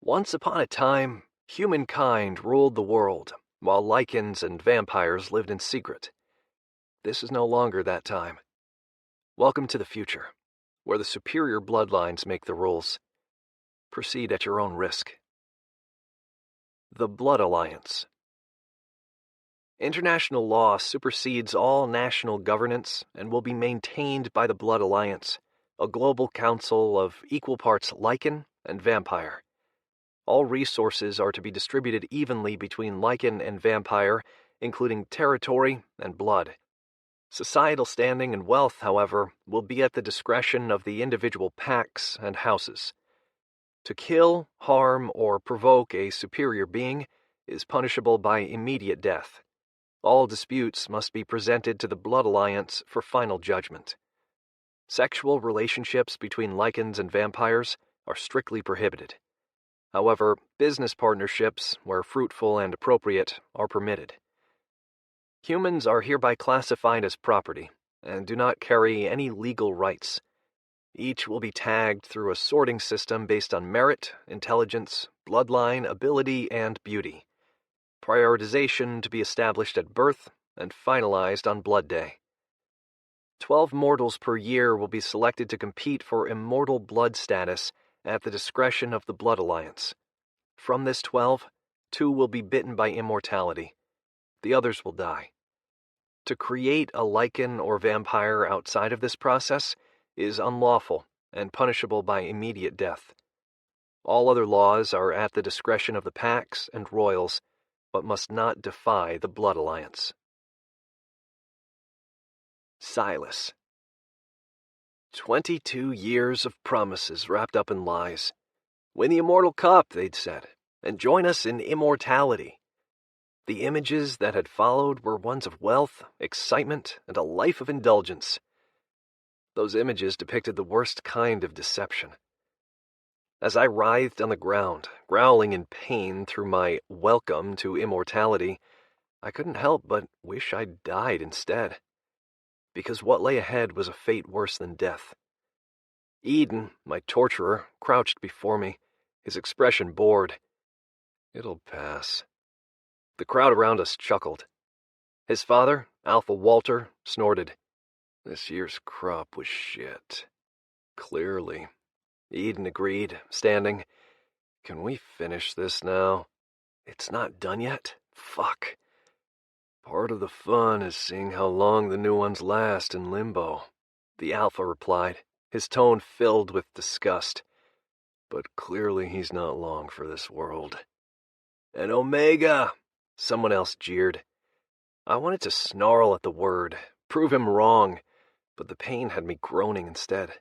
Once upon a time, humankind ruled the world, while lycans and vampires lived in secret. This is no longer that time. Welcome to the future, where the superior bloodlines make the rules. Proceed at your own risk. The Blood Alliance. International law supersedes all national governance and will be maintained by the Blood Alliance, a global council of equal parts lycan and vampire. All resources are to be distributed evenly between lycan and vampire, including territory and blood. Societal standing and wealth, however, will be at the discretion of the individual packs and houses. To kill, harm, or provoke a superior being is punishable by immediate death. All disputes must be presented to the Blood Alliance for final judgment. Sexual relationships between lycans and vampires are strictly prohibited. However, business partnerships, where fruitful and appropriate, are permitted. Humans are hereby classified as property and do not carry any legal rights. Each will be tagged through a sorting system based on merit, intelligence, bloodline, ability, and beauty. Prioritization to be established at birth and finalized on Blood Day. 12 mortals per year will be selected to compete for immortal blood status at the discretion of the Blood Alliance. From this 12, 2 will be bitten by immortality. The others will die. To create a lycan or vampire outside of this process is unlawful and punishable by immediate death. All other laws are at the discretion of the packs and royals, but must not defy the Blood Alliance. Silas. 22 years of promises wrapped up in lies. Win the Immortal Cup, they'd said, and join us in immortality. The images that had followed were ones of wealth, excitement, and a life of indulgence. Those images depicted the worst kind of deception. As I writhed on the ground, growling in pain through my welcome to immortality, I couldn't help but wish I'd died instead. Because what lay ahead was a fate worse than death. Edon, my torturer, crouched before me, his expression bored. "It'll pass." The crowd around us chuckled. His father, Alpha Walter, snorted. "This year's crop was shit." "Clearly," Edon agreed, standing. "Can we finish this now?" "It's not done yet? Fuck." "Part of the fun is seeing how long the new ones last in limbo," the Alpha replied, his tone filled with disgust. "But clearly he's not long for this world." "An Omega!" someone else jeered. I wanted to snarl at the word, prove him wrong, but the pain had me groaning instead.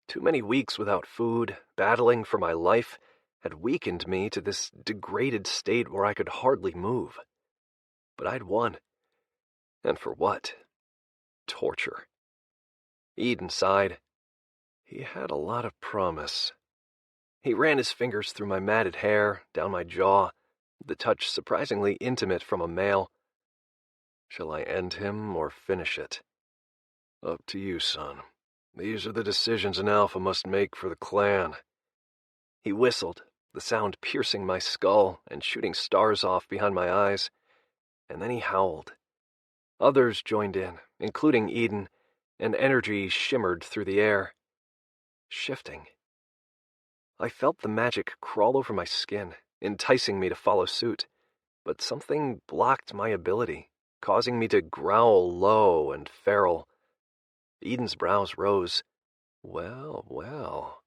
Too many weeks without food, battling for my life, had weakened me to this degraded state where I could hardly move. But I'd won. And for what? Torture. Edon sighed. He had a lot of promise. He ran his fingers through my matted hair, down my jaw, the touch surprisingly intimate from a male. "Shall I end him or finish it?" "Up to you, son. These are the decisions an Alpha must make for the clan." He whistled, the sound piercing my skull and shooting stars off behind my eyes. And then he howled. Others joined in, including Edon, and energy shimmered through the air. Shifting. I felt the magic crawl over my skin, enticing me to follow suit, but something blocked my ability, causing me to growl low and feral. Edon's brows rose. Well, well.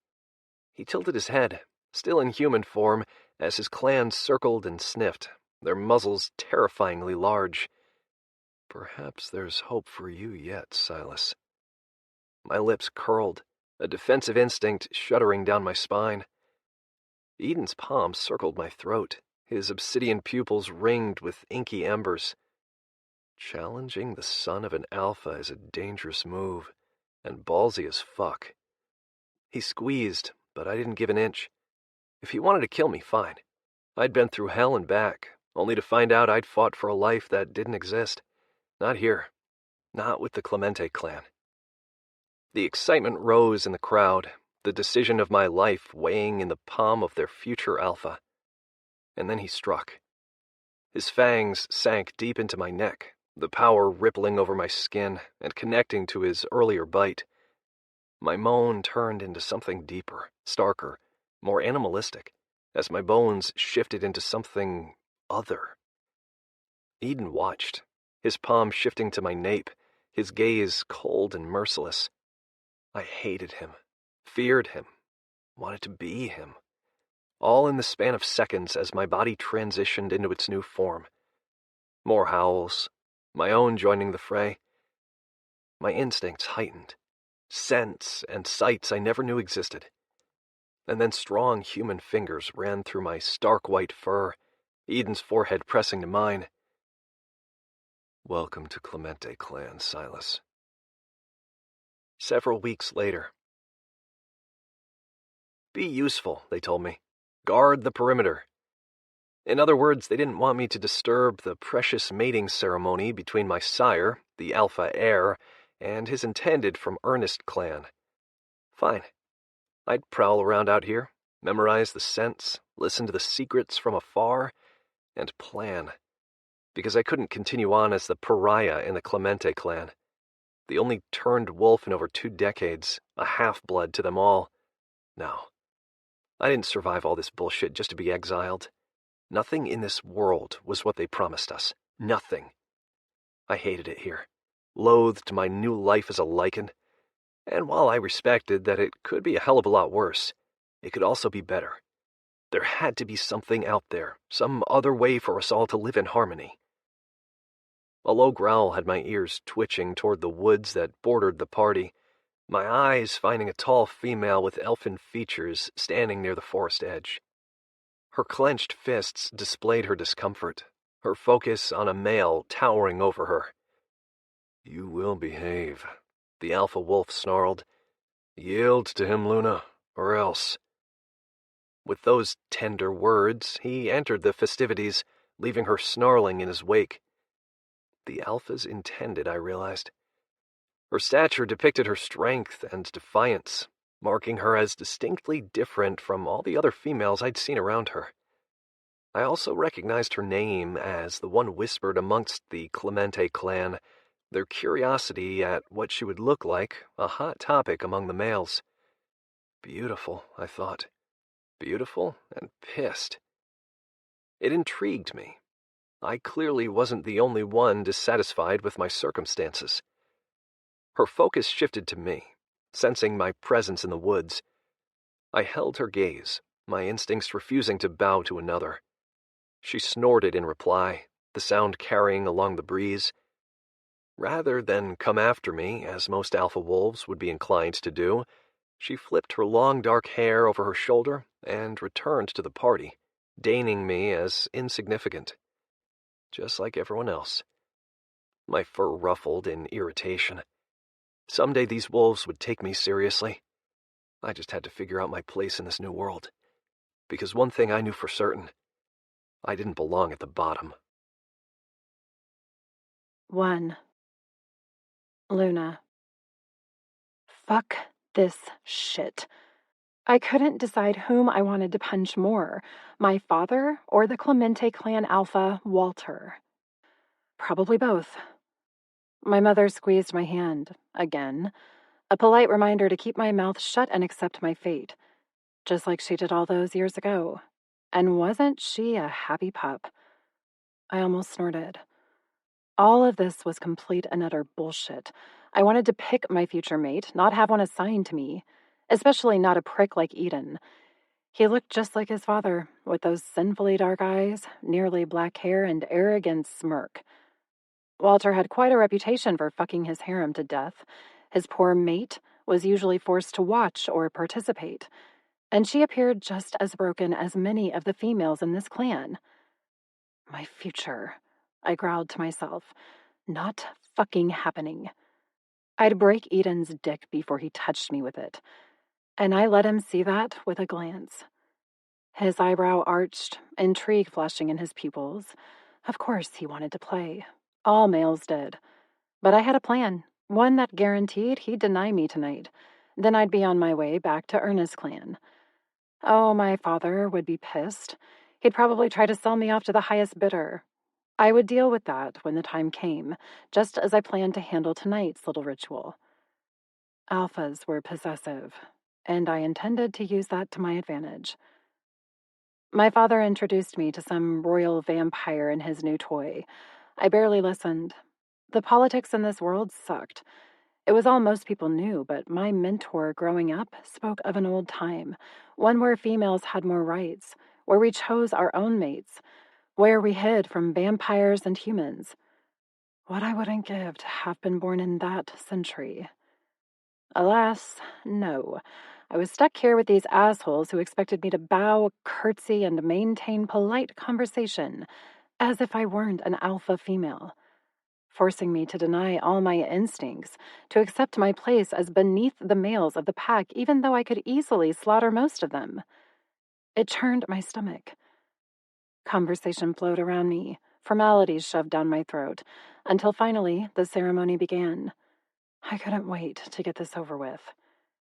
He tilted his head, still in human form, as his clan circled and sniffed, their muzzles terrifyingly large. "Perhaps there's hope for you yet, Silas." My lips curled, a defensive instinct shuddering down my spine. Edon's palm circled my throat, his obsidian pupils ringed with inky embers. Challenging the son of an Alpha is a dangerous move, and ballsy as fuck. He squeezed, but I didn't give an inch. If he wanted to kill me, fine. I'd been through hell and back, only to find out I'd fought for a life that didn't exist. Not here. Not with the Clemente clan. The excitement rose in the crowd, the decision of my life weighing in the palm of their future alpha. And then he struck. His fangs sank deep into my neck, the power rippling over my skin and connecting to his earlier bite. My moan turned into something deeper, starker, more animalistic, as my bones shifted into something other. Edon watched, his palm shifting to my nape, his gaze cold and merciless. I hated him, feared him, wanted to be him. All in the span of seconds as my body transitioned into its new form. More howls, my own joining the fray. My instincts heightened, scents and sights I never knew existed. And then strong human fingers ran through my stark white fur, Edon's forehead pressing to mine. Welcome to Clemente Clan, Silas. Several weeks later. Be useful, they told me. Guard the perimeter. In other words, they didn't want me to disturb the precious mating ceremony between my sire, the Alpha heir, and his intended from Ernest clan. Fine. I'd prowl around out here, memorize the scents, listen to the secrets from afar, and plan. Because I couldn't continue on as the pariah in the Clemente clan. The only turned wolf in over 2 decades, a half-blood to them all. No. I didn't survive all this bullshit just to be exiled. Nothing in this world was what they promised us. Nothing. I hated it here. Loathed my new life as a lycan. And while I respected that it could be a hell of a lot worse, it could also be better. There had to be something out there, some other way for us all to live in harmony. A low growl had my ears twitching toward the woods that bordered the party, my eyes finding a tall female with elfin features standing near the forest edge. Her clenched fists displayed her discomfort, her focus on a male towering over her. You will behave, the alpha wolf snarled. Yield to him, Luna, or else. With those tender words, he entered the festivities, leaving her snarling in his wake. The alpha's intended, I realized. Her stature depicted her strength and defiance, marking her as distinctly different from all the other females I'd seen around her. I also recognized her name as the one whispered amongst the Clemente clan, their curiosity at what she would look like, a hot topic among the males. Beautiful, I thought. Beautiful and pissed. It intrigued me. I clearly wasn't the only one dissatisfied with my circumstances. Her focus shifted to me, sensing my presence in the woods. I held her gaze, my instincts refusing to bow to another. She snorted in reply, the sound carrying along the breeze. Rather than come after me, as most alpha wolves would be inclined to do, she flipped her long dark hair over her shoulder and returned to the party, deigning me as insignificant. Just like everyone else. My fur ruffled in irritation. Someday these wolves would take me seriously. I just had to figure out my place in this new world. Because one thing I knew for certain, I didn't belong at the bottom. 1. Luna. Fuck this shit. I couldn't decide whom I wanted to punch more, my father or the Clemente Clan Alpha, Walter. Probably both. My mother squeezed my hand, again, a polite reminder to keep my mouth shut and accept my fate, just like she did all those years ago. And wasn't she a happy pup? I almost snorted. All of this was complete and utter bullshit. I wanted to pick my future mate, not have one assigned to me, especially not a prick like Edon. He looked just like his father, with those sinfully dark eyes, nearly black hair, and arrogant smirk. Walter had quite a reputation for fucking his harem to death. His poor mate was usually forced to watch or participate, and she appeared just as broken as many of the females in this clan. My future, I growled to myself. Not fucking happening. I'd break Edon's dick before he touched me with it, and I let him see that with a glance. His eyebrow arched, intrigue flashing in his pupils. Of course he wanted to play. All males did. But I had a plan, one that guaranteed he'd deny me tonight. Then I'd be on my way back to Ernest's clan. Oh, my father would be pissed. He'd probably try to sell me off to the highest bidder. I would deal with that when the time came, just as I planned to handle tonight's little ritual. Alphas were possessive, and I intended to use that to my advantage. My father introduced me to some royal vampire and his new toy. I barely listened. The politics in this world sucked. It was all most people knew, but my mentor growing up spoke of an old time, one where females had more rights, where we chose our own mates, where we hid from vampires and humans. What I wouldn't give to have been born in that century. Alas, no. I was stuck here with these assholes who expected me to bow, curtsy, and maintain polite conversation, as if I weren't an alpha female, forcing me to deny all my instincts, to accept my place as beneath the males of the pack, even though I could easily slaughter most of them. It churned my stomach. Conversation flowed around me, formalities shoved down my throat, until finally the ceremony began. I couldn't wait to get this over with.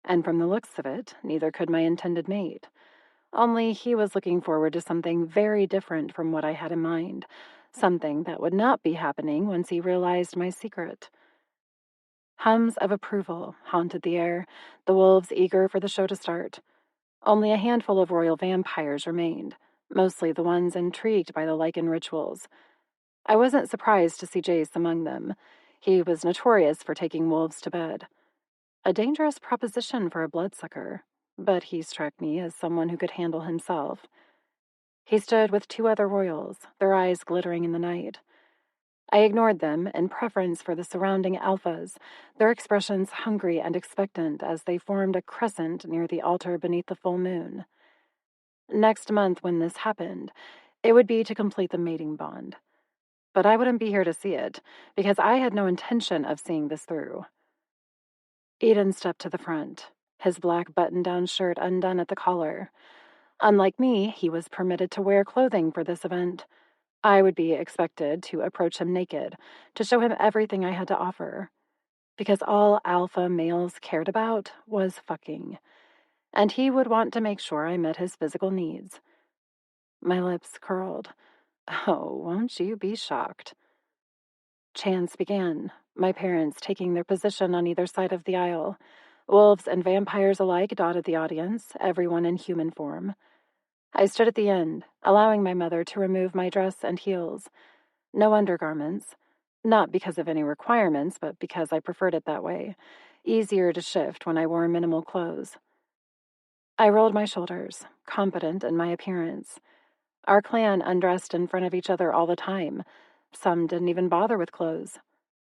And from the looks of it, neither could my intended mate. Only he was looking forward to something very different from what I had in mind, something that would not be happening once he realized my secret. Hums of approval haunted the air, the wolves eager for the show to start. Only a handful of royal vampires remained, mostly the ones intrigued by the lycan rituals. I wasn't surprised to see Jace among them. He was notorious for taking wolves to bed. A dangerous proposition for a bloodsucker, but he struck me as someone who could handle himself. He stood with two other royals, their eyes glittering in the night. I ignored them in preference for the surrounding alphas, their expressions hungry and expectant as they formed a crescent near the altar beneath the full moon. Next month, when this happened, it would be to complete the mating bond. But I wouldn't be here to see it, because I had no intention of seeing this through. Edon stepped to the front, his black button-down shirt undone at the collar. Unlike me, he was permitted to wear clothing for this event. I would be expected to approach him naked, to show him everything I had to offer. Because all alpha males cared about was fucking. And he would want to make sure I met his physical needs. My lips curled. Oh, won't you be shocked? Chants began, my parents taking their position on either side of the aisle. Wolves and vampires alike dotted the audience, everyone in human form. I stood at the end, allowing my mother to remove my dress and heels. No undergarments. Not because of any requirements, but because I preferred it that way. Easier to shift when I wore minimal clothes. I rolled my shoulders, confident in my appearance. Our clan undressed in front of each other all the time. Some didn't even bother with clothes.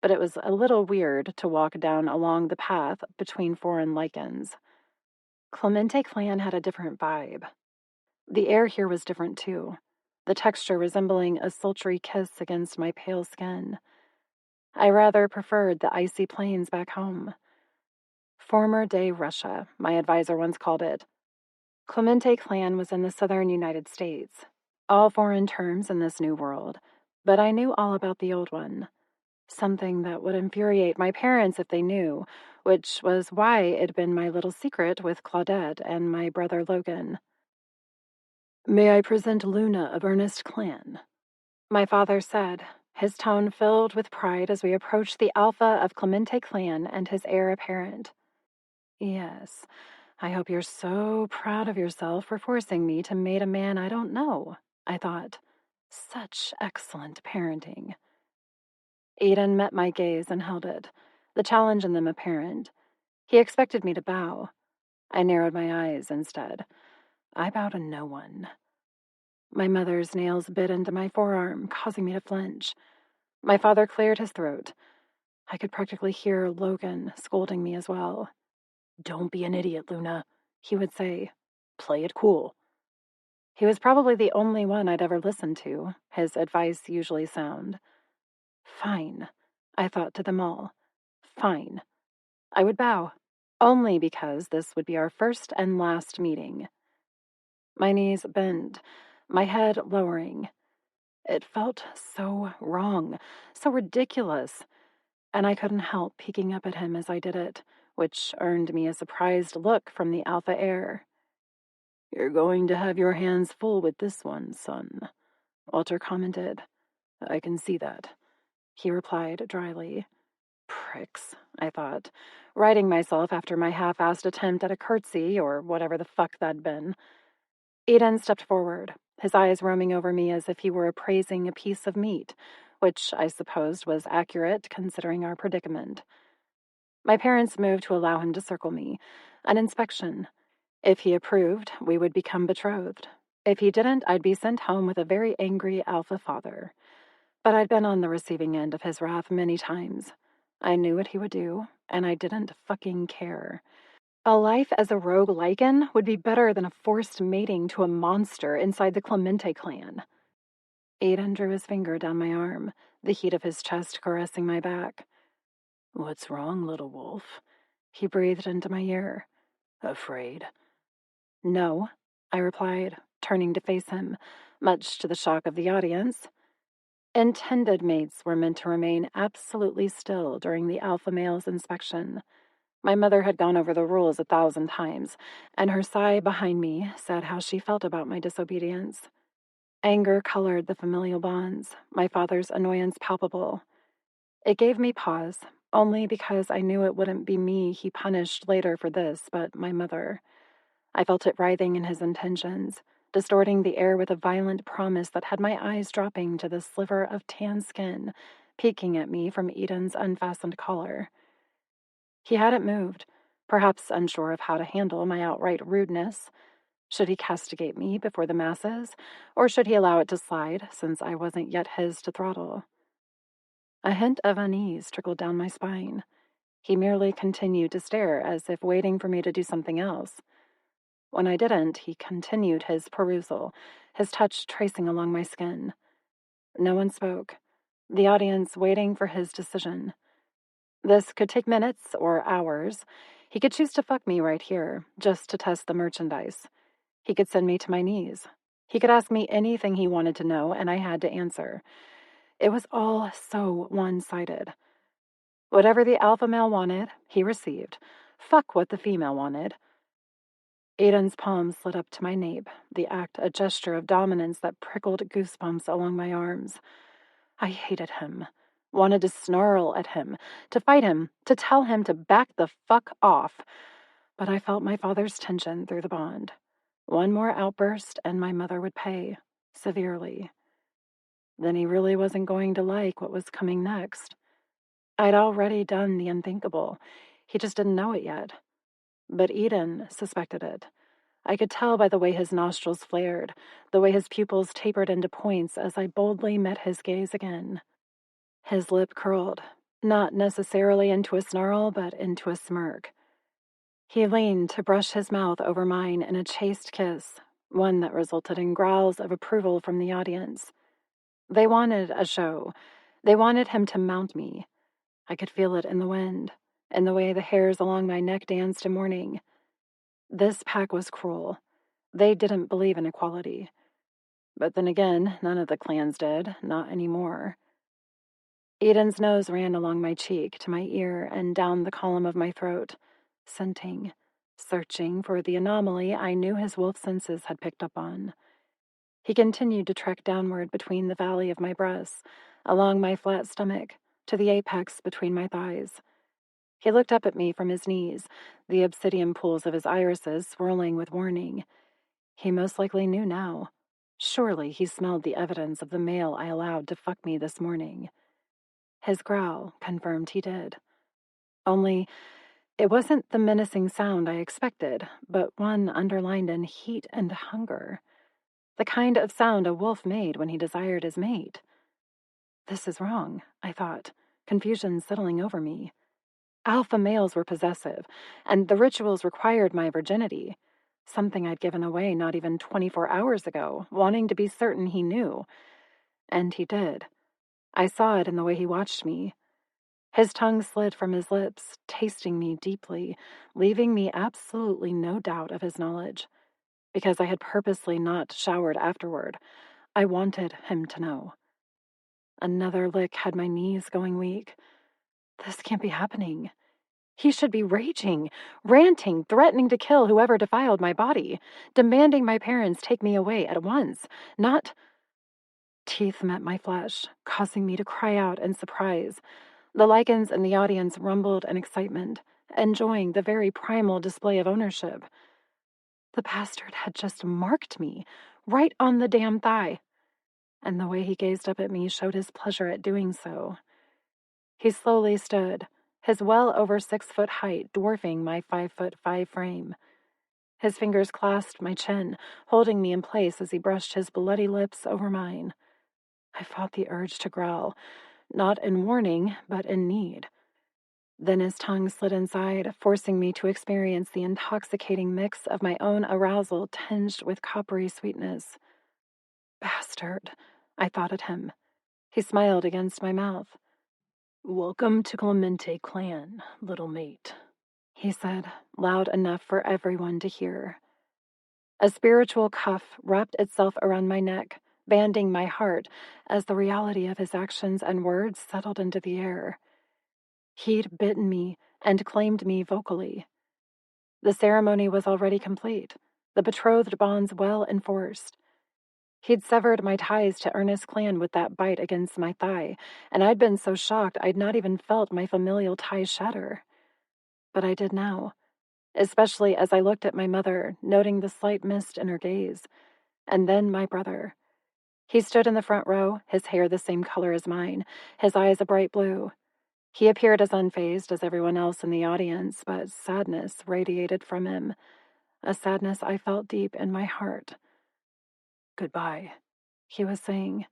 But it was a little weird to walk down along the path between foreign lycans. Clemente Clan had a different vibe. The air here was different too, the texture resembling a sultry kiss against my pale skin. I rather preferred the icy plains back home. Former day Russia, my advisor once called it. Clemente Clan was in the southern United States. All foreign terms in this new world, but I knew all about the old one. Something that would infuriate my parents if they knew, which was why it'd been my little secret with Claudette and my brother Logan. "May I present Luna of Ernest Clan?" my father said, his tone filled with pride as we approached the Alpha of Clemente Clan and his heir apparent. Yes, I hope you're so proud of yourself for forcing me to mate a man I don't know, I thought. Such excellent parenting. Edon met my gaze and held it, the challenge in them apparent. He expected me to bow. I narrowed my eyes instead. I bow to no one. My mother's nails bit into my forearm, causing me to flinch. My father cleared his throat. I could practically hear Logan scolding me as well. "Don't be an idiot, Luna," he would say. "Play it cool." He was probably the only one I'd ever listened to, his advice usually sound. Fine, I thought to them all. Fine. I would bow, only because this would be our first and last meeting. My knees bent, my head lowering. It felt so wrong, so ridiculous, and I couldn't help peeking up at him as I did it, which earned me a surprised look from the Alpha heir. "You're going to have your hands full with this one, son," Walter commented. "I can see that," he replied dryly. Pricks, I thought, righting myself after my half-assed attempt at a curtsy or whatever the fuck that'd been. Edon stepped forward, his eyes roaming over me as if he were appraising a piece of meat, which I supposed was accurate considering our predicament. My parents moved to allow him to circle me, an inspection. If he approved, we would become betrothed. If he didn't, I'd be sent home with a very angry alpha father. But I'd been on the receiving end of his wrath many times. I knew what he would do, and I didn't fucking care. A life as a rogue lycan would be better than a forced mating to a monster inside the Clemente clan. Edon drew his finger down my arm, the heat of his chest caressing my back. "What's wrong, little wolf?" He breathed into my ear. "Afraid?" "No," I replied, turning to face him, much to the shock of the audience. Intended mates were meant to remain absolutely still during the alpha male's inspection. My mother had gone over the rules 1,000 times, and her sigh behind me said how she felt about my disobedience. Anger colored the familial bonds, my father's annoyance palpable. It gave me pause, only because I knew it wouldn't be me he punished later for this, but my mother. I felt it writhing in his intentions, distorting the air with a violent promise that had my eyes dropping to the sliver of tan skin, peeking at me from Edon's unfastened collar. He hadn't moved, perhaps unsure of how to handle my outright rudeness. Should he castigate me before the masses, or should he allow it to slide, since I wasn't yet his to throttle? A hint of unease trickled down my spine. He merely continued to stare, as if waiting for me to do something else. When I didn't, he continued his perusal, his touch tracing along my skin. No one spoke, the audience waiting for his decision. This could take minutes or hours. He could choose to fuck me right here, just to test the merchandise. He could send me to my knees. He could ask me anything he wanted to know, and I had to answer. It was all so one-sided. Whatever the alpha male wanted, he received. Fuck what the female wanted. Aiden's palm slid up to my nape, the act a gesture of dominance that prickled goosebumps along my arms. I hated him, wanted to snarl at him, to fight him, to tell him to back the fuck off. But I felt my father's tension through the bond. One more outburst and my mother would pay, severely. Then he really wasn't going to like what was coming next. I'd already done the unthinkable. He just didn't know it yet. But Edon suspected it. I could tell by the way his nostrils flared, the way his pupils tapered into points as I boldly met his gaze again. His lip curled, not necessarily into a snarl, but into a smirk. He leaned to brush his mouth over mine in a chaste kiss, one that resulted in growls of approval from the audience. They wanted a show. They wanted him to mount me. I could feel it in the wind, in the way the hairs along my neck danced in mourning. This pack was cruel. They didn't believe in equality. But then again, none of the clans did, not anymore. Eden's nose ran along my cheek to my ear and down the column of my throat, scenting, searching for the anomaly I knew his wolf senses had picked up on. He continued to trek downward between the valley of my breasts, along my flat stomach, to the apex between my thighs. He looked up at me from his knees, the obsidian pools of his irises swirling with warning. He most likely knew now. Surely he smelled the evidence of the male I allowed to fuck me this morning. His growl confirmed he did. Only, it wasn't the menacing sound I expected, but one underlined in heat and hunger. The kind of sound a wolf made when he desired his mate. This is wrong, I thought, confusion settling over me. Alpha males were possessive, and the rituals required my virginity. Something I'd given away not even 24 hours ago, wanting to be certain he knew. And he did. I saw it in the way he watched me. His tongue slid from his lips, tasting me deeply, leaving me absolutely no doubt of his knowledge. Because I had purposely not showered afterward, I wanted him to know. Another lick had my knees going weak. This can't be happening. He should be raging, ranting, threatening to kill whoever defiled my body, demanding my parents take me away at once, not... Teeth met my flesh, causing me to cry out in surprise. The lycans in the audience rumbled in excitement, enjoying the very primal display of ownership. The bastard had just marked me, right on the damn thigh, and the way he gazed up at me showed his pleasure at doing so. He slowly stood, his well over 6-foot height dwarfing my 5'5" frame. His fingers clasped my chin, holding me in place as he brushed his bloody lips over mine. I fought the urge to growl, not in warning, but in need. Then his tongue slid inside, forcing me to experience the intoxicating mix of my own arousal tinged with coppery sweetness. Bastard, I thought at him. He smiled against my mouth. "Welcome to Clemente Clan, little mate," he said, loud enough for everyone to hear. A spiritual cuff wrapped itself around my neck, banding my heart as the reality of his actions and words settled into the air. He'd bitten me and claimed me vocally. The ceremony was already complete, the betrothed bonds well enforced. He'd severed my ties to Ernest Clan with that bite against my thigh, and I'd been so shocked I'd not even felt my familial ties shatter. But I did now, especially as I looked at my mother, noting the slight mist in her gaze, and then my brother. He stood in the front row, his hair the same color as mine, his eyes a bright blue. He appeared as unfazed as everyone else in the audience, but sadness radiated from him, a sadness I felt deep in my heart. "Goodbye," he was saying,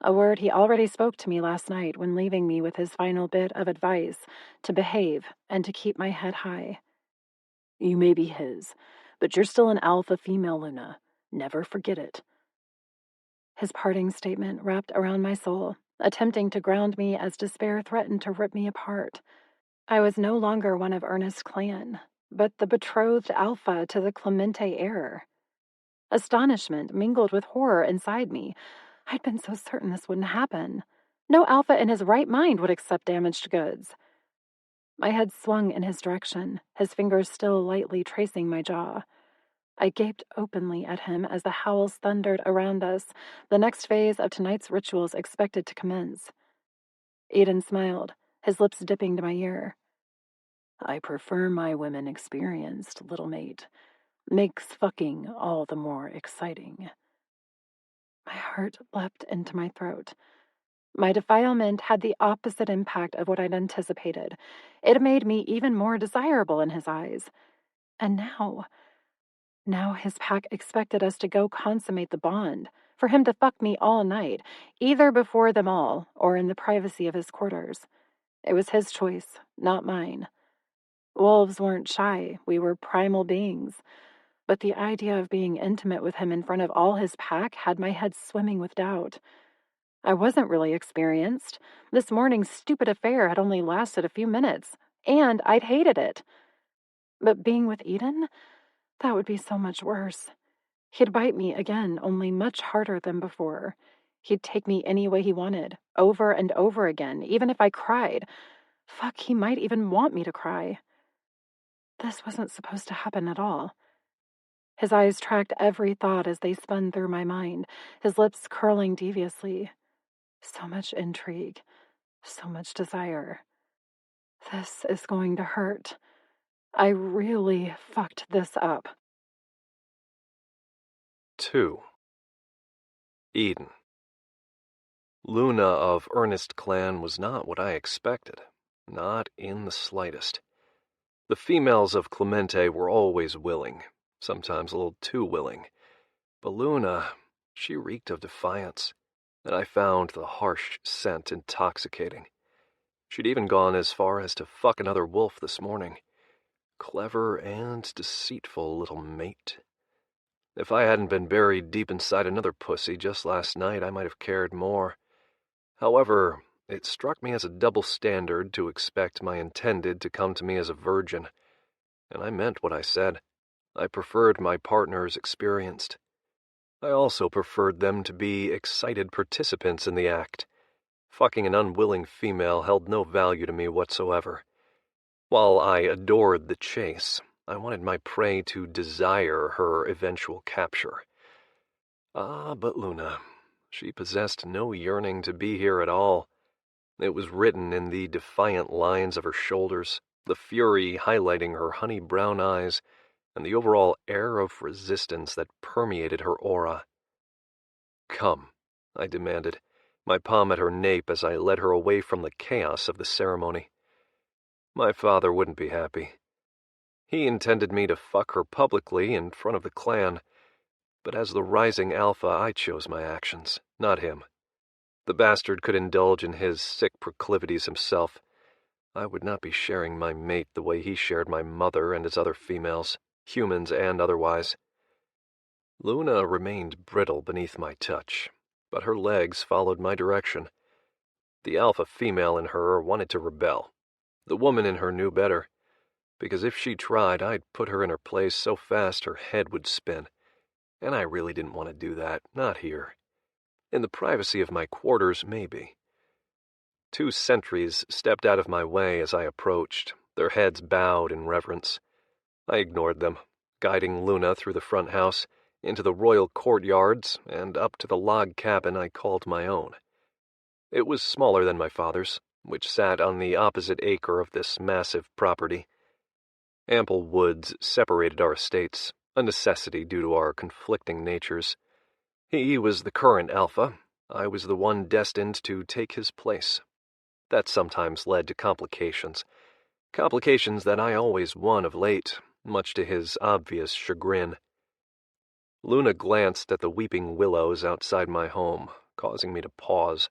a word he already spoke to me last night when leaving me with his final bit of advice to behave and to keep my head high. "You may be his, but you're still an alpha female, Luna. Never forget it." His parting statement wrapped around my soul, attempting to ground me as despair threatened to rip me apart. I was no longer one of Ernest's clan, but the betrothed alpha to the Clemente heir. Astonishment mingled with horror inside me. I'd been so certain this wouldn't happen. No alpha in his right mind would accept damaged goods. My head swung in his direction, his fingers still lightly tracing my jaw. I gaped openly at him as the howls thundered around us, the next phase of tonight's rituals expected to commence. Edon smiled, his lips dipping to my ear. "I prefer my women experienced, little mate. Makes fucking all the more exciting." My heart leapt into my throat. My defilement had the opposite impact of what I'd anticipated. It made me even more desirable in his eyes. And now his pack expected us to go consummate the bond, for him to fuck me all night, either before them all or in the privacy of his quarters. It was his choice, not mine. Wolves weren't shy, we were primal beings. But the idea of being intimate with him in front of all his pack had my head swimming with doubt. I wasn't really experienced. This morning's stupid affair had only lasted a few minutes, and I'd hated it. But being with Edon, that would be so much worse. He'd bite me again, only much harder than before. He'd take me any way he wanted, over and over again, even if I cried. Fuck, he might even want me to cry. This wasn't supposed to happen at all. His eyes tracked every thought as they spun through my mind, his lips curling deviously. So much intrigue, so much desire. This is going to hurt. I really fucked this up. 2. Edon. Luna of Ernest Clan was not what I expected, not in the slightest. The females of Clemente were always willing, sometimes a little too willing. But Luna, she reeked of defiance, and I found the harsh scent intoxicating. She'd even gone as far as to fuck another wolf this morning. Clever and deceitful little mate. If I hadn't been buried deep inside another pussy just last night, I might have cared more. However, it struck me as a double standard to expect my intended to come to me as a virgin. And I meant what I said. I preferred my partners experienced. I also preferred them to be excited participants in the act. Fucking an unwilling female held no value to me whatsoever. While I adored the chase, I wanted my prey to desire her eventual capture. But Luna, she possessed no yearning to be here at all. It was written in the defiant lines of her shoulders, the fury highlighting her honey brown eyes, and the overall air of resistance that permeated her aura. "Come," I demanded, my palm at her nape as I led her away from the chaos of the ceremony. My father wouldn't be happy. He intended me to fuck her publicly in front of the clan, but as the rising alpha, I chose my actions, not him. The bastard could indulge in his sick proclivities himself. I would not be sharing my mate the way he shared my mother and his other females, humans and otherwise. Luna remained brittle beneath my touch, but her legs followed my direction. The alpha female in her wanted to rebel. The woman in her knew better, because if she tried, I'd put her in her place so fast her head would spin. And I really didn't want to do that, not here. In the privacy of my quarters, maybe. 2 sentries stepped out of my way as I approached, their heads bowed in reverence. I ignored them, guiding Luna through the front house, into the royal courtyards, and up to the log cabin I called my own. It was smaller than my father's, which sat on the opposite acre of this massive property. Ample woods separated our estates, a necessity due to our conflicting natures. He was the current alpha. I was the one destined to take his place. That sometimes led to complications. Complications that I always won of late, much to his obvious chagrin. Luna glanced at the weeping willows outside my home, causing me to pause.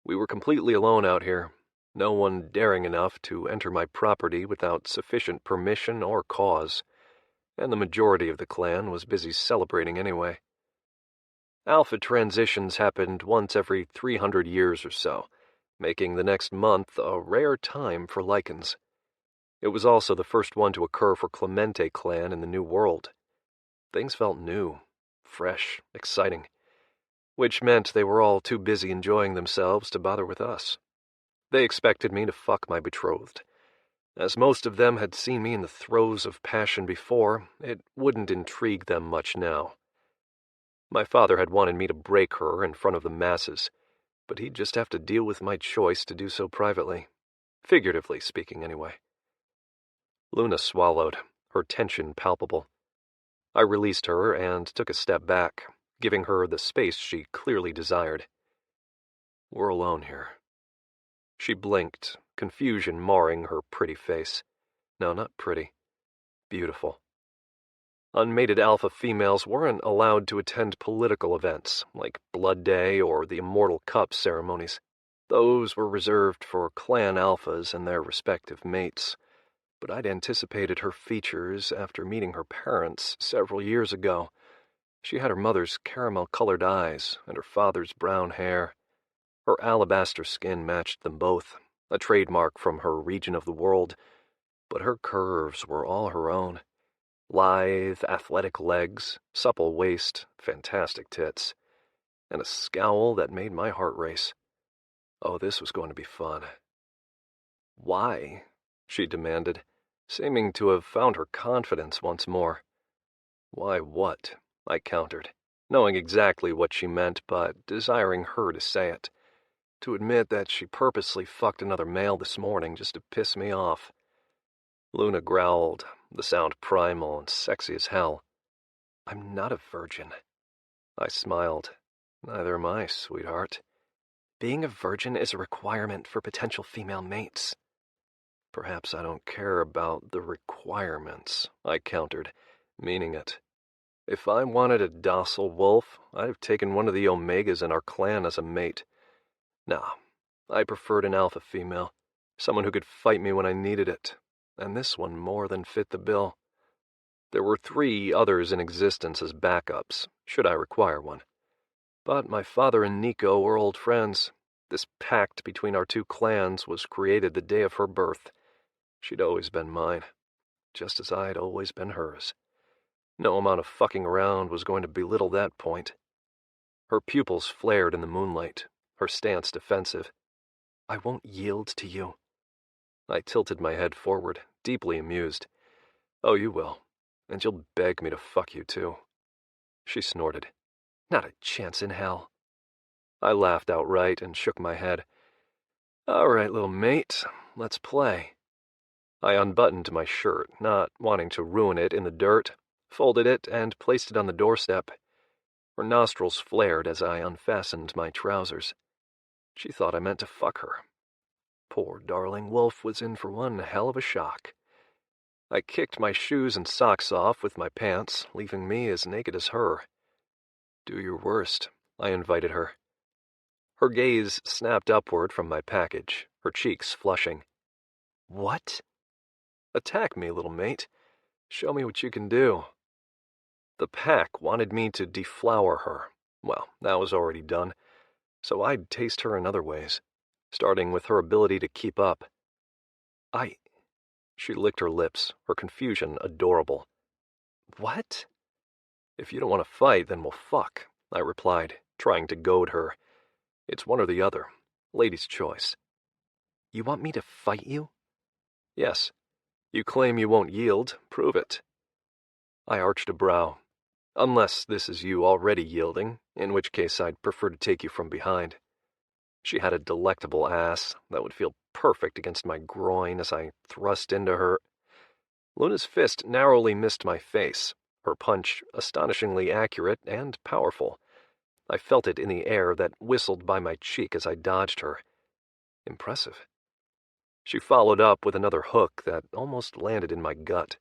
We were completely alone out here, no one daring enough to enter my property without sufficient permission or cause, and the majority of the clan was busy celebrating anyway. Alpha transitions happened once every 300 years or so, making the next month a rare time for lycans. It was also the first one to occur for Clemente Clan in the New World. Things felt new, fresh, exciting, which meant they were all too busy enjoying themselves to bother with us. They expected me to fuck my betrothed. As most of them had seen me in the throes of passion before, it wouldn't intrigue them much now. My father had wanted me to break her in front of the masses, but he'd just have to deal with my choice to do so privately. Figuratively speaking, anyway. Luna swallowed, her tension palpable. I released her and took a step back, giving her the space she clearly desired. We're alone here. She blinked, confusion marring her pretty face. No, not pretty. Beautiful. Unmated alpha females weren't allowed to attend political events, like Blood Day or the Immortal Cup ceremonies. Those were reserved for clan alphas and their respective mates. But I'd anticipated her features after meeting her parents several years ago. She had her mother's caramel-colored eyes and her father's brown hair. Her alabaster skin matched them both, a trademark from her region of the world, but her curves were all her own. Lithe, athletic legs, supple waist, fantastic tits, and a scowl that made my heart race. Oh, this was going to be fun. "Why?" she demanded, seeming to have found her confidence once more. "Why what?" I countered, knowing exactly what she meant, but desiring her to say it. To admit that she purposely fucked another male this morning just to piss me off. Luna growled, the sound primal and sexy as hell. "I'm not a virgin." I smiled. "Neither am I, sweetheart. Being a virgin is a requirement for potential female mates." "Perhaps I don't care about the requirements," I countered, meaning it. If I wanted a docile wolf, I'd have taken one of the Omegas in our clan as a mate. Nah, I preferred an alpha female, someone who could fight me when I needed it, and this one more than fit the bill. There were 3 others in existence as backups, should I require one. But my father and Nico were old friends. This pact between our 2 clans was created the day of her birth. She'd always been mine, just as I'd always been hers. No amount of fucking around was going to belittle that point. Her pupils flared in the moonlight, her stance defensive. "I won't yield to you." I tilted my head forward, deeply amused. Oh, you will. And you'll beg me to fuck you, too. She snorted. Not a chance in hell. I laughed outright and shook my head. All right, little mate, let's play. I unbuttoned my shirt, not wanting to ruin it in the dirt, folded it, and placed it on the doorstep. Her nostrils flared as I unfastened my trousers. She thought I meant to fuck her. Poor darling Wolf was in for one hell of a shock. I kicked my shoes and socks off with my pants, leaving me as naked as her. Do your worst, I invited her. Her gaze snapped upward from my package, her cheeks flushing. What? Attack me, little mate. Show me what you can do. The pack wanted me to deflower her. Well, that was already done, so I'd taste her in other ways, starting with her ability to keep up. She licked her lips, her confusion adorable. What? If you don't want to fight, then we'll fuck, I replied, trying to goad her. It's one or the other. Lady's choice. You want me to fight you? Yes. You claim you won't yield. Prove it. I arched a brow. Unless this is you already yielding, in which case I'd prefer to take you from behind. She had a delectable ass that would feel perfect against my groin as I thrust into her. Luna's fist narrowly missed my face, her punch astonishingly accurate and powerful. I felt it in the air that whistled by my cheek as I dodged her. Impressive. She followed up with another hook that almost landed in my gut.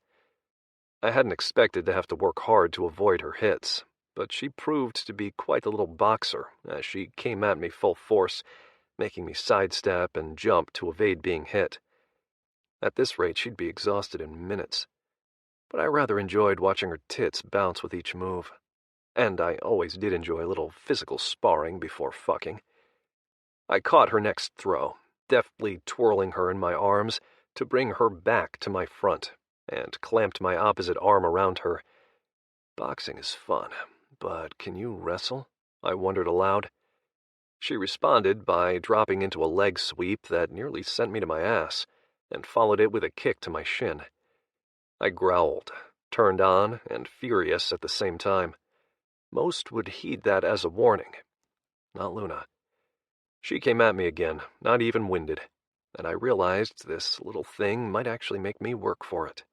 I hadn't expected to have to work hard to avoid her hits, but she proved to be quite a little boxer as she came at me full force, making me sidestep and jump to evade being hit. At this rate, she'd be exhausted in minutes. But I rather enjoyed watching her tits bounce with each move. And I always did enjoy a little physical sparring before fucking. I caught her next throw, deftly twirling her in my arms to bring her back to my front, and clamped my opposite arm around her. Boxing is fun, but can you wrestle? I wondered aloud. She responded by dropping into a leg sweep that nearly sent me to my ass, and followed it with a kick to my shin. I growled, turned on, and furious at the same time. Most would heed that as a warning. Not Luna. She came at me again, not even winded, and I realized this little thing might actually make me work for it.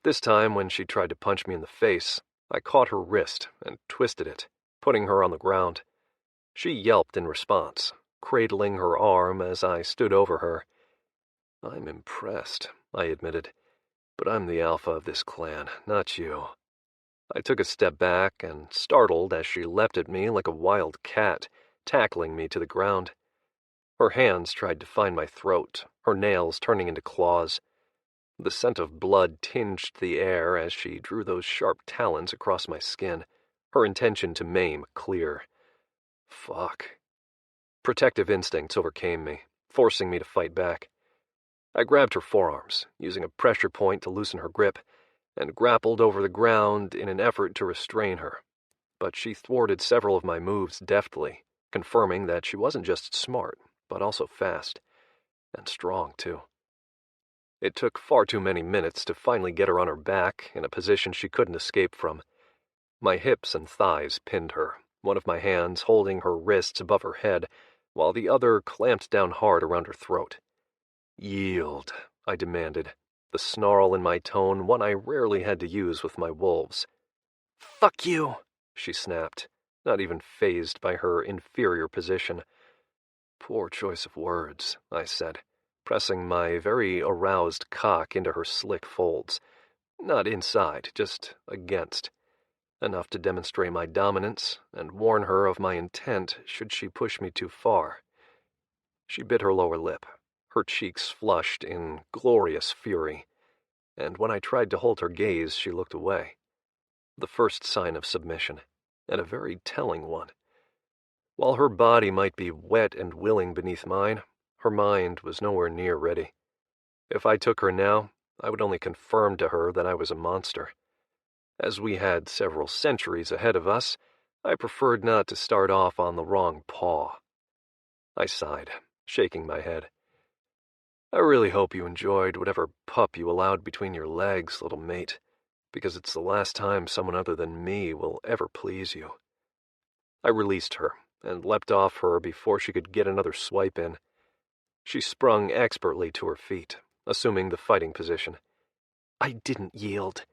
This time, when she tried to punch me in the face, I caught her wrist and twisted it, putting her on the ground. She yelped in response, cradling her arm as I stood over her. I'm impressed, I admitted, but I'm the alpha of this clan, not you. I took a step back and startled as she leapt at me like a wild cat, tackling me to the ground. Her hands tried to find my throat, her nails turning into claws. The scent of blood tinged the air as she drew those sharp talons across my skin, her intention to maim clear. Fuck. Protective instincts overcame me, forcing me to fight back. I grabbed her forearms, using a pressure point to loosen her grip, and grappled over the ground in an effort to restrain her. But she thwarted several of my moves deftly, confirming that she wasn't just smart, but also fast. And strong, too. It took far too many minutes to finally get her on her back in a position she couldn't escape from. My hips and thighs pinned her, one of my hands holding her wrists above her head, while the other clamped down hard around her throat. Yield, I demanded, the snarl in my tone one I rarely had to use with my wolves. Fuck you, she snapped, not even fazed by her inferior position. Poor choice of words, I said, pressing my very aroused cock into her slick folds. Not inside, just against. Enough to demonstrate my dominance and warn her of my intent should she push me too far. She bit her lower lip, her cheeks flushed in glorious fury, and when I tried to hold her gaze, she looked away. The first sign of submission, and a very telling one. While her body might be wet and willing beneath mine, her mind was nowhere near ready. If I took her now, I would only confirm to her that I was a monster. As we had several centuries ahead of us, I preferred not to start off on the wrong paw. I sighed, shaking my head. I really hope you enjoyed whatever pup you allowed between your legs, little mate, because it's the last time someone other than me will ever please you. I released her and leapt off her before she could get another swipe in. She sprung expertly to her feet, assuming the fighting position. I didn't yield.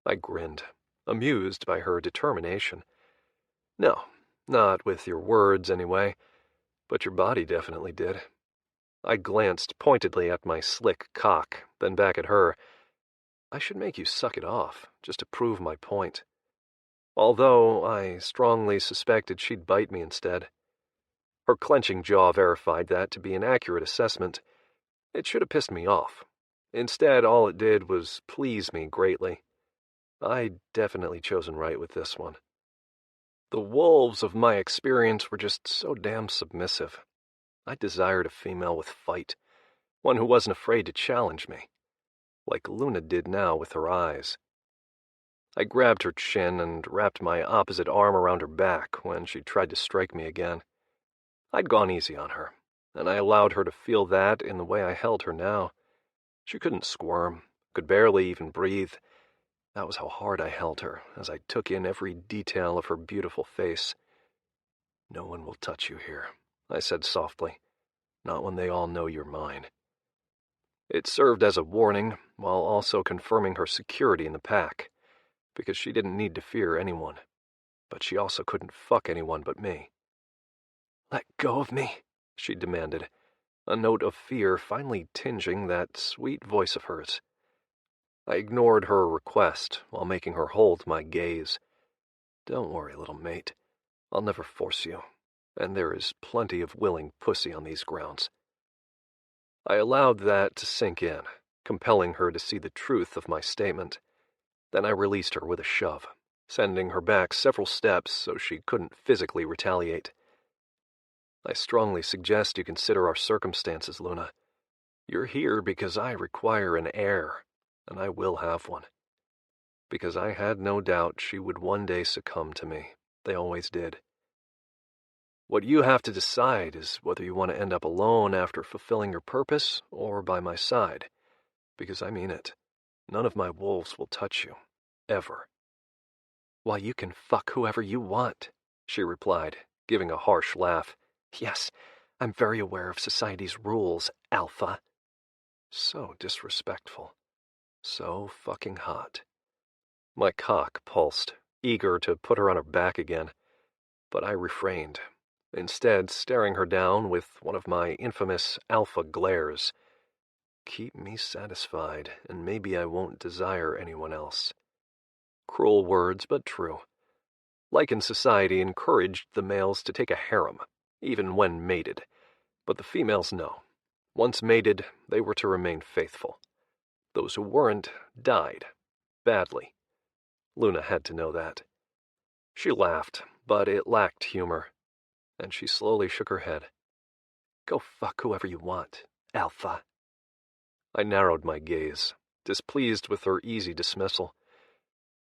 I grinned, amused by her determination. No, not with your words anyway, but your body definitely did. I glanced pointedly at my slick cock, then back at her. I should make you suck it off, just to prove my point. Although I strongly suspected she'd bite me instead. Her clenching jaw verified that to be an accurate assessment. It should have pissed me off. Instead, all it did was please me greatly. I'd definitely chosen right with this one. The wolves of my experience were just so damn submissive. I desired a female with fight, one who wasn't afraid to challenge me, like Luna did now with her eyes. I grabbed her chin and wrapped my opposite arm around her back when she tried to strike me again. I'd gone easy on her, and I allowed her to feel that in the way I held her now. She couldn't squirm, could barely even breathe. That was how hard I held her, as I took in every detail of her beautiful face. "No one will touch you here," I said softly. "Not when they all know you're mine." It served as a warning, while also confirming her security in the pack, because she didn't need to fear anyone. But she also couldn't fuck anyone but me. "Let go of me," she demanded, a note of fear finally tinging that sweet voice of hers. I ignored her request while making her hold my gaze. "Don't worry, little mate. I'll never force you, and there is plenty of willing pussy on these grounds." I allowed that to sink in, compelling her to see the truth of my statement. Then I released her with a shove, sending her back several steps so she couldn't physically retaliate. "I strongly suggest you consider our circumstances, Luna. You're here because I require an heir, and I will have one. Because I had no doubt she would one day succumb to me. They always did. What you have to decide is whether you want to end up alone after fulfilling your purpose or by my side. Because I mean it. None of my wolves will touch you. Ever." "Why, you can fuck whoever you want," she replied, giving a harsh laugh. "Yes, I'm very aware of society's rules, Alpha." So disrespectful. So fucking hot. My cock pulsed, eager to put her on her back again. But I refrained, instead staring her down with one of my infamous alpha glares. Keep me satisfied, and maybe I won't desire anyone else. Cruel words, but true. Lycan society encouraged the males to take a harem, even when mated. But the females no. Once mated, they were to remain faithful. Those who weren't died. Badly. Luna had to know that. She laughed, but it lacked humor, and she slowly shook her head. "Go fuck whoever you want, Alpha." I narrowed my gaze, displeased with her easy dismissal.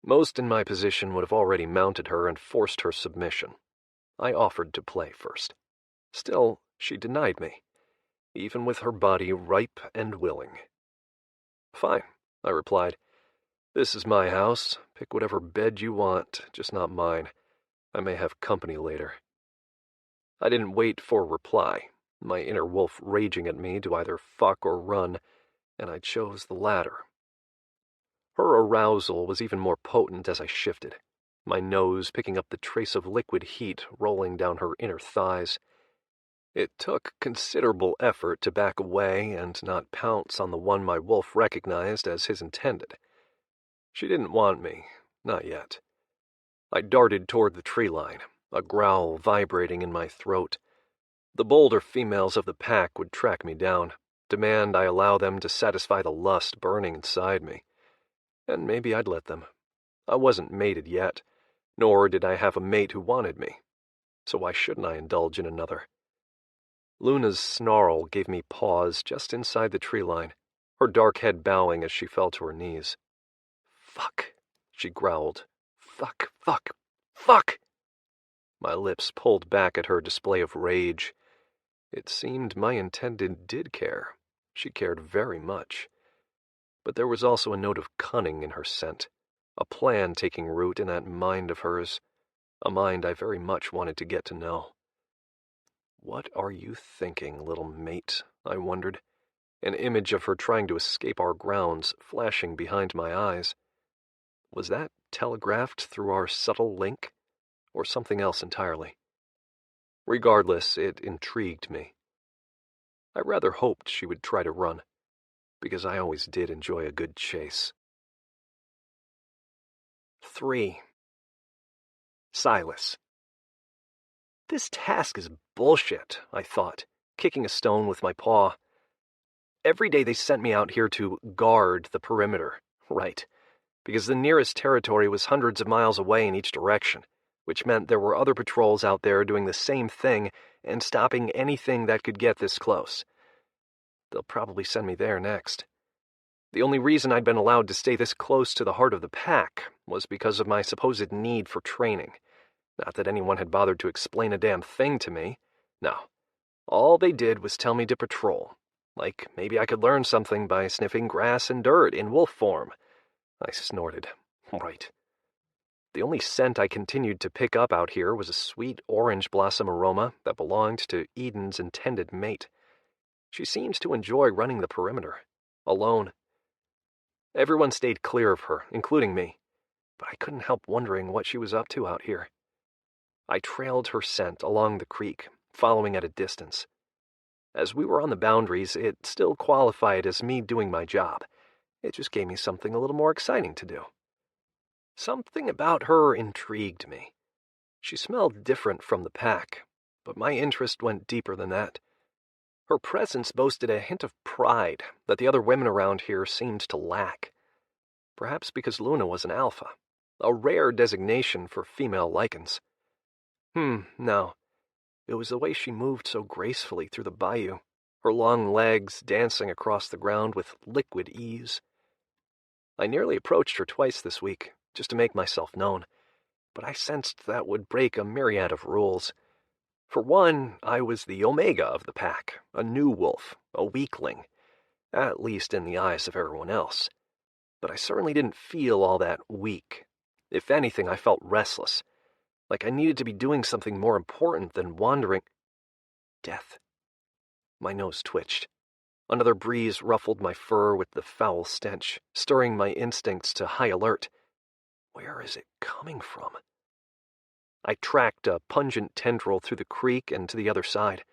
Most in my position would have already mounted her and forced her submission. I offered to play first. Still, she denied me, even with her body ripe and willing. "Fine," I replied. "This is my house. Pick whatever bed you want, just not mine. I may have company later." I didn't wait for a reply, my inner wolf raging at me to either fuck or run, and I chose the latter. Her arousal was even more potent as I shifted, my nose picking up the trace of liquid heat rolling down her inner thighs. It took considerable effort to back away and not pounce on the one my wolf recognized as his intended. She didn't want me, not yet. I darted toward the tree line, a growl vibrating in my throat. The bolder females of the pack would track me down, demand I allow them to satisfy the lust burning inside me. And maybe I'd let them. I wasn't mated yet, nor did I have a mate who wanted me. So why shouldn't I indulge in another? Luna's snarl gave me pause just inside the tree line, her dark head bowing as she fell to her knees. "Fuck," she growled. "Fuck, fuck, fuck!" My lips pulled back at her display of rage. It seemed my intended did care, She cared very much. But there was also a note of cunning in her scent, a plan taking root in that mind of hers, a mind I very much wanted to get to know. What are you thinking, little mate? I wondered, an image of her trying to escape our grounds flashing behind my eyes. Was that telegraphed through our subtle link, or something else entirely? Regardless, it intrigued me. I rather hoped she would try to run, because I always did enjoy a good chase. 3. Silas. This task is bullshit, I thought, kicking a stone with my paw. Every day they sent me out here to guard the perimeter, right, because the nearest territory was hundreds of miles away in each direction, which meant there were other patrols out there doing the same thing and stopping anything that could get this close. They'll probably send me there next. The only reason I'd been allowed to stay this close to the heart of the pack was because of my supposed need for training. Not that anyone had bothered to explain a damn thing to me. No. All they did was tell me to patrol. Like maybe I could learn something by sniffing grass and dirt in wolf form. I snorted. Right. The only scent I continued to pick up out here was a sweet orange blossom aroma that belonged to Edon's intended mate. She seems to enjoy running the perimeter, alone. Everyone stayed clear of her, including me, but I couldn't help wondering what she was up to out here. I trailed her scent along the creek, following at a distance. As we were on the boundaries, it still qualified as me doing my job. It just gave me something a little more exciting to do. Something about her intrigued me. She smelled different from the pack, but my interest went deeper than that. Her presence boasted a hint of pride that the other women around here seemed to lack. Perhaps because Luna was an alpha, a rare designation for female lycans. No. It was the way she moved so gracefully through the bayou, her long legs dancing across the ground with liquid ease. I nearly approached her twice this week, just to make myself known, but I sensed that would break a myriad of rules. For one, I was the omega of the pack, a new wolf, a weakling, at least in the eyes of everyone else. But I certainly didn't feel all that weak. If anything, I felt restless, like I needed to be doing something more important than wandering. Death. My nose twitched. Another breeze ruffled my fur with the foul stench, stirring my instincts to high alert. Where is it coming from? I tracked a pungent tendril through the creek and to the other side.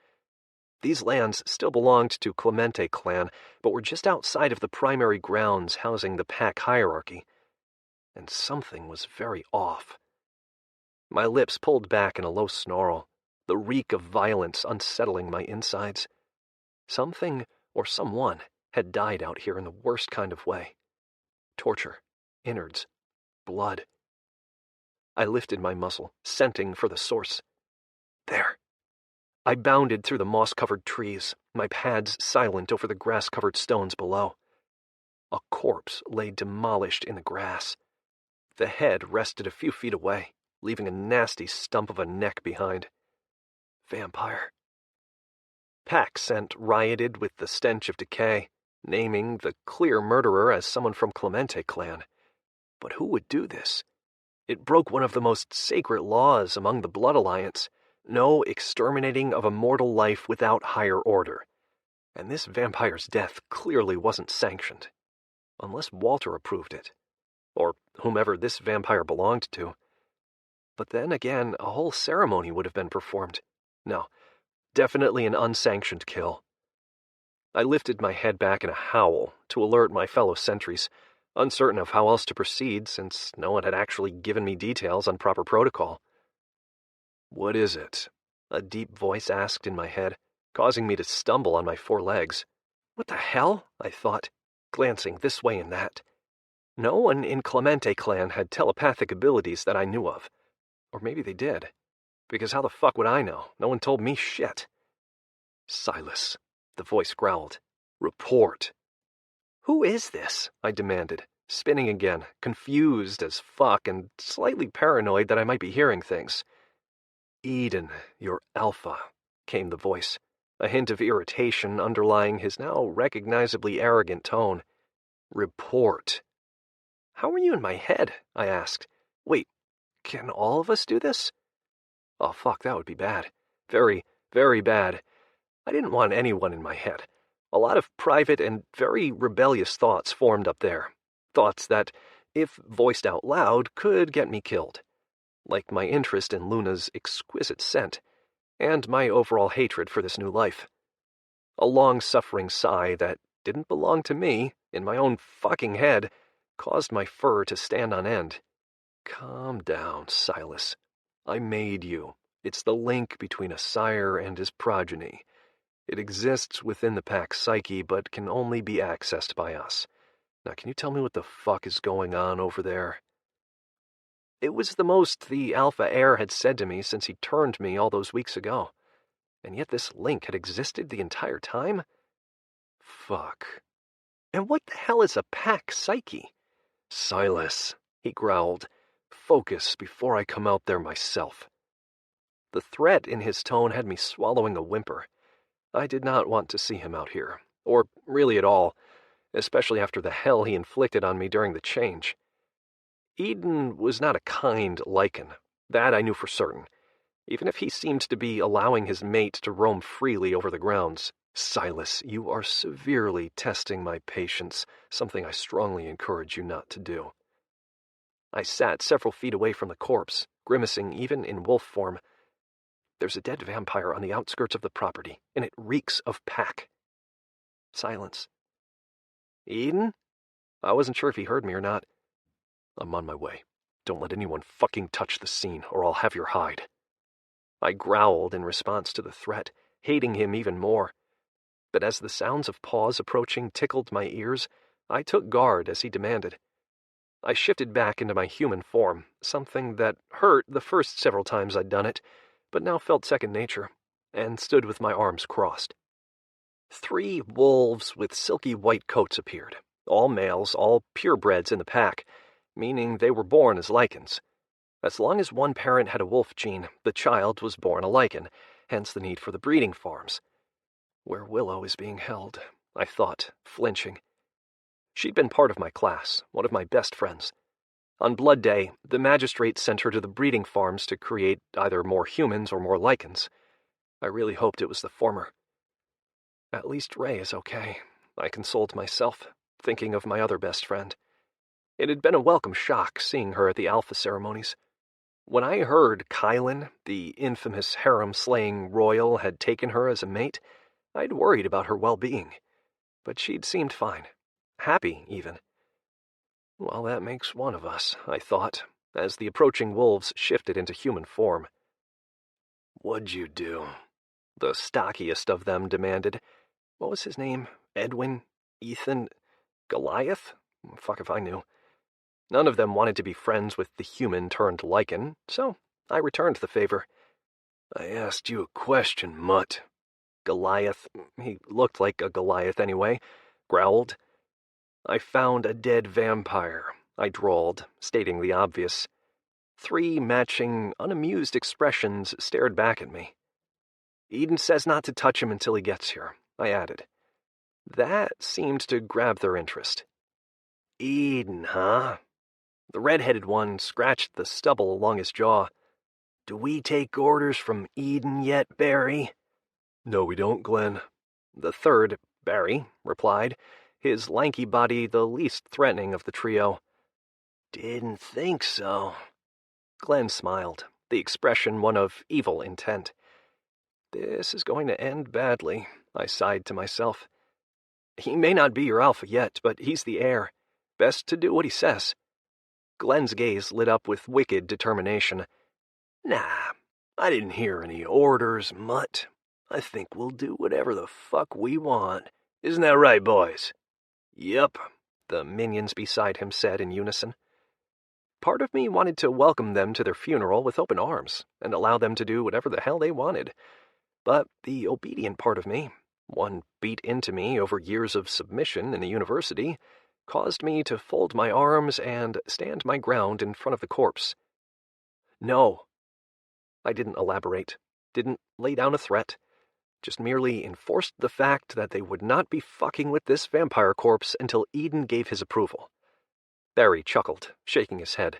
These lands still belonged to Clemente Clan, but were just outside of the primary grounds housing the pack hierarchy. And something was very off. My lips pulled back in a low snarl, the reek of violence unsettling my insides. Something or someone had died out here in the worst kind of way. Torture, innards, blood. I lifted my muzzle, scenting for the source. There. I bounded through the moss-covered trees, my pads silent over the grass-covered stones below. A corpse lay demolished in the grass. The head rested a few feet away, leaving a nasty stump of a neck behind. Vampire. Pack scent rioted with the stench of decay, naming the clear murderer as someone from Clemente Clan. But who would do this? It broke one of the most sacred laws among the Blood Alliance, no exterminating of a mortal life without higher order. And this vampire's death clearly wasn't sanctioned. Unless Walter approved it. Or whomever this vampire belonged to. But then again, a whole ceremony would have been performed. No, definitely an unsanctioned kill. I lifted my head back in a howl to alert my fellow sentries, uncertain of how else to proceed since no one had actually given me details on proper protocol. "What is it?" a deep voice asked in my head, causing me to stumble on my four legs. What the hell? I thought, glancing this way and that. No one in Clemente Clan had telepathic abilities that I knew of. Or maybe they did. Because how the fuck would I know? No one told me shit. "Silas," the voice growled. "Report." "Who is this?" I demanded, spinning again, confused as fuck and slightly paranoid that I might be hearing things. "Edon, your alpha," came the voice. a hint of irritation underlying his now recognizably arrogant tone. Report. How are you in my head? I asked. Wait, can all of us do this? Oh, fuck, that would be bad. Very, very bad. I didn't want anyone in my head. A lot of private and very rebellious thoughts formed up there. Thoughts that, if voiced out loud, could get me killed. Like my interest in Luna's exquisite scent, and my overall hatred for this new life. A long-suffering sigh that didn't belong to me, in my own fucking head, caused my fur to stand on end. Calm down, Silas. I made you. It's the link between a sire and his progeny. It exists within the pack's psyche, but can only be accessed by us. Now, can you tell me what the fuck is going on over there? It was the most the Alpha heir had said to me since he turned me all those weeks ago. And yet this link had existed the entire time? Fuck. And what the hell is a pack psyche? Silas, he growled. Focus before I come out there myself. The threat in his tone had me swallowing a whimper. I did not want to see him out here, or really at all, especially after the hell he inflicted on me during the change. Edon was not a kind lycan, that I knew for certain, even if he seemed to be allowing his mate to roam freely over the grounds. Silas, you are severely testing my patience, something I strongly encourage you not to do. I sat several feet away from the corpse, grimacing even in wolf form. There's a dead vampire on the outskirts of the property, and it reeks of pack. Silence. Edon? I wasn't sure if he heard me or not. I'm on my way. Don't let anyone fucking touch the scene, or I'll have your hide. I growled in response to the threat, hating him even more. But as the sounds of paws approaching tickled my ears, I took guard as he demanded. I shifted back into my human form, something that hurt the first several times I'd done it, but now felt second nature, and stood with my arms crossed. 3 wolves with silky white coats appeared, all males, all purebreds in the pack, meaning they were born as lycans. As long as one parent had a wolf gene, the child was born a lycan, hence the need for the breeding farms. Where Willow is being held, I thought, flinching. She'd been part of my class, one of my best friends. On Blood Day, the magistrate sent her to the breeding farms to create either more humans or more lycans. I really hoped it was the former. At least Ray is okay, I consoled myself, thinking of my other best friend. It had been a welcome shock seeing her at the Alpha ceremonies. When I heard Kylan, the infamous harem-slaying royal, had taken her as a mate, I'd worried about her well-being. But she'd seemed fine. Happy, even. Well, that makes one of us, I thought, as the approaching wolves shifted into human form. What'd you do? The stockiest of them demanded. What was his name? Edwin? Ethan? Goliath? Fuck if I knew. None of them wanted to be friends with the human-turned-lycan, so I returned the favor. I asked you a question, mutt. Goliath, he looked like a Goliath anyway, growled. I found a dead vampire, I drawled, stating the obvious. 3 matching, unamused expressions stared back at me. Edon says not to touch him until he gets here, I added. That seemed to grab their interest. Edon, huh? The red-headed one scratched the stubble along his jaw. Do we take orders from Edon yet, Barry? No, we don't, Glenn. The third, Barry, replied, his lanky body the least threatening of the trio. Didn't think so. Glenn smiled, the expression one of evil intent. This is going to end badly, I sighed to myself. He may not be your alpha yet, but he's the heir. Best to do what he says. Glenn's gaze lit up with wicked determination. Nah, I didn't hear any orders, mutt. I think we'll do whatever the fuck we want. Isn't that right, boys? Yep, the minions beside him said in unison. Part of me wanted to welcome them to their funeral with open arms and allow them to do whatever the hell they wanted. But the obedient part of me, one beat into me over years of submission in the university, caused me to fold my arms and stand my ground in front of the corpse. No. I didn't elaborate, didn't lay down a threat. just merely enforced the fact that they would not be fucking with this vampire corpse until Edon gave his approval. Barry chuckled, shaking his head.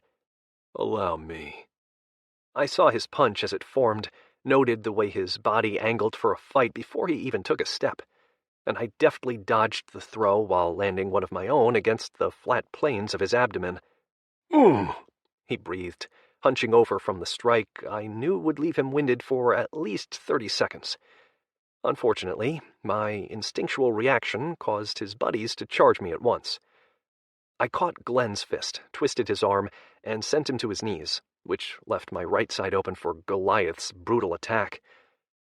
"Allow me." I saw his punch as it formed, noted the way his body angled for a fight before he even took a step, and I deftly dodged the throw while landing one of my own against the flat planes of his abdomen. He breathed, hunching over from the strike I knew would leave him winded for at least 30 seconds. Unfortunately, my instinctual reaction caused his buddies to charge me at once. I caught Glenn's fist, twisted his arm, and sent him to his knees, which left my right side open for Goliath's brutal attack.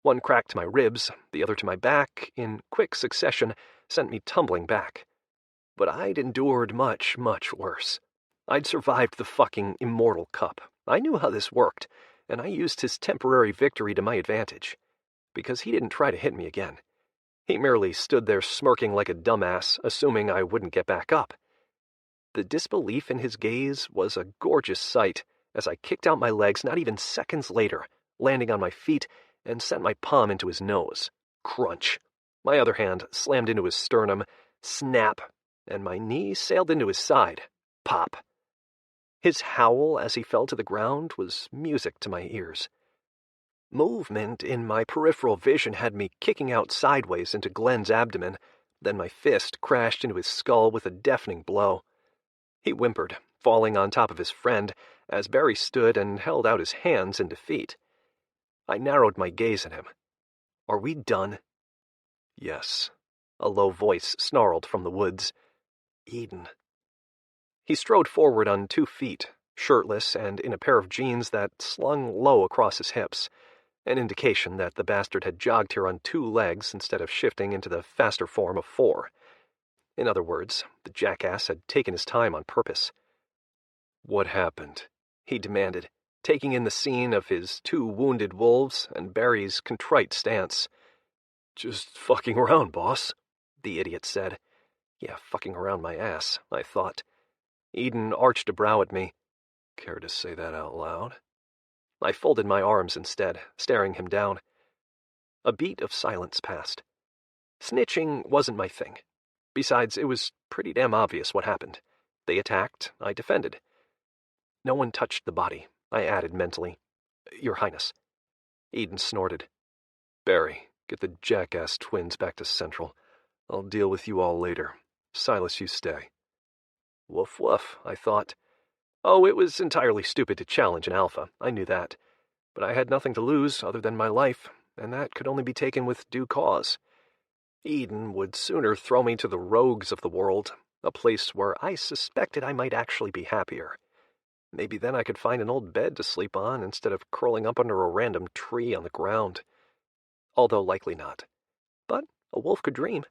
One crack to my ribs, the other to my back, in quick succession, sent me tumbling back. But I'd endured much, much worse. I'd survived the fucking Immortal Cup. I knew how this worked, and I used his temporary victory to my advantage. Because he didn't try to hit me again. He merely stood there smirking like a dumbass, assuming I wouldn't get back up. The disbelief in his gaze was a gorgeous sight as I kicked out my legs not even seconds later, landing on my feet, and sent my palm into his nose. Crunch. My other hand slammed into his sternum. Snap. And my knee sailed into his side. Pop. His howl as he fell to the ground was music to my ears. Movement in my peripheral vision had me kicking out sideways into Glenn's abdomen, then my fist crashed into his skull with a deafening blow. He whimpered, falling on top of his friend, as Barry stood and held out his hands in defeat. I narrowed my gaze at him. "Are we done?" "Yes," a low voice snarled from the woods. "Edon." He strode forward on 2 feet, shirtless and in a pair of jeans that slung low across his hips, an indication that the bastard had jogged here on 2 legs instead of shifting into the faster form of 4. In other words, the jackass had taken his time on purpose. "What happened?" he demanded, taking in the scene of his 2 wounded wolves and Barry's contrite stance. "Just fucking around, boss," the idiot said. Yeah, fucking around my ass, I thought. Edon arched a brow at me. "Care to say that out loud?" I folded my arms instead, staring him down. A beat of silence passed. Snitching wasn't my thing. Besides, it was pretty damn obvious what happened. They attacked, I defended. "No one touched the body," I added mentally. "Your Highness." Edon snorted. "Barry, get the jackass twins back to Central. I'll deal with you all later. Silas, you stay." Woof woof, I thought. Oh, it was entirely stupid to challenge an alpha, I knew that. But I had nothing to lose other than my life, and that could only be taken with due cause. Edon would sooner throw me to the rogues of the world, a place where I suspected I might actually be happier. Maybe then I could find an old bed to sleep on instead of curling up under a random tree on the ground. Although likely not. But a wolf could dream.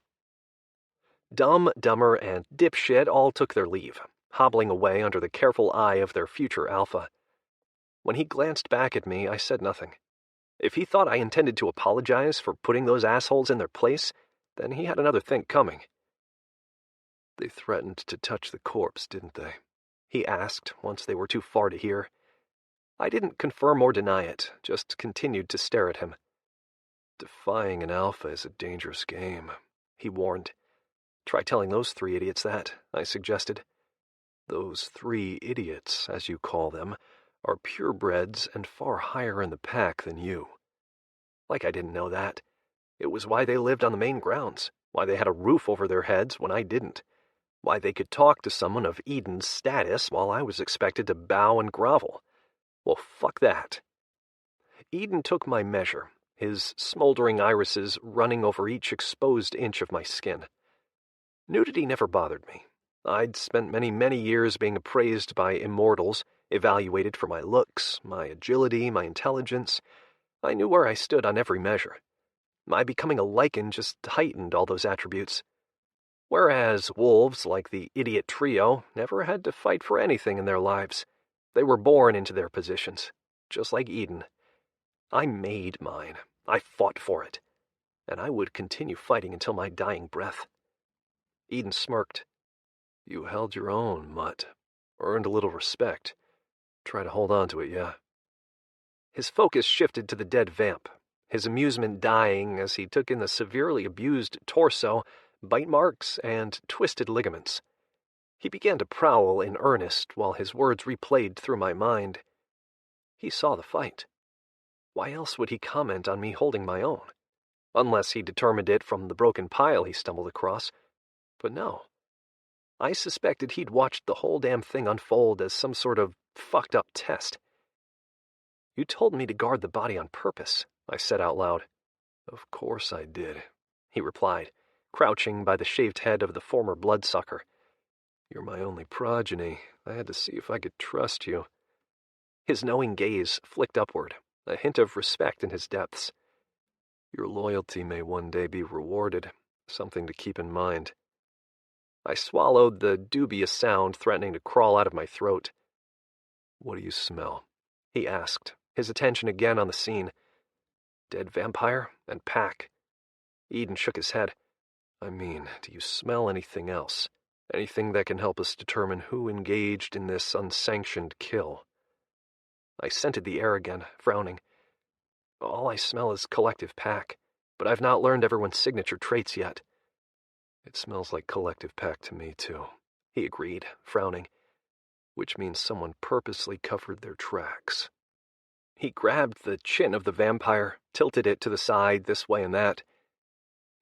Dumb, Dumber, and Dipshit all took their leave, hobbling away under the careful eye of their future alpha. When he glanced back at me, I said nothing. If he thought I intended to apologize for putting those assholes in their place, then he had another think coming. "They threatened to touch the corpse, didn't they?" he asked once they were too far to hear. I didn't confirm or deny it, just continued to stare at him. "Defying an alpha is a dangerous game," he warned. "Try telling those 3 idiots that," I suggested. "Those 3 idiots, as you call them, are purebreds and far higher in the pack than you." Like I didn't know that. It was why they lived on the main grounds, why they had a roof over their heads when I didn't, why they could talk to someone of Edon's status while I was expected to bow and grovel. Well, fuck that. Edon took my measure, his smoldering irises running over each exposed inch of my skin. Nudity never bothered me. I'd spent many, many years being appraised by immortals, evaluated for my looks, my agility, my intelligence. I knew where I stood on every measure. My becoming a lycan just heightened all those attributes. Whereas wolves, like the idiot trio, never had to fight for anything in their lives. They were born into their positions, just like Edon. I made mine. I fought for it. And I would continue fighting until my dying breath. Edon smirked. "You held your own, mutt. Earned a little respect. Try to hold on to it, yeah?" His focus shifted to the dead vamp. his amusement dying as he took in the severely abused torso, bite marks, and twisted ligaments. He began to prowl in earnest while his words replayed through my mind. He saw the fight. Why else would he comment on me holding my own? Unless he determined it from the broken pile he stumbled across. But no. I suspected he'd watched the whole damn thing unfold as some sort of fucked up test. You told me to guard the body on purpose, I said out loud. Of course I did, he replied, crouching by the shaved head of the former bloodsucker. You're my only progeny. I had to see if I could trust you. His knowing gaze flicked upward, a hint of respect in his depths. Your loyalty may one day be rewarded, something to keep in mind. I swallowed the dubious sound threatening to crawl out of my throat. What do you smell? He asked, his attention again on the scene. Dead vampire and pack. Edon shook his head. I mean, do you smell anything else? Anything that can help us determine who engaged in this unsanctioned kill? I scented the air again, frowning. All I smell is collective pack, but I've not learned everyone's signature traits yet. It smells like collective pack to me, too, he agreed, frowning, which means someone purposely covered their tracks. He grabbed the chin of the vampire, tilted it to the side this way and that.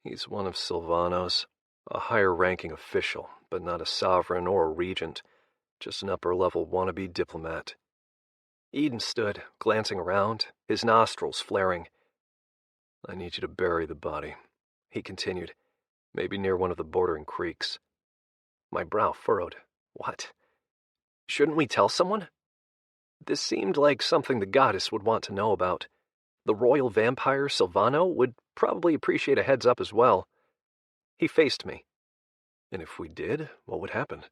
He's one of Silvano's, a higher-ranking official, but not a sovereign or a regent, just an upper-level wannabe diplomat. Edon stood, glancing around, his nostrils flaring. I need you to bury the body, he continued, maybe near one of the bordering creeks. My brow furrowed. What? Shouldn't we tell someone? This seemed like something the goddess would want to know about. The royal vampire Silvano would probably appreciate a heads up as well. He faced me. And if we did, what would happen?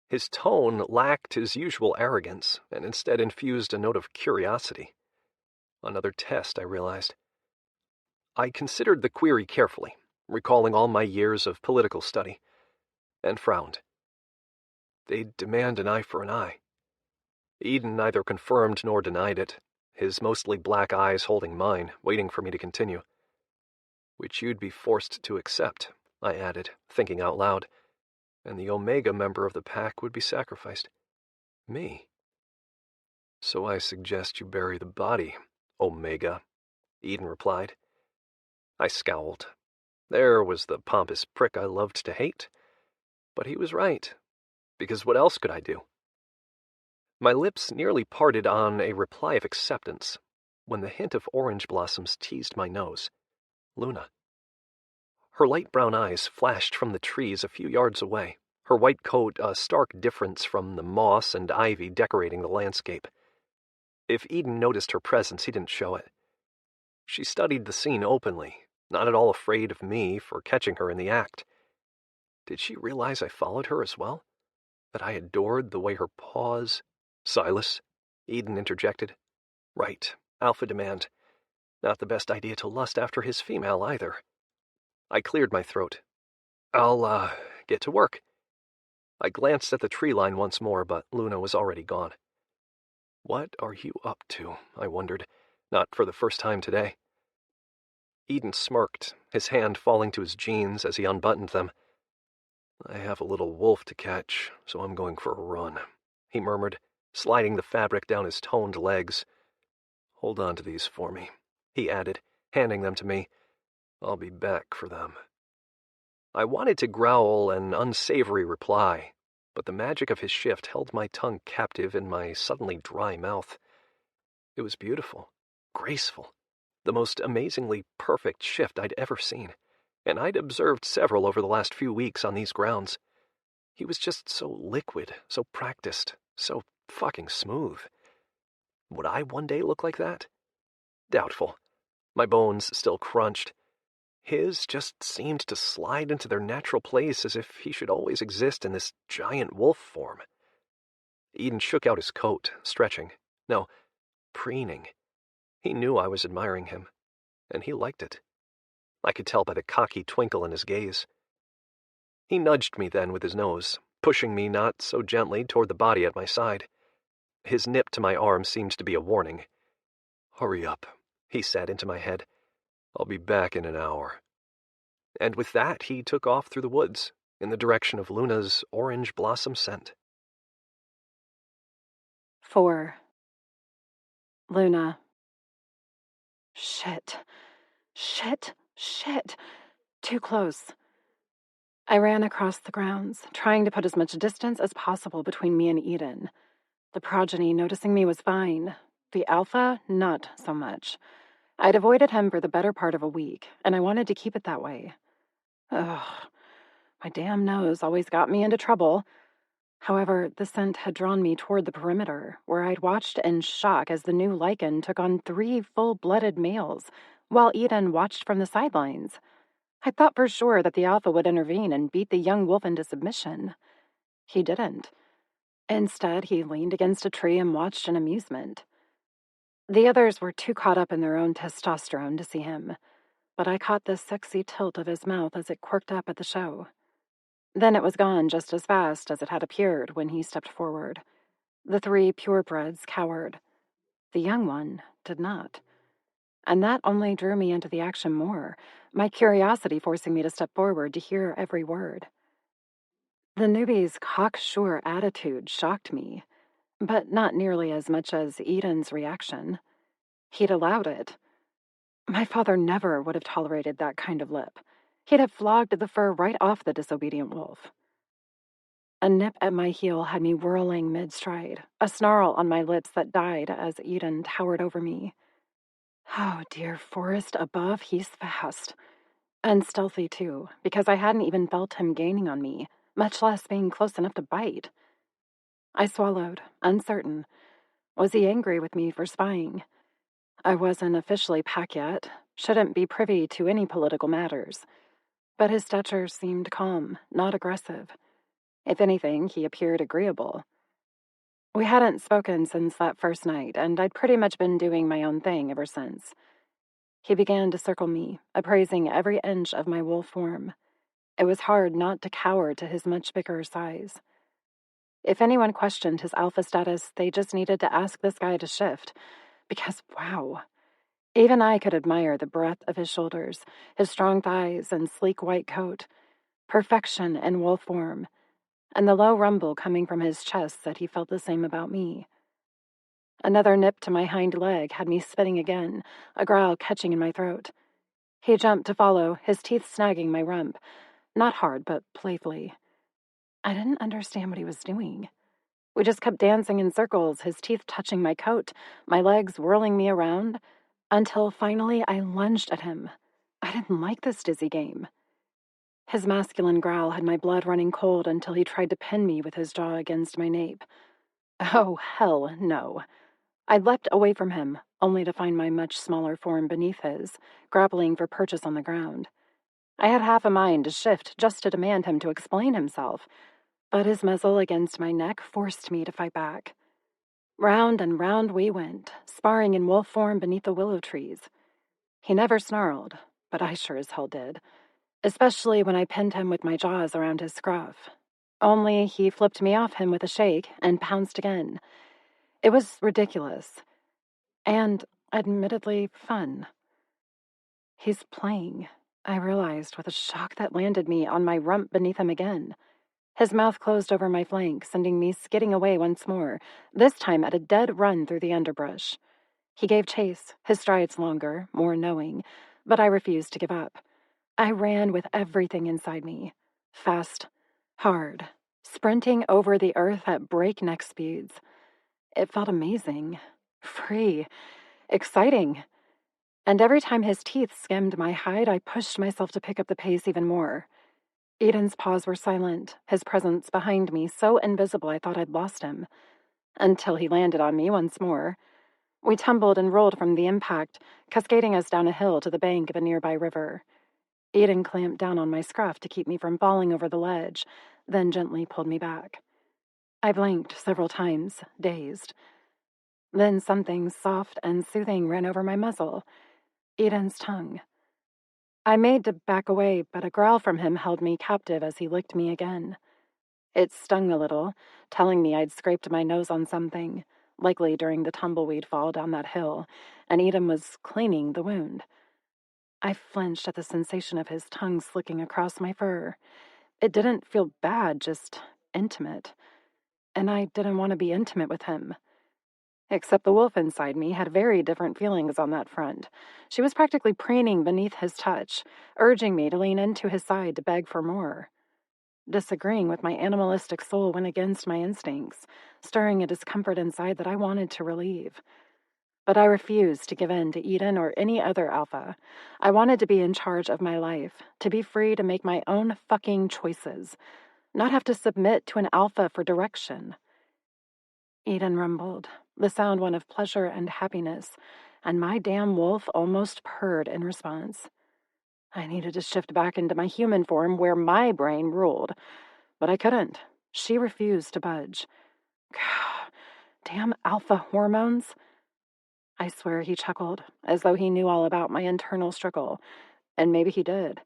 His tone lacked his usual arrogance, and instead infused a note of curiosity. Another test, I realized. I considered the query carefully, recalling all my years of political study, and frowned. They'd demand an eye for an eye. Edon neither confirmed nor denied it, his mostly black eyes holding mine, waiting for me to continue. Which you'd be forced to accept, I added, thinking out loud, and the Omega member of the pack would be sacrificed. Me. So I suggest you bury the body, Omega, Edon replied. I scowled. There was the pompous prick I loved to hate. But he was right, because what else could I do? My lips nearly parted on a reply of acceptance, when the hint of orange blossoms teased my nose. Luna. Her light brown eyes flashed from the trees a few yards away, her white coat a stark difference from the moss and ivy decorating the landscape. If Edon noticed her presence, he didn't show it. She studied the scene openly, not at all afraid of me for catching her in the act. Did she realize I followed her as well? That I adored the way her paws... Silas, Edon interjected. Right, alpha demand. Not the best idea to lust after his female either. I cleared my throat. I'll, get to work. I glanced at the tree line once more, but Luna was already gone. What are you up to? I wondered, not for the first time today. Edon smirked, his hand falling to his jeans as he unbuttoned them. I have a little wolf to catch, so I'm going for a run, he murmured, sliding the fabric down his toned legs. Hold on to these for me, he added, handing them to me. I'll be back for them. I wanted to growl an unsavory reply, but the magic of his shift held my tongue captive in my suddenly dry mouth. It was beautiful, graceful, the most amazingly perfect shift I'd ever seen, and I'd observed several over the last few weeks on these grounds. He was just so liquid, so practiced, so fucking smooth. Would I one day look like that? Doubtful. My bones still crunched. His just seemed to slide into their natural place as if he should always exist in this giant wolf form. Edon shook out his coat, stretching. No, preening. He knew I was admiring him, and he liked it. I could tell by the cocky twinkle in his gaze. He nudged me then with his nose, pushing me not so gently toward the body at my side. His nip to my arm seemed to be a warning. Hurry up. he said into my head. "I'll be back in an hour." And with that, he took off through the woods, in the direction of Luna's orange blossom scent. 4. Luna. Shit. Shit. Shit. Too close. I ran across the grounds, trying to put as much distance as possible between me and Edon. The progeny noticing me was fine. The Alpha, not so much. I'd avoided him for the better part of a week, and I wanted to keep it that way. Ugh. My damn nose always got me into trouble. However, the scent had drawn me toward the perimeter, where I'd watched in shock as the new lycan took on 3 full-blooded males, while Edon watched from the sidelines. I thought for sure that the Alpha would intervene and beat the young wolf into submission. He didn't. Instead, he leaned against a tree and watched in amusement. The others were too caught up in their own testosterone to see him, but I caught the sexy tilt of his mouth as it quirked up at the show. Then it was gone just as fast as it had appeared when he stepped forward. The 3 purebreds cowered. The young one did not. And that only drew me into the action more, my curiosity forcing me to step forward to hear every word. The newbie's cocksure attitude shocked me, but not nearly as much as Edon's reaction. He'd allowed it. My father never would have tolerated that kind of lip. He'd have flogged the fur right off the disobedient wolf. A nip at my heel had me whirling mid-stride, a snarl on my lips that died as Edon towered over me. Oh, dear forest above, he's fast. And stealthy, too, because I hadn't even felt him gaining on me, much less being close enough to bite. I swallowed, uncertain. Was he angry with me for spying? I wasn't officially pack yet, shouldn't be privy to any political matters. But his stature seemed calm, not aggressive. If anything, he appeared agreeable. We hadn't spoken since that first night, and I'd pretty much been doing my own thing ever since. He began to circle me, appraising every inch of my wolf form. It was hard not to cower to his much bigger size. If anyone questioned his alpha status, they just needed to ask this guy to shift, because, wow. Even I could admire the breadth of his shoulders, his strong thighs and sleek white coat. Perfection in wolf form. And the low rumble coming from his chest said he felt the same about me. Another nip to my hind leg had me spitting again, a growl catching in my throat. He jumped to follow, his teeth snagging my rump. Not hard, but playfully. I didn't understand what he was doing. We just kept dancing in circles, his teeth touching my coat, my legs whirling me around, until finally I lunged at him. I didn't like this dizzy game. His masculine growl had my blood running cold until he tried to pin me with his jaw against my nape. Oh, hell no. I leapt away from him, only to find my much smaller form beneath his, grappling for purchase on the ground. I had half a mind to shift just to demand him to explain himself, but his muzzle against my neck forced me to fight back. Round and round we went, sparring in wolf form beneath the willow trees. He never snarled, but I sure as hell did, especially when I pinned him with my jaws around his scruff. Only he flipped me off him with a shake and pounced again. It was ridiculous. And, admittedly, fun. He's playing, I realized with a shock that landed me on my rump beneath him again. His mouth closed over my flank, sending me skidding away once more, this time at a dead run through the underbrush. He gave chase, his strides longer, more knowing, but I refused to give up. I ran with everything inside me. Fast, hard, sprinting over the earth at breakneck speeds. It felt amazing, free, exciting. And every time his teeth skimmed my hide, I pushed myself to pick up the pace even more. Eden's paws were silent, his presence behind me so invisible I thought I'd lost him. Until he landed on me once more. We tumbled and rolled from the impact, cascading us down a hill to the bank of a nearby river. Eden clamped down on my scruff to keep me from falling over the ledge, then gently pulled me back. I blinked several times, dazed. Then something soft and soothing ran over my muzzle. Eden's tongue. I made to back away, but a growl from him held me captive as he licked me again. It stung a little, telling me I'd scraped my nose on something, likely during the tumbleweed fall down that hill, and Edon was cleaning the wound. I flinched at the sensation of his tongue slicking across my fur. It didn't feel bad, just intimate. And I didn't want to be intimate with him. Except the wolf inside me had very different feelings on that front. She was practically preening beneath his touch, urging me to lean into his side to beg for more. Disagreeing with my animalistic soul went against my instincts, stirring a discomfort inside that I wanted to relieve. But I refused to give in to Edon or any other alpha. I wanted to be in charge of my life, to be free to make my own fucking choices, not have to submit to an alpha for direction. Edon rumbled, the sound one of pleasure and happiness, and my damn wolf almost purred in response. I needed to shift back into my human form where my brain ruled, but I couldn't. She refused to budge. God, damn alpha hormones. I swear he chuckled, as though he knew all about my internal struggle, and maybe he did.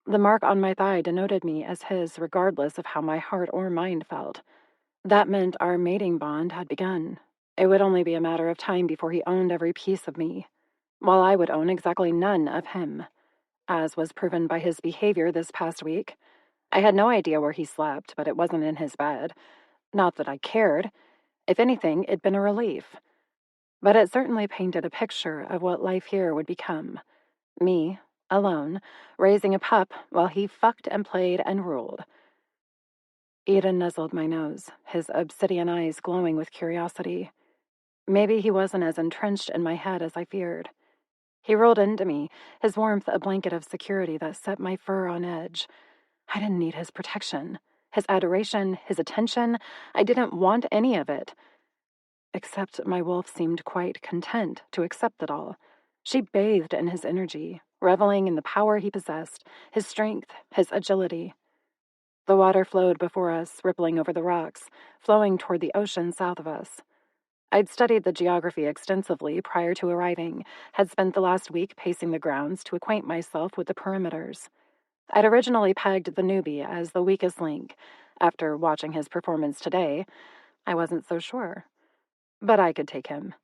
The mark on my thigh denoted me as his regardless of how my heart or mind felt. That meant our mating bond had begun. It would only be a matter of time before he owned every piece of me, while I would own exactly none of him, as was proven by his behavior this past week. I had no idea where he slept, but it wasn't in his bed. Not that I cared. If anything, it'd been a relief. But it certainly painted a picture of what life here would become. Me, alone, raising a pup while he fucked and played and ruled. Edon nuzzled my nose, his obsidian eyes glowing with curiosity. Maybe he wasn't as entrenched in my head as I feared. He rolled into me, his warmth a blanket of security that set my fur on edge. I didn't need his protection, his adoration, his attention. I didn't want any of it. Except my wolf seemed quite content to accept it all. She bathed in his energy, reveling in the power he possessed, his strength, his agility. The water flowed before us, rippling over the rocks, flowing toward the ocean south of us. I'd studied the geography extensively prior to arriving, had spent the last week pacing the grounds to acquaint myself with the perimeters. I'd originally pegged the newbie as the weakest link. After watching his performance today, I wasn't so sure. But I could take him.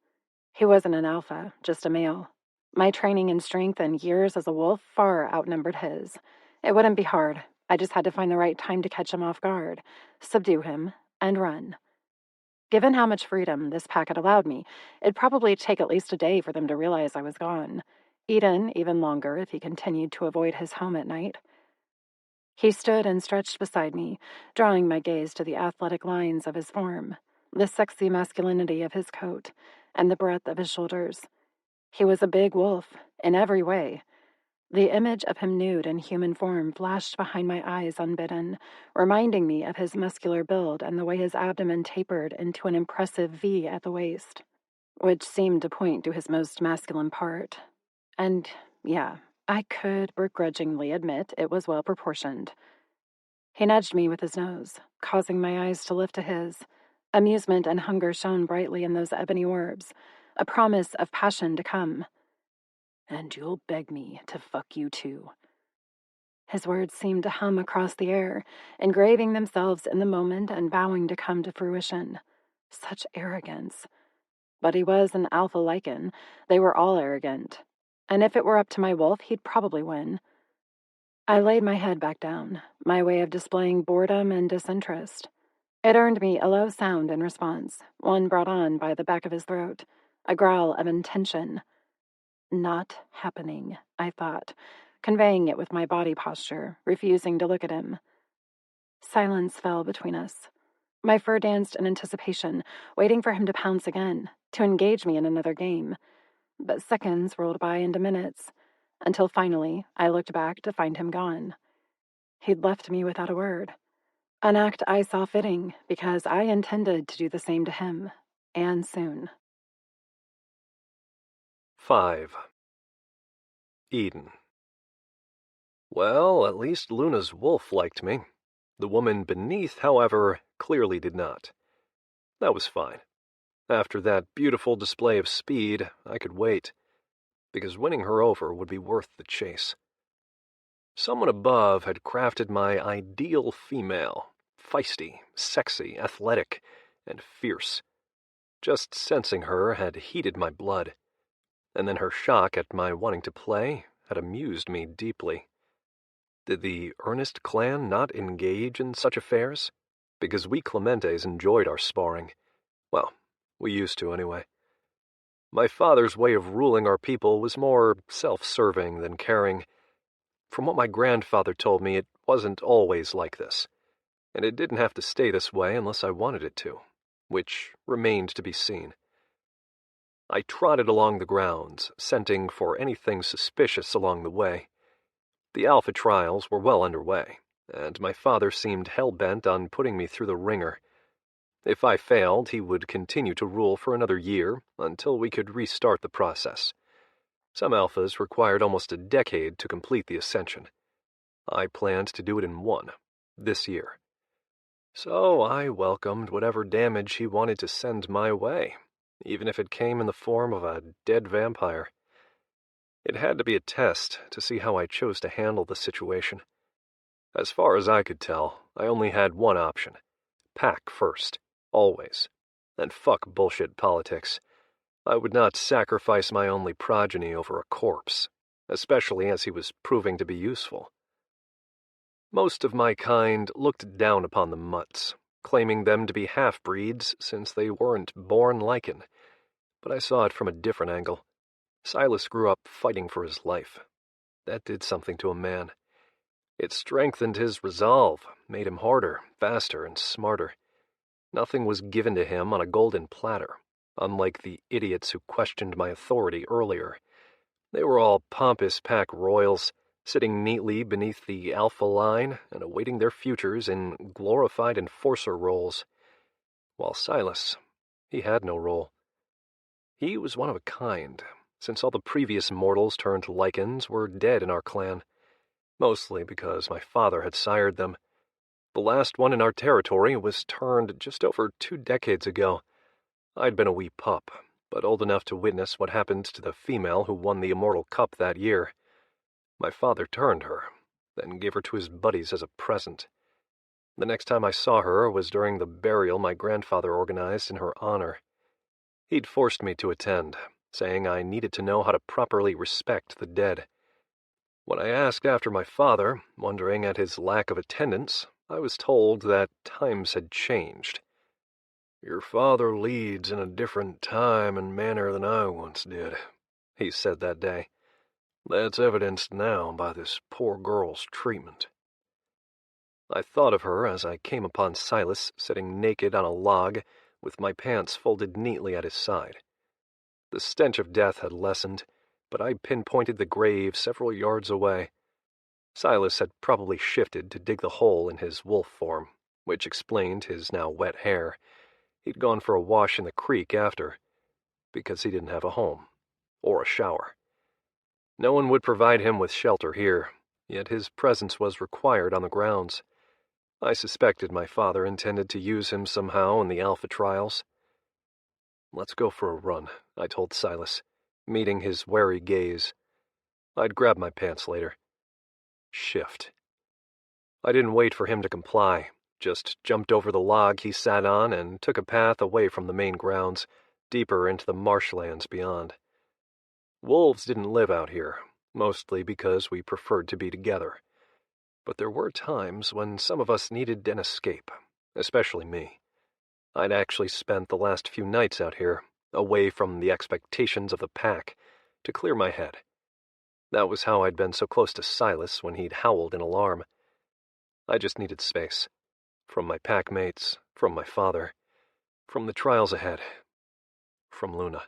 He wasn't an alpha, just a male. My training in strength and years as a wolf far outnumbered his. It wouldn't be hard. I just had to find the right time to catch him off guard, subdue him, and run. Given how much freedom this pack had allowed me, it'd probably take at least a day for them to realize I was gone. Edon even longer if he continued to avoid his home at night. He stood and stretched beside me, drawing my gaze to the athletic lines of his form, the sexy masculinity of his coat, and the breadth of his shoulders. He was a big wolf, in every way. The image of him nude in human form flashed behind my eyes unbidden, reminding me of his muscular build and the way his abdomen tapered into an impressive V at the waist, which seemed to point to his most masculine part. And, yeah, I could begrudgingly admit it was well proportioned. He nudged me with his nose, causing my eyes to lift to his. Amusement and hunger shone brightly in those ebony orbs, a promise of passion to come. And you'll beg me to fuck you too. His words seemed to hum across the air, engraving themselves in the moment and vowing to come to fruition. Such arrogance. But he was an alpha lycan. They were all arrogant. And if it were up to my wolf, he'd probably win. I laid my head back down, my way of displaying boredom and disinterest. It earned me a low sound in response, one brought on by the back of his throat, a growl of intention. Not happening, I thought, conveying it with my body posture, refusing to look at him. Silence fell between us. My fur danced in anticipation, waiting for him to pounce again, to engage me in another game. But seconds rolled by into minutes, until finally I looked back to find him gone. He'd left me without a word. An act I saw fitting, because I intended to do the same to him, and soon. 5. Edon. Well, at least Luna's wolf liked me. The woman beneath, however, clearly did not. That was fine. After that beautiful display of speed, I could wait, because winning her over would be worth the chase. Someone above had crafted my ideal female, feisty, sexy, athletic, and fierce. Just sensing her had heated my blood, and then her shock at my wanting to play had amused me deeply. Did the Ernest clan not engage in such affairs? Because we Clementes enjoyed our sparring. Well, we used to anyway. My father's way of ruling our people was more self-serving than caring. From what my grandfather told me, it wasn't always like this, and it didn't have to stay this way unless I wanted it to, which remained to be seen. I trotted along the grounds, scenting for anything suspicious along the way. The Alpha trials were well underway, and my father seemed hell-bent on putting me through the ringer. If I failed, he would continue to rule for another year until we could restart the process. Some Alphas required almost a decade to complete the ascension. I planned to do it in one, this year. So I welcomed whatever damage he wanted to send my way, even if it came in the form of a dead vampire. It had to be a test to see how I chose to handle the situation. As far as I could tell, I only had one option. Pack first, always. And fuck bullshit politics. I would not sacrifice my only progeny over a corpse, especially as he was proving to be useful. Most of my kind looked down upon the mutts, claiming them to be half-breeds since they weren't born lycan, but I saw it from a different angle. Silas grew up fighting for his life. That did something to a man. It strengthened his resolve, made him harder, faster, and smarter. Nothing was given to him on a golden platter, unlike the idiots who questioned my authority earlier. They were all pompous pack royals, sitting neatly beneath the Alpha line and awaiting their futures in glorified enforcer roles. While Silas, he had no role. He was one of a kind, since all the previous mortals turned lycans were dead in our clan, mostly because my father had sired them. The last one in our territory was turned just over 2 decades ago. I'd been a wee pup, but old enough to witness what happened to the female who won the Immortal Cup that year. My father turned her, then gave her to his buddies as a present. The next time I saw her was during the burial my grandfather organized in her honor. He'd forced me to attend, saying I needed to know how to properly respect the dead. When I asked after my father, wondering at his lack of attendance, I was told that times had changed. "Your father leads in a different time and manner than I once did," he said that day. "That's evidenced now by this poor girl's treatment." I thought of her as I came upon Silas sitting naked on a log with my pants folded neatly at his side. The stench of death had lessened, but I pinpointed the grave several yards away. Silas had probably shifted to dig the hole in his wolf form, which explained his now wet hair. He'd gone for a wash in the creek after, because he didn't have a home, or a shower. No one would provide him with shelter here, yet his presence was required on the grounds. I suspected my father intended to use him somehow in the Alpha trials. "Let's go for a run," I told Silas, meeting his wary gaze. I'd grab my pants later. Shift. I didn't wait for him to comply, just jumped over the log he sat on and took a path away from the main grounds, deeper into the marshlands beyond. Wolves didn't live out here, mostly because we preferred to be together. But there were times when some of us needed an escape, especially me. I'd actually spent the last few nights out here, away from the expectations of the pack, to clear my head. That was how I'd been so close to Silas when he'd howled in alarm. I just needed space. From my pack mates, from my father, from the trials ahead, from Luna.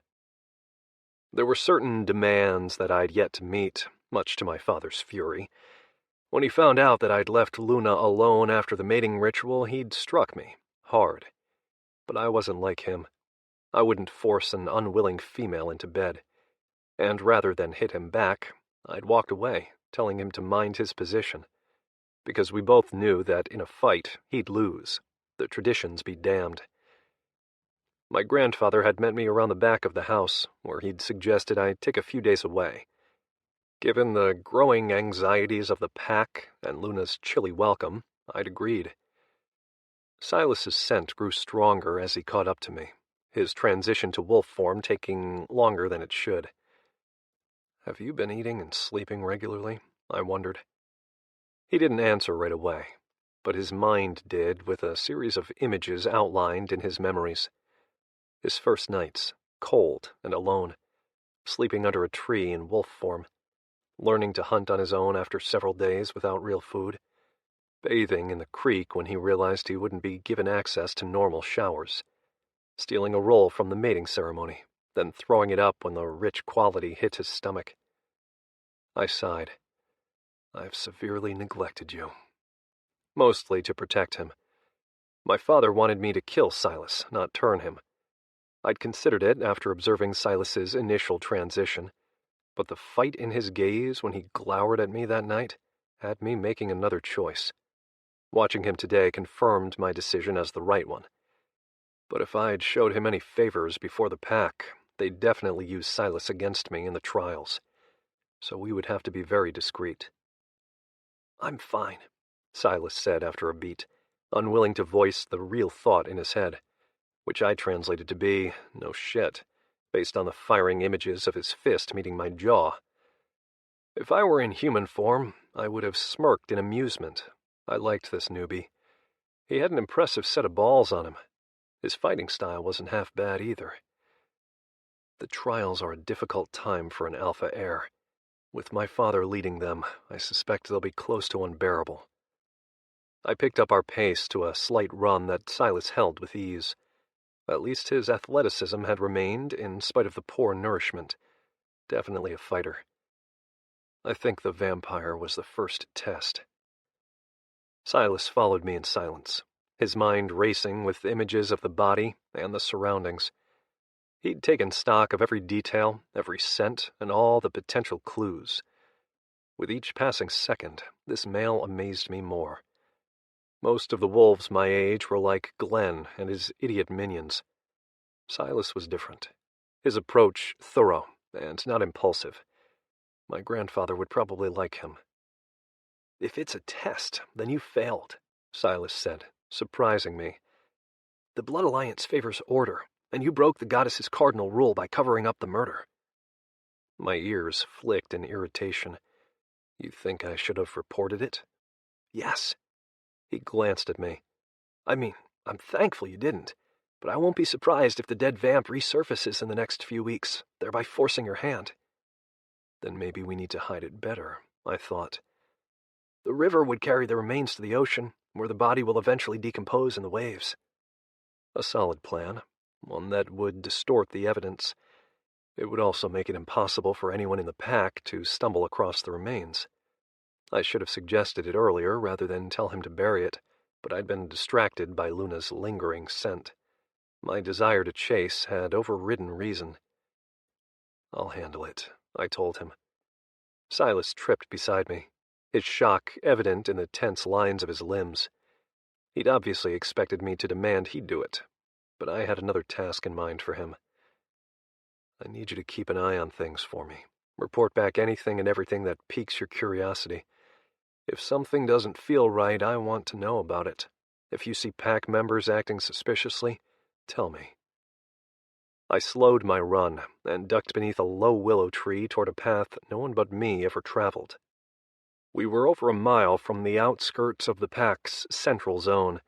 There were certain demands that I'd yet to meet, much to my father's fury. When he found out that I'd left Luna alone after the mating ritual, he'd struck me, hard. But I wasn't like him. I wouldn't force an unwilling female into bed. And rather than hit him back, I'd walked away, telling him to mind his position. Because we both knew that in a fight, he'd lose. The traditions be damned. My grandfather had met me around the back of the house, where he'd suggested I take a few days away. Given the growing anxieties of the pack and Luna's chilly welcome, I'd agreed. Silas's scent grew stronger as he caught up to me, his transition to wolf form taking longer than it should. "Have you been eating and sleeping regularly?" I wondered. He didn't answer right away, but his mind did, with a series of images outlined in his memories. His first nights, cold and alone, sleeping under a tree in wolf form, learning to hunt on his own after several days without real food, bathing in the creek when he realized he wouldn't be given access to normal showers, stealing a roll from the mating ceremony, then throwing it up when the rich quality hit his stomach. I sighed. "I've severely neglected you." Mostly to protect him. My father wanted me to kill Silas, not turn him. I'd considered it after observing Silas's initial transition, but the fight in his gaze when he glowered at me that night had me making another choice. Watching him today confirmed my decision as the right one. But if I'd showed him any favors before the pack, they'd definitely use Silas against me in the trials, so we would have to be very discreet. "I'm fine," Silas said after a beat, unwilling to voice the real thought in his head, which I translated to be, "No shit," based on the firing images of his fist meeting my jaw. If I were in human form, I would have smirked in amusement. I liked this newbie. He had an impressive set of balls on him. His fighting style wasn't half bad either. The trials are a difficult time for an Alpha heir. With my father leading them, I suspect they'll be close to unbearable. I picked up our pace to a slight run that Silas held with ease. At least his athleticism had remained in spite of the poor nourishment. Definitely a fighter. I think the vampire was the first test. Silas followed me in silence, his mind racing with images of the body and the surroundings. He'd taken stock of every detail, every scent, and all the potential clues. With each passing second, this male amazed me more. Most of the wolves my age were like Glenn and his idiot minions. Silas was different. His approach thorough and not impulsive. My grandfather would probably like him. "If it's a test, then you failed," Silas said, surprising me. "The Blood Alliance favors order, and you broke the goddess's cardinal rule by covering up the murder." My ears flicked in irritation. "You think I should have reported it?" "Yes." He glanced at me. "I mean, I'm thankful you didn't, but I won't be surprised if the dead vamp resurfaces in the next few weeks, thereby forcing your hand." Then maybe we need to hide it better, I thought. "The river would carry the remains to the ocean, where the body will eventually decompose in the waves." A solid plan, one that would distort the evidence. It would also make it impossible for anyone in the pack to stumble across the remains. I should have suggested it earlier rather than tell him to bury it, but I'd been distracted by Luna's lingering scent. My desire to chase had overridden reason. "I'll handle it," I told him. Silas tripped beside me, his shock evident in the tense lines of his limbs. He'd obviously expected me to demand he do it, but I had another task in mind for him. "I need you to keep an eye on things for me. Report back anything and everything that piques your curiosity. If something doesn't feel right, I want to know about it. If you see pack members acting suspiciously, tell me." I slowed my run and ducked beneath a low willow tree toward a path no one but me ever traveled. We were over a mile from the outskirts of the pack's central zone.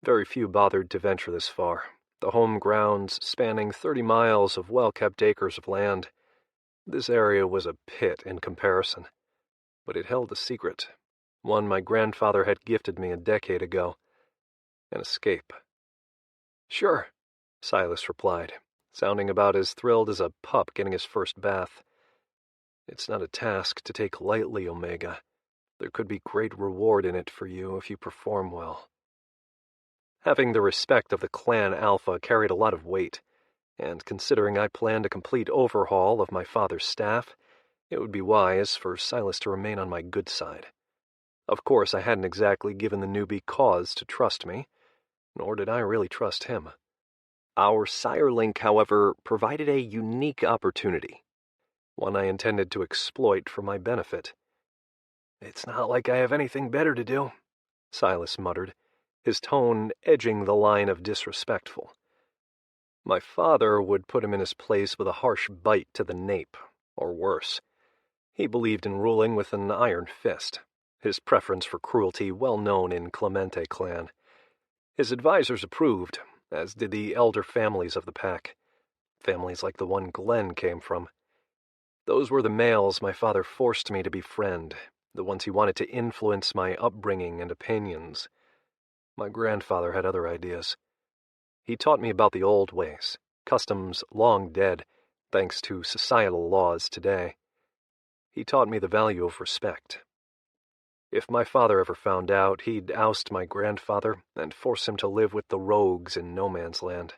Very few bothered to venture this far, the home grounds spanning 30 miles of well-kept acres of land. This area was a pit in comparison, but it held a secret, one my grandfather had gifted me a decade ago. An escape. "Sure," Silas replied, sounding about as thrilled as a pup getting his first bath. "It's not a task to take lightly, Omega. There could be great reward in it for you if you perform well." Having the respect of the Clan Alpha carried a lot of weight, and considering I planned a complete overhaul of my father's staff, it would be wise for Silas to remain on my good side. Of course, I hadn't exactly given the newbie cause to trust me, nor did I really trust him. Our sire link, however, provided a unique opportunity, one I intended to exploit for my benefit. "It's not like I have anything better to do," Silas muttered, his tone edging the line of disrespectful. My father would put him in his place with a harsh bite to the nape, or worse. He believed in ruling with an iron fist, his preference for cruelty well known in Clemente Clan. His advisors approved, as did the elder families of the pack, families like the one Glenn came from. Those were the males my father forced me to befriend, the ones he wanted to influence my upbringing and opinions. My grandfather had other ideas. He taught me about the old ways, customs long dead, thanks to societal laws today. He taught me the value of respect. If my father ever found out, he'd oust my grandfather and force him to live with the rogues in no man's land.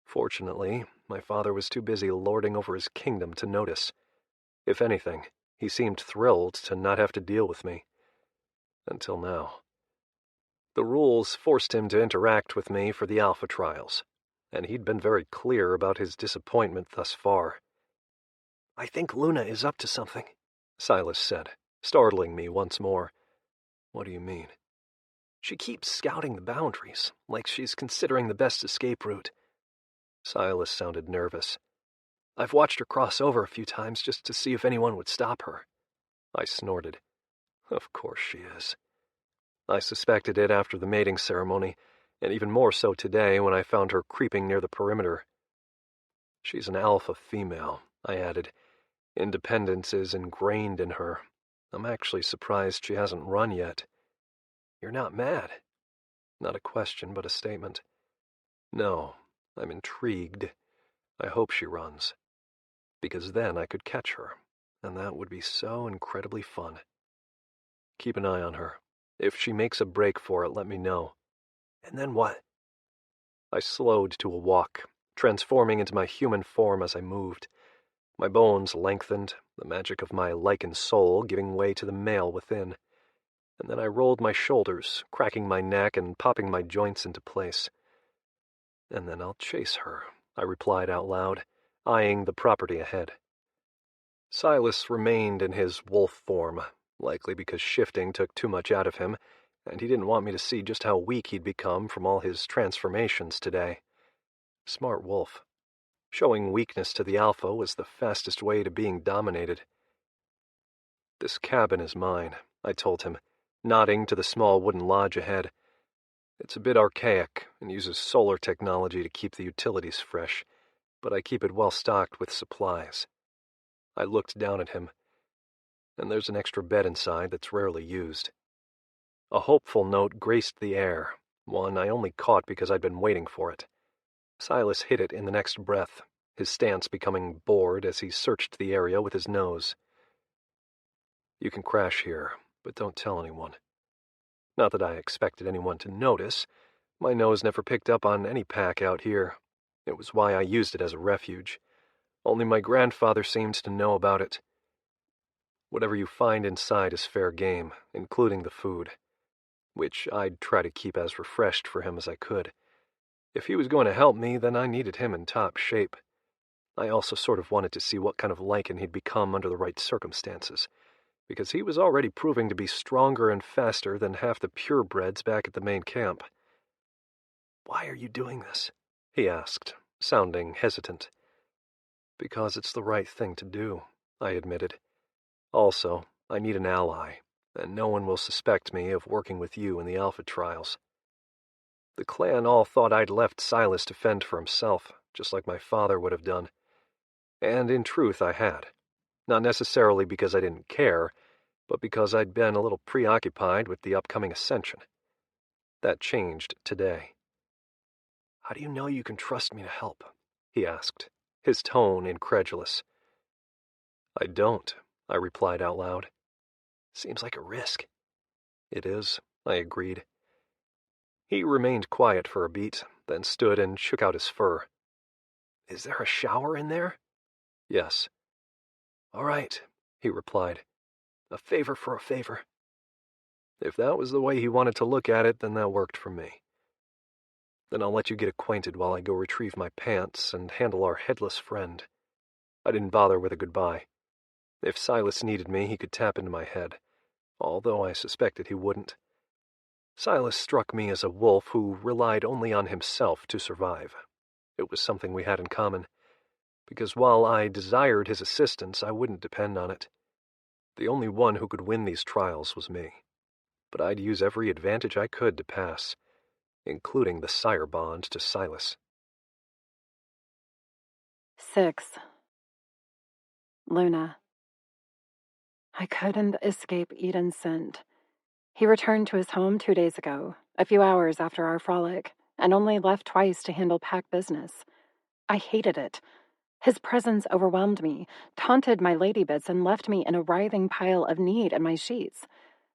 Fortunately, my father was too busy lording over his kingdom to notice. If anything, he seemed thrilled to not have to deal with me. Until now. The rules forced him to interact with me for the Alpha trials, and he'd been very clear about his disappointment thus far. "I think Luna is up to something," Silas said, startling me once more. "What do you mean?" "She keeps scouting the boundaries, like she's considering the best escape route." Silas sounded nervous. "I've watched her cross over a few times just to see if anyone would stop her." I snorted. Of course she is. I suspected it after the mating ceremony, and even more so today when I found her creeping near the perimeter. "She's an alpha female," I added. "Independence is ingrained in her. I'm actually surprised she hasn't run yet." "You're not mad?" Not a question, but a statement. "No, I'm intrigued. I hope she runs. Because then I could catch her, and that would be so incredibly fun. Keep an eye on her. If she makes a break for it, let me know." "And then what?" I slowed to a walk, transforming into my human form as I moved. My bones lengthened, the magic of my lycan soul giving way to the male within. And then I rolled my shoulders, cracking my neck and popping my joints into place. "And then I'll chase her," I replied out loud, eyeing the property ahead. Silas remained in his wolf form, likely because shifting took too much out of him, and he didn't want me to see just how weak he'd become from all his transformations today. Smart wolf. Showing weakness to the Alpha was the fastest way to being dominated. "This cabin is mine," I told him, nodding to the small wooden lodge ahead. "It's a bit archaic and uses solar technology to keep the utilities fresh, but I keep it well stocked with supplies." I looked down at him. "And there's an extra bed inside that's rarely used." A hopeful note graced the air, one I only caught because I'd been waiting for it. Silas hit it in the next breath, his stance becoming bored as he searched the area with his nose. "You can crash here, but don't tell anyone." Not that I expected anyone to notice. My nose never picked up on any pack out here. It was why I used it as a refuge. Only my grandfather seemed to know about it. "Whatever you find inside is fair game, including the food, which I'd try to keep as refreshed for him as I could. If he was going to help me, then I needed him in top shape. I also sort of wanted to see what kind of lycan he'd become under the right circumstances, because he was already proving to be stronger and faster than half the purebreds back at the main camp." "Why are you doing this?" he asked, sounding hesitant. "Because it's the right thing to do," I admitted. "Also, I need an ally, and no one will suspect me of working with you in the Alpha trials." The clan all thought I'd left Silas to fend for himself, just like my father would have done. And in truth I had. Not necessarily because I didn't care, but because I'd been a little preoccupied with the upcoming ascension. That changed today. "How do you know you can trust me to help?" he asked, his tone incredulous. "I don't," I replied out loud. "Seems like a risk." "It is," I agreed. He remained quiet for a beat, then stood and shook out his fur. "Is there a shower in there?" "Yes." "All right," he replied. "A favor for a favor." If that was the way he wanted to look at it, then that worked for me. "Then I'll let you get acquainted while I go retrieve my pants and handle our headless friend." I didn't bother with a goodbye. If Silas needed me, he could tap into my head, although I suspected he wouldn't. Silas struck me as a wolf who relied only on himself to survive. it was something we had in common, because while I desired his assistance, I wouldn't depend on it. The only one who could win these trials was me, but I'd use every advantage I could to pass, including the sire bond to Silas. 6. Luna. I couldn't escape Edon's scent. He returned to his home 2 days ago, a few hours after our frolic, and only left twice to handle pack business. I hated it. His presence overwhelmed me, taunted my lady bits, and left me in a writhing pile of need in my sheets.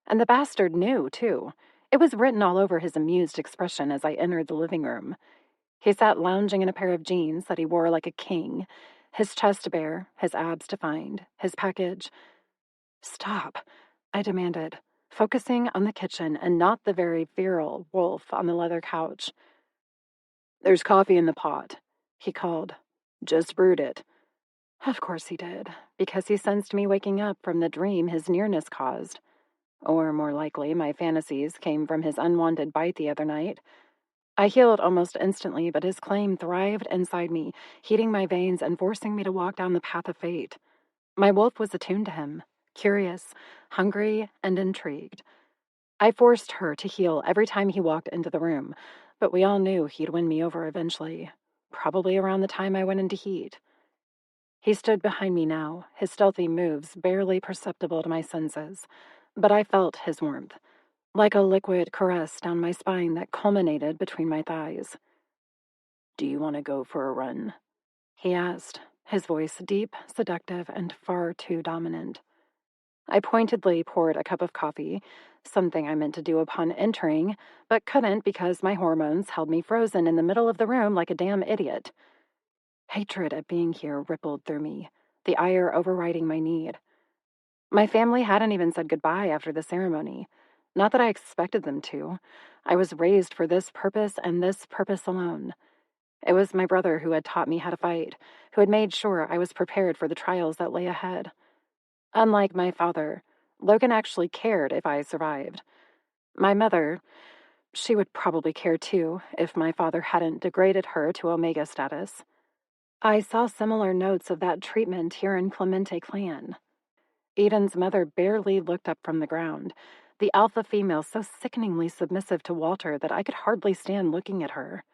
And the bastard knew, too. It was written all over his amused expression as I entered the living room. He sat lounging in a pair of jeans that he wore like a king, his chest bare, his abs defined, his package. "Stop," I demanded, focusing on the kitchen and not the very virile wolf on the leather couch. "There's coffee in the pot," he called. "Just brewed it." Of course he did, because he sensed me waking up from the dream his nearness caused. Or, more likely, my fantasies came from his unwanted bite the other night. I healed almost instantly, but his claim thrived inside me, heating my veins and forcing me to walk down the path of fate. My wolf was attuned to him, curious, hungry, and intrigued. I forced her to heal every time he walked into the room, but we all knew he'd win me over eventually, probably around the time I went into heat. He stood behind me now, his stealthy moves barely perceptible to my senses, but I felt his warmth, like a liquid caress down my spine that culminated between my thighs. "Do you want to go for a run?" he asked, his voice deep, seductive, and far too dominant. I pointedly poured a cup of coffee, something I meant to do upon entering, but couldn't because my hormones held me frozen in the middle of the room like a damn idiot. Hatred at being here rippled through me, the ire overriding my need. My family hadn't even said goodbye after the ceremony. Not that I expected them to. I was raised for this purpose and this purpose alone. It was my brother who had taught me how to fight, who had made sure I was prepared for the trials that lay ahead. Unlike my father, Logan actually cared if I survived. My mother, she would probably care too if my father hadn't degraded her to Omega status. I saw similar notes of that treatment here in Clemente Clan. Edon's mother barely looked up from the ground, the alpha female so sickeningly submissive to Walter that I could hardly stand looking at her.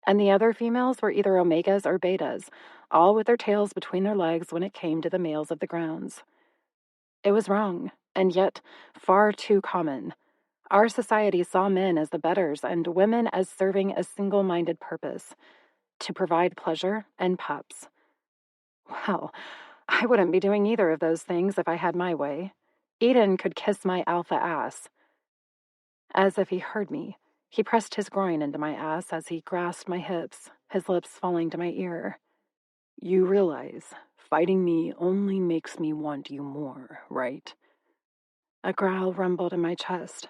And the other females were either Omegas or Betas, all with their tails between their legs when it came to the males of the grounds. It was wrong, and yet far too common. Our society saw men as the betters and women as serving a single-minded purpose, to provide pleasure and pups. Well, I wouldn't be doing either of those things if I had my way. Edon could kiss my alpha ass. As if he heard me, he pressed his groin into my ass as he grasped my hips, his lips falling to my ear. "You realize fighting me only makes me want you more, right?" A growl rumbled in my chest.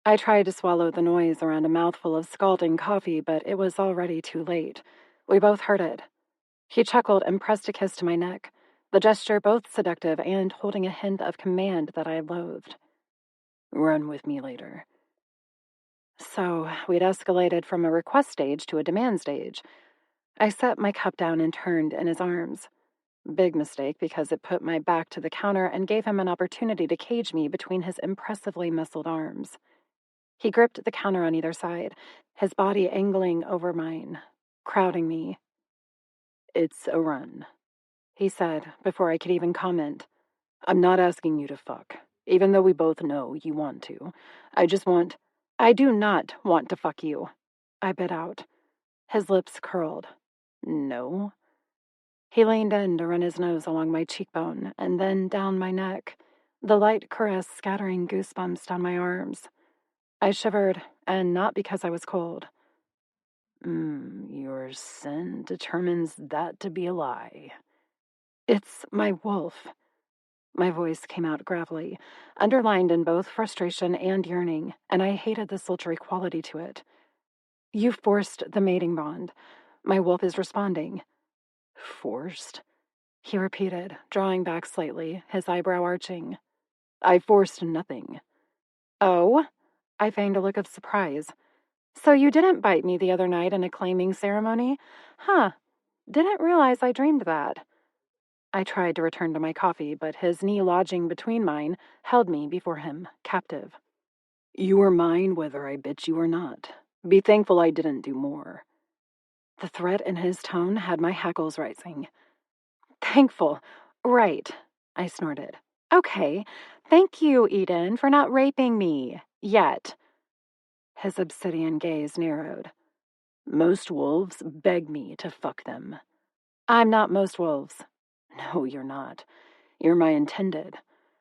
I tried to swallow the noise around a mouthful of scalding coffee, but it was already too late. We both heard it. He chuckled and pressed a kiss to my neck, the gesture both seductive and holding a hint of command that I loathed. "Run with me later." So we'd escalated from a request stage to a demand stage. I set my cup down and turned in his arms. Big mistake because it put my back to the counter and gave him an opportunity to cage me between his impressively muscled arms. He gripped the counter on either side, his body angling over mine, crowding me. "It's a run," he said before I could even comment. "I'm not asking you to fuck, even though we both know you want to. I do not want to fuck you," I bit out. His lips curled. "No?" He leaned in to run his nose along my cheekbone and then down my neck, the light caress scattering goosebumps down my arms. I shivered, and not because I was cold. Your scent determines that to be a lie." "It's my wolf." My voice came out gravelly, underlined in both frustration and yearning, and I hated the sultry quality to it. "You forced the mating bond. My wolf is responding." "Forced?" he repeated, drawing back slightly, his eyebrow arching. "I forced nothing." "Oh?" I feigned a look of surprise. So you didn't bite me the other night in a claiming ceremony? Huh. Didn't realize I dreamed that. I tried to return to my coffee, but his knee lodging between mine held me before him, captive. You were mine whether I bit you or not. Be thankful I didn't do more. The threat in his tone had my hackles rising. Thankful. Right, I snorted. Okay, thank you, Edon, for not raping me. Yet. His obsidian gaze narrowed. Most wolves beg me to fuck them. I'm not most wolves. No, you're not. You're my intended.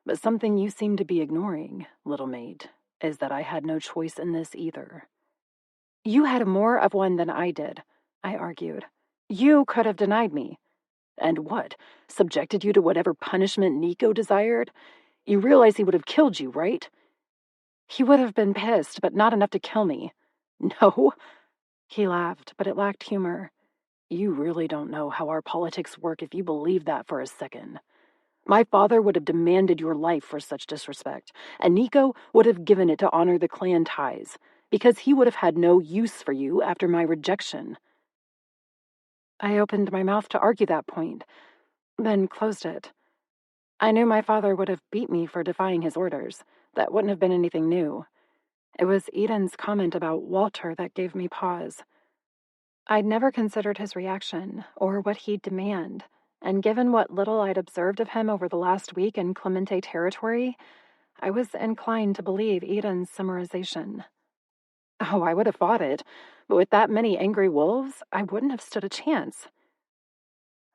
But something you seem to be ignoring, little mate, is that I had no choice in this either. You had more of one than I did, I argued. You could have denied me. And what? Subjected you to whatever punishment Nico desired? You realize he would have killed you, right? He would have been pissed, but not enough to kill me. No? He laughed, but it lacked humor. You really don't know how our politics work if you believe that for a second. My father would have demanded your life for such disrespect, and Nico would have given it to honor the clan ties, because he would have had no use for you after my rejection. I opened my mouth to argue that point, then closed it. I knew my father would have beat me for defying his orders. That wouldn't have been anything new. It was Edon's comment about Walter that gave me pause. I'd never considered his reaction, or what he'd demand, and given what little I'd observed of him over the last week in Clemente territory, I was inclined to believe Edon's summarization. Oh, I would have fought it, but with that many angry wolves, I wouldn't have stood a chance.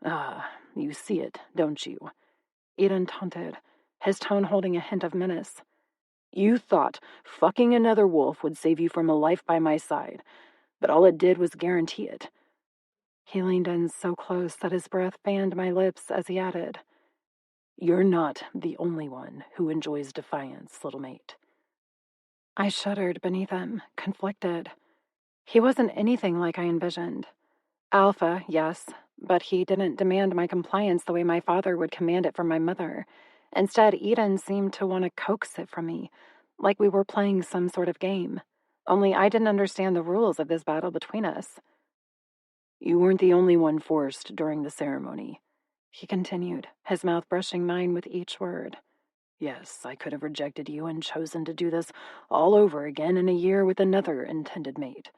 Ah, you see it, don't you? Edon taunted, his tone holding a hint of menace. You thought fucking another wolf would save you from a life by my side, but all it did was guarantee it. He leaned in so close that his breath fanned my lips as he added, You're not the only one who enjoys defiance, little mate. I shuddered beneath him, conflicted. He wasn't anything like I envisioned. Alpha, yes, but he didn't demand my compliance the way my father would command it from my mother. Instead, Edon seemed to want to coax it from me, like we were playing some sort of game. Only I didn't understand the rules of this battle between us. You weren't the only one forced during the ceremony, he continued, his mouth brushing mine with each word. Yes, I could have rejected you and chosen to do this all over again in a year with another intended mate.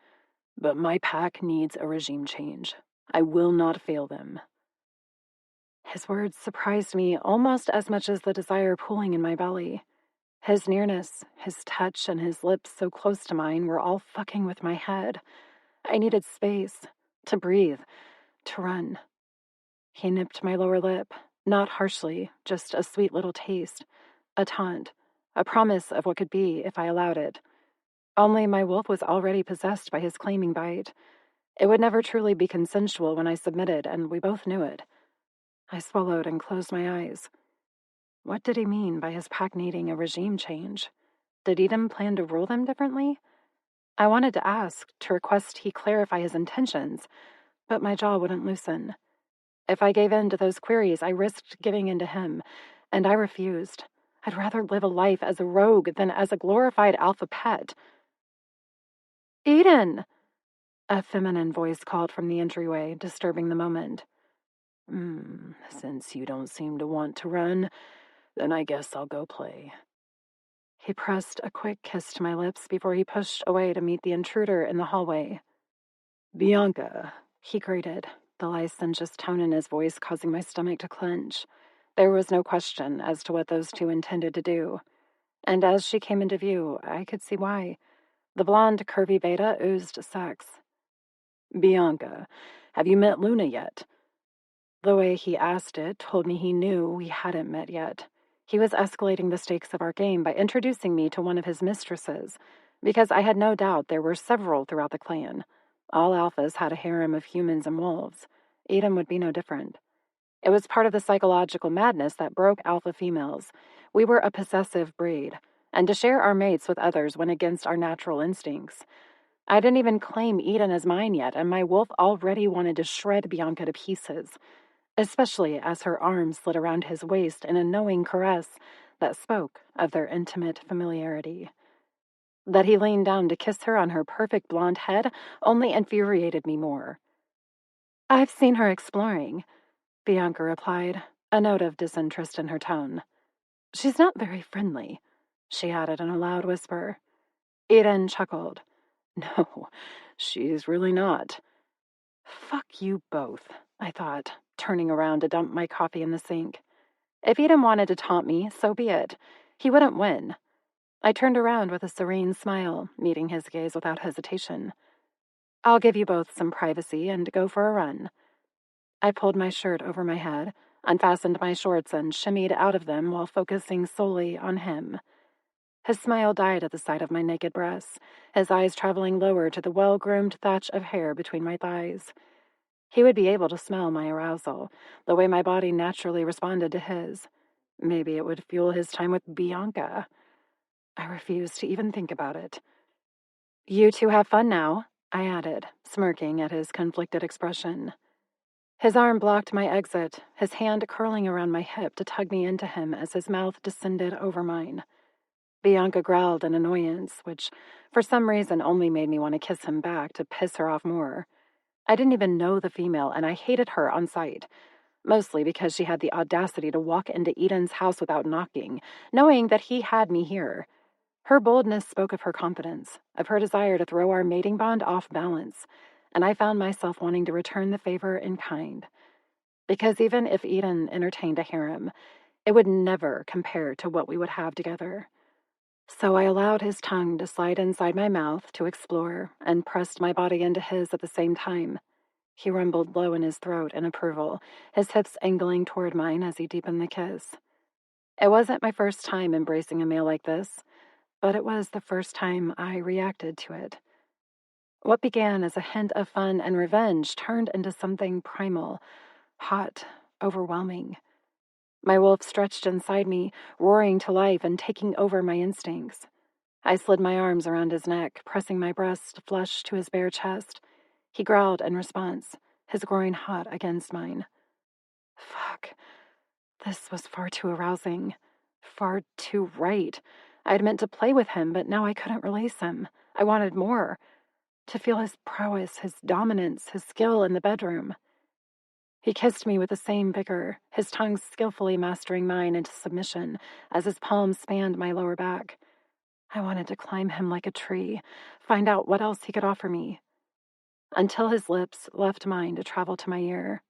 But my pack needs a regime change. I will not fail them. His words surprised me almost as much as the desire pooling in my belly. His nearness, his touch, and his lips so close to mine were all fucking with my head. I needed space, to breathe, to run. He nipped my lower lip, not harshly, just a sweet little taste, a taunt, a promise of what could be if I allowed it. Only my wolf was already possessed by his claiming bite. It would never truly be consensual when I submitted, and we both knew it. I swallowed and closed my eyes. What did he mean by his pack needing a regime change? Did Edom plan to rule them differently? I wanted to ask, to request he clarify his intentions, but my jaw wouldn't loosen. If I gave in to those queries, I risked giving in to him, and I refused. I'd rather live a life as a rogue than as a glorified alpha pet. Edon! A feminine voice called from the entryway, disturbing the moment. Since you don't seem to want to run, then I guess I'll go play. He pressed a quick kiss to my lips before he pushed away to meet the intruder in the hallway. Bianca, he greeted, the licentious tone in his voice causing my stomach to clench. There was no question as to what those two intended to do. And as she came into view, I could see why. The blonde, curvy beta oozed sex. Bianca, have you met Luna yet? The way he asked it told me he knew we hadn't met yet. He was escalating the stakes of our game by introducing me to one of his mistresses, because I had no doubt there were several throughout the clan. All alphas had a harem of humans and wolves. Edom would be no different. It was part of the psychological madness that broke alpha females. We were a possessive breed, and to share our mates with others went against our natural instincts. I didn't even claim Edon as mine yet, and my wolf already wanted to shred Bianca to pieces, especially as her arms slid around his waist in a knowing caress that spoke of their intimate familiarity. That he leaned down to kiss her on her perfect blonde head only infuriated me more. "I've seen her exploring," Bianca replied, a note of disinterest in her tone. "She's not very friendly," she added in a loud whisper. Edon chuckled. "No, she's really not." Fuck you both, I thought, turning around to dump my coffee in the sink. If Edon wanted to taunt me, so be it. He wouldn't win. I turned around with a serene smile, meeting his gaze without hesitation. "I'll give you both some privacy and go for a run." I pulled my shirt over my head, unfastened my shorts, and shimmied out of them while focusing solely on him. His smile died at the sight of my naked breasts, his eyes traveling lower to the well-groomed thatch of hair between my thighs. He would be able to smell my arousal, the way my body naturally responded to his. Maybe it would fuel his time with Bianca. I refused to even think about it. "You two have fun now," I added, smirking at his conflicted expression. His arm blocked my exit, his hand curling around my hip to tug me into him as his mouth descended over mine. Bianca growled in annoyance, which for some reason only made me want to kiss him back to piss her off more. I didn't even know the female, and I hated her on sight, mostly because she had the audacity to walk into Edon's house without knocking, knowing that he had me here. Her boldness spoke of her confidence, of her desire to throw our mating bond off balance, and I found myself wanting to return the favor in kind. Because even if Edon entertained a harem, it would never compare to what we would have together. So I allowed his tongue to slide inside my mouth to explore and pressed my body into his at the same time. He rumbled low in his throat in approval, his hips angling toward mine as he deepened the kiss. It wasn't my first time embracing a male like this, but it was the first time I reacted to it. What began as a hint of fun and revenge turned into something primal, hot, overwhelming. My wolf stretched inside me, roaring to life and taking over my instincts. I slid my arms around his neck, pressing my breast flush to his bare chest. He growled in response, his groin hot against mine. Fuck. This was far too arousing. Far too right. I'd meant to play with him, but now I couldn't release him. I wanted more. To feel his prowess, his dominance, his skill in the bedroom. He kissed me with the same vigor, his tongue skillfully mastering mine into submission as his palms spanned my lower back. I wanted to climb him like a tree, find out what else he could offer me. Until his lips left mine to travel to my ear.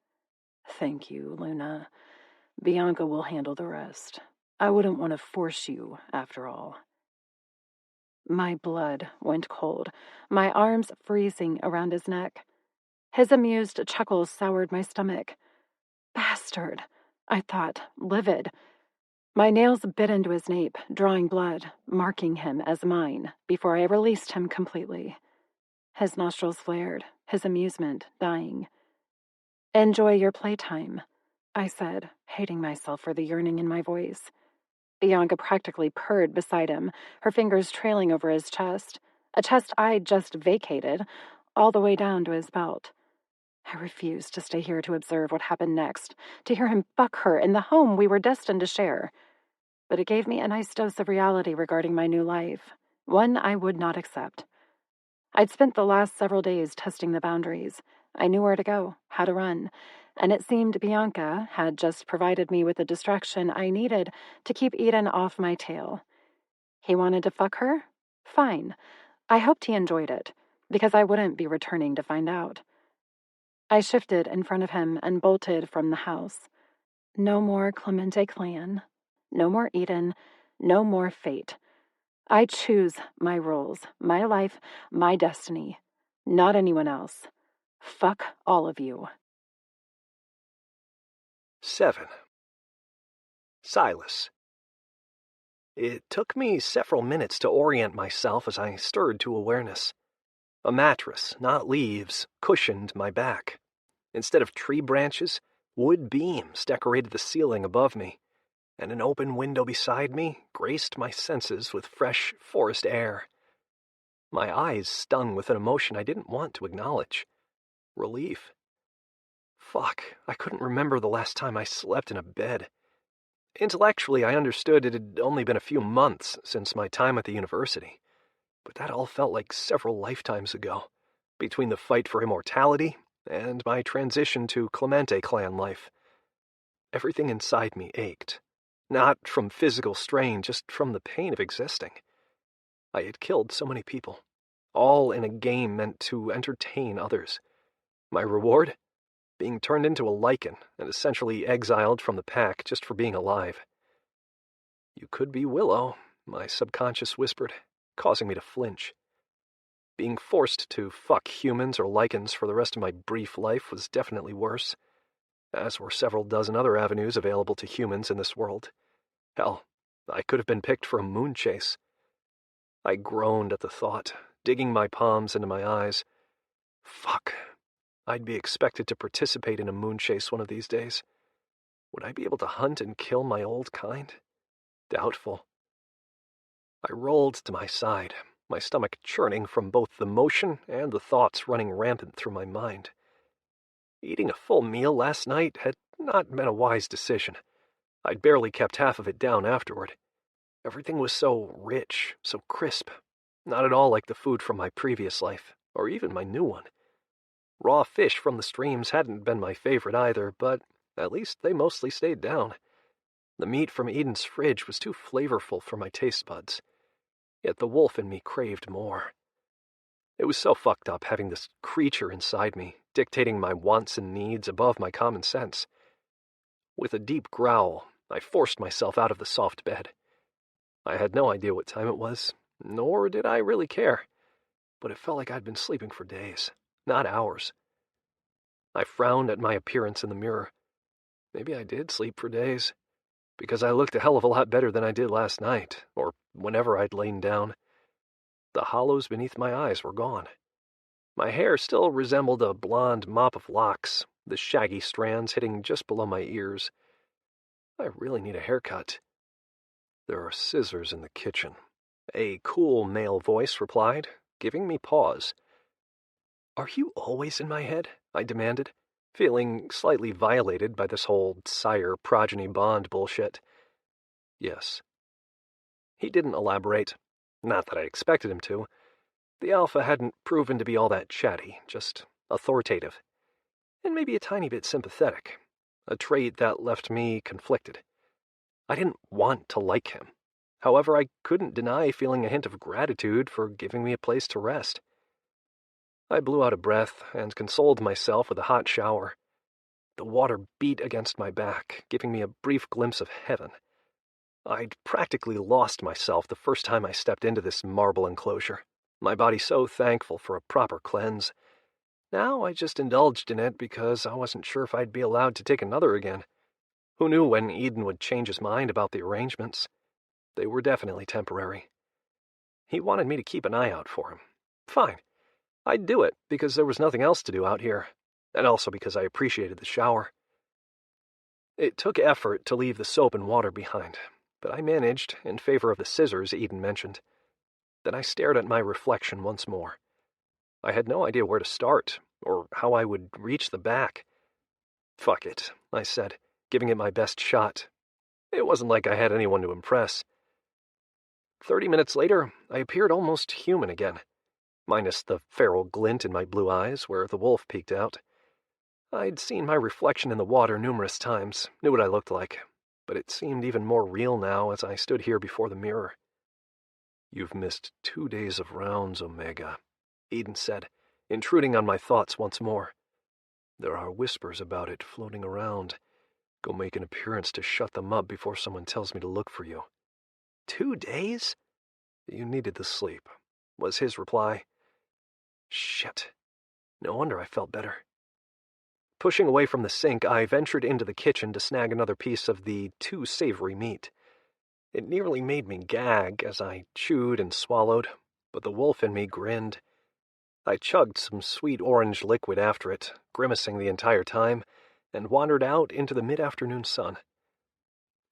"Thank you, Luna. Bianca will handle the rest. I wouldn't want to force you, after all." My blood went cold, my arms freezing around his neck. His amused chuckles soured my stomach. Bastard, I thought, livid. My nails bit into his nape, drawing blood, marking him as mine, before I released him completely. His nostrils flared, his amusement dying. "Enjoy your playtime," I said, hating myself for the yearning in my voice. Bianca practically purred beside him, her fingers trailing over his chest, a chest I'd just vacated, all the way down to his belt. I refused to stay here to observe what happened next, to hear him fuck her in the home we were destined to share. But it gave me a nice dose of reality regarding my new life, one I would not accept. I'd spent the last several days testing the boundaries. I knew where to go, how to run, and it seemed Bianca had just provided me with the distraction I needed to keep Edon off my tail. He wanted to fuck her? Fine. I hoped he enjoyed it, because I wouldn't be returning to find out. I shifted in front of him and bolted from the house. No more Clemente Clan. No more Edon. No more fate. I choose my rules, my life, my destiny. Not anyone else. Fuck all of you. 7. Silas. It took me several minutes to orient myself as I stirred to awareness. A mattress, not leaves, cushioned my back. Instead of tree branches, wood beams decorated the ceiling above me, and an open window beside me graced my senses with fresh forest air. My eyes stung with an emotion I didn't want to acknowledge. Relief. Fuck, I couldn't remember the last time I slept in a bed. Intellectually, I understood it had only been a few months since my time at the university. but that all felt like several lifetimes ago, between the fight for immortality and my transition to Clemente Clan life. Everything inside me ached, not from physical strain, just from the pain of existing. I had killed so many people, all in a game meant to entertain others. My reward? Being turned into a lycan and essentially exiled from the pack just for being alive. You could be Willow, my subconscious whispered, causing me to flinch. Being forced to fuck humans or lycans for the rest of my brief life was definitely worse, as were several dozen other avenues available to humans in this world. Hell, I could have been picked for a moon chase. I groaned at the thought, digging my palms into my eyes. Fuck. I'd be expected to participate in a moon chase one of these days. Would I be able to hunt and kill my old kind? Doubtful. I rolled to my side, my stomach churning from both the motion and the thoughts running rampant through my mind. Eating a full meal last night had not been a wise decision. I'd barely kept half of it down afterward. Everything was so rich, so crisp, not at all like the food from my previous life, or even my new one. Raw fish from the streams hadn't been my favorite either, but at least they mostly stayed down. The meat from Edon's fridge was too flavorful for my taste buds, yet the wolf in me craved more. It was so fucked up having this creature inside me, dictating my wants and needs above my common sense. With a deep growl, I forced myself out of the soft bed. I had no idea what time it was, nor did I really care, but it felt like I'd been sleeping for days, not hours. I frowned at my appearance in the mirror. Maybe I did sleep for days, because I looked a hell of a lot better than I did last night, or whenever I'd lain down. The hollows beneath my eyes were gone. My hair still resembled a blonde mop of locks, the shaggy strands hitting just below my ears. I really need a haircut. There are scissors in the kitchen, a cool male voice replied, giving me pause. Are you always in my head? I demanded, feeling slightly violated by this whole sire-progeny bond bullshit. Yes. He didn't elaborate. Not that I expected him to. The Alpha hadn't proven to be all that chatty, just authoritative. And maybe a tiny bit sympathetic, a trait that left me conflicted. I didn't want to like him. However, I couldn't deny feeling a hint of gratitude for giving me a place to rest. I blew out a breath and consoled myself with a hot shower. The water beat against my back, giving me a brief glimpse of heaven. I'd practically lost myself the first time I stepped into this marble enclosure, my body so thankful for a proper cleanse. Now I just indulged in it because I wasn't sure if I'd be allowed to take another again. Who knew when Edon would change his mind about the arrangements? They were definitely temporary. He wanted me to keep an eye out for him. Fine. I'd do it because there was nothing else to do out here, and also because I appreciated the shower. It took effort to leave the soap and water behind, but I managed in favor of the scissors Edon mentioned. Then I stared at my reflection once more. I had no idea where to start, or how I would reach the back. Fuck it, I said, giving it my best shot. It wasn't like I had anyone to impress. 30 minutes later, I appeared almost human again, minus the feral glint in my blue eyes where the wolf peeked out. I'd seen my reflection in the water numerous times, knew what I looked like, but it seemed even more real now as I stood here before the mirror. You've missed 2 days of rounds, Omega, Edon said, intruding on my thoughts once more. There are whispers about it floating around. Go make an appearance to shut them up before someone tells me to look for you. 2 days? You needed the sleep, was his reply. Shit. No wonder I felt better. Pushing away from the sink, I ventured into the kitchen to snag another piece of the too savory meat. It nearly made me gag as I chewed and swallowed, but the wolf in me grinned. I chugged some sweet orange liquid after it, grimacing the entire time, and wandered out into the mid-afternoon sun.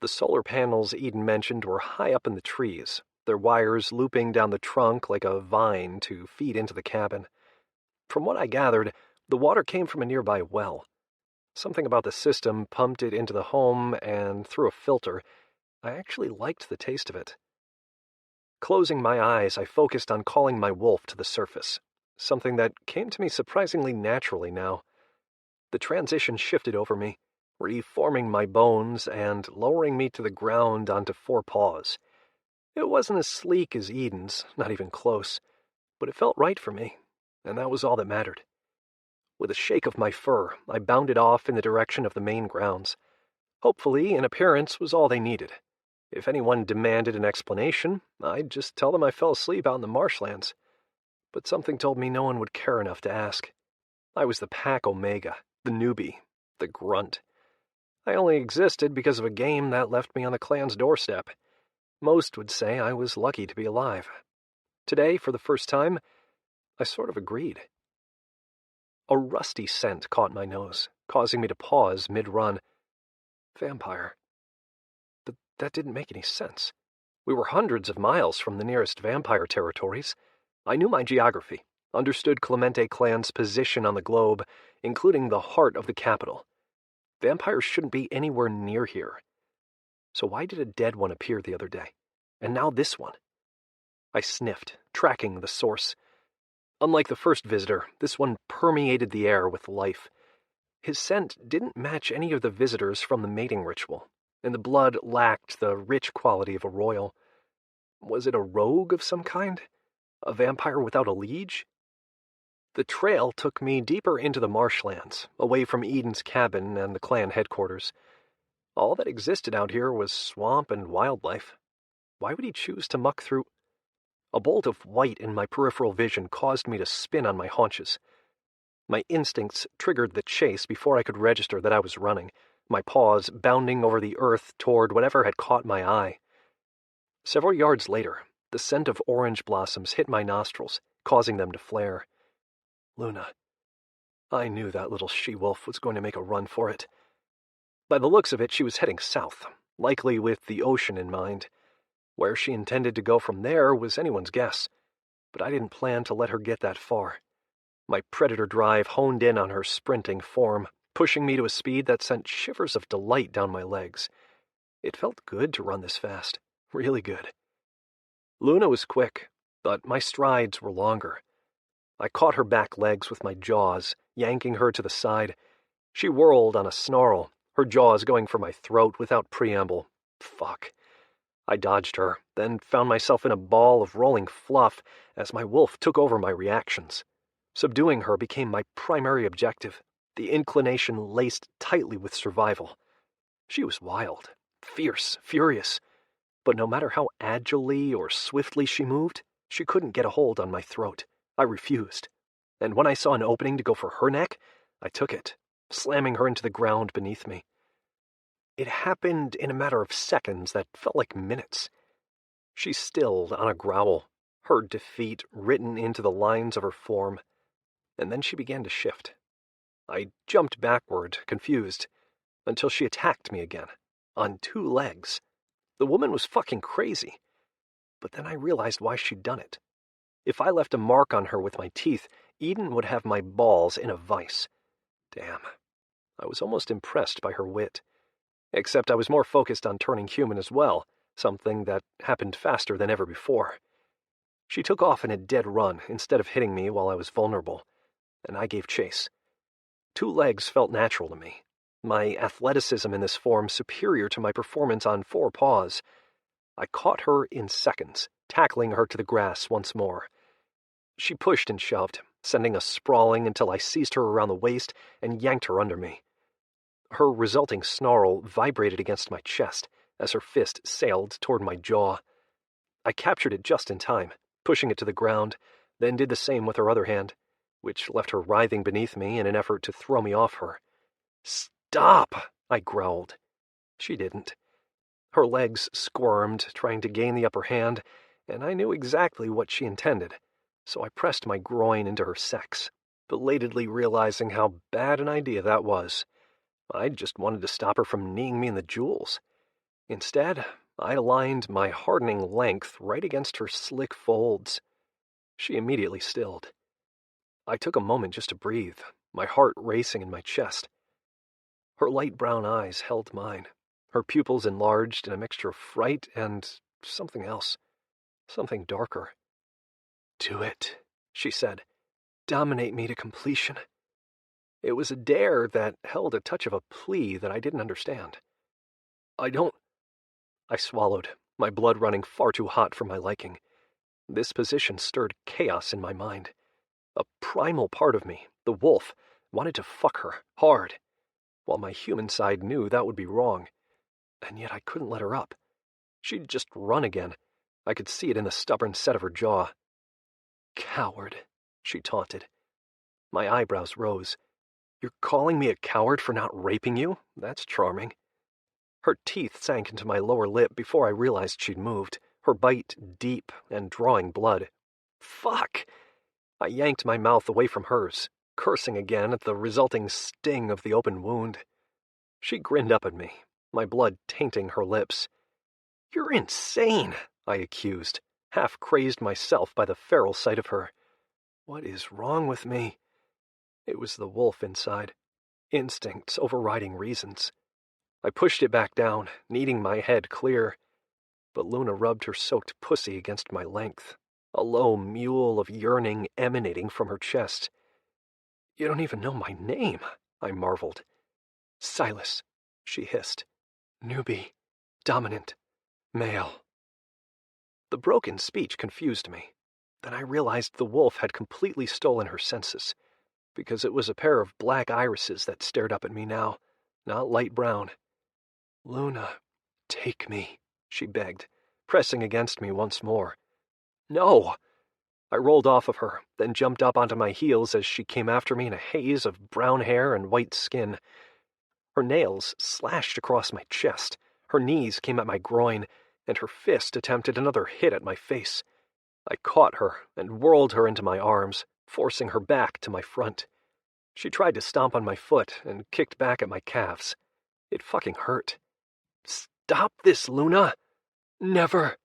The solar panels Edon mentioned were high up in the trees, their wires looping down the trunk like a vine to feed into the cabin. From what I gathered, the water came from a nearby well. Something about the system pumped it into the home, and through a filter, I actually liked the taste of it. Closing my eyes, I focused on calling my wolf to the surface, something that came to me surprisingly naturally now. The transition shifted over me, reforming my bones and lowering me to the ground onto 4 paws. It wasn't as sleek as Edon's, not even close, but it felt right for me, and that was all that mattered. With a shake of my fur, I bounded off in the direction of the main grounds. Hopefully, an appearance was all they needed. If anyone demanded an explanation, I'd just tell them I fell asleep out in the marshlands. But something told me no one would care enough to ask. I was the pack omega, the newbie, the grunt. I only existed because of a game that left me on the clan's doorstep. Most would say I was lucky to be alive. Today, for the first time, I sort of agreed. A rusty scent caught my nose, causing me to pause mid-run. Vampire. But that didn't make any sense. We were hundreds of miles from the nearest vampire territories. I knew my geography, understood Clemente Clan's position on the globe, including the heart of the capital. Vampires shouldn't be anywhere near here. So why did a dead one appear the other day? And now this one? I sniffed, tracking the source. Unlike the first visitor, this one permeated the air with life. His scent didn't match any of the visitors from the mating ritual, and the blood lacked the rich quality of a royal. Was it a rogue of some kind? A vampire without a liege? The trail took me deeper into the marshlands, away from Edon's cabin and the clan headquarters. All that existed out here was swamp and wildlife. Why would he choose to muck through? A bolt of white in my peripheral vision caused me to spin on my haunches. My instincts triggered the chase before I could register that I was running, my paws bounding over the earth toward whatever had caught my eye. Several yards later, the scent of orange blossoms hit my nostrils, causing them to flare. Luna. I knew that little she-wolf was going to make a run for it. By the looks of it, she was heading south, likely with the ocean in mind. Where she intended to go from there was anyone's guess, but I didn't plan to let her get that far. My predator drive honed in on her sprinting form, pushing me to a speed that sent shivers of delight down my legs. It felt good to run this fast, really good. Luna was quick, but my strides were longer. I caught her back legs with my jaws, yanking her to the side. She whirled on a snarl, her jaws going for my throat without preamble. Fuck. I dodged her, then found myself in a ball of rolling fluff as my wolf took over my reactions. Subduing her became my primary objective, the inclination laced tightly with survival. She was wild, fierce, furious, but no matter how agilely or swiftly she moved, she couldn't get a hold on my throat. I refused, and when I saw an opening to go for her neck, I took it, slamming her into the ground beneath me. It happened in a matter of seconds that felt like minutes. She stilled on a growl, her defeat written into the lines of her form, and then she began to shift. I jumped backward, confused, until she attacked me again, on 2 legs. The woman was fucking crazy. But then I realized why she'd done it. If I left a mark on her with my teeth, Edon would have my balls in a vice. Damn. I was almost impressed by her wit. Except I was more focused on turning human as well, something that happened faster than ever before. She took off in a dead run instead of hitting me while I was vulnerable, and I gave chase. 2 legs felt natural to me, my athleticism in this form superior to my performance on 4 paws. I caught her in seconds, tackling her to the grass once more. She pushed and shoved, sending us sprawling until I seized her around the waist and yanked her under me. Her resulting snarl vibrated against my chest as her fist sailed toward my jaw. I captured it just in time, pushing it to the ground, then did the same with her other hand, which left her writhing beneath me in an effort to throw me off her. "Stop!" I growled. She didn't. Her legs squirmed, trying to gain the upper hand, and I knew exactly what she intended, so I pressed my groin into her sex, belatedly realizing how bad an idea that was. I just wanted to stop her from kneeing me in the jewels. Instead, I aligned my hardening length right against her slick folds. She immediately stilled. I took a moment just to breathe, my heart racing in my chest. Her light brown eyes held mine, her pupils enlarged in a mixture of fright and something else. something darker. "Do it," she said. "Dominate me to completion." It was a dare that held a touch of a plea that I didn't understand. "I don't—" I swallowed, my blood running far too hot for my liking. This position stirred chaos in my mind. A primal part of me, the wolf, wanted to fuck her, hard, while my human side knew that would be wrong. And yet I couldn't let her up. She'd just run again. I could see it in the stubborn set of her jaw. "Coward," she taunted. My eyebrows rose. "You're calling me a coward for not raping you? That's charming." Her teeth sank into my lower lip before I realized she'd moved, her bite deep and drawing blood. Fuck! I yanked my mouth away from hers, cursing again at the resulting sting of the open wound. She grinned up at me, my blood tainting her lips. "You're insane," I accused, half crazed myself by the feral sight of her. What is wrong with me? It was the wolf inside, instincts overriding reasons. I pushed it back down, kneading my head clear. But Luna rubbed her soaked pussy against my length, a low mewl of yearning emanating from her chest. "You don't even know my name," I marveled. "Silas," she hissed. "Newbie. Dominant. Male." The broken speech confused me. Then I realized the wolf had completely stolen her senses, because it was a pair of black irises that stared up at me now, not light brown. "Luna, take me," she begged, pressing against me once more. "No!" I rolled off of her, then jumped up onto my heels as she came after me in a haze of brown hair and white skin. Her nails slashed across my chest, her knees came at my groin, and her fist attempted another hit at my face. I caught her and whirled her into my arms, forcing her back to my front. She tried to stomp on my foot and kicked back at my calves. It fucking hurt. "Stop this, Luna!" "Never!"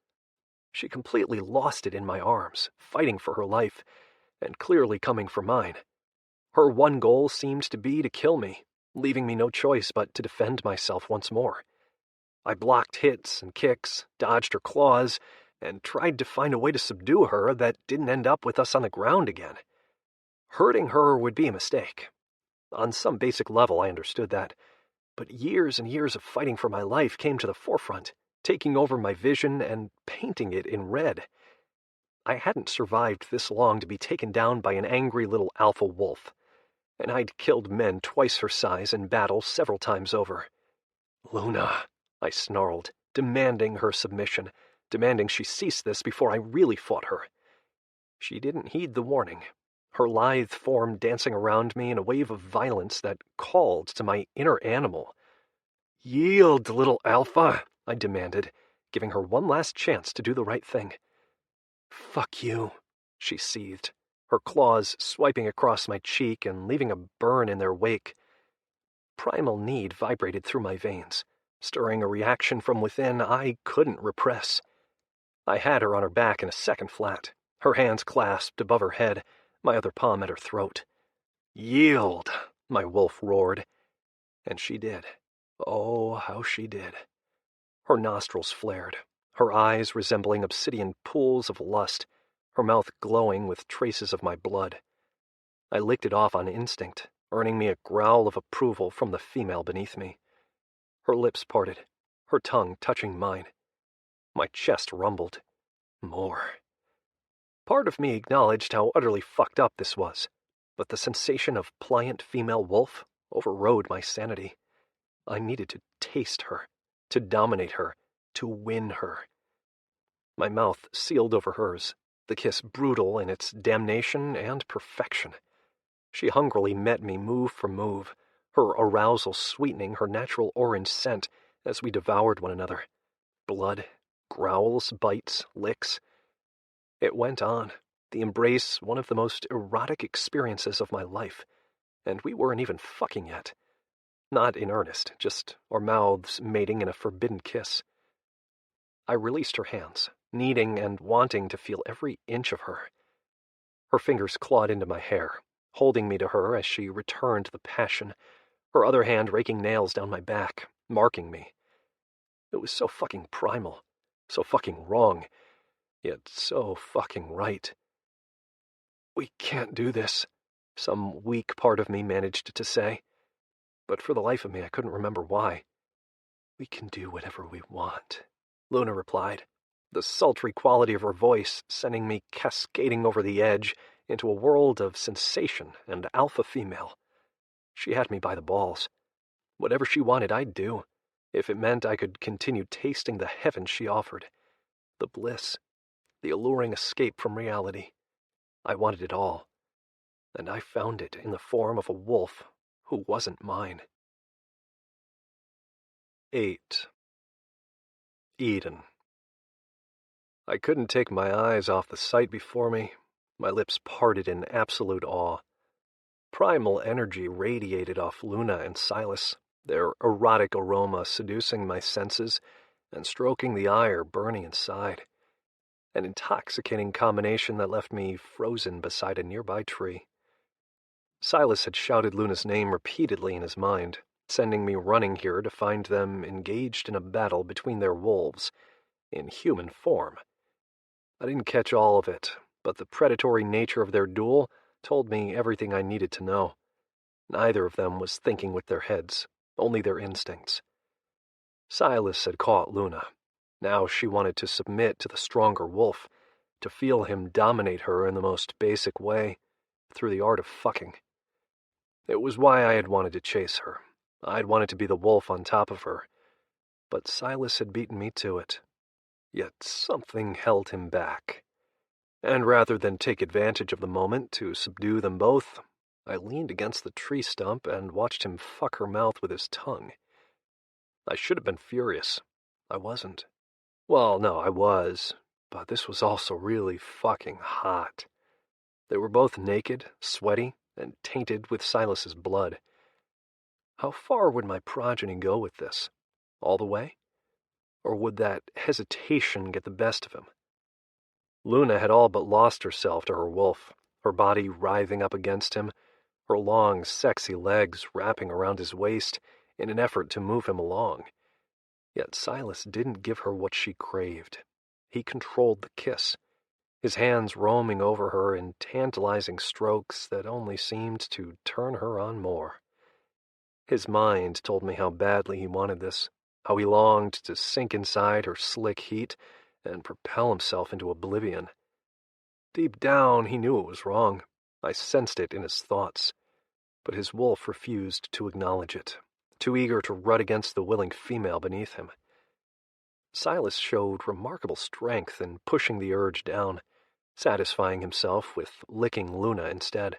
She completely lost it in my arms, fighting for her life, and clearly coming for mine. Her one goal seemed to be to kill me, leaving me no choice but to defend myself once more. I blocked hits and kicks, dodged her claws, and tried to find a way to subdue her that didn't end up with us on the ground again. Hurting her would be a mistake. On some basic level, I understood that. But years and years of fighting for my life came to the forefront, taking over my vision and painting it in red. I hadn't survived this long to be taken down by an angry little alpha wolf, and I'd killed men twice her size in battle several times over. "Luna," I snarled, demanding her submission, demanding she cease this before I really fought her. She didn't heed the warning, her lithe form dancing around me in a wave of violence that called to my inner animal. "Yield, little alpha," I demanded, giving her one last chance to do the right thing. "Fuck you," she seethed, her claws swiping across my cheek and leaving a burn in their wake. Primal need vibrated through my veins, stirring a reaction from within I couldn't repress. I had her on her back in a second flat, her hands clasped above her head, my other palm at her throat. "Yield," my wolf roared. And she did. Oh, how she did. Her nostrils flared, her eyes resembling obsidian pools of lust, her mouth glowing with traces of my blood. I licked it off on instinct, earning me a growl of approval from the female beneath me. Her lips parted, her tongue touching mine. My chest rumbled. More. Part of me acknowledged how utterly fucked up this was, but the sensation of pliant female wolf overrode my sanity. I needed to taste her, to dominate her, to win her. My mouth sealed over hers, the kiss brutal in its damnation and perfection. She hungrily met me move for move, her arousal sweetening her natural orange scent as we devoured one another. Blood, growls, bites, licks. It went on, the embrace one of the most erotic experiences of my life, and we weren't even fucking yet. Not in earnest, just our mouths mating in a forbidden kiss. I released her hands, needing and wanting to feel every inch of her. Her fingers clawed into my hair, holding me to her as she returned the passion, her other hand raking nails down my back, marking me. It was so fucking primal, so fucking wrong. yet so fucking right. "We can't do this," some weak part of me managed to say, but for the life of me I couldn't remember why. "We can do whatever we want," Luna replied, the sultry quality of her voice sending me cascading over the edge into a world of sensation and alpha female. She had me by the balls. Whatever she wanted, I'd do, if it meant I could continue tasting the heaven she offered, the bliss, the alluring escape from reality. I wanted it all, and I found it in the form of a wolf who wasn't mine. 8. Edon. I couldn't take my eyes off the sight before me. My lips parted in absolute awe. Primal energy radiated off Luna and Silas, their erotic aroma seducing my senses and stroking the ire burning inside. An intoxicating combination that left me frozen beside a nearby tree. Silas had shouted Luna's name repeatedly in his mind, sending me running here to find them engaged in a battle between their wolves, in human form. I didn't catch all of it, but the predatory nature of their duel told me everything I needed to know. Neither of them was thinking with their heads, only their instincts. Silas had caught Luna. Now she wanted to submit to the stronger wolf, to feel him dominate her in the most basic way, through the art of fucking. It was why I had wanted to chase her. I'd wanted to be the wolf on top of her. But Silas had beaten me to it. Yet something held him back. And rather than take advantage of the moment to subdue them both, I leaned against the tree stump and watched him fuck her mouth with his tongue. I should have been furious. I wasn't. Well, no, I was, but this was also really fucking hot. They were both naked, sweaty, and tainted with Silas's blood. How far would my progeny go with this? All the way? Or would that hesitation get the best of him? Luna had all but lost herself to her wolf, her body writhing up against him, her long, sexy legs wrapping around his waist in an effort to move him along. Yet Silas didn't give her what she craved. He controlled the kiss, his hands roaming over her in tantalizing strokes that only seemed to turn her on more. His mind told me how badly he wanted this, how he longed to sink inside her slick heat and propel himself into oblivion. Deep down, he knew it was wrong. I sensed it in his thoughts. But his wolf refused to acknowledge it, too eager to rut against the willing female beneath him. Silas showed remarkable strength in pushing the urge down, satisfying himself with licking Luna instead.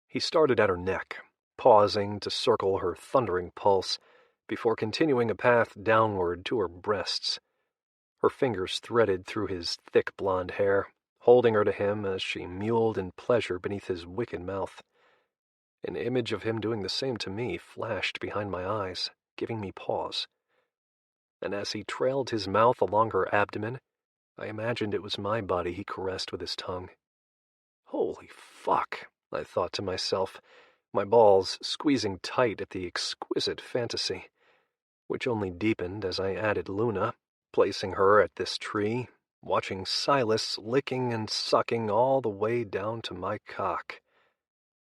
He started at her neck, pausing to circle her thundering pulse, before continuing a path downward to her breasts. Her fingers threaded through his thick blonde hair, holding her to him as she mewled in pleasure beneath his wicked mouth. An image of him doing the same to me flashed behind my eyes, giving me pause. And as he trailed his mouth along her abdomen, I imagined it was my body he caressed with his tongue. Holy fuck, I thought to myself, my balls squeezing tight at the exquisite fantasy, which only deepened as I added Luna, placing her at this tree, watching Silas licking and sucking all the way down to my cock.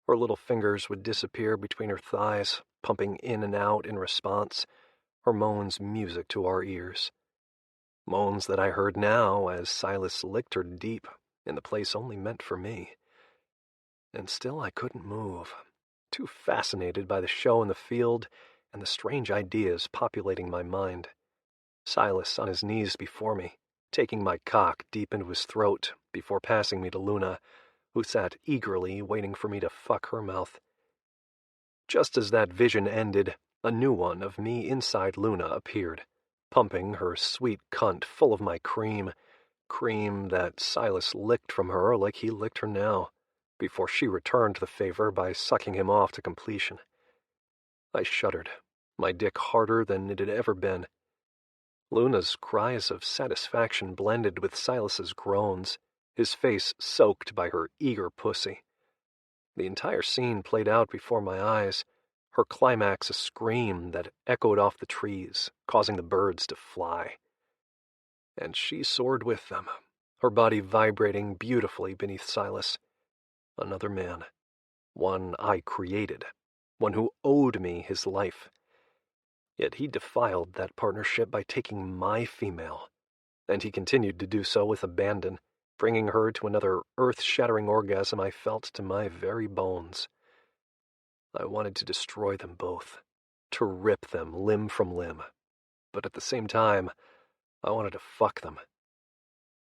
Her little fingers would disappear between her thighs, pumping in and out in response, her moans music to our ears. Moans that I heard now as Silas licked her deep, in the place only meant for me. And still I couldn't move, too fascinated by the show in the field and the strange ideas populating my mind. Silas on his knees before me, taking my cock deep into his throat before passing me to Luna, who sat eagerly waiting for me to fuck her mouth. Just as that vision ended, a new one of me inside Luna appeared, pumping her sweet cunt full of my cream that Silas licked from her like he licked her now, before she returned the favor by sucking him off to completion. I shuddered, my dick harder than it had ever been. Luna's cries of satisfaction blended with Silas's groans, his face soaked by her eager pussy. The entire scene played out before my eyes, her climax a scream that echoed off the trees, causing the birds to fly. And she soared with them, her body vibrating beautifully beneath Silas. Another man. One I created. One who owed me his life. Yet he defiled that partnership by taking my female. And he continued to do so with abandon, bringing her to another earth-shattering orgasm I felt to my very bones. I wanted to destroy them both, to rip them limb from limb. But at the same time, I wanted to fuck them.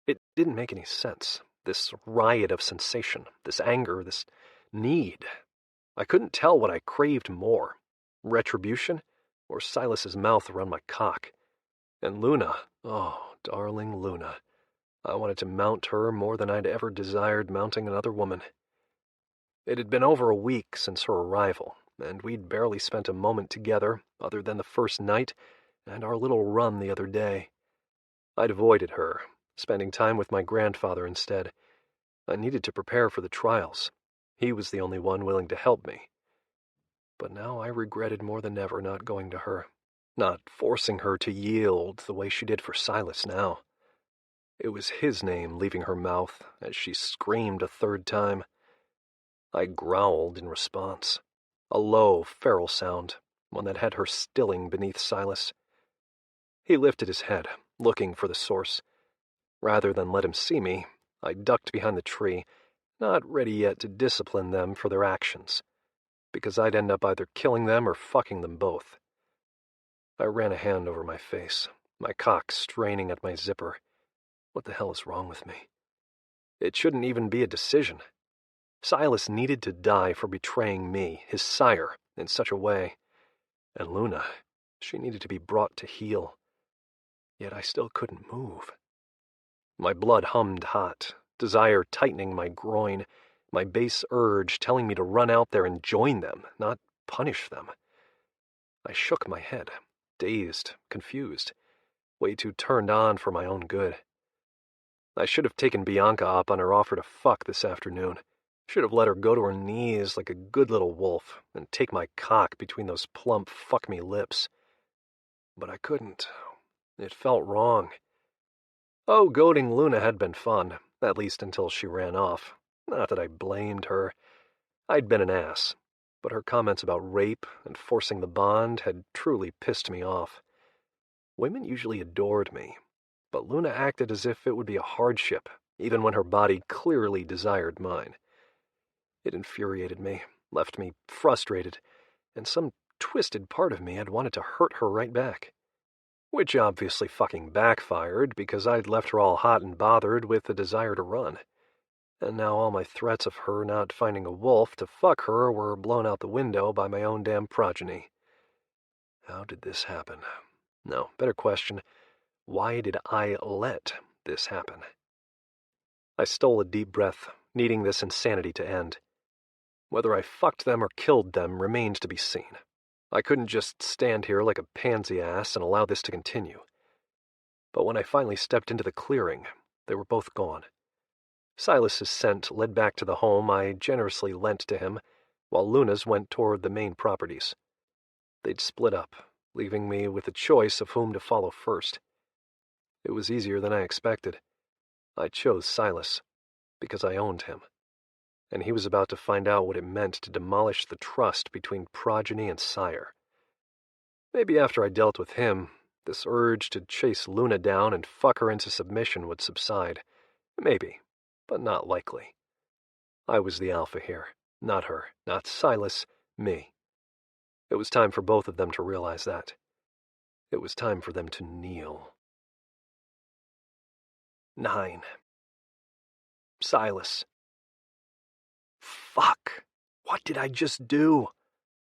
It didn't make any sense, this riot of sensation, this anger, this need. I couldn't tell what I craved more, retribution or Silas's mouth around my cock. And Luna, oh, darling Luna, I wanted to mount her more than I'd ever desired mounting another woman. It had been over a week since her arrival, and we'd barely spent a moment together other than the first night and our little run the other day. I'd avoided her, spending time with my grandfather instead. I needed to prepare for the trials. He was the only one willing to help me. But now I regretted more than ever not going to her, not forcing her to yield the way she did for Silas now. It was his name leaving her mouth as she screamed a third time. I growled in response, a low, feral sound, one that had her stilling beneath Silas. He lifted his head, looking for the source. Rather than let him see me, I ducked behind the tree, not ready yet to discipline them for their actions, because I'd end up either killing them or fucking them both. I ran a hand over my face, my cock straining at my zipper. What the hell is wrong with me? It shouldn't even be a decision. Silas needed to die for betraying me, his sire, in such a way. And Luna, she needed to be brought to heel. Yet I still couldn't move. My blood hummed hot, desire tightening my groin, my base urge telling me to run out there and join them, not punish them. I shook my head, dazed, confused, way too turned on for my own good. I should have taken Bianca up on her offer to fuck this afternoon. Should have let her go to her knees like a good little wolf and take my cock between those plump fuck-me lips. But I couldn't. It felt wrong. Oh, goading Luna had been fun, at least until she ran off. Not that I blamed her. I'd been an ass, but her comments about rape and forcing the bond had truly pissed me off. Women usually adored me, but Luna acted as if it would be a hardship, even when her body clearly desired mine. It infuriated me, left me frustrated, and some twisted part of me had wanted to hurt her right back. Which obviously fucking backfired because I'd left her all hot and bothered with the desire to run. And now all my threats of her not finding a wolf to fuck her were blown out the window by my own damn progeny. How did this happen? No, better question, why did I let this happen? I stole a deep breath, needing this insanity to end. Whether I fucked them or killed them remained to be seen. I couldn't just stand here like a pansy ass and allow this to continue. But when I finally stepped into the clearing, they were both gone. Silas's scent led back to the home I generously lent to him, while Luna's went toward the main properties. They'd split up, leaving me with a choice of whom to follow first. It was easier than I expected. I chose Silas, because I owned him. And he was about to find out what it meant to demolish the trust between progeny and sire. Maybe after I dealt with him, this urge to chase Luna down and fuck her into submission would subside. Maybe, but not likely. I was the alpha here, not her, not Silas, me. It was time for both of them to realize that. It was time for them to kneel. 9. Silas. Fuck! What did I just do?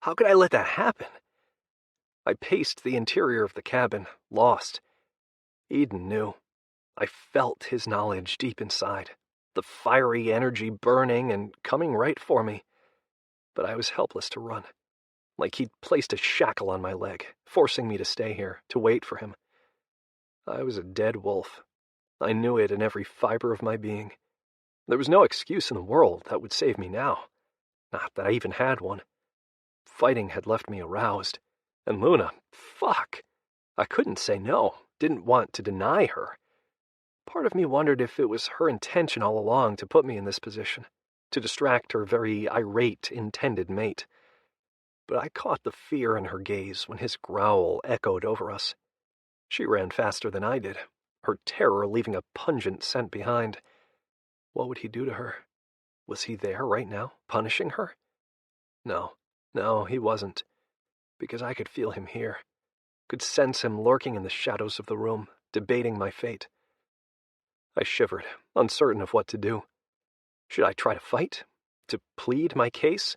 How could I let that happen? I paced the interior of the cabin, lost. Edon knew. I felt his knowledge deep inside, the fiery energy burning and coming right for me. But I was helpless to run, like he'd placed a shackle on my leg, forcing me to stay here, to wait for him. I was a dead wolf. I knew it in every fiber of my being. There was no excuse in the world that would save me now. Not that I even had one. Fighting had left me aroused. And Luna, fuck! I couldn't say no, didn't want to deny her. Part of me wondered if it was her intention all along to put me in this position, to distract her very irate intended mate. But I caught the fear in her gaze when his growl echoed over us. She ran faster than I did, her terror leaving a pungent scent behind. What would he do to her? Was he there right now, punishing her? No, he wasn't, because I could feel him here, could sense him lurking in the shadows of the room, debating my fate. I shivered, uncertain of what to do. Should I try to fight? To plead my case?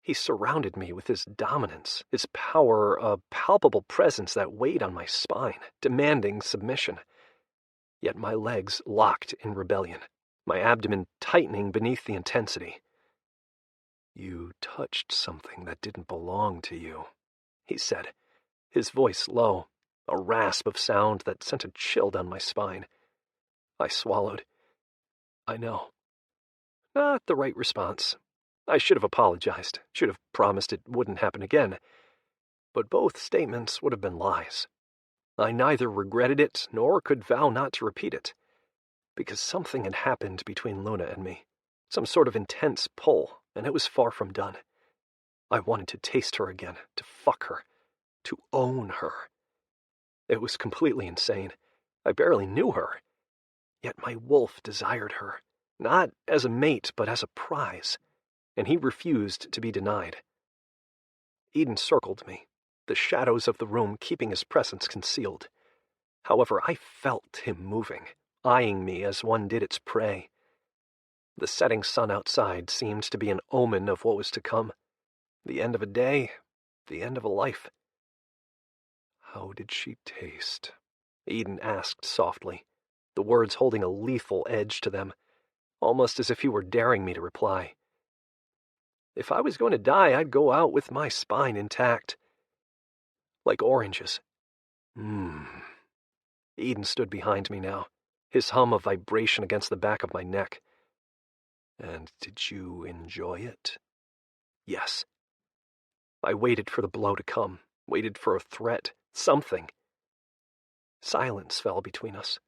He surrounded me with his dominance, his power, a palpable presence that weighed on my spine, demanding submission. Yet my legs locked in rebellion, my abdomen tightening beneath the intensity. "You touched something that didn't belong to you," he said, his voice low, a rasp of sound that sent a chill down my spine. I swallowed. I know. Not the right response. I should have apologized, should have promised it wouldn't happen again. But both statements would have been lies. I neither regretted it nor could vow not to repeat it, because something had happened between Luna and me, some sort of intense pull, and it was far from done. I wanted to taste her again, to fuck her, to own her. It was completely insane. I barely knew her. Yet my wolf desired her, not as a mate but as a prize, and he refused to be denied. Edon circled me, the shadows of the room keeping his presence concealed. However, I felt him moving, eyeing me as one did its prey. The setting sun outside seemed to be an omen of what was to come. The end of a day, the end of a life. "How did she taste?" Edon asked softly, the words holding a lethal edge to them, almost as if he were daring me to reply. If I was going to die, I'd go out with my spine intact. Like oranges. Edon stood behind me now, his hum of vibration against the back of my neck. "And did you enjoy it?" "Yes." I waited for the blow to come, waited for a threat, something. Silence fell between us.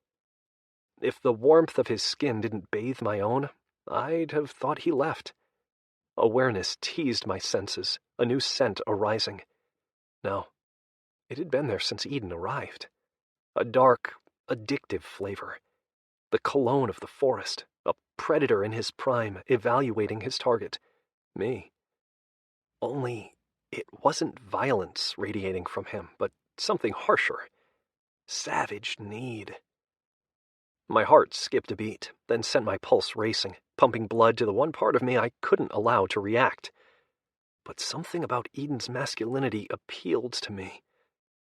If the warmth of his skin didn't bathe my own, I'd have thought he left. Awareness teased my senses, a new scent arising. No, it had been there since Edon arrived. A dark, addictive flavor. The cologne of the forest, a predator in his prime, evaluating his target. Me. Only, it wasn't violence radiating from him, but something harsher. Savage need. My heart skipped a beat, then sent my pulse racing, pumping blood to the one part of me I couldn't allow to react. But something about Edon's masculinity appealed to me.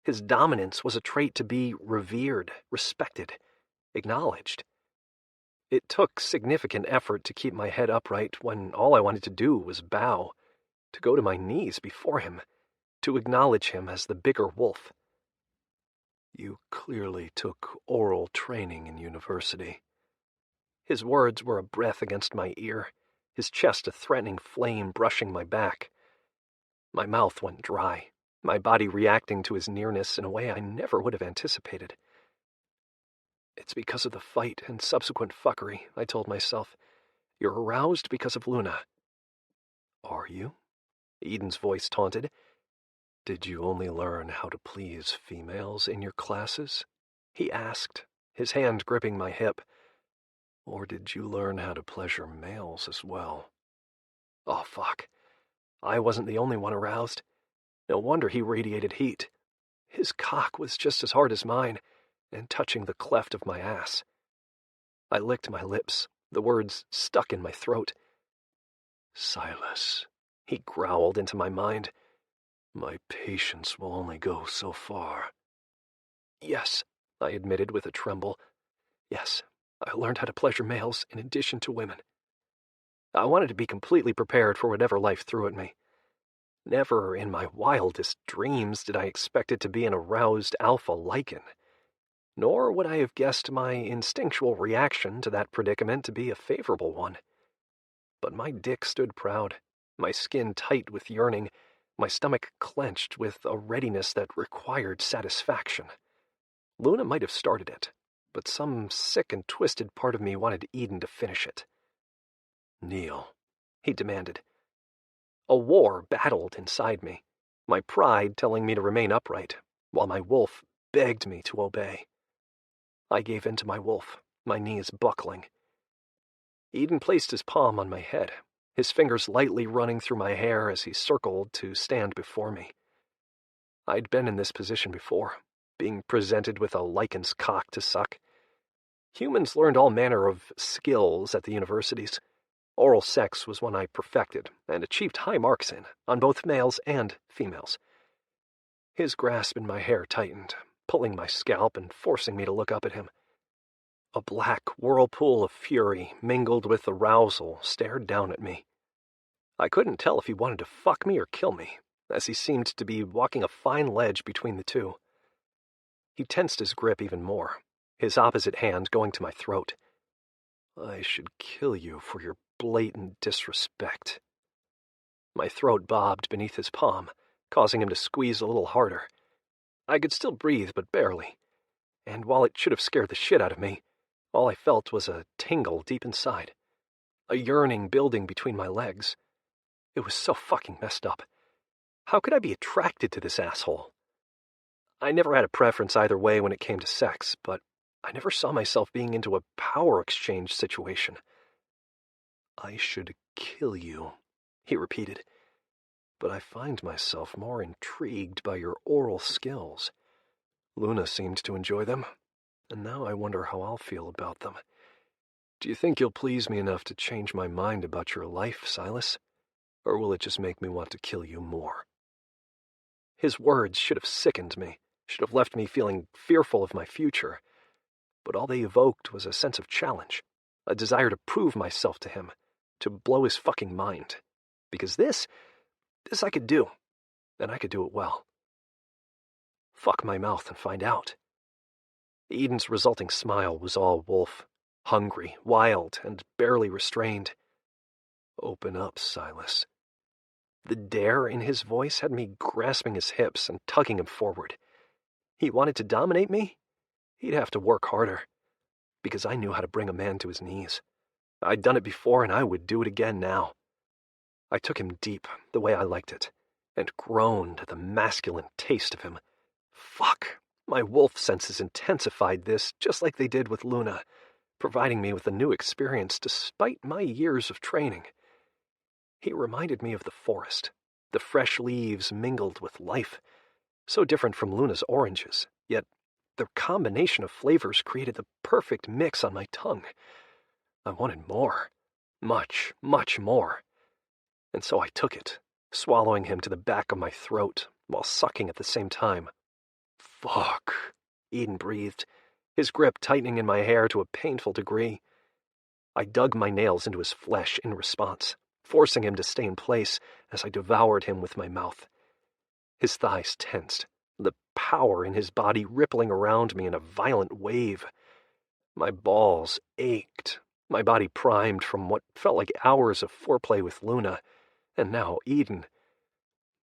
His dominance was a trait to be revered, respected, acknowledged. It took significant effort to keep my head upright when all I wanted to do was bow, to go to my knees before him, to acknowledge him as the bigger wolf. "You clearly took oral training in university." His words were a breath against my ear, his chest a threatening flame brushing my back. My mouth went dry, my body reacting to his nearness in a way I never would have anticipated. "It's because of the fight and subsequent fuckery," I told myself. "You're aroused because of Luna." "Are you?" Edon's voice taunted. "Did you only learn how to please females in your classes?" he asked, his hand gripping my hip. "Or did you learn how to pleasure males as well?" Oh, fuck. I wasn't the only one aroused. No wonder he radiated heat. His cock was just as hard as mine, and touching the cleft of my ass. I licked my lips, the words stuck in my throat. "Silas," he growled into my mind. "My patience will only go so far." "Yes," I admitted with a tremble. "Yes, I learned how to pleasure males in addition to women." I wanted to be completely prepared for whatever life threw at me. Never in my wildest dreams did I expect it to be an aroused alpha lycan. Nor would I have guessed my instinctual reaction to that predicament to be a favorable one. But my dick stood proud, my skin tight with yearning, my stomach clenched with a readiness that required satisfaction. Luna might have started it, but some sick and twisted part of me wanted Edon to finish it. "Kneel," he demanded. A war battled inside me, my pride telling me to remain upright, while my wolf begged me to obey. I gave in to my wolf, my knees buckling. Edon placed his palm on my head, his fingers lightly running through my hair as he circled to stand before me. I'd been in this position before, being presented with a lycan's cock to suck. Humans learned all manner of skills at the universities. Oral sex was one I perfected and achieved high marks in, on both males and females. His grasp in my hair tightened, pulling my scalp and forcing me to look up at him. A black whirlpool of fury mingled with arousal stared down at me. I couldn't tell if he wanted to fuck me or kill me, as he seemed to be walking a fine ledge between the two. He tensed his grip even more, his opposite hand going to my throat. "I should kill you for your blatant disrespect." My throat bobbed beneath his palm, causing him to squeeze a little harder. I could still breathe, but barely, and while it should have scared the shit out of me, all I felt was a tingle deep inside, a yearning building between my legs. It was so fucking messed up. How could I be attracted to this asshole? I never had a preference either way when it came to sex, but I never saw myself being into a power exchange situation. "I should kill you," he repeated, "but I find myself more intrigued by your oral skills. Luna seemed to enjoy them, and now I wonder how I'll feel about them. Do you think you'll please me enough to change my mind about your life, Silas? Or will it just make me want to kill you more?" His words should have sickened me, should have left me feeling fearful of my future, but all they evoked was a sense of challenge, a desire to prove myself to him, to blow his fucking mind. Because this I could do, and I could do it well. Fuck my mouth and find out. Edon's resulting smile was all wolf, hungry, wild, and barely restrained. "Open up, Silas." The dare in his voice had me grasping his hips and tugging him forward. He wanted to dominate me? He'd have to work harder, because I knew how to bring a man to his knees. I'd done it before, and I would do it again now. I took him deep, the way I liked it, and groaned at the masculine taste of him. Fuck! My wolf senses intensified this, just like they did with Luna, providing me with a new experience despite my years of training. He reminded me of the forest, the fresh leaves mingled with life, so different from Luna's oranges, yet their combination of flavors created the perfect mix on my tongue. I wanted more, much, much more, and so I took it, swallowing him to the back of my throat while sucking at the same time. "Fuck," Edon breathed, his grip tightening in my hair to a painful degree. I dug my nails into his flesh in response, forcing him to stay in place as I devoured him with my mouth. His thighs tensed, the power in his body rippling around me in a violent wave. My balls ached, my body primed from what felt like hours of foreplay with Luna, and now Edon.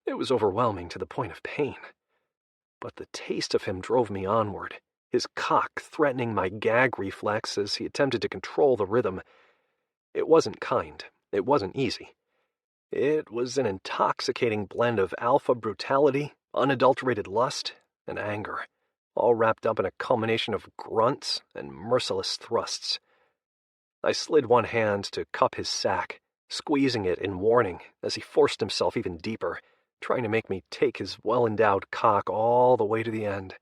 It was overwhelming to the point of pain. But the taste of him drove me onward, his cock threatening my gag reflex as he attempted to control the rhythm. It wasn't kind. It wasn't easy. It was an intoxicating blend of alpha brutality, unadulterated lust, and anger, all wrapped up in a culmination of grunts and merciless thrusts. I slid one hand to cup his sack, squeezing it in warning as he forced himself even deeper, trying to make me take his well-endowed cock all the way to the end.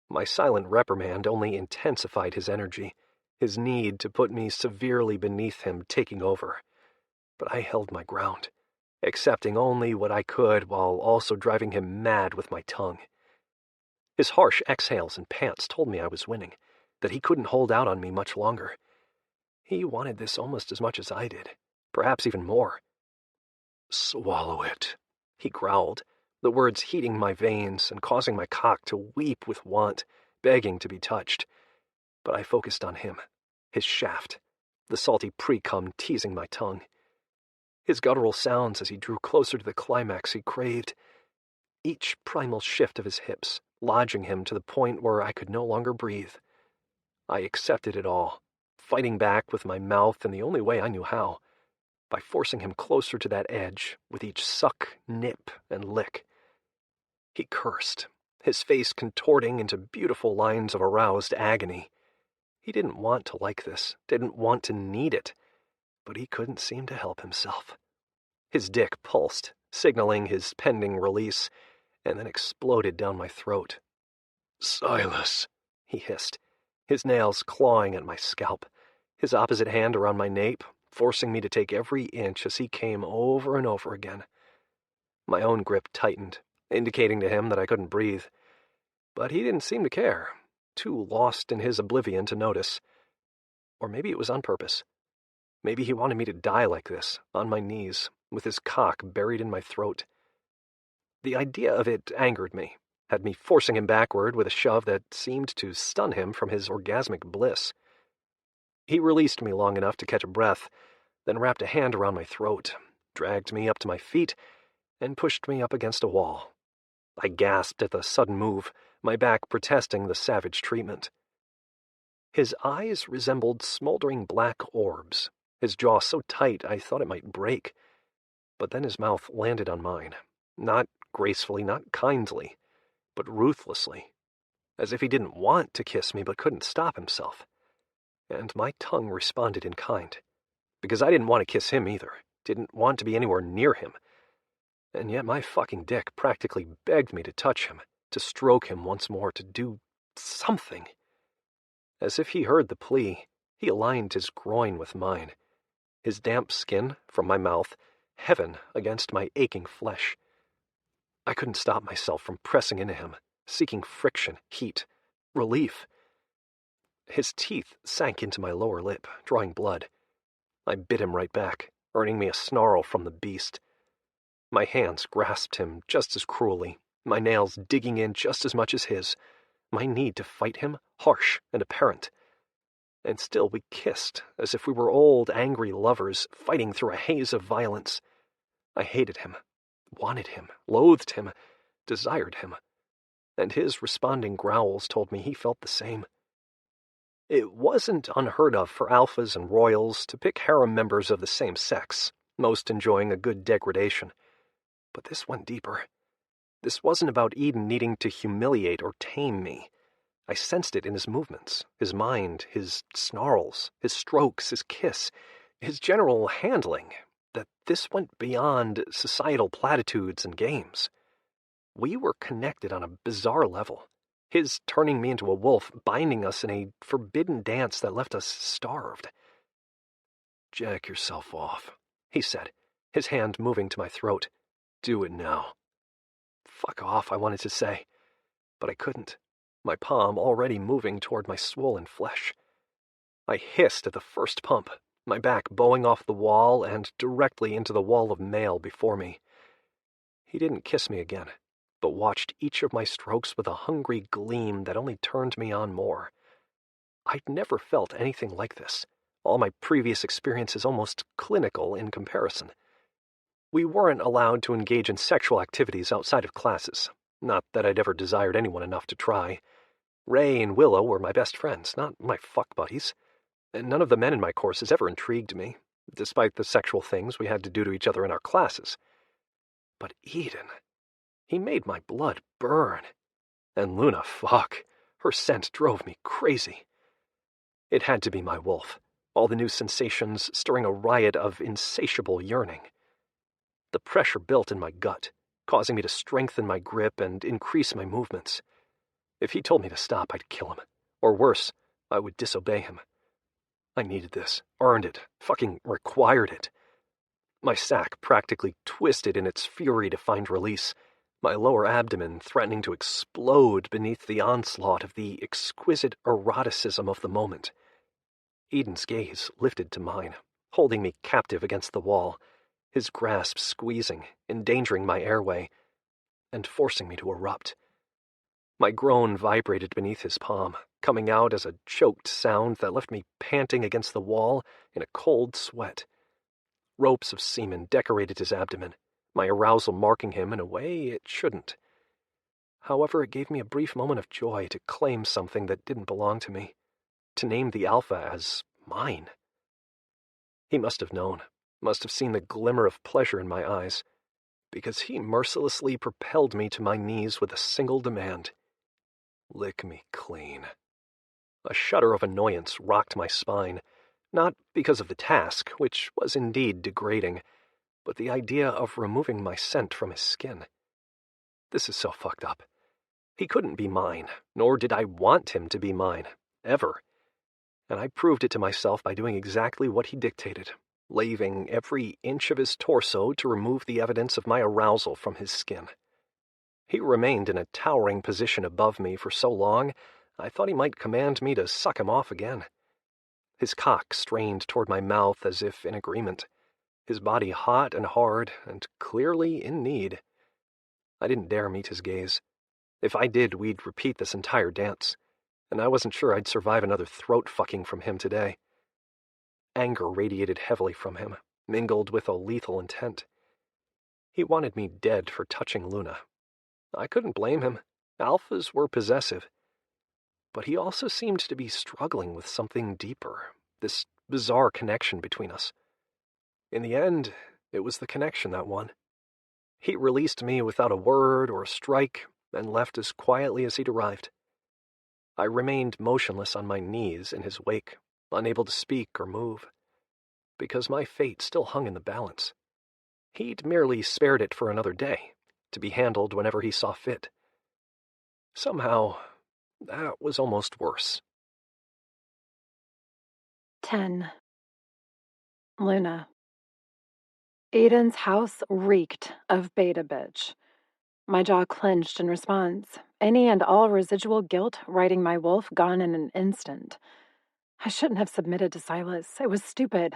My silent reprimand only intensified his energy, his need to put me severely beneath him taking over. But I held my ground, accepting only what I could while also driving him mad with my tongue. His harsh exhales and pants told me I was winning, that he couldn't hold out on me much longer. He wanted this almost as much as I did, perhaps even more. "Swallow it," he growled, the words heating my veins and causing my cock to weep with want, begging to be touched. But I focused on him, his shaft, the salty pre-cum teasing my tongue. His guttural sounds as he drew closer to the climax he craved, each primal shift of his hips, lodging him to the point where I could no longer breathe. I accepted it all, fighting back with my mouth in the only way I knew how, by forcing him closer to that edge with each suck, nip, and lick. He cursed, his face contorting into beautiful lines of aroused agony. He didn't want to like this, didn't want to need it, but he couldn't seem to help himself. His dick pulsed, signaling his pending release, and then exploded down my throat. "Silas," he hissed, his nails clawing at my scalp, his opposite hand around my nape, forcing me to take every inch as he came over and over again. My own grip tightened, indicating to him that I couldn't breathe. But he didn't seem to care, too lost in his oblivion to notice. Or maybe it was on purpose. Maybe he wanted me to die like this, on my knees, with his cock buried in my throat. The idea of it angered me, had me forcing him backward with a shove that seemed to stun him from his orgasmic bliss. He released me long enough to catch a breath, then wrapped a hand around my throat, dragged me up to my feet, and pushed me up against a wall. I gasped at the sudden move, my back protesting the savage treatment. His eyes resembled smoldering black orbs, his jaw so tight I thought it might break. But then his mouth landed on mine, not gracefully, not kindly, but ruthlessly, as if he didn't want to kiss me but couldn't stop himself. And my tongue responded in kind, because I didn't want to kiss him either, didn't want to be anywhere near him. And yet my fucking dick practically begged me to touch him, to stroke him once more, to do something. As if he heard the plea, he aligned his groin with mine, his damp skin from my mouth, heaven against my aching flesh. I couldn't stop myself from pressing into him, seeking friction, heat, relief. His teeth sank into my lower lip, drawing blood. I bit him right back, earning me a snarl from the beast. My hands grasped him just as cruelly, my nails digging in just as much as his, my need to fight him harsh and apparent. And still we kissed, as if we were old, angry lovers fighting through a haze of violence. I hated him, wanted him, loathed him, desired him. And his responding growls told me he felt the same. It wasn't unheard of for alphas and royals to pick harem members of the same sex, most enjoying a good degradation. But this went deeper. This wasn't about Edon needing to humiliate or tame me. I sensed it in his movements, his mind, his snarls, his strokes, his kiss, his general handling, that this went beyond societal platitudes and games. We were connected on a bizarre level, his turning me into a wolf, binding us in a forbidden dance that left us starved. "Jack yourself off," he said, his hand moving to my throat. "Do it now." "Fuck off," I wanted to say, but I couldn't, my palm already moving toward my swollen flesh. I hissed at the first pump, my back bowing off the wall and directly into the wall of mail before me. He didn't kiss me again, but watched each of my strokes with a hungry gleam that only turned me on more. I'd never felt anything like this, all my previous experiences almost clinical in comparison. We weren't allowed to engage in sexual activities outside of classes, not that I'd ever desired anyone enough to try. Ray and Willow were my best friends, not my fuck buddies, and none of the men in my courses ever intrigued me, despite the sexual things we had to do to each other in our classes. But Edon, he made my blood burn. And Luna, fuck, her scent drove me crazy. It had to be my wolf, all the new sensations stirring a riot of insatiable yearning. The pressure built in my gut, causing me to strengthen my grip and increase my movements. If he told me to stop, I'd kill him. Or worse, I would disobey him. I needed this, earned it, fucking required it. My sack practically twisted in its fury to find release, my lower abdomen threatening to explode beneath the onslaught of the exquisite eroticism of the moment. Edon's gaze lifted to mine, holding me captive against the wall, his grasp squeezing, endangering my airway, and forcing me to erupt. My groan vibrated beneath his palm, coming out as a choked sound that left me panting against the wall in a cold sweat. Ropes of semen decorated his abdomen, my arousal marking him in a way it shouldn't. However, it gave me a brief moment of joy to claim something that didn't belong to me. to name the Alpha as mine. He must have known, must have seen the glimmer of pleasure in my eyes, because he mercilessly propelled me to my knees with a single demand. Lick me clean. A shudder of annoyance rocked my spine, not because of the task, which was indeed degrading, but the idea of removing my scent from his skin. This is so fucked up. He couldn't be mine, nor did I want him to be mine, ever. And I proved it to myself by doing exactly what he dictated, laving every inch of his torso to remove the evidence of my arousal from his skin. He remained in a towering position above me for so long, I thought he might command me to suck him off again. His cock strained toward my mouth as if in agreement, his body hot and hard and clearly in need. I didn't dare meet his gaze. If I did, we'd repeat this entire dance, and I wasn't sure I'd survive another throat-fucking from him today. Anger radiated heavily from him, mingled with a lethal intent. He wanted me dead for touching Luna. I couldn't blame him. Alphas were possessive. But he also seemed to be struggling with something deeper, this bizarre connection between us. In the end, it was the connection that won. He released me without a word or a strike and left as quietly as he'd arrived. I remained motionless on my knees in his wake, unable to speak or move, because my fate still hung in the balance. He'd merely spared it for another day, to be handled whenever he saw fit. Somehow, that was almost worse. 10. Luna. Edon's house reeked of beta bitch. My jaw clenched in response, any and all residual guilt riding my wolf gone in an instant. I shouldn't have submitted to Silas. It was stupid.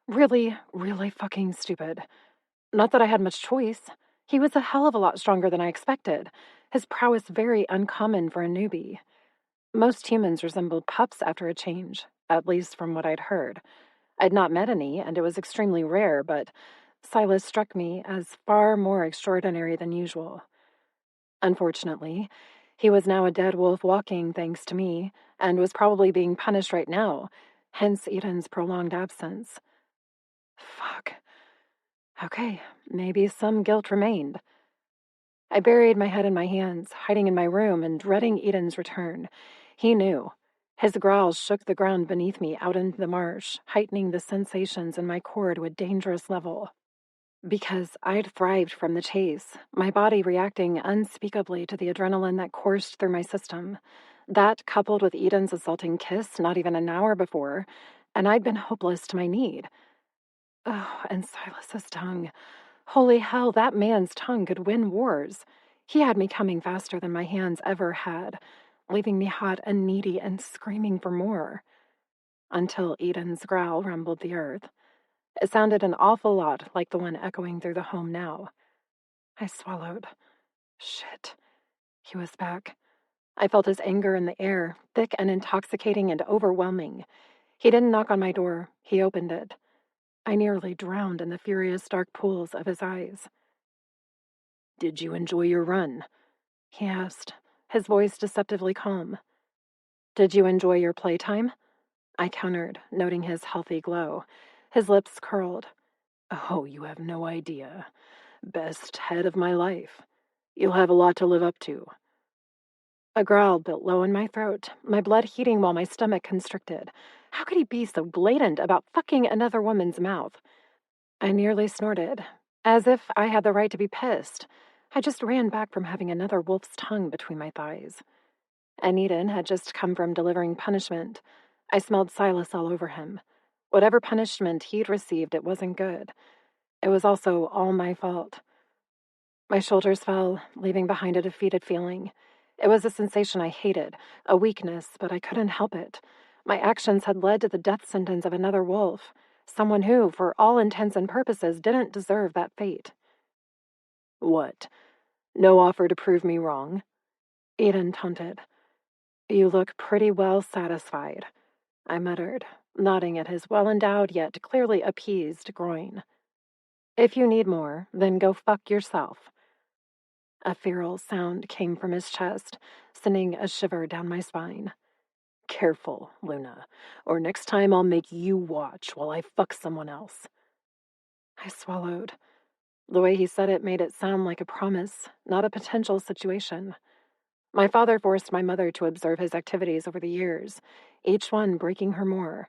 Really, really fucking stupid. Not that I had much choice. He was a hell of a lot stronger than I expected. His prowess very uncommon for a newbie. Most humans resembled pups after a change, at least from what I'd heard. I'd not met any, and it was extremely rare, but Silas struck me as far more extraordinary than usual. Unfortunately, he was now a dead wolf walking thanks to me, and was probably being punished right now, hence Edon's prolonged absence. Fuck. Okay, maybe some guilt remained. I buried my head in my hands, hiding in my room and dreading Edon's return. He knew. His growls shook the ground beneath me out into the marsh, heightening the sensations in my core to a dangerous level. Because I'd thrived from the chase, my body reacting unspeakably to the adrenaline that coursed through my system. That, coupled with Edon's assaulting kiss not even an hour before, and I'd been hopeless to my need. Oh, and Silas's tongue. Holy hell, that man's tongue could win wars. He had me coming faster than my hands ever had, leaving me hot and needy and screaming for more. Until Edon's growl rumbled the earth. It sounded an awful lot like the one echoing through the home now. I swallowed. Shit. He was back. I felt his anger in the air, thick and intoxicating and overwhelming. He didn't knock on my door. He opened it. I nearly drowned in the furious dark pools of his eyes. "Did you enjoy your run?" he asked, his voice deceptively calm. "Did you enjoy your playtime?" I countered, noting his healthy glow. His lips curled. "Oh, you have no idea. Best head of my life. You'll have a lot to live up to." A growl built low in my throat, my blood heating while my stomach constricted. How could he be so blatant about fucking another woman's mouth? I nearly snorted, as if I had the right to be pissed. I just ran back from having another wolf's tongue between my thighs. And Edon had just come from delivering punishment. I smelled Silas all over him. Whatever punishment he'd received, it wasn't good. It was also all my fault. My shoulders fell, leaving behind a defeated feeling. It was a sensation I hated, a weakness, but I couldn't help it. My actions had led to the death sentence of another wolf, someone who, for all intents and purposes, didn't deserve that fate. "What? No offer to prove me wrong?" Edon taunted. "You look pretty well satisfied," I muttered, nodding at his well-endowed yet clearly appeased groin. "If you need more, then go fuck yourself." A feral sound came from his chest, sending a shiver down my spine. Careful, Luna, or next time I'll make you watch while I fuck someone else. I swallowed. The way he said it made it sound like a promise, not a potential situation. My father forced my mother to observe his activities over the years, each one breaking her more.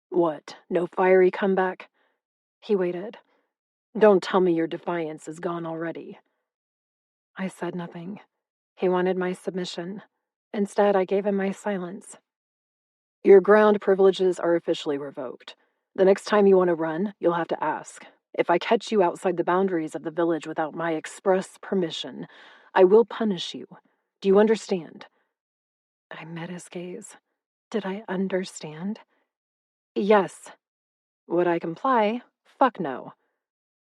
What, no fiery comeback? He waited. Don't tell me your defiance is gone already. I said nothing. He wanted my submission. Instead, I gave him my silence. Your ground privileges are officially revoked. The next time you want to run, you'll have to ask. If I catch you outside the boundaries of the village without my express permission, I will punish you. Do you understand? I met his gaze. Did I understand? Yes. Would I comply? Fuck no.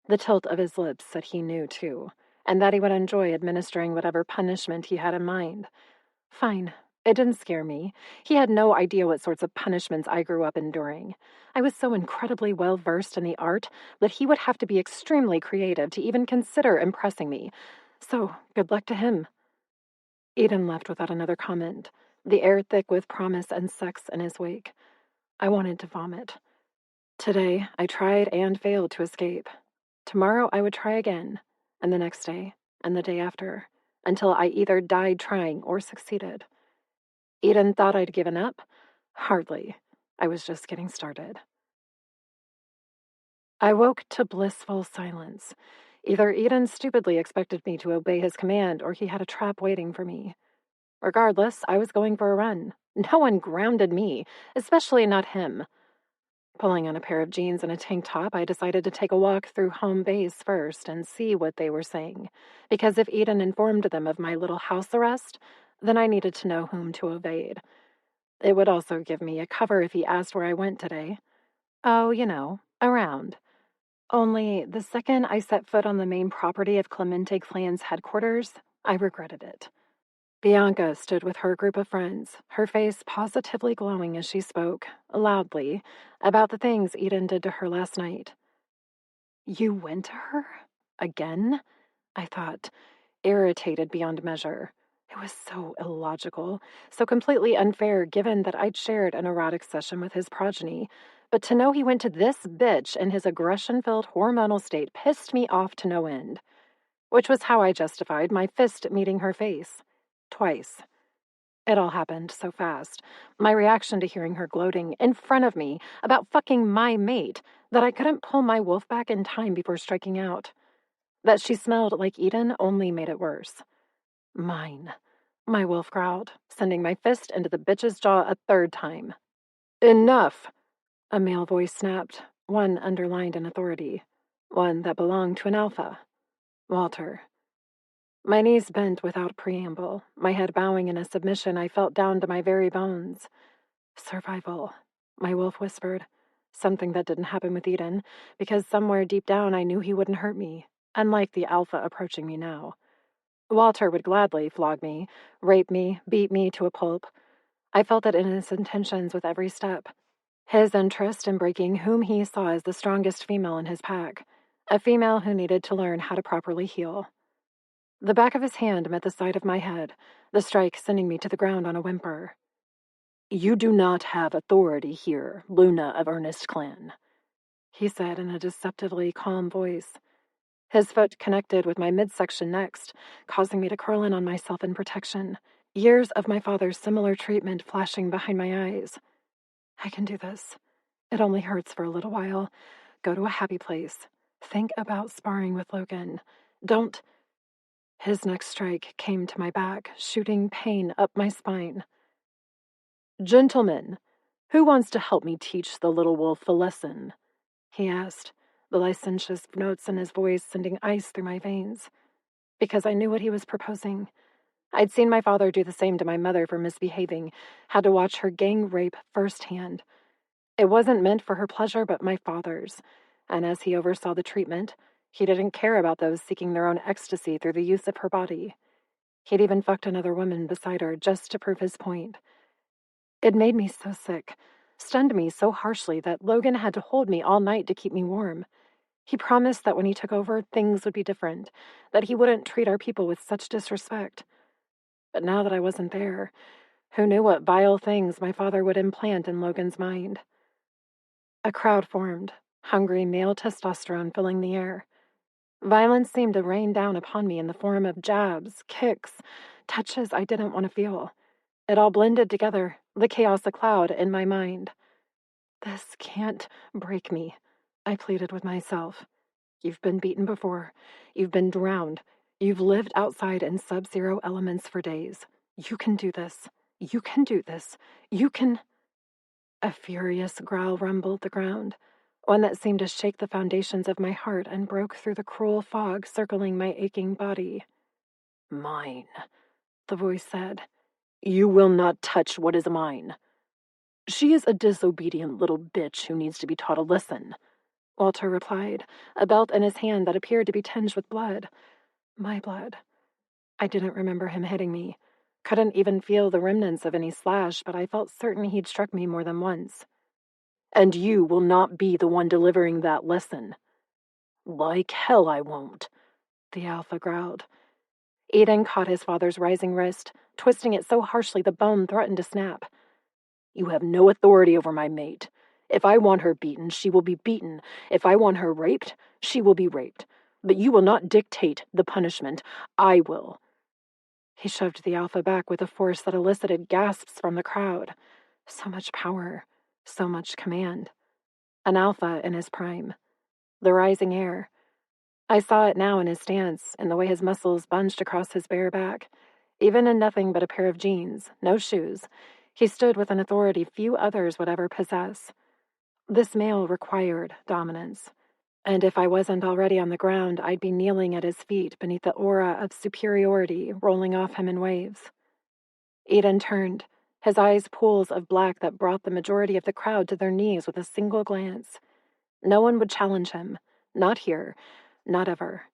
The tilt of his lips said he knew, too, and that he would enjoy administering whatever punishment he had in mind. Fine. It didn't scare me. He had no idea what sorts of punishments I grew up enduring. I was so incredibly well-versed in the art that he would have to be extremely creative to even consider impressing me. So, good luck to him. Edon left without another comment, the air thick with promise and sex in his wake. I wanted to vomit. Today, I tried and failed to escape. Tomorrow I would try again, and the next day, and the day after, until I either died trying or succeeded. Edon thought I'd given up? Hardly. I was just getting started. I woke to blissful silence. Either Edon stupidly expected me to obey his command, or he had a trap waiting for me. Regardless, I was going for a run. No one grounded me, especially not him. Pulling on a pair of jeans and a tank top, I decided to take a walk through home base first and see what they were saying, because if Edon informed them of my little house arrest, then I needed to know whom to evade. It would also give me a cover if he asked where I went today. Oh, around. Only the second I set foot on the main property of Clemente Clan's headquarters, I regretted it. Bianca stood with her group of friends, her face positively glowing as she spoke, loudly, about the things Edon did to her last night. You went to her? Again? I thought, irritated beyond measure. It was so illogical, so completely unfair given that I'd shared an erotic session with his progeny, but to know he went to this bitch in his aggression-filled hormonal state pissed me off to no end, which was how I justified my fist meeting her face. Twice. It all happened so fast, my reaction to hearing her gloating in front of me about fucking my mate, that I couldn't pull my wolf back in time before striking out. That she smelled like Edon only made it worse. Mine. My wolf growled, sending my fist into the bitch's jaw a third time. Enough! A male voice snapped, one underlined in authority, one that belonged to an alpha. Walter. My knees bent without preamble, my head bowing in a submission I felt down to my very bones. Survival, my wolf whispered, something that didn't happen with Edon, because somewhere deep down I knew he wouldn't hurt me, unlike the alpha approaching me now. Walter would gladly flog me, rape me, beat me to a pulp. I felt it in his intentions with every step. His interest in breaking whom he saw as the strongest female in his pack, a female who needed to learn how to properly heal. The back of his hand met the side of my head, the strike sending me to the ground on a whimper. You do not have authority here, Luna of Ernest Clan, he said in a deceptively calm voice. His foot connected with my midsection next, causing me to curl in on myself in protection, years of my father's similar treatment flashing behind my eyes. I can do this. It only hurts for a little while. Go to a happy place. Think about sparring with Logan. Don't... His next strike came to my back, shooting pain up my spine. Gentlemen, who wants to help me teach the little wolf a lesson? He asked, the licentious notes in his voice sending ice through my veins. Because I knew what he was proposing. I'd seen my father do the same to my mother for misbehaving, had to watch her gang rape firsthand. It wasn't meant for her pleasure but my father's, and as he oversaw the treatment, he didn't care about those seeking their own ecstasy through the use of her body. He'd even fucked another woman beside her just to prove his point. It made me so sick, stunned me so harshly that Logan had to hold me all night to keep me warm. He promised that when he took over, things would be different, that he wouldn't treat our people with such disrespect. But now that I wasn't there, Who knew what vile things my father would implant in Logan's mind? A crowd formed, hungry male testosterone filling the air. Violence seemed to rain down upon me in the form of jabs, kicks, touches I didn't want to feel. It all blended together, the chaos a cloud in my mind. This can't break me, I pleaded with myself. You've been beaten before. You've been drowned. You've lived outside in sub-zero elements for days. You can do this. You can do this. You can... A furious growl rumbled the ground, one that seemed to shake the foundations of my heart and broke through the cruel fog circling my aching body. Mine, the voice said. You will not touch what is mine. She is a disobedient little bitch who needs to be taught a lesson, Walter replied, a belt in his hand that appeared to be tinged with blood. My blood. I didn't remember him hitting me. Couldn't even feel the remnants of any slash, but I felt certain he'd struck me more than once. And you will not be the one delivering that lesson. Like hell I won't, the Alpha growled. Edon caught his father's rising wrist, twisting it so harshly the bone threatened to snap. You have no authority over my mate. If I want her beaten, she will be beaten. If I want her raped, she will be raped. But you will not dictate the punishment. I will. He shoved the Alpha back with a force that elicited gasps from the crowd. So much power. So much command. An Alpha in his prime. The rising air. I saw it now in his stance, in the way his muscles bunched across his bare back. Even in nothing but a pair of jeans, no shoes, he stood with an authority few others would ever possess. This male required dominance. And if I wasn't already on the ground, I'd be kneeling at his feet beneath the aura of superiority rolling off him in waves. Edon turned, his eyes pools of black that brought the majority of the crowd to their knees with a single glance. No one would challenge him. Not here. Not ever.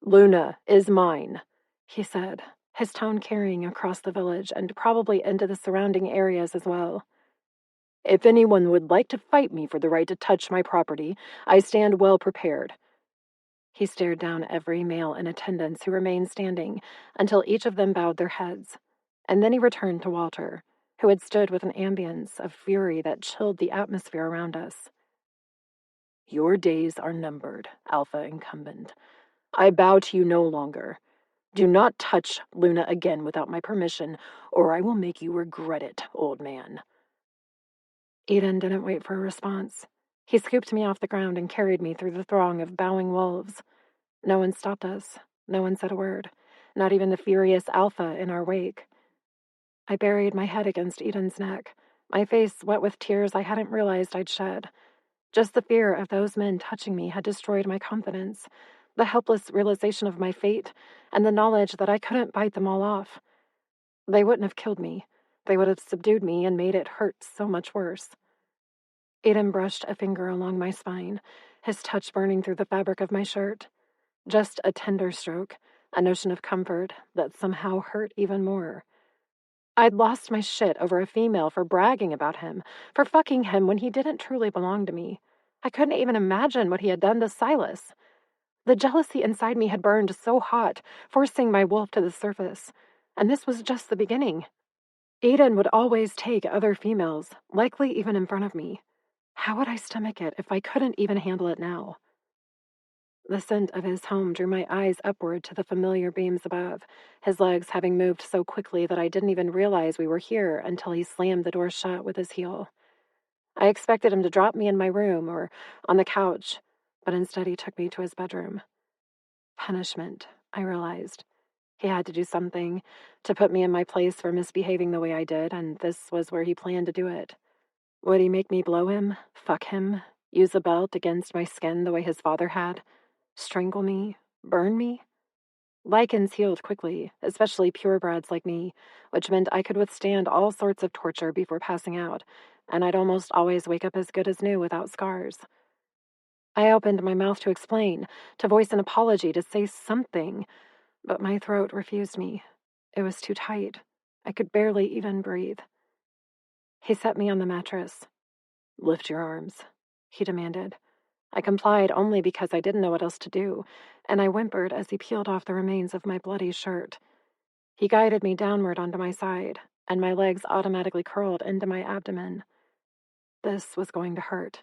Luna is mine, he said, his tone carrying across the village and probably into the surrounding areas as well. If anyone would like to fight me for the right to touch my property, I stand well prepared. He stared down every male in attendance who remained standing until each of them bowed their heads, and then he returned to Walter, who had stood with an ambience of fury that chilled the atmosphere around us. Your days are numbered, Alpha Incumbent. I bow to you no longer. Do not touch Luna again without my permission, or I will make you regret it, old man. Edon didn't wait for a response. He scooped me off the ground and carried me through the throng of bowing wolves. No one stopped us. No one said a word. Not even the furious Alpha in our wake. I buried my head against Edon's neck, my face wet with tears I hadn't realized I'd shed. Just the fear of those men touching me had destroyed my confidence, the helpless realization of my fate, and the knowledge that I couldn't bite them all off. They wouldn't have killed me. They would have subdued me and made it hurt so much worse. Edon brushed a finger along my spine, his touch burning through the fabric of my shirt. Just a tender stroke, a notion of comfort that somehow hurt even more. I'd lost my shit over a female for bragging about him, for fucking him when he didn't truly belong to me. I couldn't even imagine what he had done to Silas. The jealousy inside me had burned so hot, forcing my wolf to the surface. And this was just the beginning. Edon would always take other females, likely even in front of me. How would I stomach it if I couldn't even handle it now? The scent of his home drew my eyes upward to the familiar beams above, his legs having moved so quickly that I didn't even realize we were here until he slammed the door shut with his heel. I expected him to drop me in my room or on the couch, but instead he took me to his bedroom. Punishment, I realized. He had to do something to put me in my place for misbehaving the way I did, and this was where he planned to do it. Would he make me blow him, fuck him, use a belt against my skin the way his father had? Strangle me? Burn me? Lycans healed quickly, especially purebreds like me, which meant I could withstand all sorts of torture before passing out, and I'd almost always wake up as good as new without scars. I opened my mouth to explain, to voice an apology, to say something, but my throat refused me. It was too tight. I could barely even breathe. He set me on the mattress. Lift your arms, he demanded. I complied only because I didn't know what else to do, and I whimpered as he peeled off the remains of my bloody shirt. He guided me downward onto my side, and my legs automatically curled into my abdomen. This was going to hurt.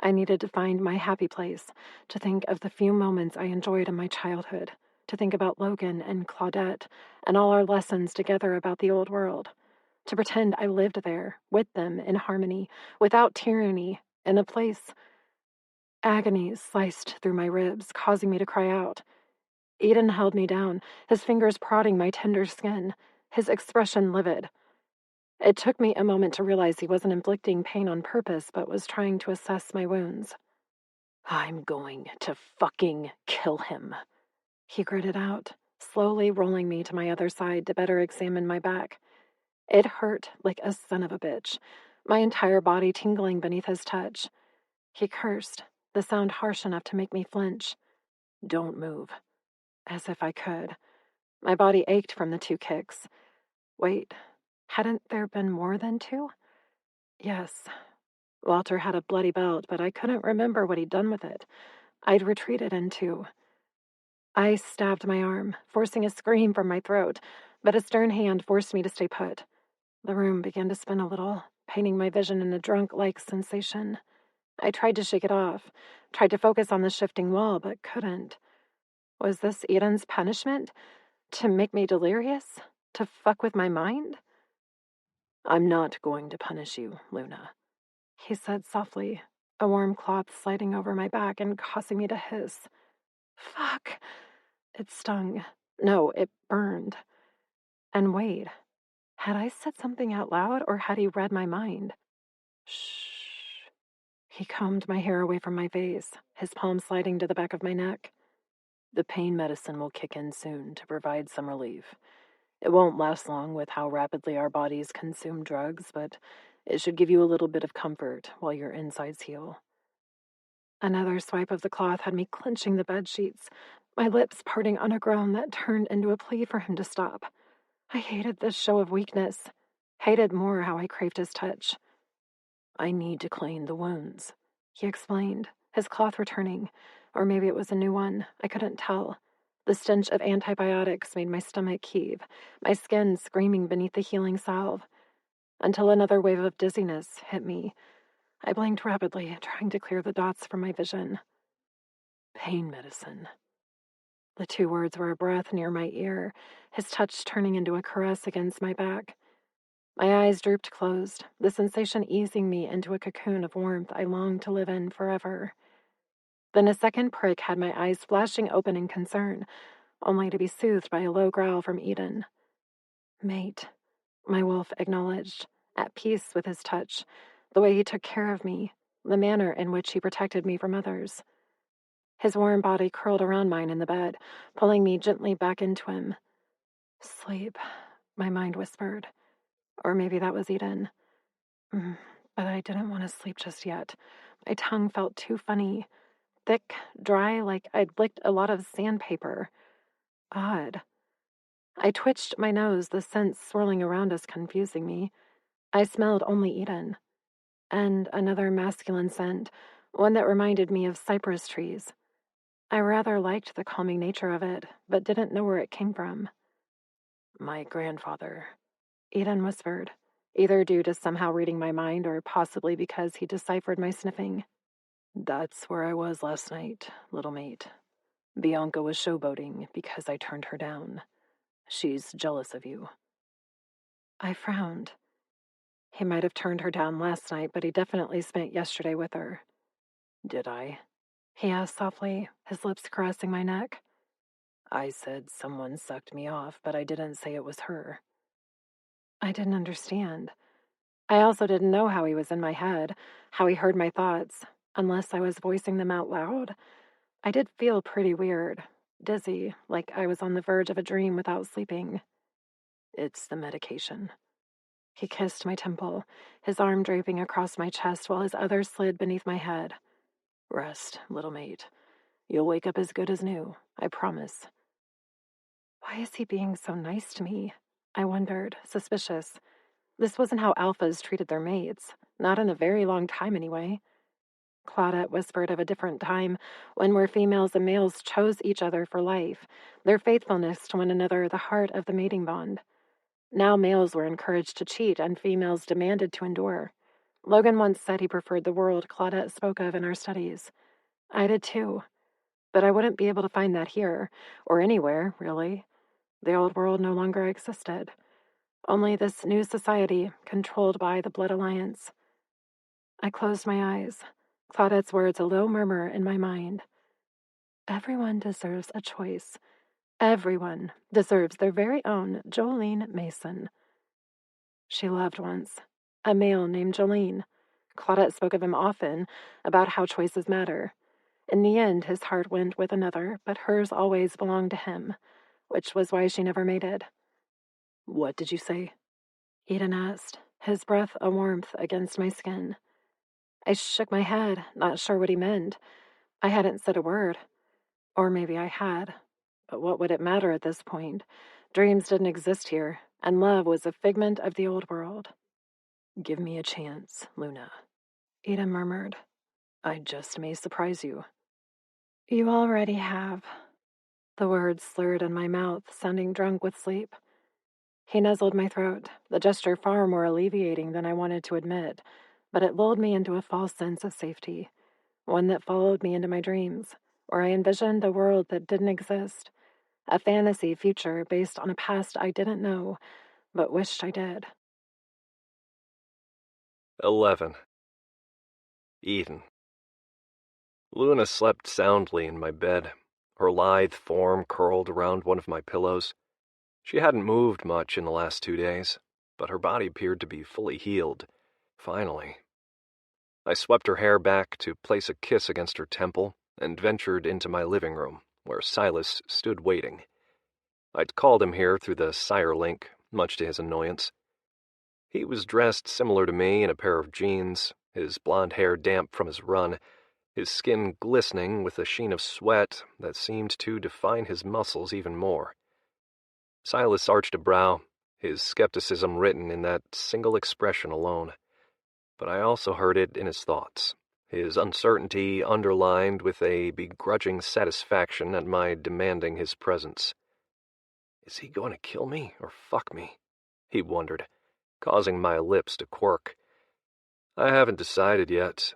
I needed to find my happy place, to think of the few moments I enjoyed in my childhood, to think about Logan and Claudette and all our lessons together about the old world, to pretend I lived there, with them, in harmony, without tyranny, in a place. Agony sliced through my ribs, causing me to cry out. Edon held me down, his fingers prodding my tender skin, his expression livid. It took me a moment to realize he wasn't inflicting pain on purpose, but was trying to assess my wounds. "I'm going to fucking kill him," he gritted out, slowly rolling me to my other side to better examine my back. It hurt like a son of a bitch, my entire body tingling beneath his touch. He cursed, the sound harsh enough to make me flinch. "Don't move." As if I could. My body ached from the 2 kicks. Wait, hadn't there been more than 2? Yes. Walter had a bloody belt, but I couldn't remember what he'd done with it. I'd retreated into. I stabbed my arm, forcing a scream from my throat, but a stern hand forced me to stay put. The room began to spin a little, painting my vision in a drunk-like sensation. I tried to shake it off, tried to focus on the shifting wall, but couldn't. Was this Edon's punishment? To make me delirious? To fuck with my mind? "I'm not going to punish you, Luna," he said softly, a warm cloth sliding over my back and causing me to hiss. Fuck. It stung. No, it burned. And wait, had I said something out loud or had he read my mind? Shh. He combed my hair away from my face, his palm sliding to the back of my neck. "The pain medicine will kick in soon to provide some relief. It won't last long with how rapidly our bodies consume drugs, but it should give you a little bit of comfort while your insides heal." Another swipe of the cloth had me clenching the bed sheets, my lips parting on a groan that turned into a plea for him to stop. I hated this show of weakness, hated more how I craved his touch. "I need to clean the wounds," he explained, his cloth returning, or maybe it was a new one. I couldn't tell. The stench of antibiotics made my stomach heave, my skin screaming beneath the healing salve, until another wave of dizziness hit me. I blinked rapidly, trying to clear the dots from my vision. "Pain medicine." The 2 words were a breath near my ear, his touch turning into a caress against my back. My eyes drooped closed, the sensation easing me into a cocoon of warmth I longed to live in forever. Then a second prick had my eyes flashing open in concern, only to be soothed by a low growl from Edon. "Mate," my wolf acknowledged, at peace with his touch, the way he took care of me, the manner in which he protected me from others. His warm body curled around mine in the bed, pulling me gently back into him. "Sleep," my mind whispered. Or maybe that was Edon. But I didn't want to sleep just yet. My tongue felt too funny, thick, dry, like I'd licked a lot of sandpaper. Odd. I twitched my nose, the scents swirling around us confusing me. I smelled only Edon. And another masculine scent, one that reminded me of cypress trees. I rather liked the calming nature of it, but didn't know where it came from. "My grandfather," Edon whispered, either due to somehow reading my mind or possibly because he deciphered my sniffing. "That's where I was last night, little mate. Bianca was showboating because I turned her down. She's jealous of you." I frowned. He might have turned her down last night, but he definitely spent yesterday with her. "Did I?" he asked softly, his lips caressing my neck. "I said someone sucked me off, but I didn't say it was her." I didn't understand. I also didn't know how he was in my head, how he heard my thoughts, unless I was voicing them out loud. I did feel pretty weird, dizzy, like I was on the verge of a dream without sleeping. "It's the medication." He kissed my temple, his arm draping across my chest while his other slid beneath my head. "Rest, little mate. You'll wake up as good as new, I promise." Why is he being so nice to me? I wondered, suspicious. This wasn't how alphas treated their mates, not in a very long time anyway. Claudette whispered of a different time, when where females and males chose each other for life, their faithfulness to one another the heart of the mating bond. Now males were encouraged to cheat and females demanded to endure. Logan once said he preferred the world Claudette spoke of in our studies. I did too. But I wouldn't be able to find that here, or anywhere, really. The old world no longer existed. Only this new society, controlled by the Blood Alliance. I closed my eyes, Claudette's words a low murmur in my mind. Everyone deserves a choice. Everyone deserves their very own Jolene Mason. She loved once. A male named Jolene. Claudette spoke of him often, about how choices matter. In the end, his heart went with another, but hers always belonged to him, which was why she never mated. What did you say? Edon asked, his breath a warmth against my skin. I shook my head, not sure what he meant. I hadn't said a word. Or maybe I had. But what would it matter at this point? Dreams didn't exist here, and love was a figment of the old world. Give me a chance, Luna, Edon murmured. I just may surprise you. You already have. The words slurred in my mouth, sounding drunk with sleep. He nuzzled my throat, the gesture far more alleviating than I wanted to admit, but it lulled me into a false sense of safety, one that followed me into my dreams, where I envisioned a world that didn't exist, a fantasy future based on a past I didn't know, but wished I did. 11. Edon. Luna slept soundly in my bed, her lithe form curled around one of my pillows. She hadn't moved much in the last 2 days, but her body appeared to be fully healed. Finally. I swept her hair back to place a kiss against her temple and ventured into my living room, where Silas stood waiting. I'd called him here through the Sire link, much to his annoyance. He was dressed similar to me in a pair of jeans, his blonde hair damp from his run, his skin glistening with a sheen of sweat that seemed to define his muscles even more. Silas arched a brow, his skepticism written in that single expression alone. But I also heard it in his thoughts, his uncertainty underlined with a begrudging satisfaction at my demanding his presence. Is he going to kill me or fuck me? He wondered, causing my lips to quirk. I haven't decided yet.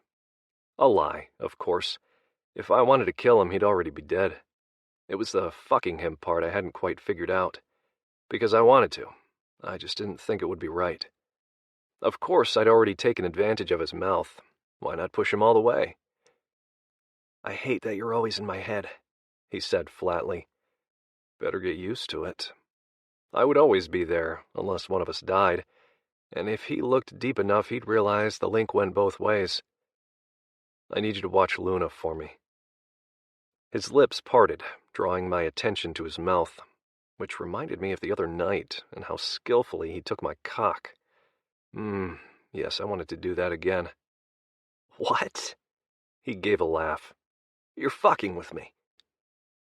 A lie, of course. If I wanted to kill him, he'd already be dead. It was the fucking him part I hadn't quite figured out. Because I wanted to. I just didn't think it would be right. Of course, I'd already taken advantage of his mouth. Why not push him all the way? I hate that you're always in my head, he said flatly. Better get used to it. I would always be there, unless one of us died, and if he looked deep enough, he'd realize the link went both ways. I need you to watch Luna for me. His lips parted, drawing my attention to his mouth, which reminded me of the other night and how skillfully he took my cock. Yes, I wanted to do that again. What? He gave a laugh. You're fucking with me.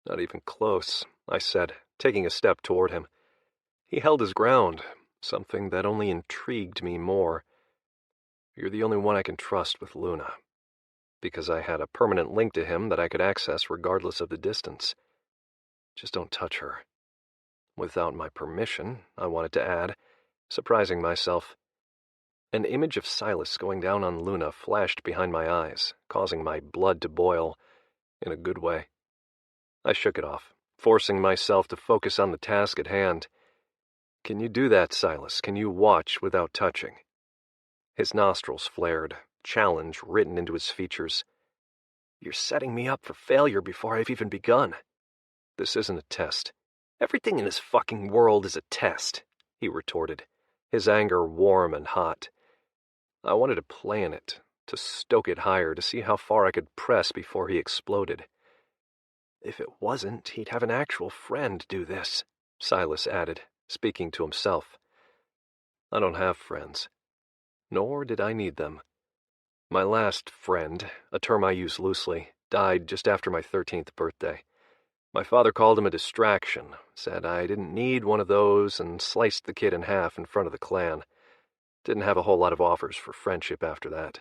Not even close, I said, taking a step toward him. He held his ground, something that only intrigued me more. You're the only one I can trust with Luna, because I had a permanent link to him that I could access regardless of the distance. Just don't touch her. Without my permission, I wanted to add, surprising myself. An image of Silas going down on Luna flashed behind my eyes, causing my blood to boil, in a good way. I shook it off, forcing myself to focus on the task at hand. Can you do that, Silas? Can you watch without touching? His nostrils flared, challenge written into his features. You're setting me up for failure before I've even begun. This isn't a test. Everything in this fucking world is a test, he retorted, his anger warm and hot. I wanted to plan it, to stoke it higher, to see how far I could press before he exploded. If it wasn't, he'd have an actual friend do this, Silas added, speaking to himself. I don't have friends. Nor did I need them. My last friend, a term I use loosely, died just after my 13th birthday. My father called him a distraction, said I didn't need one of those, and sliced the kid in half in front of the clan. Didn't have a whole lot of offers for friendship after that.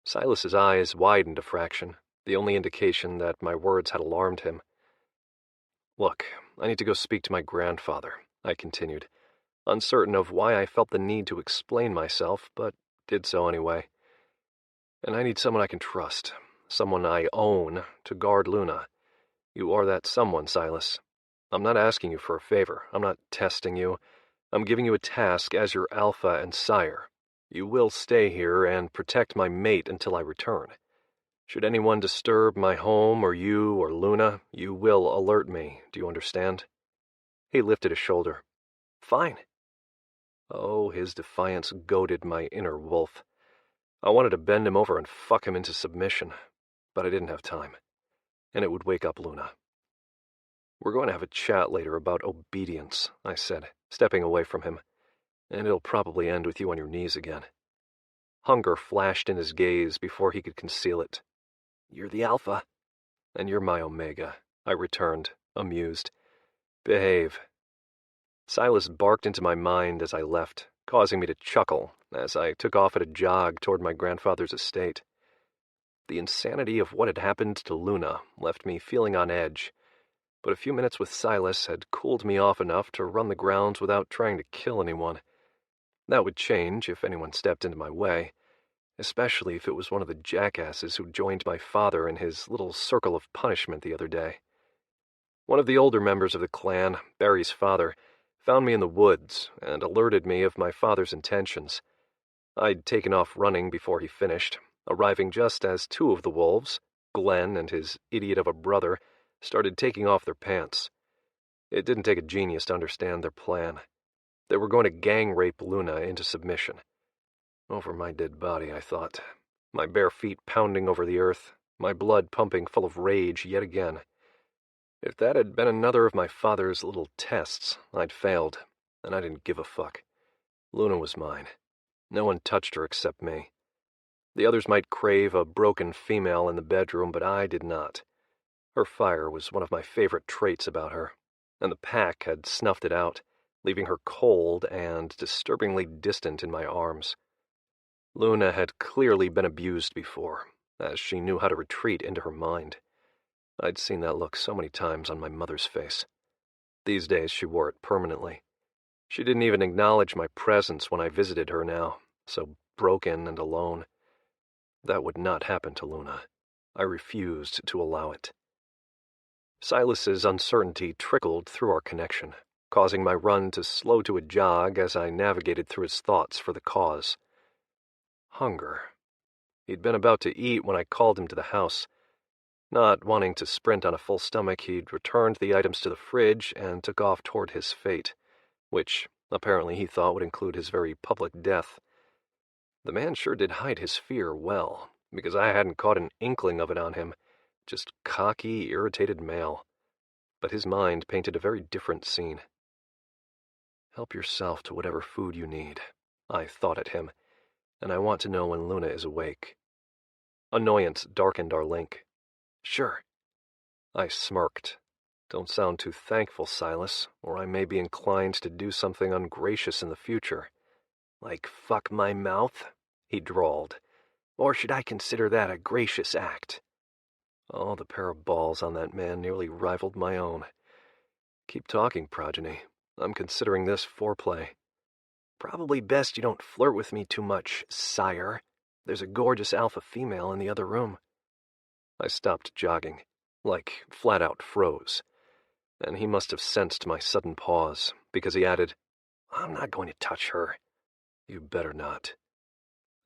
Silas's eyes widened a fraction, the only indication that my words had alarmed him. Look, I need to go speak to my grandfather, I continued. uncertain of why I felt the need to explain myself, but did so anyway. And I need someone I can trust, someone I own, to guard Luna. You are that someone, Silas. I'm not asking you for a favor. I'm not testing you. I'm giving you a task as your alpha and sire. You will stay here and protect my mate until I return. Should anyone disturb my home or you or Luna, you will alert me. Do you understand? He lifted a shoulder. Fine. Oh, his defiance goaded my inner wolf. I wanted to bend him over and fuck him into submission, but I didn't have time. And it would wake up Luna. We're going to have a chat later about obedience, I said, stepping away from him. And it'll probably end with you on your knees again. Hunger flashed in his gaze before he could conceal it. You're the alpha. And you're my omega, I returned, amused. Behave. Silas barked into my mind as I left, causing me to chuckle as I took off at a jog toward my grandfather's estate. The insanity of what had happened to Luna left me feeling on edge, but a few minutes with Silas had cooled me off enough to run the grounds without trying to kill anyone. That would change if anyone stepped into my way, especially if it was one of the jackasses who joined my father in his little circle of punishment the other day. One of the older members of the clan, Barry's father, found me in the woods and alerted me of my father's intentions. I'd taken off running before he finished, arriving just as two of the wolves, Glenn and his idiot of a brother, started taking off their pants. It didn't take a genius to understand their plan. They were going to gang rape Luna into submission. Over my dead body, I thought, my bare feet pounding over the earth, my blood pumping full of rage yet again. If that had been another of my father's little tests, I'd failed, and I didn't give a fuck. Luna was mine. No one touched her except me. The others might crave a broken female in the bedroom, but I did not. Her fire was one of my favorite traits about her, and the pack had snuffed it out, leaving her cold and disturbingly distant in my arms. Luna had clearly been abused before, as she knew how to retreat into her mind. I'd seen that look so many times on my mother's face. These days she wore it permanently. She didn't even acknowledge my presence when I visited her now, so broken and alone. That would not happen to Luna. I refused to allow it. Silas's uncertainty trickled through our connection, causing my run to slow to a jog as I navigated through his thoughts for the cause. Hunger. He'd been about to eat when I called him to the house. Not wanting to sprint on a full stomach, he'd returned the items to the fridge and took off toward his fate, which apparently he thought would include his very public death. The man sure did hide his fear well, because I hadn't caught an inkling of it on him, just cocky, irritated male. But his mind painted a very different scene. Help yourself to whatever food you need, I thought at him, and I want to know when Luna is awake. Annoyance darkened our link. Sure. I smirked. Don't sound too thankful, Silas, or I may be inclined to do something ungracious in the future. Like fuck my mouth? He drawled. Or should I consider that a gracious act? Oh, the pair of balls on that man nearly rivaled my own. Keep talking, progeny. I'm considering this foreplay. Probably best you don't flirt with me too much, sire. There's a gorgeous alpha female in the other room. I stopped jogging, flat out froze, and he must have sensed my sudden pause, because he added, I'm not going to touch her. You better not.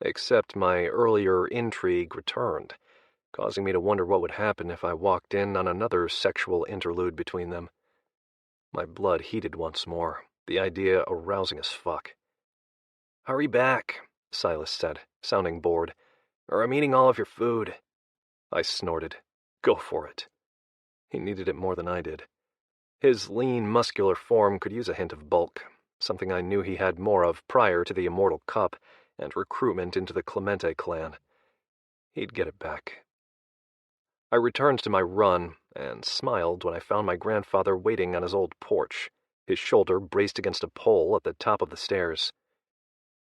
Except my earlier intrigue returned, causing me to wonder what would happen if I walked in on another sexual interlude between them. My blood heated once more, the idea arousing as fuck. Hurry back, Silas said, sounding bored, or I'm eating all of your food. I snorted. Go for it. He needed it more than I did. His lean, muscular form could use a hint of bulk, something I knew he had more of prior to the Immortal Cup and recruitment into the Clemente Clan. He'd get it back. I returned to my run and smiled when I found my grandfather waiting on his old porch, his shoulder braced against a pole at the top of the stairs.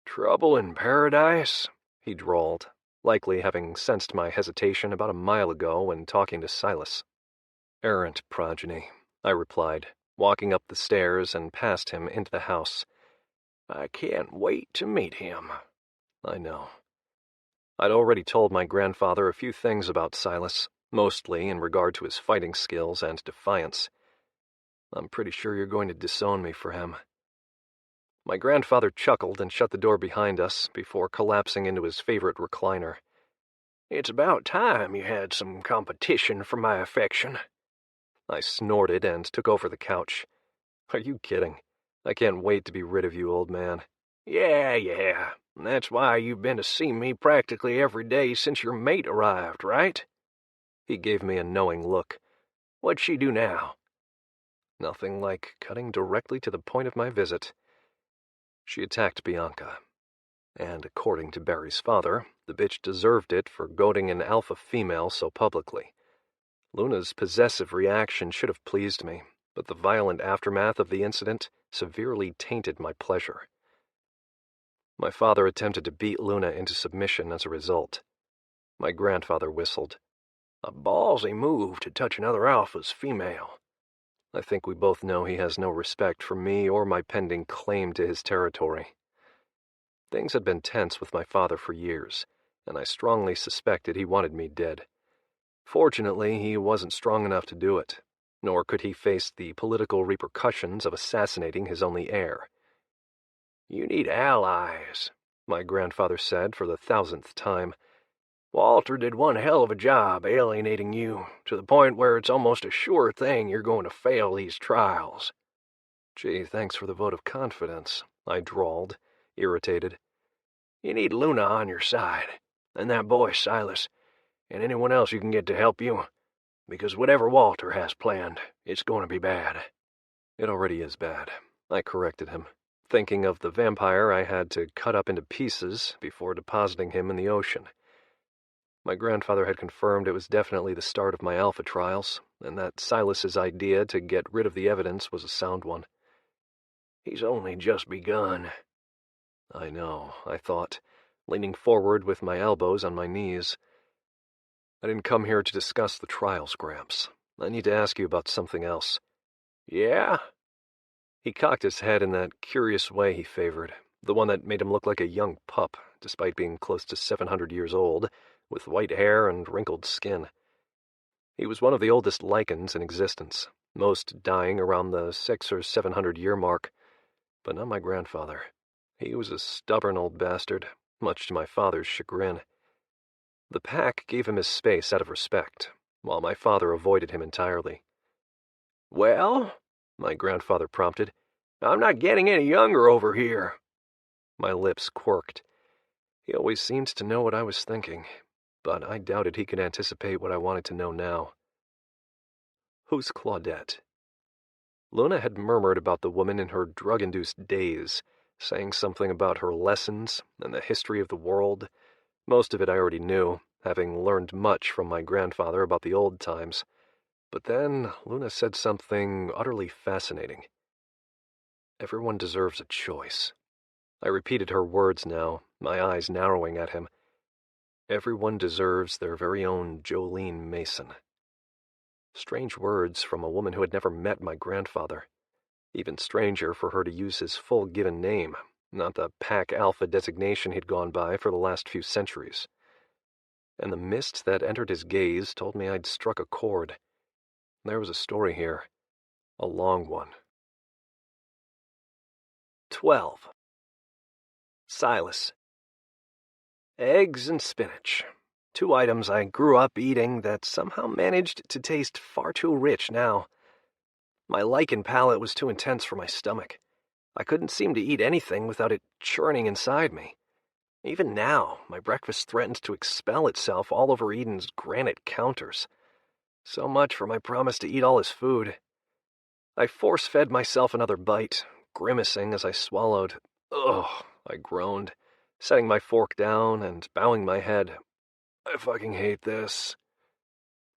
Trouble in paradise? He drawled, likely having sensed my hesitation about a mile ago when talking to Silas. Errant progeny, I replied, walking up the stairs and past him into the house, I can't wait to meet him. I know. I'd already told my grandfather a few things about Silas, mostly in regard to his fighting skills and defiance. I'm pretty sure you're going to disown me for him. My grandfather chuckled and shut the door behind us before collapsing into his favorite recliner. It's about time you had some competition for my affection. I snorted and took over the couch. Are you kidding? I can't wait to be rid of you, old man. Yeah. That's why you've been to see me practically every day since your mate arrived, right? He gave me a knowing look. What'd she do now? Nothing like cutting directly to the point of my visit. She attacked Bianca. And according to Barry's father, the bitch deserved it for goading an alpha female so publicly. Luna's possessive reaction should have pleased me, but the violent aftermath of the incident severely tainted my pleasure. My father attempted to beat Luna into submission as a result. My grandfather whistled. A ballsy move to touch another alpha's female. I think we both know he has no respect for me or my pending claim to his territory. Things had been tense with my father for years, and I strongly suspected he wanted me dead. Fortunately, he wasn't strong enough to do it, nor could he face the political repercussions of assassinating his only heir. You need allies, my grandfather said for the 1000th time. Walter did one hell of a job alienating you, to the point where it's almost a sure thing you're going to fail these trials. Gee, thanks for the vote of confidence, I drawled, irritated. You need Luna on your side, and that boy Silas, and anyone else you can get to help you, because whatever Walter has planned, it's going to be bad. It already is bad, I corrected him, thinking of the vampire I had to cut up into pieces before depositing him in the ocean. My grandfather had confirmed it was definitely the start of my alpha trials, and that Silas's idea to get rid of the evidence was a sound one. He's only just begun. I know, I thought, leaning forward with my elbows on my knees. I didn't come here to discuss the trials, Gramps. I need to ask you about something else. Yeah? He cocked his head in that curious way he favored, the one that made him look like a young pup, despite being close to 700 years old, with white hair and wrinkled skin. He was one of the oldest lycans in existence, most dying around the 600 or 700 year mark, but not my grandfather. He was a stubborn old bastard, much to my father's chagrin. The pack gave him his space out of respect, while my father avoided him entirely. Well, my grandfather prompted, I'm not getting any younger over here. My lips quirked. He always seemed to know what I was thinking, but I doubted he could anticipate what I wanted to know now. Who's Claudette? Luna had murmured about the woman in her drug-induced daze, saying something about her lessons and the history of the world. Most of it I already knew, having learned much from my grandfather about the old times. But then Luna said something utterly fascinating. Everyone deserves a choice. I repeated her words now, my eyes narrowing at him. Everyone deserves their very own Jolene Mason. Strange words from a woman who had never met my grandfather. Even stranger for her to use his full given name, not the Pack Alpha designation he'd gone by for the last few centuries. And the mist that entered his gaze told me I'd struck a chord. There was a story here. A long one. 12. Silas. Eggs and spinach. 2 items I grew up eating that somehow managed to taste far too rich now. My lycan palate was too intense for my stomach. I couldn't seem to eat anything without it churning inside me. Even now, my breakfast threatened to expel itself all over Eden's granite counters. So much for my promise to eat all his food. I force-fed myself another bite, grimacing as I swallowed. Ugh, I groaned, setting my fork down and bowing my head. I fucking hate this.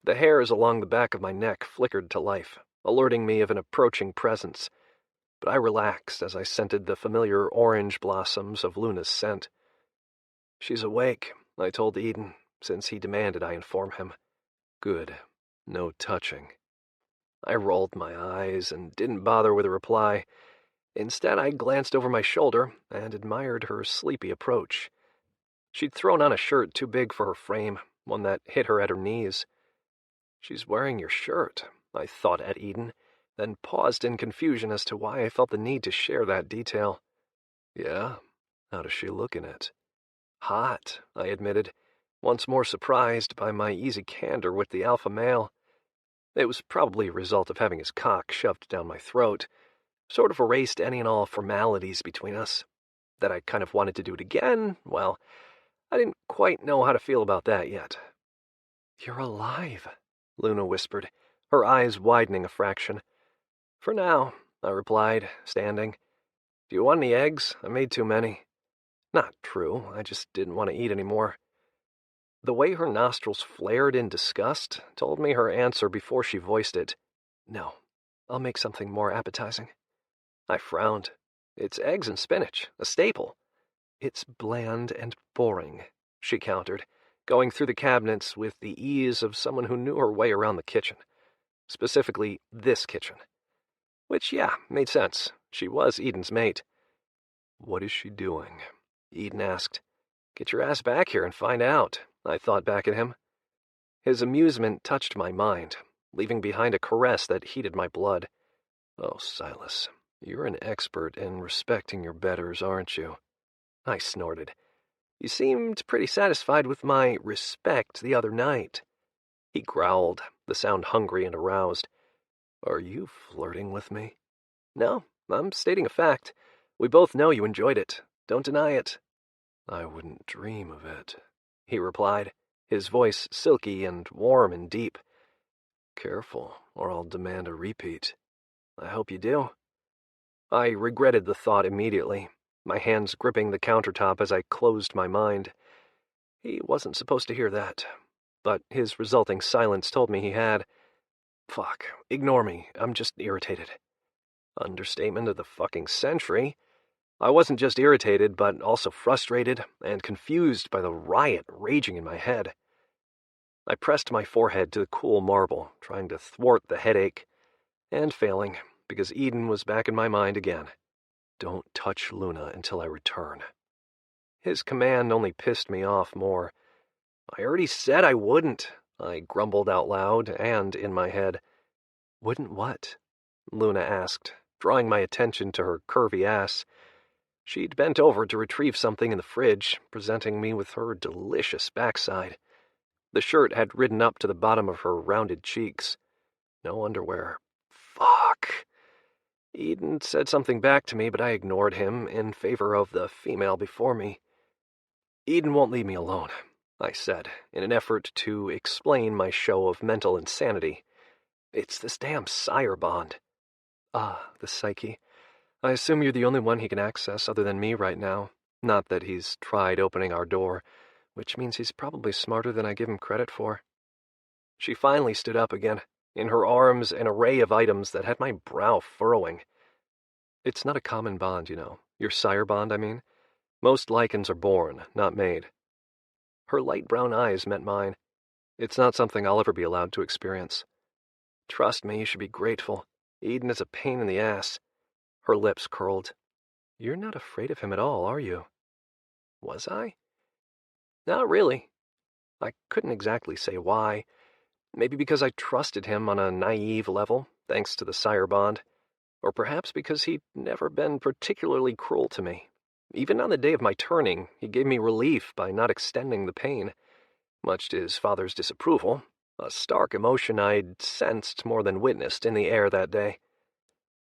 The hairs along the back of my neck flickered to life, alerting me of an approaching presence, but I relaxed as I scented the familiar orange blossoms of Luna's scent. She's awake, I told Edon, since he demanded I inform him. Good. No touching. I rolled my eyes and didn't bother with a reply. Instead, I glanced over my shoulder and admired her sleepy approach. She'd thrown on a shirt too big for her frame, one that hit her at her knees. "She's wearing your shirt," I thought at Edon, then paused in confusion as to why I felt the need to share that detail. "Yeah? How does she look in it?" "Hot," I admitted, once more surprised by my easy candor with the alpha male. It was probably a result of having his cock shoved down my throat, sort of erased any and all formalities between us. That I kind of wanted to do it again, well, I didn't quite know how to feel about that yet. "You're alive," Luna whispered, her eyes widening a fraction. "For now," I replied, standing. "Do you want any eggs? I made too many." Not true, I just didn't want to eat any more. The way her nostrils flared in disgust told me her answer before she voiced it. "No, I'll make something more appetizing." I frowned. "It's eggs and spinach, a staple." "It's bland and boring," she countered, going through the cabinets with the ease of someone who knew her way around the kitchen. Specifically, this kitchen. Which, yeah, made sense. She was Edon's mate. "What is she doing?" Edon asked. "Get your ass back here and find out," I thought back at him. His amusement touched my mind, leaving behind a caress that heated my blood. "Oh, Silas, you're an expert in respecting your betters, aren't you?" I snorted. "You seemed pretty satisfied with my respect the other night." He growled, the sound hungry and aroused. "Are you flirting with me?" "No, I'm stating a fact. We both know you enjoyed it. Don't deny it." "I wouldn't dream of it," he replied, his voice silky and warm and deep. "Careful, or I'll demand a repeat." "I hope you do." I regretted the thought immediately, my hands gripping the countertop as I closed my mind. He wasn't supposed to hear that, but his resulting silence told me he had. Fuck, ignore me, I'm just irritated. Understatement of the fucking century. I wasn't just irritated, but also frustrated and confused by the riot raging in my head. I pressed my forehead to the cool marble, trying to thwart the headache, and failing, because Edon was back in my mind again. "Don't touch Luna until I return." His command only pissed me off more. "I already said I wouldn't," I grumbled out loud and in my head. "Wouldn't what?" Luna asked, drawing my attention to her curvy ass. She'd bent over to retrieve something in the fridge, presenting me with her delicious backside. The shirt had ridden up to the bottom of her rounded cheeks. No underwear. Fuck! Edon said something back to me, but I ignored him in favor of the female before me. "Edon won't leave me alone," I said, in an effort to explain my show of mental insanity. "It's this damn sire bond." "Ah, the psyche. I assume you're the only one he can access other than me right now. Not that he's tried opening our door, which means he's probably smarter than I give him credit for." She finally stood up again, in her arms an array of items that had my brow furrowing. "It's not a common bond, you know. Your sire bond, I mean. Most lycans are born, not made." Her light brown eyes met mine. "It's not something I'll ever be allowed to experience." "Trust me, you should be grateful. Edon is a pain in the ass." Her lips curled. "You're not afraid of him at all, are you?" Was I? Not really. I couldn't exactly say why. Maybe because I trusted him on a naive level, thanks to the sire bond. Or perhaps because he'd never been particularly cruel to me. Even on the day of my turning, he gave me relief by not extending the pain, much to his father's disapproval, a stark emotion I'd sensed more than witnessed in the air that day.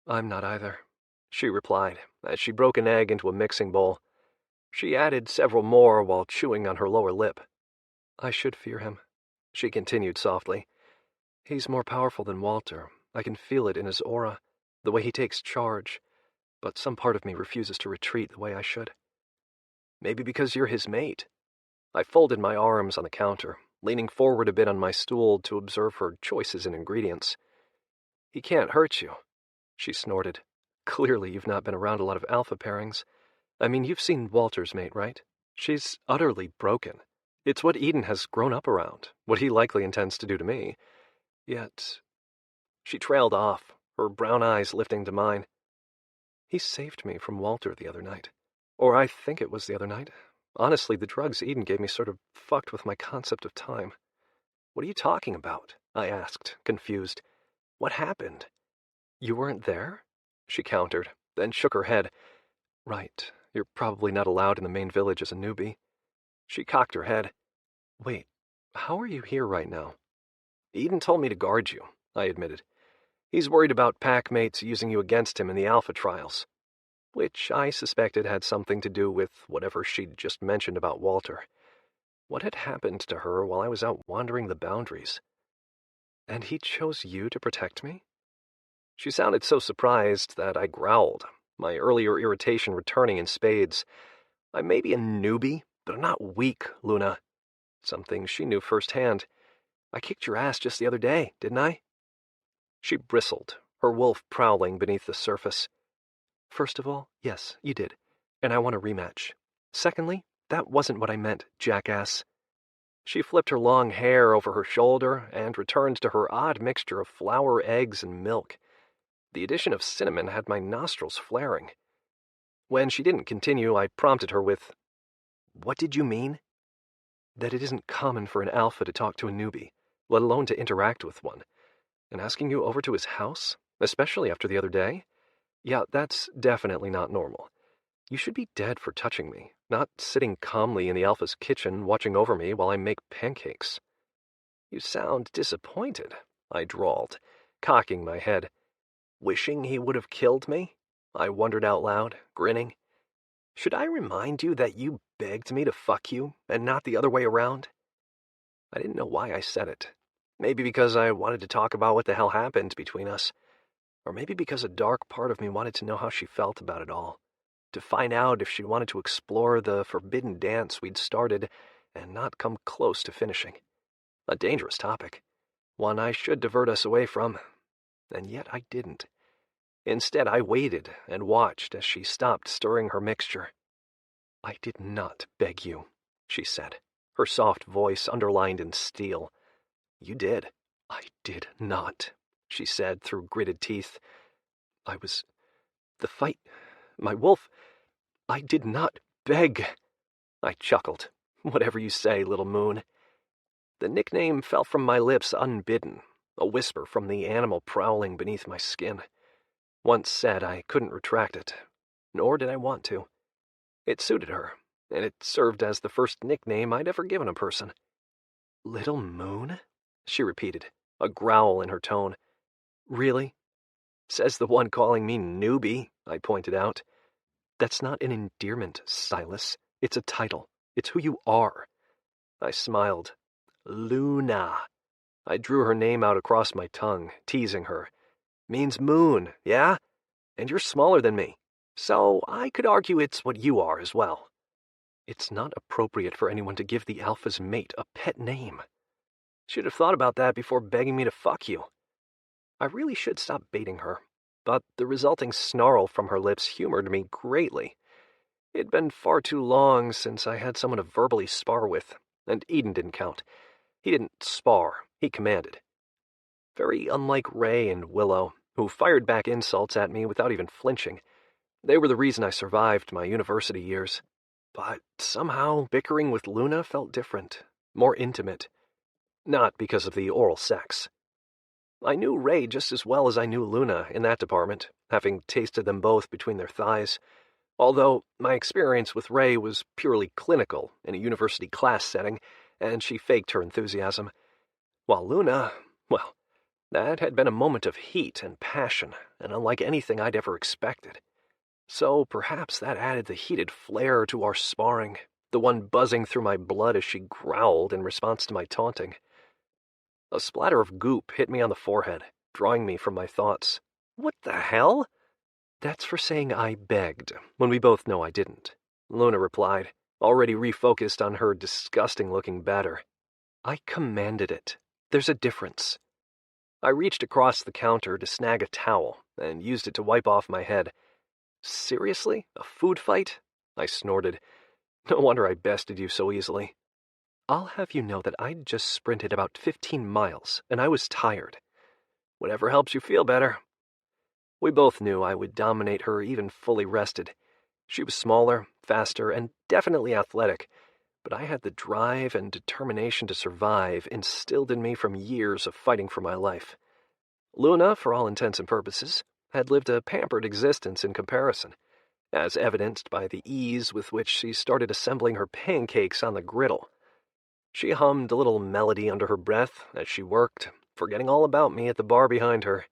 "I'm not either," she replied, as she broke an egg into a mixing bowl. She added several more while chewing on her lower lip. "I should fear him," she continued softly. "He's more powerful than Walter. I can feel it in his aura, the way he takes charge, but some part of me refuses to retreat the way I should." "Maybe because you're his mate." I folded my arms on the counter, leaning forward a bit on my stool to observe her choices in ingredients. "He can't hurt you," she snorted. "Clearly you've not been around a lot of alpha pairings. I mean, you've seen Walter's mate, right? She's utterly broken. It's what Edon has grown up around, what he likely intends to do to me. Yet..." She trailed off, her brown eyes lifting to mine. He saved me from Walter the other night. Or I think it was the other night. Honestly, the drugs Edon gave me sort of fucked with my concept of time. What are you talking about? I asked, confused. What happened? You weren't there? She countered, then shook her head. Right, you're probably not allowed in the main village as a newbie. She cocked her head. Wait, how are you here right now? Edon told me to guard you, I admitted. He's worried about packmates using you against him in the Alpha trials, which I suspected had something to do with whatever she'd just mentioned about Walter. What had happened to her while I was out wandering the boundaries? And he chose you to protect me? She sounded so surprised that I growled, my earlier irritation returning in spades. I may be a newbie, but I'm not weak, Luna. Something she knew firsthand. I kicked your ass just the other day, didn't I? She bristled, her wolf prowling beneath the surface. First of all, yes, you did, and I want a rematch. Secondly, that wasn't what I meant, jackass. She flipped her long hair over her shoulder and returned to her odd mixture of flour, eggs, and milk. The addition of cinnamon had my nostrils flaring. When she didn't continue, I prompted her with, What did you mean? That it isn't common for an alpha to talk to a newbie, let alone to interact with one. And asking you over to his house, especially after the other day? Yeah, that's definitely not normal. You should be dead for touching me, not sitting calmly in the alpha's kitchen watching over me while I make pancakes. You sound disappointed, I drawled, cocking my head. Wishing he would have killed me? I wondered out loud, grinning. Should I remind you that you begged me to fuck you, and not the other way around? I didn't know why I said it. Maybe because I wanted to talk about what the hell happened between us. Or maybe because a dark part of me wanted to know how she felt about it all. To find out if she wanted to explore the forbidden dance we'd started and not come close to finishing. A dangerous topic. One I should divert us away from. And yet I didn't. Instead, I waited and watched as she stopped stirring her mixture. I did not beg you, she said, her soft voice underlined in steel. You did. I did not, she said through gritted teeth. The fight, my wolf, I did not beg. I chuckled. Whatever you say, little moon. The nickname fell from my lips unbidden, a whisper from the animal prowling beneath my skin. Once said, I couldn't retract it, nor did I want to. It suited her, and it served as the first nickname I'd ever given a person. Little moon? She repeated, a growl in her tone. Really? Says the one calling me newbie, I pointed out. That's not an endearment, Silas. It's a title. It's who you are. I smiled. Luna. I drew her name out across my tongue, teasing her. Means moon, yeah? And you're smaller than me, so I could argue it's what you are as well. It's not appropriate for anyone to give the alpha's mate a pet name. Should have thought about that before begging me to fuck you. I really should stop baiting her, but the resulting snarl from her lips humored me greatly. It'd been far too long since I had someone to verbally spar with, and Edon didn't count. He didn't spar, he commanded. Very unlike Ray and Willow, who fired back insults at me without even flinching. They were the reason I survived my university years. But somehow bickering with Luna felt different, more intimate. Not because of the oral sex. I knew Ray just as well as I knew Luna in that department, having tasted them both between their thighs, although my experience with Ray was purely clinical in a university class setting, and she faked her enthusiasm. While Luna, well, that had been a moment of heat and passion, and unlike anything I'd ever expected. So perhaps that added the heated flair to our sparring, the one buzzing through my blood as she growled in response to my taunting. A splatter of goop hit me on the forehead, drawing me from my thoughts. What the hell? That's for saying I begged, when we both know I didn't, Luna replied, already refocused on her disgusting-looking batter. I commanded it. There's a difference. I reached across the counter to snag a towel and used it to wipe off my head. Seriously? A food fight? I snorted. No wonder I bested you so easily. I'll have you know that I'd just sprinted about 15 miles, and I was tired. Whatever helps you feel better. We both knew I would dominate her even fully rested. She was smaller, faster, and definitely athletic, but I had the drive and determination to survive instilled in me from years of fighting for my life. Luna, for all intents and purposes, had lived a pampered existence in comparison, as evidenced by the ease with which she started assembling her pancakes on the griddle. She hummed a little melody under her breath as she worked, forgetting all about me at the bar behind her.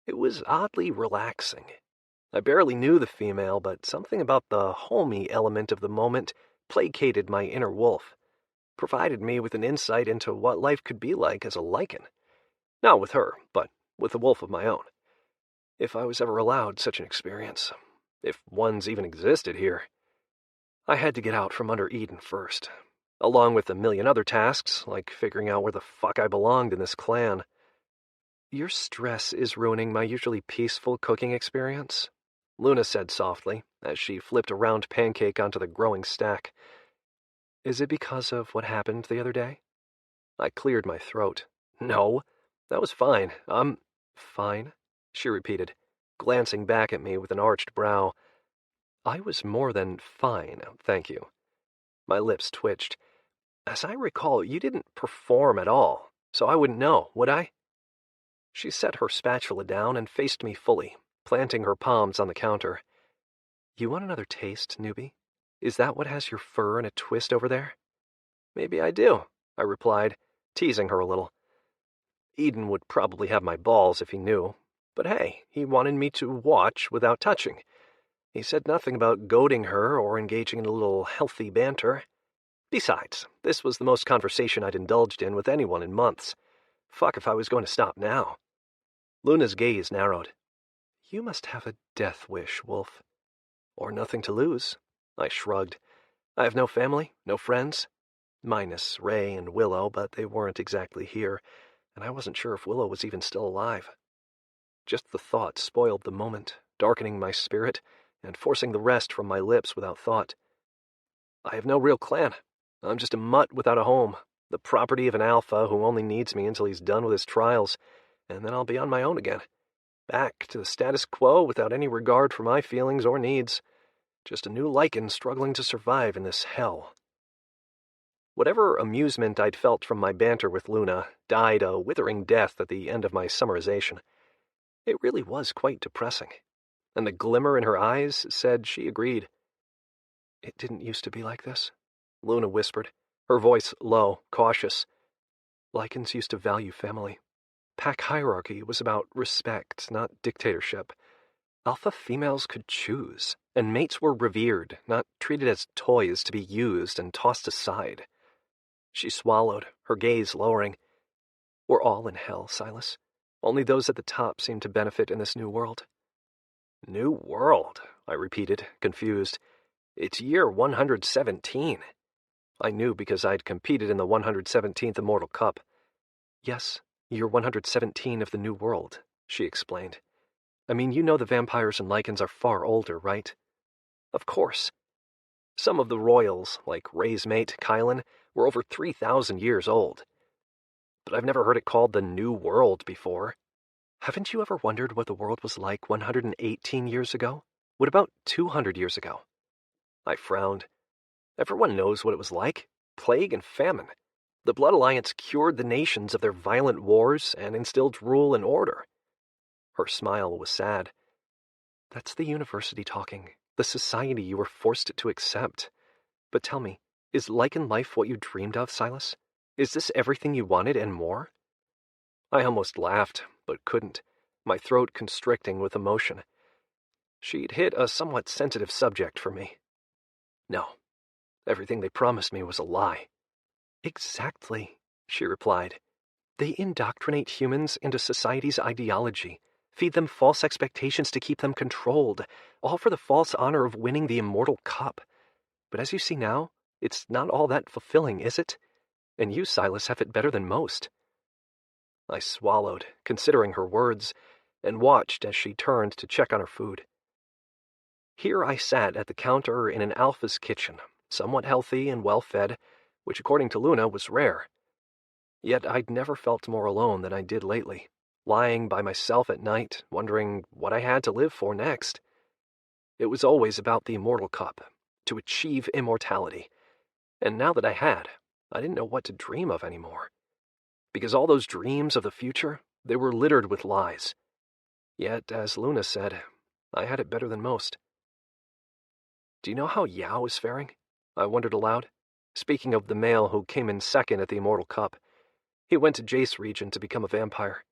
It was oddly relaxing. I barely knew the female, but something about the homey element of the moment placated my inner wolf, provided me with an insight into what life could be like as a lycan. Not with her, but with a wolf of my own. If I was ever allowed such an experience. If ones even existed here. I had to get out from under Edon first, along with a million other tasks, like figuring out where the fuck I belonged in this clan. Your stress is ruining my usually peaceful cooking experience, Luna said softly, as she flipped a round pancake onto the growing stack. Is it because of what happened the other day? I cleared my throat. No, that was fine. I'm fine, she repeated, glancing back at me with an arched brow. I was more than fine, thank you. My lips twitched. As I recall, you didn't perform at all, so I wouldn't know, would I? She set her spatula down and faced me fully, planting her palms on the counter. You want another taste, newbie? Is that what has your fur in a twist over there? Maybe I do, I replied, teasing her a little. Edon would probably have my balls if he knew, but hey, he wanted me to watch without touching. He said nothing about goading her or engaging in a little healthy banter. Besides, this was the most conversation I'd indulged in with anyone in months. Fuck if I was going to stop now. Luna's gaze narrowed. You must have a death wish, Wolf. Or nothing to lose. I shrugged. I have no family, no friends. Minus Ray and Willow, but they weren't exactly here, and I wasn't sure if Willow was even still alive. Just the thought spoiled the moment, darkening my spirit and forcing the rest from my lips without thought. I have no real clan. I'm just a mutt without a home, the property of an alpha who only needs me until he's done with his trials, and then I'll be on my own again. Back to the status quo without any regard for my feelings or needs. Just a new lycan struggling to survive in this hell. Whatever amusement I'd felt from my banter with Luna died a withering death at the end of my summarization. It really was quite depressing, and the glimmer in her eyes said she agreed. It didn't used to be like this, Luna whispered, her voice low, cautious. Lycans used to value family. Pack hierarchy was about respect, not dictatorship. Alpha females could choose, and mates were revered, not treated as toys to be used and tossed aside. She swallowed, her gaze lowering. We're all in hell, Silas. Only those at the top seem to benefit in this new world. New world, I repeated, confused. It's year 117. I knew because I'd competed in the 117th Immortal Cup. Yes, year 117 of the new world, she explained. I mean, you know the vampires and lycans are far older, right? Of course. Some of the royals, like Ray's mate, Kylan, were over 3,000 years old. But I've never heard it called the New World before. Haven't you ever wondered what the world was like 118 years ago? What about 200 years ago? I frowned. Everyone knows what it was like. Plague and famine. The Blood Alliance cured the nations of their violent wars and instilled rule and order. Her smile was sad. That's the university talking, the society you were forced to accept. But tell me, is lycan life what you dreamed of, Silas? Is this everything you wanted and more? I almost laughed, but couldn't, my throat constricting with emotion. She'd hit a somewhat sensitive subject for me. No, everything they promised me was a lie. Exactly, she replied. They indoctrinate humans into society's ideology, feed them false expectations to keep them controlled, all for the false honor of winning the Immortal Cup. But as you see now, it's not all that fulfilling, is it? And you, Silas, have it better than most. I swallowed, considering her words, and watched as she turned to check on her food. Here I sat at the counter in an alpha's kitchen, somewhat healthy and well-fed, which according to Luna was rare. Yet I'd never felt more alone than I did lately, lying by myself at night, wondering what I had to live for next. It was always about the immortal cup, to achieve immortality, and now that I had, I didn't know what to dream of anymore. Because all those dreams of the future, they were littered with lies. Yet, as Luna said, I had it better than most. Do you know how Yao is faring? I wondered aloud, speaking of the male who came in second at the Immortal Cup. He went to Jace region to become a vampire.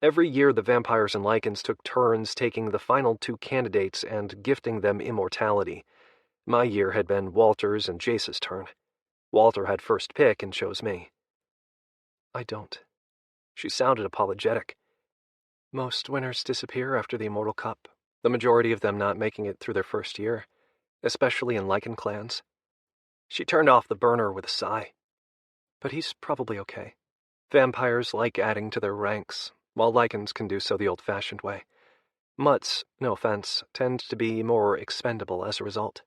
Every year the vampires and lycans took turns taking the final 2 candidates and gifting them immortality. My year had been Walter's and Jace's turn. Walter had first pick and chose me. I don't. She sounded apologetic. Most winners disappear after the Immortal Cup, the majority of them not making it through their first year, especially in lycan clans. She turned off the burner with a sigh. But he's probably okay. Vampires like adding to their ranks, while lycans can do so the old-fashioned way. Mutts, no offense, tend to be more expendable as a result.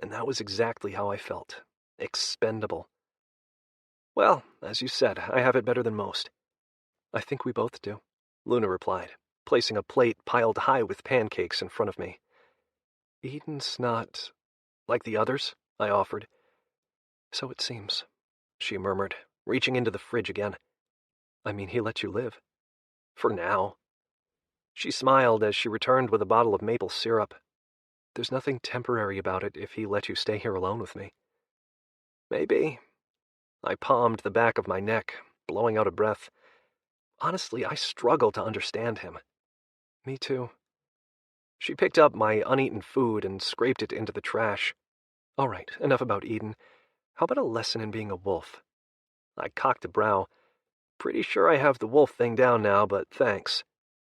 And that was exactly how I felt. Expendable. Well, as you said, I have it better than most. I think we both do, Luna replied, placing a plate piled high with pancakes in front of me. Edon's not like the others, I offered. So it seems, she murmured, reaching into the fridge again. I mean, he let you live. For now. She smiled as she returned with a bottle of maple syrup. There's nothing temporary about it if he let you stay here alone with me. Maybe. I palmed the back of my neck, blowing out a breath. Honestly, I struggle to understand him. Me too. She picked up my uneaten food and scraped it into the trash. All right, enough about Edon. How about a lesson in being a wolf? I cocked a brow. Pretty sure I have the wolf thing down now, but thanks.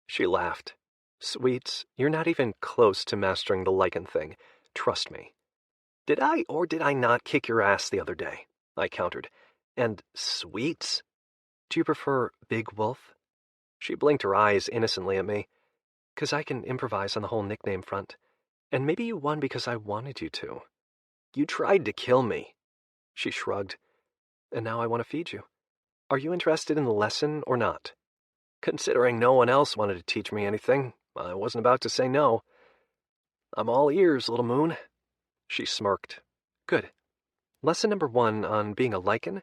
She laughed. Sweets, you're not even close to mastering the lycan thing. Trust me. Did I or did I not kick your ass the other day? I countered. And sweets? Do you prefer Big Wolf? She blinked her eyes innocently at me. 'Cause I can improvise on the whole nickname front. And maybe you won because I wanted you to. You tried to kill me. She shrugged. And now I want to feed you. Are you interested in the lesson or not? Considering no one else wanted to teach me anything, I wasn't about to say no. I'm all ears, little moon. She smirked. Good. Lesson number 1 on being a lycan,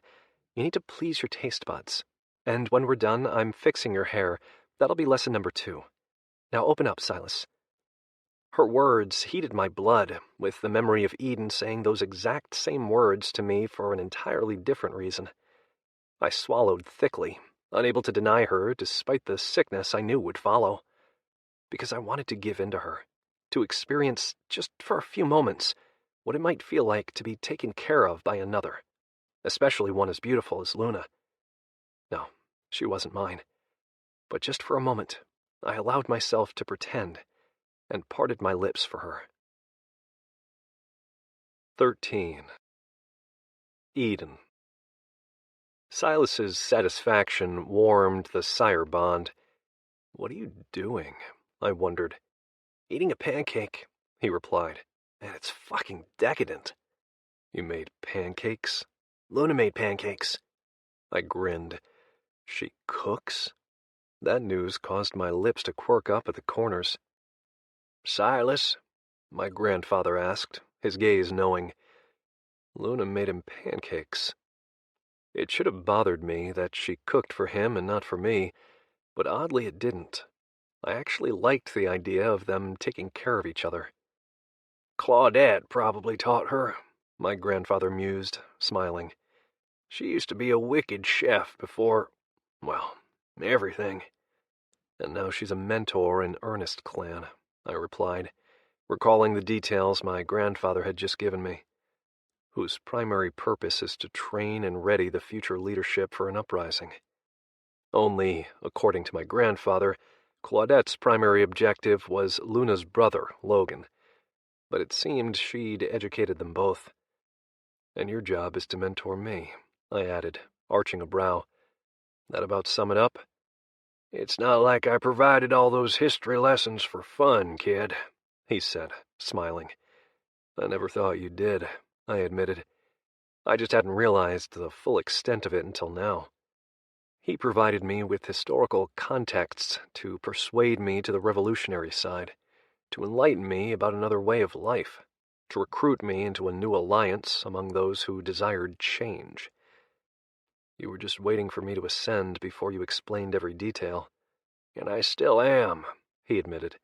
you need to please your taste buds. And when we're done, I'm fixing your hair. That'll be lesson number 2. Now open up, Silas. Her words heated my blood, with the memory of Edon saying those exact same words to me for an entirely different reason. I swallowed thickly, unable to deny her despite the sickness I knew would follow. Because I wanted to give in to her, to experience, just for a few moments, what it might feel like to be taken care of by another, especially one as beautiful as Luna. No, she wasn't mine. But just for a moment, I allowed myself to pretend, and parted my lips for her. 13. Edon. Silas's satisfaction warmed the sire bond. What are you doing? I wondered. Eating a pancake, he replied. And it's fucking decadent. You made pancakes? Luna made pancakes. I grinned. She cooks? That news caused my lips to quirk up at the corners. Silas? My grandfather asked, his gaze knowing. Luna made him pancakes. It should have bothered me that she cooked for him and not for me, but oddly it didn't. I actually liked the idea of them taking care of each other. Claudette probably taught her, my grandfather mused, smiling. She used to be a wicked chef before, well, everything. And now she's a mentor in Ernest Clan, I replied, recalling the details my grandfather had just given me, whose primary purpose is to train and ready the future leadership for an uprising. Only, according to my grandfather, Claudette's primary objective was Luna's brother, Logan, but it seemed she'd educated them both. And your job is to mentor me, I added, arching a brow. That about sum it up? It's not like I provided all those history lessons for fun, kid, he said, smiling. I never thought you did, I admitted. I just hadn't realized the full extent of it until now. He provided me with historical contexts to persuade me to the revolutionary side, to enlighten me about another way of life, to recruit me into a new alliance among those who desired change. You were just waiting for me to ascend before you explained every detail. And I still am, he admitted.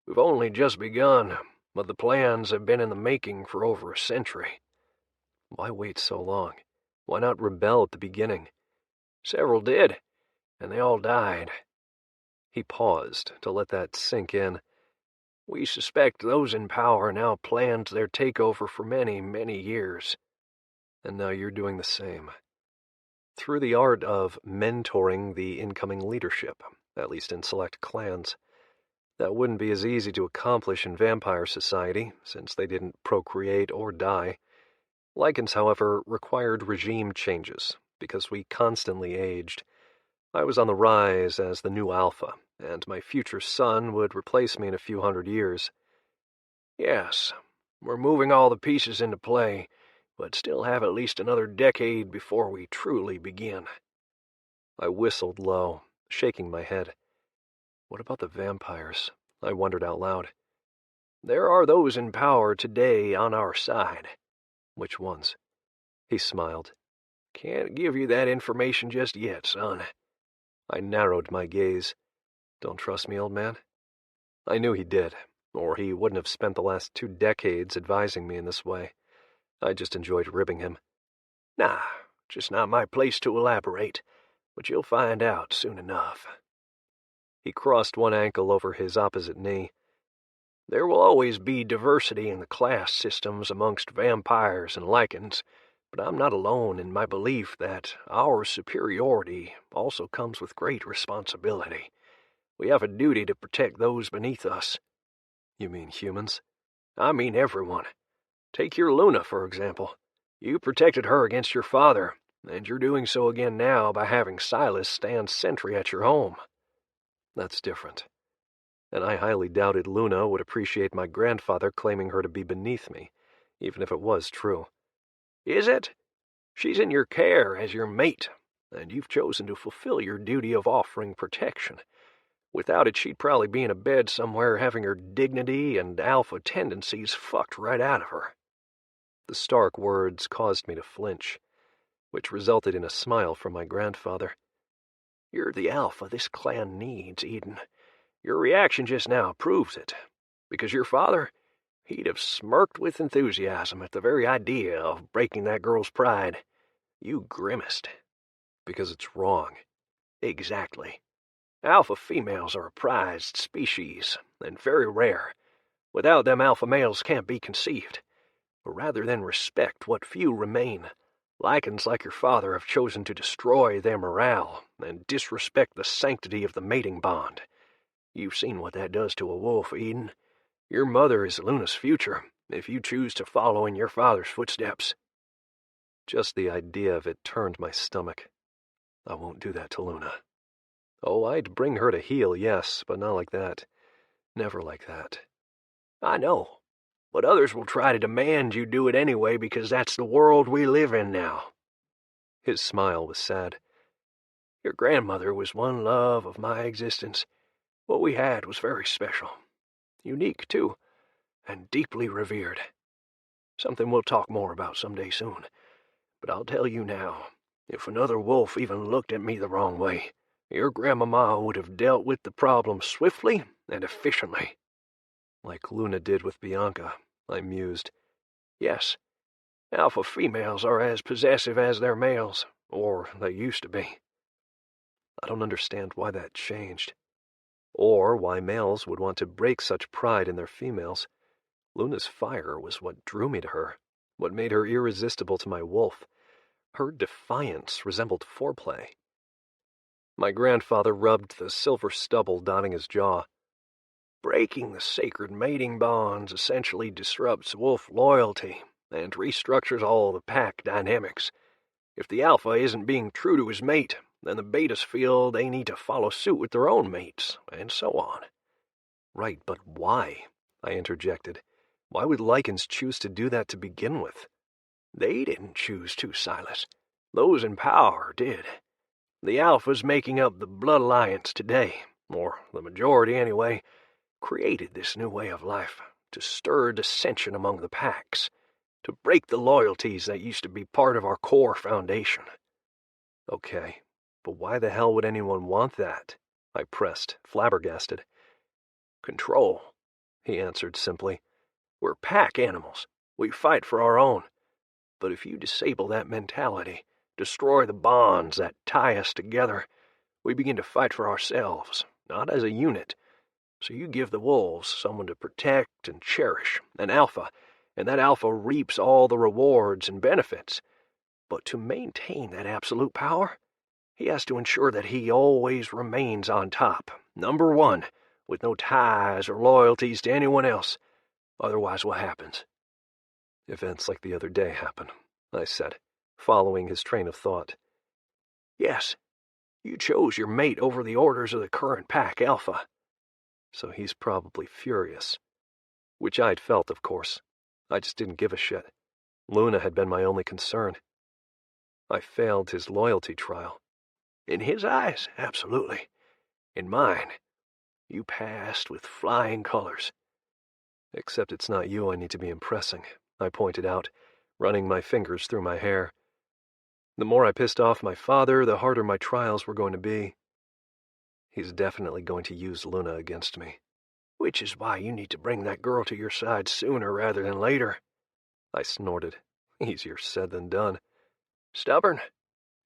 We've only just begun, but the plans have been in the making for over a century. Why wait so long? Why not rebel at the beginning? Several did, and they all died. He paused to let that sink in. We suspect those in power now planned their takeover for many, many years. And now you're doing the same. Through the art of mentoring the incoming leadership, at least in select clans. That wouldn't be as easy to accomplish in vampire society, since they didn't procreate or die. Lycans, however, required regime changes, because we constantly aged. I was on the rise as the new Alpha, and my future son would replace me in a few hundred years. Yes, we're moving all the pieces into play, but still have at least another decade before we truly begin. I whistled low, shaking my head. What about the vampires? I wondered out loud. There are those in power today on our side. Which ones? He smiled. Can't give you that information just yet, son. I narrowed my gaze. Don't trust me, old man? I knew he did, or he wouldn't have spent the last 2 decades advising me in this way. I just enjoyed ribbing him. Nah, just not my place to elaborate, but you'll find out soon enough. He crossed one ankle over his opposite knee. There will always be diversity in the class systems amongst vampires and lycans, but I'm not alone in my belief that our superiority also comes with great responsibility. We have a duty to protect those beneath us. You mean humans? I mean everyone. Take your Luna, for example. You protected her against your father, and you're doing so again now by having Silas stand sentry at your home. That's different. And I highly doubted Luna would appreciate my grandfather claiming her to be beneath me, even if it was true. Is it? She's in your care as your mate, and you've chosen to fulfill your duty of offering protection. Without it, she'd probably be in a bed somewhere having her dignity and alpha tendencies fucked right out of her. The stark words caused me to flinch, which resulted in a smile from my grandfather. You're the alpha this clan needs, Edon. Your reaction just now proves it, because your father, he'd have smirked with enthusiasm at the very idea of breaking that girl's pride. You grimaced. Because it's wrong. Exactly. Alpha females are a prized species, and very rare. Without them, alpha males can't be conceived. But rather than respect what few remain, lycans like your father have chosen to destroy their morale and disrespect the sanctity of the mating bond. You've seen what that does to a wolf, Edon. Your mother is Luna's future, if you choose to follow in your father's footsteps. Just the idea of it turned my stomach. I won't do that to Luna. Oh, I'd bring her to heel, yes, but not like that. Never like that. I know, but others will try to demand you do it anyway because that's the world we live in now. His smile was sad. Your grandmother was one love of my existence. What we had was very special. Unique, too, and deeply revered. Something we'll talk more about someday soon. But I'll tell you now, if another wolf even looked at me the wrong way, your grandmama would have dealt with the problem swiftly and efficiently. Like Luna did with Bianca, I mused. Yes, alpha females are as possessive as their males, or they used to be. I don't understand why that changed. Or why males would want to break such pride in their females. Luna's fire was what drew me to her, what made her irresistible to my wolf. Her defiance resembled foreplay. My grandfather rubbed the silver stubble dotting his jaw. Breaking the sacred mating bonds essentially disrupts wolf loyalty and restructures all the pack dynamics. If the alpha isn't being true to his mate, then the betas feel they need to follow suit with their own mates, and so on. Right, but why? I interjected. Why would lycans choose to do that to begin with? They didn't choose to, Silas. Those in power did. The Alphas making up the Blood Alliance today, or the majority anyway, created this new way of life to stir dissension among the packs, to break the loyalties that used to be part of our core foundation. Okay, but why the hell would anyone want that? I pressed, flabbergasted. Control, he answered simply. We're pack animals. We fight for our own. But if you disable that mentality, destroy the bonds that tie us together, we begin to fight for ourselves, not as a unit. So you give the wolves someone to protect and cherish, an alpha, and that alpha reaps all the rewards and benefits. But to maintain that absolute power, he has to ensure that he always remains on top, number one, with no ties or loyalties to anyone else. Otherwise, what happens? Events like the other day happen, I said, following his train of thought. Yes, you chose your mate over the orders of the current pack alpha. So he's probably furious. Which I'd felt, of course. I just didn't give a shit. Luna had been my only concern. I failed his loyalty trial. In his eyes, absolutely. In mine, you passed with flying colors. Except it's not you I need to be impressing, I pointed out, running my fingers through my hair. The more I pissed off my father, the harder my trials were going to be. He's definitely going to use Luna against me. Which is why you need to bring that girl to your side sooner rather than later. I snorted. Easier said than done. Stubborn?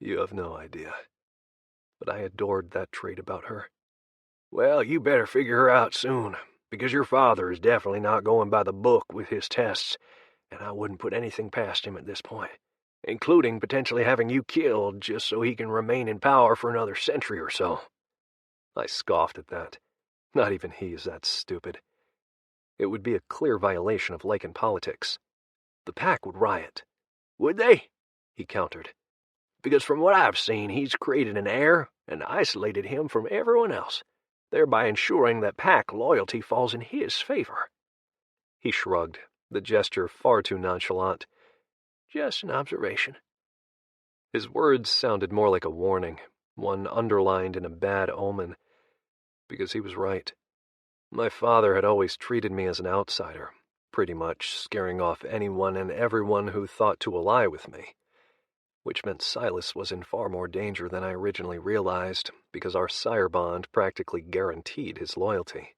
You have no idea. But I adored that trait about her. Well, you better figure her out soon, because your father is definitely not going by the book with his tests, and I wouldn't put anything past him at this point, including potentially having you killed just so he can remain in power for another century or so. I scoffed at that. Not even he is that stupid. It would be a clear violation of lycan politics. The pack would riot. Would they? He countered. Because from what I've seen, he's created an heir and isolated him from everyone else, thereby ensuring that pack loyalty falls in his favor. He shrugged, the gesture far too nonchalant. Just an observation. His words sounded more like a warning, one underlined in a bad omen, because he was right. My father had always treated me as an outsider, pretty much scaring off anyone and everyone who thought to ally with me, which meant Silas was in far more danger than I originally realized, because our sire bond practically guaranteed his loyalty.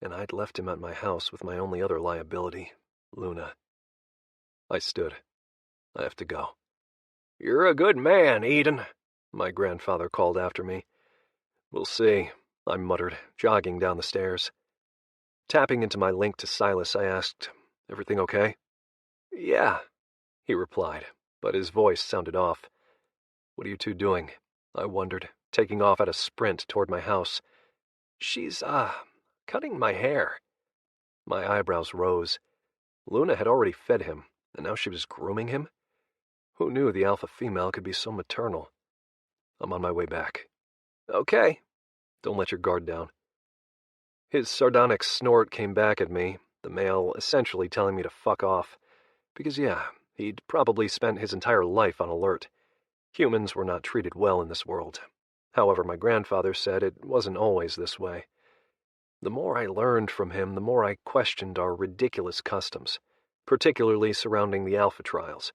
And I'd left him at my house with my only other liability, Luna. I stood. I have to go. You're a good man, Edon, my grandfather called after me. We'll see, I muttered, jogging down the stairs. Tapping into my link to Silas, I asked, "Everything okay?" "Yeah," he replied, but his voice sounded off. "What are you two doing?" I wondered, taking off at a sprint toward my house. "She's, cutting my hair." My eyebrows rose. Luna had already fed him, and now she was grooming him? Who knew the alpha female could be so maternal? I'm on my way back. Okay. Don't let your guard down. His sardonic snort came back at me, the male essentially telling me to fuck off. Because yeah, he'd probably spent his entire life on alert. Humans were not treated well in this world. However, my grandfather said it wasn't always this way. The more I learned from him, the more I questioned our ridiculous customs, particularly surrounding the alpha trials.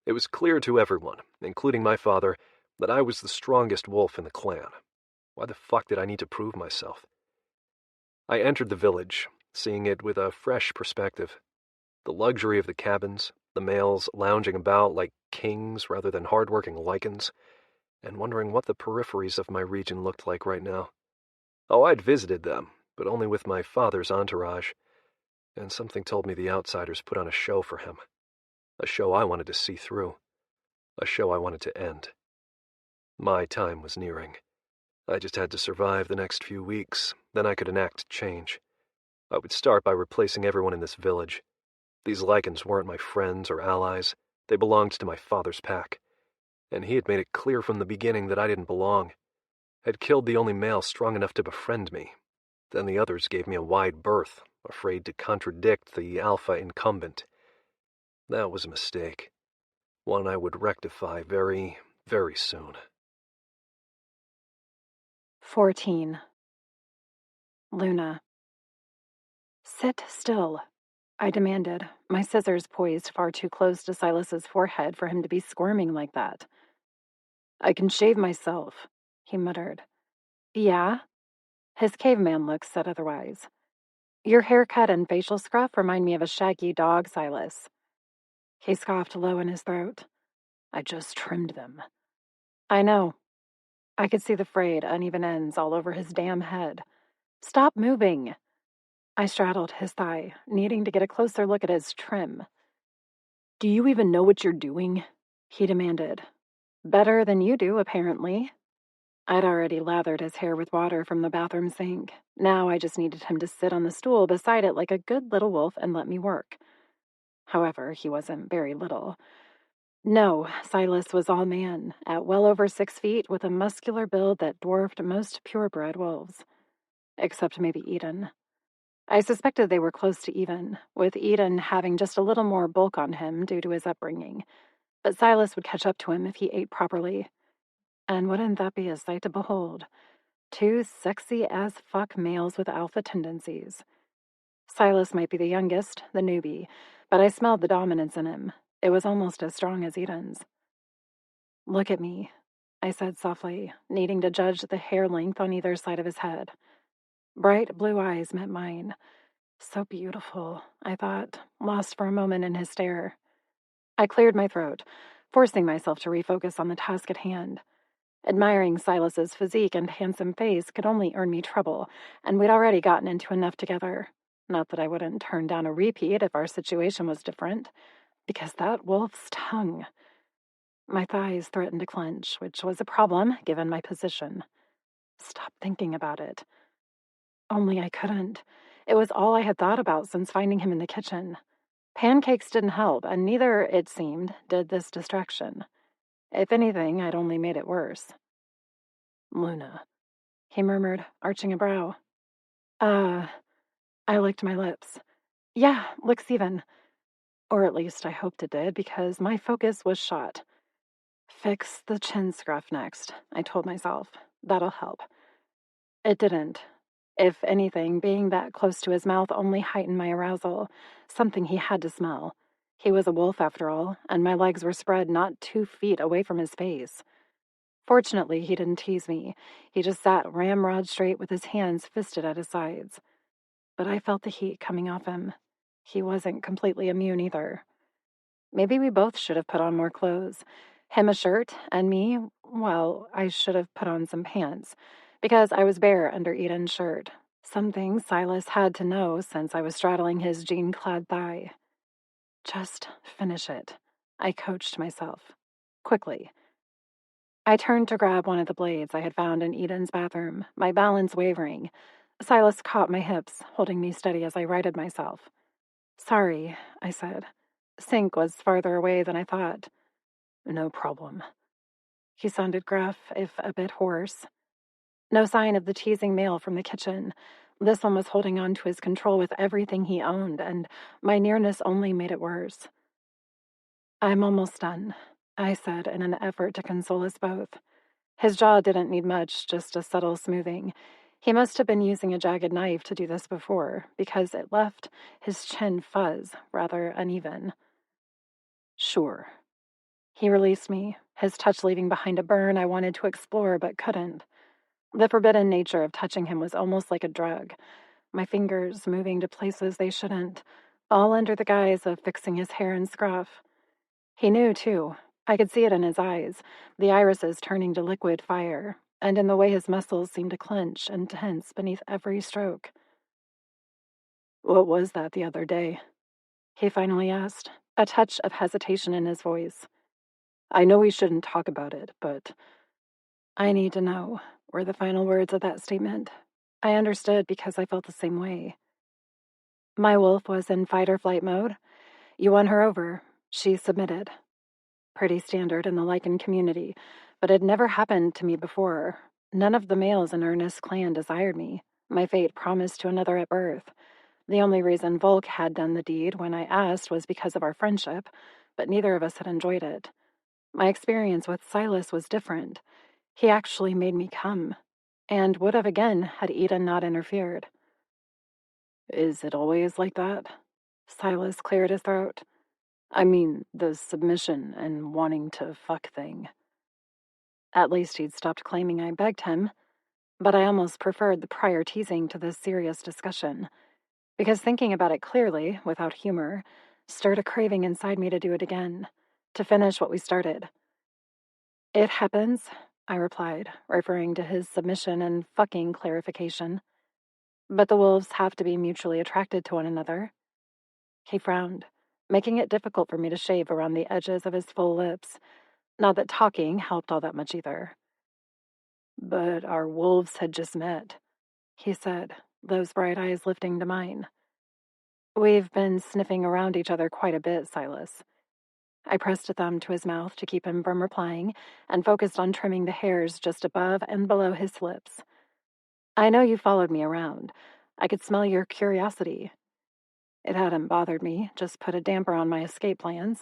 It was clear to everyone, including my father, that I was the strongest wolf in the clan. Why the fuck did I need to prove myself? I entered the village, seeing it with a fresh perspective. The luxury of the cabins, the males lounging about like kings rather than hard-working lycans, and wondering what the peripheries of my region looked like right now. Oh, I'd visited them, but only with my father's entourage, and something told me the outsiders put on a show for him. A show I wanted to see through. A show I wanted to end. My time was nearing. I just had to survive the next few weeks, then I could enact change. I would start by replacing everyone in this village. These lycans weren't my friends or allies. They belonged to my father's pack. And he had made it clear from the beginning that I didn't belong. Had killed the only male strong enough to befriend me. Then the others gave me a wide berth, afraid to contradict the alpha incumbent. That was a mistake. One I would rectify very, very soon. 14. Luna. Sit still, I demanded, my scissors poised far too close to Silas's forehead for him to be squirming like that. I can shave myself, he muttered. Yeah? His caveman look said otherwise. Your haircut and facial scruff remind me of a shaggy dog, Silas. He scoffed low in his throat. I just trimmed them. I know. I could see the frayed, uneven ends all over his damn head. Stop moving. I straddled his thigh, needing to get a closer look at his trim. Do you even know what you're doing? He demanded. Better than you do, apparently. I'd already lathered his hair with water from the bathroom sink. Now I just needed him to sit on the stool beside it like a good little wolf and let me work. However, he wasn't very little. No, Silas was all man, at well over 6 feet, with a muscular build that dwarfed most purebred wolves. Except maybe Edon. I suspected they were close to even, with Edon having just a little more bulk on him due to his upbringing. But Silas would catch up to him if he ate properly. And wouldn't that be a sight to behold? 2 sexy-as-fuck males with alpha tendencies. Silas might be the youngest, the newbie, but I smelled the dominance in him. It was almost as strong as Edon's. Look at me, I said softly, needing to judge the hair length on either side of his head. Bright blue eyes met mine. So beautiful, I thought, lost for a moment in his stare. I cleared my throat, forcing myself to refocus on the task at hand. Admiring Silas's physique and handsome face could only earn me trouble, and we'd already gotten into enough together. Not that I wouldn't turn down a repeat if our situation was different, because that wolf's tongue. My thighs threatened to clench, which was a problem given my position. Stop thinking about it. Only I couldn't. It was all I had thought about since finding him in the kitchen. Pancakes didn't help, and neither, it seemed, did this distraction. If anything, I'd only made it worse. Luna, he murmured, arching a brow. I licked my lips. Yeah, looks even. Or at least I hoped it did, because my focus was shot. Fix the chin scruff next, I told myself. That'll help. It didn't. If anything, being that close to his mouth only heightened my arousal, something he had to smell. He was a wolf, after all, and my legs were spread not 2 feet away from his face. Fortunately, he didn't tease me. He just sat ramrod straight with his hands fisted at his sides. But I felt the heat coming off him. He wasn't completely immune either. Maybe we both should have put on more clothes. Him a shirt, and me, well, I should have put on some pants, because I was bare under Edon's shirt. Something Silas had to know since I was straddling his jean-clad thigh. Just finish it, I coached myself. Quickly. I turned to grab one of the blades I had found in Edon's bathroom, my balance wavering. Silas caught my hips, holding me steady as I righted myself. Sorry, I said. Sink was farther away than I thought. No problem. He sounded gruff, if a bit hoarse. No sign of the teasing male from the kitchen. This one was holding on to his control with everything he owned, and my nearness only made it worse. I'm almost done, I said in an effort to console us both. His jaw didn't need much, just a subtle smoothing. He must have been using a jagged knife to do this before, because it left his chin fuzz, rather uneven. Sure. He released me, his touch leaving behind a burn I wanted to explore but couldn't. The forbidden nature of touching him was almost like a drug, my fingers moving to places they shouldn't, all under the guise of fixing his hair and scruff. He knew, too. I could see it in his eyes, the irises turning to liquid fire, and in the way his muscles seemed to clench and tense beneath every stroke. What was that the other day? He finally asked, a touch of hesitation in his voice. I know we shouldn't talk about it, but... I need to know, were the final words of that statement. I understood because I felt the same way. My wolf was in fight-or-flight mode. You won her over. She submitted. Pretty standard in the lycan community, but it never happened to me before. None of the males in Ernest's clan desired me. My fate promised to another at birth. The only reason Volk had done the deed when I asked was because of our friendship, but neither of us had enjoyed it. My experience with Silas was different. He actually made me come. and would have again had Edon not interfered. Is it always like that? Silas cleared his throat. I mean, the submission and wanting to fuck thing. At least he'd stopped claiming I begged him, but I almost preferred the prior teasing to this serious discussion, because thinking about it clearly, without humor, stirred a craving inside me to do it again, to finish what we started. It happens, I replied, referring to his submission and fucking clarification. But the wolves have to be mutually attracted to one another. He frowned, making it difficult for me to shave around the edges of his full lips. Not that talking helped all that much either. But our wolves had just met, he said, those bright eyes lifting to mine. We've been sniffing around each other quite a bit, Silas. I pressed a thumb to his mouth to keep him from replying and focused on trimming the hairs just above and below his lips. I know you followed me around. I could smell your curiosity. It hadn't bothered me, just put a damper on my escape plans.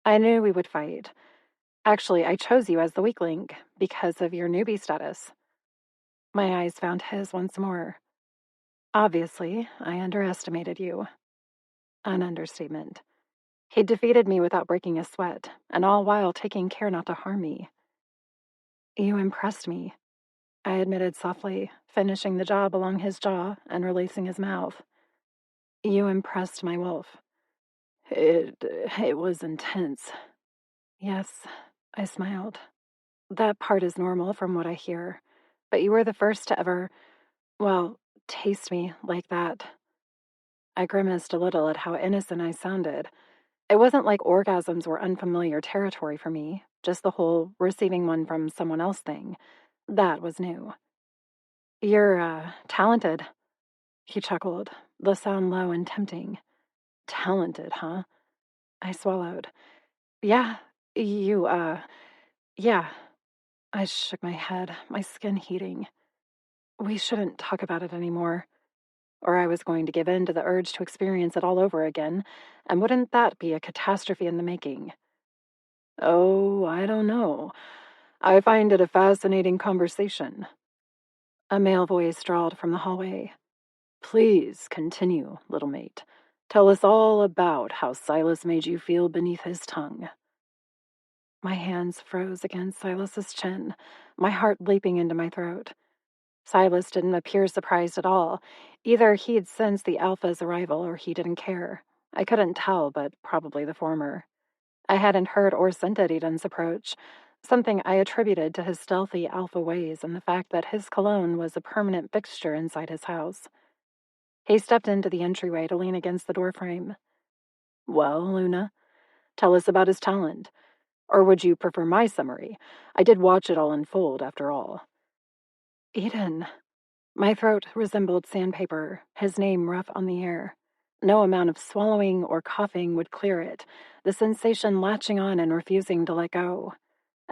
I knew we would fight. Actually, I chose you as the weak link because of your newbie status. My eyes found his once more. Obviously, I underestimated you. An understatement. He defeated me without breaking a sweat, and all while taking care not to harm me. You impressed me, I admitted softly, finishing the job along his jaw and releasing his mouth. You impressed my wolf. It was intense. Yes, I smiled. That part is normal from what I hear, but you were the first to ever, well, taste me like that. I grimaced a little at how innocent I sounded. It wasn't like orgasms were unfamiliar territory for me, just the whole receiving one from someone else thing. That was new. You're, talented, he chuckled, the sound low and tempting. Talented, huh? I swallowed. Yeah, yeah. I shook my head, my skin heating. We shouldn't talk about it anymore. Or I was going to give in to the urge to experience it all over again, and wouldn't that be a catastrophe in the making? Oh, I don't know. I find it a fascinating conversation. A male voice drawled from the hallway. Please continue, little mate. Tell us all about how Silas made you feel beneath his tongue. My hands froze against Silas's chin, my heart leaping into my throat. Silas didn't appear surprised at all. Either he'd sensed the Alpha's arrival or he didn't care. I couldn't tell, but probably the former. I hadn't heard or scented Edon's approach, something I attributed to his stealthy Alpha ways and the fact that his cologne was a permanent fixture inside his house. He stepped into the entryway to lean against the doorframe. Well, Luna, tell us about his talent. Or would you prefer my summary? I did watch it all unfold, after all. Edon. My throat resembled sandpaper, his name rough on the air. No amount of swallowing or coughing would clear it, the sensation latching on and refusing to let go.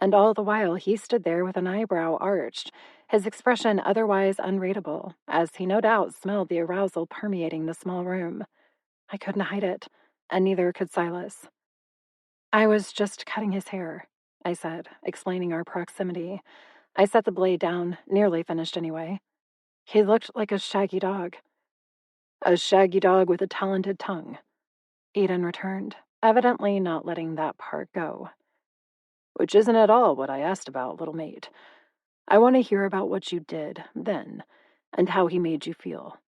And all the while he stood there with an eyebrow arched, his expression otherwise unreadable, as he no doubt smelled the arousal permeating the small room. I couldn't hide it, and neither could Silas. I was just cutting his hair, I said, explaining our proximity. I set the blade down, nearly finished anyway. He looked like a shaggy dog. A shaggy dog with a talented tongue, Edon returned, evidently not letting that part go. Which isn't at all what I asked about, little mate. I want to hear about what you did then, and how he made you feel.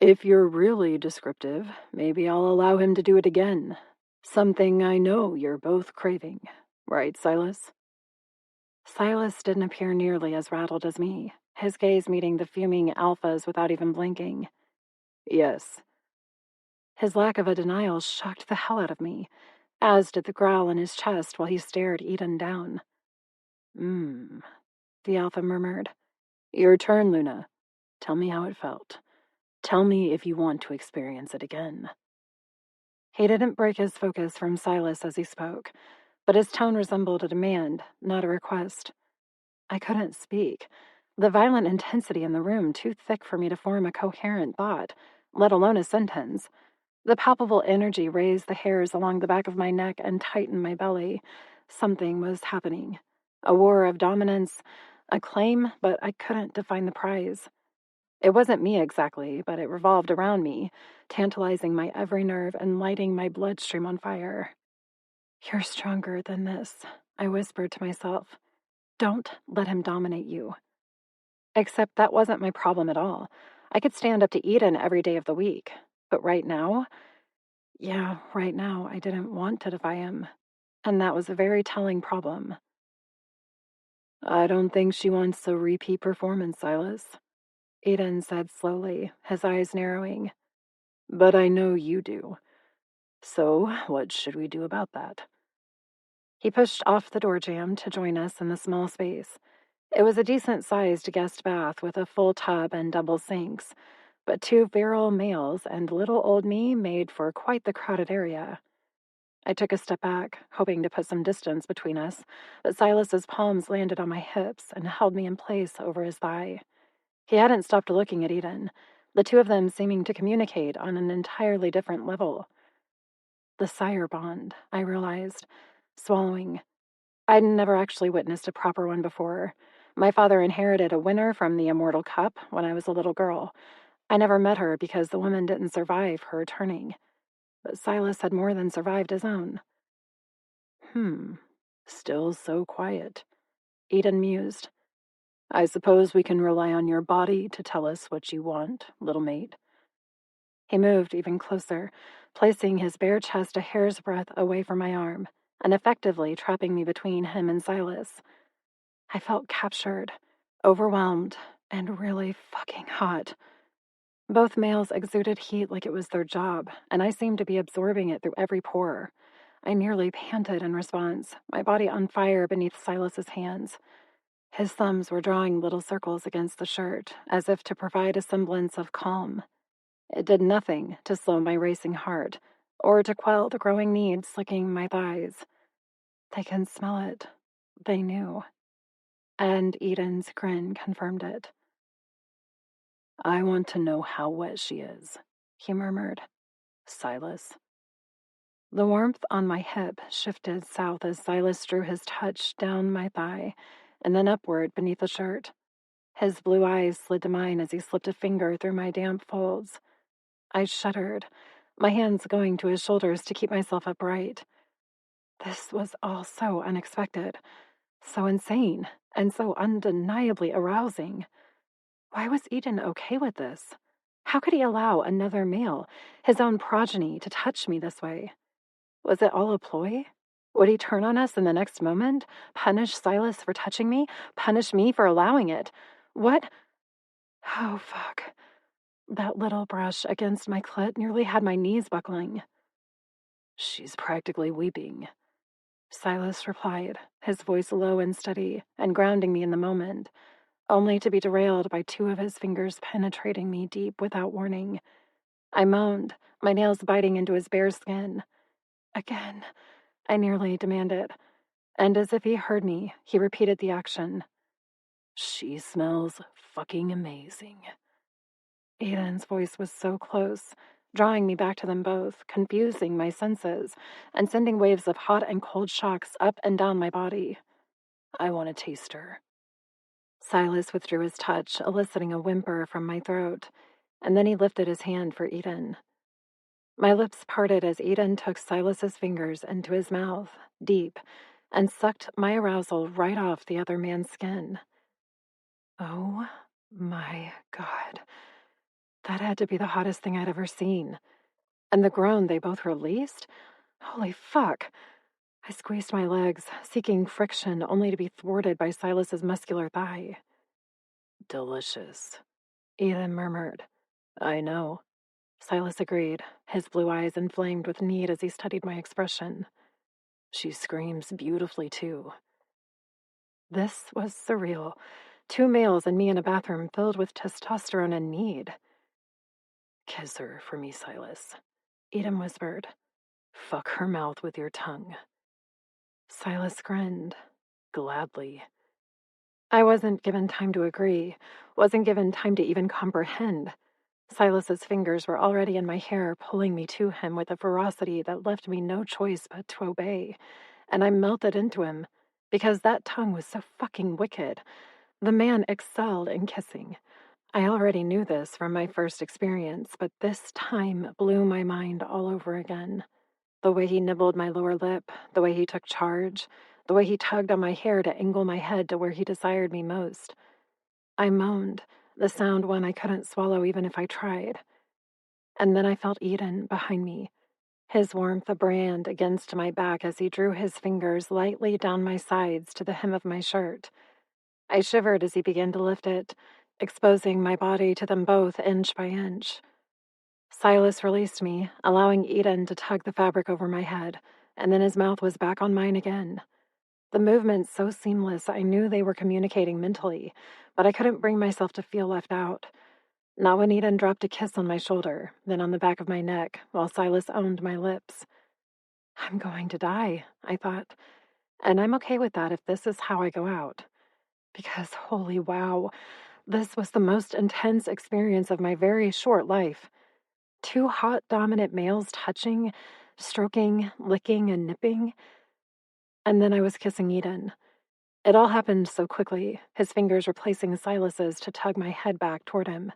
If you're really descriptive, maybe I'll allow him to do it again. Something I know you're both craving. Right, Silas? Silas didn't appear nearly as rattled as me, his gaze meeting the fuming Alphas without even blinking. Yes. His lack of a denial shocked the hell out of me, as did the growl in his chest while he stared Edon down. The Alpha murmured. Your turn, Luna. Tell me how it felt. Tell me if you want to experience it again. He didn't break his focus from Silas as he spoke, but his tone resembled a demand, not a request. I couldn't speak. The violent intensity in the room too thick for me to form a coherent thought, let alone a sentence. The palpable energy raised the hairs along the back of my neck and tightened my belly. Something was happening. A war of dominance, A claim, but I couldn't define the prize. It wasn't me exactly, but it revolved around me, tantalizing my every nerve and lighting my bloodstream on fire. "You're stronger than this," I whispered to myself. "Don't let him dominate you." Except that wasn't my problem at all. I could stand up to Edon every day of the week. But right now, I didn't want to defy him. And that was a very telling problem. "I don't think she wants a repeat performance, Silas," Edon said slowly, his eyes narrowing. "But I know you do. So what should we do about that?" He pushed off the door jamb to join us in the small space. It was a decent-sized guest bath with a full tub and double sinks, but two virile males and little old me made for quite the crowded area. I took a step back, hoping to put some distance between us, but Silas's palms landed on my hips and held me in place over his thigh. He hadn't stopped looking at Edon, the two of them seeming to communicate on an entirely different level. The sire bond, I realized, swallowing. I'd never actually witnessed a proper one before. My father inherited a winner from the Immortal Cup when I was a little girl. I never met her because the woman didn't survive her turning. But Silas had more than survived his own. Still so quiet," Edon mused. "I suppose we can rely on your body to tell us what you want, little mate." He moved even closer, placing his bare chest a hair's breadth away from my arm, and effectively trapping me between him and Silas. I felt captured, overwhelmed, and really fucking hot. Both males exuded heat like it was their job, and I seemed to be absorbing it through every pore. I nearly panted in response, my body on fire beneath Silas's hands. His thumbs were drawing little circles against the shirt, as if to provide a semblance of calm. It did nothing to slow my racing heart, or to quell the growing need slicking my thighs. They can smell it. They knew. And Edon's grin confirmed it. "I want to know how wet she is," he murmured. "Silas." The warmth on my hip shifted south as Silas drew his touch down my thigh and then upward beneath the shirt. His blue eyes slid to mine as he slipped a finger through my damp folds. I shuddered, my hands going to his shoulders to keep myself upright. This was all so unexpected, so insane, and so undeniably arousing. Why was Edon okay with this? How could he allow another male, his own progeny, to touch me this way? Was it all a ploy? Would he turn on us in the next moment? Punish Silas for touching me? Punish me for allowing it? What? Oh, fuck. That little brush against my clit nearly had my knees buckling. "She's practically weeping," Silas replied, his voice low and steady, and grounding me in the moment, only to be derailed by two of his fingers penetrating me deep without warning. I moaned, my nails biting into his bare skin. "Again," I nearly demanded, and as if he heard me, he repeated the action. "She smells fucking amazing." Edon's voice was so close, drawing me back to them both, confusing my senses, and sending waves of hot and cold shocks up and down my body. "I want to taste her." Silas withdrew his touch, eliciting a whimper from my throat, and then he lifted his hand for Edon. My lips parted as Edon took Silas's fingers into his mouth, deep, and sucked my arousal right off the other man's skin. Oh my God. That had to be the hottest thing I'd ever seen. And the groan they both released? Holy fuck. I squeezed my legs, seeking friction only to be thwarted by Silas's muscular thigh. "Delicious," Edon murmured. "I know." Silas agreed, his blue eyes inflamed with need as he studied my expression. "She screams beautifully, too." This was surreal. Two males and me in a bathroom filled with testosterone and need. "Kiss her for me, Silas," Edom whispered. "Fuck her mouth with your tongue." Silas grinned. Gladly. I wasn't given time to agree, wasn't given time to even comprehend. Silas's fingers were already in my hair, pulling me to him with a ferocity that left me no choice but to obey, and I melted into him, because that tongue was so fucking wicked. The man excelled in kissing. I already knew this from my first experience, but this time blew my mind all over again. The way he nibbled my lower lip, the way he took charge, the way he tugged on my hair to angle my head to where he desired me most. I moaned, the sound one I couldn't swallow even if I tried. And then I felt Edon behind me, his warmth a brand against my back as he drew his fingers lightly down my sides to the hem of my shirt. I shivered as he began to lift it, exposing my body to them both inch by inch. Silas released me, allowing Edon to tug the fabric over my head, and then his mouth was back on mine again. The movements so seamless I knew they were communicating mentally, but I couldn't bring myself to feel left out. Not when Edon dropped a kiss on my shoulder, then on the back of my neck, while Silas owned my lips. I'm going to die, I thought, and I'm okay with that if this is how I go out. Because, holy wow, this was the most intense experience of my very short life. 2 hot, dominant males touching, stroking, licking, and nipping. And then I was kissing Edon. It all happened so quickly, his fingers replacing Silas's to tug my head back toward him.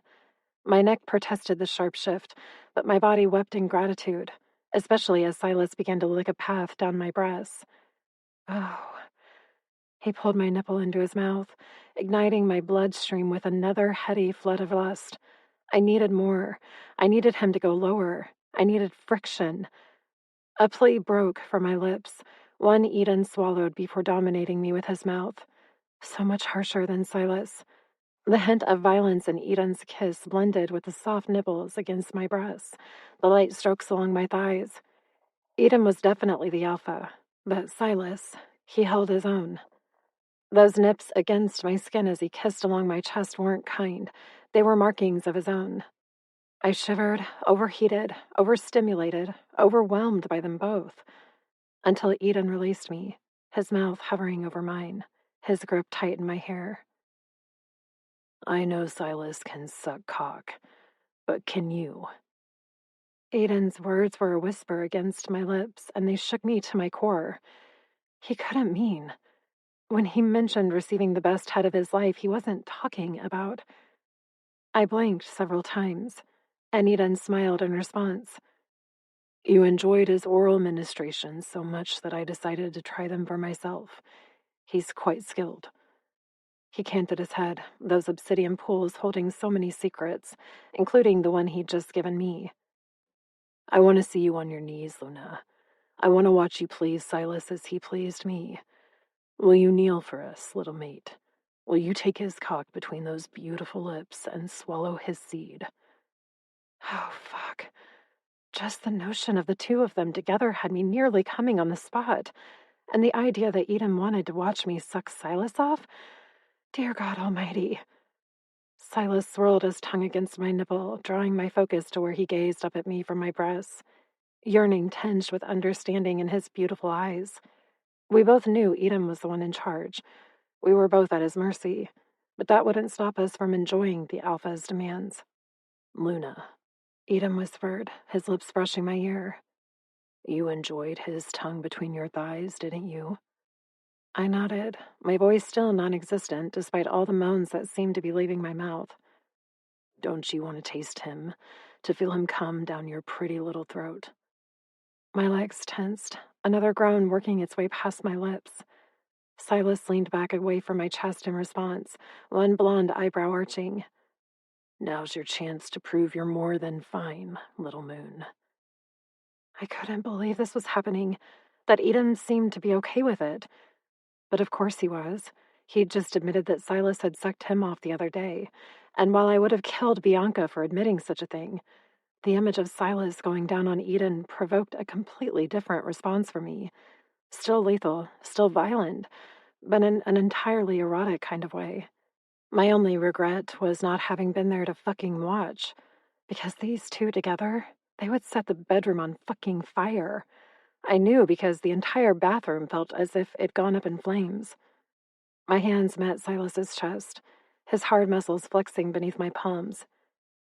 My neck protested the sharp shift, but my body wept in gratitude, especially as Silas began to lick a path down my breasts. Oh. He pulled my nipple into his mouth, igniting my bloodstream with another heady flood of lust. I needed more. I needed him to go lower. I needed friction. A plea broke from my lips. One Edon swallowed before dominating me with his mouth. So much harsher than Silas. The hint of violence in Edon's kiss blended with the soft nibbles against my breasts, the light strokes along my thighs. Edon was definitely the alpha, but Silas, he held his own. Those nips against my skin as he kissed along my chest weren't kind. They were markings of his own. I shivered, overheated, overstimulated, overwhelmed by them both, until Edon released me, his mouth hovering over mine, his grip tight in my hair. I know Silas can suck cock, but can you? Edon's words were a whisper against my lips, and they shook me to my core. He couldn't mean. When he mentioned receiving the best head of his life, he wasn't talking about. I blinked several times, and Edon smiled in response. You enjoyed his oral ministrations so much that I decided to try them for myself. He's quite skilled. He canted his head, those obsidian pools holding so many secrets, including the one he'd just given me. I want to see you on your knees, Luna. I want to watch you please Silas as he pleased me. Will you kneel for us, little mate? Will you take his cock between those beautiful lips and swallow his seed? Oh, fuck. Just the notion of the two of them together had me nearly coming on the spot, and the idea that Edon wanted to watch me suck Silas off? Dear God Almighty. Silas swirled his tongue against my nipple, drawing my focus to where he gazed up at me from my breasts, yearning tinged with understanding in his beautiful eyes. We both knew Edon was the one in charge. We were both at his mercy, but that wouldn't stop us from enjoying the Alpha's demands. Luna, Edon whispered, his lips brushing my ear. You enjoyed his tongue between your thighs, didn't you? I nodded, my voice still non-existent despite all the moans that seemed to be leaving my mouth. Don't you want to taste him, to feel him come down your pretty little throat? My legs tensed, another groan working its way past my lips. Silas leaned back away from my chest in response, one blonde eyebrow arching. Now's your chance to prove you're more than fine, little moon. I couldn't believe this was happening, that Edon seemed to be okay with it. But of course he was. He'd just admitted that Silas had sucked him off the other day, and while I would have killed Bianca for admitting such a thing, the image of Silas going down on Edon provoked a completely different response for me. Still lethal, still violent, but in an entirely erotic kind of way. My only regret was not having been there to fucking watch, because these two together, they would set the bedroom on fucking fire. I knew because the entire bathroom felt as if it'd gone up in flames. My hands met Silas's chest, his hard muscles flexing beneath my palms.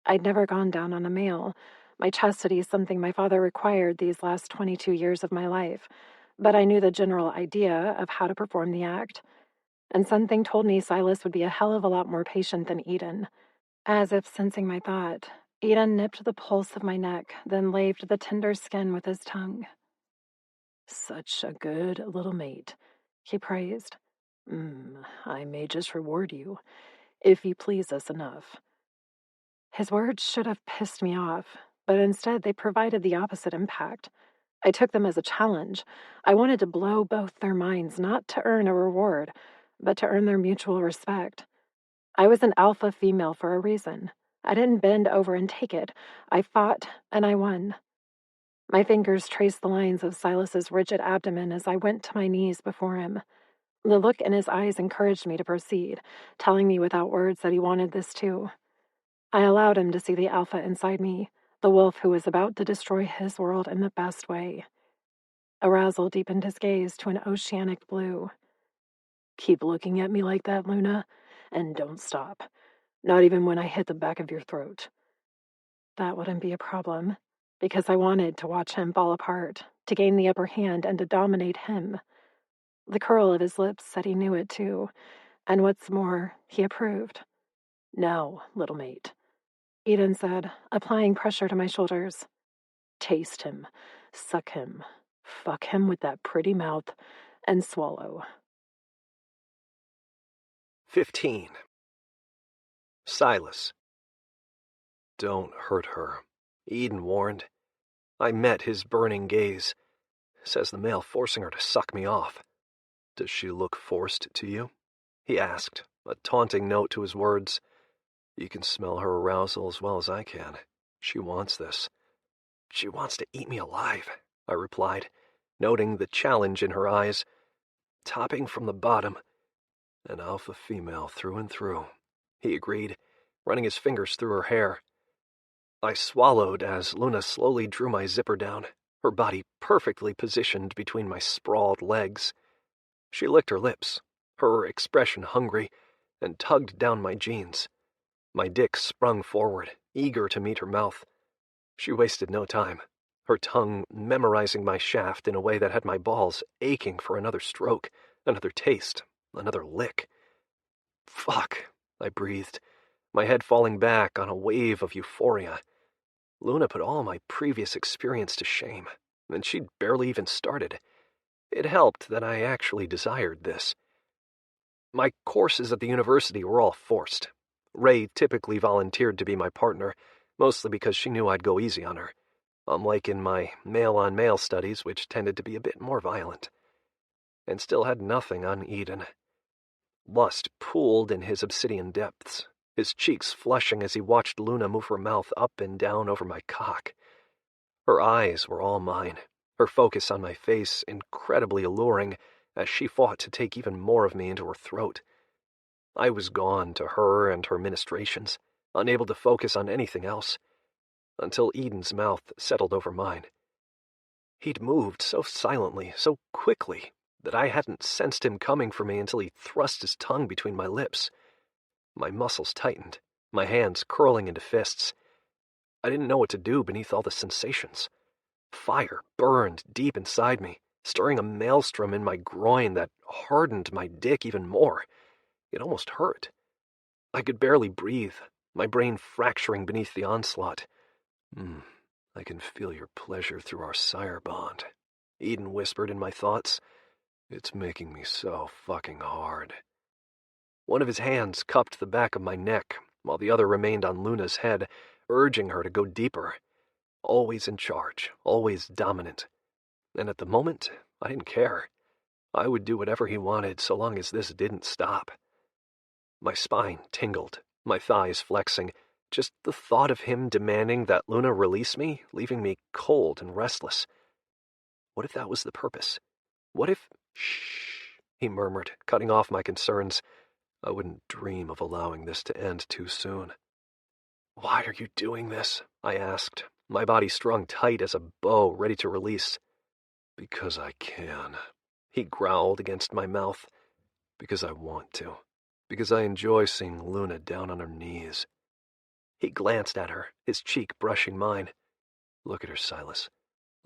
I'd never gone down on a male. My chastity is something my father required these last 22 years of my life, but I knew the general idea of how to perform the act. and something told me Silas would be a hell of a lot more patient than Edon. As if sensing my thought, Edon nipped the pulse of my neck, then laved the tender skin with his tongue. "Such a good little mate," he praised. "I may just reward you, if you please us enough." His words should have pissed me off, but instead they provided the opposite impact. I took them as a challenge. I wanted to blow both their minds, not to earn a reward, but to earn their mutual respect. I was an alpha female for a reason. I didn't bend over and take it. I fought, and I won. My fingers traced the lines of Silas's rigid abdomen as I went to my knees before him. The look in his eyes encouraged me to proceed, telling me without words that he wanted this too. I allowed him to see the alpha inside me, the wolf who was about to destroy his world in the best way. Arousal deepened his gaze to an oceanic blue. "Keep looking at me like that, Luna, and don't stop. Not even when I hit the back of your throat." That wouldn't be a problem, because I wanted to watch him fall apart, to gain the upper hand and to dominate him. The curl of his lips said he knew it too, and what's more, he approved. "Now, little mate," Edon said, applying pressure to my shoulders. "Taste him, suck him, fuck him with that pretty mouth, and swallow." 15. Silas. Don't hurt her, Edon warned. I met his burning gaze. Says the male forcing her to suck me off. Does she look forced to you? He asked, a taunting note to his words. You can smell her arousal as well as I can. She wants this. She wants to eat me alive, I replied, noting the challenge in her eyes. Topping from the bottom. An alpha female through and through, he agreed, running his fingers through her hair. I swallowed as Luna slowly drew my zipper down, her body perfectly positioned between my sprawled legs. She licked her lips, her expression hungry, and tugged down my jeans. My dick sprung forward, eager to meet her mouth. She wasted no time, her tongue memorizing my shaft in a way that had my balls aching for another stroke, another taste, another lick. Fuck, I breathed, my head falling back on a wave of euphoria. Luna put all my previous experience to shame, and she'd barely even started. It helped that I actually desired this. My courses at the university were all forced. Ray typically volunteered to be my partner, mostly because she knew I'd go easy on her, unlike in my male-on-male studies, which tended to be a bit more violent. And still had nothing on Edon. Lust pooled in his obsidian depths, his cheeks flushing as he watched Luna move her mouth up and down over my cock. Her eyes were all mine, her focus on my face incredibly alluring as she fought to take even more of me into her throat. I was gone to her and her ministrations, unable to focus on anything else, until Edon's mouth settled over mine. He'd moved so silently, so quickly, that I hadn't sensed him coming for me until he thrust his tongue between my lips. My muscles tightened, my hands curling into fists. I didn't know what to do beneath all the sensations. Fire burned deep inside me, stirring a maelstrom in my groin that hardened my dick even more. It almost hurt. I could barely breathe, my brain fracturing beneath the onslaught. I can feel your pleasure through our sire bond, Edon whispered in my thoughts. It's making me so fucking hard. One of his hands cupped the back of my neck, while the other remained on Luna's head, urging her to go deeper. Always in charge, always dominant. And at the moment, I didn't care. I would do whatever he wanted so long as this didn't stop. My spine tingled, my thighs flexing. Just the thought of him demanding that Luna release me, leaving me cold and restless. What if that was the purpose? What if... Shh, he murmured, cutting off my concerns. I wouldn't dream of allowing this to end too soon. Why are you doing this? I asked, my body strung tight as a bow ready to release. Because I can, he growled against my mouth. Because I want to. Because I enjoy seeing Luna down on her knees. He glanced at her, his cheek brushing mine. Look at her, Silas.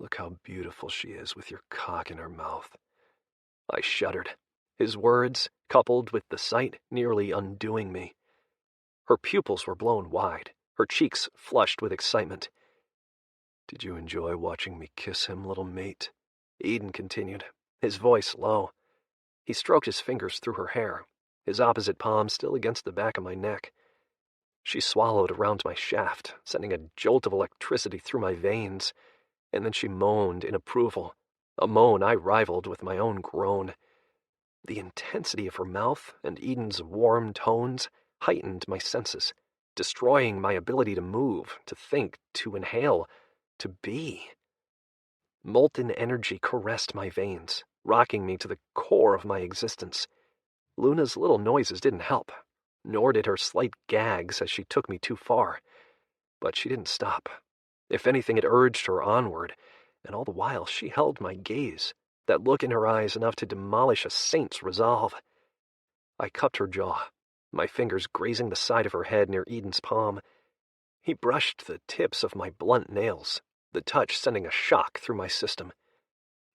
Look how beautiful she is with your cock in her mouth. I shuddered. his words, coupled with the sight, nearly undoing me. Her pupils were blown wide, her cheeks flushed with excitement. "Did you enjoy watching me kiss him, little mate?" Edon continued, his voice low. He stroked his fingers through her hair, his opposite palm still against the back of my neck. She swallowed around my shaft, sending a jolt of electricity through my veins, and then she moaned in approval, a moan I rivaled with my own groan. The intensity of her mouth and Edon's warm tones heightened my senses, destroying my ability to move, to think, to inhale, to be. Molten energy caressed my veins, rocking me to the core of my existence. Luna's little noises didn't help, nor did her slight gags as she took me too far. But she didn't stop. If anything, it urged her onward, and all the while she held my gaze, that look in her eyes enough to demolish a saint's resolve. I cupped her jaw, my fingers grazing the side of her head near Edon's palm. He brushed the tips of my blunt nails, the touch sending a shock through my system.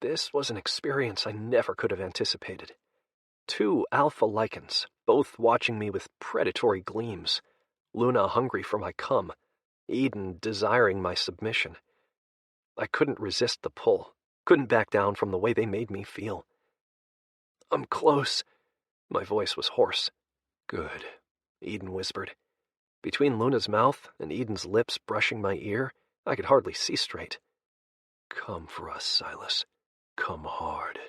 This was an experience I never could have anticipated. 2 alpha lycans, both watching me with predatory gleams. Luna hungry for my cum, Edon desiring my submission. I couldn't resist the pull, couldn't back down from the way they made me feel. "I'm close." My voice was hoarse. "Good," Edon whispered. Between Luna's mouth and Edon's lips brushing my ear, I could hardly see straight. "Come for us, Silas. Come hard."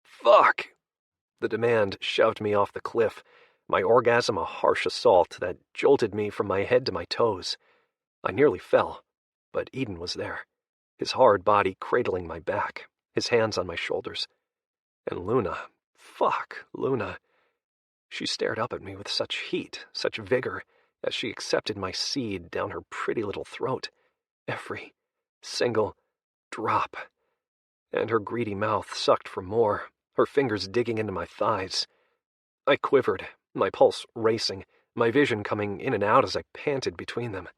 "Fuck!" The demand shoved me off the cliff, my orgasm a harsh assault that jolted me from my head to my toes. I nearly fell, but Edon was there, his hard body cradling my back, his hands on my shoulders. And Luna, fuck, Luna. She stared up at me with such heat, such vigor, as she accepted my seed down her pretty little throat, every single drop. And her greedy mouth sucked for more, her fingers digging into my thighs. I quivered, my pulse racing, my vision coming in and out as I panted between them.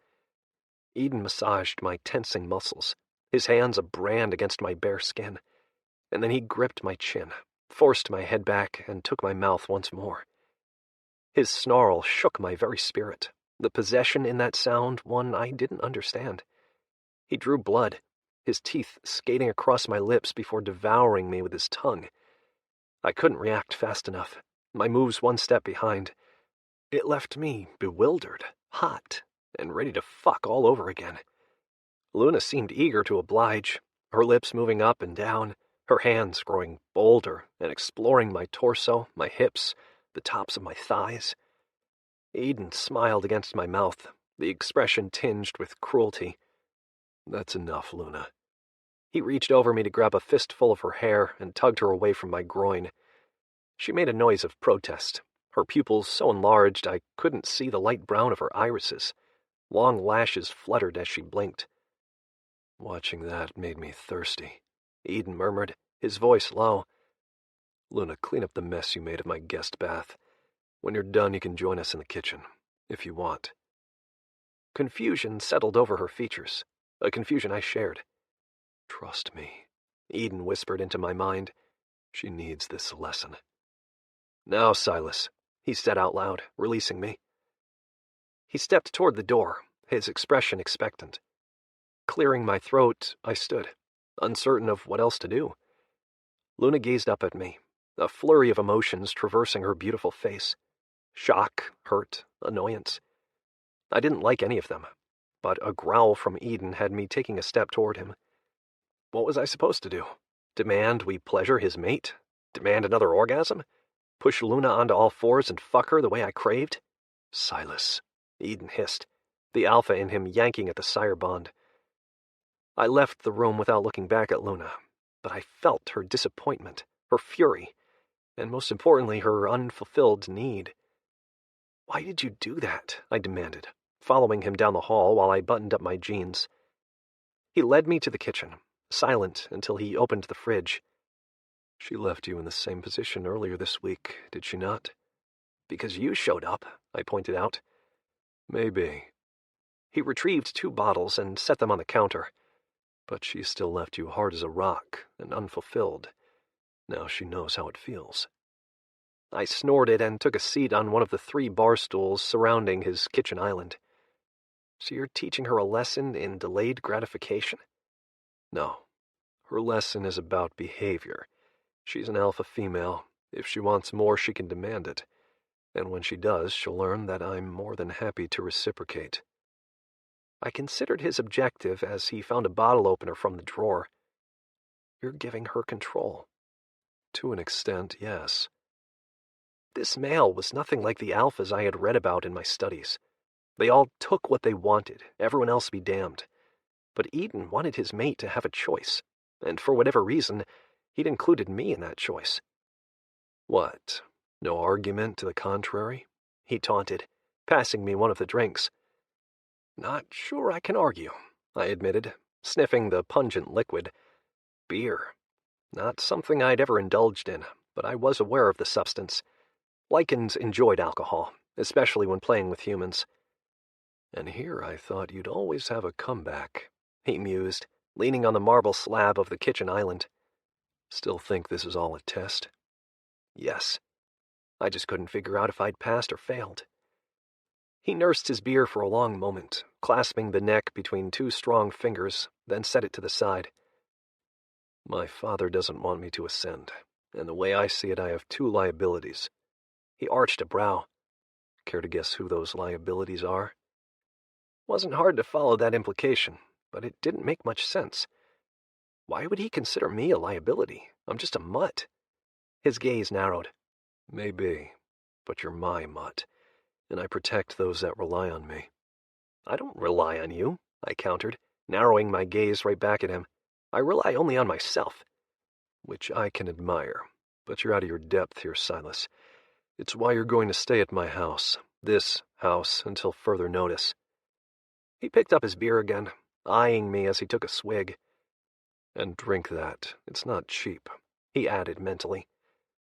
Edon massaged my tensing muscles, his hands a brand against my bare skin, and then he gripped my chin, forced my head back, and took my mouth once more. His snarl shook my very spirit, the possession in that sound one I didn't understand. He drew blood, his teeth skating across my lips before devouring me with his tongue. I couldn't react fast enough, my moves one step behind. It left me bewildered, hot, and ready to fuck all over again. Luna seemed eager to oblige, her lips moving up and down, her hands growing bolder and exploring my torso, my hips, the tops of my thighs. Edon smiled against my mouth, the expression tinged with cruelty. "That's enough, Luna." He reached over me to grab a fistful of her hair and tugged her away from my groin. She made a noise of protest, her pupils so enlarged I couldn't see the light brown of her irises. Long lashes fluttered as she blinked. "Watching that made me thirsty," Edon murmured, his voice low. "Luna, clean up the mess you made of my guest bath. When you're done, you can join us in the kitchen, if you want." Confusion settled over her features, a confusion I shared. "Trust me," Edon whispered into my mind. "She needs this lesson." "Now, Silas," he said out loud, releasing me. He stepped toward the door, his expression expectant. Clearing my throat, I stood, uncertain of what else to do. Luna gazed up at me, a flurry of emotions traversing her beautiful face. Shock, hurt, annoyance. I didn't like any of them, but a growl from Edon had me taking a step toward him. What was I supposed to do? Demand we pleasure his mate? Demand another orgasm? Push Luna onto all fours and fuck her the way I craved? "Silas," Edon hissed, the alpha in him yanking at the sire bond. I left the room without looking back at Luna, but I felt her disappointment, her fury, and most importantly, her unfulfilled need. "Why did you do that?" I demanded, following him down the hall while I buttoned up my jeans. He led me to the kitchen, silent until he opened the fridge. "She left you in the same position earlier this week, did she not?" "Because you showed up," I pointed out. "Maybe." He retrieved 2 bottles and set them on the counter. "But she still left you hard as a rock and unfulfilled. Now she knows how it feels." I snorted and took a seat on one of the 3 bar stools surrounding his kitchen island. So you're teaching her a lesson in delayed gratification? No. Her lesson is about behavior. She's an alpha female. If she wants more, she can demand it. And when she does, she'll learn that I'm more than happy to reciprocate. I considered his objective as he found a bottle opener from the drawer. You're giving her control. To an extent, yes. This male was nothing like the alphas I had read about in my studies. They all took what they wanted, everyone else be damned. But Edon wanted his mate to have a choice, and for whatever reason, he'd included me in that choice. What? No argument to the contrary? He taunted, passing me one of the drinks. Not sure I can argue, I admitted, sniffing the pungent liquid. Beer. Not something I'd ever indulged in, but I was aware of the substance. Lycans enjoyed alcohol, especially when playing with humans. And here I thought you'd always have a comeback, he mused, leaning on the marble slab of the kitchen island. Still think this is all a test? Yes. I just couldn't figure out if I'd passed or failed. He nursed his beer for a long moment, clasping the neck between 2 strong fingers, then set it to the side. My father doesn't want me to ascend, and the way I see it, I have 2 liabilities. He arched a brow. Care to guess who those liabilities are? Wasn't hard to follow that implication, but it didn't make much sense. Why would he consider me a liability? I'm just a mutt. His gaze narrowed. Maybe, but you're my mutt, and I protect those that rely on me. I don't rely on you, I countered, narrowing my gaze right back at him. I rely only on myself. Which I can admire, but you're out of your depth here, Silas. It's why you're going to stay at my house, this house, until further notice. He picked up his beer again, eyeing me as he took a swig. And drink that. It's not cheap, he added mentally.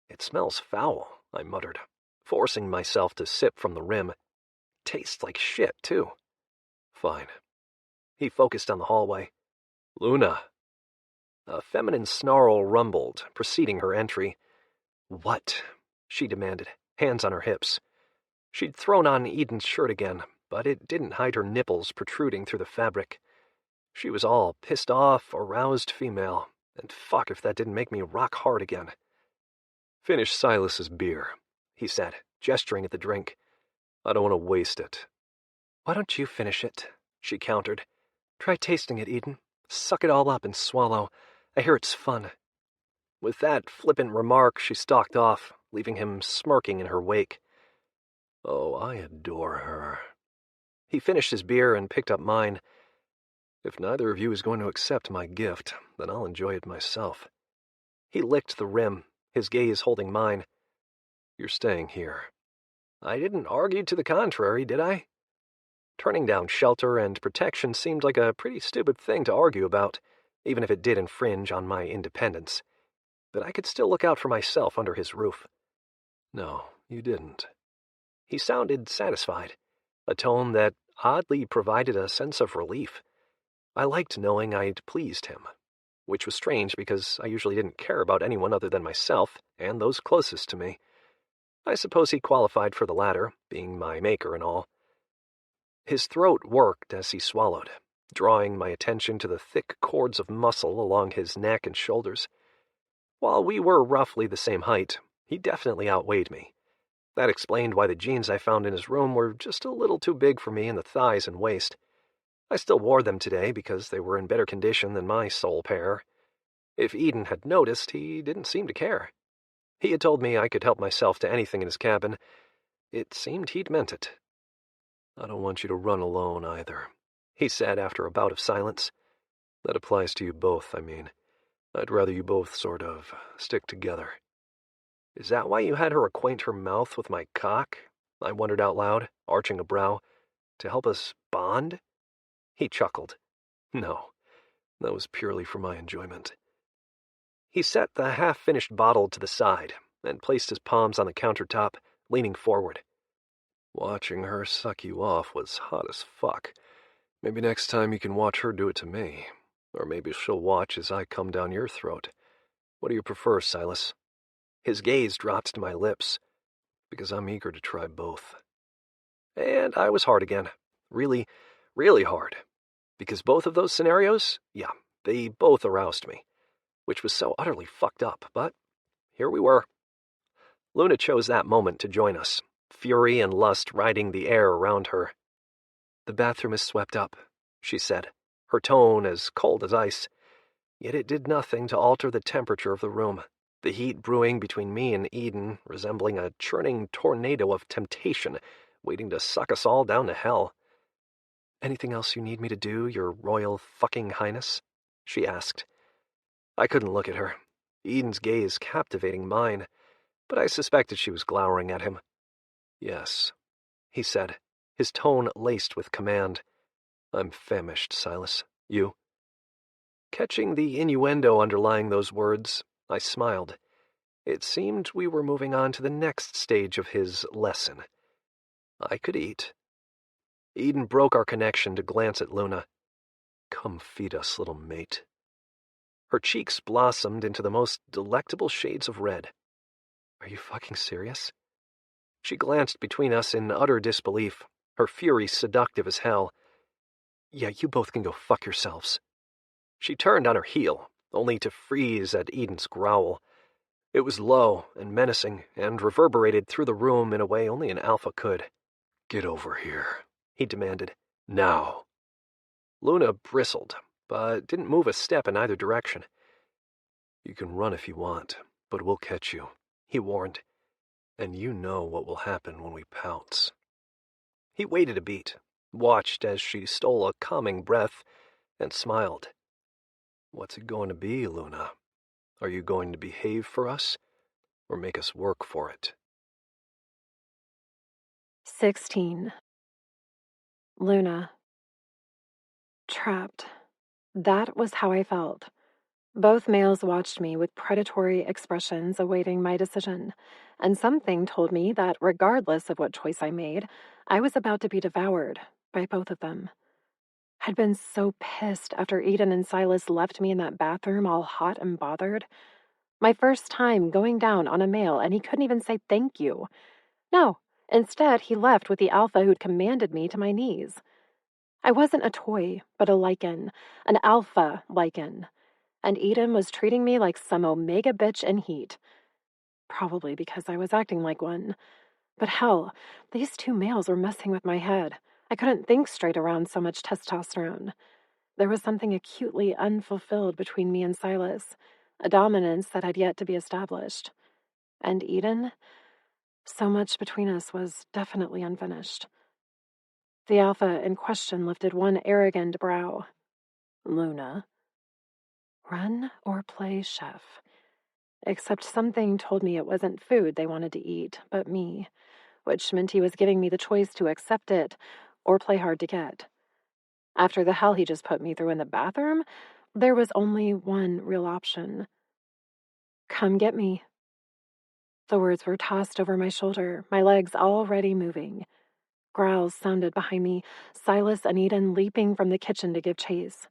It smells foul, I muttered, forcing myself to sip from the rim. Tastes like shit, too. Fine. He focused on the hallway. Luna. A feminine snarl rumbled, preceding her entry. What? She demanded, hands on her hips. She'd thrown on Edon's shirt again, but it didn't hide her nipples protruding through the fabric. She was all pissed off, aroused female, and fuck if that didn't make me rock hard again. Finish Silas's beer, he said, gesturing at the drink. I don't want to waste it. Why don't you finish it? She countered. Try tasting it, Edon. Suck it all up and swallow. I hear it's fun. With that flippant remark, she stalked off, leaving him smirking in her wake. Oh, I adore her. He finished his beer and picked up mine. If neither of you is going to accept my gift, then I'll enjoy it myself. He licked the rim, his gaze holding mine. You're staying here. I didn't argue to the contrary, did I? Turning down shelter and protection seemed like a pretty stupid thing to argue about, even if it did infringe on my independence. But I could still look out for myself under his roof. No, you didn't. He sounded satisfied, a tone that oddly provided a sense of relief. I liked knowing I'd pleased him, which was strange because I usually didn't care about anyone other than myself and those closest to me. I suppose he qualified for the latter, being my maker and all. His throat worked as he swallowed, drawing my attention to the thick cords of muscle along his neck and shoulders. While we were roughly the same height, he definitely outweighed me. That explained why the jeans I found in his room were just a little too big for me in the thighs and waist. I still wore them today because they were in better condition than my sole pair. If Edon had noticed, he didn't seem to care. He had told me I could help myself to anything in his cabin. It seemed he'd meant it. I don't want you to run alone either, he said after a bout of silence. That applies to you both, I mean. I'd rather you both sort of stick together. Is that why you had her acquaint her mouth with my cock? I wondered out loud, arching a brow. To help us bond? He chuckled. No, that was purely for my enjoyment. He set the half-finished bottle to the side and placed his palms on the countertop, leaning forward. Watching her suck you off was hot as fuck. Maybe next time you can watch her do it to me. Or maybe she'll watch as I come down your throat. What do you prefer, Silas? His gaze dropped to my lips, because I'm eager to try both. And I was hard again. Really, really hard. Because both of those scenarios, yeah, they both aroused me, which was so utterly fucked up, but here we were. Luna chose that moment to join us, fury and lust riding the air around her. "The bathroom is swept up," she said, her tone as cold as ice. Yet it did nothing to alter the temperature of the room, the heat brewing between me and Edon resembling a churning tornado of temptation waiting to suck us all down to hell. "Anything else you need me to do, your royal fucking highness?" she asked. I couldn't look at her, Edon's gaze captivating mine, but I suspected she was glowering at him. "Yes," he said, his tone laced with command. "I'm famished, Silas. You?" Catching the innuendo underlying those words, I smiled. It seemed we were moving on to the next stage of his lesson. I could eat. Edon broke our connection to glance at Luna. "Come feed us, little mate." Her cheeks blossomed into the most delectable shades of red. "Are you fucking serious?" She glanced between us in utter disbelief, her fury seductive as hell. "Yeah, you both can go fuck yourselves." She turned on her heel, only to freeze at Edon's growl. It was low and menacing, and reverberated through the room in a way only an alpha could. "Get over here," he demanded. "Now." Luna bristled, but didn't move a step in either direction. "You can run if you want, but we'll catch you," he warned. "And you know what will happen when we pounce." He waited a beat, watched as she stole a calming breath, and smiled. "What's it going to be, Luna? Are you going to behave for us, or make us work for it?" 16. Luna. Trapped. That was how I felt. Both males watched me with predatory expressions awaiting my decision, and something told me that regardless of what choice I made, I was about to be devoured by both of them. I'd been so pissed after Edon and Silas left me in that bathroom all hot and bothered. My first time going down on a male, and he couldn't even say thank you. No, instead he left with the alpha who'd commanded me to my knees. I wasn't a toy, but a lycan, an alpha lycan, and Edon was treating me like some omega bitch in heat. Probably because I was acting like one. But hell, these two males were messing with my head. I couldn't think straight around so much testosterone. There was something acutely unfulfilled between me and Silas, a dominance that had yet to be established. And Edon? So much between us was definitely unfinished. The alpha in question lifted one arrogant brow. "Luna." Run or play chef. Except something told me it wasn't food they wanted to eat, but me, which meant he was giving me the choice to accept it or play hard to get. After the hell he just put me through in the bathroom, there was only one real option. "Come get me." The words were tossed over my shoulder, my legs already moving. Growls sounded behind me, Silas and Edon leaping from the kitchen to give chase.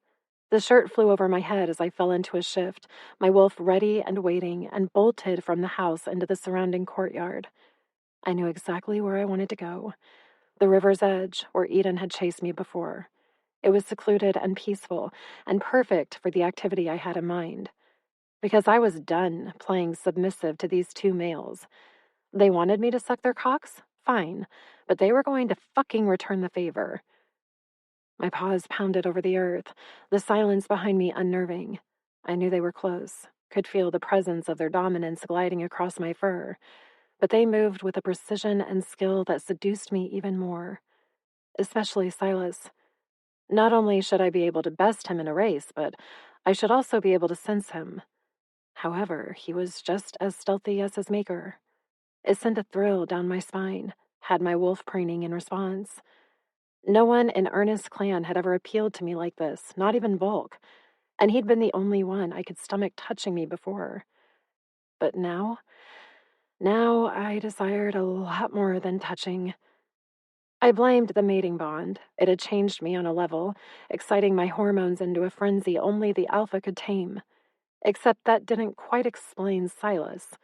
The shirt flew over my head as I fell into a shift, my wolf ready and waiting, and bolted from the house into the surrounding courtyard. I knew exactly where I wanted to go. The river's edge, where Edon had chased me before. It was secluded and peaceful, and perfect for the activity I had in mind. Because I was done playing submissive to these two males. They wanted me to suck their cocks? Fine. But they were going to fucking return the favor. My paws pounded over the earth, the silence behind me unnerving. I knew they were close, could feel the presence of their dominance gliding across my fur, but they moved with a precision and skill that seduced me even more. Especially Silas. Not only should I be able to best him in a race, but I should also be able to sense him. However, he was just as stealthy as his maker. It sent a thrill down my spine, had my wolf preening in response. No one in Ernest's clan had ever appealed to me like this, not even Volk, and he'd been the only one I could stomach touching me before. But now I desired a lot more than touching. I blamed the mating bond. It had changed me on a level, exciting my hormones into a frenzy only the alpha could tame. Except that didn't quite explain Silas.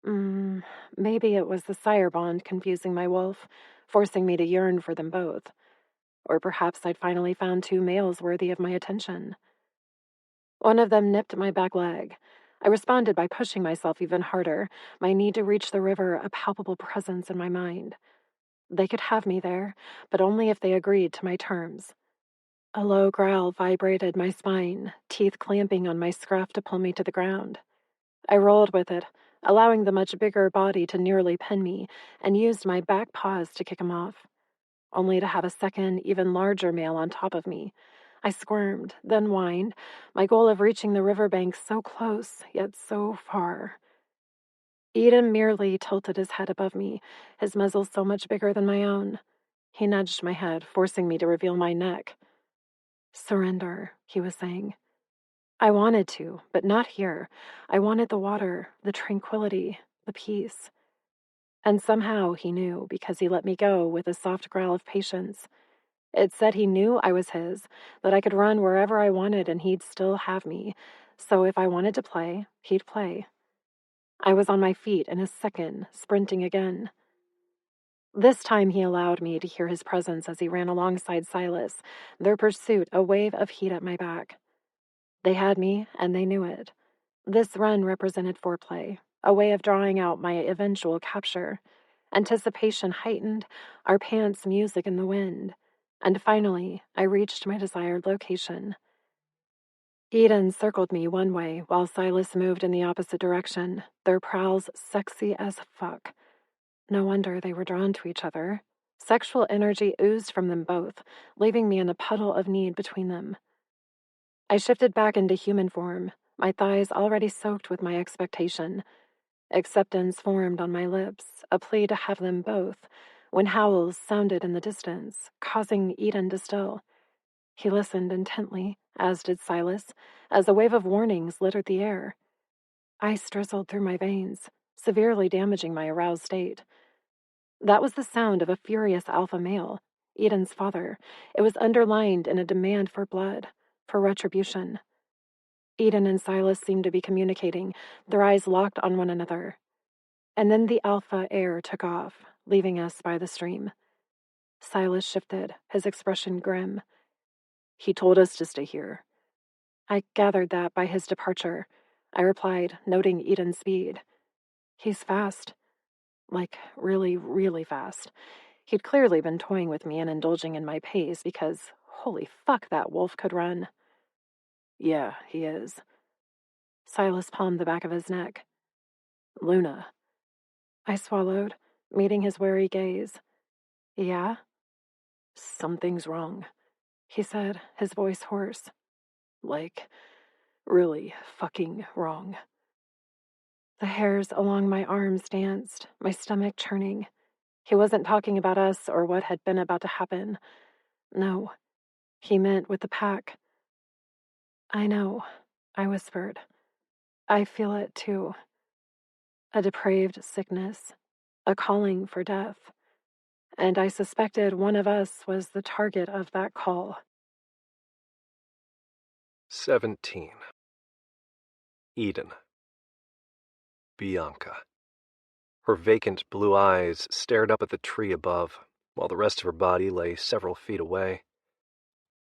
Maybe it was the sire bond confusing my wolf, forcing me to yearn for them both. Or perhaps I'd finally found two males worthy of my attention. One of them nipped my back leg. I responded by pushing myself even harder, my need to reach the river a palpable presence in my mind. They could have me there, but only if they agreed to my terms. A low growl vibrated my spine, teeth clamping on my scruff to pull me to the ground. I rolled with it, allowing the much bigger body to nearly pin me, and used my back paws to kick him off, only to have a second, even larger male on top of me. I squirmed, then whined, my goal of reaching the riverbank so close, yet so far. Edon merely tilted his head above me, his muzzle so much bigger than my own. He nudged my head, forcing me to reveal my neck. "Surrender," he was saying. I wanted to, but not here. I wanted the water, the tranquility, the peace. And somehow he knew, because he let me go with a soft growl of patience. It said he knew I was his, that I could run wherever I wanted and he'd still have me. So if I wanted to play, he'd play. I was on my feet in a second, sprinting again. This time he allowed me to hear his presence as he ran alongside Silas, their pursuit a wave of heat at my back. They had me, and they knew it. This run represented foreplay, a way of drawing out my eventual capture. Anticipation heightened, our pants music in the wind. And finally, I reached my desired location. Edon circled me one way while Silas moved in the opposite direction, their prowls sexy as fuck. No wonder they were drawn to each other. Sexual energy oozed from them both, leaving me in a puddle of need between them. I shifted back into human form, my thighs already soaked with my expectation. Acceptance formed on my lips, a plea to have them both, when howls sounded in the distance, causing Edon to still. He listened intently, as did Silas, as a wave of warnings littered the air. Ice drizzled through my veins, severely damaging my aroused state. That was the sound of a furious alpha male, Edon's father. It was underlined in a demand for blood, for retribution. Edon and Silas seemed to be communicating, their eyes locked on one another. And then the alpha air took off, leaving us by the stream. Silas shifted, his expression grim. "He told us to stay here." I gathered that by his departure. I replied, noting Edon's speed. "He's fast. Like, really, really fast." He'd clearly been toying with me and indulging in my pace because, holy fuck, that wolf could run. "Yeah, he is." Silas palmed the back of his neck. "Luna." I swallowed, meeting his wary gaze. "Yeah?" "Something's wrong," he said, his voice hoarse. "Like, really fucking wrong." The hairs along my arms danced, my stomach churning. He wasn't talking about us or what had been about to happen. No, he meant with the pack. "I know," I whispered. "I feel it, too. A depraved sickness, a calling for death. And I suspected one of us was the target of that call." 17. Edon. Bianca. Her vacant blue eyes stared up at the tree above, while the rest of her body lay several feet away.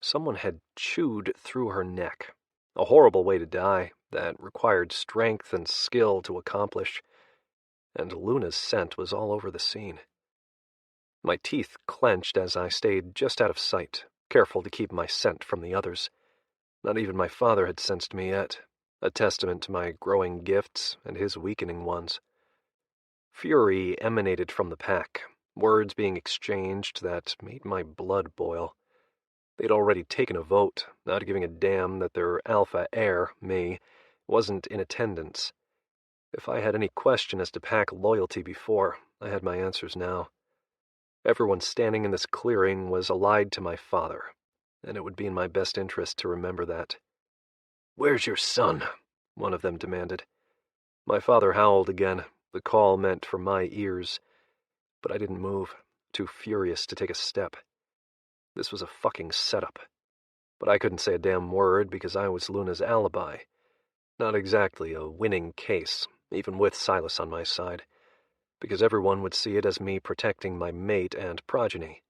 Someone had chewed through her neck, a horrible way to die that required strength and skill to accomplish, and Luna's scent was all over the scene. My teeth clenched as I stayed just out of sight, careful to keep my scent from the others. Not even my father had sensed me yet, a testament to my growing gifts and his weakening ones. Fury emanated from the pack, words being exchanged that made my blood boil. They'd already taken a vote, not giving a damn that their alpha heir, me, wasn't in attendance. If I had any question as to pack loyalty before, I had my answers now. Everyone standing in this clearing was allied to my father, and it would be in my best interest to remember that. "Where's your son?" one of them demanded. My father howled again, the call meant for my ears. But I didn't move, too furious to take a step. This was a fucking setup. But I couldn't say a damn word because I was Luna's alibi. Not exactly a winning case, even with Silas on my side, because everyone would see it as me protecting my mate and progeny,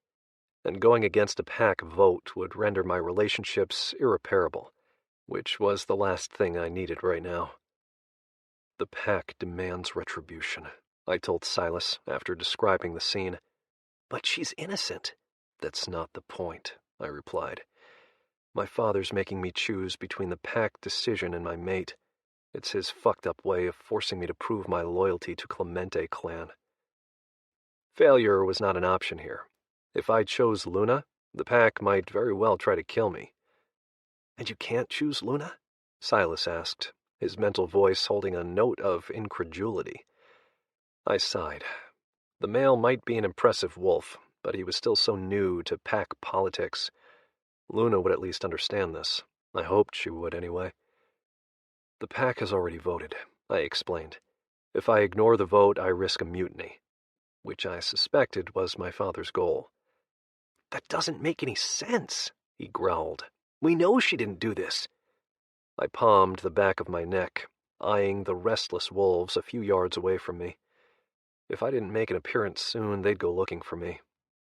and going against a pack vote would render my relationships irreparable, which was the last thing I needed right now. The pack demands retribution, I told Silas after describing the scene. But she's innocent. That's not the point, I replied. My father's making me choose between the pack decision and my mate. It's his fucked up way of forcing me to prove my loyalty to Clemente Clan. Failure was not an option here. If I chose Luna, the pack might very well try to kill me. And you can't choose Luna? Silas asked, his mental voice holding a note of incredulity. I sighed. The male might be an impressive wolf, but he was still so new to pack politics. Luna would at least understand this. I hoped she would anyway. The pack has already voted, I explained. If I ignore the vote, I risk a mutiny, which I suspected was my father's goal. That doesn't make any sense, he growled. We know she didn't do this. I palmed the back of my neck, eyeing the restless wolves a few yards away from me. If I didn't make an appearance soon, they'd go looking for me.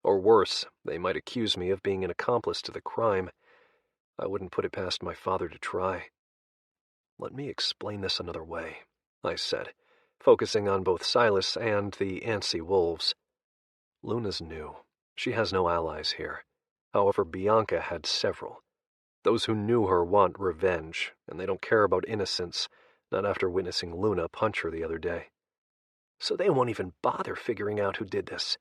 Or worse, they might accuse me of being an accomplice to the crime. I wouldn't put it past my father to try. Let me explain this another way, I said, focusing on both Silas and the antsy wolves. Luna's new. She has no allies here. However, Bianca had several. Those who knew her want revenge, and they don't care about innocence, not after witnessing Luna punch her the other day. So they won't even bother figuring out who did this.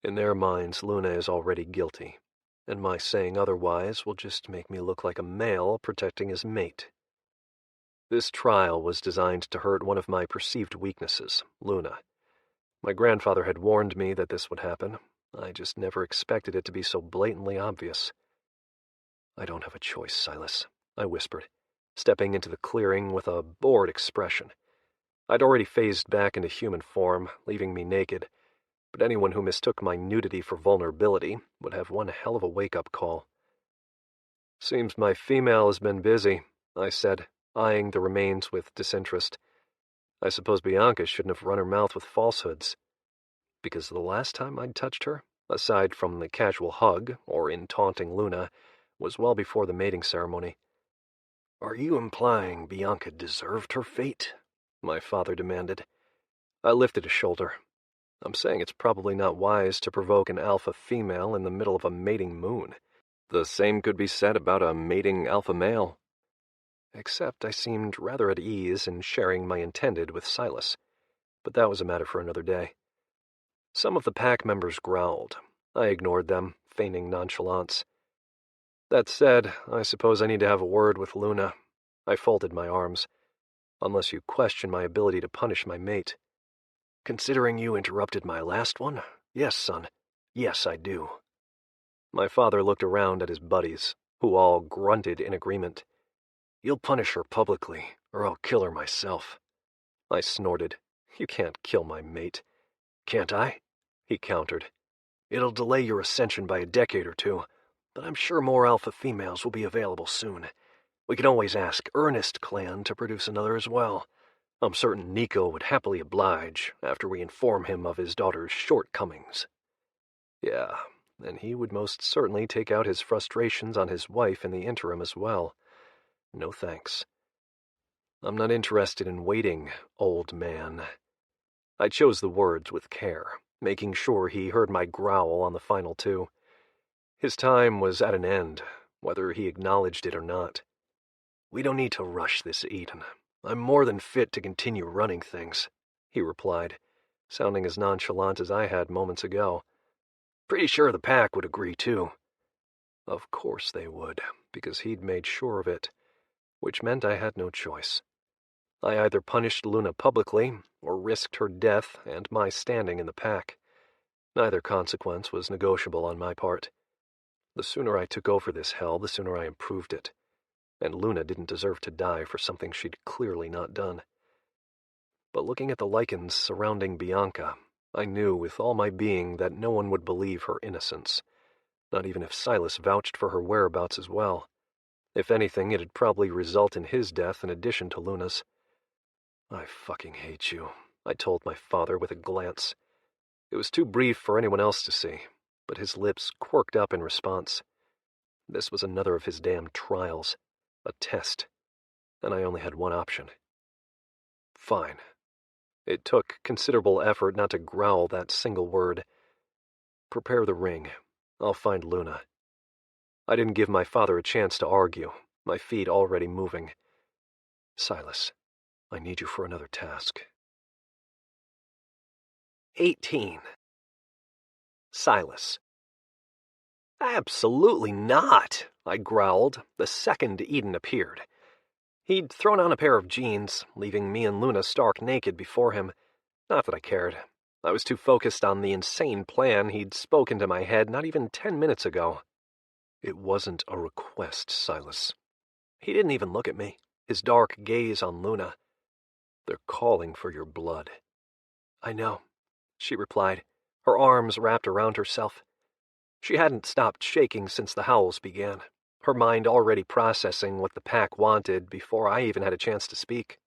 In their minds, Luna is already guilty, and my saying otherwise will just make me look like a male protecting his mate. This trial was designed to hurt one of my perceived weaknesses, Luna. My grandfather had warned me that this would happen. I just never expected it to be so blatantly obvious. I don't have a choice, Silas, I whispered, stepping into the clearing with a bored expression. I'd already phased back into human form, leaving me naked, but anyone who mistook my nudity for vulnerability would have one hell of a wake-up call. Seems my female has been busy, I said, eyeing the remains with disinterest. I suppose Bianca shouldn't have run her mouth with falsehoods, because the last time I'd touched her, aside from the casual hug or in taunting Luna, was well before the mating ceremony. Are you implying Bianca deserved her fate? My father demanded. I lifted a shoulder. I'm saying it's probably not wise to provoke an alpha female in the middle of a mating moon. The same could be said about a mating alpha male. Except I seemed rather at ease in sharing my intended with Silas, but that was a matter for another day. Some of the pack members growled. I ignored them, feigning nonchalance. That said, I suppose I need to have a word with Luna. I folded my arms. Unless you question my ability to punish my mate. Considering you interrupted my last one? Yes, son. Yes, I do. My father looked around at his buddies, who all grunted in agreement. You'll punish her publicly, or I'll kill her myself. I snorted. You can't kill my mate. Can't I? He countered. It'll delay your ascension by a decade or two, but I'm sure more alpha females will be available soon. We can always ask Ernest Clan to produce another as well. I'm certain Nico would happily oblige after we inform him of his daughter's shortcomings. Yeah, and he would most certainly take out his frustrations on his wife in the interim as well. No thanks. I'm not interested in waiting, old man. I chose the words with care, making sure he heard my growl on the final two. His time was at an end, whether he acknowledged it or not. We don't need to rush this, Edon. I'm more than fit to continue running things, he replied, sounding as nonchalant as I had moments ago. Pretty sure the pack would agree, too. Of course they would, because he'd made sure of it, which meant I had no choice. I either punished Luna publicly, or risked her death and my standing in the pack. Neither consequence was negotiable on my part. The sooner I took over this hell, the sooner I improved it. And Luna didn't deserve to die for something she'd clearly not done. But looking at the lycans surrounding Bianca, I knew with all my being that no one would believe her innocence, not even if Silas vouched for her whereabouts as well. If anything, it'd probably result in his death in addition to Luna's. I fucking hate you, I told my father with a glance. It was too brief for anyone else to see, but his lips quirked up in response. This was another of his damn trials, a test, and I only had one option. Fine. It took considerable effort not to growl that single word. Prepare the ring. I'll find Luna. I didn't give my father a chance to argue, my feet already moving. Silas, I need you for another task. 18. Silas. Absolutely not, I growled the second Edon appeared. He'd thrown on a pair of jeans, leaving me and Luna stark naked before him. Not that I cared. I was too focused on the insane plan he'd spoken to my head not even 10 minutes ago. It wasn't a request, Silas. He didn't even look at me, his dark gaze on Luna. They're calling for your blood. I know, she replied, her arms wrapped around herself. She hadn't stopped shaking since the howls began, her mind already processing what the pack wanted before I even had a chance to speak.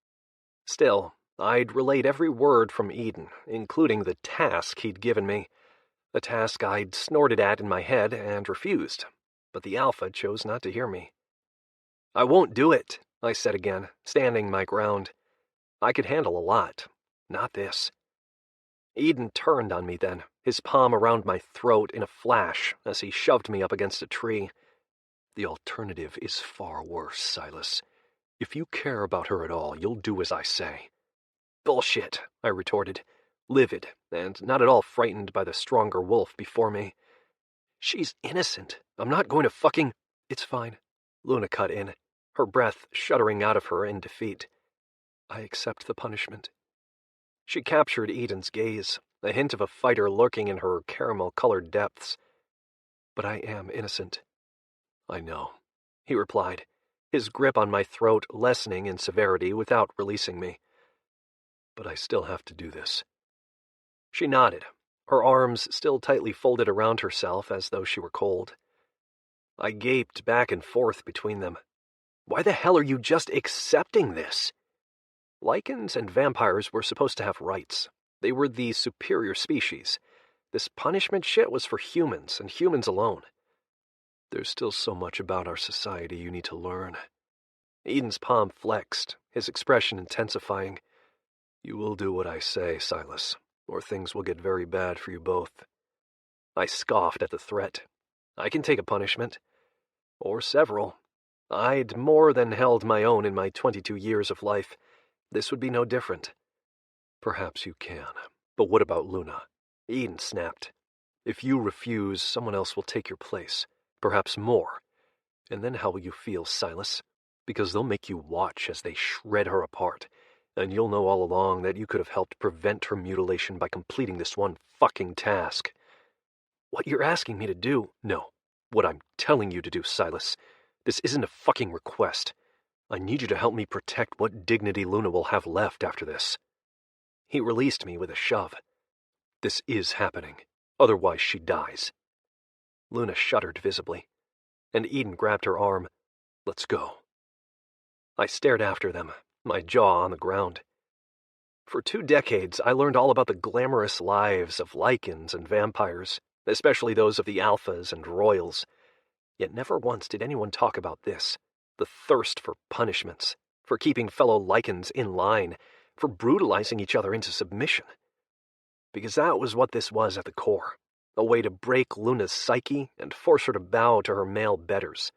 Still, I'd relayed every word from Edon, including the task he'd given me, a task I'd snorted at in my head and refused, but the Alpha chose not to hear me. I won't do it, I said again, standing my ground. I could handle a lot, not this. Edon turned on me then, his palm around my throat in a flash as he shoved me up against a tree. The alternative is far worse, Silas. If you care about her at all, you'll do as I say. Bullshit, I retorted, livid and not at all frightened by the stronger wolf before me. She's innocent. I'm not going to fucking... It's fine, Luna cut in, her breath shuddering out of her in defeat. I accept the punishment. She captured Edon's gaze, a hint of a fighter lurking in her caramel-colored depths. But I am innocent. I know, he replied, his grip on my throat lessening in severity without releasing me. But I still have to do this. She nodded, her arms still tightly folded around herself as though she were cold. I gaped back and forth between them. Why the hell are you just accepting this? Lycans and vampires were supposed to have rights. They were the superior species. This punishment shit was for humans, and humans alone. There's still so much about our society you need to learn. Edon's palm flexed, his expression intensifying. You will do what I say, Silas, or things will get very bad for you both. I scoffed at the threat. I can take a punishment. Or several. I'd more than held my own in my 22 years of life. This would be no different. Perhaps you can, but what about Luna? Edon snapped. If you refuse, someone else will take your place, perhaps more. And then how will you feel, Silas? Because they'll make you watch as they shred her apart, and you'll know all along that you could have helped prevent her mutilation by completing this one fucking task. What you're asking me to do? No. What I'm telling you to do, Silas. This isn't a fucking request. I need you to help me protect what dignity Luna will have left after this. He released me with a shove. This is happening. Otherwise she dies. Luna shuddered visibly, and Edon grabbed her arm. Let's go. I stared after them, my jaw on the ground. For 2 decades, I learned all about the glamorous lives of lycans and vampires, especially those of the alphas and royals. Yet never once did anyone talk about this. The thirst for punishments, for keeping fellow lycans in line, for brutalizing each other into submission. Because that was what this was at the core, a way to break Luna's psyche and force her to bow to her male betters.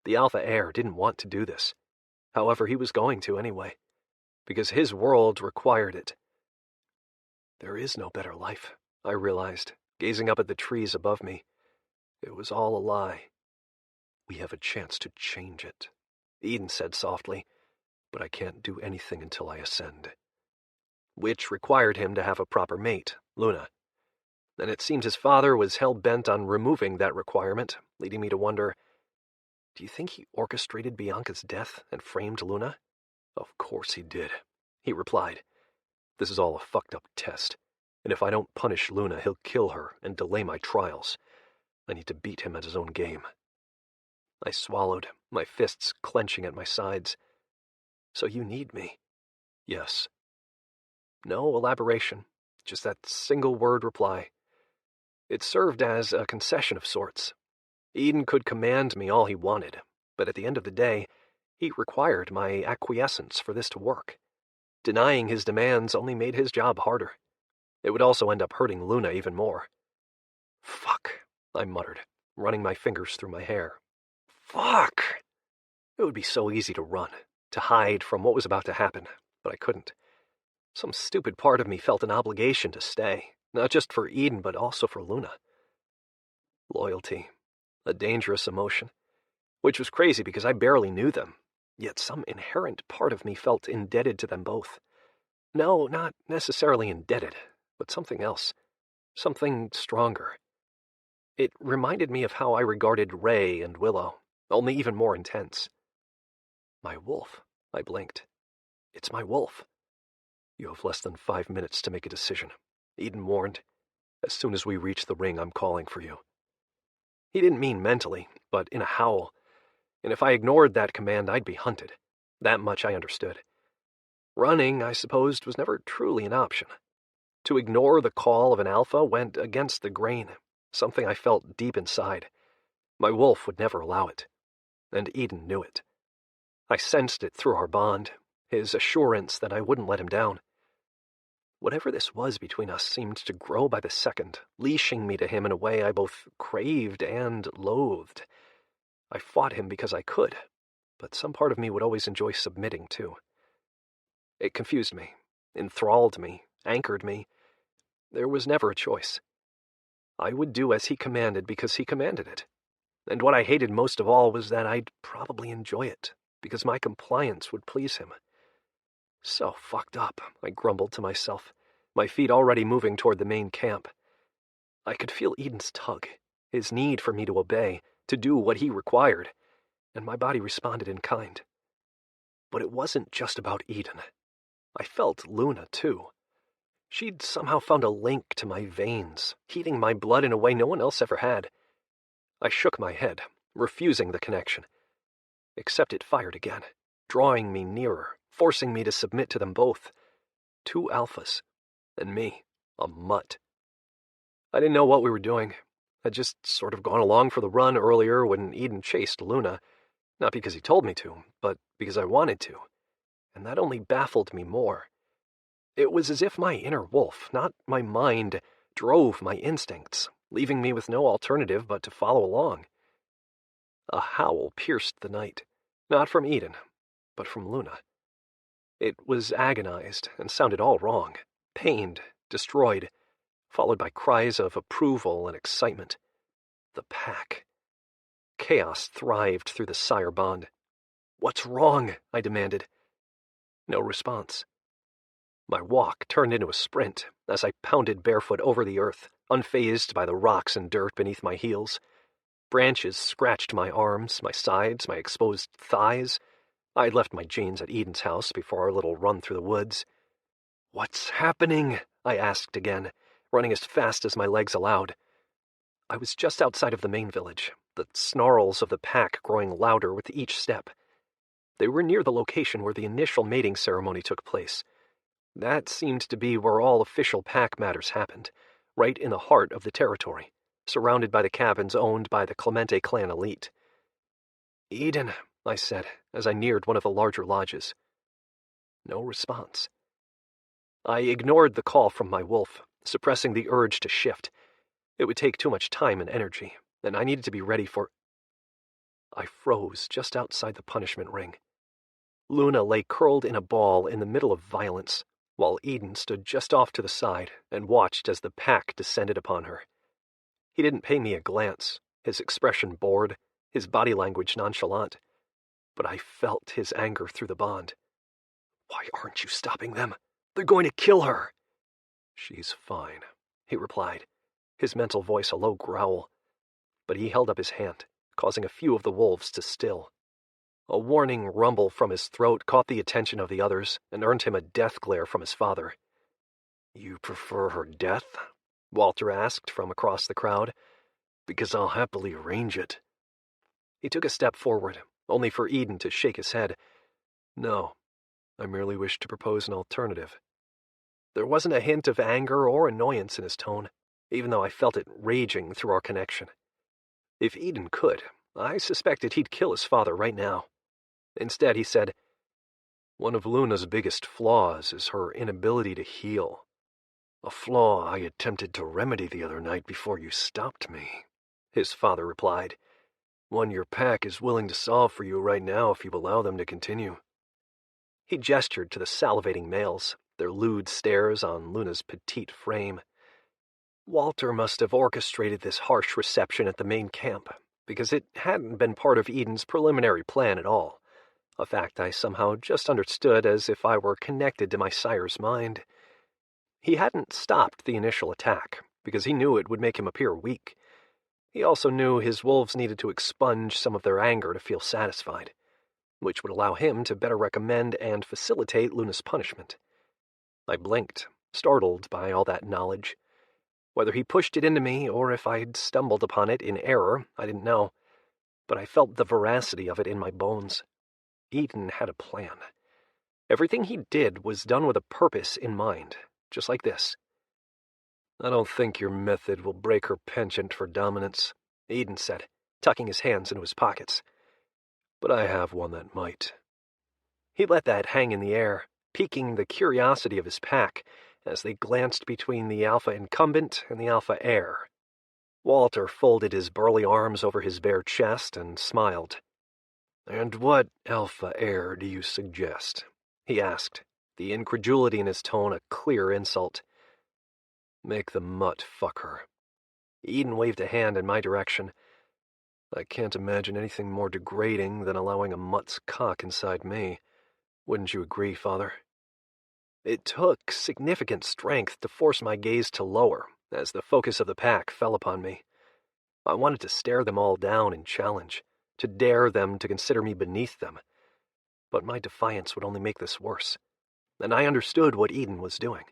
The alpha heir didn't want to do this. However, he was going to anyway, because his world required it. There is no better life, I realized, gazing up at the trees above me. It was all a lie. We have a chance to change it, Edon said softly, but I can't do anything until I ascend. Which required him to have a proper mate, Luna. And it seemed his father was hell-bent on removing that requirement, leading me to wonder, do you think he orchestrated Bianca's death and framed Luna? Of course he did, he replied. This is all a fucked-up test, and if I don't punish Luna, he'll kill her and delay my trials. I need to beat him at his own game. I swallowed, my fists clenching at my sides. So you need me. Yes. No elaboration, just that single word reply. It served as a concession of sorts. Edon could command me all he wanted, but at the end of the day, he required my acquiescence for this to work. Denying his demands only made his job harder. It would also end up hurting Luna even more. Fuck, I muttered, running my fingers through my hair. Fuck! It would be so easy to run, to hide from what was about to happen, but I couldn't. Some stupid part of me felt an obligation to stay, not just for Edon, but also for Luna. Loyalty, a dangerous emotion, which was crazy because I barely knew them, yet some inherent part of me felt indebted to them both. No, not necessarily indebted, but something else, something stronger. It reminded me of how I regarded Ray and Willow, only even more intense. My wolf, I blinked. It's my wolf. You have less than 5 minutes to make a decision, Edon warned. As soon as we reach the ring, I'm calling for you. He didn't mean mentally, but in a howl. And if I ignored that command, I'd be hunted. That much I understood. Running, I supposed, was never truly an option. To ignore the call of an alpha went against the grain, something I felt deep inside. My wolf would never allow it. And Edon knew it. I sensed it through our bond, his assurance that I wouldn't let him down. Whatever this was between us seemed to grow by the second, leashing me to him in a way I both craved and loathed. I fought him because I could, but some part of me would always enjoy submitting too. It confused me, enthralled me, anchored me. There was never a choice. I would do as he commanded because he commanded it. And what I hated most of all was that I'd probably enjoy it, because my compliance would please him. So fucked up, I grumbled to myself, my feet already moving toward the main camp. I could feel Edon's tug, his need for me to obey, to do what he required, and my body responded in kind. But it wasn't just about Edon. I felt Luna, too. She'd somehow found a link to my veins, heating my blood in a way no one else ever had. I shook my head, refusing the connection. Except it fired again, drawing me nearer, forcing me to submit to them both. 2 alphas, and me, a mutt. I didn't know what we were doing. I'd just sort of gone along for the run earlier when Edon chased Luna, not because he told me to, but because I wanted to, and that only baffled me more. It was as if my inner wolf, not my mind, drove my instincts, leaving me with no alternative but to follow along. A howl pierced the night, not from Edon, but from Luna. It was agonized and sounded all wrong, pained, destroyed, followed by cries of approval and excitement. The pack. Chaos thrived through the sire bond. "What's wrong?" I demanded. No response. My walk turned into a sprint as I pounded barefoot over the earth, unfazed by the rocks and dirt beneath my heels. Branches scratched my arms, my sides, my exposed thighs. I had left my jeans at Edon's house before our little run through the woods. "What's happening?" I asked again, running as fast as my legs allowed. I was just outside of the main village, the snarls of the pack growing louder with each step. They were near the location where the initial mating ceremony took place. That seemed to be where all official pack matters happened, right in the heart of the territory, surrounded by the cabins owned by the Clemente Clan elite. "Edon," I said, as I neared one of the larger lodges. No response. I ignored the call from my wolf, suppressing the urge to shift. It would take too much time and energy, and I needed to be ready for... I froze just outside the punishment ring. Luna lay curled in a ball in the middle of violence, while Edon stood just off to the side and watched as the pack descended upon her. He didn't pay me a glance, his expression bored, his body language nonchalant, but I felt his anger through the bond. "Why aren't you stopping them? They're going to kill her." "She's fine," he replied, his mental voice a low growl. But he held up his hand, causing a few of the wolves to still. A warning rumble from his throat caught the attention of the others and earned him a death glare from his father. "You prefer her death?" Walter asked from across the crowd. "Because I'll happily arrange it." He took a step forward, only for Edon to shake his head. "No, I merely wished to propose an alternative. There wasn't a hint of anger or annoyance in his tone, even though I felt it raging through our connection. If Edon could, I suspected he'd kill his father right now. Instead, he said, "One of Luna's biggest flaws is her inability to heal. A flaw I attempted to remedy the other night before you stopped me," his father replied. "One your pack is willing to solve for you right now if you allow them to continue." He gestured to the salivating males, their lewd stares on Luna's petite frame. Walter must have orchestrated this harsh reception at the main camp, because it hadn't been part of Edon's preliminary plan at all, a fact I somehow just understood as if I were connected to my sire's mind. He hadn't stopped the initial attack, because he knew it would make him appear weak. He also knew his wolves needed to expunge some of their anger to feel satisfied, which would allow him to better recommend and facilitate Luna's punishment. I blinked, startled by all that knowledge. Whether he pushed it into me or if I'd stumbled upon it in error, I didn't know, but I felt the veracity of it in my bones. Edon had a plan. Everything he did was done with a purpose in mind, just like this. "I don't think your method will break her penchant for dominance," Edon said, tucking his hands into his pockets. "But I have one that might." He let that hang in the air, piquing the curiosity of his pack as they glanced between the Alpha incumbent and the Alpha heir. Walter folded his burly arms over his bare chest and smiled. "And what Alpha heir do you suggest?" he asked, the incredulity in his tone a clear insult. "Make the mutt fuck her." Edon waved a hand in my direction. "I can't imagine anything more degrading than allowing a mutt's cock inside me. Wouldn't you agree, Father?" It took significant strength to force my gaze to lower as the focus of the pack fell upon me. I wanted to stare them all down and challenge, to dare them to consider me beneath them. But my defiance would only make this worse, and I understood what Edon was doing.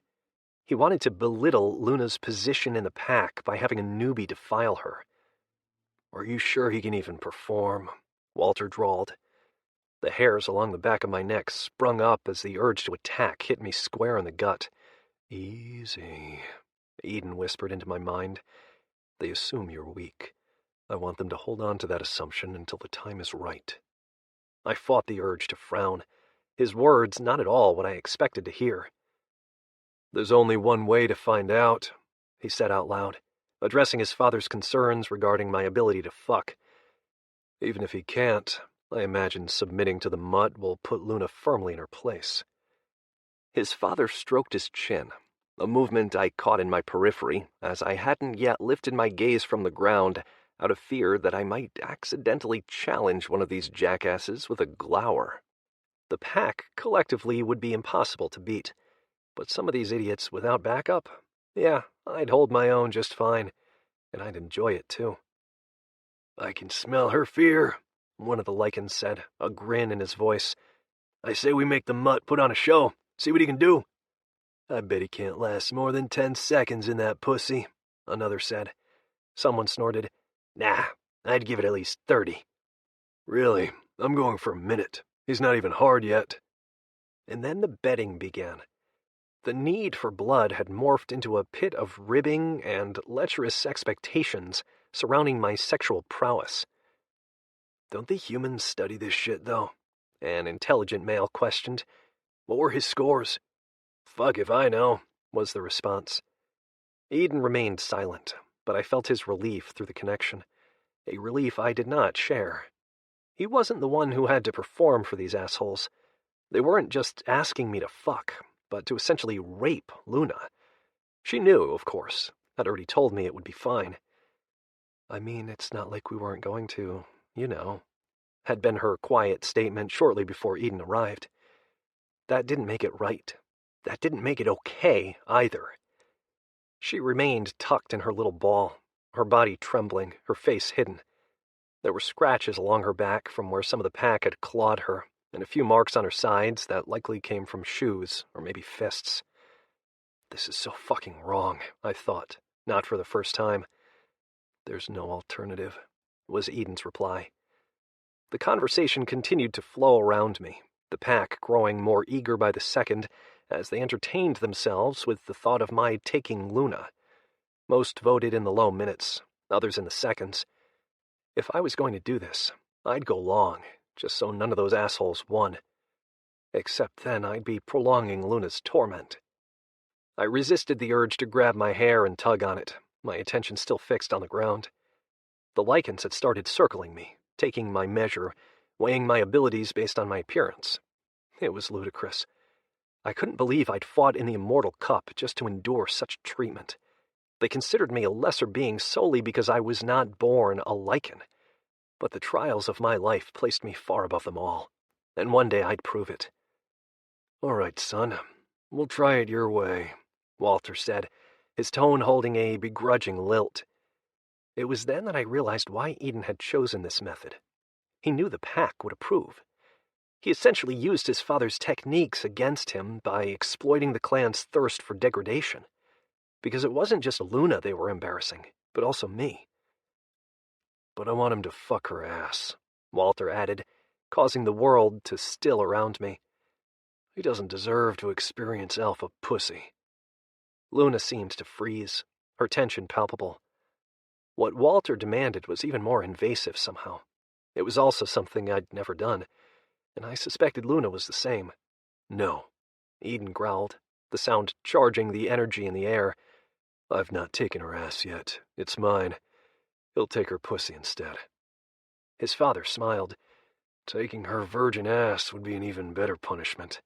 He wanted to belittle Luna's position in the pack by having a newbie defile her. "Are you sure he can even perform?" Walter drawled. The hairs along the back of my neck sprung up as the urge to attack hit me square in the gut. "Easy," Edon whispered into my mind. "They assume you're weak. I want them to hold on to that assumption until the time is right." I fought the urge to frown, his words not at all what I expected to hear. "There's only one way to find out," he said out loud, addressing his father's concerns regarding my ability to fuck. "Even if he can't, I imagine submitting to the mutt will put Luna firmly in her place." His father stroked his chin, a movement I caught in my periphery as I hadn't yet lifted my gaze from the ground out of fear that I might accidentally challenge one of these jackasses with a glower. The pack collectively would be impossible to beat, but some of these idiots without backup, yeah, I'd hold my own just fine, and I'd enjoy it too. "I can smell her fear," one of the lycans said, a grin in his voice. "I say we make the mutt put on a show, see what he can do." "I bet he can't last more than 10 seconds in that pussy," another said. Someone snorted, "Nah, I'd give it at least 30. "Really, I'm going for a minute. He's not even hard yet." And then the betting began. The need for blood had morphed into a pit of ribbing and lecherous expectations surrounding my sexual prowess. "Don't the humans study this shit, though?" an intelligent male questioned. "What were his scores?" "Fuck if I know," was the response. Edon remained silent, but I felt his relief through the connection, a relief I did not share. He wasn't the one who had to perform for these assholes. They weren't just asking me to fuck, but to essentially rape Luna. She knew, of course, had already told me it would be fine. "I mean, it's not like we weren't going to, you know," had been her quiet statement shortly before Edon arrived. That didn't make it right. That didn't make it okay, either. She remained tucked in her little ball, her body trembling, her face hidden. There were scratches along her back from where some of the pack had clawed her, and a few marks on her sides that likely came from shoes, or maybe fists. This is so fucking wrong, I thought, not for the first time. "There's no alternative," was Edon's reply. The conversation continued to flow around me, the pack growing more eager by the second as they entertained themselves with the thought of my taking Luna. Most voted in the low minutes, others in the seconds. If I was going to do this, I'd go long, just so none of those assholes won. Except then I'd be prolonging Luna's torment. I resisted the urge to grab my hair and tug on it, my attention still fixed on the ground. The lycans had started circling me, taking my measure, weighing my abilities based on my appearance. It was ludicrous. I couldn't believe I'd fought in the Immortal Cup just to endure such treatment. They considered me a lesser being solely because I was not born a lycan. But the trials of my life placed me far above them all, and one day I'd prove it. "All right, son, we'll try it your way," Walter said, his tone holding a begrudging lilt. It was then that I realized why Edon had chosen this method. He knew the pack would approve. He essentially used his father's techniques against him by exploiting the clan's thirst for degradation. Because it wasn't just Luna they were embarrassing, but also me. "But I want him to fuck her ass," Walter added, causing the world to still around me. "He doesn't deserve to experience alpha pussy." Luna seemed to freeze, her tension palpable. What Walter demanded was even more invasive somehow. It was also something I'd never done, and I suspected Luna was the same. "No," Edon growled, the sound charging the energy in the air. "I've not taken her ass yet. It's mine. He'll take her pussy instead." His father smiled. "Taking her virgin ass would be an even better punishment.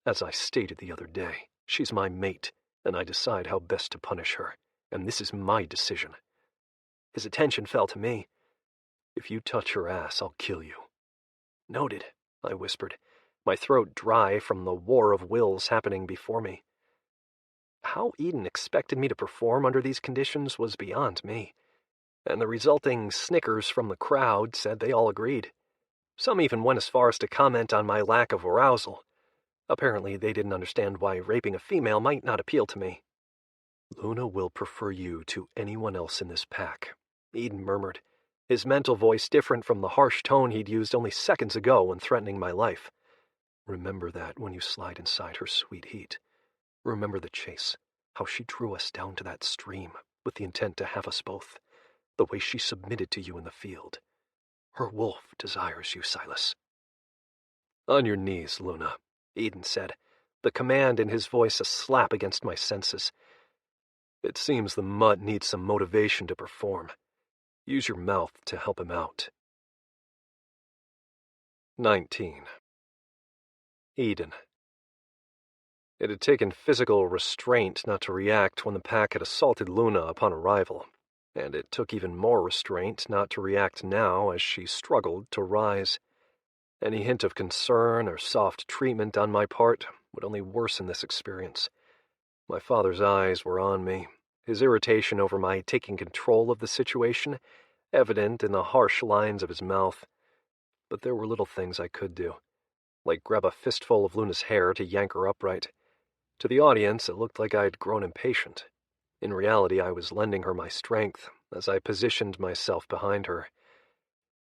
As I stated the other day, she's my mate, and I decide how best to punish her, and this is my decision." His attention fell to me. "If you touch her ass, I'll kill you." "Noted," I whispered, my throat dry from the war of wills happening before me. How Edon expected me to perform under these conditions was beyond me, and the resulting snickers from the crowd said they all agreed. Some even went as far as to comment on my lack of arousal. Apparently they didn't understand why raping a female might not appeal to me. "Luna will prefer you to anyone else in this pack," Edon murmured, his mental voice different from the harsh tone he'd used only seconds ago when threatening my life. "Remember that when you slide inside her sweet heat. Remember the chase, how she drew us down to that stream with the intent to have us both, the way she submitted to you in the field. Her wolf desires you, Silas." "On your knees, Luna," Edon said, the command in his voice a slap against my senses. "It seems the mutt needs some motivation to perform. Use your mouth to help him out." 19. Edon. It had taken physical restraint not to react when the pack had assaulted Luna upon arrival, and it took even more restraint not to react now as she struggled to rise. Any hint of concern or soft treatment on my part would only worsen this experience. My father's eyes were on me, his irritation over my taking control of the situation evident in the harsh lines of his mouth. But there were little things I could do, like grab a fistful of Luna's hair to yank her upright. To the audience, it looked like I'd grown impatient. In reality, I was lending her my strength as I positioned myself behind her.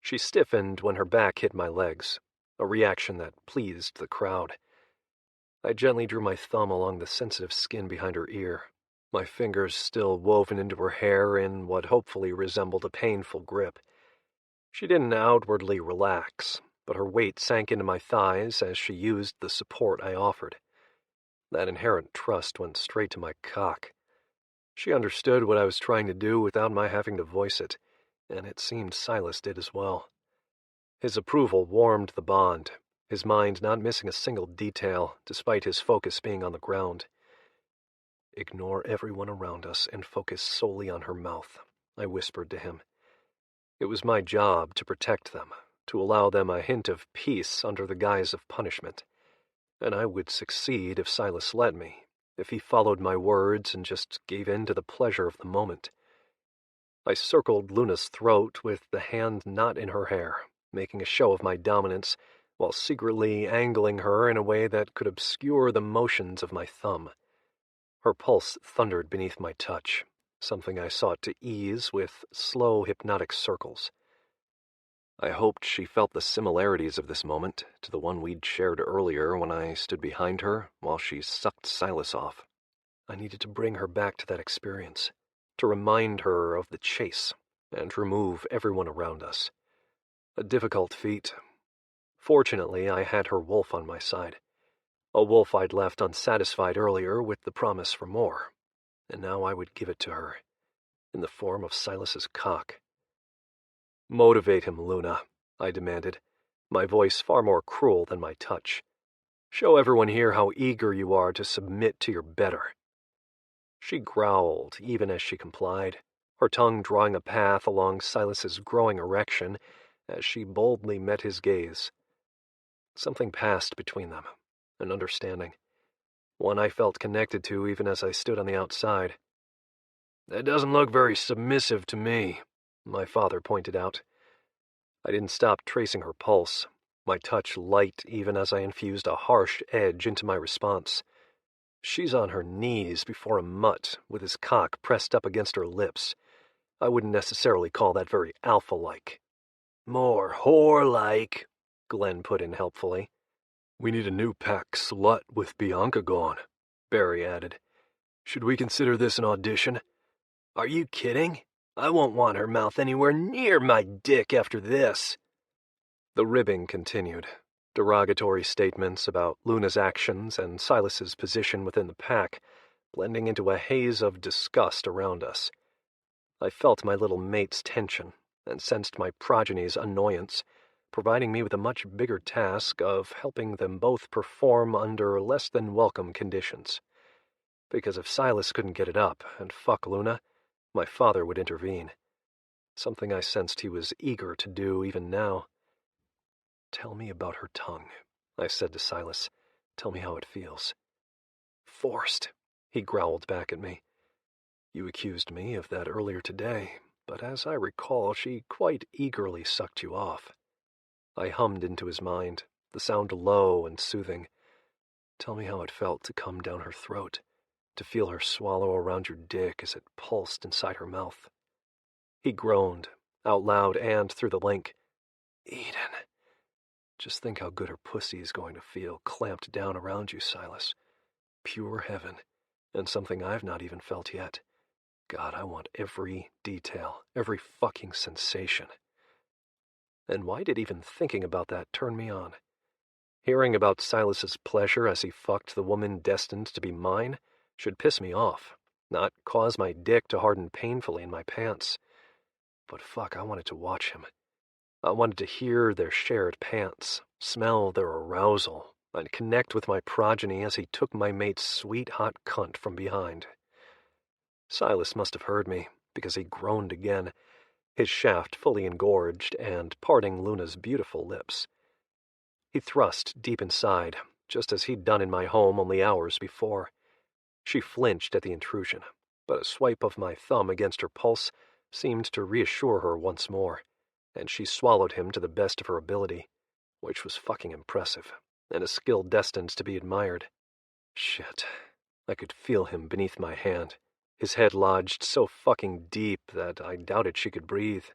She stiffened when her back hit my legs, a reaction that pleased the crowd. I gently drew my thumb along the sensitive skin behind her ear, my fingers still woven into her hair in what hopefully resembled a painful grip. She didn't outwardly relax, but her weight sank into my thighs as she used the support I offered. That inherent trust went straight to my cock. She understood what I was trying to do without my having to voice it, and it seemed Silas did as well. His approval warmed the bond, his mind not missing a single detail, despite his focus being on the ground. "Ignore everyone around us and focus solely on her mouth," I whispered to him. It was my job to protect them, to allow them a hint of peace under the guise of punishment. And I would succeed if Silas let me, if he followed my words and just gave in to the pleasure of the moment. I circled Luna's throat with the hand not in her hair, making a show of my dominance, while secretly angling her in a way that could obscure the motions of my thumb. Her pulse thundered beneath my touch, something I sought to ease with slow hypnotic circles. I hoped she felt the similarities of this moment to the one we'd shared earlier when I stood behind her while she sucked Silas off. I needed to bring her back to that experience, to remind her of the chase and remove everyone around us. A difficult feat. Fortunately, I had her wolf on my side. A wolf I'd left unsatisfied earlier with the promise for more, and now I would give it to her, in the form of Silas's cock. "Motivate him, Luna," I demanded, my voice far more cruel than my touch. "Show everyone here how eager you are to submit to your better." She growled even as she complied, her tongue drawing a path along Silas's growing erection as she boldly met his gaze. Something passed between them, an understanding, one I felt connected to even as I stood on the outside. "That doesn't look very submissive to me," my father pointed out. I didn't stop tracing her pulse, my touch light even as I infused a harsh edge into my response. She's on her knees before a mutt, with his cock pressed up against her lips. I wouldn't necessarily call that very alpha-like. "More whore-like," Glenn put in helpfully. "We need a new pack slut with Bianca gone," Barry added. "Should we consider this an audition?" "Are you kidding? I won't want her mouth anywhere near my dick after this." The ribbing continued. Derogatory statements about Luna's actions and Silas's position within the pack, blending into a haze of disgust around us. I felt my little mate's tension and sensed my progeny's annoyance, providing me with a much bigger task of helping them both perform under less than welcome conditions. Because if Silas couldn't get it up and fuck Luna, my father would intervene. Something I sensed he was eager to do even now. "Tell me about her tongue," I said to Silas. "Tell me how it feels." "Forced," he growled back at me. "You accused me of that earlier today, but as I recall, she quite eagerly sucked you off." I hummed into his mind, the sound low and soothing. "Tell me how it felt to come down her throat, to feel her swallow around your dick as it pulsed inside her mouth." He groaned, out loud and through the link. "Edon. Just think how good her pussy is going to feel clamped down around you, Silas. Pure heaven, and something I've not even felt yet. God, I want every detail, every fucking sensation." And why did even thinking about that turn me on? Hearing about Silas's pleasure as he fucked the woman destined to be mine should piss me off, not cause my dick to harden painfully in my pants. But fuck, I wanted to watch him. I wanted to hear their shared pants, smell their arousal, and connect with my progeny as he took my mate's sweet hot cunt from behind. Silas must have heard me, because he groaned again, his shaft fully engorged and parting Luna's beautiful lips. He thrust deep inside, just as he'd done in my home only hours before. She flinched at the intrusion, but a swipe of my thumb against her pulse seemed to reassure her once more, and she swallowed him to the best of her ability, which was fucking impressive, and a skill destined to be admired. Shit. I could feel him beneath my hand, his head lodged so fucking deep that I doubted she could breathe.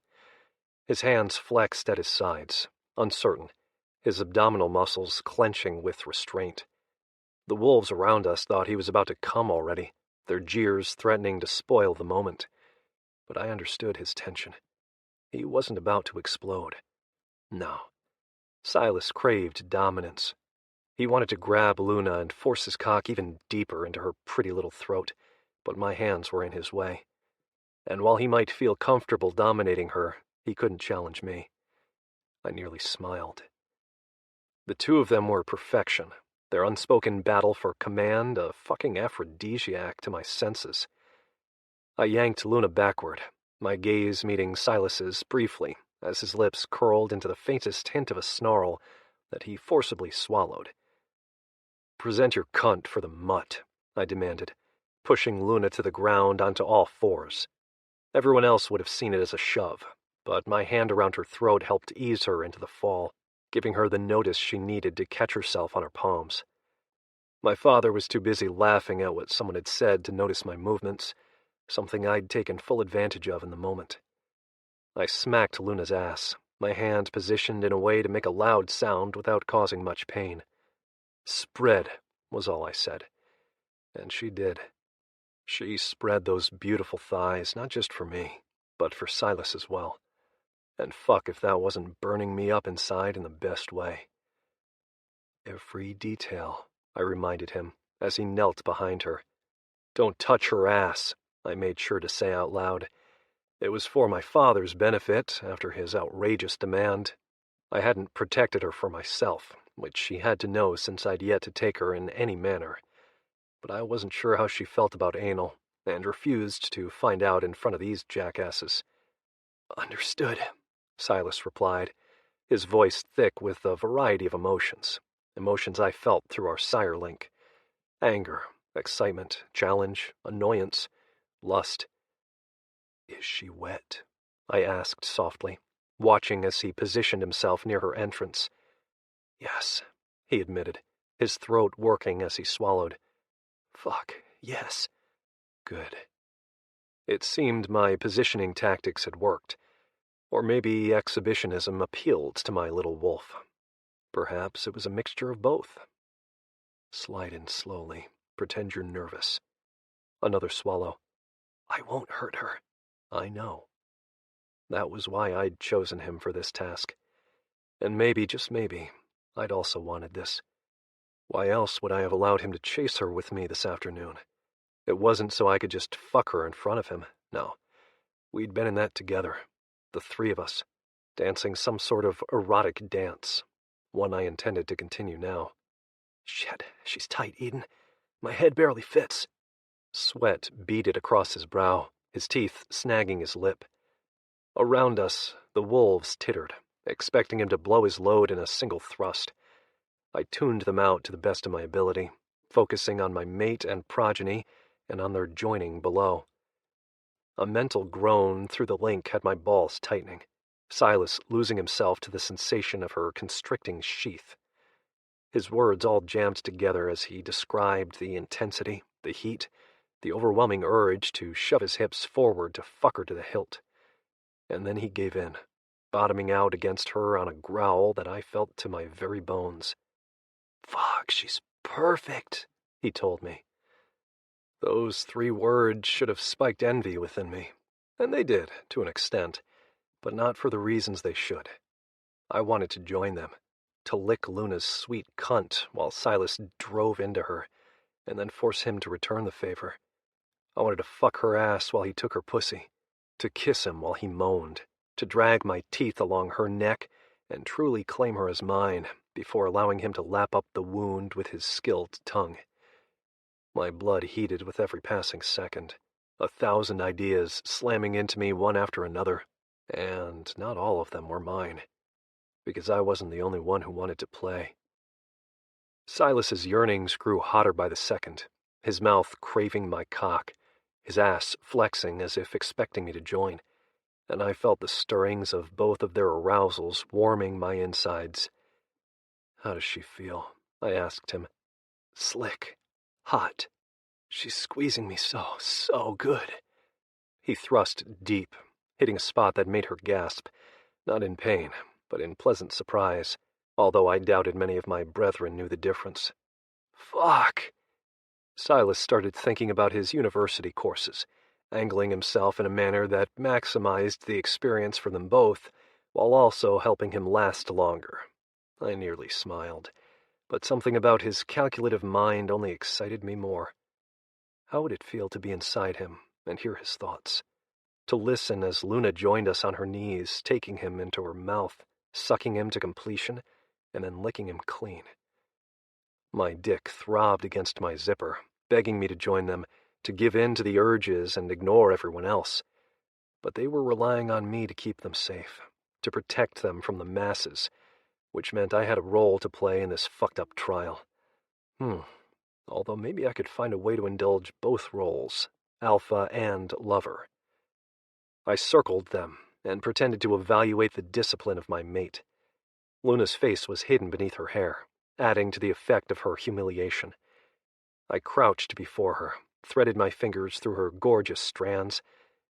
His hands flexed at his sides, uncertain, his abdominal muscles clenching with restraint. The wolves around us thought he was about to come already, their jeers threatening to spoil the moment. But I understood his tension. He wasn't about to explode. No. Silas craved dominance. He wanted to grab Luna and force his cock even deeper into her pretty little throat, but my hands were in his way. And while he might feel comfortable dominating her, he couldn't challenge me. I nearly smiled. The two of them were perfection, their unspoken battle for command a fucking aphrodisiac to my senses. I yanked Luna backward, my gaze meeting Silas's briefly, as his lips curled into the faintest hint of a snarl that he forcibly swallowed. "Present your cunt for the mutt," I demanded, pushing Luna to the ground onto all fours. Everyone else would have seen it as a shove, but my hand around her throat helped ease her into the fall, giving her the notice she needed to catch herself on her palms. My father was too busy laughing at what someone had said to notice my movements, something I'd taken full advantage of in the moment. I smacked Luna's ass, my hand positioned in a way to make a loud sound without causing much pain. "Spread," was all I said. And she did. She spread those beautiful thighs, not just for me, but for Silas as well. And fuck if that wasn't burning me up inside in the best way. "Every detail," I reminded him, as he knelt behind her. "Don't touch her ass," I made sure to say out loud. It was for my father's benefit, after his outrageous demand. I hadn't protected her for myself, which she had to know since I'd yet to take her in any manner. But I wasn't sure how she felt about anal, and refused to find out in front of these jackasses. "Understood," Silas replied, his voice thick with a variety of emotions I felt through our sire link. Anger, excitement, challenge, annoyance, lust. "Is she wet?" I asked softly, watching as he positioned himself near her entrance. "Yes," he admitted, his throat working as he swallowed. "Fuck, yes." Good. It seemed my positioning tactics had worked. Or maybe exhibitionism appealed to my little wolf. Perhaps it was a mixture of both. "Slide in slowly. Pretend you're nervous." Another swallow. "I won't hurt her." "I know." That was why I'd chosen him for this task. And maybe, just maybe, I'd also wanted this. Why else would I have allowed him to chase her with me this afternoon? It wasn't so I could just fuck her in front of him. No. We'd been in that together. The three of us. Dancing some sort of erotic dance. One I intended to continue now. "Shit, she's tight, Edon. My head barely fits." Sweat beaded across his brow, his teeth snagging his lip. Around us, the wolves tittered, expecting him to blow his load in a single thrust. I tuned them out to the best of my ability, focusing on my mate and progeny and on their joining below. A mental groan through the link had my balls tightening, Silas losing himself to the sensation of her constricting sheath. His words all jammed together as he described the intensity, the heat, the overwhelming urge to shove his hips forward to fuck her to the hilt. And then he gave in, bottoming out against her on a growl that I felt to my very bones. "Fuck, she's perfect," he told me. Those 3 words should have spiked envy within me, and they did, to an extent, but not for the reasons they should. I wanted to join them, to lick Luna's sweet cunt while Silas drove into her, and then force him to return the favor. I wanted to fuck her ass while he took her pussy, to kiss him while he moaned, to drag my teeth along her neck and truly claim her as mine before allowing him to lap up the wound with his skilled tongue. My blood heated with every passing second, 1,000 ideas slamming into me one after another, and not all of them were mine, because I wasn't the only one who wanted to play. Silas's yearnings grew hotter by the second, his mouth craving my cock, his ass flexing as if expecting me to join, and I felt the stirrings of both of their arousals warming my insides. "How does she feel?" I asked him. "Slick. Hot. She's squeezing me so good." He thrust deep, hitting a spot that made her gasp, not in pain, but in pleasant surprise, although I doubted many of my brethren knew the difference. "Fuck!" Silas started thinking about his university courses, angling himself in a manner that maximized the experience for them both, while also helping him last longer. I nearly smiled, but something about his calculative mind only excited me more. How would it feel to be inside him and hear his thoughts? To listen as Luna joined us on her knees, taking him into her mouth, sucking him to completion, and then licking him clean. My dick throbbed against my zipper, begging me to join them, to give in to the urges and ignore everyone else. But they were relying on me to keep them safe, to protect them from the masses, which meant I had a role to play in this fucked-up trial. Although maybe I could find a way to indulge both roles, alpha and lover. I circled them and pretended to evaluate the discipline of my mate. Luna's face was hidden beneath her hair, adding to the effect of her humiliation. I crouched before her, threaded my fingers through her gorgeous strands,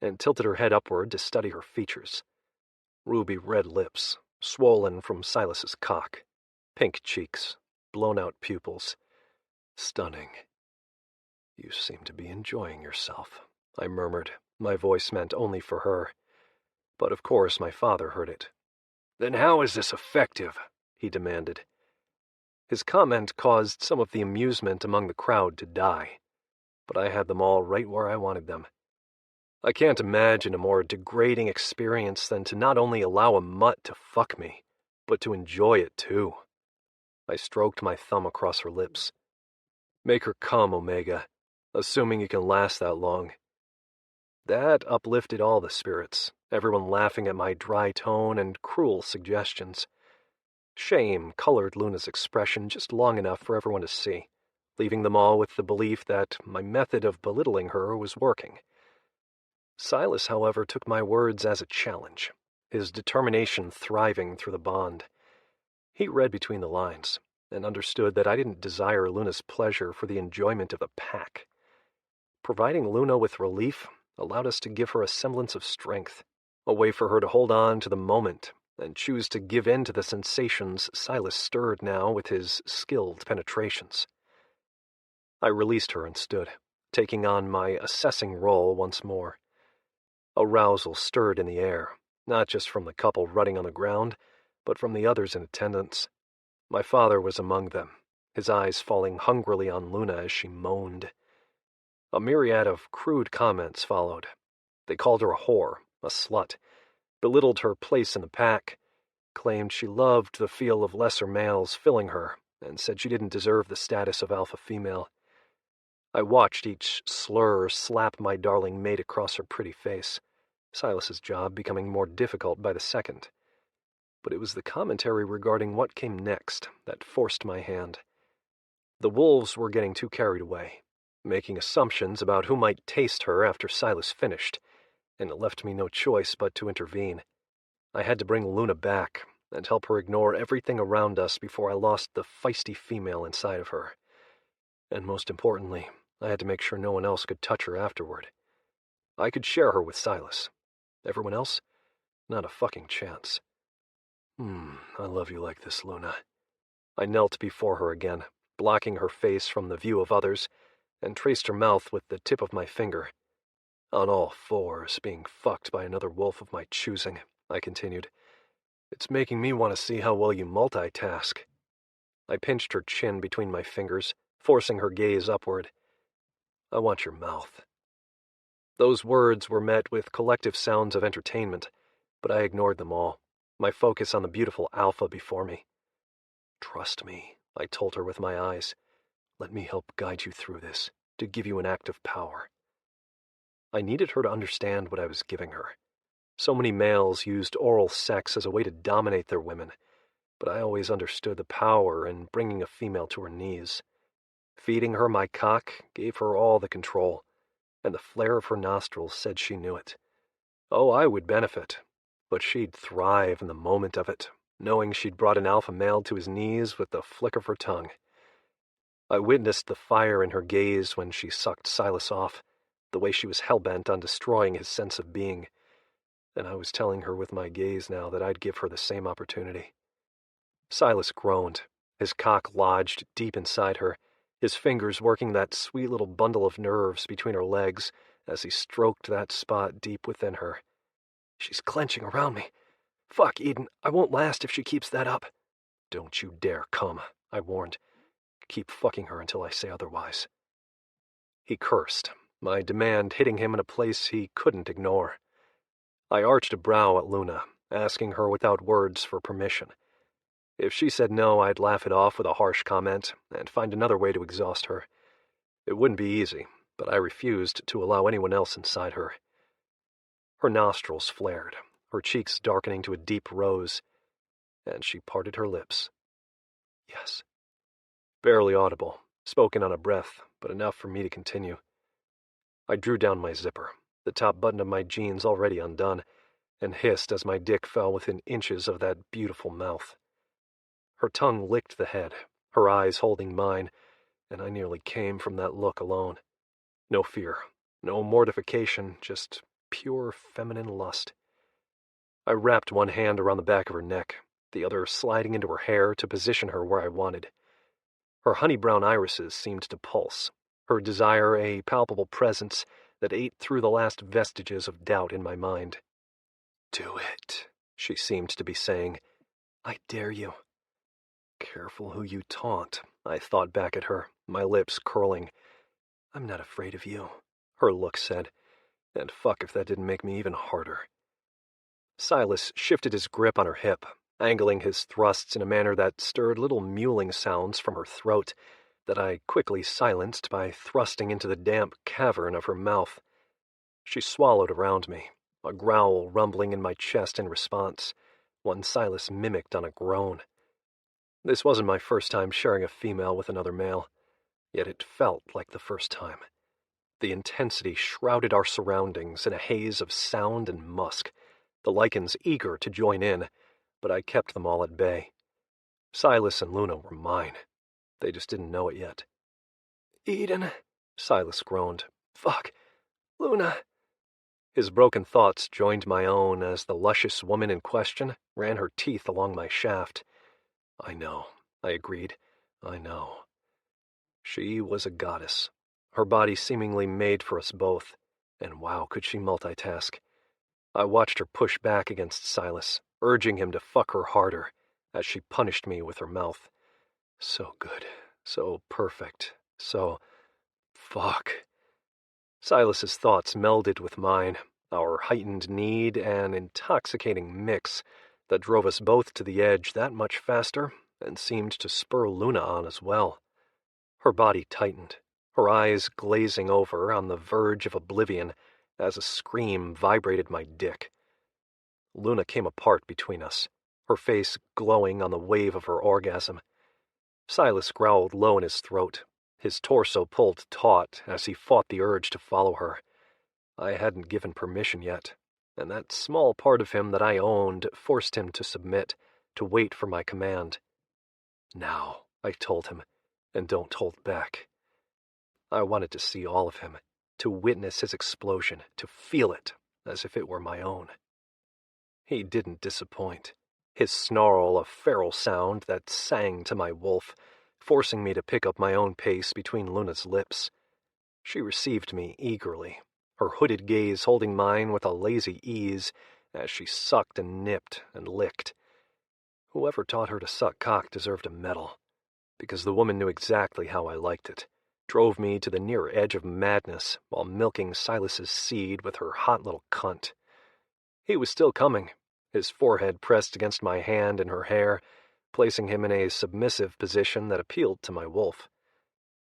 and tilted her head upward to study her features. ruby red lips, swollen from Silas's cock, pink cheeks, blown-out pupils. Stunning. You seem to be enjoying yourself, I murmured, my voice meant only for her. But of course my father heard it. Then how is this effective? He demanded. His comment caused some of the amusement among the crowd to die, but I had them all right where I wanted them. I can't imagine a more degrading experience than to not only allow a mutt to fuck me, but to enjoy it too. I stroked my thumb across her lips. Make her come, Omega, assuming you can last that long. That uplifted all the spirits, everyone laughing at my dry tone and cruel suggestions. Shame colored Luna's expression just long enough for everyone to see, leaving them all with the belief that my method of belittling her was working. Silas, however, took my words as a challenge, his determination thriving through the bond. He read between the lines, and understood that I didn't desire Luna's pleasure for the enjoyment of the pack. Providing Luna with relief allowed us to give her a semblance of strength, a way for her to hold on to the moment and choose to give in to the sensations Silas stirred now with his skilled penetrations. I released her and stood, taking on my assessing role once more. Arousal stirred in the air, not just from the couple rutting on the ground, but from the others in attendance. My father was among them, his eyes falling hungrily on Luna as she moaned. A myriad of crude comments followed. They called her a whore, a slut, belittled her place in the pack, claimed she loved the feel of lesser males filling her, and said she didn't deserve the status of alpha female. I watched each slur slap my darling mate across her pretty face, Silas's job becoming more difficult by the second. But it was the commentary regarding what came next that forced my hand. The wolves were getting too carried away, making assumptions about who might taste her after Silas finished, and it left me no choice but to intervene. I had to bring Luna back and help her ignore everything around us before I lost the feisty female inside of her. And most importantly, I had to make sure no one else could touch her afterward. I could share her with Silas. Everyone else? Not a fucking chance. I love you like this, Luna. I knelt before her again, blocking her face from the view of others, and traced her mouth with the tip of my finger. On all fours, being fucked by another wolf of my choosing, I continued. It's making me want to see how well you multitask. I pinched her chin between my fingers, forcing her gaze upward. I want your mouth. Those words were met with collective sounds of entertainment, but I ignored them all, my focus on the beautiful Alpha before me. Trust me, I told her with my eyes. Let me help guide you through this, to give you an act of power. I needed her to understand what I was giving her. So many males used oral sex as a way to dominate their women, but I always understood the power in bringing a female to her knees. Feeding her my cock gave her all the control, and the flare of her nostrils said she knew it. Oh, I would benefit, but she'd thrive in the moment of it, knowing she'd brought an alpha male to his knees with the flick of her tongue. I witnessed the fire in her gaze when she sucked Silas off, the way she was hell-bent on destroying his sense of being, and I was telling her with my gaze now that I'd give her the same opportunity. Silas groaned, his cock lodged deep inside her, his fingers working that sweet little bundle of nerves between her legs as he stroked that spot deep within her. She's clenching around me. Fuck, Edon, I won't last if she keeps that up. Don't you dare come, I warned. Keep fucking her until I say otherwise. He cursed, my demand hitting him in a place he couldn't ignore. I arched a brow at Luna, asking her without words for permission. If she said no, I'd laugh it off with a harsh comment and find another way to exhaust her. It wouldn't be easy, but I refused to allow anyone else inside her. Her nostrils flared, her cheeks darkening to a deep rose, and she parted her lips. Yes. Barely audible, spoken on a breath, but enough for me to continue. I drew down my zipper, the top button of my jeans already undone, and hissed as my dick fell within inches of that beautiful mouth. Her tongue licked the head, her eyes holding mine, and I nearly came from that look alone. No fear, no mortification, just pure feminine lust. I wrapped one hand around the back of her neck, the other sliding into her hair to position her where I wanted. Her honey-brown irises seemed to pulse, her desire a palpable presence that ate through the last vestiges of doubt in my mind. "Do it," she seemed to be saying. "I dare you." Careful who you taunt, I thought back at her, my lips curling. "I'm not afraid of you," her look said, and fuck if that didn't make me even harder. Silas shifted his grip on her hip, angling his thrusts in a manner that stirred little mewling sounds from her throat that I quickly silenced by thrusting into the damp cavern of her mouth. She swallowed around me, a growl rumbling in my chest in response, one Silas mimicked on a groan. This wasn't my first time sharing a female with another male, yet it felt like the first time. The intensity shrouded our surroundings in a haze of sound and musk, the lycans eager to join in, but I kept them all at bay. Silas and Luna were mine. They just didn't know it yet. "Edon," Silas groaned. "Fuck. Luna." His broken thoughts joined my own as the luscious woman in question ran her teeth along my shaft. "I know," I agreed. "I know." She was a goddess, her body seemingly made for us both, and wow, could she multitask. I watched her push back against Silas, urging him to fuck her harder, as she punished me with her mouth. So good, so perfect, so... fuck. Silas's thoughts melded with mine, our heightened need an intoxicating mix that drove us both to the edge that much faster and seemed to spur Luna on as well. Her body tightened, her eyes glazing over on the verge of oblivion as a scream vibrated my dick. Luna came apart between us, her face glowing on the wave of her orgasm. Silas growled low in his throat, his torso pulled taut as he fought the urge to follow her. I hadn't given permission yet, and that small part of him that I owned forced him to submit, to wait for my command. "Now," I told him, "and don't hold back." I wanted to see all of him, to witness his explosion, to feel it as if it were my own. He didn't disappoint, his snarl a feral sound that sang to my wolf, forcing me to pick up my own pace between Luna's lips. She received me eagerly, her hooded gaze holding mine with a lazy ease as she sucked and nipped and licked. Whoever taught her to suck cock deserved a medal, because the woman knew exactly how I liked it, drove me to the near edge of madness while milking Silas's seed with her hot little cunt. He was still coming, his forehead pressed against my hand and her hair, placing him in a submissive position that appealed to my wolf.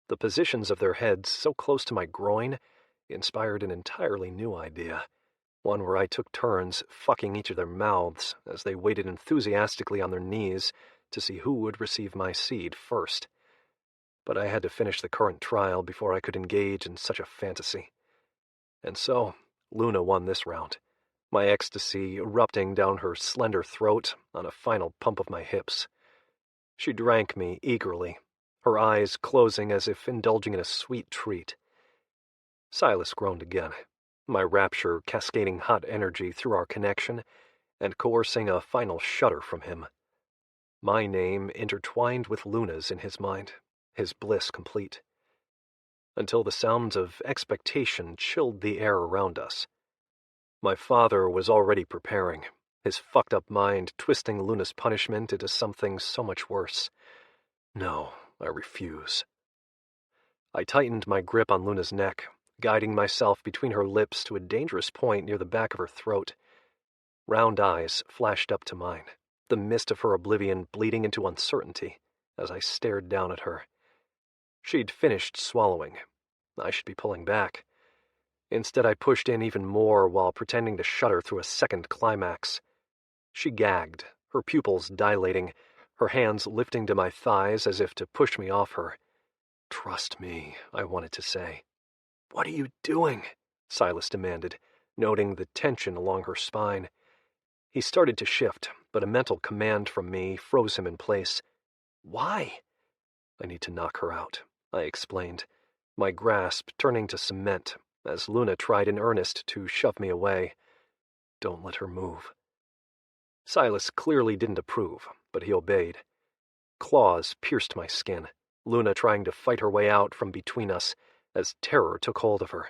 The positions of their heads so close to my groin inspired an entirely new idea, one where I took turns fucking each of their mouths as they waited enthusiastically on their knees to see who would receive my seed first. But I had to finish the current trial before I could engage in such a fantasy. And so, Luna won this round, my ecstasy erupting down her slender throat on a final pump of my hips. She drank me eagerly, her eyes closing as if indulging in a sweet treat. Silas groaned again, my rapture cascading hot energy through our connection and coercing a final shudder from him. My name intertwined with Luna's in his mind, his bliss complete. Until the sounds of expectation chilled the air around us. My father was already preparing, his fucked-up mind twisting Luna's punishment into something so much worse. No, I refuse. I tightened my grip on Luna's neck, guiding myself between her lips to a dangerous point near the back of her throat. Round eyes flashed up to mine, the mist of her oblivion bleeding into uncertainty as I stared down at her. She'd finished swallowing. I should be pulling back. Instead, I pushed in even more while pretending to shudder through a second climax. She gagged, her pupils dilating, her hands lifting to my thighs as if to push me off her. "Trust me," I wanted to say. "What are you doing?" Silas demanded, noting the tension along her spine. He started to shift, but a mental command from me froze him in place. "Why?" "I need to knock her out," I explained, my grasp turning to cement as Luna tried in earnest to shove me away. "Don't let her move." Silas clearly didn't approve, but he obeyed. Claws pierced my skin, Luna trying to fight her way out from between us as terror took hold of her.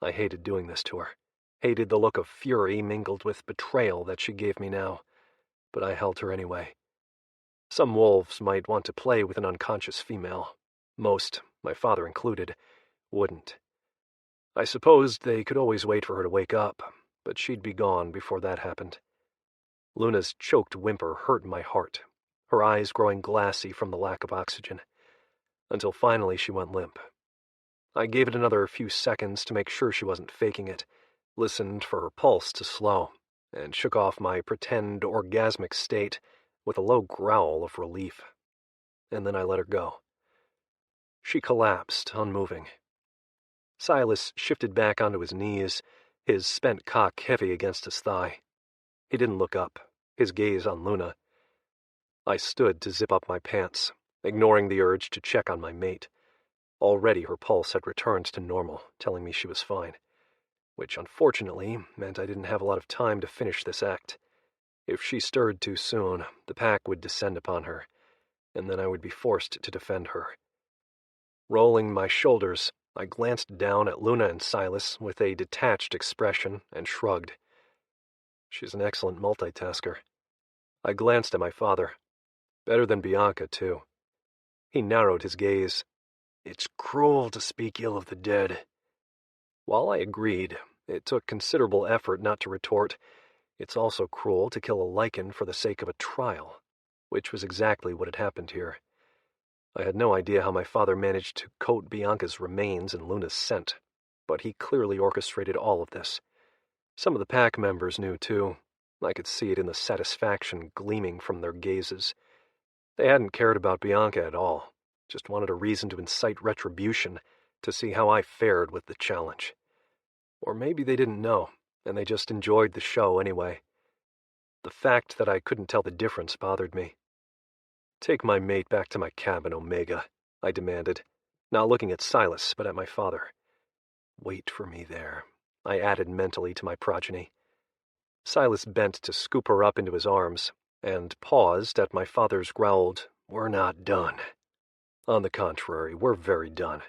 I hated doing this to her, hated the look of fury mingled with betrayal that she gave me now, but I held her anyway. Some wolves might want to play with an unconscious female. Most, my father included, wouldn't. I supposed they could always wait for her to wake up, but she'd be gone before that happened. Luna's choked whimper hurt my heart, her eyes growing glassy from the lack of oxygen, until finally she went limp. I gave it another few seconds to make sure she wasn't faking it, listened for her pulse to slow, and shook off my pretend orgasmic state with a low growl of relief. And then I let her go. She collapsed, unmoving. Silas shifted back onto his knees, his spent cock heavy against his thigh. He didn't look up, his gaze on Luna. I stood to zip up my pants, ignoring the urge to check on my mate. Already her pulse had returned to normal, telling me she was fine, which unfortunately meant I didn't have a lot of time to finish this act. If she stirred too soon, the pack would descend upon her, and then I would be forced to defend her. Rolling my shoulders, I glanced down at Luna and Silas with a detached expression and shrugged. She's an excellent multitasker. I glanced at my father. Better than Bianca, too. He narrowed his gaze. It's cruel to speak ill of the dead. While I agreed, it took considerable effort not to retort, it's also cruel to kill a lycan for the sake of a trial, which was exactly what had happened here. I had no idea how my father managed to coat Bianca's remains in Luna's scent, but he clearly orchestrated all of this. Some of the pack members knew, too. I could see it in the satisfaction gleaming from their gazes. They hadn't cared about Bianca at all, just wanted a reason to incite retribution to see how I fared with the challenge. Or maybe they didn't know, and they just enjoyed the show anyway. The fact that I couldn't tell the difference bothered me. Take my mate back to my cabin, Omega, I demanded, not looking at Silas, but at my father. Wait for me there, I added mentally to my progeny. Silas bent to scoop her up into his arms, and paused at my father's growled, "We're not done." On the contrary, we're very done.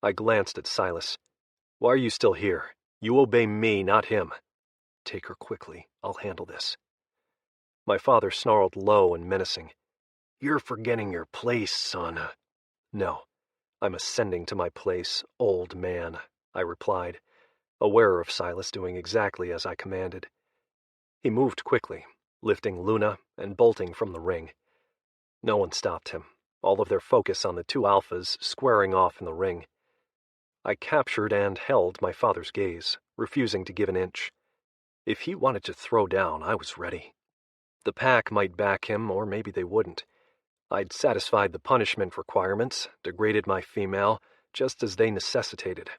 I glanced at Silas. Why are you still here? You obey me, not him. Take her quickly. I'll handle this. My father snarled low and menacing. You're forgetting your place, son. No, I'm ascending to my place, old man, I replied, aware of Silas doing exactly as I commanded. He moved quickly, lifting Luna and bolting from the ring. No one stopped him, all of their focus on the two alphas squaring off in the ring. I captured and held my father's gaze, refusing to give an inch. If he wanted to throw down, I was ready. The pack might back him, or maybe they wouldn't. I'd satisfied the punishment requirements, degraded my female, just as they necessitated.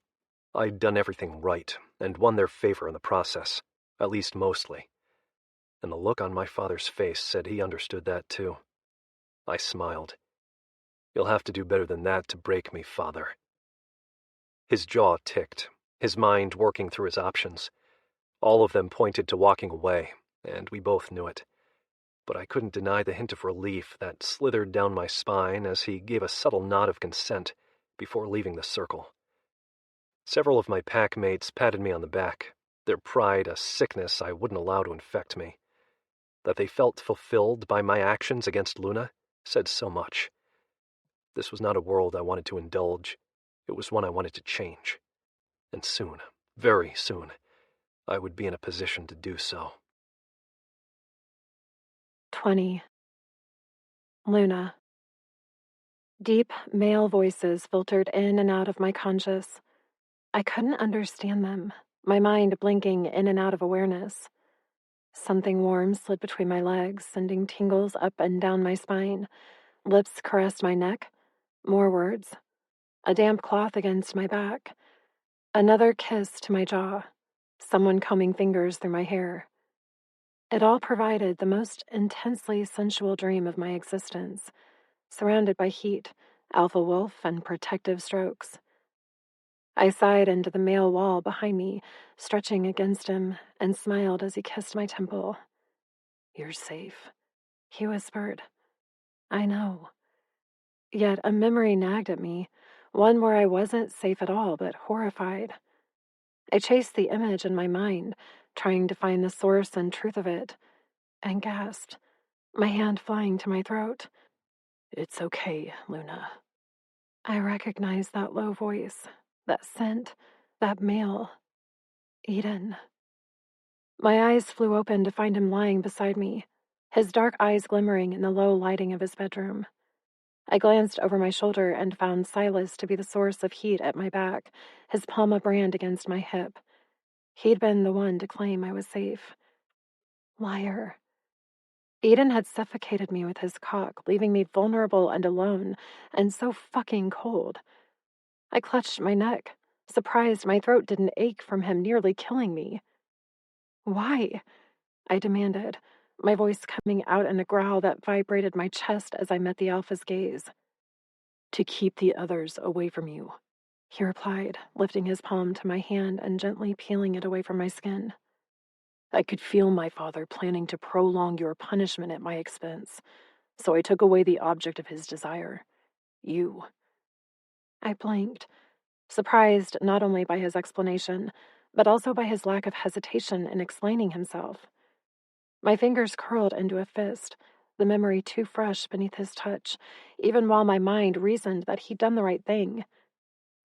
I'd done everything right, and won their favor in the process, at least mostly. And the look on my father's face said he understood that too. I smiled. You'll have to do better than that to break me, father. His jaw ticked, his mind working through his options. All of them pointed to walking away, and we both knew it. But I couldn't deny the hint of relief that slithered down my spine as he gave a subtle nod of consent before leaving the circle. Several of my pack mates patted me on the back, their pride a sickness I wouldn't allow to infect me. That they felt fulfilled by my actions against Luna said so much. This was not a world I wanted to indulge. It was one I wanted to change. And soon, very soon, I would be in a position to do so. 20. Luna. Deep male voices filtered in and out of my conscious. I couldn't understand them, my mind blinking in and out of awareness. Something warm slid between my legs, sending tingles up and down my spine. Lips caressed my neck. More words. A damp cloth against my back. Another kiss to my jaw. Someone combing fingers through my hair. It all provided the most intensely sensual dream of my existence, surrounded by heat, alpha wolf, and protective strokes. I sighed into the male wall behind me, stretching against him, and smiled as he kissed my temple. You're safe, he whispered. I know. Yet a memory nagged at me, one where I wasn't safe at all, but horrified. I chased the image in my mind, trying to find the source and truth of it, and gasped, my hand flying to my throat. It's okay, Luna. I recognized that low voice, that scent, that male. Edon. My eyes flew open to find him lying beside me, his dark eyes glimmering in the low lighting of his bedroom. I glanced over my shoulder and found Silas to be the source of heat at my back, his palm a brand against my hip. He'd been the one to claim I was safe. Liar. Edon had suffocated me with his cock, leaving me vulnerable and alone, and so fucking cold. I clutched my neck, surprised my throat didn't ache from him nearly killing me. Why? I demanded, my voice coming out in a growl that vibrated my chest as I met the Alpha's gaze. To keep the others away from you, he replied, lifting his palm to my hand and gently peeling it away from my skin. I could feel my father planning to prolong your punishment at my expense, so I took away the object of his desire. You. I blinked, surprised not only by his explanation, but also by his lack of hesitation in explaining himself. My fingers curled into a fist, the memory too fresh beneath his touch, even while my mind reasoned that he'd done the right thing.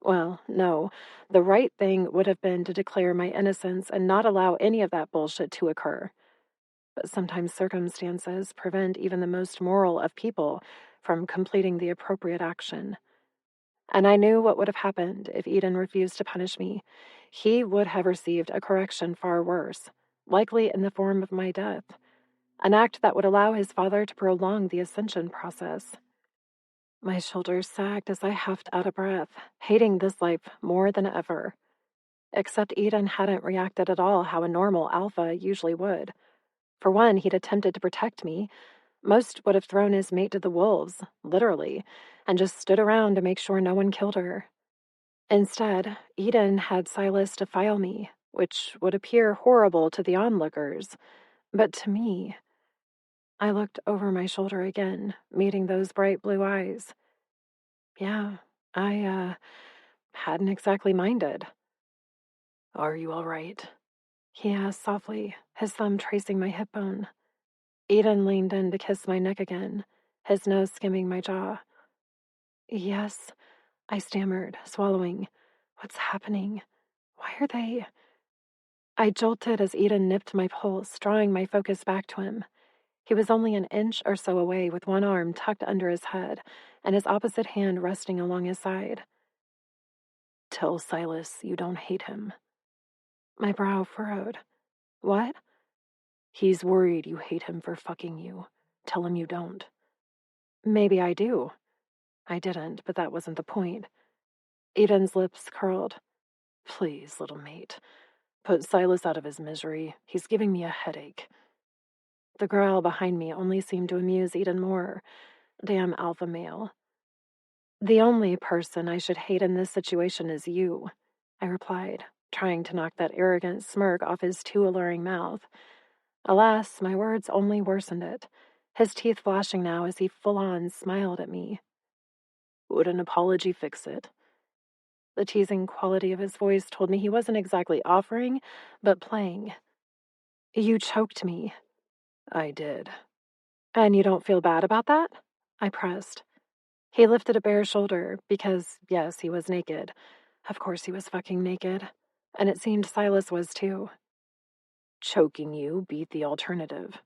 Well, no, the right thing would have been to declare my innocence and not allow any of that bullshit to occur. But sometimes circumstances prevent even the most moral of people from completing the appropriate action. And I knew what would have happened if Edon refused to punish me. He would have received a correction far worse, likely in the form of my death, an act that would allow his father to prolong the ascension process. My shoulders sagged as I huffed out of breath, hating this life more than ever. Except Edon hadn't reacted at all how a normal Alpha usually would. For one, he'd attempted to protect me. Most would have thrown his mate to the wolves, literally, and just stood around to make sure no one killed her. Instead, Edon had Silas defile me, which would appear horrible to the onlookers, but to me... I looked over my shoulder again, meeting those bright blue eyes. Yeah, I hadn't exactly minded. Are you all right? He asked softly, his thumb tracing my hip bone. Edon leaned in to kiss my neck again, his nose skimming my jaw. Yes, I stammered, swallowing. What's happening? Why are they... I jolted as Edon nipped my pulse, drawing my focus back to him. He was only an inch or so away with one arm tucked under his head and his opposite hand resting along his side. Tell Silas you don't hate him. My brow furrowed. What? He's worried you hate him for fucking you. Tell him you don't. Maybe I do. I didn't, but that wasn't the point. Edon's lips curled. Please, little mate. Put Silas out of his misery. He's giving me a headache. The growl behind me only seemed to amuse Edon more. Damn alpha male. The only person I should hate in this situation is you, I replied, trying to knock that arrogant smirk off his too alluring mouth. Alas, my words only worsened it, his teeth flashing now as he full-on smiled at me. Would an apology fix it? The teasing quality of his voice told me he wasn't exactly offering, but playing. You choked me. I did. And you don't feel bad about that? I pressed. He lifted a bare shoulder because, yes, he was naked. Of course he was fucking naked. And it seemed Silas was too. Choking you beat the alternative.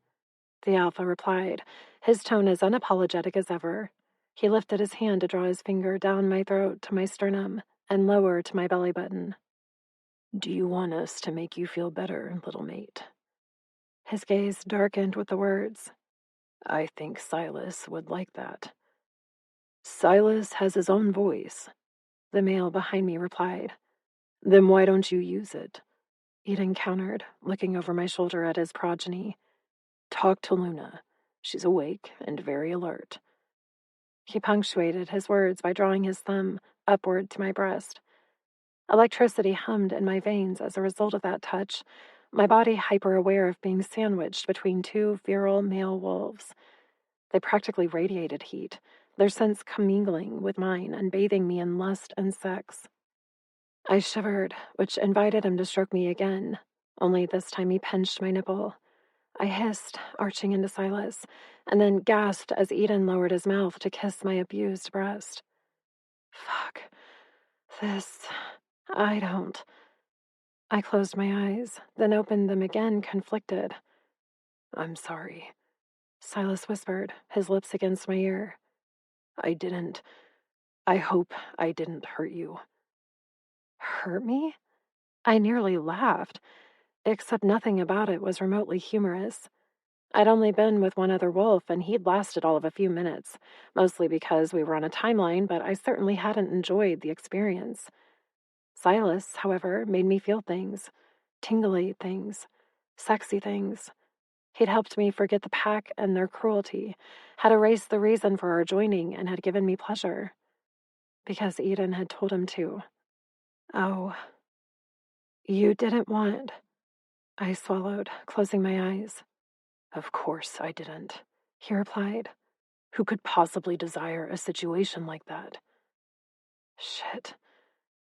The Alpha replied, his tone as unapologetic as ever. He lifted his hand to draw his finger down my throat to my sternum and lower to my belly button. Do you want us to make you feel better, little mate? His gaze darkened with the words. I think Silas would like that. Silas has his own voice, the male behind me replied. Then why don't you use it? Edon countered, looking over my shoulder at his progeny. Talk to Luna. She's awake and very alert. He punctuated his words by drawing his thumb upward to my breast. Electricity hummed in my veins as a result of that touch, my body hyper-aware of being sandwiched between two virile male wolves. They practically radiated heat, their scents commingling with mine and bathing me in lust and sex. I shivered, which invited him to stroke me again, only this time he pinched my nipple. I hissed, arching into Silas, and then gasped as Edon lowered his mouth to kiss my abused breast. Fuck. I don't. I closed my eyes, then opened them again, conflicted. I'm sorry, Silas whispered, his lips against my ear. I hope I didn't hurt you. Hurt me? I nearly laughed, except nothing about it was remotely humorous. I'd only been with one other wolf, and he'd lasted all of a few minutes, mostly because we were on a timeline, but I certainly hadn't enjoyed the experience. Silas, however, made me feel things. Tingly things. Sexy things. He'd helped me forget the pack and their cruelty, had erased the reason for our joining, and had given me pleasure. Because Edon had told him to. Oh. You didn't want... I swallowed, closing my eyes. Of course I didn't, he replied. Who could possibly desire a situation like that? Shit.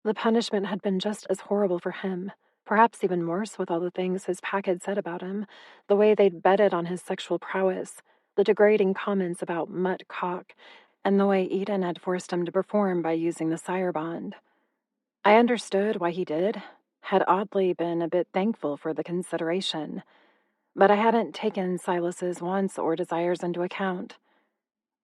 The punishment had been just as horrible for him, perhaps even worse with all the things his pack had said about him, the way they'd betted on his sexual prowess, the degrading comments about mutt cock, and the way Edon had forced him to perform by using the sire bond. I understood why he did, had oddly been a bit thankful for the consideration, but I hadn't taken Silas's wants or desires into account.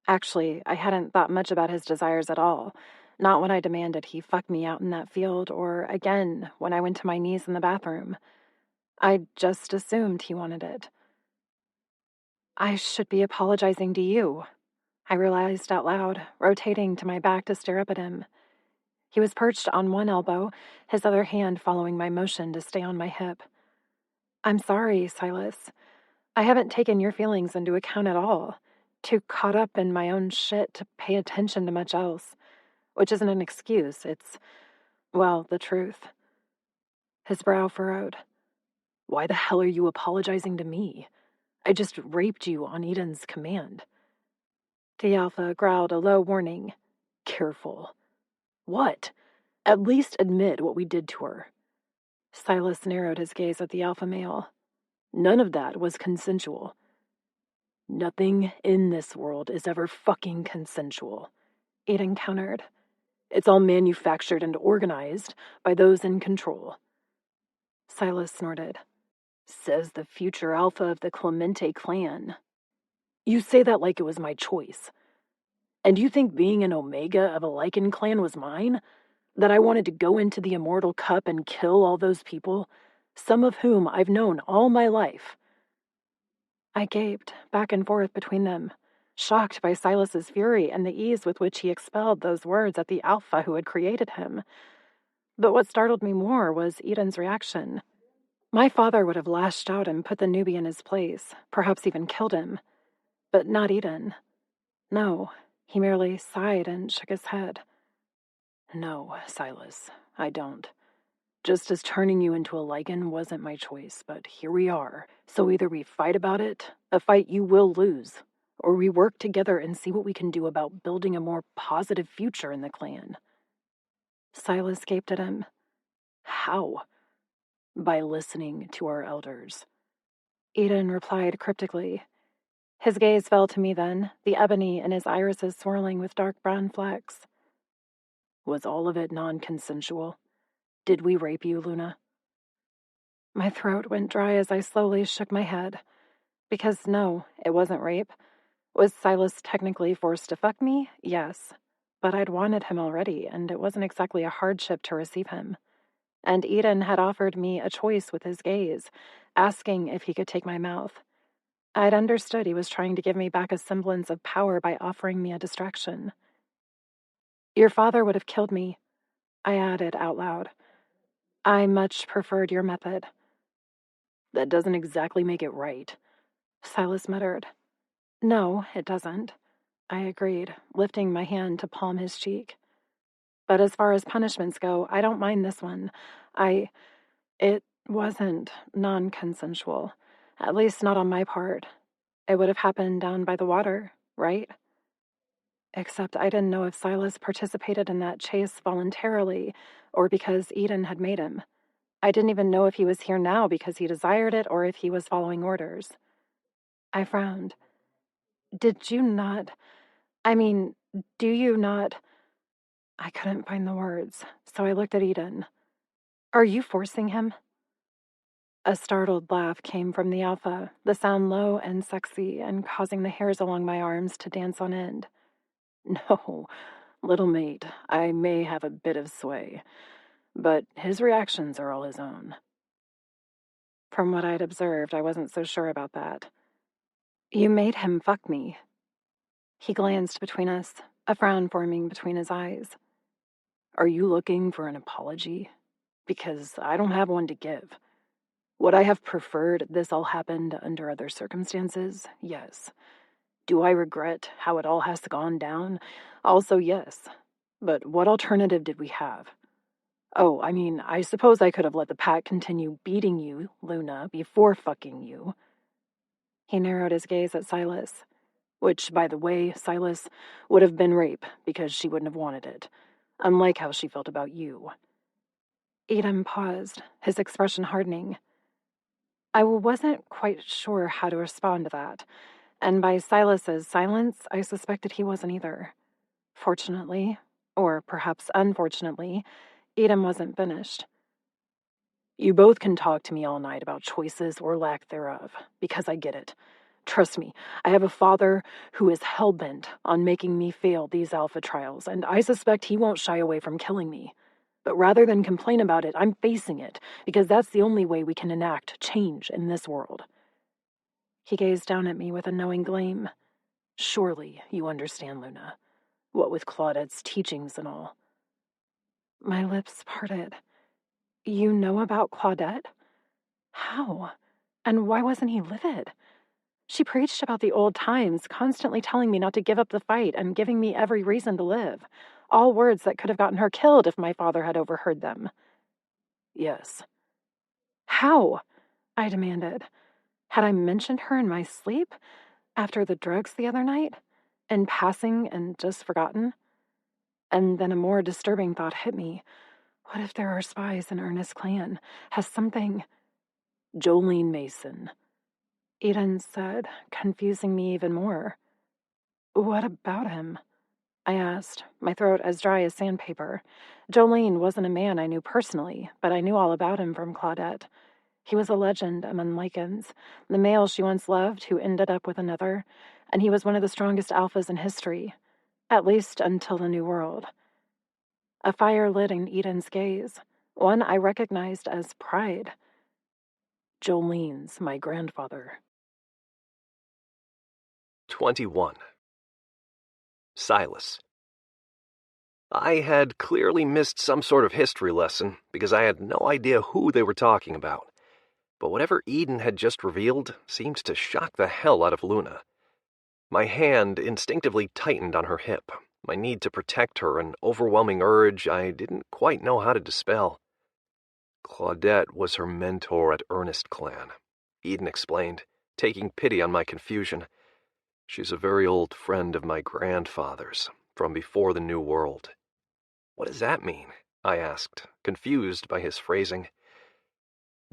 Actually, I hadn't thought much about his desires at all, not when I demanded he fuck me out in that field, or again when I went to my knees in the bathroom. I just assumed he wanted it. I should be apologizing to you, I realized out loud, rotating to my back to stare up at him. He was perched on one elbow, his other hand following my motion to stay on my hip. I'm sorry, Silas. I haven't taken your feelings into account at all. Too caught up in my own shit to pay attention to much else. Which isn't an excuse, it's, well, the truth. His brow furrowed. Why the hell are you apologizing to me? I just raped you on Edon's command. The Alpha growled a low warning. Careful. What? At least admit what we did to her. Silas narrowed his gaze at the Alpha male. None of that was consensual. Nothing in this world is ever fucking consensual, Edon countered. It's all manufactured and organized by those in control. Silas snorted. Says the future Alpha of the Clemente Clan. You say that like it was my choice. And you think being an Omega of a lycan clan was mine? That I wanted to go into the Immortal Cup and kill all those people, some of whom I've known all my life? I gaped, back and forth between them, shocked by Silas's fury and the ease with which he expelled those words at the Alpha who had created him. But what startled me more was Edon's reaction. My father would have lashed out and put the newbie in his place, perhaps even killed him. But not Edon. No, he merely sighed and shook his head. No, Silas, I don't. Just as turning you into a lycan wasn't my choice, but here we are. So either we fight about it, a fight you will lose, or we work together and see what we can do about building a more positive future in the clan. Silas gaped at him. How? By listening to our elders. Edon replied cryptically. His gaze fell to me then, the ebony in his irises swirling with dark brown flecks. Was all of it non-consensual? Did we rape you, Luna? My throat went dry as I slowly shook my head. Because no, it wasn't rape. Was Silas technically forced to fuck me? Yes. But I'd wanted him already, and it wasn't exactly a hardship to receive him. And Edon had offered me a choice with his gaze, asking if he could take my mouth. I'd understood he was trying to give me back a semblance of power by offering me a distraction. Your father would have killed me, I added out loud. I much preferred your method. That doesn't exactly make it right, Silas muttered. No, it doesn't, I agreed, lifting my hand to palm his cheek. But as far as punishments go, I don't mind this one. It wasn't non-consensual. At least not on my part. It would have happened down by the water, right? Except I didn't know if Silas participated in that chase voluntarily or because Edon had made him. I didn't even know if he was here now because he desired it or if he was following orders. I frowned. Did you not... do you not... I couldn't find the words, so I looked at Edon. Are you forcing him? A startled laugh came from the Alpha, the sound low and sexy and causing the hairs along my arms to dance on end. No, little mate, I may have a bit of sway, but his reactions are all his own. From what I'd observed, I wasn't so sure about that. You made him fuck me. He glanced between us, a frown forming between his eyes. Are you looking for an apology? Because I don't have one to give. Would I have preferred this all happened under other circumstances? Yes. Do I regret how it all has gone down? Also, yes. But what alternative did we have? Oh, I suppose I could have let the pack continue beating you, Luna, before fucking you. He narrowed his gaze at Silas, which, by the way, Silas, would have been rape because she wouldn't have wanted it, unlike how she felt about you. Edom paused, his expression hardening. I wasn't quite sure how to respond to that, and by Silas's silence, I suspected he wasn't either. Fortunately, or perhaps unfortunately, Edom wasn't finished. You both can talk to me all night about choices or lack thereof, because I get it. Trust me, I have a father who is hell-bent on making me fail these alpha trials, and I suspect he won't shy away from killing me. But rather than complain about it, I'm facing it, because that's the only way we can enact change in this world. He gazed down at me with a knowing gleam. Surely you understand, Luna. What with Claudette's teachings and all. My lips parted. You know about Claudette? How? And why wasn't he livid? She preached about the old times, constantly telling me not to give up the fight and giving me every reason to live. All words that could have gotten her killed if my father had overheard them. Yes. How? I demanded. Had I mentioned her in my sleep? After the drugs the other night? In passing and just forgotten? And then a more disturbing thought hit me. What if there are spies in Ernest's clan? Has something... Jolene Mason, Edon said, confusing me even more. What about him? I asked, my throat as dry as sandpaper. Jolene wasn't a man I knew personally, but I knew all about him from Claudette. He was a legend among lycans, the male she once loved who ended up with another, and he was one of the strongest alphas in history, at least until the New World. A fire lit in Edon's gaze, one I recognized as pride. Jolene's my grandfather. 21. Silas. I had clearly missed some sort of history lesson because I had no idea who they were talking about. But whatever Edon had just revealed seemed to shock the hell out of Luna. My hand instinctively tightened on her hip, my need to protect her an overwhelming urge I didn't quite know how to dispel. Claudette was her mentor at Ernest Clan, Edon explained, taking pity on my confusion. She's a very old friend of my grandfather's, from before the New World. What does that mean? I asked, confused by his phrasing.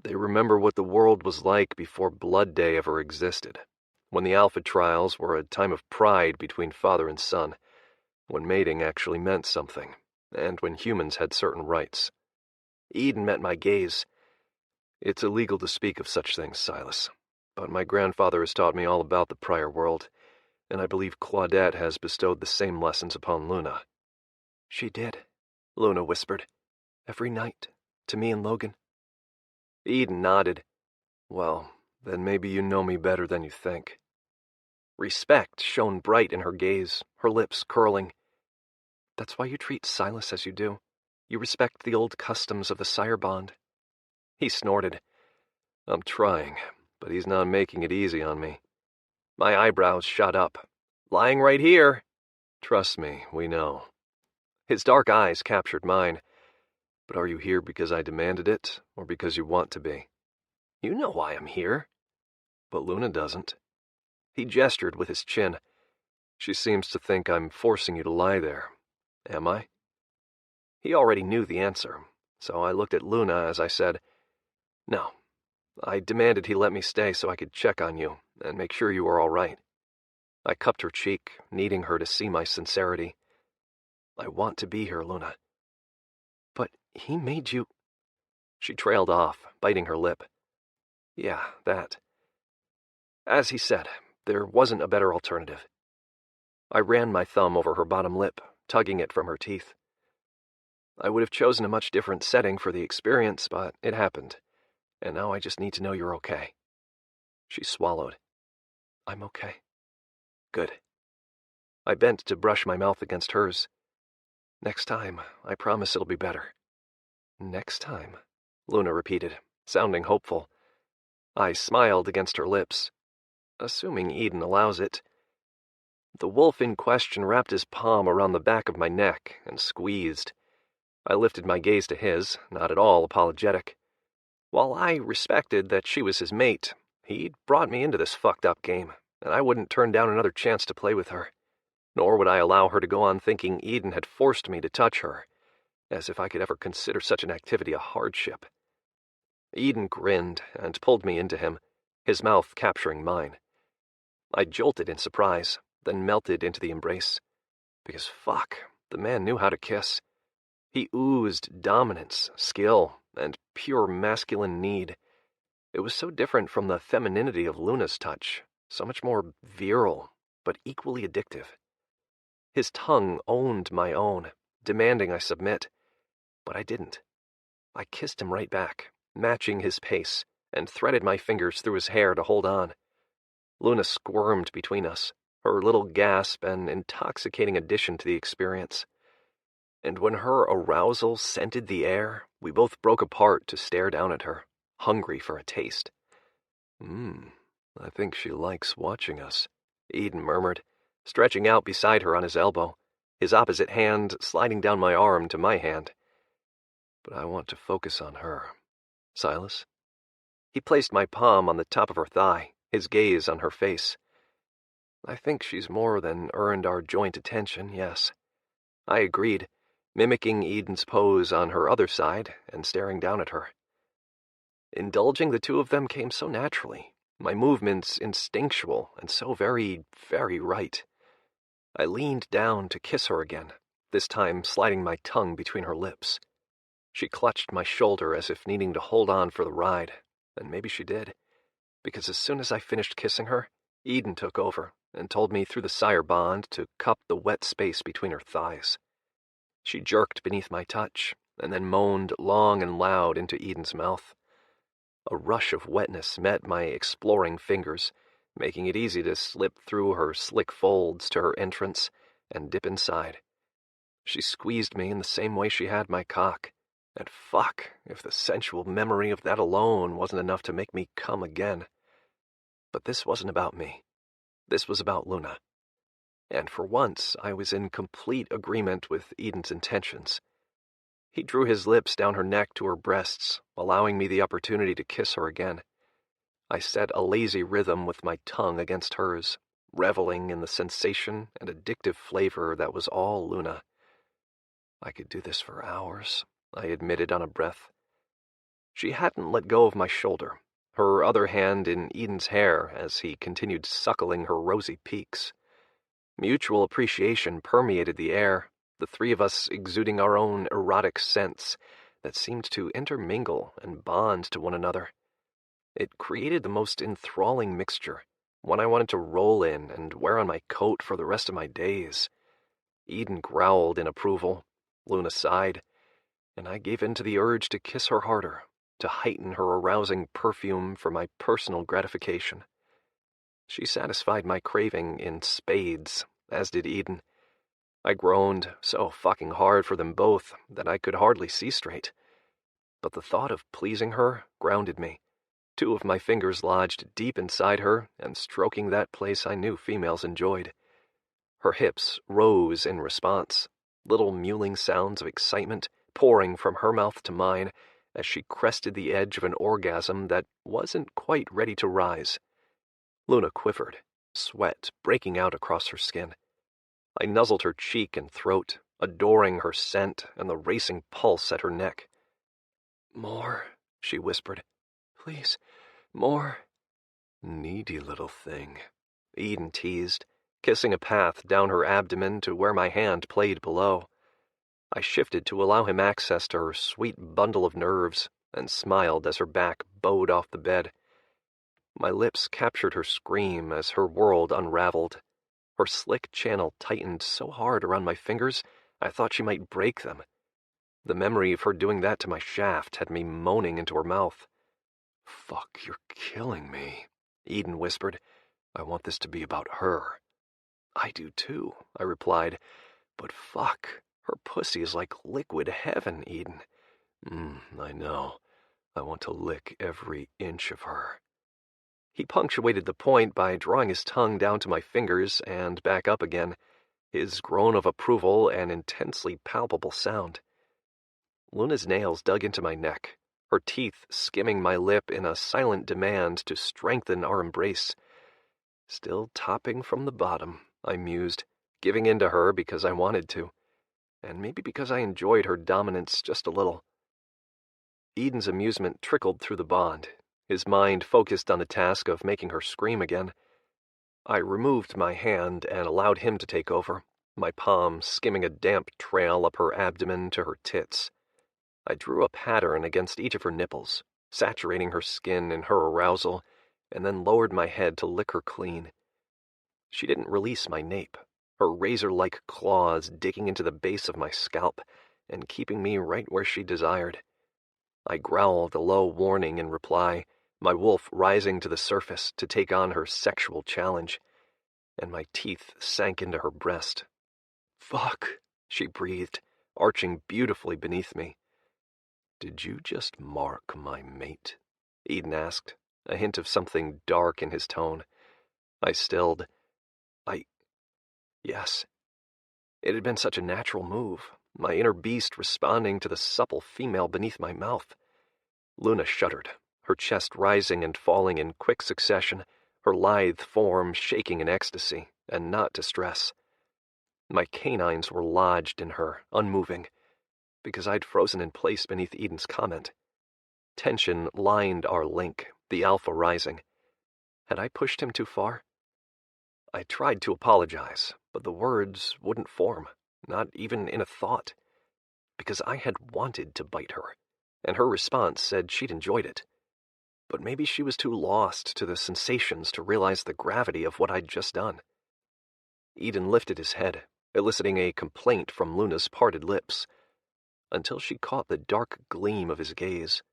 They remember what the world was like before Blood Day ever existed, when the Alpha trials were a time of pride between father and son, when mating actually meant something, and when humans had certain rights. Edon met my gaze. It's illegal to speak of such things, Silas, but my grandfather has taught me all about the prior world, and I believe Claudette has bestowed the same lessons upon Luna. She did, Luna whispered. Every night, to me and Logan. Edon nodded. Well, then maybe you know me better than you think. Respect shone bright in her gaze, her lips curling. That's why you treat Silas as you do. You respect the old customs of the sire bond. He snorted. I'm trying, but he's not making it easy on me. My eyebrows shot up. Lying right here. Trust me, we know. His dark eyes captured mine. But are you here because I demanded it, or because you want to be? You know why I'm here. But Luna doesn't. He gestured with his chin. She seems to think I'm forcing you to lie there. Am I? He already knew the answer, so I looked at Luna as I said, "No. I demanded he let me stay so I could check on you and make sure you were all right." I cupped her cheek, needing her to see my sincerity. "I want to be here, Luna." "But he made you—" She trailed off, biting her lip. "Yeah, that." As he said, there wasn't a better alternative. I ran my thumb over her bottom lip, tugging it from her teeth. "I would have chosen a much different setting for the experience, but it happened, and now I just need to know you're okay." She swallowed. "I'm okay." "Good." I bent to brush my mouth against hers. "Next time, I promise it'll be better." "Next time," Luna repeated, sounding hopeful. I smiled against her lips. "Assuming Edon allows it." The wolf in question wrapped his palm around the back of my neck and squeezed. I lifted my gaze to his, not at all apologetic. While I respected that she was his mate, he'd brought me into this fucked up game, and I wouldn't turn down another chance to play with her. Nor would I allow her to go on thinking Edon had forced me to touch her, as if I could ever consider such an activity a hardship. Edon grinned and pulled me into him, his mouth capturing mine. I jolted in surprise, then melted into the embrace. Because fuck, the man knew how to kiss. He oozed dominance, skill, and pure masculine need. It was so different from the femininity of Luna's touch, so much more virile, but equally addictive. His tongue owned my own, demanding I submit. But I didn't. I kissed him right back, matching his pace, and threaded my fingers through his hair to hold on. Luna squirmed between us, her little gasp an intoxicating addition to the experience. And when her arousal scented the air, we both broke apart to stare down at her, hungry for a taste. I think she likes watching us," Edon murmured, stretching out beside her on his elbow, his opposite hand sliding down my arm to my hand. "But I want to focus on her. Silas?" He placed my palm on the top of her thigh, his gaze on her face. "I think she's more than earned our joint attention, yes." I agreed, mimicking Edon's pose on her other side and staring down at her. Indulging the two of them came so naturally, my movements instinctual and so very, very right. I leaned down to kiss her again, this time sliding my tongue between her lips. She clutched my shoulder as if needing to hold on for the ride, and maybe she did, because as soon as I finished kissing her, Edon took over and told me through the sire bond to cup the wet space between her thighs. She jerked beneath my touch, and then moaned long and loud into Edon's mouth. A rush of wetness met my exploring fingers, making it easy to slip through her slick folds to her entrance and dip inside. She squeezed me in the same way she had my cock, and fuck if the sensual memory of that alone wasn't enough to make me come again. But this wasn't about me. This was about Luna. And for once, I was in complete agreement with Edon's intentions. He drew his lips down her neck to her breasts, allowing me the opportunity to kiss her again. I set a lazy rhythm with my tongue against hers, reveling in the sensation and addictive flavor that was all Luna. "I could do this for hours," I admitted on a breath. She hadn't let go of my shoulder, her other hand in Edon's hair as he continued suckling her rosy peaks. Mutual appreciation permeated the air, the three of us exuding our own erotic scents that seemed to intermingle and bond to one another. It created the most enthralling mixture, one I wanted to roll in and wear on my coat for the rest of my days. Edon growled in approval, Luna sighed, and I gave in to the urge to kiss her harder, to heighten her arousing perfume for my personal gratification. She satisfied my craving in spades, as did Edon. I groaned so fucking hard for them both that I could hardly see straight. But the thought of pleasing her grounded me, two of my fingers lodged deep inside her and stroking that place I knew females enjoyed. Her hips rose in response, little mewling sounds of excitement pouring from her mouth to mine as she crested the edge of an orgasm that wasn't quite ready to rise. Luna quivered, sweat breaking out across her skin. I nuzzled her cheek and throat, adoring her scent and the racing pulse at her neck. "More," she whispered. "Please, more." "Needy little thing," Edon teased, kissing a path down her abdomen to where my hand played below. I shifted to allow him access to her sweet bundle of nerves and smiled as her back bowed off the bed. My lips captured her scream as her world unraveled. Her slick channel tightened so hard around my fingers I thought she might break them. The memory of her doing that to my shaft had me moaning into her mouth. "Fuck, you're killing me," Edon whispered. "I want this to be about her." "I do too," I replied. "But fuck, her pussy is like liquid heaven, Edon." I know. I want to lick every inch of her." He punctuated the point by drawing his tongue down to my fingers and back up again, his groan of approval an intensely palpable sound. Luna's nails dug into my neck, her teeth skimming my lip in a silent demand to strengthen our embrace. Still topping from the bottom, I mused, giving in to her because I wanted to, and maybe because I enjoyed her dominance just a little. Edon's amusement trickled through the bond, his mind focused on the task of making her scream again. I removed my hand and allowed him to take over, my palm skimming a damp trail up her abdomen to her tits. I drew a pattern against each of her nipples, saturating her skin in her arousal, and then lowered my head to lick her clean. She didn't release my nape, her razor-like claws digging into the base of my scalp and keeping me right where she desired. I growled a low warning in reply, my wolf rising to the surface to take on her sexual challenge, and my teeth sank into her breast. "Fuck," she breathed, arching beautifully beneath me. "Did you just mark my mate?" Edon asked, a hint of something dark in his tone. I stilled. Yes. It had been such a natural move, my inner beast responding to the supple female beneath my mouth. Luna shuddered, her chest rising and falling in quick succession, her lithe form shaking in ecstasy, and not distress. My canines were lodged in her, unmoving, because I'd frozen in place beneath Edon's comment. Tension lined our link, the alpha rising. Had I pushed him too far? I tried to apologize, but the words wouldn't form, not even in a thought, because I had wanted to bite her, and her response said she'd enjoyed it. But maybe she was too lost to the sensations to realize the gravity of what I'd just done. Edon lifted his head, eliciting a complaint from Luna's parted lips, until she caught the dark gleam of his gaze.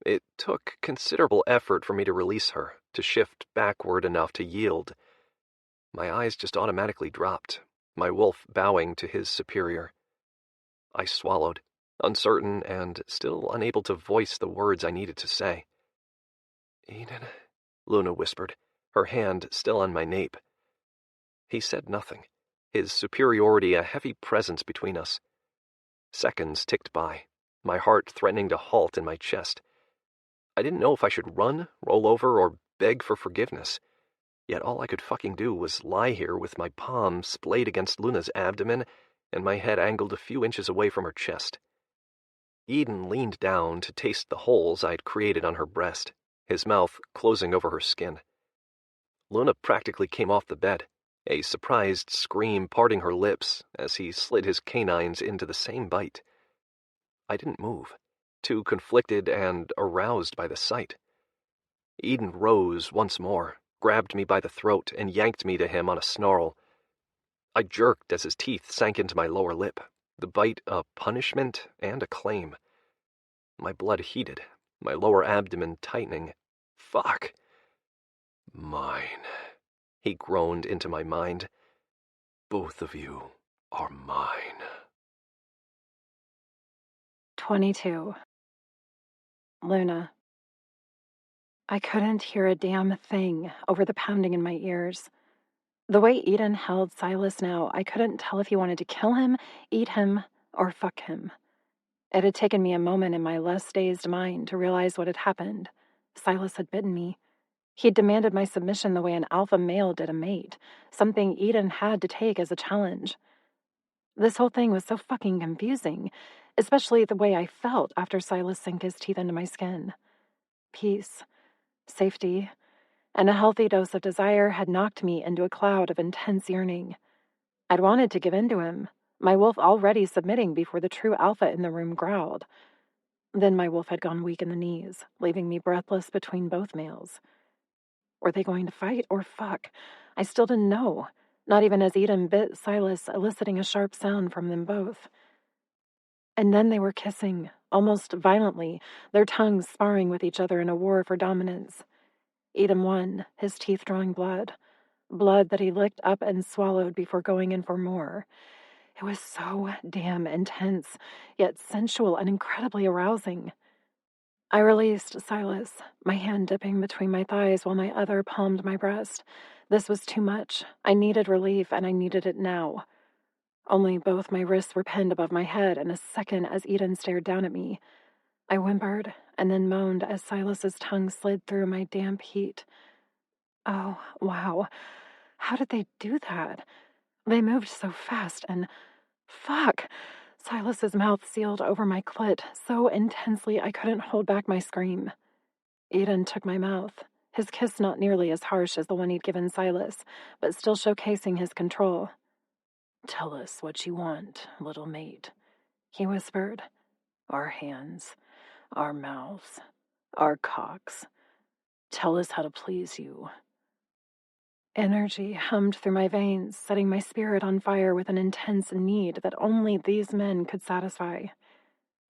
It took considerable effort for me to release her, to shift backward enough to yield. My eyes just automatically dropped, my wolf bowing to his superior. I swallowed, uncertain and still unable to voice the words I needed to say. "Edon," Luna whispered, her hand still on my nape. He said nothing, his superiority a heavy presence between us. Seconds ticked by, my heart threatening to halt in my chest. I didn't know if I should run, roll over, or beg for forgiveness. Yet all I could fucking do was lie here with my palm splayed against Luna's abdomen and my head angled a few inches away from her chest. Edon leaned down to taste the holes I'd created on her breast, his mouth closing over her skin. Luna practically came off the bed, a surprised scream parting her lips as he slid his canines into the same bite. I didn't move, too conflicted and aroused by the sight. Edon rose once more, grabbed me by the throat, and yanked me to him on a snarl. I jerked as his teeth sank into my lower lip, the bite a punishment and a claim. My blood heated, my lower abdomen tightening. "Fuck!" "Mine," he groaned into my mind. "Both of you are mine." 22. Luna. I couldn't hear a damn thing over the pounding in my ears. The way Edon held Silas now, I couldn't tell if he wanted to kill him, eat him, or fuck him. It had taken me a moment in my less dazed mind to realize what had happened. Silas had bitten me. He'd demanded my submission the way an alpha male did a mate, something Edon had to take as a challenge. This whole thing was so fucking confusing, especially the way I felt after Silas sank his teeth into my skin. Peace, safety, and a healthy dose of desire had knocked me into a cloud of intense yearning. I'd wanted to give in to him, my wolf already submitting before the true alpha in the room growled. Then my wolf had gone weak in the knees, leaving me breathless between both males. Were they going to fight or fuck? I still didn't know, not even as Edon bit Silas, eliciting a sharp sound from them both. And then they were kissing, almost violently, their tongues sparring with each other in a war for dominance. Edon won, his teeth drawing blood that he licked up and swallowed before going in for more. It was so damn intense, yet sensual and incredibly arousing. I released Silas, my hand dipping between my thighs while my other palmed my breast. This was too much. I needed relief, and I needed it now. Only both my wrists were pinned above my head in a second as Edon stared down at me. I whimpered, and then moaned as Silas's tongue slid through my damp heat. Oh, wow. How did they do that? They moved so fast and... Fuck! Silas's mouth sealed over my clit so intensely I couldn't hold back my scream. Edon took my mouth, his kiss not nearly as harsh as the one he'd given Silas, but still showcasing his control. "Tell us what you want, little mate," he whispered. "Our hands, our mouths, our cocks. Tell us how to please you." Energy hummed through my veins, setting my spirit on fire with an intense need that only these men could satisfy.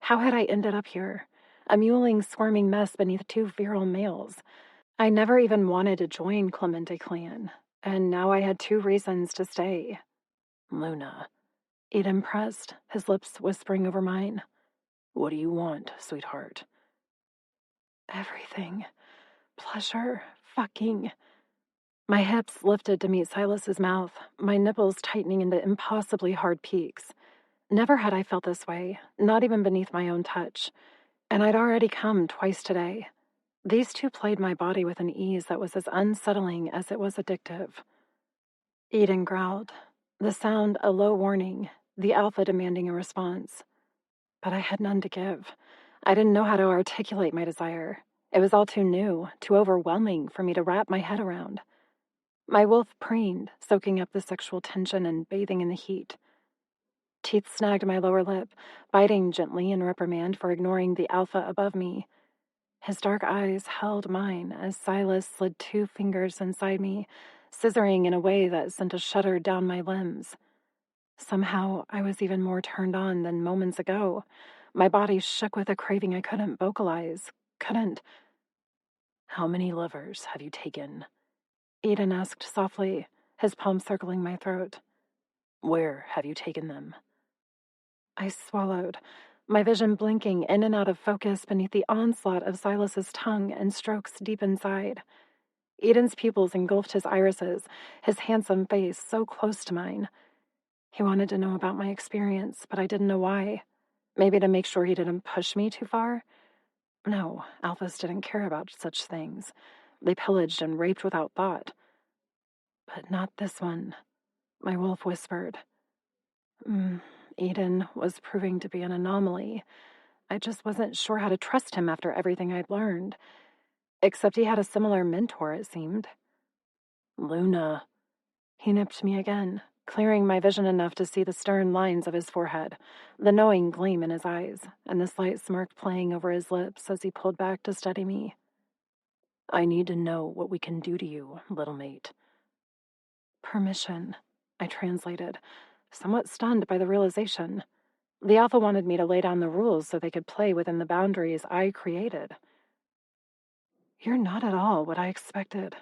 How had I ended up here? A mewling, squirming mess beneath two virile males. I never even wanted to join Clemente Clan, and now I had 2 reasons to stay. "Luna," Edon pressed, his lips whispering over mine. "What do you want, sweetheart?" Everything. Pleasure. Fucking. My hips lifted to meet Silas's mouth, my nipples tightening into impossibly hard peaks. Never had I felt this way, not even beneath my own touch. And I'd already come twice today. These two played my body with an ease that was as unsettling as it was addictive. Edon growled, the sound a low warning, the alpha demanding a response. But I had none to give. I didn't know how to articulate my desire. It was all too new, too overwhelming for me to wrap my head around. My wolf preened, soaking up the sexual tension and bathing in the heat. Teeth snagged my lower lip, biting gently in reprimand for ignoring the alpha above me. His dark eyes held mine as Silas slid 2 fingers inside me, scissoring in a way that sent a shudder down my limbs. Somehow, I was even more turned on than moments ago. My body shook with a craving I couldn't vocalize. Couldn't. "How many lovers have you taken?" Edon asked softly, his palm circling my throat. "Where have you taken them?" I swallowed, my vision blinking in and out of focus beneath the onslaught of Silas's tongue and strokes deep inside. Edon's pupils engulfed his irises, his handsome face so close to mine. He wanted to know about my experience, but I didn't know why. Maybe to make sure he didn't push me too far? No, alphas didn't care about such things. They pillaged and raped without thought. But not this one, my wolf whispered. Edon was proving to be an anomaly. I just wasn't sure how to trust him after everything I'd learned. Except he had a similar mentor, it seemed. "Luna." He nipped me again, clearing my vision enough to see the stern lines of his forehead, the knowing gleam in his eyes, and the slight smirk playing over his lips as he pulled back to study me. "I need to know what we can do to you, little mate." "Permission," I translated, somewhat stunned by the realization. The alpha wanted me to lay down the rules so they could play within the boundaries I created. "You're not at all what I expected,"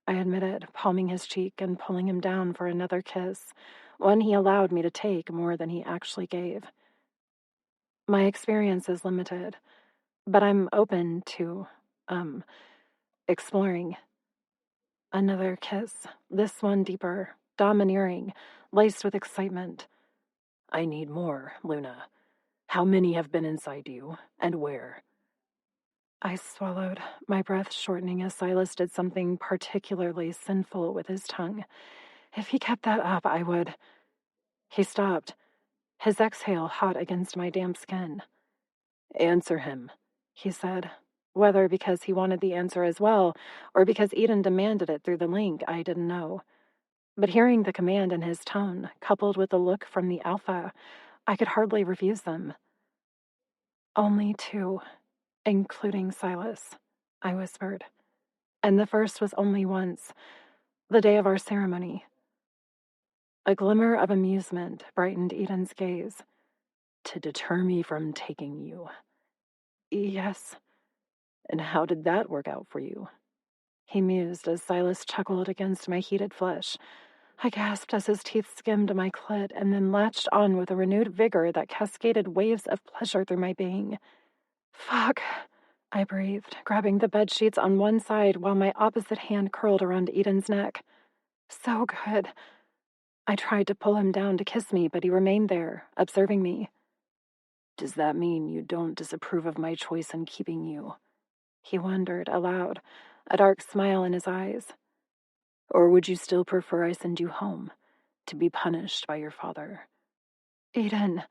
I admitted, palming his cheek and pulling him down for another kiss, one he allowed me to take more than he actually gave. "My experience is limited, but I'm open to, exploring." Another kiss, this one deeper, domineering, laced with excitement. "I need more, Luna. How many have been inside you, and where? I swallowed, my breath shortening as Silas did something particularly sinful with his tongue. If he kept that up, I would... He stopped, his exhale hot against my damp skin. Answer him, he said. Whether because he wanted the answer as well, or because Edon demanded it through the link, I didn't know. But hearing the command in his tone, coupled with the look from the Alpha, I could hardly refuse them. Only two, including Silas, I whispered. And the first was only once, the day of our ceremony. A glimmer of amusement brightened Edon's gaze. To deter me from taking you. Yes. And how did that work out for you? He mused as Silas chuckled against my heated flesh. I gasped as his teeth skimmed my clit and then latched on with a renewed vigor that cascaded waves of pleasure through my being. Fuck, I breathed, grabbing the bed sheets on one side while my opposite hand curled around Edon's neck. So good. I tried to pull him down to kiss me, but he remained there, observing me. Does that mean you don't disapprove of my choice in keeping you? He wondered aloud, a dark smile in his eyes. Or would you still prefer I send you home, to be punished by your father? Edon.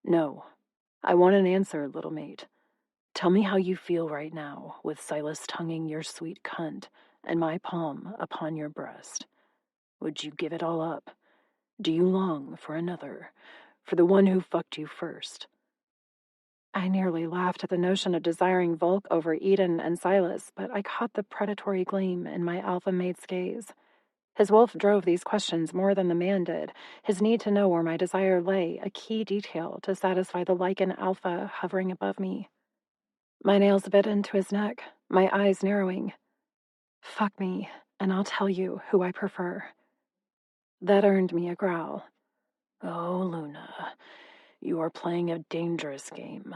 No. I want an answer, little mate. Tell me how you feel right now, with Silas tonguing your sweet cunt and my palm upon your breast. Would you give it all up? Do you long for another, for the one who fucked you first? I nearly laughed at the notion of desiring Volk over Edon and Silas, but I caught the predatory gleam in my alpha mate's gaze. His wolf drove these questions more than the man did, his need to know where my desire lay, a key detail to satisfy the lycan alpha hovering above me. My nails bit into his neck, my eyes narrowing. Fuck me, and I'll tell you who I prefer. That earned me a growl. Oh, Luna, you are playing a dangerous game.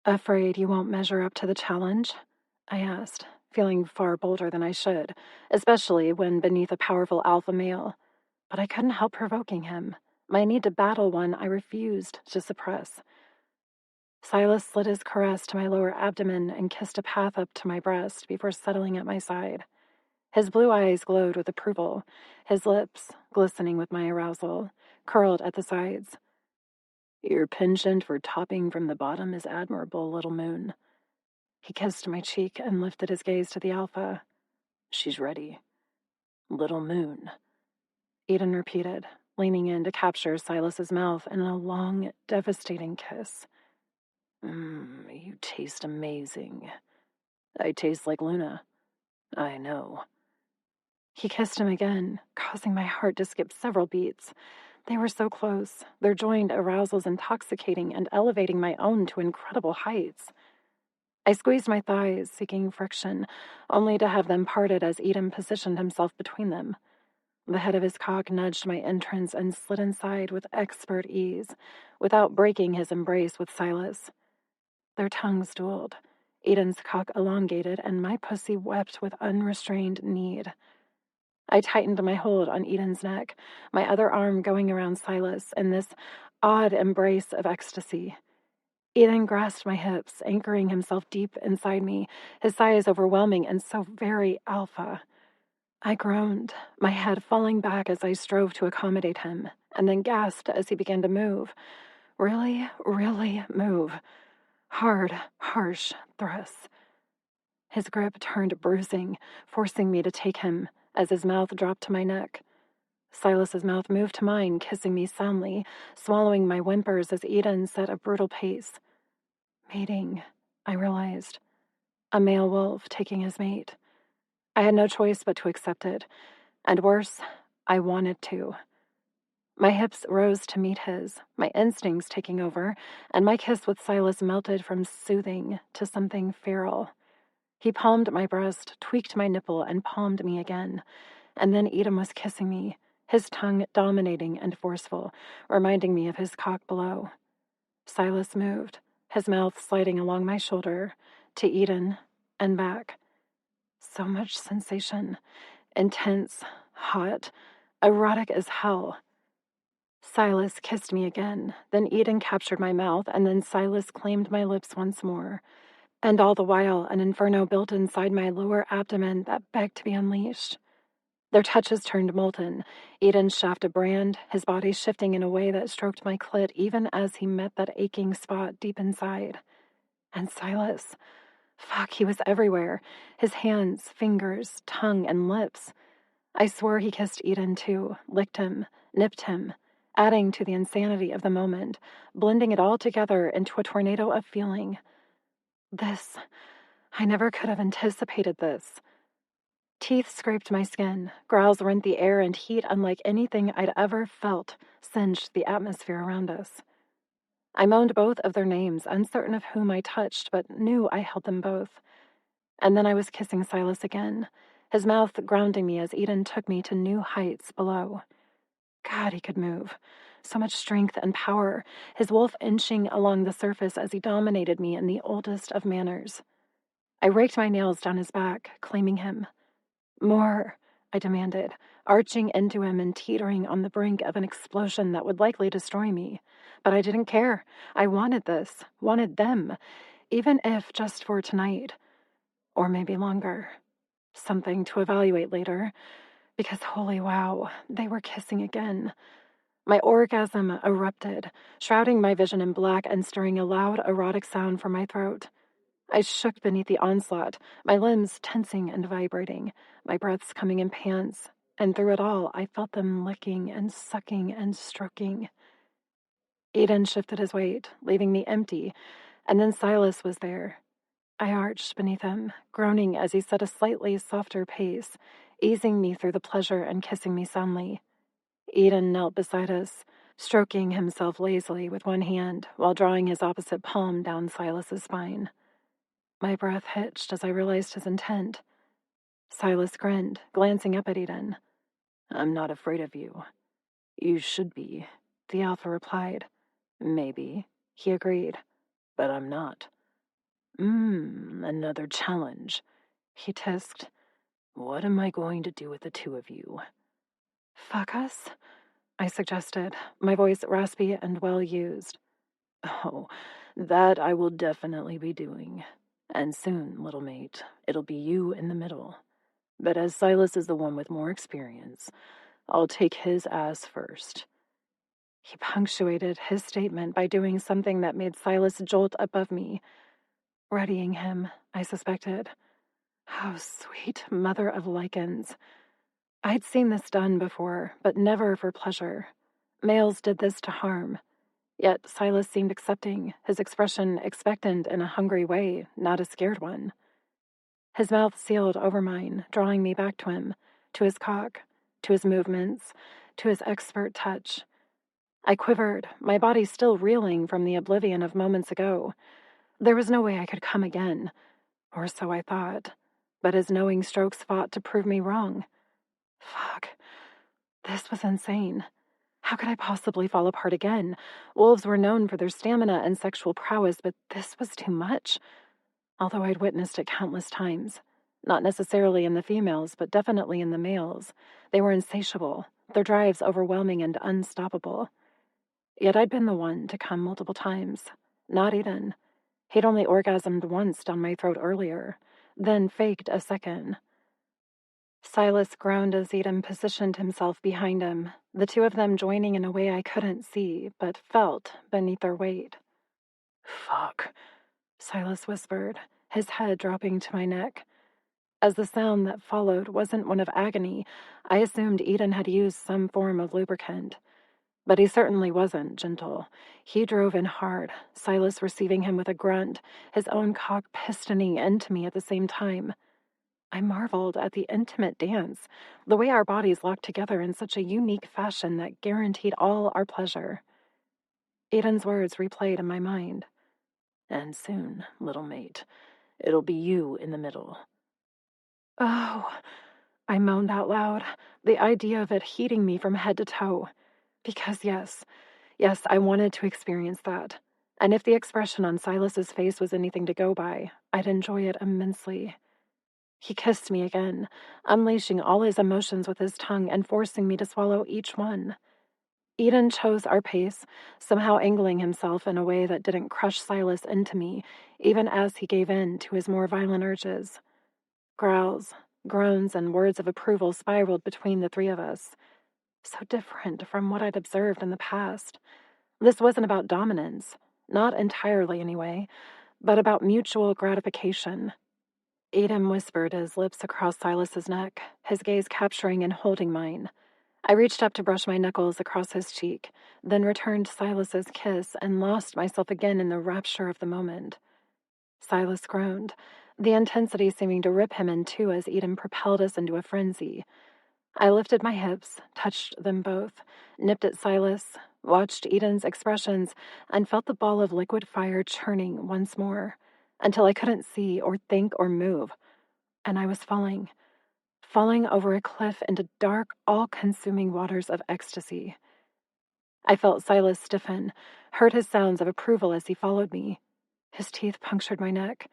Afraid you won't measure up to the challenge? I asked, feeling far bolder than I should, especially when beneath a powerful alpha male. But I couldn't help provoking him. My need to battle one I refused to suppress. Silas slid his caress to my lower abdomen and kissed a path up to my breast before settling at my side. His blue eyes glowed with approval, his lips, glistening with my arousal, curled at the sides. Your penchant for topping from the bottom is admirable, little moon. He kissed my cheek and lifted his gaze to the alpha. She's ready. Little moon. Edon repeated, leaning in to capture Silas's mouth in a long, devastating kiss. You taste amazing. I taste like Luna. I know. He kissed him again, causing my heart to skip several beats. They were so close, their joined arousals intoxicating and elevating my own to incredible heights. I squeezed my thighs, seeking friction, only to have them parted as Edon positioned himself between them. The head of his cock nudged my entrance and slid inside with expert ease, without breaking his embrace with Silas. Their tongues dueled, Edon's cock elongated, and my pussy wept with unrestrained need. I tightened my hold on Edon's neck, my other arm going around Silas in this odd embrace of ecstasy. Edon grasped my hips, anchoring himself deep inside me, his size overwhelming and so very alpha. I groaned, my head falling back as I strove to accommodate him, and then gasped as he began to move. Really, really move. Hard, harsh thrusts. His grip turned bruising, forcing me to take him as his mouth dropped to my neck. Silas's mouth moved to mine, kissing me soundly, swallowing my whimpers as Edon set a brutal pace. Mating, I realized. A male wolf taking his mate. I had no choice but to accept it, and worse, I wanted to. My hips rose to meet his, my instincts taking over, and my kiss with Silas melted from soothing to something feral. He palmed my breast, tweaked my nipple, and palmed me again. And then Edom was kissing me, his tongue dominating and forceful, reminding me of his cock below. Silas moved, his mouth sliding along my shoulder, to Edon, and back. So much sensation. Intense, hot, erotic as hell. Silas kissed me again, then Edon captured my mouth, and then Silas claimed my lips once more. And all the while, an inferno built inside my lower abdomen that begged to be unleashed. Their touches turned molten. Edon's shaft a brand, his body shifting in a way that stroked my clit even as he met that aching spot deep inside. And Silas. Fuck, he was everywhere. His hands, fingers, tongue, and lips. I swore he kissed Edon too, licked him, nipped him, adding to the insanity of the moment, blending it all together into a tornado of feeling. I never could have anticipated this. Teeth scraped my skin, growls rent the air, and heat unlike anything I'd ever felt singed the atmosphere around us. I moaned both of their names, uncertain of whom I touched, but knew I held them both. And then I was kissing Silas again, his mouth grounding me as Edon took me to new heights below. God, he could move. So much strength and power, his wolf inching along the surface as he dominated me in the oldest of manners. I raked my nails down his back, claiming him. More, I demanded, arching into him and teetering on the brink of an explosion that would likely destroy me. But I didn't care. I wanted this, wanted them, even if just for tonight. Or maybe longer. Something to evaluate later. Because holy wow, they were kissing again. My orgasm erupted, shrouding my vision in black and stirring a loud, erotic sound from my throat. I shook beneath the onslaught, my limbs tensing and vibrating, my breaths coming in pants, and through it all, I felt them licking and sucking and stroking. Edon shifted his weight, leaving me empty, and then Silas was there. I arched beneath him, groaning as he set a slightly softer pace, easing me through the pleasure and kissing me soundly. Edon knelt beside us, stroking himself lazily with one hand while drawing his opposite palm down Silas's spine. My breath hitched as I realized his intent. Silas grinned, glancing up at Edon. "I'm not afraid of you." "You should be," the Alpha replied. "Maybe," he agreed. "But I'm not." Another challenge," he tisked. "What am I going to do with the two of you?" "Fuck us?" I suggested, my voice raspy and well used. "Oh, that I will definitely be doing. And soon, little mate, it'll be you in the middle. But as Silas is the one with more experience, I'll take his ass first." He punctuated his statement by doing something that made Silas jolt above me. Readying him, I suspected. Oh, sweet mother of lycans. I'd seen this done before, but never for pleasure. Males did this to harm. Yet Silas seemed accepting, his expression expectant in a hungry way, not a scared one. His mouth sealed over mine, drawing me back to him, to his cock, to his movements, to his expert touch. I quivered, my body still reeling from the oblivion of moments ago. There was no way I could come again, or so I thought, but his knowing strokes fought to prove me wrong. Fuck. This was insane. How could I possibly fall apart again? Wolves were known for their stamina and sexual prowess, but this was too much. Although I'd witnessed it countless times. Not necessarily in the females, but definitely in the males. They were insatiable, their drives overwhelming and unstoppable. Yet I'd been the one to come multiple times. Not Edon. He'd only orgasmed once down my throat earlier, then faked a second. Silas groaned as Edon positioned himself behind him, the two of them joining in a way I couldn't see, but felt beneath their weight. "Fuck," Silas whispered, his head dropping to my neck. As the sound that followed wasn't one of agony, I assumed Edon had used some form of lubricant. But he certainly wasn't gentle. He drove in hard, Silas receiving him with a grunt, his own cock pistoning into me at the same time. I marveled at the intimate dance, the way our bodies locked together in such a unique fashion that guaranteed all our pleasure. Edon's words replayed in my mind. "And soon, little mate, it'll be you in the middle." Oh, I moaned out loud, the idea of it heating me from head to toe. Because yes, I wanted to experience that. And if the expression on Silas's face was anything to go by, I'd enjoy it immensely. He kissed me again, unleashing all his emotions with his tongue and forcing me to swallow each one. Edon chose our pace, somehow angling himself in a way that didn't crush Silas into me, even as he gave in to his more violent urges. Growls, groans, and words of approval spiraled between the three of us. So different from what I'd observed in the past. This wasn't about dominance, not entirely anyway, but about mutual gratification. Edom whispered his lips across Silas's neck, his gaze capturing and holding mine. I reached up to brush my knuckles across his cheek, then returned Silas's kiss and lost myself again in the rapture of the moment. Silas groaned, the intensity seeming to rip him in two as Edom propelled us into a frenzy. I lifted my hips, touched them both, nipped at Silas, watched Edon's expressions, and felt the ball of liquid fire churning once more, until I couldn't see or think or move, and I was falling over a cliff into dark, all-consuming waters of ecstasy. I felt Silas stiffen, heard his sounds of approval as he followed me. His teeth punctured my neck.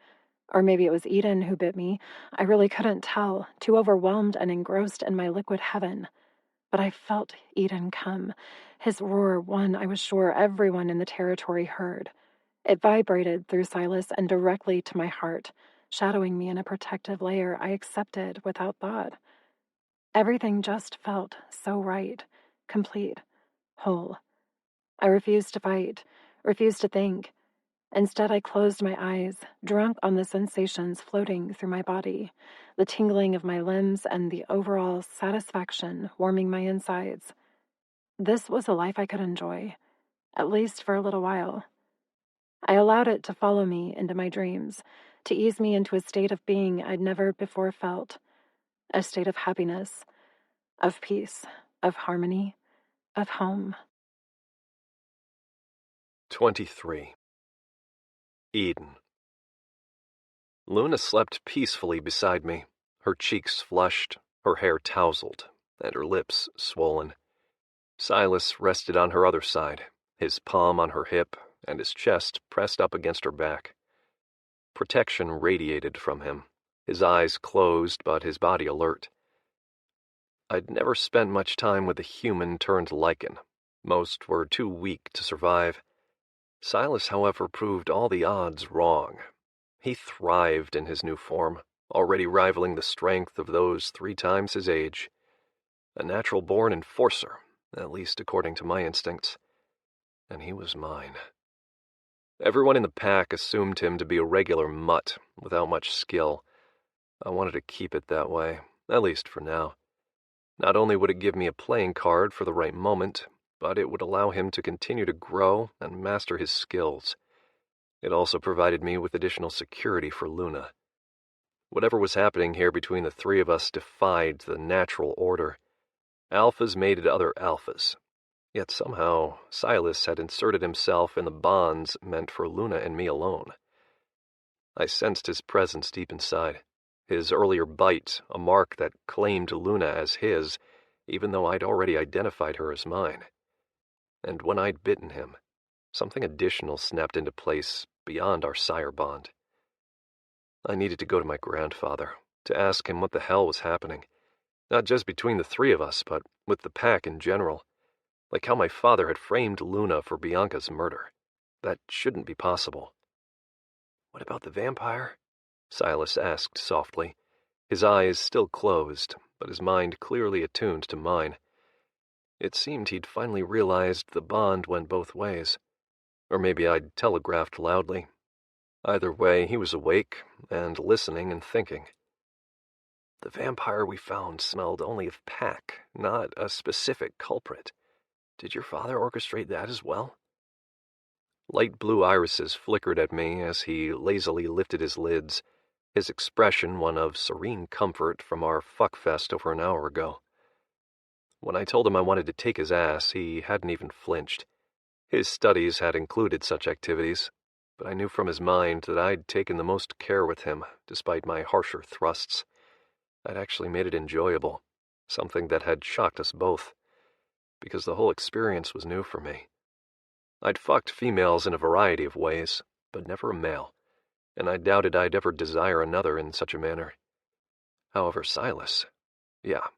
Or maybe it was Edon who bit me. I really couldn't tell, too overwhelmed and engrossed in my liquid heaven. But I felt Edon come. His roar, one I was sure everyone in the territory heard. It vibrated through Silas and directly to my heart, shadowing me in a protective layer I accepted without thought. Everything just felt so right, complete, whole. I refused to fight, refused to think. Instead, I closed my eyes, drunk on the sensations floating through my body, the tingling of my limbs and the overall satisfaction warming my insides. This was a life I could enjoy, at least for a little while. I allowed it to follow me into my dreams, to ease me into a state of being I'd never before felt, a state of happiness, of peace, of harmony, of home. 23. Edon. Luna slept peacefully beside me, her cheeks flushed, her hair tousled, and her lips swollen. Silas rested on her other side, his palm on her hip and his chest pressed up against her back. Protection radiated from him, his eyes closed but his body alert. I'd never spent much time with a human turned lycan. Most were too weak to survive. Silas, however, proved all the odds wrong. He thrived in his new form, already rivaling the strength of those 3 times his age. A natural-born enforcer, at least according to my instincts. And he was mine. Everyone in the pack assumed him to be a regular mutt, without much skill. I wanted to keep it that way, at least for now. Not only would it give me a playing card for the right moment, but it would allow him to continue to grow and master his skills. It also provided me with additional security for Luna. Whatever was happening here between the 3 of us defied the natural order. Alphas mated other alphas. Yet somehow Silas had inserted himself in the bonds meant for Luna and me alone. I sensed his presence deep inside. His earlier bite, a mark that claimed Luna as his, even though I'd already identified her as mine. And when I'd bitten him, something additional snapped into place beyond our sire bond. I needed to go to my grandfather, to ask him what the hell was happening, not just between the 3 of us, but with the pack in general, like how my father had framed Luna for Bianca's murder. That shouldn't be possible. "What about the vampire?" Silas asked softly, his eyes still closed, but his mind clearly attuned to mine. It seemed he'd finally realized the bond went both ways. Or maybe I'd telegraphed loudly. Either way, he was awake and listening and thinking. "The vampire we found smelled only of pack, not a specific culprit. Did your father orchestrate that as well?" Light blue irises flickered at me as he lazily lifted his lids, his expression one of serene comfort from our fuckfest over an hour ago. When I told him I wanted to take his ass, he hadn't even flinched. His studies had included such activities, but I knew from his mind that I'd taken the most care with him, despite my harsher thrusts. I'd actually made it enjoyable, something that had shocked us both, because the whole experience was new for me. I'd fucked females in a variety of ways, but never a male, and I doubted I'd ever desire another in such a manner. However, Silas, yeah,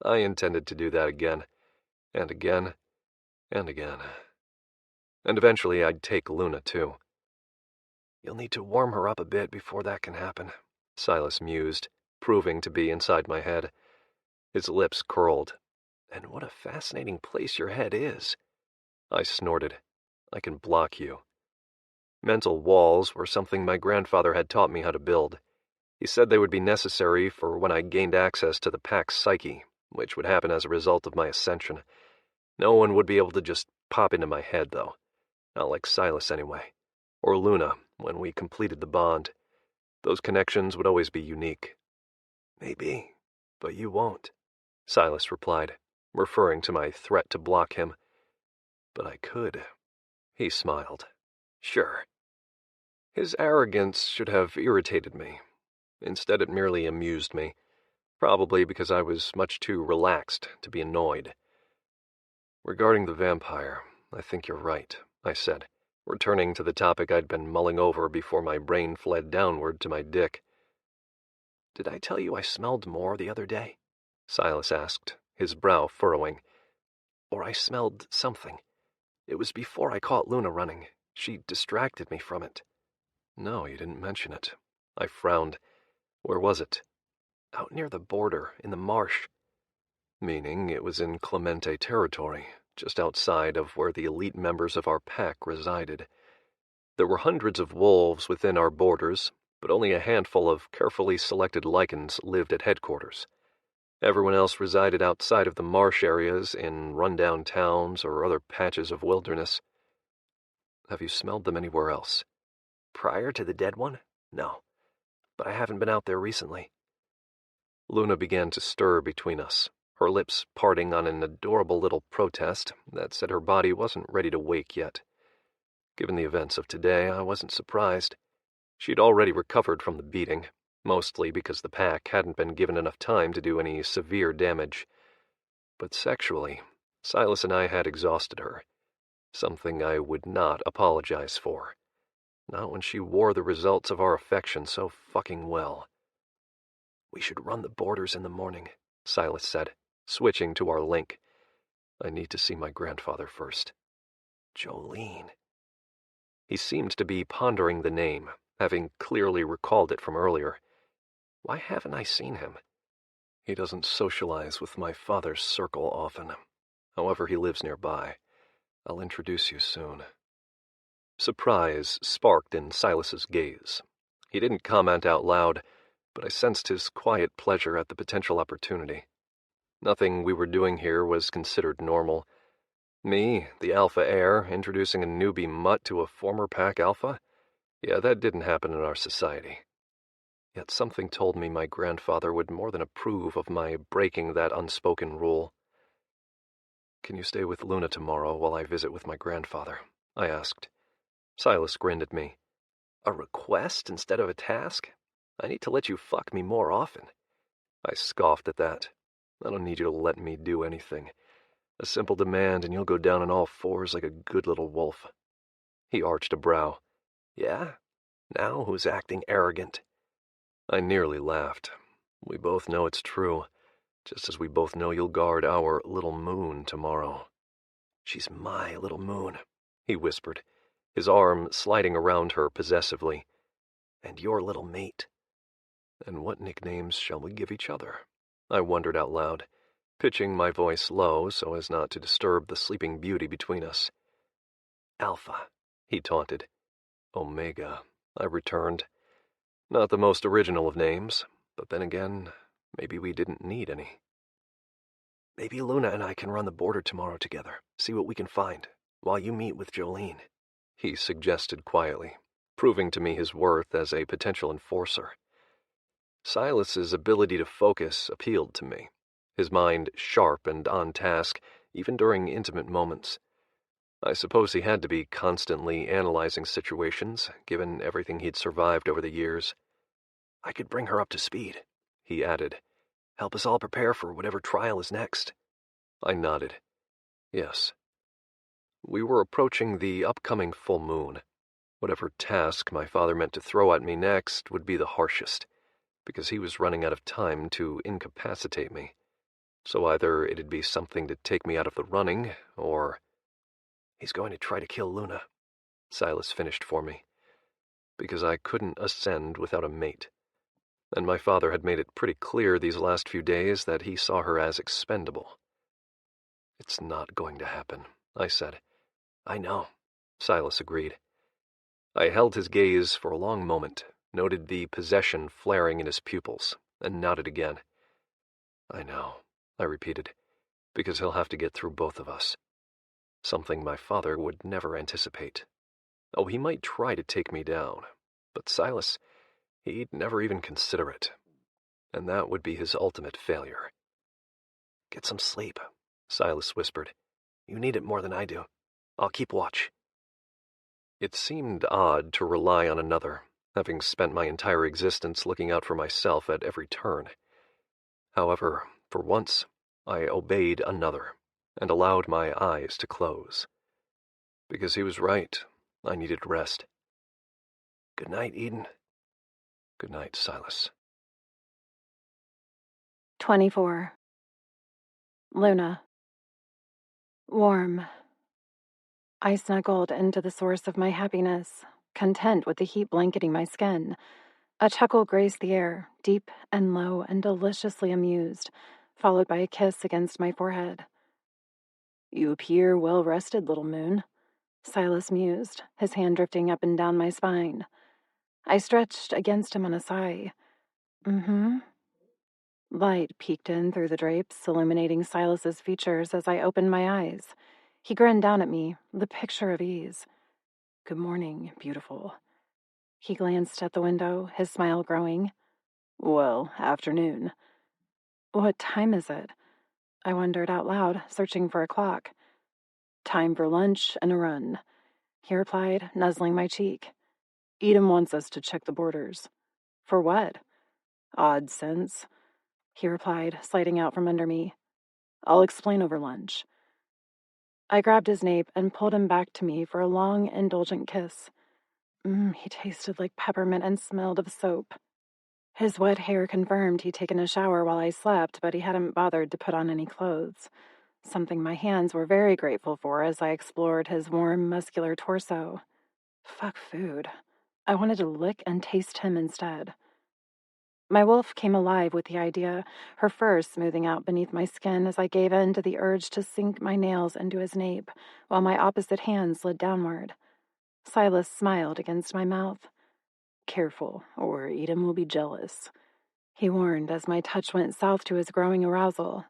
I intended to do that again, and again, And again. And eventually I'd take Luna, too. You'll need to warm her up a bit before that can happen, Silas mused, proving to be inside my head. His lips curled. And what a fascinating place your head is. I snorted. I can block you. Mental walls were something my grandfather had taught me how to build. He said they would be necessary for when I gained access to the pack's psyche, which would happen as a result of my ascension. No one would be able to just pop into my head, though. Not like Silas, anyway. Or Luna, when we completed the bond. Those connections would always be unique. Maybe, but you won't, Silas replied, referring to my threat to block him. But I could. He smiled. Sure. His arrogance should have irritated me. Instead, it merely amused me, probably because I was much too relaxed to be annoyed. Regarding the vampire, I think you're right, I said, returning to the topic I'd been mulling over before my brain fled downward to my dick. Did I tell you I smelled more the other day? Silas asked, his brow furrowing. Or I smelled something. It was before I caught Luna running. She distracted me from it. No, you didn't mention it. I frowned. Where was it? Out near the border, in the marsh. Meaning it was in Clemente territory, just outside of where the elite members of our pack resided. There were hundreds of wolves within our borders, but only a handful of carefully selected lycans lived at headquarters. Everyone else resided outside of the marsh areas in rundown towns or other patches of wilderness. Have you smelled them anywhere else? Prior to the dead one? No. But I haven't been out there recently. Luna began to stir between us, her lips parting on an adorable little protest that said her body wasn't ready to wake yet. Given the events of today, I wasn't surprised. She'd already recovered from the beating, mostly because the pack hadn't been given enough time to do any severe damage. But sexually, Silas and I had exhausted her, something I would not apologize for. Not when she wore the results of our affection so fucking well. We should run the borders in the morning, Silas said, switching to our link. I need to see my grandfather first. Jolene. He seemed to be pondering the name, having clearly recalled it from earlier. Why haven't I seen him? He doesn't socialize with my father's circle often. However, he lives nearby. I'll introduce you soon. Surprise sparked in Silas's gaze. He didn't comment out loud, but I sensed his quiet pleasure at the potential opportunity. Nothing we were doing here was considered normal. Me, the Alpha heir, introducing a newbie mutt to a former pack Alpha? Yeah, that didn't happen in our society. Yet something told me my grandfather would more than approve of my breaking that unspoken rule. Can you stay with Luna tomorrow while I visit with my grandfather? I asked. Silas grinned at me. A request instead of a task? I need to let you fuck me more often. I scoffed at that. I don't need you to let me do anything. A simple demand and you'll go down on all fours like a good little wolf. He arched a brow. Yeah? Now who's acting arrogant? I nearly laughed. We both know it's true, just as we both know you'll guard our little moon tomorrow. She's my little moon, he whispered, his arm sliding around her possessively. And your little mate. And what nicknames shall we give each other? I wondered out loud, pitching my voice low so as not to disturb the sleeping beauty between us. Alpha, he taunted. Omega, I returned. Not the most original of names, but then again, maybe we didn't need any. Maybe Luna and I can run the border tomorrow together, see what we can find, while you meet with Jolene, he suggested quietly, proving to me his worth as a potential enforcer. Silas's ability to focus appealed to me, his mind sharp and on task, even during intimate moments. I suppose he had to be constantly analyzing situations, given everything he'd survived over the years. I could bring her up to speed, he added. Help us all prepare for whatever trial is next. I nodded. Yes. We were approaching the upcoming full moon. Whatever task my father meant to throw at me next would be the harshest, because he was running out of time to incapacitate me. So either it'd be something to take me out of the running, or He's going to try to kill Luna, Silas finished for me, because I couldn't ascend without a mate. And my father had made it pretty clear these last few days that he saw her as expendable. It's not going to happen, I said. I know, Silas agreed. I held his gaze for a long moment, noted the possession flaring in his pupils, and nodded again. I know, I repeated, because he'll have to get through both of us. Something my father would never anticipate. Oh, he might try to take me down, but Silas, he'd never even consider it. And that would be his ultimate failure. Get some sleep, Silas whispered. You need it more than I do. I'll keep watch. It seemed odd to rely on another, having spent my entire existence looking out for myself at every turn. However, for once, I obeyed another and allowed my eyes to close. Because he was right, I needed rest. Good night, Edon. Good night, Silas. 24. Luna. Warm. I snuggled into the source of my happiness, content with the heat blanketing my skin. A chuckle graced the air, deep and low and deliciously amused, followed by a kiss against my forehead. You appear well rested, little moon, Silas mused, his hand drifting up and down my spine. I stretched against him on a sigh. Mm-hmm. Light peeked in through the drapes, illuminating Silas's features as I opened my eyes. He grinned down at me, the picture of ease. Good morning, beautiful. He glanced at the window, his smile growing. Well, afternoon. What time is it? I wondered out loud, searching for a clock. Time for lunch and a run, he replied, nuzzling my cheek. Edom wants us to check the borders. For what? Odd sense, he replied, sliding out from under me. I'll explain over lunch. I grabbed his nape and pulled him back to me for a long, indulgent kiss. He tasted like peppermint and smelled of soap. His wet hair confirmed he'd taken a shower while I slept, but he hadn't bothered to put on any clothes, something my hands were very grateful for as I explored his warm, muscular torso. Fuck food. I wanted to lick and taste him instead. My wolf came alive with the idea, her fur smoothing out beneath my skin as I gave in to the urge to sink my nails into his nape, while my opposite hand slid downward. Silas smiled against my mouth. Careful, or Edom will be jealous, he warned as my touch went south to his growing arousal.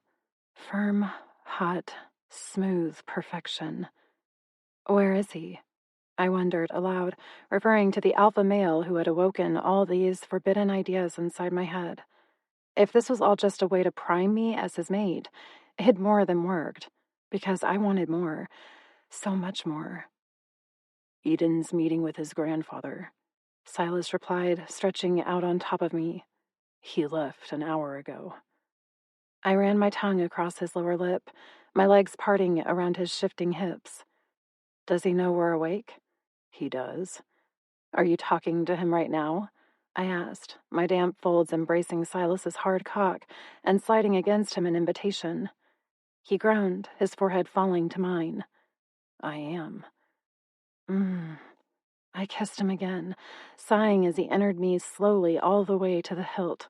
Firm, hot, smooth perfection. Where is he? I wondered aloud, referring to the alpha male who had awoken all these forbidden ideas inside my head. If this was all just a way to prime me as his mate, it had more than worked, because I wanted more, so much more. Edon's meeting with his grandfather, Silas replied, stretching out on top of me. He left an hour ago. I ran my tongue across his lower lip, my legs parting around his shifting hips. Does he know we're awake? He does. Are you talking to him right now? I asked, my damp folds embracing Silas's hard cock and sliding against him in invitation. He groaned, his forehead falling to mine. I am. I kissed him again, sighing as he entered me slowly all the way to the hilt.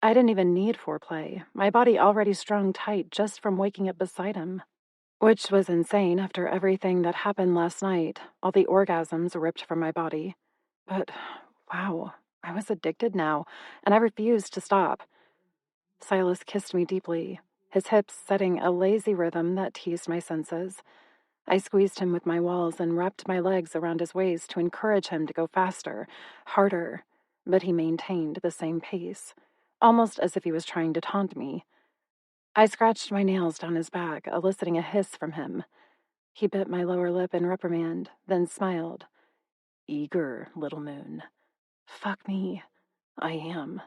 I didn't even need foreplay, my body already strung tight just from waking up beside him. Which was insane after everything that happened last night, all the orgasms ripped from my body. But, wow, I was addicted now, and I refused to stop. Silas kissed me deeply, his hips setting a lazy rhythm that teased my senses. I squeezed him with my walls and wrapped my legs around his waist to encourage him to go faster, harder, but he maintained the same pace, almost as if he was trying to taunt me. I scratched my nails down his back, eliciting a hiss from him. He bit my lower lip in reprimand, then smiled. Eager, little moon. Fuck me. I am.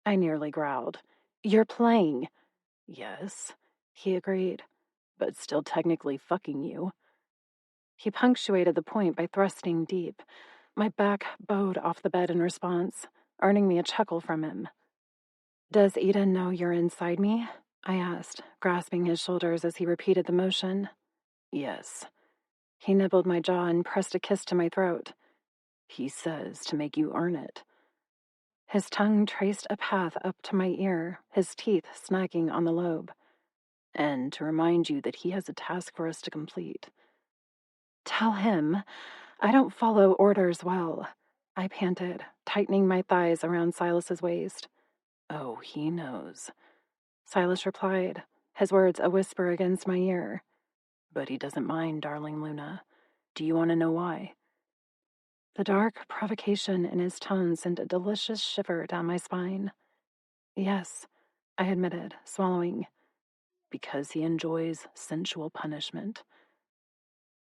I nearly growled. You're playing. Yes, he agreed, but still technically fucking you. He punctuated the point by thrusting deep. My back bowed off the bed in response, earning me a chuckle from him. Does Edon know you're inside me? I asked, grasping his shoulders as he repeated the motion. Yes. He nibbled my jaw and pressed a kiss to my throat. He says to make you earn it. His tongue traced a path up to my ear, his teeth snagging on the lobe. And to remind you that he has a task for us to complete. Tell him I don't follow orders well, I panted, tightening my thighs around Silas's waist. Oh, he knows, Silas replied, his words a whisper against my ear. But he doesn't mind, darling Luna. Do you want to know why? The dark provocation in his tone sent a delicious shiver down my spine. Yes, I admitted, swallowing. Because he enjoys sensual punishment.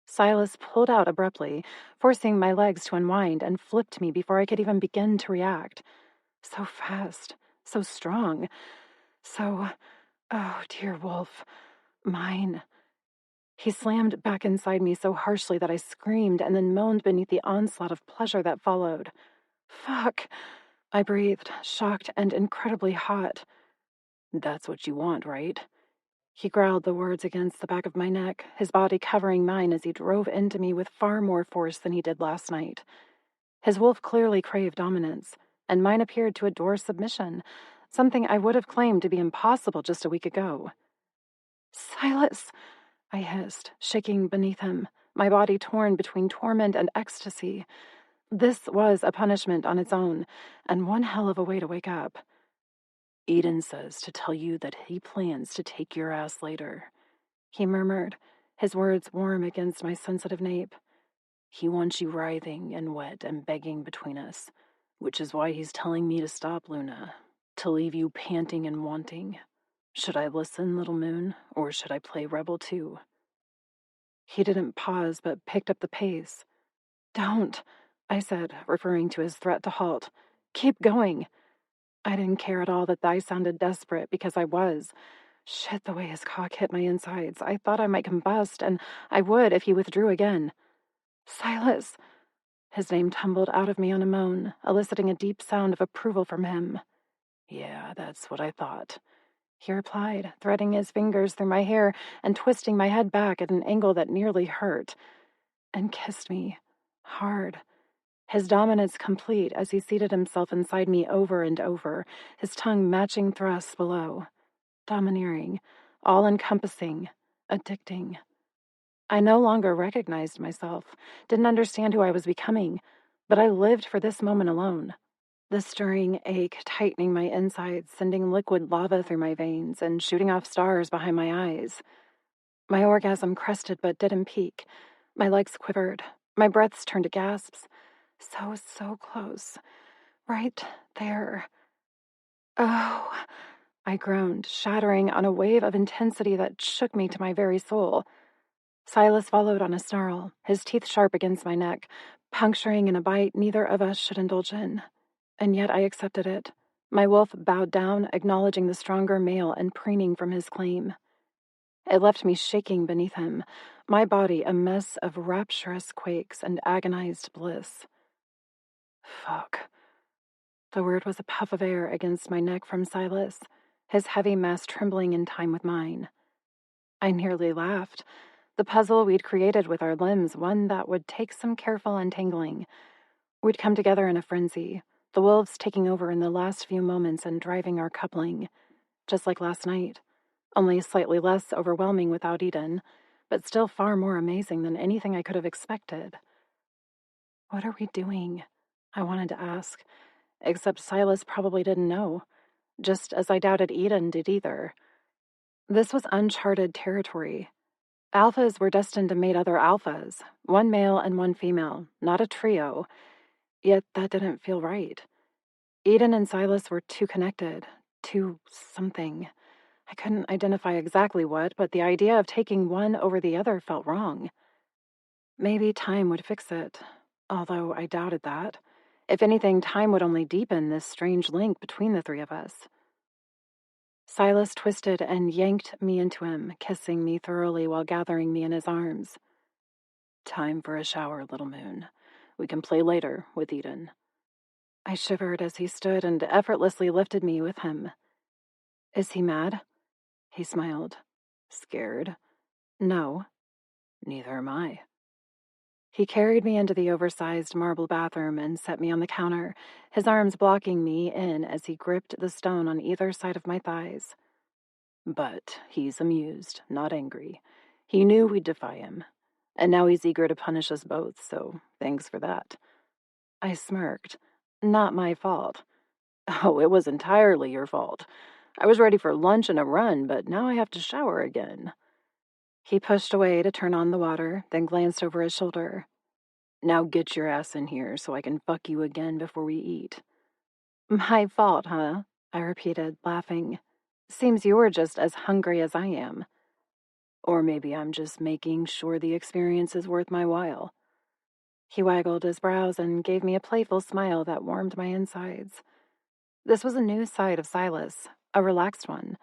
Silas pulled out abruptly, forcing my legs to unwind, and flipped me before I could even begin to react. So fast, so strong, so... Oh, dear wolf. Mine. He slammed back inside me so harshly that I screamed and then moaned beneath the onslaught of pleasure that followed. Fuck, I breathed, shocked and incredibly hot. That's what you want, right? He growled the words against the back of my neck, his body covering mine as he drove into me with far more force than he did last night. His wolf clearly craved dominance, and mine appeared to adore submission, something I would have claimed to be impossible just a week ago. Silas, I hissed, shaking beneath him, my body torn between torment and ecstasy. This was a punishment on its own, and one hell of a way to wake up. Edon says to tell you that he plans to take your ass later, he murmured, his words warm against my sensitive nape. He wants you writhing and wet and begging between us, which is why he's telling me to stop, Luna, to leave you panting and wanting. Should I listen, little moon, or should I play rebel too? He didn't pause, but picked up the pace. Don't, I said, referring to his threat to halt. Keep going. I didn't care at all that I sounded desperate, because I was. Shit, the way his cock hit my insides. I thought I might combust, and I would if he withdrew again. Silas! His name tumbled out of me on a moan, eliciting a deep sound of approval from him. Yeah, that's what I thought, he replied, threading his fingers through my hair and twisting my head back at an angle that nearly hurt, and kissed me, hard, his dominance complete as he seated himself inside me over and over, his tongue matching thrusts below. Domineering, all-encompassing, addicting. I no longer recognized myself, didn't understand who I was becoming, but I lived for this moment alone. The stirring ache tightening my insides, sending liquid lava through my veins and shooting off stars behind my eyes. My orgasm crested but didn't peak. My legs quivered. My breaths turned to gasps. So close. Right there. Oh, I groaned, shattering on a wave of intensity that shook me to my very soul. Silas followed on a snarl, his teeth sharp against my neck, puncturing in a bite neither of us should indulge in. And yet I accepted it. My wolf bowed down, acknowledging the stronger male and preening from his claim. It left me shaking beneath him, my body a mess of rapturous quakes and agonized bliss. Fuck. The word was a puff of air against my neck from Silas, his heavy mass trembling in time with mine. I nearly laughed. The puzzle we'd created with our limbs, one that would take some careful untangling. We'd come together in a frenzy, the wolves taking over in the last few moments and driving our coupling, just like last night, only slightly less overwhelming without Edon, but still far more amazing than anything I could have expected. What are we doing? I wanted to ask, except Silas probably didn't know, just as I doubted Edon did either. This was uncharted territory. Alphas were destined to mate other alphas, one male and one female, not a trio. Yet that didn't feel right. Edon and Silas were too connected, to something. I couldn't identify exactly what, but the idea of taking one over the other felt wrong. Maybe time would fix it, although I doubted that. If anything, time would only deepen this strange link between the three of us. Silas twisted and yanked me into him, kissing me thoroughly while gathering me in his arms. Time for a shower, little moon. We can play later with Edon. I shivered as he stood and effortlessly lifted me with him. Is he mad? He smiled. Scared? No. Neither am I. He carried me into the oversized marble bathroom and set me on the counter, his arms blocking me in as he gripped the stone on either side of my thighs. But he's amused, not angry. He knew we'd defy him, and now he's eager to punish us both, so thanks for that. I smirked. Not my fault. Oh, it was entirely your fault. I was ready for lunch and a run, but now I have to shower again. He pushed away to turn on the water, then glanced over his shoulder. Now get your ass in here so I can fuck you again before we eat. My fault, huh? I repeated, laughing. Seems you're just as hungry as I am. Or maybe I'm just making sure the experience is worth my while. He waggled his brows and gave me a playful smile that warmed my insides. This was a new side of Silas, a relaxed one.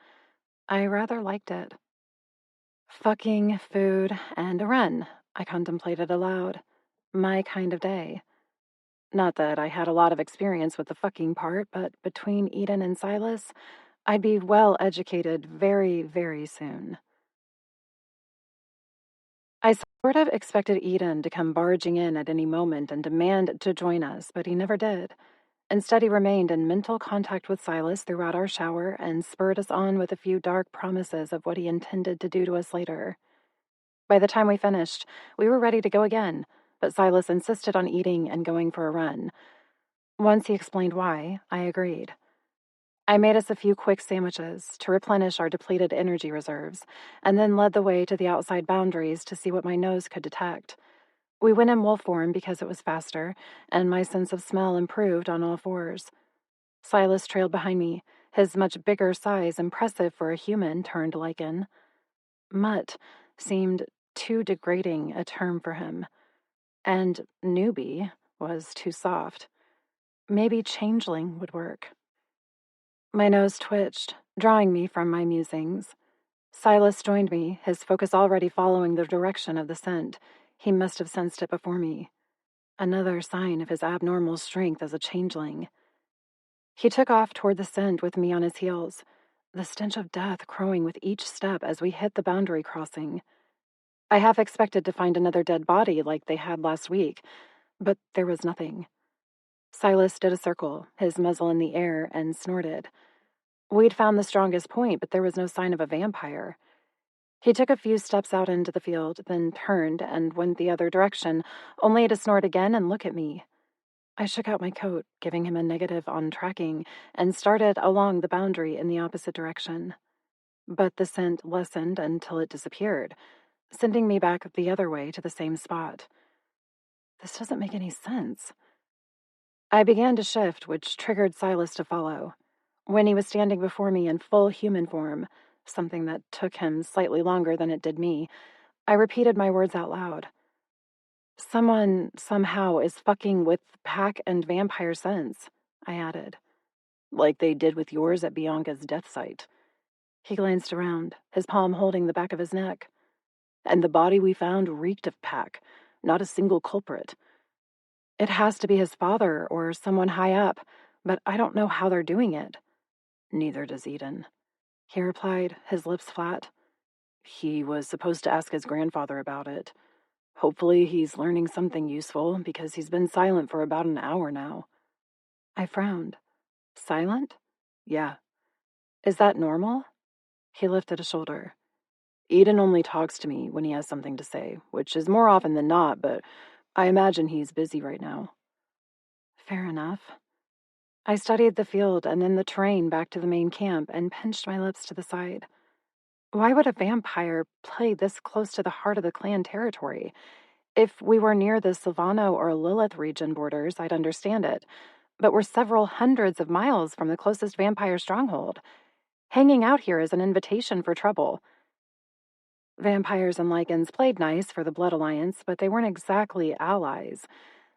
I rather liked it. Fucking, food, and a run, I contemplated aloud. My kind of day. Not that I had a lot of experience with the fucking part, but between Edon and Silas, I'd be well educated very, very soon. I sort of expected Edon to come barging in at any moment and demand to join us, but he never did. Instead, he remained in mental contact with Silas throughout our shower and spurred us on with a few dark promises of what he intended to do to us later. By the time we finished, we were ready to go again, but Silas insisted on eating and going for a run. Once he explained why, I agreed. I made us a few quick sandwiches to replenish our depleted energy reserves, and then led the way to the outside boundaries to see what my nose could detect. We went in wolf form because it was faster, and my sense of smell improved on all fours. Silas trailed behind me, his much bigger size impressive for a human turned lycan. Mutt seemed too degrading a term for him, and newbie was too soft. Maybe changeling would work. My nose twitched, drawing me from my musings. Silas joined me, his focus already following the direction of the scent. He must have sensed it before me. Another sign of his abnormal strength as a changeling. He took off toward the scent with me on his heels, the stench of death crowing with each step as we hit the boundary crossing. I half expected to find another dead body like they had last week, but there was nothing. Silas did a circle, his muzzle in the air, and snorted. We'd found the strongest point, but there was no sign of a vampire. He took a few steps out into the field, then turned and went the other direction, only to snort again and look at me. I shook out my coat, giving him a negative on tracking, and started along the boundary in the opposite direction. But the scent lessened until it disappeared, sending me back the other way to the same spot. This doesn't make any sense. I began to shift, which triggered Silas to follow. When he was standing before me in full human form, something that took him slightly longer than it did me, I repeated my words out loud. Someone, somehow, is fucking with pack and vampire scents, I added. Like they did with yours at Bianca's death site. He glanced around, his palm holding the back of his neck. And the body we found reeked of pack, not a single culprit. It has to be his father or someone high up, but I don't know how they're doing it. Neither does Edon, he replied, his lips flat. He was supposed to ask his grandfather about it. Hopefully he's learning something useful, because he's been silent for about an hour now. I frowned. Silent? Yeah. Is that normal? He lifted a shoulder. Edon only talks to me when he has something to say, which is more often than not, but I imagine he's busy right now. Fair enough. I studied the field and then the terrain back to the main camp and pinched my lips to the side. Why would a vampire play this close to the heart of the clan territory? If we were near the Silvano or Lilith region borders, I'd understand it, but we're several hundreds of miles from the closest vampire stronghold. Hanging out here is an invitation for trouble. Vampires and lycans played nice for the Blood Alliance, but they weren't exactly allies.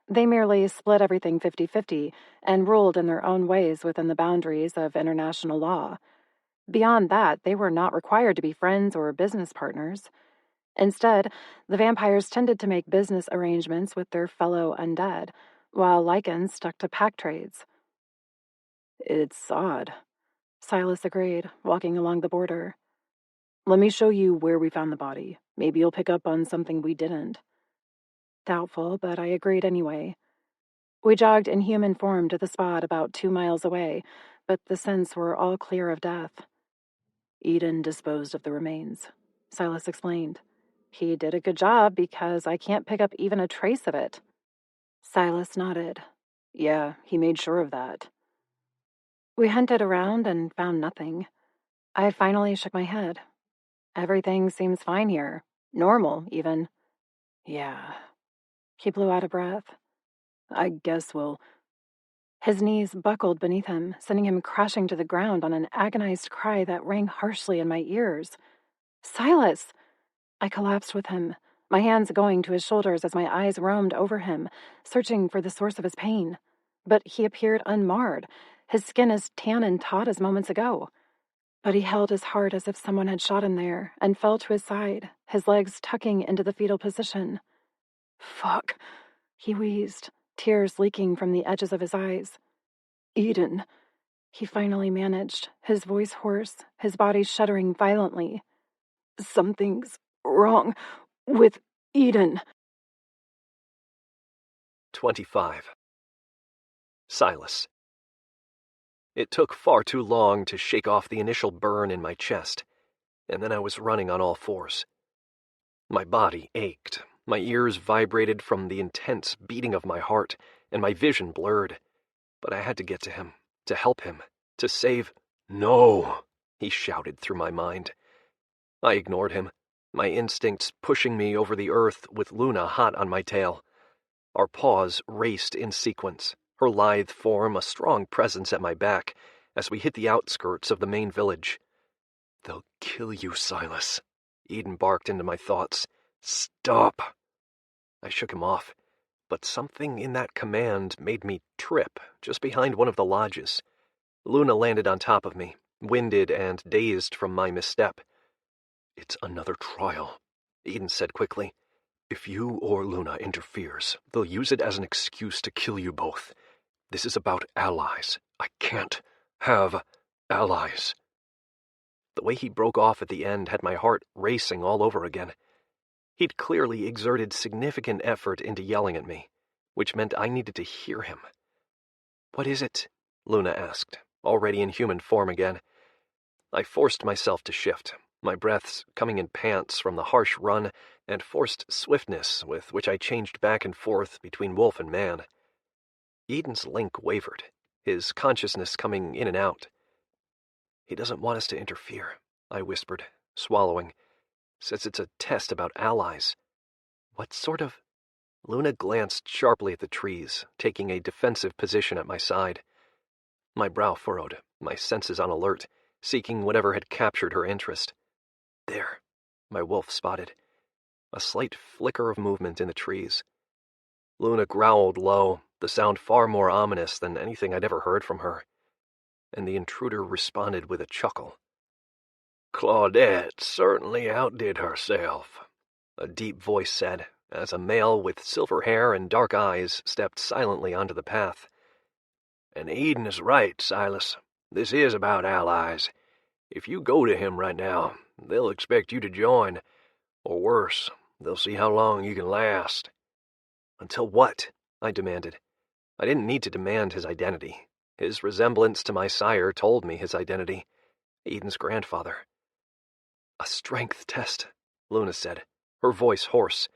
They merely split everything 50-50 and ruled in their own ways within the boundaries of international law. Beyond that, they were not required to be friends or business partners. Instead, the vampires tended to make business arrangements with their fellow undead, while lycans stuck to pack trades. It's odd, Silas agreed, walking along the border. Let me show you where we found the body. Maybe you'll pick up on something we didn't. Doubtful, but I agreed anyway. We jogged in human form to the spot about 2 miles away, but the scents were all clear of death. Edon disposed of the remains, Silas explained. He did a good job because I can't pick up even a trace of it. Silas nodded. Yeah, he made sure of that. We hunted around and found nothing. I finally shook my head. Everything seems fine here. Normal, even. Yeah. He blew out a breath. I guess we'll... His knees buckled beneath him, sending him crashing to the ground on an agonized cry that rang harshly in my ears. Silas! I collapsed with him, my hands going to his shoulders as my eyes roamed over him, searching for the source of his pain. But he appeared unmarred, his skin as tan and taut as moments ago. But he held his heart as if someone had shot him there, and fell to his side, his legs tucking into the fetal position. Fuck, he wheezed, tears leaking from the edges of his eyes. Edon, he finally managed, his voice hoarse, his body shuddering violently. Something's wrong with Edon. 25. Silas. It took far too long to shake off the initial burn in my chest, and then I was running on all fours. My body ached, my ears vibrated from the intense beating of my heart, and my vision blurred. But I had to get to him, to help him, to save... No, he shouted through my mind. I ignored him, my instincts pushing me over the earth with Luna hot on my tail. Our paws raced in sequence, her lithe form a strong presence at my back, as we hit the outskirts of the main village. They'll kill you, Silas, Edon barked into my thoughts. Stop! I shook him off, but something in that command made me trip just behind one of the lodges. Luna landed on top of me, winded and dazed from my misstep. It's another trial, Edon said quickly. If you or Luna interferes, they'll use it as an excuse to kill you both. This is about allies. I can't have allies. The way he broke off at the end had my heart racing all over again. He'd clearly exerted significant effort into yelling at me, which meant I needed to hear him. What is it? Luna asked, already in human form again. I forced myself to shift, my breaths coming in pants from the harsh run and forced swiftness with which I changed back and forth between wolf and man. Edon's link wavered, his consciousness coming in and out. He doesn't want us to interfere, I whispered, swallowing. Says it's a test about allies. What sort of... Luna glanced sharply at the trees, taking a defensive position at my side. My brow furrowed, my senses on alert, seeking whatever had captured her interest. There, my wolf spotted. A slight flicker of movement in the trees. Luna growled low, the sound far more ominous than anything I'd ever heard from her. And the intruder responded with a chuckle. Claudette certainly outdid herself, a deep voice said, as a male with silver hair and dark eyes stepped silently onto the path. And Edon is right, Silas. This is about allies. If you go to him right now, they'll expect you to join. Or worse, they'll see how long you can last. Until what? I demanded. I didn't need to demand his identity. His resemblance to my sire told me his identity. Edon's grandfather. A strength test, Luna said, her voice hoarse.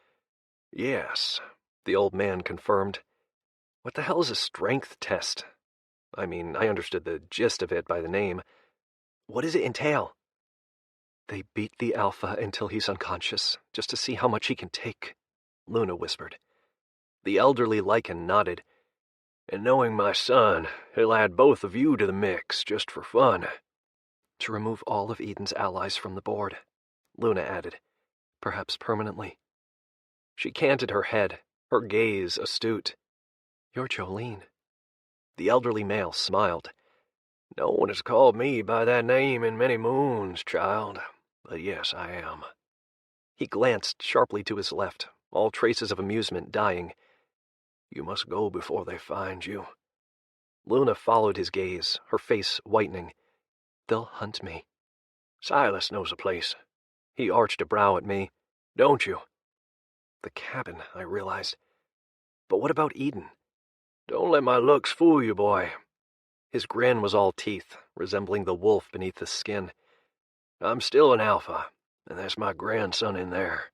Yes, the old man confirmed. What the hell is a strength test? I mean, I understood the gist of it by the name. What does it entail? They beat the Alpha until he's unconscious, just to see how much he can take, Luna whispered. The elderly lycan nodded. And knowing my son, he'll add both of you to the mix, just for fun. To remove all of Edon's allies from the board, Luna added, perhaps permanently. She canted her head, her gaze astute. You're Jolene. The elderly male smiled. No one has called me by that name in many moons, child, but yes, I am. He glanced sharply to his left, all traces of amusement dying. You must go before they find you. Luna followed his gaze, her face whitening. They'll hunt me. Silas knows a place. He arched a brow at me. Don't you? The cabin, I realized. But what about Edon? Don't let my looks fool you, boy. His grin was all teeth, resembling the wolf beneath his skin. I'm still an alpha, and there's my grandson in there.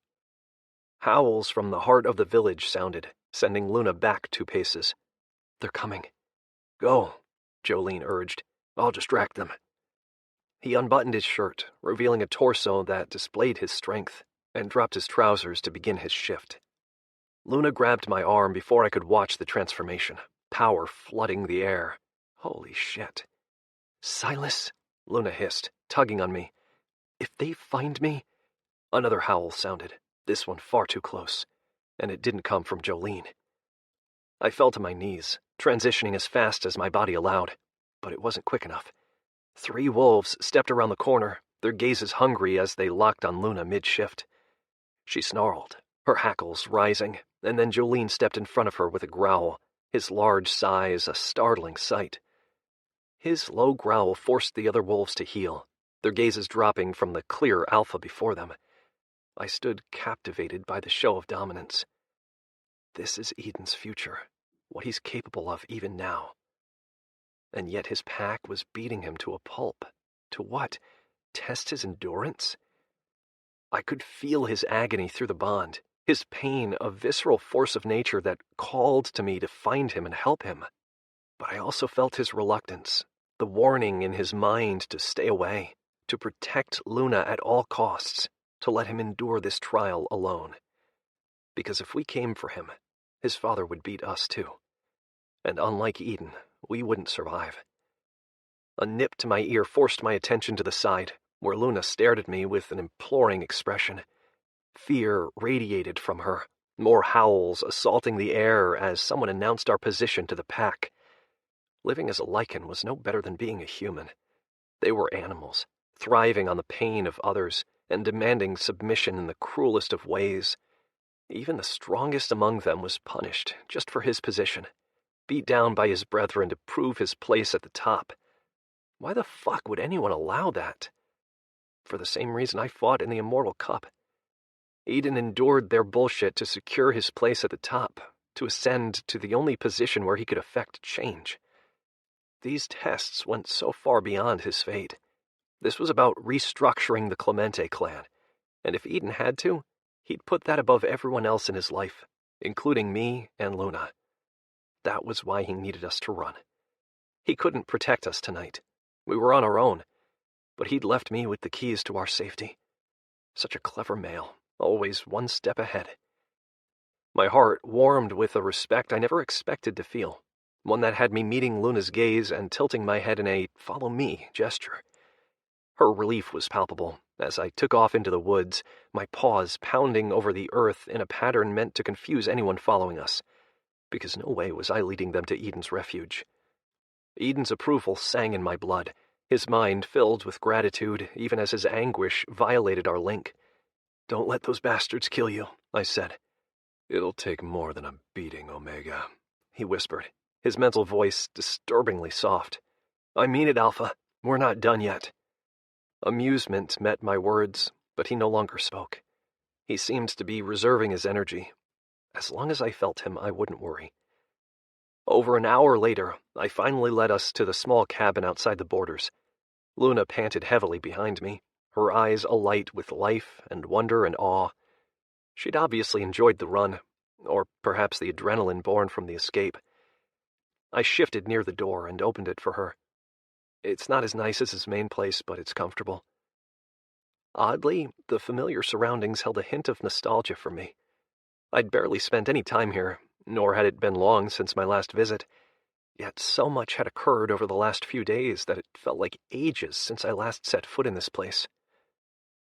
Howls from the heart of the village sounded, sending Luna back 2 paces. They're coming. Go, Jolene urged. I'll distract them. He unbuttoned his shirt, revealing a torso that displayed his strength, and dropped his trousers to begin his shift. Luna grabbed my arm before I could watch the transformation, power flooding the air. Holy shit. Silas, Luna hissed, tugging on me. If they find me... Another howl sounded, this one far too close, and it didn't come from Jolene. I fell to my knees, transitioning as fast as my body allowed, but it wasn't quick enough. 3 wolves stepped around the corner, their gazes hungry as they locked on Luna mid-shift. She snarled, her hackles rising, and then Jolene stepped in front of her with a growl, his large size a startling sight. His low growl forced the other wolves to heel, their gazes dropping from the clear alpha before them. I stood captivated by the show of dominance. This is Edon's future, what he's capable of even now. And yet his pack was beating him to a pulp. To what? Test his endurance? I could feel his agony through the bond, his pain, a visceral force of nature that called to me to find him and help him. But I also felt his reluctance, the warning in his mind to stay away, to protect Luna at all costs, to let him endure this trial alone. Because if we came for him, his father would beat us too. And unlike Edon, we wouldn't survive. A nip to my ear forced my attention to the side, where Luna stared at me with an imploring expression. Fear radiated from her, more howls assaulting the air as someone announced our position to the pack. Living as a lycan was no better than being a human. They were animals, thriving on the pain of others and demanding submission in the cruelest of ways. Even the strongest among them was punished just for his position, beat down by his brethren to prove his place at the top. Why the fuck would anyone allow that? For the same reason I fought in the Immortal Cup. Edon endured their bullshit to secure his place at the top, to ascend to the only position where he could effect change. These tests went so far beyond his fate. This was about restructuring the Clemente clan, and if Edon had to, he'd put that above everyone else in his life, including me and Luna. That was why he needed us to run. He couldn't protect us tonight. We were on our own, but he'd left me with the keys to our safety. Such a clever male, always one step ahead. My heart warmed with a respect I never expected to feel, one that had me meeting Luna's gaze and tilting my head in a follow me gesture. Her relief was palpable as I took off into the woods, my paws pounding over the earth in a pattern meant to confuse anyone following us, because no way was I leading them to Edon's refuge. Edon's approval sang in my blood, his mind filled with gratitude even as his anguish violated our link. "Don't let those bastards kill you," I said. "It'll take more than a beating, Omega," he whispered, his mental voice disturbingly soft. "I mean it, Alpha. We're not done yet." Amusement met my words, but he no longer spoke. He seemed to be reserving his energy. As long as I felt him, I wouldn't worry. Over an hour later, I finally led us to the small cabin outside the borders. Luna panted heavily behind me, her eyes alight with life and wonder and awe. She'd obviously enjoyed the run, or perhaps the adrenaline born from the escape. I shifted near the door and opened it for her. It's not as nice as his main place, but it's comfortable. Oddly, the familiar surroundings held a hint of nostalgia for me. I'd barely spent any time here, nor had it been long since my last visit, yet so much had occurred over the last few days that it felt like ages since I last set foot in this place.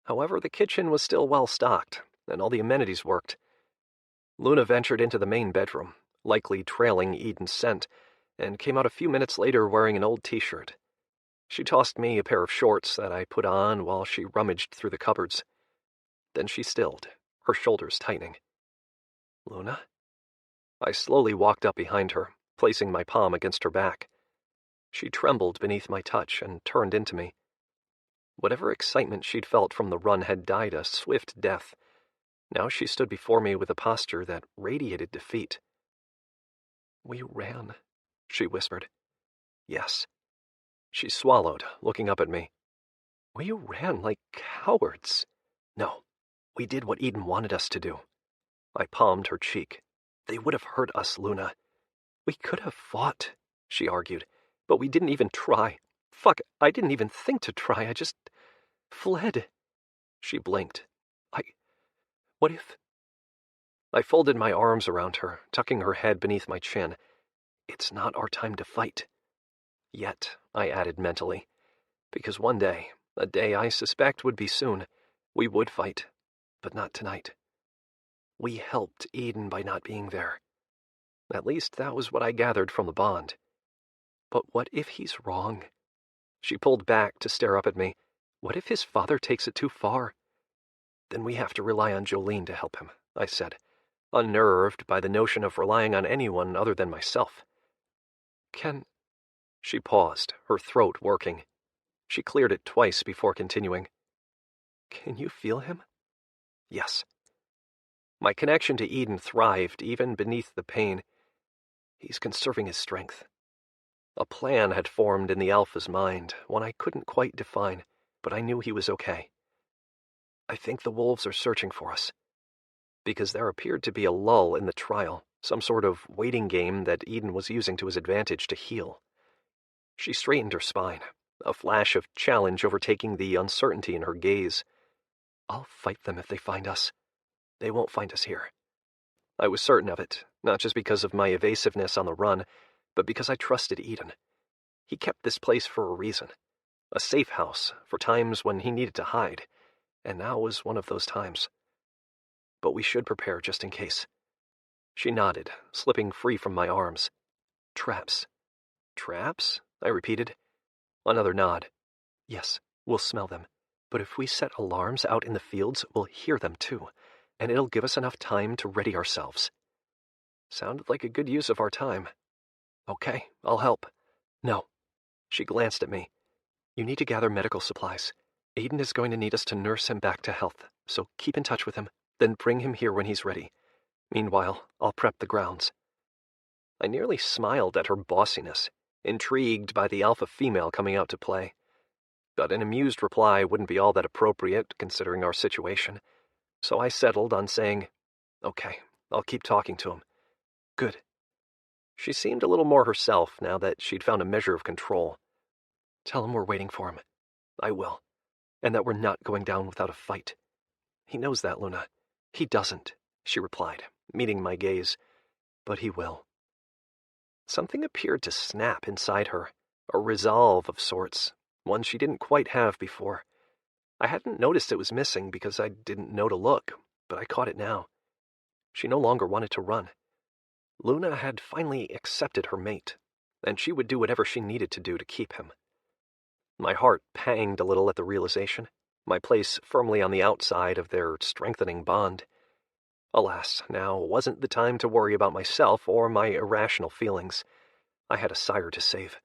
However, the kitchen was still well stocked, and all the amenities worked. Luna ventured into the main bedroom, likely trailing Edon's scent, and came out a few minutes later wearing an old t-shirt. She tossed me a pair of shorts that I put on while she rummaged through the cupboards. Then she stilled, her shoulders tightening. "Luna?" I slowly walked up behind her, placing my palm against her back. She trembled beneath my touch and turned into me. Whatever excitement she'd felt from the run had died a swift death. Now she stood before me with a posture that radiated defeat. "We ran," she whispered. "Yes." She swallowed, looking up at me. "We ran like cowards." "No, we did what Edon wanted us to do." I palmed her cheek. "They would have hurt us, Luna." "We could have fought," she argued, "but we didn't even try. Fuck, I didn't even think to try, I just fled." She blinked. What if... I folded my arms around her, tucking her head beneath my chin. "It's not our time to fight." Yet, I added mentally, because one day, a day I suspect would be soon, we would fight, but not tonight. We helped Edon by not being there. At least that was what I gathered from the bond. But what if he's wrong? She pulled back to stare up at me. What if his father takes it too far? Then we have to rely on Jolene to help him, I said, unnerved by the notion of relying on anyone other than myself. She paused, her throat working. She cleared it twice before continuing. "Can you feel him?" "Yes." My connection to Edon thrived even beneath the pain. He's conserving his strength. A plan had formed in the Alpha's mind, one I couldn't quite define, but I knew he was okay. "I think the wolves are searching for us." Because there appeared to be a lull in the trial, some sort of waiting game that Edon was using to his advantage to heal. She straightened her spine, a flash of challenge overtaking the uncertainty in her gaze. "I'll fight them if they find us. They won't find us here." I was certain of it, not just because of my evasiveness on the run, but because I trusted Edon. He kept this place for a reason. A safe house for times when he needed to hide, and now was one of those times. "But we should prepare just in case." She nodded, slipping free from my arms. "Traps." "Traps?" I repeated. Another nod. "Yes, we'll smell them. But if we set alarms out in the fields, we'll hear them too, and it'll give us enough time to ready ourselves." Sounded like a good use of our time. "Okay, I'll help." "No." She glanced at me. "You need to gather medical supplies. Edon is going to need us to nurse him back to health, so keep in touch with him, then bring him here when he's ready. Meanwhile, I'll prep the grounds." I nearly smiled at her bossiness, intrigued by the alpha female coming out to play. But an amused reply wouldn't be all that appropriate, considering our situation. So I settled on saying, "Okay, I'll keep talking to him." "Good." She seemed a little more herself now that she'd found a measure of control. "Tell him we're waiting for him." "I will. And that we're not going down without a fight." "He knows that, Luna." "He doesn't," she replied, meeting my gaze. "But he will." Something appeared to snap inside her, a resolve of sorts, one she didn't quite have before. I hadn't noticed it was missing because I didn't know to look, but I caught it now. She no longer wanted to run. Luna had finally accepted her mate, and she would do whatever she needed to do to keep him. My heart panged a little at the realization, my place firmly on the outside of their strengthening bond. Alas, now wasn't the time to worry about myself or my irrational feelings. I had a sire to save,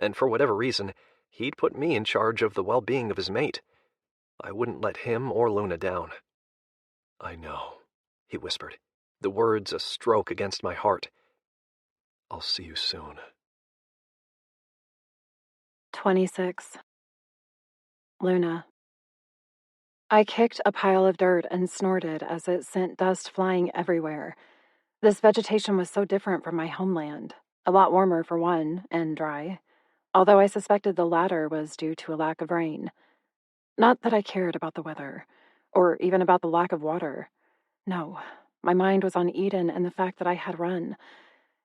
and for whatever reason, he'd put me in charge of the well-being of his mate. I wouldn't let him or Luna down. "I know," he whispered, the words a stroke against my heart. "I'll see you soon." 26. Luna. I kicked a pile of dirt and snorted as it sent dust flying everywhere. This vegetation was so different from my homeland. A lot warmer for one, and dry. Although I suspected the latter was due to a lack of rain. Not that I cared about the weather, or even about the lack of water. No, my mind was on Edon and the fact that I had run.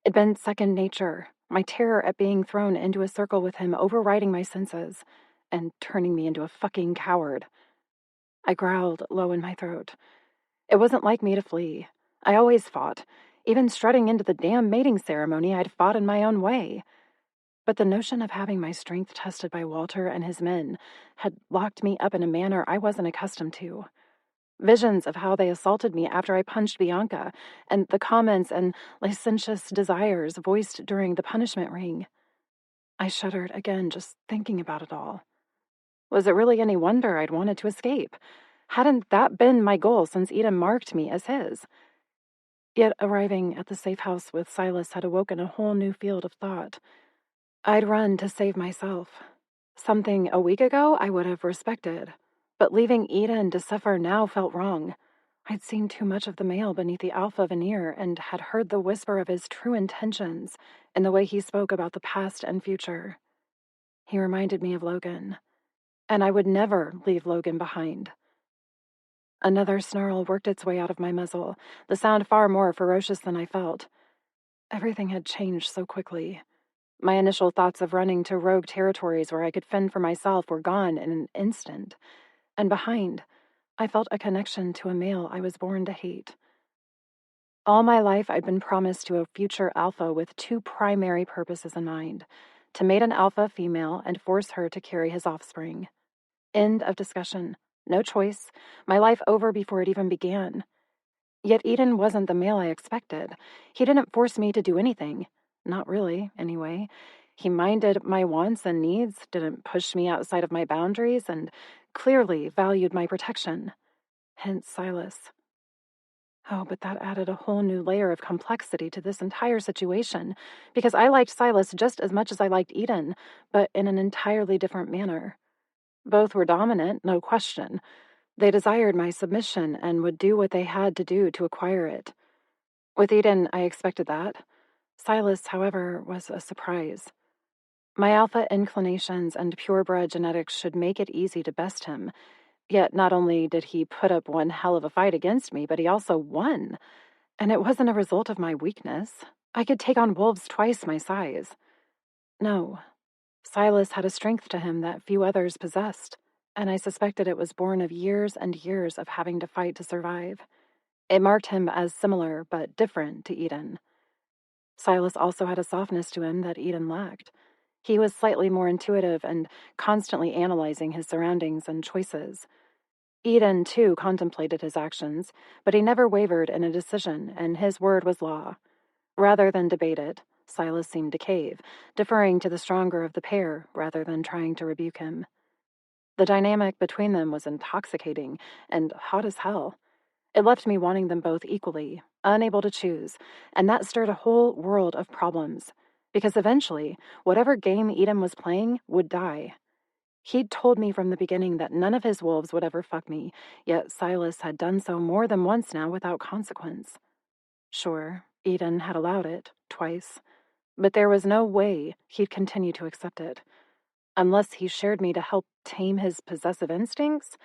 It'd been second nature, my terror at being thrown into a circle with him overriding my senses, and turning me into a fucking coward. I growled low in my throat. It wasn't like me to flee. I always fought. Even strutting into the damn mating ceremony, I'd fought in my own way. But the notion of having my strength tested by Walter and his men had locked me up in a manner I wasn't accustomed to. Visions of how they assaulted me after I punched Bianca, and the comments and licentious desires voiced during the punishment ring. I shuddered again just thinking about it all. Was it really any wonder I'd wanted to escape? Hadn't that been my goal since Edon marked me as his? Yet arriving at the safe house with Silas had awoken a whole new field of thought. I'd run to save myself. Something a week ago I would have respected, but leaving Edon to suffer now felt wrong. I'd seen too much of the male beneath the alpha veneer and had heard the whisper of his true intentions in the way he spoke about the past and future. He reminded me of Logan, and I would never leave Logan behind. Another snarl worked its way out of my muzzle, the sound far more ferocious than I felt. Everything had changed so quickly. My initial thoughts of running to rogue territories where I could fend for myself were gone in an instant, and behind, I felt a connection to a male I was born to hate. All my life I'd been promised to a future alpha with two primary purposes in mind: to mate an alpha female and force her to carry his offspring. End of discussion. No choice. My life over before it even began. Yet Edon wasn't the male I expected. He didn't force me to do anything. Not really, anyway. He minded my wants and needs, didn't push me outside of my boundaries, and clearly valued my protection. Hence Silas. Oh, but that added a whole new layer of complexity to this entire situation, because I liked Silas just as much as I liked Edon, but in an entirely different manner. Both were dominant, no question. They desired my submission and would do what they had to do to acquire it. With Edon, I expected that. Silas, however, was a surprise. My alpha inclinations and purebred genetics should make it easy to best him. Yet not only did he put up one hell of a fight against me, but he also won. And it wasn't a result of my weakness. I could take on wolves twice my size. No, Silas had a strength to him that few others possessed, and I suspected it was born of years and years of having to fight to survive. It marked him as similar but different to Edon. Silas also had a softness to him that Edon lacked. He was slightly more intuitive and constantly analyzing his surroundings and choices. Edon, too, contemplated his actions, but he never wavered in a decision, and his word was law. Rather than debate it, Silas seemed to cave, deferring to the stronger of the pair rather than trying to rebuke him. The dynamic between them was intoxicating and hot as hell. It left me wanting them both equally, unable to choose, and that stirred a whole world of problems, because eventually, whatever game Edom was playing would die. He'd told me from the beginning that none of his wolves would ever fuck me, yet Silas had done so more than once now without consequence. Sure, Edon had allowed it, twice, but there was no way he'd continue to accept it. Unless he shared me to help tame his possessive instincts,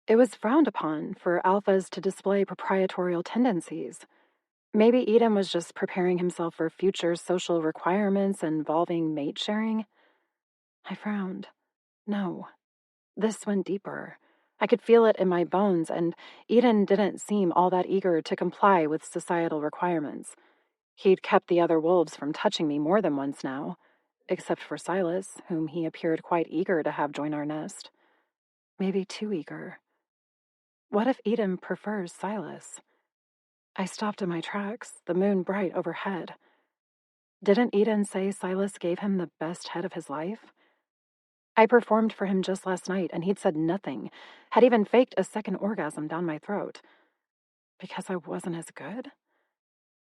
it was frowned upon for alphas to display proprietorial tendencies. Maybe Edom was just preparing himself for future social requirements involving mate sharing. I frowned. No, this went deeper. I could feel it in my bones, and Edon didn't seem all that eager to comply with societal requirements. He'd kept the other wolves from touching me more than once now, except for Silas, whom he appeared quite eager to have join our nest. Maybe too eager. What if Edom prefers Silas? I stopped in my tracks, the moon bright overhead. Didn't Edon say Silas gave him the best head of his life? I performed for him just last night, and he'd said nothing, had even faked a second orgasm down my throat. Because I wasn't as good?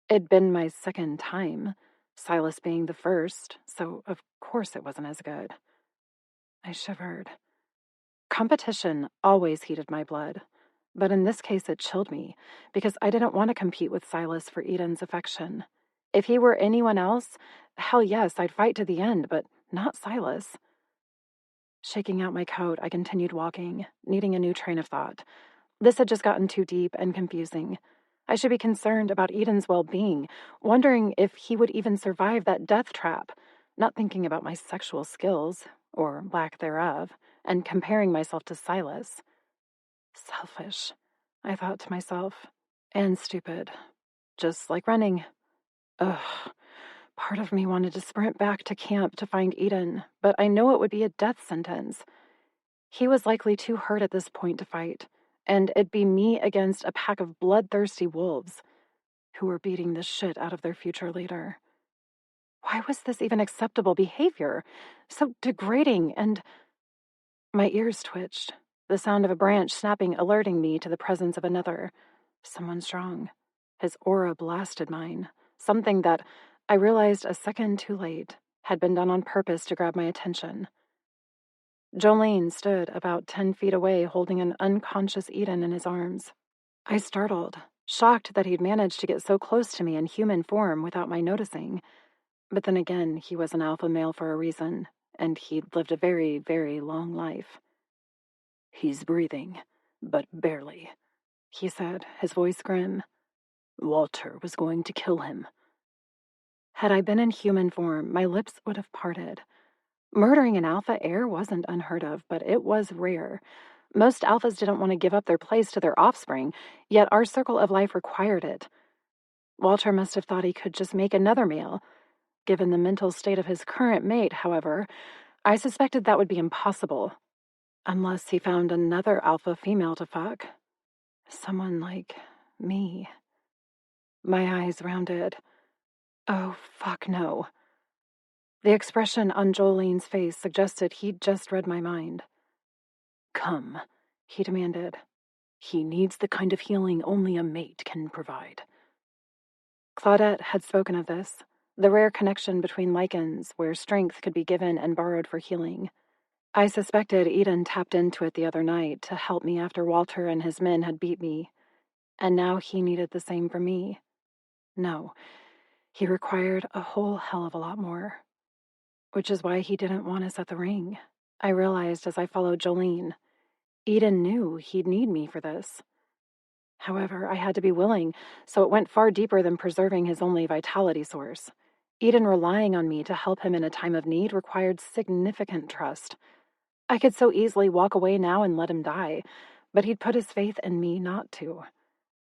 It'd been my second time, Silas being the first, so of course it wasn't as good. I shivered. Competition always heated my blood, but in this case it chilled me, because I didn't want to compete with Silas for Edon's affection. If he were anyone else, hell yes, I'd fight to the end, but not Silas. Shaking out my coat, I continued walking, needing a new train of thought. This had just gotten too deep and confusing. I should be concerned about Edon's well-being, wondering if he would even survive that death trap, not thinking about my sexual skills, or lack thereof, and comparing myself to Silas. Selfish, I thought to myself, and stupid, just like running. Ugh. Part of me wanted to sprint back to camp to find Edon, but I know it would be a death sentence. He was likely too hurt at this point to fight, and it'd be me against a pack of bloodthirsty wolves who were beating the shit out of their future leader. Why was this even acceptable behavior? So degrading, and my ears twitched. the sound of a branch snapping alerting me to the presence of another. Someone strong. His aura blasted mine, something that, I realized a second too late, had been done on purpose to grab my attention. Jolene stood about 10 feet away holding an unconscious Edon in his arms. I startled, shocked that he'd managed to get so close to me in human form without my noticing. But then again, he was an alpha male for a reason, and he'd lived a very, very long life. "He's breathing, but barely," he said, his voice grim. "Walter was going to kill him." Had I been in human form, my lips would have parted. Murdering an alpha heir wasn't unheard of, but it was rare. Most alphas didn't want to give up their place to their offspring, yet our circle of life required it. Walter must have thought he could just make another male. Given the mental state of his current mate, however, I suspected that would be impossible. Unless he found another alpha female to fuck. Someone like me. My eyes rounded. Oh, fuck no. The expression on Jolene's face suggested he'd just read my mind. "Come," he demanded. "He needs the kind of healing only a mate can provide." Claudette had spoken of this, the rare connection between lycans where strength could be given and borrowed for healing. I suspected Edon tapped into it the other night to help me after Walter and his men had beat me, and now he needed the same for me. No, he required a whole hell of a lot more. Which is why he didn't want us at the ring, I realized as I followed Jolene. Edon knew he'd need me for this. However, I had to be willing, so it went far deeper than preserving his only vitality source. Edon relying on me to help him in a time of need required significant trust. I could so easily walk away now and let him die, but he'd put his faith in me not to.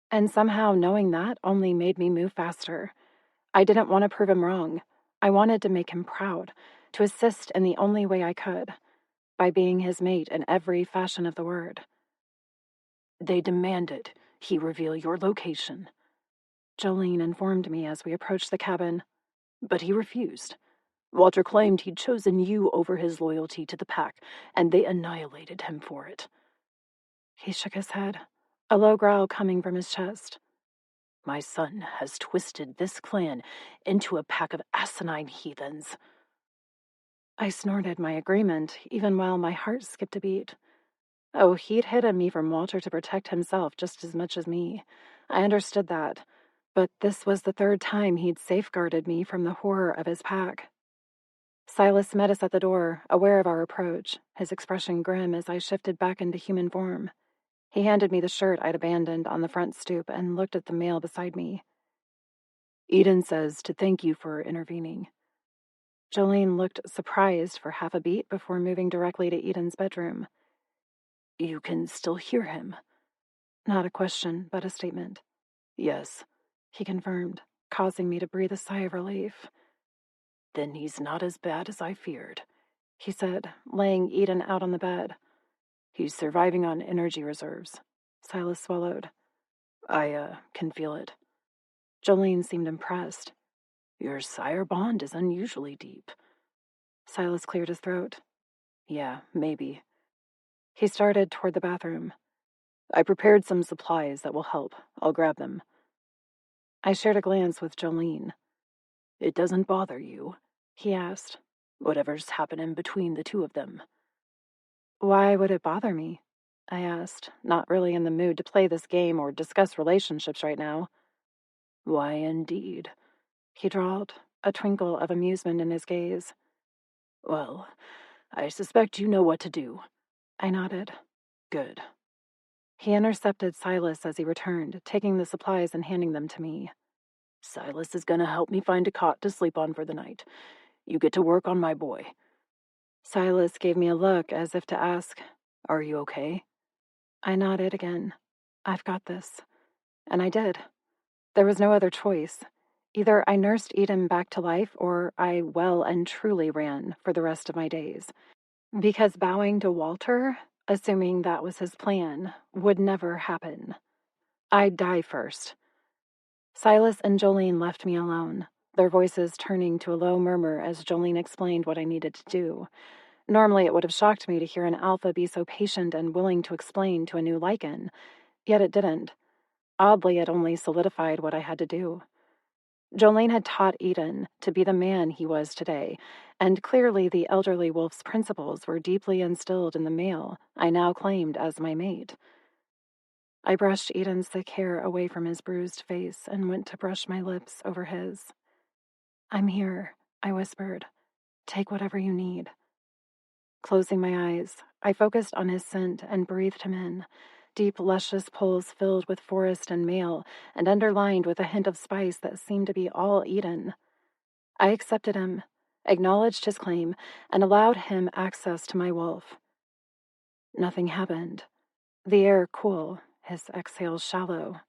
And somehow knowing that only made me move faster. I didn't want to prove him wrong. I wanted to make him proud, to assist in the only way I could, by being his mate in every fashion of the word. "They demanded he reveal your location," Jolene informed me as we approached the cabin. "But he refused. Walter claimed he'd chosen you over his loyalty to the pack, and they annihilated him for it." He shook his head, a low growl coming from his chest. "My son has twisted this clan into a pack of asinine heathens." I snorted my agreement, even while my heart skipped a beat. Oh, he'd hidden me from Walter to protect himself just as much as me. I understood that. But this was the third time he'd safeguarded me from the horror of his pack. Silas met us at the door, aware of our approach, his expression grim as I shifted back into human form. He handed me the shirt I'd abandoned on the front stoop and looked at the male beside me. "Edon says to thank you for intervening." Jolene looked surprised for half a beat before moving directly to Edon's bedroom. "You can still hear him?" Not a question, but a statement. "Yes," he confirmed, causing me to breathe a sigh of relief. "Then he's not as bad as I feared," he said, laying Edon out on the bed. "He's surviving on energy reserves." Silas swallowed. I can feel it." Jolene seemed impressed. "Your sire bond is unusually deep." Silas cleared his throat. "Yeah, maybe." He started toward the bathroom. "I prepared some supplies that will help. I'll grab them." I shared a glance with Jolene. "It doesn't bother you?" he asked. "Whatever's happening between the two of them." Why would it bother me? I asked, not really in the mood to play this game or discuss relationships right now. "Why, indeed," he drawled, a twinkle of amusement in his gaze. "Well, I suspect you know what to do." I nodded. "Good." He intercepted Silas as he returned, taking the supplies and handing them to me. "Silas is gonna help me find a cot to sleep on for the night. You get to work on my boy." Silas gave me a look as if to ask, "Are you okay?" I nodded again. I've got this. And I did. There was no other choice. Either I nursed Edon back to life or I well and truly ran for the rest of my days. Because bowing to Walter, assuming that was his plan, would never happen. I'd die first. Silas and Jolene left me alone, their voices turning to a low murmur as Jolene explained what I needed to do. Normally it would have shocked me to hear an alpha be so patient and willing to explain to a new lycan, yet it didn't. Oddly, it only solidified what I had to do. Jolene had taught Edon to be the man he was today, and clearly the elderly wolf's principles were deeply instilled in the male I now claimed as my mate. I brushed Edon's thick hair away from his bruised face and went to brush my lips over his. "I'm here," I whispered. "Take whatever you need." Closing my eyes, I focused on his scent and breathed him in, deep, luscious pulls filled with forest and male and underlined with a hint of spice that seemed to be all Edon. I accepted him, acknowledged his claim, and allowed him access to my wolf. Nothing happened. The air cool, his exhales shallow.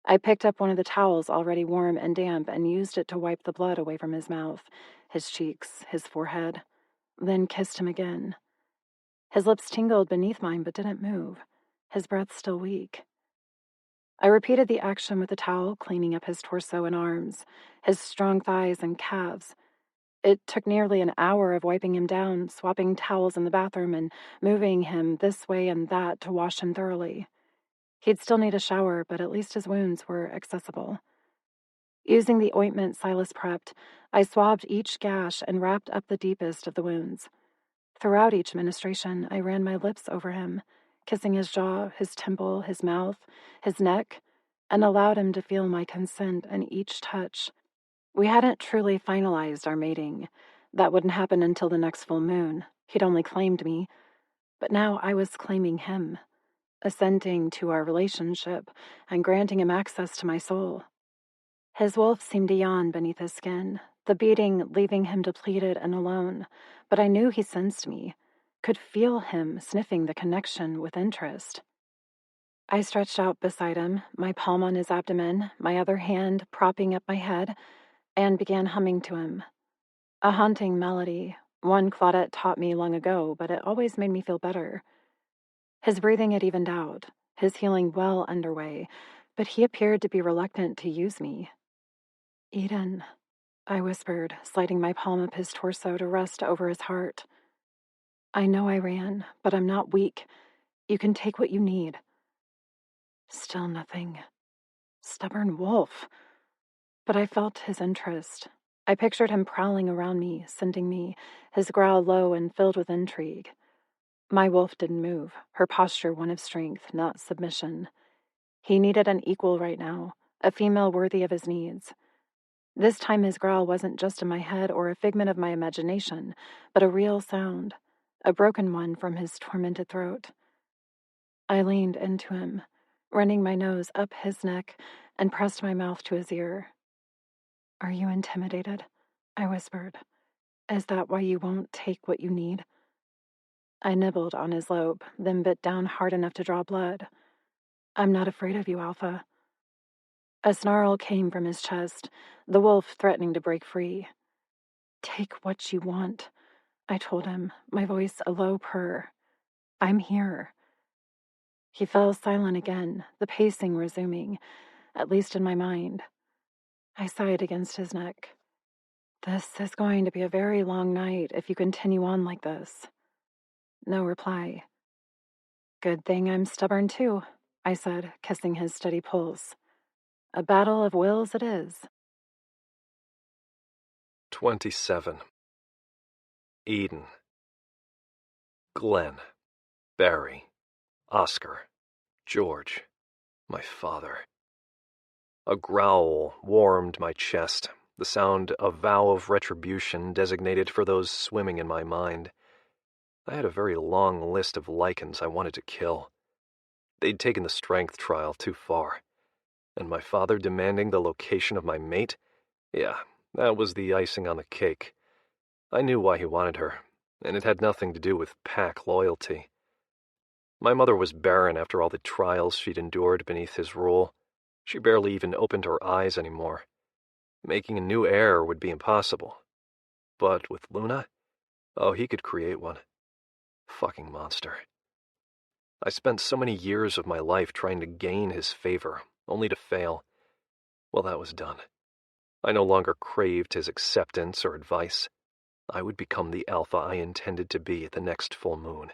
I picked up one of the towels already warm and damp and used it to wipe the blood away from his mouth, his cheeks, his forehead, then kissed him again. His lips tingled beneath mine but didn't move, his breath still weak. I repeated the action with the towel, cleaning up his torso and arms, his strong thighs and calves. It took nearly an hour of wiping him down, swapping towels in the bathroom, and moving him this way and that to wash him thoroughly. He'd still need a shower, but at least his wounds were accessible. Using the ointment Silas prepped, I swabbed each gash and wrapped up the deepest of the wounds. Throughout each ministration, I ran my lips over him, kissing his jaw, his temple, his mouth, his neck, and allowed him to feel my consent in each touch. We hadn't truly finalized our mating. That wouldn't happen until the next full moon. He'd only claimed me. But now I was claiming him, assenting to our relationship and granting him access to my soul. His wolf seemed to yawn beneath his skin, the beating leaving him depleted and alone, but I knew he sensed me, could feel him sniffing the connection with interest. I stretched out beside him, my palm on his abdomen, my other hand propping up my head, and began humming to him. A haunting melody, one Claudette taught me long ago, but it always made me feel better. His breathing had evened out, his healing well underway, but he appeared to be reluctant to use me. "Edon," I whispered, sliding my palm up his torso to rest over his heart. "I know I ran, but I'm not weak. You can take what you need." Still nothing. Stubborn wolf. But I felt his interest. I pictured him prowling around me, scenting me, his growl low and filled with intrigue. My wolf didn't move, her posture one of strength, not submission. He needed an equal right now, a female worthy of his needs. This time his growl wasn't just in my head or a figment of my imagination, but a real sound, a broken one from his tormented throat. I leaned into him, running my nose up his neck, and pressed my mouth to his ear. "Are you intimidated?" I whispered. "Is that why you won't take what you need?" I nibbled on his lobe, then bit down hard enough to draw blood. "I'm not afraid of you, Alpha." A snarl came from his chest, the wolf threatening to break free. "Take what you want," I told him, my voice a low purr. "I'm here." He fell silent again, the pacing resuming, at least in my mind. I sighed against his neck. "This is going to be a very long night if you continue on like this." No reply. "Good thing I'm stubborn too," I said, kissing his steady pulse. "A battle of wills it is." 27. Edon. Glenn. Barry. Oscar. George. My father. A growl warmed my chest, the sound a vow of retribution designated for those swimming in my mind. I had a very long list of lycans I wanted to kill. They'd taken the strength trial too far. And my father demanding the location of my mate? Yeah, that was the icing on the cake. I knew why he wanted her, and it had nothing to do with pack loyalty. My mother was barren after all the trials she'd endured beneath his rule. She barely even opened her eyes anymore. Making a new heir would be impossible. But with Luna? Oh, he could create one. Fucking monster. I spent so many years of my life trying to gain his favor, only to fail. Well, that was done. I no longer craved his acceptance or advice. I would become the alpha I intended to be at the next full moon,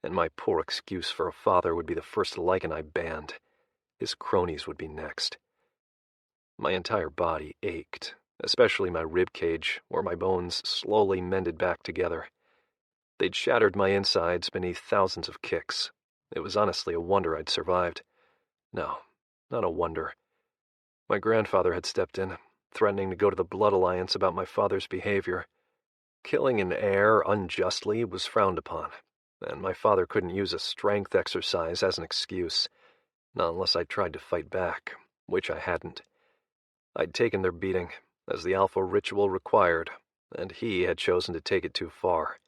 and my poor excuse for a father would be the first lycan I banned. His cronies would be next. My entire body ached, especially my rib cage, where my bones slowly mended back together. They'd shattered my insides beneath thousands of kicks. It was honestly a wonder I'd survived. No, not a wonder. My grandfather had stepped in, threatening to go to the Blood Alliance about my father's behavior. Killing an heir unjustly was frowned upon, and my father couldn't use a strength exercise as an excuse, not unless I tried to fight back, which I hadn't. I'd taken their beating, as the Alpha ritual required, and he had chosen to take it too far.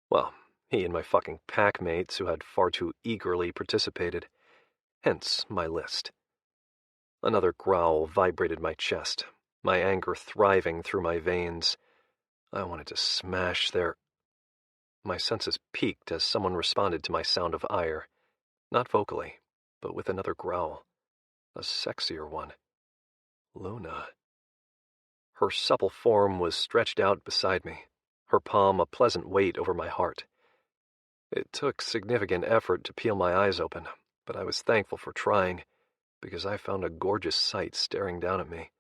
Well, he and my fucking pack mates who had far too eagerly participated. Hence my list. Another growl vibrated my chest, my anger thriving through my veins. I wanted to smash their... My senses peaked as someone responded to my sound of ire. Not vocally, but with another growl. A sexier one. Luna. Her supple form was stretched out beside me, her palm a pleasant weight over my heart. It took significant effort to peel my eyes open, but I was thankful for trying, because I found a gorgeous sight staring down at me.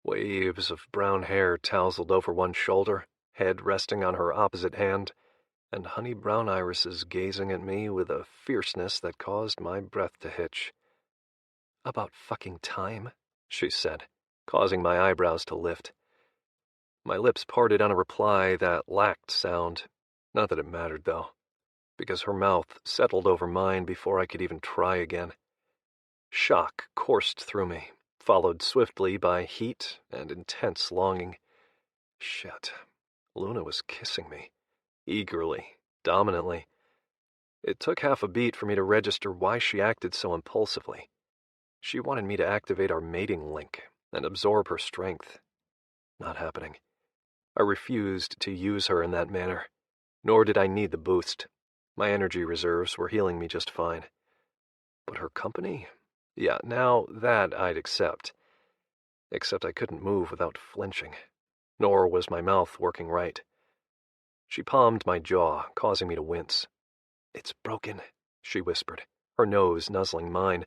Waves of brown hair tousled over one shoulder, head resting on her opposite hand, and honey-brown irises gazing at me with a fierceness that caused my breath to hitch. "About fucking time," she said, causing my eyebrows to lift. My lips parted on a reply that lacked sound. Not that it mattered, though, because her mouth settled over mine before I could even try again. Shock coursed through me, followed swiftly by heat and intense longing. Shit. Luna was kissing me. Eagerly, dominantly. It took half a beat for me to register why she acted so impulsively. She wanted me to activate our mating link and absorb her strength. Not happening. I refused to use her in that manner, nor did I need the boost. My energy reserves were healing me just fine. But her company? Yeah, now that I'd accept. Except I couldn't move without flinching, nor was my mouth working right. She palmed my jaw, causing me to wince. "It's broken," she whispered, her nose nuzzling mine.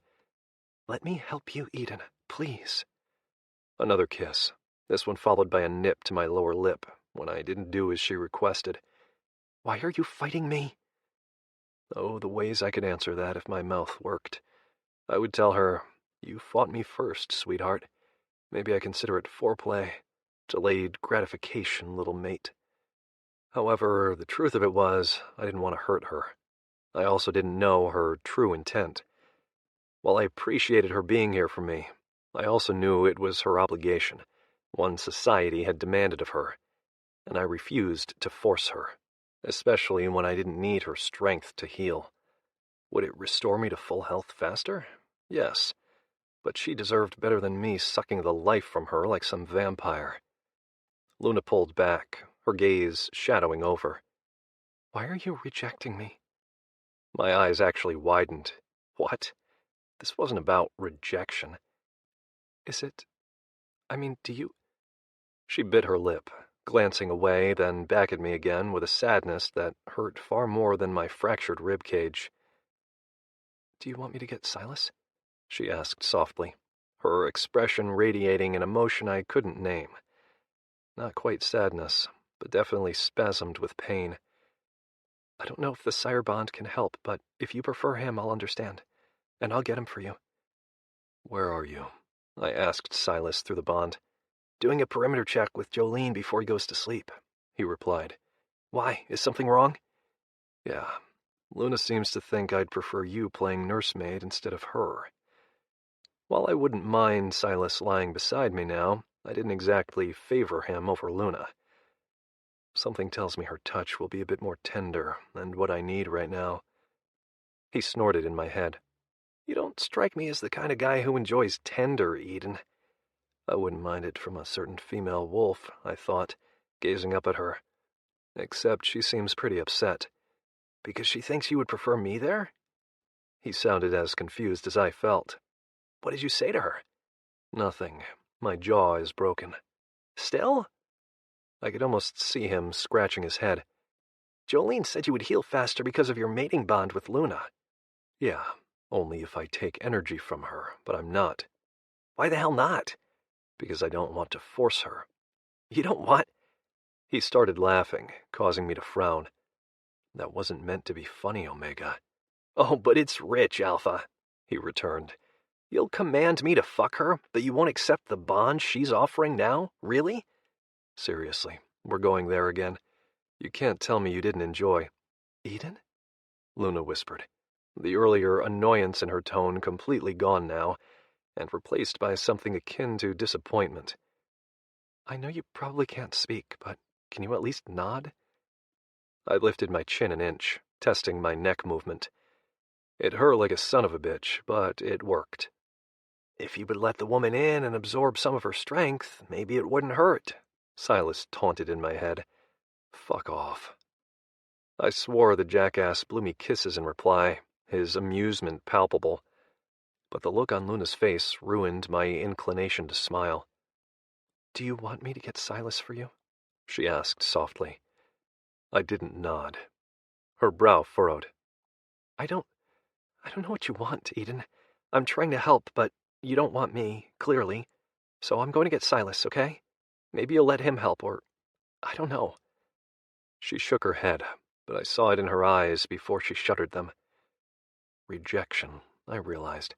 "Let me help you, Edon, please." Another kiss, this one followed by a nip to my lower lip when I didn't do as she requested. "Why are you fighting me?" Oh, the ways I could answer that if my mouth worked. I would tell her, "You fought me first, sweetheart. Maybe I consider it foreplay. Delayed gratification, little mate." However, the truth of it was, I didn't want to hurt her. I also didn't know her true intent. While I appreciated her being here for me, I also knew it was her obligation, one society had demanded of her, and I refused to force her, especially when I didn't need her strength to heal. Would it restore me to full health faster? Yes, but she deserved better than me sucking the life from her like some vampire. Luna pulled back, her gaze shadowing over. "Why are you rejecting me?" My eyes actually widened. What? This wasn't about rejection. "Is it... do you..." She bit her lip, glancing away, then back at me again with a sadness that hurt far more than my fractured rib cage. "Do you want me to get Silas?" she asked softly, her expression radiating an emotion I couldn't name. Not quite sadness, but definitely spasmed with pain. "I don't know if the sire bond can help, but if you prefer him, I'll understand, and I'll get him for you." "Where are you?" I asked Silas through the bond. "Doing a perimeter check with Jolene before he goes to sleep," he replied. "Why, is something wrong?" "Yeah, Luna seems to think I'd prefer you playing nursemaid instead of her." While I wouldn't mind Silas lying beside me now, I didn't exactly favor him over Luna. Something tells me her touch will be a bit more tender, and what I need right now. He snorted in my head. "You don't strike me as the kind of guy who enjoys tender, Edon." I wouldn't mind it from a certain female wolf, I thought, gazing up at her. Except she seems pretty upset. "Because she thinks you would prefer me there?" He sounded as confused as I felt. "What did you say to her?" "Nothing. My jaw is broken." "Still?" I could almost see him scratching his head. Jolene said you would heal faster because of your mating bond with Luna. Yeah, only if I take energy from her, but I'm not. Why the hell not? Because I don't want to force her. You don't want... He started laughing, causing me to frown. That wasn't meant to be funny, Omega. Oh, but it's rich, Alpha, he returned. You'll command me to fuck her, but you won't accept the bond she's offering now? Really? Seriously, we're going there again. You can't tell me you didn't enjoy... Edon? Luna whispered, the earlier annoyance in her tone completely gone now, and replaced by something akin to disappointment. I know you probably can't speak, but can you at least nod? I lifted my chin an inch, testing my neck movement. It hurt like a son of a bitch, but it worked. If you would let the woman in and absorb some of her strength, maybe it wouldn't hurt, Silas taunted in my head. Fuck off. I swore the jackass blew me kisses in reply, his amusement palpable. But the look on Luna's face ruined my inclination to smile. Do you want me to get Silas for you? She asked softly. I didn't nod. Her brow furrowed. I don't know what you want, Edon. I'm trying to help, but you don't want me, clearly. So I'm going to get Silas, okay? Maybe you'll let him help, or... I don't know. She shook her head, but I saw it in her eyes before she shuttered them. Rejection, I realized.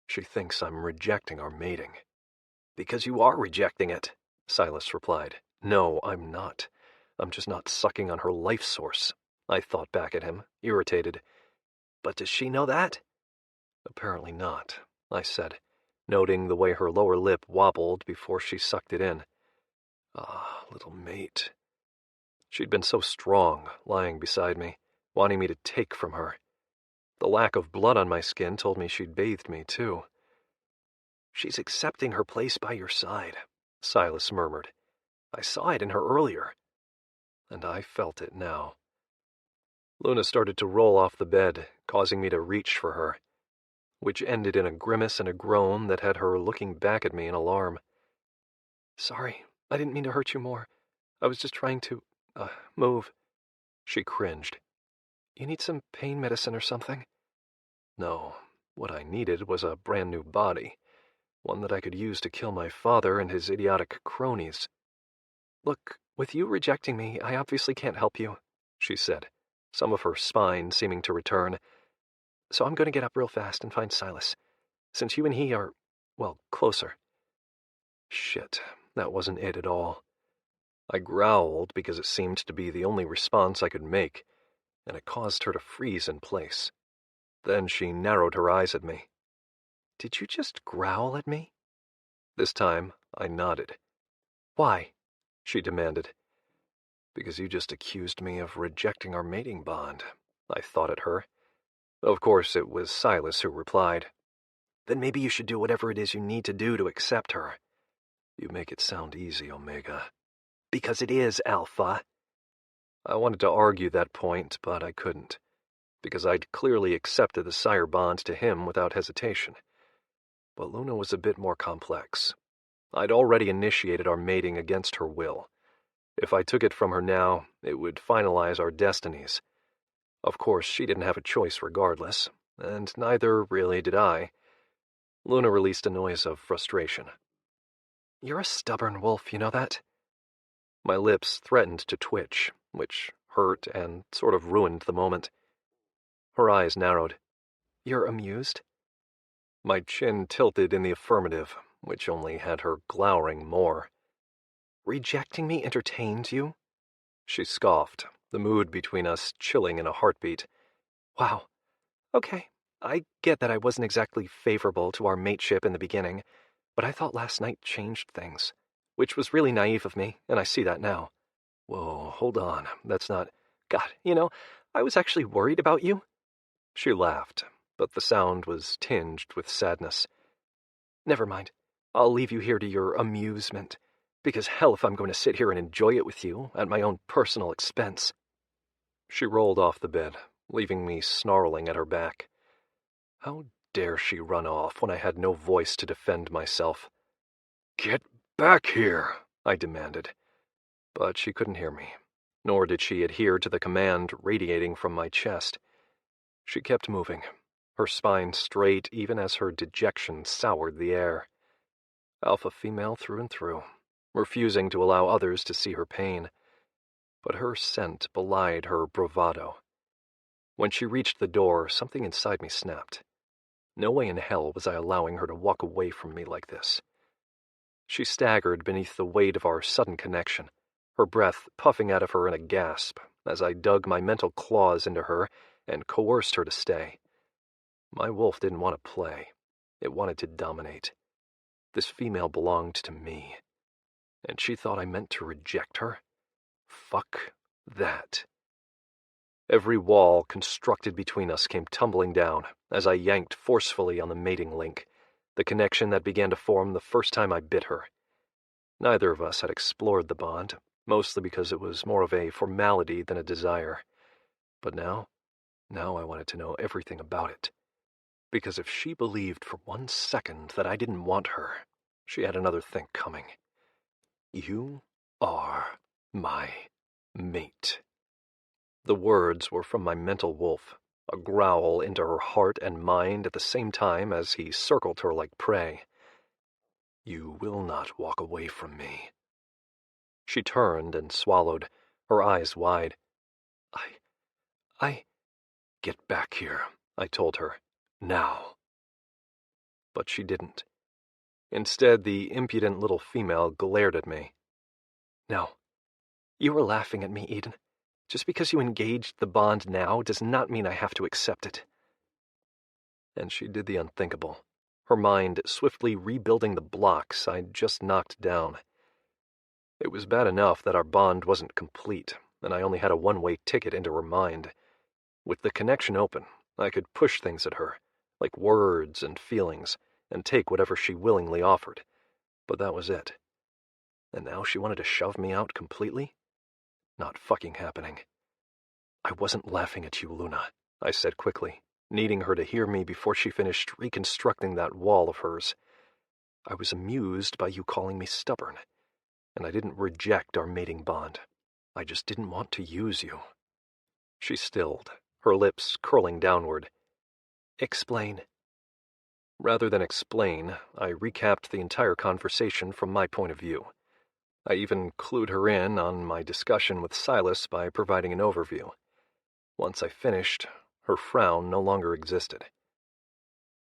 She thinks I'm rejecting our mating. Because you are rejecting it, Silas replied. No, I'm not. I'm just not sucking on her life source, I thought back at him, irritated. But does she know that? Apparently not, I said, noting the way her lower lip wobbled before she sucked it in. Ah, little mate. She'd been so strong, lying beside me, wanting me to take from her. The lack of blood on my skin told me she'd bathed me, too. She's accepting her place by your side, Silas murmured. I saw it in her earlier. And I felt it now. Luna started to roll off the bed, causing me to reach for her, which ended in a grimace and a groan that had her looking back at me in alarm. Sorry, I didn't mean to hurt you more. I was just trying to, move. She cringed. You need some pain medicine or something? No, what I needed was a brand new body, one that I could use to kill my father and his idiotic cronies. Look, with you rejecting me, I obviously can't help you, she said, some of her spine seeming to return. So I'm going to get up real fast and find Silas, since you and he are, well, closer. Shit, that wasn't it at all. I growled because it seemed to be the only response I could make, and it caused her to freeze in place. Then she narrowed her eyes at me. Did you just growl at me? This time, I nodded. Why? She demanded. Because you just accused me of rejecting our mating bond, I thought at her. Of course, it was Silas who replied. Then maybe you should do whatever it is you need to do to accept her. You make it sound easy, Omega. Because it is, Alpha. I wanted to argue that point, but I couldn't, because I'd clearly accepted the sire bond to him without hesitation. But Luna was a bit more complex. I'd already initiated our mating against her will. If I took it from her now, it would finalize our destinies. Of course, she didn't have a choice regardless, and neither really did I. Luna released a noise of frustration. You're a stubborn wolf, you know that? My lips threatened to twitch, which hurt and sort of ruined the moment. Her eyes narrowed. You're amused? My chin tilted in the affirmative, which only had her glowering more. Rejecting me entertained you? She scoffed, the mood between us chilling in a heartbeat. Wow. Okay, I get that I wasn't exactly favorable to our mateship in the beginning, but I thought last night changed things, which was really naive of me, and I see that now. Whoa, hold on, that's not... God, I was actually worried about you. She laughed, but the sound was tinged with sadness. Never mind. I'll leave you here to your amusement, because hell if I'm going to sit here and enjoy it with you at my own personal expense. She rolled off the bed, leaving me snarling at her back. How dare she run off when I had no voice to defend myself? Get back here, I demanded. But she couldn't hear me, nor did she adhere to the command radiating from my chest. She kept moving, her spine straight even as her dejection soured the air. Alpha female through and through, refusing to allow others to see her pain. But her scent belied her bravado. When she reached the door, something inside me snapped. No way in hell was I allowing her to walk away from me like this. She staggered beneath the weight of our sudden connection, her breath puffing out of her in a gasp as I dug my mental claws into her and coerced her to stay. My wolf didn't want to play. It wanted to dominate. This female belonged to me. And she thought I meant to reject her? Fuck that. Every wall constructed between us came tumbling down as I yanked forcefully on the mating link, the connection that began to form the first time I bit her. Neither of us had explored the bond, mostly because it was more of a formality than a desire. But now I wanted to know everything about it. Because if she believed for 1 second that I didn't want her, she had another thing coming. You are my mate. The words were from my mental wolf, a growl into her heart and mind at the same time as he circled her like prey. You will not walk away from me. She turned and swallowed, her eyes wide. I... Get back here, I told her. Now. But she didn't. Instead, the impudent little female glared at me. No, you were laughing at me, Edon. Just because you engaged the bond now does not mean I have to accept it. And she did the unthinkable, her mind swiftly rebuilding the blocks I'd just knocked down. It was bad enough that our bond wasn't complete, and I only had a one-way ticket into her mind. With the connection open, I could push things at her, like words and feelings, and take whatever she willingly offered. But that was it. And now she wanted to shove me out completely? Not fucking happening. I wasn't laughing at you, Luna, I said quickly, needing her to hear me before she finished reconstructing that wall of hers. I was amused by you calling me stubborn, and I didn't reject our mating bond. I just didn't want to use you. She stilled, her lips curling downward. Explain. Rather than explain, I recapped the entire conversation from my point of view. I even clued her in on my discussion with Silas by providing an overview. Once I finished, her frown no longer existed.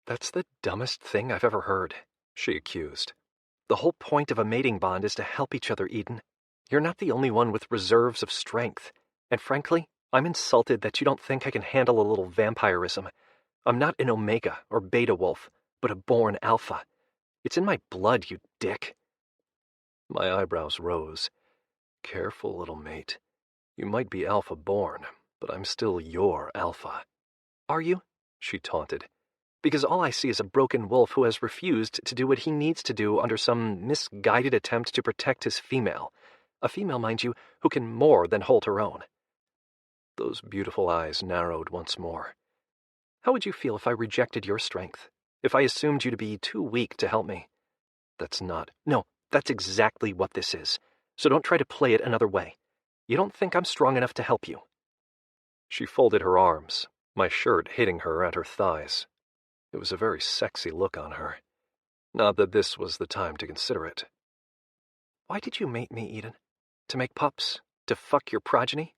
That's the dumbest thing I've ever heard, she accused. The whole point of a mating bond is to help each other, Edon. You're not the only one with reserves of strength, and frankly, I'm insulted that you don't think I can handle a little vampirism. I'm not an Omega or Beta wolf, but a born Alpha. It's in my blood, you dick. My eyebrows rose. Careful, little mate. You might be Alpha born, but I'm still your Alpha. Are you? She taunted. Because all I see is a broken wolf who has refused to do what he needs to do under some misguided attempt to protect his female. A female, mind you, who can more than hold her own. Those beautiful eyes narrowed once more. How would you feel if I rejected your strength? If I assumed you to be too weak to help me? No, that's exactly what this is. So don't try to play it another way. You don't think I'm strong enough to help you. She folded her arms, my shirt hitting her at her thighs. It was a very sexy look on her. Not that this was the time to consider it. Why did you mate me, Edon? To make pups? To fuck your progeny?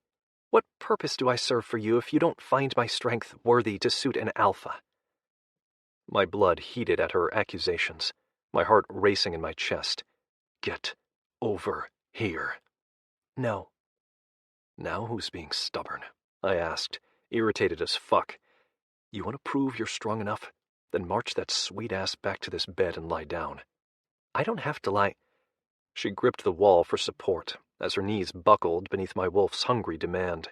What purpose do I serve for you if you don't find my strength worthy to suit an Alpha? My blood heated at her accusations, my heart racing in my chest. Get over here. No. Now who's being stubborn? I asked, irritated as fuck. You want to prove you're strong enough? Then march that sweet ass back to this bed and lie down. I don't have to lie. She gripped the wall for support as her knees buckled beneath my wolf's hungry demand.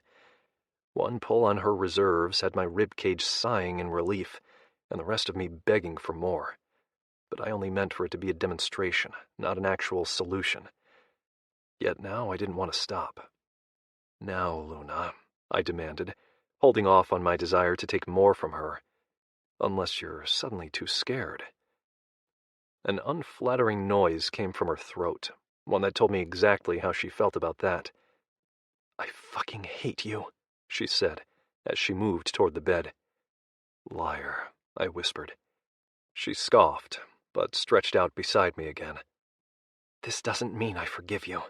One pull on her reserves had my ribcage sighing in relief, and the rest of me begging for more. But I only meant for it to be a demonstration, not an actual solution. Yet now I didn't want to stop. Now, Luna, I demanded, holding off on my desire to take more from her. Unless you're suddenly too scared. An unflattering noise came from her throat, one that told me exactly how she felt about that. "I fucking hate you," she said, as she moved toward the bed. "Liar," I whispered. She scoffed, but stretched out beside me again. "This doesn't mean I forgive you."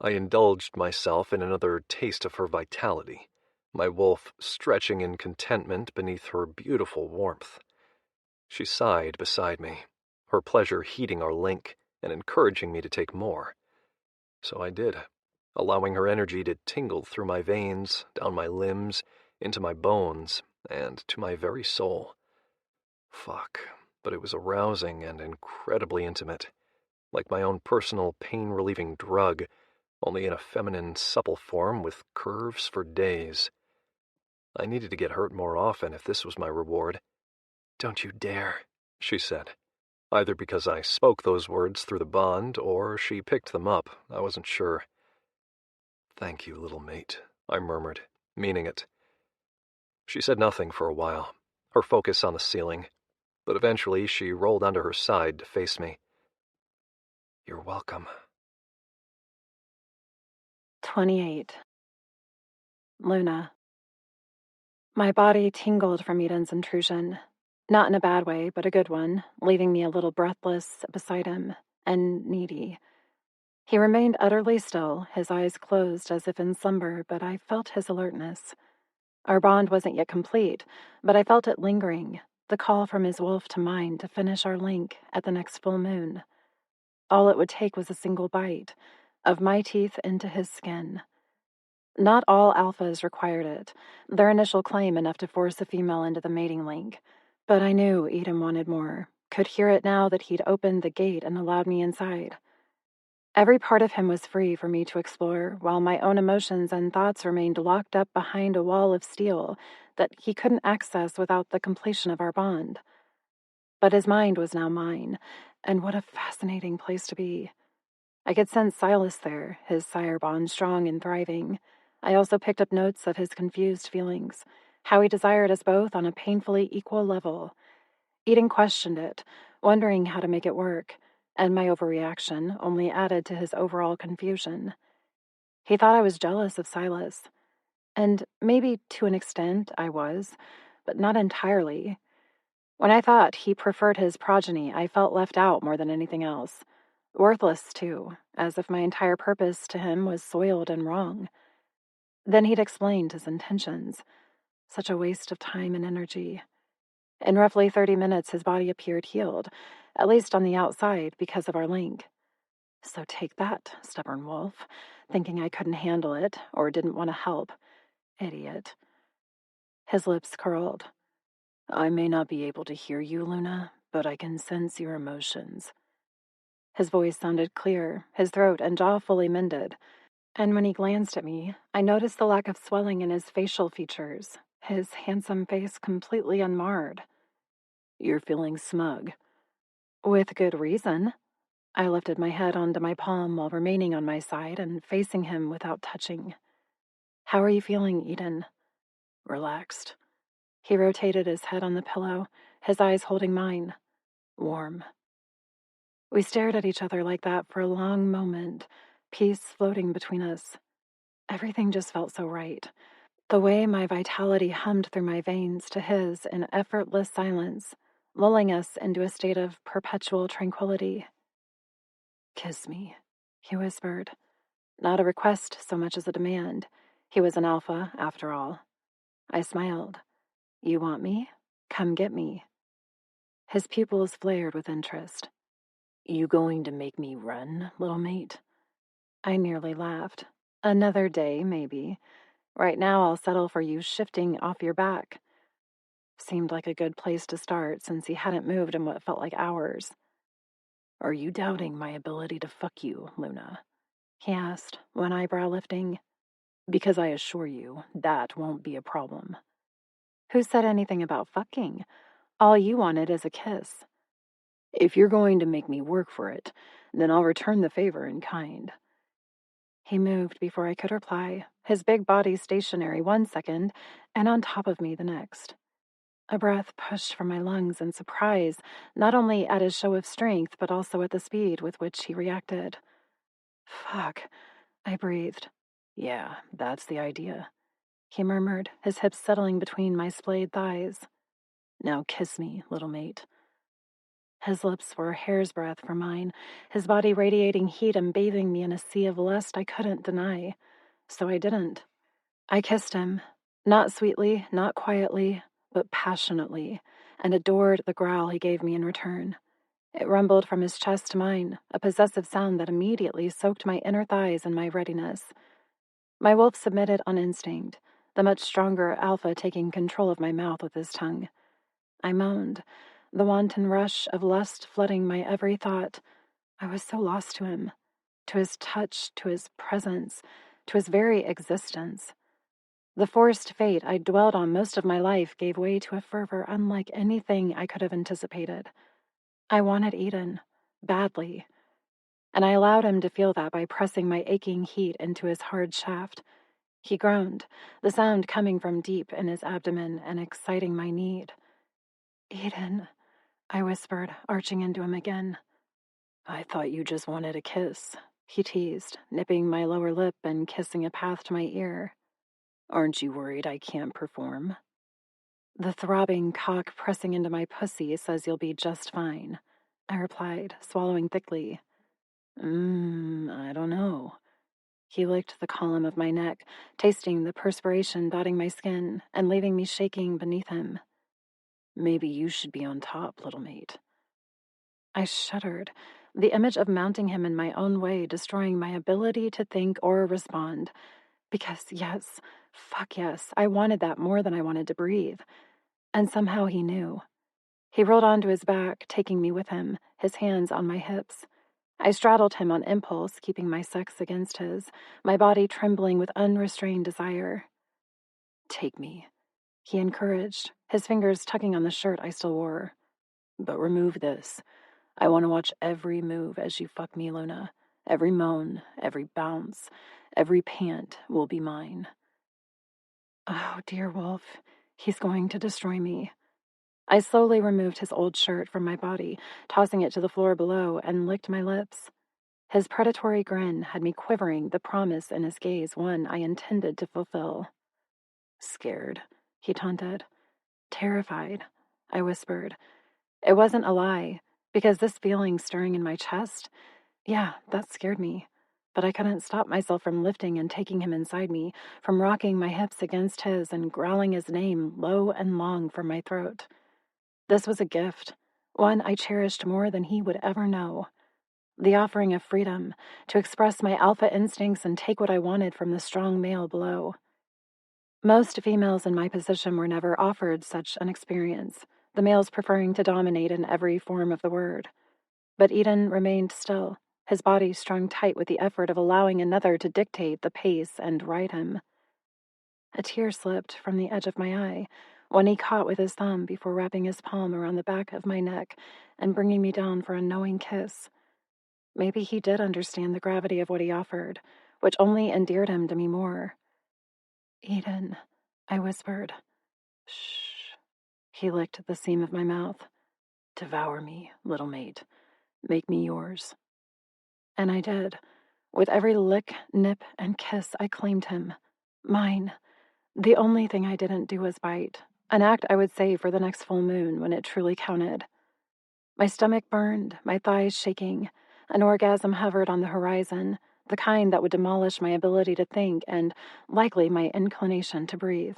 I indulged myself in another taste of her vitality, my wolf stretching in contentment beneath her beautiful warmth. She sighed beside me, her pleasure heating our link and encouraging me to take more. So I did, allowing her energy to tingle through my veins, down my limbs, into my bones, and to my very soul. Fuck, but it was arousing and incredibly intimate, like my own personal pain-relieving drug, only in a feminine, supple form with curves for days. I needed to get hurt more often if this was my reward. "Don't you dare," she said. Either because I spoke those words through the bond, or she picked them up, I wasn't sure. "Thank you, little mate," I murmured, meaning it. She said nothing for a while, her focus on the ceiling, but eventually she rolled onto her side to face me. "You're welcome." 28. Luna. My body tingled from Edon's intrusion. Not in a bad way, but a good one, leaving me a little breathless beside him, and needy. He remained utterly still, his eyes closed as if in slumber, but I felt his alertness. Our bond wasn't yet complete, but I felt it lingering, the call from his wolf to mine to finish our link at the next full moon. All it would take was a single bite, of my teeth into his skin. Not all alphas required it, their initial claim enough to force a female into the mating link. But I knew Edon wanted more, could hear it now that he'd opened the gate and allowed me inside. Every part of him was free for me to explore, while my own emotions and thoughts remained locked up behind a wall of steel that he couldn't access without the completion of our bond. But his mind was now mine, and what a fascinating place to be. I could sense Silas there, his sire bond strong and thriving. I also picked up notes of his confused feelings, how he desired us both on a painfully equal level. Edon questioned it, wondering how to make it work, and my overreaction only added to his overall confusion. He thought I was jealous of Silas, and maybe to an extent I was, but not entirely. When I thought he preferred his progeny, I felt left out more than anything else. Worthless, too, as if my entire purpose to him was soiled and wrong. Then he'd explained his intentions. Such a waste of time and energy. In roughly 30 minutes, his body appeared healed, at least on the outside, because of our link. So take that, stubborn wolf, thinking I couldn't handle it or didn't want to help. Idiot. His lips curled. "I may not be able to hear you, Luna, but I can sense your emotions." His voice sounded clear, his throat and jaw fully mended. And when he glanced at me, I noticed the lack of swelling in his facial features, his handsome face completely unmarred. "You're feeling smug." "With good reason." I lifted my head onto my palm while remaining on my side and facing him without touching. "How are you feeling, Edon?" "Relaxed." He rotated his head on the pillow, his eyes holding mine. "Warm." We stared at each other like that for a long moment, peace floating between us. Everything just felt so right. The way my vitality hummed through my veins to his in effortless silence, lulling us into a state of perpetual tranquility. "Kiss me," he whispered. Not a request so much as a demand. He was an alpha, after all. I smiled. "You want me? Come get me." His pupils flared with interest. "You going to make me run, little mate?" I nearly laughed. "Another day, maybe. Right now I'll settle for you shifting off your back." Seemed like a good place to start since he hadn't moved in what felt like hours. "Are you doubting my ability to fuck you, Luna?" he asked, one eyebrow lifting. "Because I assure you, that won't be a problem." "Who said anything about fucking? All you wanted is a kiss." "If you're going to make me work for it, then I'll return the favor in kind." He moved before I could reply, his big body stationary 1 second and on top of me the next. A breath pushed from my lungs in surprise, not only at his show of strength, but also at the speed with which he reacted. Fuck, I breathed. Yeah, that's the idea, he murmured, his hips settling between my splayed thighs. Now kiss me, little mate. His lips were a hair's breadth from mine, his body radiating heat and bathing me in a sea of lust I couldn't deny. So I didn't. I kissed him, not sweetly, not quietly, but passionately, and adored the growl he gave me in return. It rumbled from his chest to mine, a possessive sound that immediately soaked my inner thighs in my readiness. My wolf submitted on instinct, the much stronger Alpha taking control of my mouth with his tongue. I moaned, the wanton rush of lust flooding my every thought. I was so lost to him, to his touch, to his presence, to his very existence. The forced fate I'd dwelled on most of my life gave way to a fervor unlike anything I could have anticipated. I wanted Edon, badly, and I allowed him to feel that by pressing my aching heat into his hard shaft. He groaned, the sound coming from deep in his abdomen and exciting my need. Edon, I whispered, arching into him again. I thought you just wanted a kiss, he teased, nipping my lower lip and kissing a path to my ear. Aren't you worried I can't perform? The throbbing cock pressing into my pussy says you'll be just fine, I replied, swallowing thickly. I don't know. He licked the column of my neck, tasting the perspiration dotting my skin and leaving me shaking beneath him. Maybe you should be on top, little mate. I shuddered, the image of mounting him in my own way destroying my ability to think or respond. Because yes, fuck yes, I wanted that more than I wanted to breathe. And somehow he knew. He rolled onto his back, taking me with him, his hands on my hips. I straddled him on impulse, keeping my sex against his, my body trembling with unrestrained desire. Take me, he encouraged, his fingers tugging on the shirt I still wore. But remove this. I want to watch every move as you fuck me, Luna. Every moan, every bounce, every pant will be mine. Oh, dear wolf, he's going to destroy me. I slowly removed his old shirt from my body, tossing it to the floor below, and licked my lips. His predatory grin had me quivering, the promise in his gaze one I intended to fulfill. Scared, he taunted. Terrified, I whispered. It wasn't a lie, because this feeling stirring in my chest, yeah, that scared me. But I couldn't stop myself from lifting and taking him inside me, from rocking my hips against his and growling his name low and long from my throat. This was a gift, one I cherished more than he would ever know. The offering of freedom, to express my alpha instincts and take what I wanted from the strong male below. Most females in my position were never offered such an experience, the males preferring to dominate in every form of the word. But Edon remained still, his body strung tight with the effort of allowing another to dictate the pace and ride him. A tear slipped from the edge of my eye, one he caught with his thumb before wrapping his palm around the back of my neck and bringing me down for a knowing kiss. Maybe he did understand the gravity of what he offered, which only endeared him to me more. Edon, I whispered. Shh. He licked the seam of my mouth. Devour me, little mate. Make me yours. And I did. With every lick, nip, and kiss, I claimed him. Mine. The only thing I didn't do was bite, an act I would save for the next full moon when it truly counted. My stomach burned, my thighs shaking. An orgasm hovered on the horizon, the kind that would demolish my ability to think and, likely, my inclination to breathe.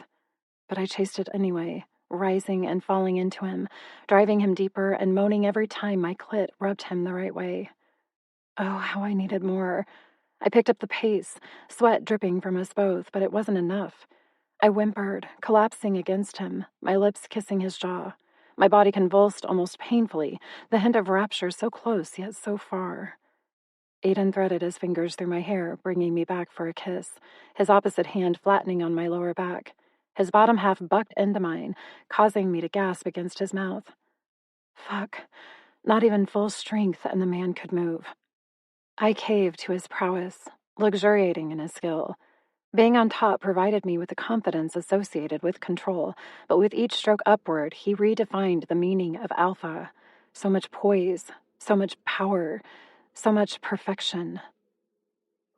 But I chased it anyway, rising and falling into him, driving him deeper and moaning every time my clit rubbed him the right way. Oh, how I needed more. I picked up the pace, sweat dripping from us both, but it wasn't enough. I whimpered, collapsing against him, my lips kissing his jaw. My body convulsed almost painfully, the hint of rapture so close yet so far. Edon threaded his fingers through my hair, bringing me back for a kiss, his opposite hand flattening on my lower back. His bottom half bucked into mine, causing me to gasp against his mouth. Fuck. Not even full strength, and the man could move. I caved to his prowess, luxuriating in his skill. Being on top provided me with the confidence associated with control, but with each stroke upward, he redefined the meaning of alpha. So much poise, so much power, so much perfection.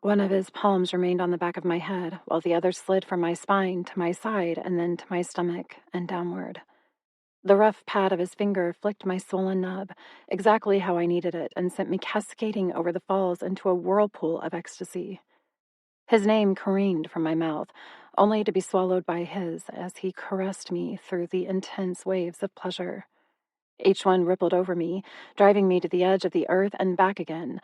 One of his palms remained on the back of my head, while the other slid from my spine to my side and then to my stomach and downward. The rough pad of his finger flicked my swollen nub, exactly how I needed it, and sent me cascading over the falls into a whirlpool of ecstasy. His name careened from my mouth, only to be swallowed by his as he caressed me through the intense waves of pleasure. Each one rippled over me, driving me to the edge of the earth and back again.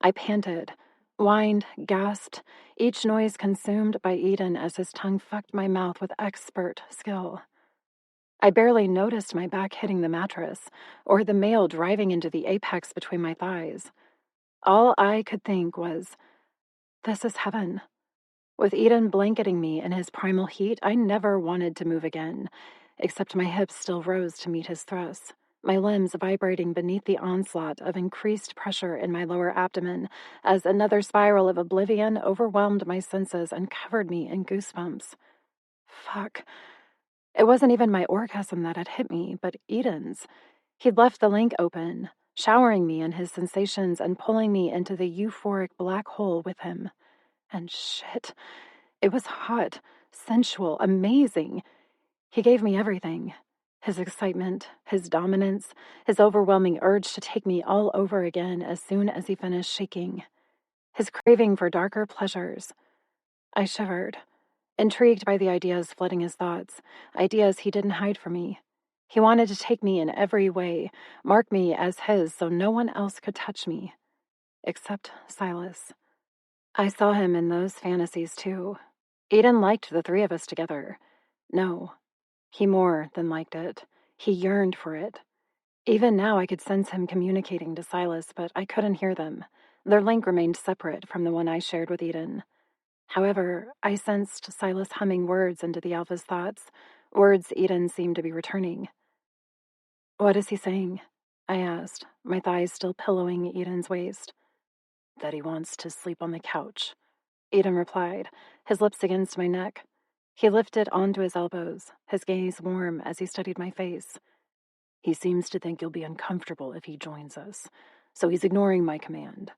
I panted, whined, gasped, each noise consumed by Edon as his tongue fucked my mouth with expert skill. I barely noticed my back hitting the mattress, or the male driving into the apex between my thighs. All I could think was, this is heaven. With Edon blanketing me in his primal heat, I never wanted to move again, except my hips still rose to meet his thrusts, my limbs vibrating beneath the onslaught of increased pressure in my lower abdomen as another spiral of oblivion overwhelmed my senses and covered me in goosebumps. Fuck. It wasn't even my orgasm that had hit me, but Edon's. He'd left the link open, showering me in his sensations and pulling me into the euphoric black hole with him. And shit, it was hot, sensual, amazing. He gave me everything. His excitement, his dominance, his overwhelming urge to take me all over again as soon as he finished shaking. His craving for darker pleasures. I shivered, intrigued by the ideas flooding his thoughts, ideas he didn't hide from me. He wanted to take me in every way, mark me as his so no one else could touch me. Except Silas. I saw him in those fantasies too. Edon liked the three of us together. No, he more than liked it. He yearned for it. Even now I could sense him communicating to Silas, but I couldn't hear them. Their link remained separate from the one I shared with Edon. However, I sensed Silas humming words into the Alpha's thoughts, words Edon seemed to be returning. What is he saying? I asked, my thighs still pillowing Edon's waist. That he wants to sleep on the couch. Edon replied, his lips against my neck. He lifted onto his elbows, his gaze warm as he studied my face. He seems to think you'll be uncomfortable if he joins us, so he's ignoring my command.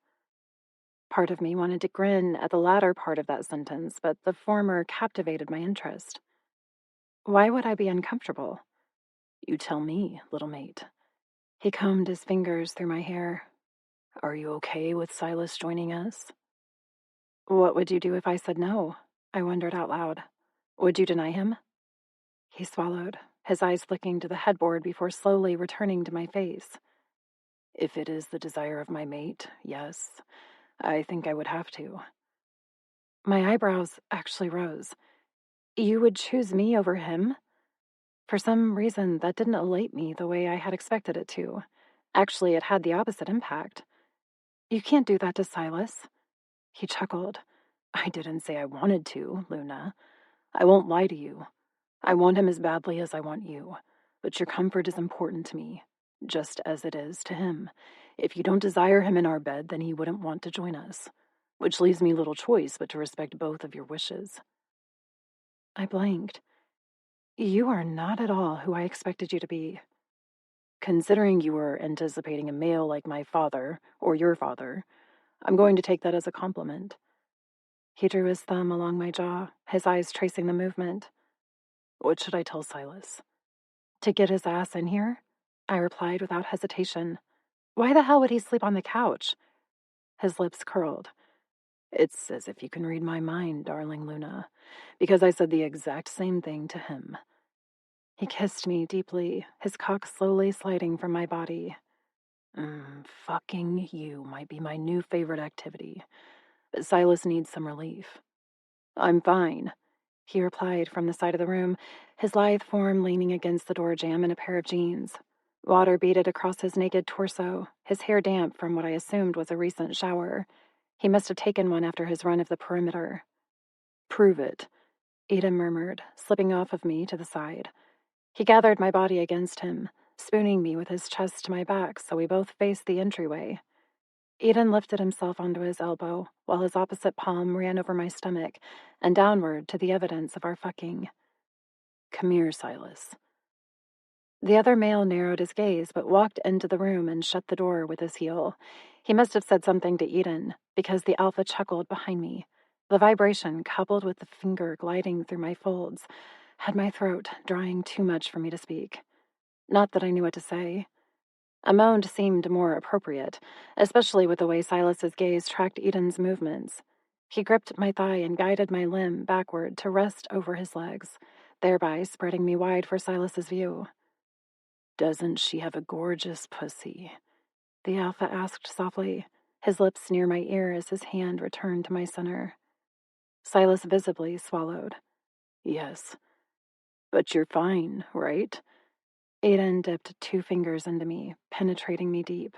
Part of me wanted to grin at the latter part of that sentence, but the former captivated my interest. Why would I be uncomfortable? You tell me, little mate. He combed his fingers through my hair. Are you okay with Silas joining us? What would you do if I said no? I wondered out loud. Would you deny him? He swallowed, his eyes flicking to the headboard before slowly returning to my face. If it is the desire of my mate, yes, I think I would have to. My eyebrows actually rose. You would choose me over him? For some reason, that didn't elate me the way I had expected it to. Actually, it had the opposite impact. You can't do that to Silas. He chuckled. I didn't say I wanted to, Luna. I won't lie to you. I want him as badly as I want you, but your comfort is important to me, just as it is to him. If you don't desire him in our bed, then he wouldn't want to join us, which leaves me little choice but to respect both of your wishes. I blanked. You are not at all who I expected you to be. Considering you were anticipating a male like my father, or your father, I'm going to take that as a compliment. He drew his thumb along my jaw, his eyes tracing the movement. What should I tell Silas? To get his ass in here? I replied without hesitation. Why the hell would he sleep on the couch? His lips curled. It's as if you can read my mind, darling Luna, because I said the exact same thing to him. He kissed me deeply, his cock slowly sliding from my body. Fucking you might be my new favorite activity, but Silas needs some relief. I'm fine, he replied from the side of the room, his lithe form leaning against the door jamb in a pair of jeans. Water beaded across his naked torso, his hair damp from what I assumed was a recent shower. He must have taken one after his run of the perimeter. Prove it, Edon murmured, slipping off of me to the side. He gathered my body against him, spooning me with his chest to my back so we both faced the entryway. Edon lifted himself onto his elbow, while his opposite palm ran over my stomach and downward to the evidence of our fucking. Come here, Silas. The other male narrowed his gaze but walked into the room and shut the door with his heel. He must have said something to Edon, because the Alpha chuckled behind me. The vibration, coupled with the finger gliding through my folds, had my throat drying too much for me to speak. Not that I knew what to say. A moan seemed more appropriate, especially with the way Silas's gaze tracked Edon's movements. He gripped my thigh and guided my limb backward to rest over his legs, thereby spreading me wide for Silas's view. "Doesn't she have a gorgeous pussy?" the Alpha asked softly, his lips near my ear as his hand returned to my center. Silas visibly swallowed. "Yes. But you're fine, right?" Edon dipped 2 fingers into me, penetrating me deep.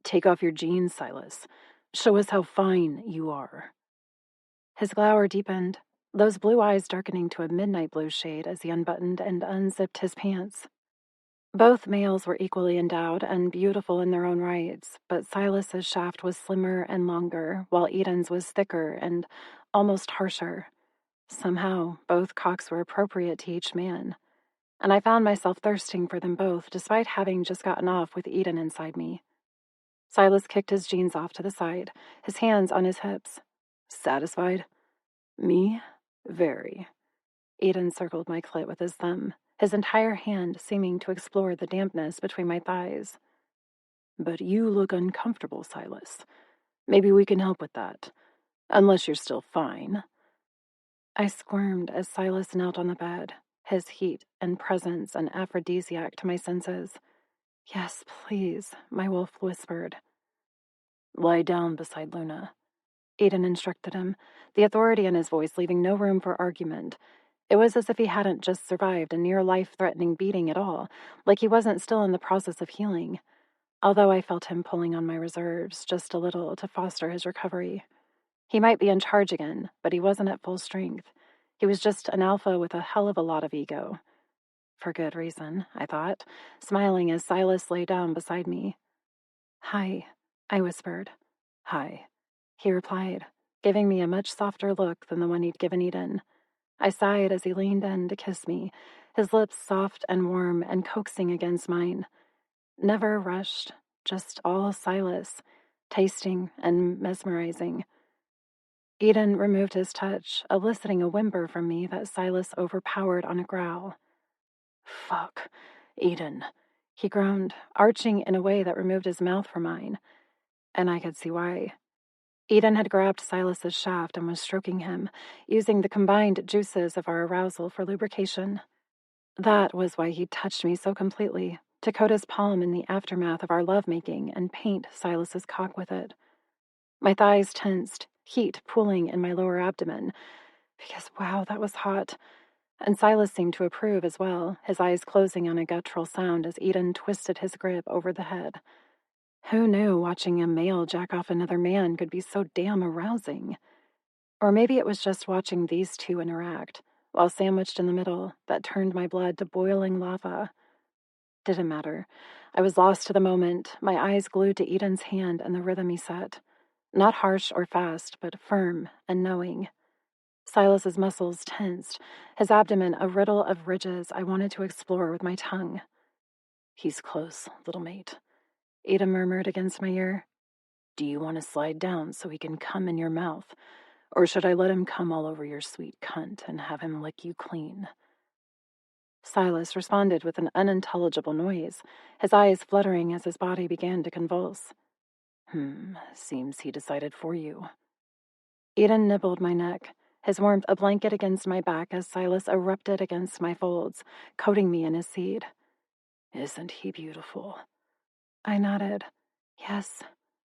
"Take off your jeans, Silas. Show us how fine you are." His glower deepened, those blue eyes darkening to a midnight blue shade as he unbuttoned and unzipped his pants. Both males were equally endowed and beautiful in their own rights, but Silas's shaft was slimmer and longer, while Edon's was thicker and almost harsher. Somehow, both cocks were appropriate to each man, and I found myself thirsting for them both despite having just gotten off with Edon inside me. Silas kicked his jeans off to the side, his hands on his hips. "Satisfied?" "Me? Very." Edon circled my clit with his thumb, his entire hand seeming to explore the dampness between my thighs. "But you look uncomfortable, Silas. Maybe we can help with that. Unless you're still fine." I squirmed as Silas knelt on the bed, his heat and presence an aphrodisiac to my senses. "Yes, please," my wolf whispered. "Lie down beside Luna," Edon instructed him, the authority in his voice leaving no room for argument. It was as if he hadn't just survived a near-life-threatening beating at all, like he wasn't still in the process of healing, although I felt him pulling on my reserves just a little to foster his recovery. He might be in charge again, but he wasn't at full strength. He was just an alpha with a hell of a lot of ego. For good reason, I thought, smiling as Silas lay down beside me. "Hi," I whispered. "Hi," he replied, giving me a much softer look than the one he'd given Edon. I sighed as he leaned in to kiss me, his lips soft and warm and coaxing against mine. Never rushed, just all Silas, tasting and mesmerizing. Edon removed his touch, eliciting a whimper from me that Silas overpowered on a growl. "Fuck, Edon," he groaned, arching in a way that removed his mouth from mine, and I could see why. Edon had grabbed Silas's shaft and was stroking him, using the combined juices of our arousal for lubrication. That was why he'd touched me so completely, to coat his palm in the aftermath of our lovemaking and paint Silas's cock with it. My thighs tensed, heat pooling in my lower abdomen, because wow, that was hot. And Silas seemed to approve as well, his eyes closing on a guttural sound as Edon twisted his grip over the head. Who knew watching a male jack off another man could be so damn arousing? Or maybe it was just watching these two interact, while sandwiched in the middle, that turned my blood to boiling lava. Didn't matter. I was lost to the moment, my eyes glued to Edon's hand and the rhythm he set. Not harsh or fast, but firm and knowing. Silas's muscles tensed, his abdomen a riddle of ridges I wanted to explore with my tongue. "He's close, little mate," Edon murmured against my ear. "Do you want to slide down so he can come in your mouth? Or should I let him come all over your sweet cunt and have him lick you clean?" Silas responded with an unintelligible noise, his eyes fluttering as his body began to convulse. Seems he decided for you." Edon nibbled my neck, his warmth a blanket against my back as Silas erupted against my folds, coating me in his seed. "Isn't he beautiful?" I nodded. Yes,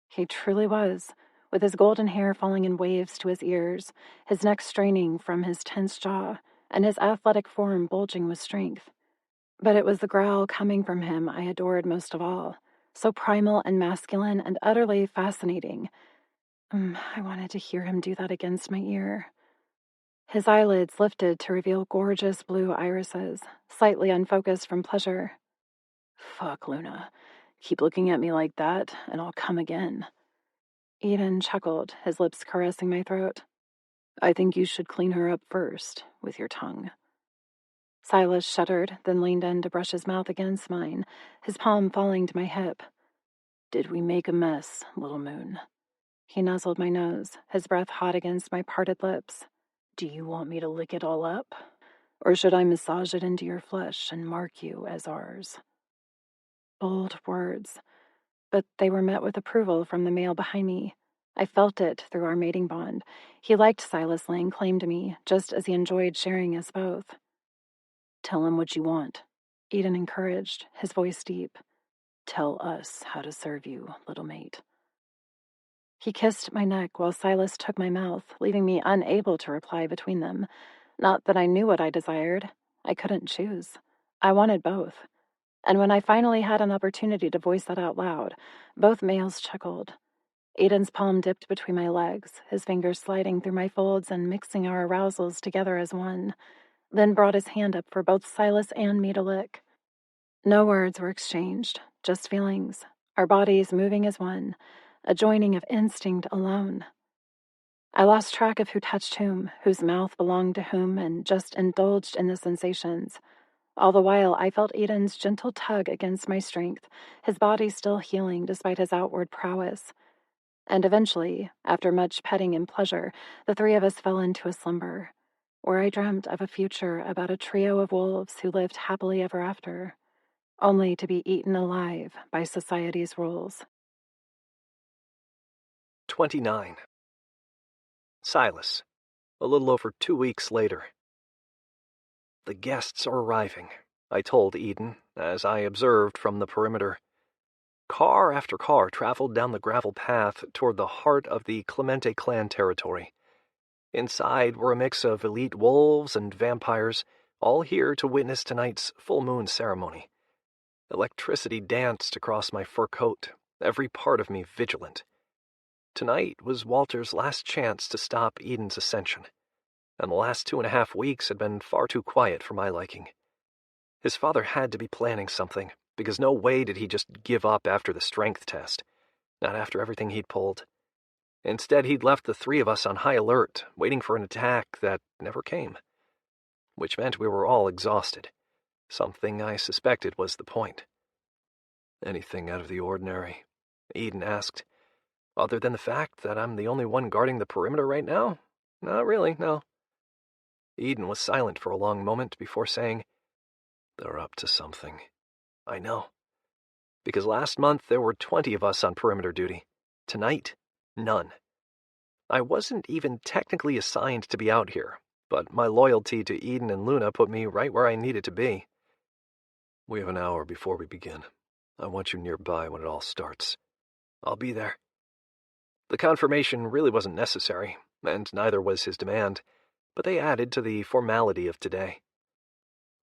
he truly was, with his golden hair falling in waves to his ears, his neck straining from his tense jaw, and his athletic form bulging with strength. But it was the growl coming from him I adored most of all, so primal and masculine and utterly fascinating. I wanted to hear him do that against my ear. His eyelids lifted to reveal gorgeous blue irises, slightly unfocused from pleasure. "Fuck, Luna. Keep looking at me like that, and I'll come again." Edon chuckled, his lips caressing my throat. "I think you should clean her up first, with your tongue." Silas shuddered, then leaned in to brush his mouth against mine, his palm falling to my hip. Did we make a mess, little moon? He nuzzled my nose, his breath hot against my parted lips. Do you want me to lick it all up? Or should I massage it into your flesh and mark you as ours? Bold words, but they were met with approval from the male behind me. I felt it through our mating bond. He liked Silas laying claim to me, just as he enjoyed sharing us both. Tell him what you want, Edon encouraged, his voice deep. Tell us how to serve you, little mate. He kissed my neck while Silas took my mouth, leaving me unable to reply between them. Not that I knew what I desired. I couldn't choose. I wanted both. And when I finally had an opportunity to voice that out loud, both males chuckled. Edon's palm dipped between my legs, his fingers sliding through my folds and mixing our arousals together as one, then brought his hand up for both Silas and me to lick. No words were exchanged, just feelings, our bodies moving as one, a joining of instinct alone. I lost track of who touched whom, whose mouth belonged to whom, and just indulged in the sensations. All the while, I felt Edon's gentle tug against my strength, his body still healing despite his outward prowess. And eventually, after much petting and pleasure, the three of us fell into a slumber, where I dreamt of a future about a trio of wolves who lived happily ever after, only to be eaten alive by society's rules. 29. Silas, a little over 2 weeks later. The guests are arriving, I told Edon, as I observed from the perimeter. Car after car traveled down the gravel path toward the heart of the Clemente Clan territory. Inside were a mix of elite wolves and vampires, all here to witness tonight's full moon ceremony. Electricity danced across my fur coat, every part of me vigilant. Tonight was Walter's last chance to stop Edon's ascension, and the last 2.5 weeks had been far too quiet for my liking. His father had to be planning something, because no way did he just give up after the strength test, not after everything he'd pulled. Instead, he'd left the three of us on high alert, waiting for an attack that never came. Which meant we were all exhausted. Something I suspected was the point. Anything out of the ordinary? Edon asked. Other than the fact that I'm the only one guarding the perimeter right now? Not really, no. Edon was silent for a long moment before saying, They're up to something. I know. Because last month there were 20 of us on perimeter duty. Tonight, none. I wasn't even technically assigned to be out here, but my loyalty to Edon and Luna put me right where I needed to be. We have an hour before we begin. I want you nearby when it all starts. I'll be there. The confirmation really wasn't necessary, and neither was his demand, but they added to the formality of today.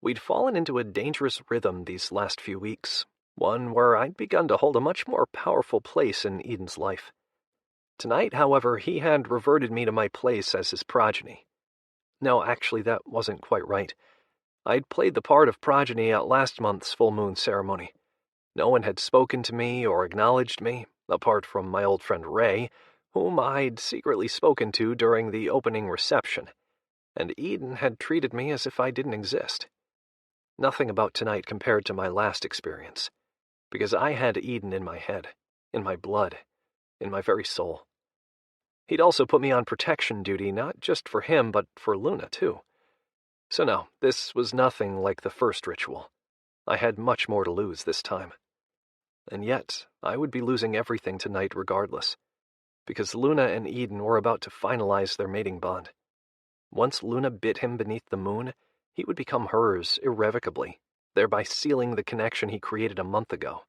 We'd fallen into a dangerous rhythm these last few weeks, one where I'd begun to hold a much more powerful place in Edon's life. Tonight, however, he had reverted me to my place as his progeny. No, actually, that wasn't quite right. I'd played the part of progeny at last month's full moon ceremony. No one had spoken to me or acknowledged me, apart from my old friend Ray, whom I'd secretly spoken to during the opening reception, and Edon had treated me as if I didn't exist. Nothing about tonight compared to my last experience, because I had Edon in my head, in my blood, in my very soul. He'd also put me on protection duty, not just for him, but for Luna, too. So no, this was nothing like the first ritual. I had much more to lose this time. And yet, I would be losing everything tonight regardless, because Luna and Edon were about to finalize their mating bond. Once Luna bit him beneath the moon, he would become hers irrevocably, thereby sealing the connection he created a month ago,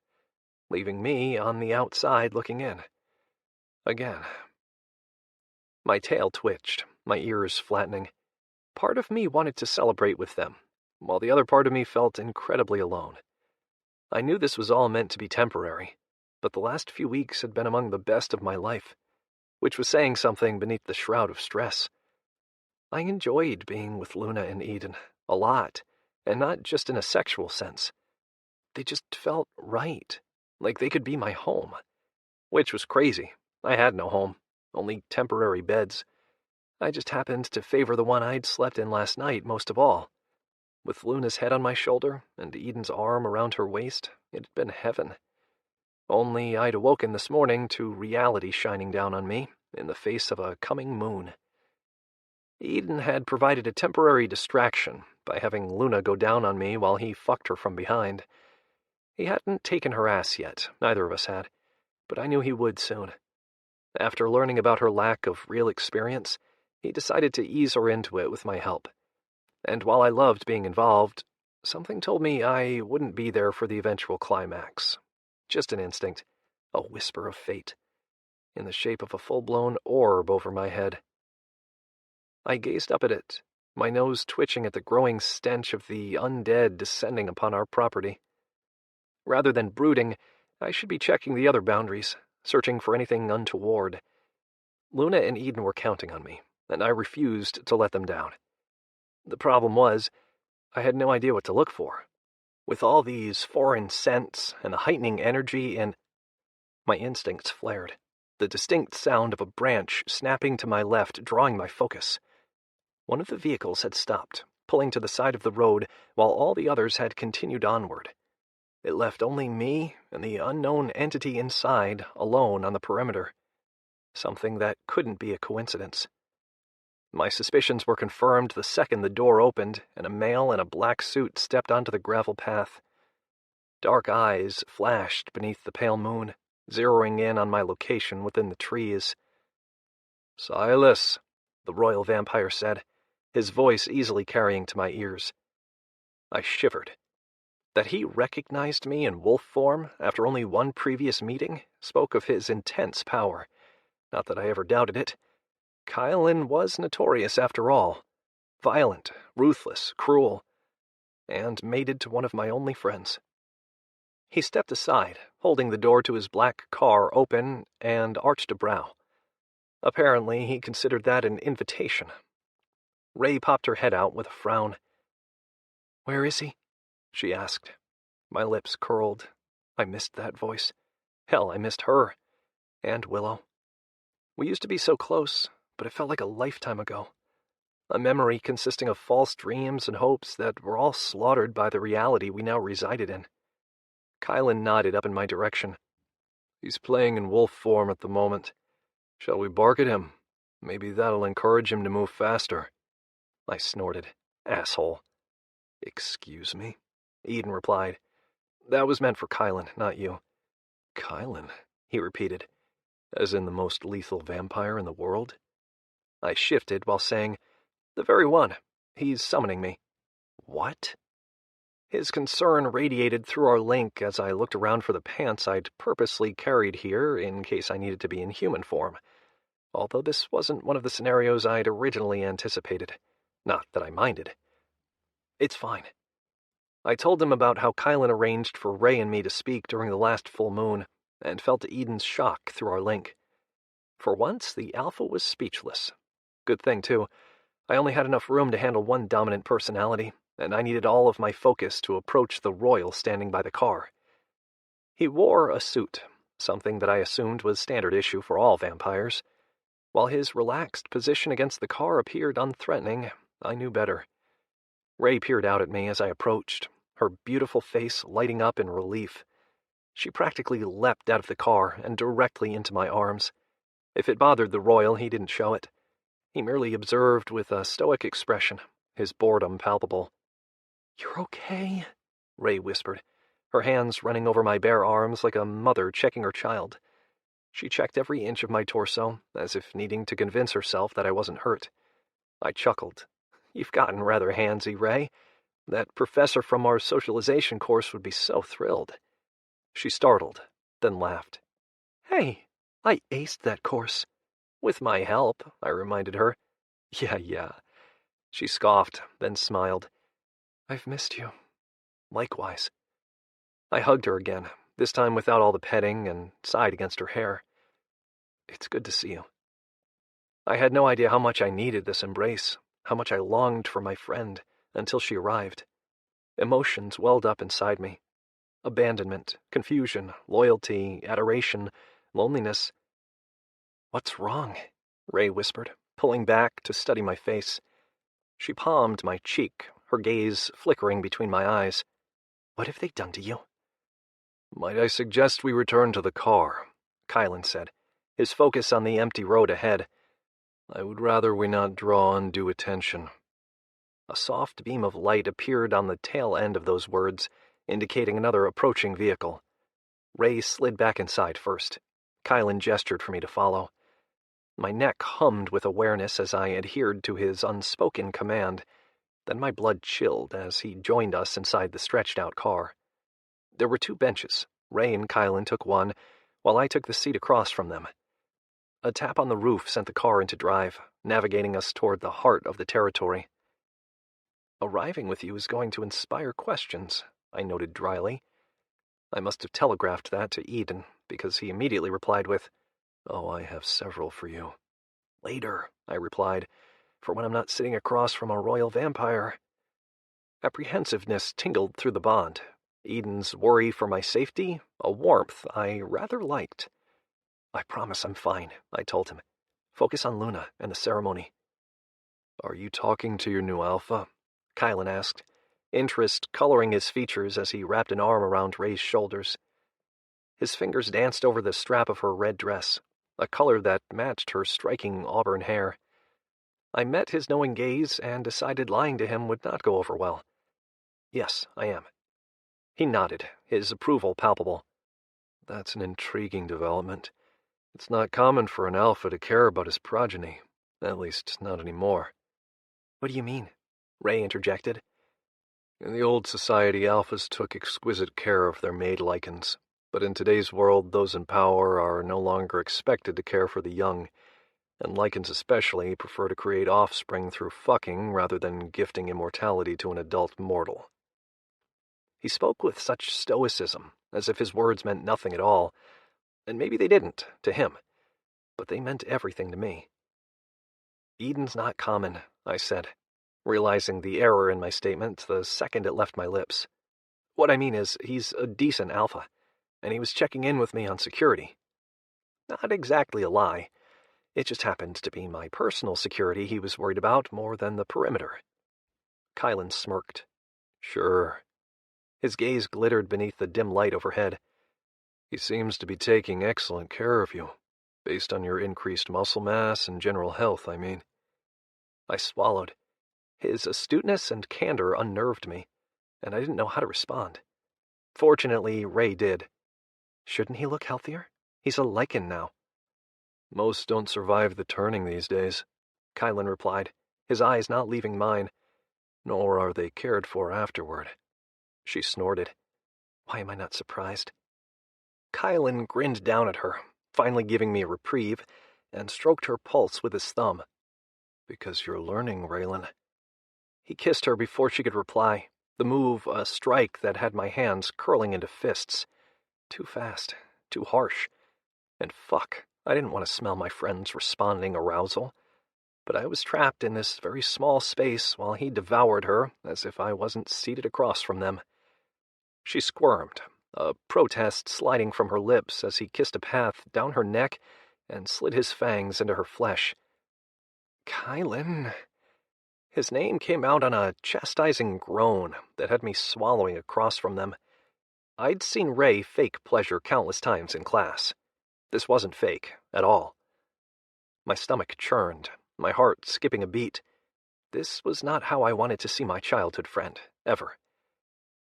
leaving me on the outside looking in. Again. My tail twitched, my ears flattening. Part of me wanted to celebrate with them, while the other part of me felt incredibly alone. I knew this was all meant to be temporary, but the last few weeks had been among the best of my life, which was saying something beneath the shroud of stress. I enjoyed being with Luna and Edon a lot, and not just in a sexual sense. They just felt right, like they could be my home, which was crazy. I had no home, only temporary beds. I just happened to favor the one I'd slept in last night most of all. With Luna's head on my shoulder and Edon's arm around her waist, it had been heaven. Only I'd awoken this morning to reality shining down on me in the face of a coming moon. Edon had provided a temporary distraction by having Luna go down on me while he fucked her from behind. He hadn't taken her ass yet, neither of us had, but I knew he would soon. After learning about her lack of real experience, he decided to ease her into it with my help. And while I loved being involved, something told me I wouldn't be there for the eventual climax. Just an instinct, a whisper of fate, in the shape of a full-blown orb over my head. I gazed up at it, my nose twitching at the growing stench of the undead descending upon our property. Rather than brooding, I should be checking the other boundaries, searching for anything untoward. Luna and Edon were counting on me, and I refused to let them down. The problem was, I had no idea what to look for. With all these foreign scents and the heightening energy my instincts flared, the distinct sound of a branch snapping to my left drawing my focus. One of the vehicles had stopped, pulling to the side of the road, while all the others had continued onward. It left only me and the unknown entity inside alone on the perimeter. Something that couldn't be a coincidence. My suspicions were confirmed the second the door opened and a male in a black suit stepped onto the gravel path. Dark eyes flashed beneath the pale moon, zeroing in on my location within the trees. "Silas," the royal vampire said, his voice easily carrying to my ears. I shivered. That he recognized me in wolf form after only one previous meeting spoke of his intense power. Not that I ever doubted it. Kylan was notorious after all. Violent, ruthless, cruel, and mated to one of my only friends. He stepped aside, holding the door to his black car open, and arched a brow. Apparently, he considered that an invitation. Ray popped her head out with a frown. "Where is he?" she asked. My lips curled. I missed that voice. Hell, I missed her. And Willow. We used to be so close, but it felt like a lifetime ago. A memory consisting of false dreams and hopes that were all slaughtered by the reality we now resided in. Kylan nodded up in my direction. "He's playing in wolf form at the moment. Shall we bark at him? Maybe that'll encourage him to move faster." I snorted. "Asshole." "Excuse me?" Edon replied. "That was meant for Kylan, not you." "Kylan," he repeated. "As in the most lethal vampire in the world?" I shifted while saying, "The very one. He's summoning me." "What?" His concern radiated through our link as I looked around for the pants I'd purposely carried here in case I needed to be in human form. Although this wasn't one of the scenarios I'd originally anticipated. Not that I minded. "It's fine." I told him about how Kylan arranged for Ray and me to speak during the last full moon, and felt Edon's shock through our link. For once, the Alpha was speechless. Good thing, too. I only had enough room to handle one dominant personality, and I needed all of my focus to approach the royal standing by the car. He wore a suit, something that I assumed was standard issue for all vampires. While his relaxed position against the car appeared unthreatening, I knew better. Ray peered out at me as I approached, her beautiful face lighting up in relief. She practically leapt out of the car and directly into my arms. If it bothered the royal, he didn't show it. He merely observed with a stoic expression, his boredom palpable. "You're okay," Ray whispered, her hands running over my bare arms like a mother checking her child. She checked every inch of my torso, as if needing to convince herself that I wasn't hurt. I chuckled. "You've gotten rather handsy, Ray. That professor from our socialization course would be so thrilled." She startled, then laughed. "Hey, I aced that course." "With my help," I reminded her. Yeah. She scoffed, then smiled. "I've missed you." "Likewise." I hugged her again, this time without all the petting, and sighed against her hair. "It's good to see you." I had no idea how much I needed this embrace, how much I longed for my friend, until she arrived. Emotions welled up inside me. Abandonment, confusion, loyalty, adoration, loneliness. "What's wrong?" Ray whispered, pulling back to study my face. She palmed my cheek, her gaze flickering between my eyes. "What have they done to you?" "Might I suggest we return to the car?" Kylan said, his focus on the empty road ahead. "I would rather we not draw undue attention." A soft beam of light appeared on the tail end of those words, indicating another approaching vehicle. Ray slid back inside first. Kylan gestured for me to follow. My neck hummed with awareness as I adhered to his unspoken command. Then my blood chilled as he joined us inside the stretched-out car. There were 2 benches. Ray and Kylan took one, while I took the seat across from them. A tap on the roof sent the car into drive, navigating us toward the heart of the territory. "Arriving with you is going to inspire questions," I noted dryly. I must have telegraphed that to Edon, because he immediately replied with, "Oh, I have several for you." "Later," I replied, "for when I'm not sitting across from a royal vampire." Apprehensiveness tingled through the bond. Edon's worry for my safety, a warmth I rather liked. "I promise I'm fine," I told him. "Focus on Luna and the ceremony." "Are you talking to your new Alpha?" Kylan asked, interest coloring his features as he wrapped an arm around Ray's shoulders. His fingers danced over the strap of her red dress, a color that matched her striking auburn hair. I met his knowing gaze and decided lying to him would not go over well. "Yes, I am." He nodded, his approval palpable. "That's an intriguing development. It's not common for an Alpha to care about his progeny, at least not anymore." "What do you mean?" Ray interjected. "In the old society, Alphas took exquisite care of their made lycans, but in today's world, those in power are no longer expected to care for the young, and lycans especially prefer to create offspring through fucking rather than gifting immortality to an adult mortal." He spoke with such stoicism, as if his words meant nothing at all, and maybe they didn't, to him, but they meant everything to me. "Edon's not common," I said, realizing the error in my statement the second it left my lips. "What I mean is, he's a decent Alpha, and he was checking in with me on security." Not exactly a lie. It just happened to be my personal security he was worried about more than the perimeter. Kylan smirked. "Sure." His gaze glittered beneath the dim light overhead. "He seems to be taking excellent care of you, based on your increased muscle mass and general health, I mean." I swallowed. His astuteness and candor unnerved me, and I didn't know how to respond. Fortunately, Ray did. "Shouldn't he look healthier? He's a lycan now." "Most don't survive the turning these days," Kylan replied, his eyes not leaving mine. "Nor are they cared for afterward." She snorted. Why am I not surprised? Kylan grinned down at her, finally giving me a reprieve, and stroked her pulse with his thumb. "Because you're learning, Raylan." He kissed her before she could reply, the move a strike that had my hands curling into fists. Too fast, too harsh. And fuck, I didn't want to smell my friend's responding arousal. But I was trapped in this very small space while he devoured her as if I wasn't seated across from them. She squirmed, a protest sliding from her lips as he kissed a path down her neck and slid his fangs into her flesh. "Kylan." His name came out on a chastising groan that had me swallowing across from them. I'd seen Ray fake pleasure countless times in class. This wasn't fake, at all. My stomach churned, my heart skipping a beat. This was not how I wanted to see my childhood friend, ever.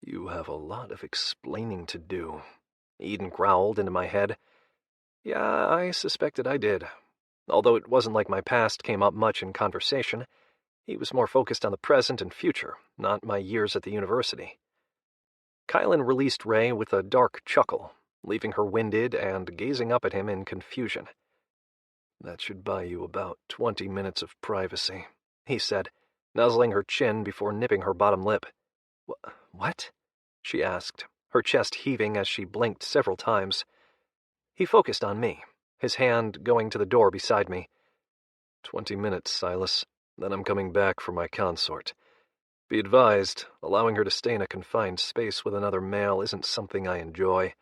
"You have a lot of explaining to do," Edon growled into my head. Yeah, I suspected I did. Although it wasn't like my past came up much in conversation, he was more focused on the present and future, not my years at the university. Kylan released Ray with a dark chuckle, leaving her winded and gazing up at him in confusion. "That should buy you about 20 minutes of privacy," he said, nuzzling her chin before nipping her bottom lip. "What?" she asked, her chest heaving as she blinked several times. He focused on me, his hand going to the door beside me. 20 minutes, Silas. Then I'm coming back for my consort. Be advised, allowing her to stay in a confined space with another male isn't something I enjoy.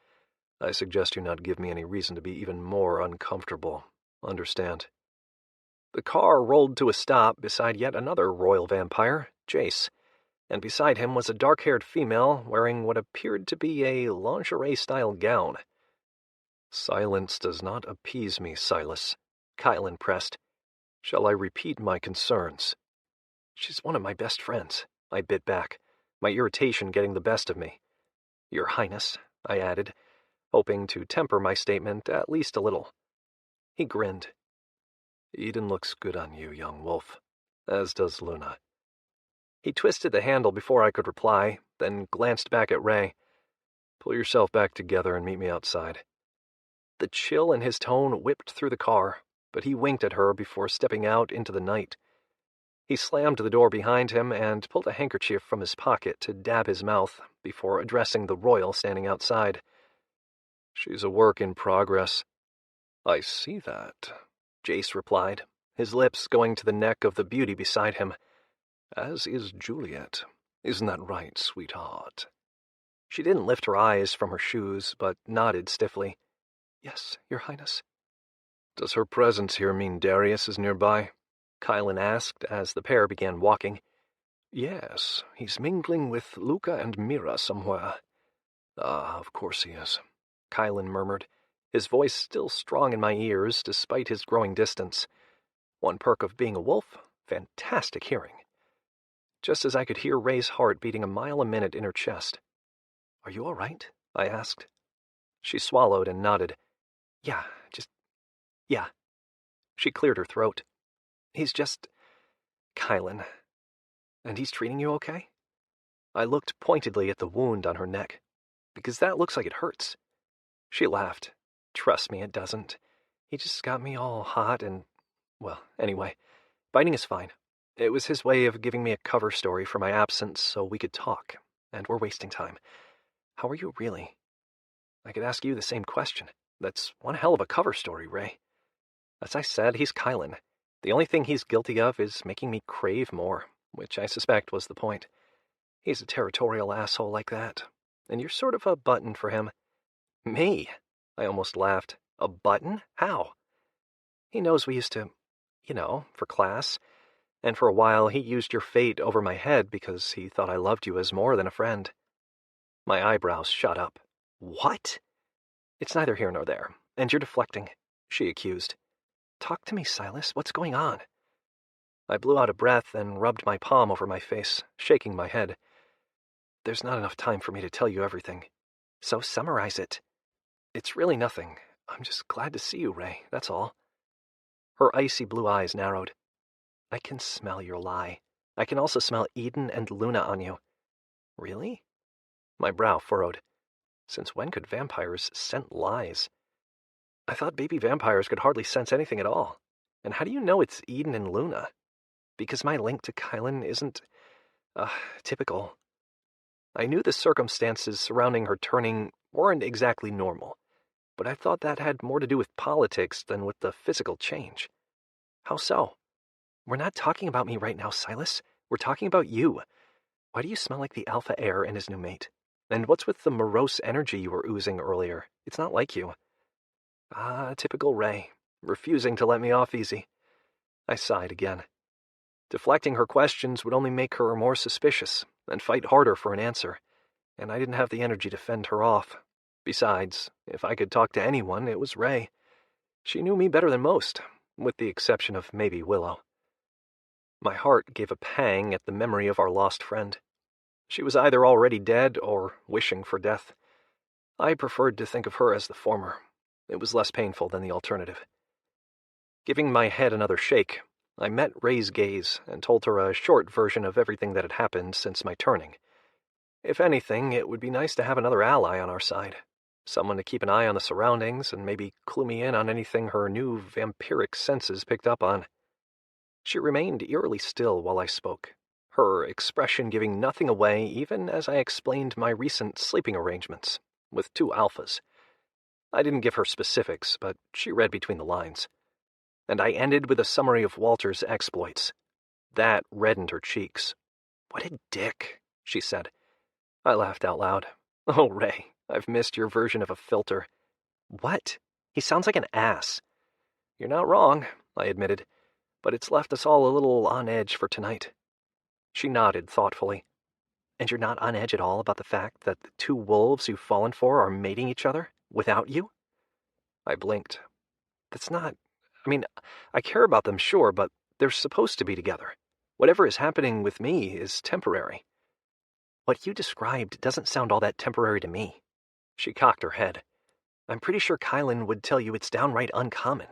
I suggest you not give me any reason to be even more uncomfortable. Understand?" The car rolled to a stop beside yet another royal vampire, Jace. and beside him was a dark-haired female wearing what appeared to be a lingerie-style gown. "Silence does not appease me, Silas," Kylan pressed. "Shall I repeat my concerns?" "She's one of my best friends," I bit back, my irritation getting the best of me. "Your Highness," I added, hoping to temper my statement at least a little. He grinned. "Edon looks good on you, young wolf, as does Luna." He twisted the handle before I could reply, then glanced back at Ray. "Pull yourself back together and meet me outside." The chill in his tone whipped through the car, but he winked at her before stepping out into the night. He slammed the door behind him and pulled a handkerchief from his pocket to dab his mouth before addressing the royal standing outside. "She's a work in progress." "I see that," Jace replied, his lips going to the neck of the beauty beside him. "As is Juliet. Isn't that right, sweetheart?" She didn't lift her eyes from her shoes, but nodded stiffly. "Yes, Your Highness." "Does her presence here mean Darius is nearby?" Kylan asked as the pair began walking. "Yes, he's mingling with Luca and Mira somewhere." "Ah, of course he is," Kylan murmured, his voice still strong in my ears despite his growing distance. One perk of being a wolf, fantastic hearing. Just as I could hear Ray's heart beating a mile a minute in her chest. "Are you all right?" I asked. She swallowed and nodded. Yeah. She cleared her throat. "He's just... Kylan. And he's treating you okay?" I looked pointedly at the wound on her neck, because that looks like it hurts. She laughed. "Trust me, it doesn't. He just got me all hot and... Well, anyway, biting is fine. It was his way of giving me a cover story for my absence so we could talk, and we're wasting time. How are you really?" I could ask you the same question. That's one hell of a cover story, Ray. As I said, he's Kylan. The only thing he's guilty of is making me crave more, which I suspect was the point. He's a territorial asshole like that, and you're sort of a button for him. Me? I almost laughed. A button? How? He knows we used to, for class, and for a while he used your fate over my head because he thought I loved you as more than a friend. My eyebrows shot up. What? It's neither here nor there, and you're deflecting, she accused. Talk to me, Silas. What's going on? I blew out a breath and rubbed my palm over my face, shaking my head. There's not enough time for me to tell you everything. So summarize it. It's really nothing. I'm just glad to see you, Ray, that's all. Her icy blue eyes narrowed. I can smell your lie. I can also smell Edon and Luna on you. Really? My brow furrowed. Since when could vampires scent lies? I thought baby vampires could hardly sense anything at all. And how do you know it's Edon and Luna? Because my link to Kylan isn't, typical. I knew the circumstances surrounding her turning weren't exactly normal, but I thought that had more to do with politics than with the physical change. How so? We're not talking about me right now, Silas. We're talking about you. Why do you smell like the alpha heir and his new mate? And what's with the morose energy you were oozing earlier? It's not like you. Typical Ray, refusing to let me off easy. I sighed again. Deflecting her questions would only make her more suspicious and fight harder for an answer, and I didn't have the energy to fend her off. Besides, if I could talk to anyone, it was Ray. She knew me better than most, with the exception of maybe Willow. My heart gave a pang at the memory of our lost friend. She was either already dead or wishing for death. I preferred to think of her as the former. It was less painful than the alternative. Giving my head another shake, I met Ray's gaze and told her a short version of everything that had happened since my turning. If anything, it would be nice to have another ally on our side. Someone to keep an eye on the surroundings and maybe clue me in on anything her new vampiric senses picked up on. She remained eerily still while I spoke, her expression giving nothing away even as I explained my recent sleeping arrangements, with 2 alphas. I didn't give her specifics, but she read between the lines. And I ended with a summary of Walter's exploits. That reddened her cheeks. What a dick, she said. I laughed out loud. Oh, Ray, I've missed your version of a filter. What? He sounds like an ass. You're not wrong, I admitted, but it's left us all a little on edge for tonight. She nodded thoughtfully. And you're not on edge at all about the fact that the two wolves you've fallen for are mating each other without you? I blinked. That's not... I mean, I care about them, sure, but they're supposed to be together. Whatever is happening with me is temporary. What you described doesn't sound all that temporary to me. She cocked her head. I'm pretty sure Kylan would tell you it's downright uncommon.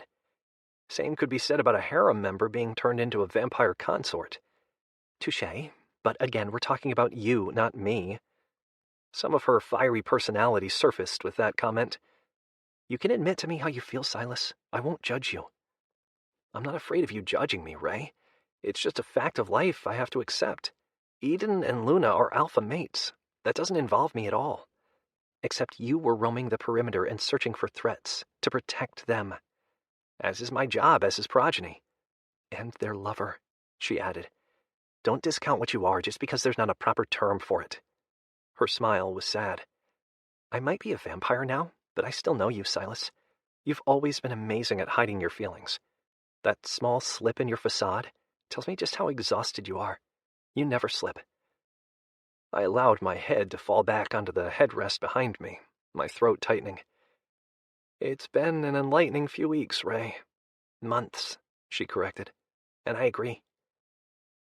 Same could be said about a harem member being turned into a vampire consort. Touché, but again, we're talking about you, not me. Some of her fiery personality surfaced with that comment. You can admit to me how you feel, Silas. I won't judge you. I'm not afraid of you judging me, Ray. It's just a fact of life I have to accept. Edon and Luna are alpha mates. That doesn't involve me at all. Except you were roaming the perimeter and searching for threats to protect them. As is my job as his progeny. And their lover, she added. Don't discount what you are just because there's not a proper term for it. Her smile was sad. I might be a vampire now, but I still know you, Silas. You've always been amazing at hiding your feelings. That small slip in your facade tells me just how exhausted you are. You never slip. I allowed my head to fall back onto the headrest behind me, my throat tightening. It's been an enlightening few weeks, Ray. Months, she corrected. And I agree.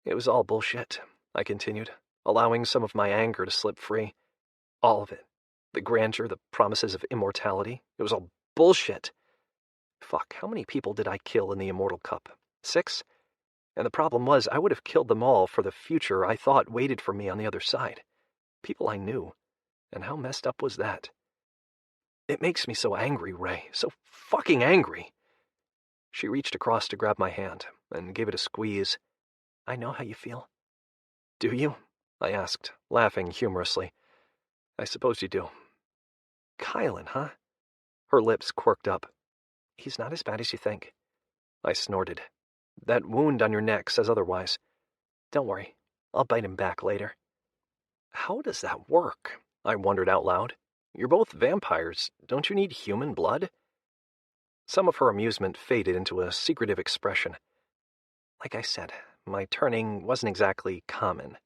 It was all bullshit, I continued, allowing some of my anger to slip free. All of it. The grandeur, the promises of immortality. It was all bullshit. Fuck, how many people did I kill in the Immortal Cup? 6? And the problem was, I would have killed them all for the future I thought waited for me on the other side. People I knew. And how messed up was that? It makes me so angry, Ray. So fucking angry. She reached across to grab my hand and gave it a squeeze. I know how you feel. Do you? I asked, laughing humorously. I suppose you do. Kylan, huh? Her lips quirked up. He's not as bad as you think. I snorted. That wound on your neck says otherwise. Don't worry, I'll bite him back later. How does that work? I wondered out loud. You're both vampires. Don't you need human blood? Some of her amusement faded into a secretive expression. Like I said, my turning wasn't exactly common.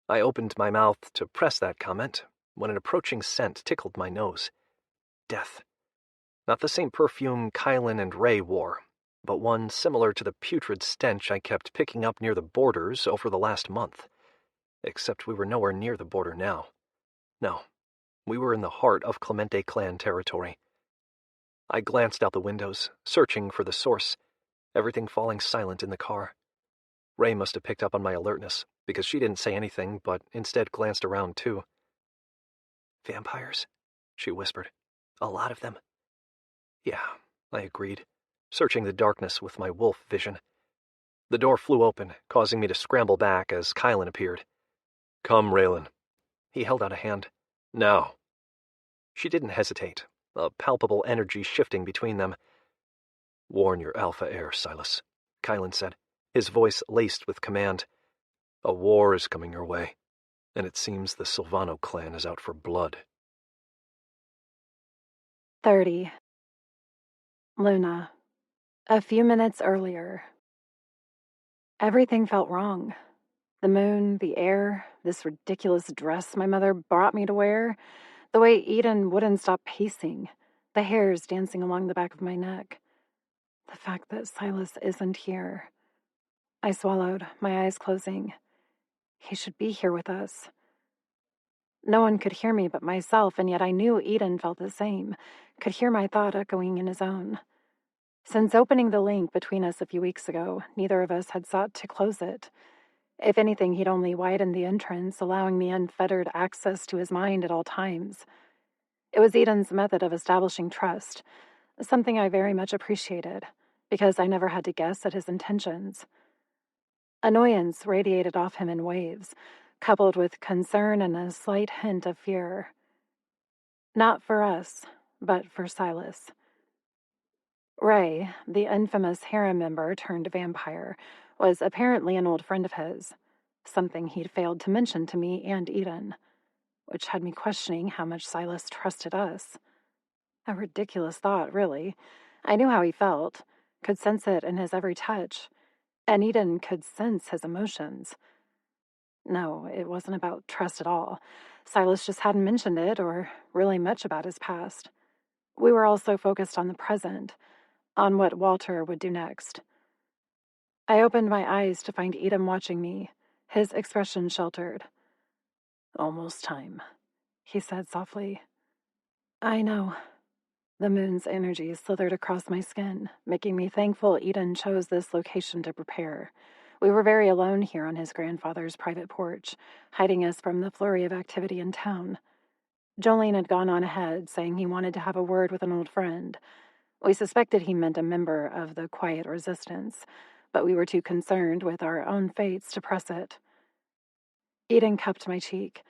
I opened my mouth to press that comment when an approaching scent tickled my nose. Death. Not the same perfume Kylan and Ray wore, but one similar to the putrid stench I kept picking up near the borders over the last month. Except we were nowhere near the border now. No, we were in the heart of Clemente Clan territory. I glanced out the windows, searching for the source, everything falling silent in the car. Ray must have picked up on my alertness, because she didn't say anything, but instead glanced around too. Vampires? She whispered. A lot of them. Yeah, I agreed, searching the darkness with my wolf vision. The door flew open, causing me to scramble back as Kylan appeared. Come, Raylan. He held out a hand. Now. She didn't hesitate, a palpable energy shifting between them. Warn your alpha heir, Silas, Kylan said, his voice laced with command. A war is coming your way, and it seems the Silvano clan is out for blood. 30. Luna. A few minutes earlier. Everything felt wrong. The moon, the air, this ridiculous dress my mother brought me to wear, the way Edon wouldn't stop pacing, the hairs dancing along the back of my neck. The fact that Silas isn't here. I swallowed, my eyes closing. He should be here with us. No one could hear me but myself, and yet I knew Edon felt the same, could hear my thought echoing in his own. Since opening the link between us a few weeks ago, neither of us had sought to close it. If anything, he'd only widened the entrance, allowing me unfettered access to his mind at all times. It was Edon's method of establishing trust, something I very much appreciated, because I never had to guess at his intentions. Annoyance radiated off him in waves, coupled with concern and a slight hint of fear. Not for us, but for Silas. Ray, the infamous harem member turned vampire, was apparently an old friend of his, something he'd failed to mention to me and Edon, which had me questioning how much Silas trusted us. A ridiculous thought, really. I knew how he felt, could sense it in his every touch, and Edon could sense his emotions. No, it wasn't about trust at all. Silas just hadn't mentioned it or really much about his past. We were all so focused on the present, on what Walter would do next. I opened my eyes to find Edom watching me, his expression sheltered. Almost time, he said softly. I know. The moon's energy slithered across my skin, making me thankful Edon chose this location to prepare. We were very alone here on his grandfather's private porch, hiding us from the flurry of activity in town. Jolene had gone on ahead, saying he wanted to have a word with an old friend. We suspected he meant a member of the quiet resistance, but we were too concerned with our own fates to press it. Edon cupped my cheek,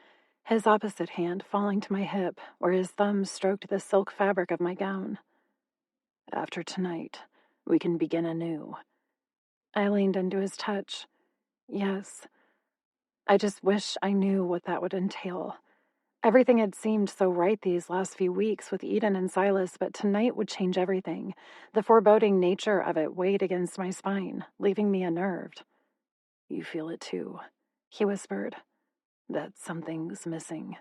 his opposite hand falling to my hip, where his thumb stroked the silk fabric of my gown. After tonight, we can begin anew. I leaned into his touch. Yes. I just wish I knew what that would entail. Everything had seemed so right these last few weeks with Edon and Silas, but tonight would change everything. The foreboding nature of it weighed against my spine, leaving me unnerved. You feel it too, he whispered. That something's missing.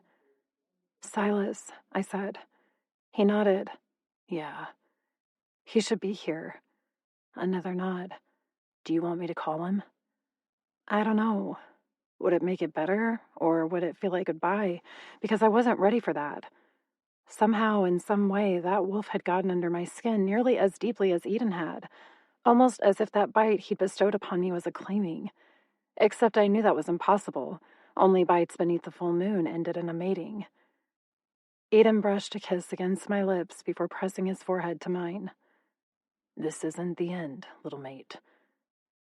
Silas, I said. He nodded. Yeah. He should be here. Another nod. Do you want me to call him? I don't know. Would it make it better, or would it feel like goodbye? Because I wasn't ready for that. Somehow, in some way, that wolf had gotten under my skin nearly as deeply as Edon had, almost as if that bite he'd bestowed upon me was a claiming. Except I knew that was impossible. Only bites beneath the full moon ended in a mating. Edon brushed a kiss against my lips before pressing his forehead to mine. This isn't the end, little mate.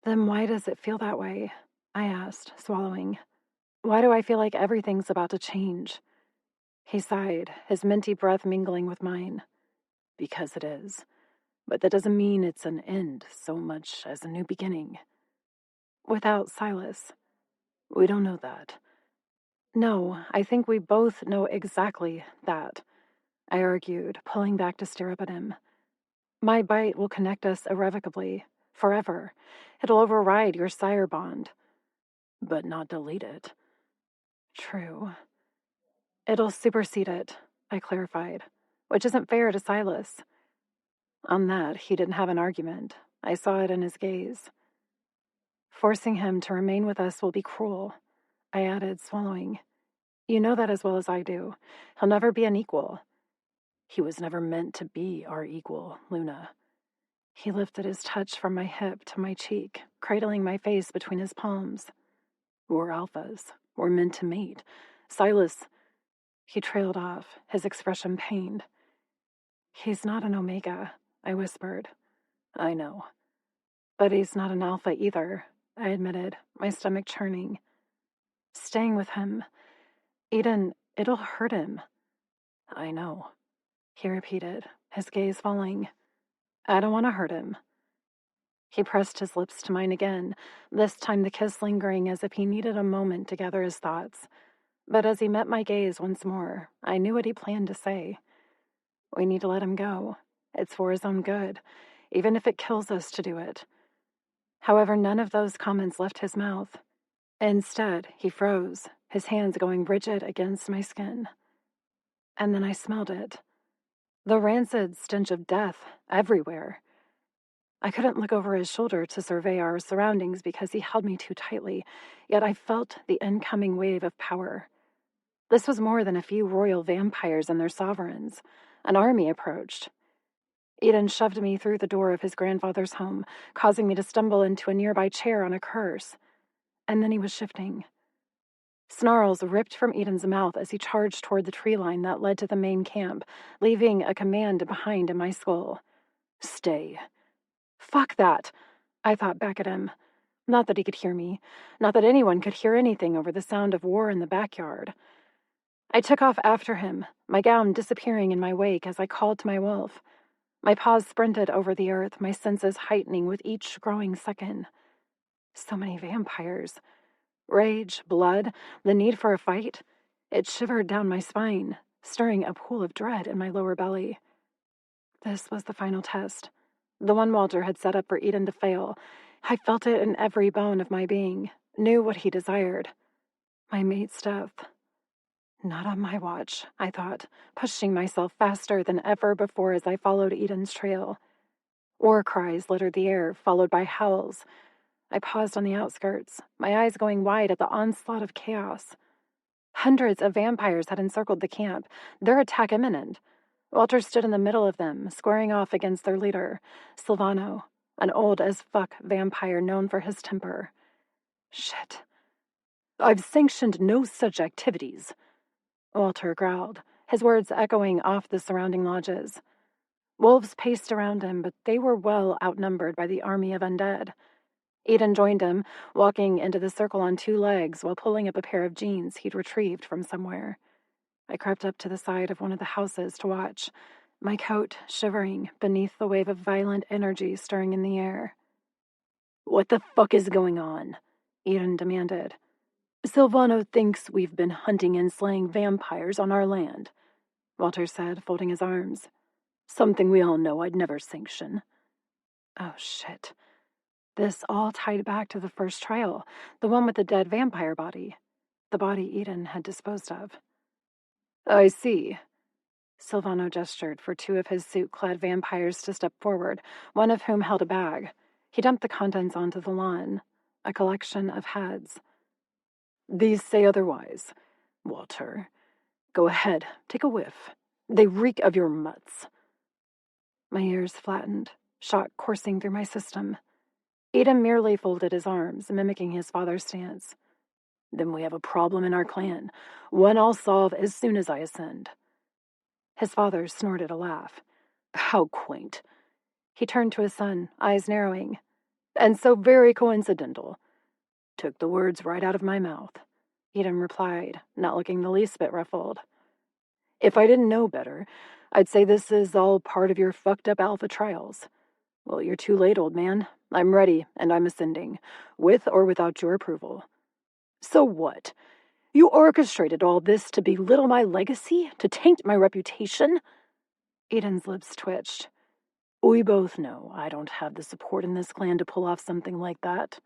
Then why does it feel that way? I asked, swallowing. Why do I feel like everything's about to change? He sighed, his minty breath mingling with mine. Because it is. But that doesn't mean it's an end so much as a new beginning. Without Silas. We don't know that. No, I think we both know exactly that, I argued, pulling back to stare up at him. My bite will connect us irrevocably, forever. It'll override your sire bond. But not delete it. True. It'll supersede it, I clarified, which isn't fair to Silas. On that, he didn't have an argument. I saw it in his gaze. Forcing him to remain with us will be cruel, I added, swallowing. You know that as well as I do. He'll never be an equal. He was never meant to be our equal, Luna. He lifted his touch from my hip to my cheek, cradling my face between his palms. We're alphas. We're meant to mate. Silas... He trailed off, his expression pained. He's not an omega, I whispered. I know. But he's not an alpha either, I admitted, my stomach churning. Staying with him. Edon, it'll hurt him. I know, he repeated, his gaze falling. I don't want to hurt him. He pressed his lips to mine again, this time the kiss lingering as if he needed a moment to gather his thoughts. But as he met my gaze once more, I knew what he planned to say. We need to let him go. It's for his own good, even if it kills us to do it. However, none of those comments left his mouth. Instead, he froze, his hands going rigid against my skin. And then I smelled it. The rancid stench of death everywhere. I couldn't look over his shoulder to survey our surroundings because he held me too tightly, yet I felt the incoming wave of power. This was more than a few royal vampires and their sovereigns. An army approached. Edon shoved me through the door of his grandfather's home, causing me to stumble into a nearby chair on a curse. And then he was shifting. Snarls ripped from Edon's mouth as he charged toward the tree line that led to the main camp, leaving a command behind in my skull. Stay. Fuck that, I thought back at him. Not that he could hear me. Not that anyone could hear anything over the sound of war in the backyard. I took off after him, my gown disappearing in my wake as I called to my wolf. My paws sprinted over the earth, my senses heightening with each growing second. So many vampires. Rage, blood, the need for a fight. It shivered down my spine, stirring a pool of dread in my lower belly. This was the final test. The one Walter had set up for Edon to fail. I felt it in every bone of my being, knew what he desired. My mate's death. Not on my watch, I thought, pushing myself faster than ever before as I followed Edon's trail. War cries littered the air, followed by howls. I paused on the outskirts, my eyes going wide at the onslaught of chaos. Hundreds of vampires had encircled the camp, their attack imminent. Walter stood in the middle of them, squaring off against their leader, Silvano, an old-as-fuck vampire known for his temper. Shit. I've sanctioned no such activities, Walter growled, his words echoing off the surrounding lodges. Wolves paced around him, but they were well outnumbered by the army of undead. Edon joined him, walking into the circle on 2 legs while pulling up a pair of jeans he'd retrieved from somewhere. I crept up to the side of one of the houses to watch, my coat shivering beneath the wave of violent energy stirring in the air. "What the fuck is going on?" Edon demanded. "Silvano thinks we've been hunting and slaying vampires on our land," Walter said, folding his arms. "Something we all know I'd never sanction." Oh, shit. This all tied back to the first trial, the one with the dead vampire body. The body Edon had disposed of. "I see." Silvano gestured for 2 of his suit-clad vampires to step forward, one of whom held a bag. He dumped the contents onto the lawn, a collection of heads. "These say otherwise. Walter, go ahead, take a whiff. They reek of your mutts." My ears flattened, shock coursing through my system. Edon merely folded his arms, mimicking his father's stance. "Then we have a problem in our clan, one I'll solve as soon as I ascend." His father snorted a laugh. "How quaint." He turned to his son, eyes narrowing. "And so very coincidental." "Took the words right out of my mouth," Edon replied, not looking the least bit ruffled. "If I didn't know better, I'd say this is all part of your fucked up alpha trials. Well, you're too late, old man. I'm ready, and I'm ascending, with or without your approval." "So what? You orchestrated all this to belittle my legacy? To taint my reputation?" Edon's lips twitched. "We both know I don't have the support in this clan to pull off something like that."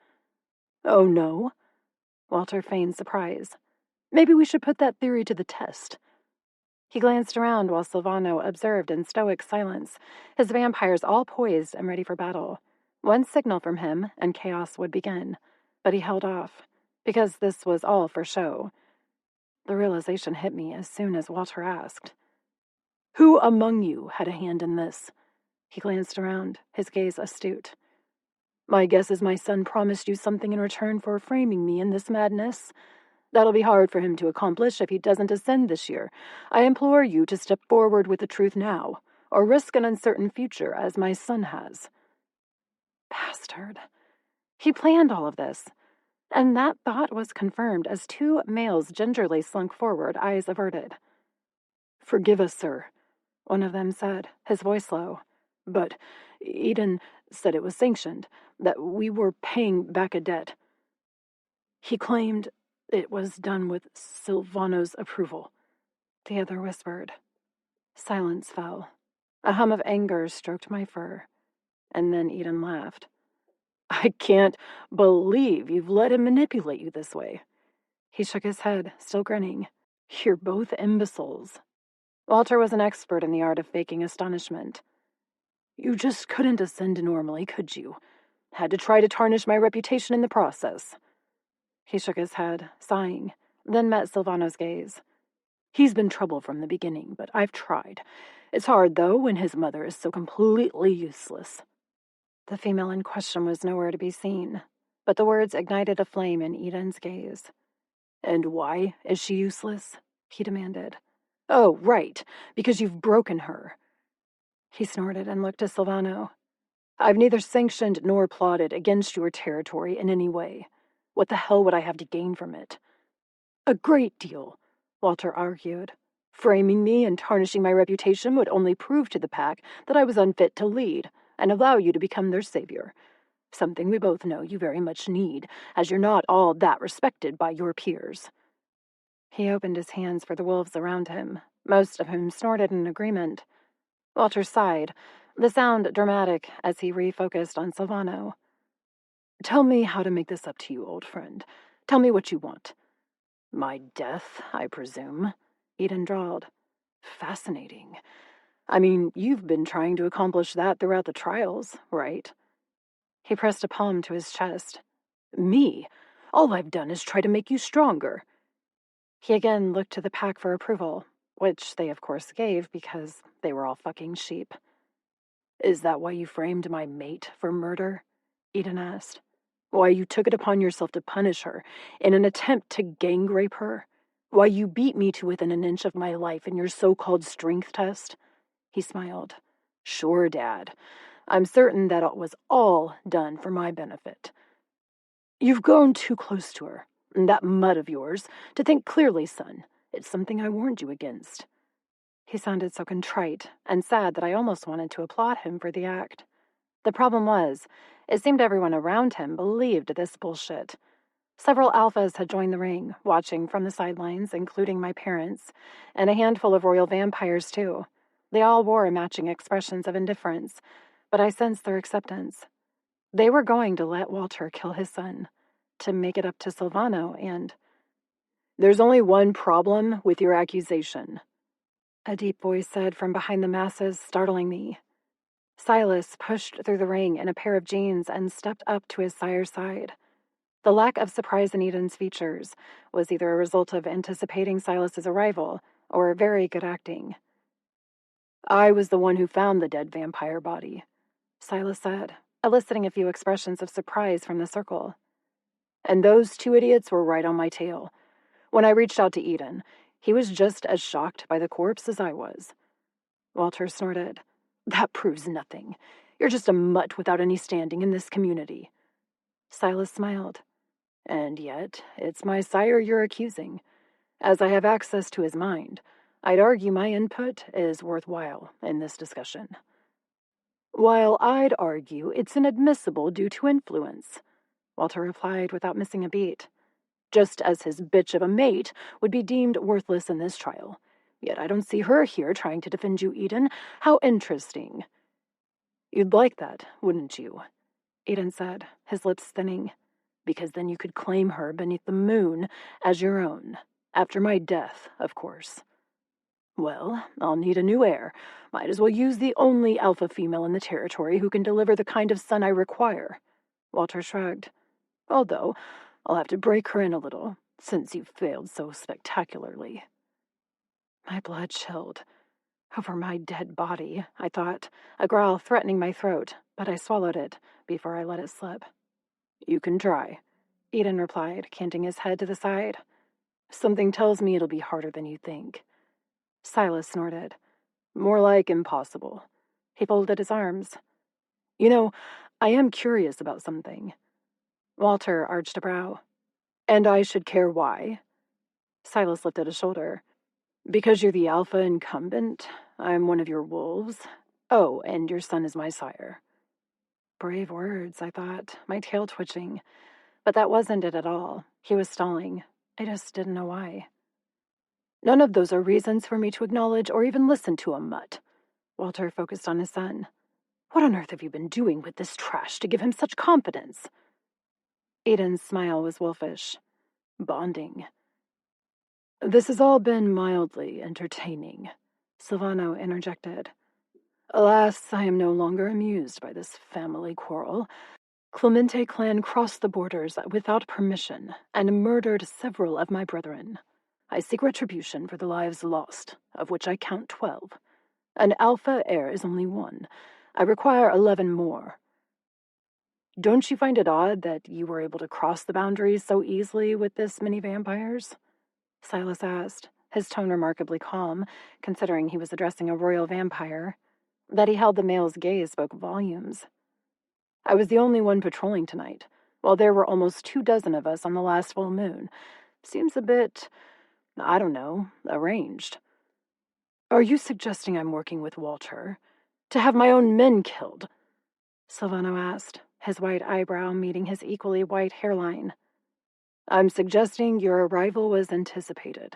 "Oh, no?" Walter feigned surprise. "Maybe we should put that theory to the test." He glanced around while Silvano observed in stoic silence, his vampires all poised and ready for battle. One signal from him, and chaos would begin. But he held off, because this was all for show. The realization hit me as soon as Walter asked, "Who among you had a hand in this?" He glanced around, his gaze astute. "My guess is my son promised you something in return for framing me in this madness. That'll be hard for him to accomplish if he doesn't ascend this year. I implore you to step forward with the truth now, or risk an uncertain future as my son has." Bastard. He planned all of this. And that thought was confirmed as 2 males gingerly slunk forward, eyes averted. "Forgive us, sir," one of them said, his voice low. "But Edon said it was sanctioned, that we were paying back a debt. He claimed it was done with Silvano's approval," the other whispered. Silence fell. A hum of anger stroked my fur. And then Edon laughed. "I can't believe you've let him manipulate you this way." He shook his head, still grinning. "You're both imbeciles." Walter was an expert in the art of faking astonishment. "You just couldn't ascend normally, could you? Had to try to tarnish my reputation in the process." He shook his head, sighing, then met Silvano's gaze. "He's been trouble from the beginning, but I've tried. It's hard, though, when his mother is so completely useless." The female in question was nowhere to be seen, but the words ignited a flame in Edon's gaze. "And why is she useless?" he demanded. "Oh, right, because you've broken her." He snorted and looked to Silvano. "I've neither sanctioned nor plotted against your territory in any way. What the hell would I have to gain from it?" "A great deal," Walter argued. "Framing me and tarnishing my reputation would only prove to the pack that I was unfit to lead, and allow you to become their savior. Something we both know you very much need, as you're not all that respected by your peers." He opened his hands for the wolves around him, most of whom snorted in agreement. Walter sighed, the sound dramatic as he refocused on Silvano. "Tell me how to make this up to you, old friend. Tell me what you want." My death, I presume, Edon drawled. Fascinating. I mean, you've been trying to accomplish that throughout the trials, right? He pressed a palm to his chest. Me? All I've done is try to make you stronger. He again looked to the pack for approval, which they of course gave because they were all fucking sheep. Is that why you framed my mate for murder? Edon asked. Why you took it upon yourself to punish her in an attempt to gang rape her? Why you beat me to within an inch of my life in your so-called strength test? He smiled. Sure, Dad. I'm certain that it was all done for my benefit. You've grown too close to her, that mud of yours, to think clearly, son. It's something I warned you against. He sounded so contrite and sad that I almost wanted to applaud him for the act. The problem was, it seemed everyone around him believed this bullshit. Several alphas had joined the ring, watching from the sidelines, including my parents, and a handful of royal vampires, too. They all wore matching expressions of indifference, but I sensed their acceptance. They were going to let Walter kill his son, to make it up to Silvano, and... There's only one problem with your accusation, a deep voice said from behind the masses, startling me. Silas pushed through the ring in a pair of jeans and stepped up to his sire's side. The lack of surprise in Edon's features was either a result of anticipating Silas's arrival or very good acting. I was the one who found the dead vampire body, Silas said, eliciting a few expressions of surprise from the circle. And those two idiots were right on my tail. When I reached out to Edon, he was just as shocked by the corpse as I was. Walter snorted. That proves nothing. You're just a mutt without any standing in this community. Silas smiled. And yet, it's my sire you're accusing. As I have access to his mind, I'd argue my input is worthwhile in this discussion. While I'd argue it's inadmissible due to influence, Walter replied without missing a beat. Just as his bitch of a mate would be deemed worthless in this trial. Yet I don't see her here trying to defend you, Edon. How interesting. You'd like that, wouldn't you? Edon said, his lips thinning. Because then you could claim her beneath the moon as your own. After my death, of course. Well, I'll need a new heir. Might as well use the only alpha female in the territory who can deliver the kind of son I require. Walter shrugged. Although, I'll have to break her in a little, since you failed so spectacularly. My blood chilled. Over my dead body, I thought, a growl threatening my throat, but I swallowed it before I let it slip. You can try, Edon replied, canting his head to the side. Something tells me it'll be harder than you think. Silas snorted. More like impossible. He folded his arms. You know, I am curious about something. Walter arched a brow. And I should care why? Silas lifted a shoulder. Because you're the alpha incumbent, I'm one of your wolves. Oh, and your son is my sire. Brave words, I thought, my tail twitching. But that wasn't it at all. He was stalling. I just didn't know why. None of those are reasons for me to acknowledge or even listen to a mutt. Walter focused on his son. What on earth have you been doing with this trash to give him such confidence? Edon's smile was wolfish. Bonding. This has all been mildly entertaining, Silvano interjected. Alas, I am no longer amused by this family quarrel. Clemente Clan crossed the borders without permission and murdered several of my brethren. I seek retribution for the lives lost, of which I count 12. An alpha heir is only one. I require 11 more. Don't you find it odd that you were able to cross the boundaries so easily with this many vampires? Silas asked, his tone remarkably calm, considering he was addressing a royal vampire. That he held the male's gaze spoke volumes. I was the only one patrolling tonight, while there were almost 24 of us on the last full moon. Seems a bit, I don't know, arranged. Are you suggesting I'm working with Walter? To have my own men killed? Silvano asked, his white eyebrow meeting his equally white hairline. I'm suggesting your arrival was anticipated.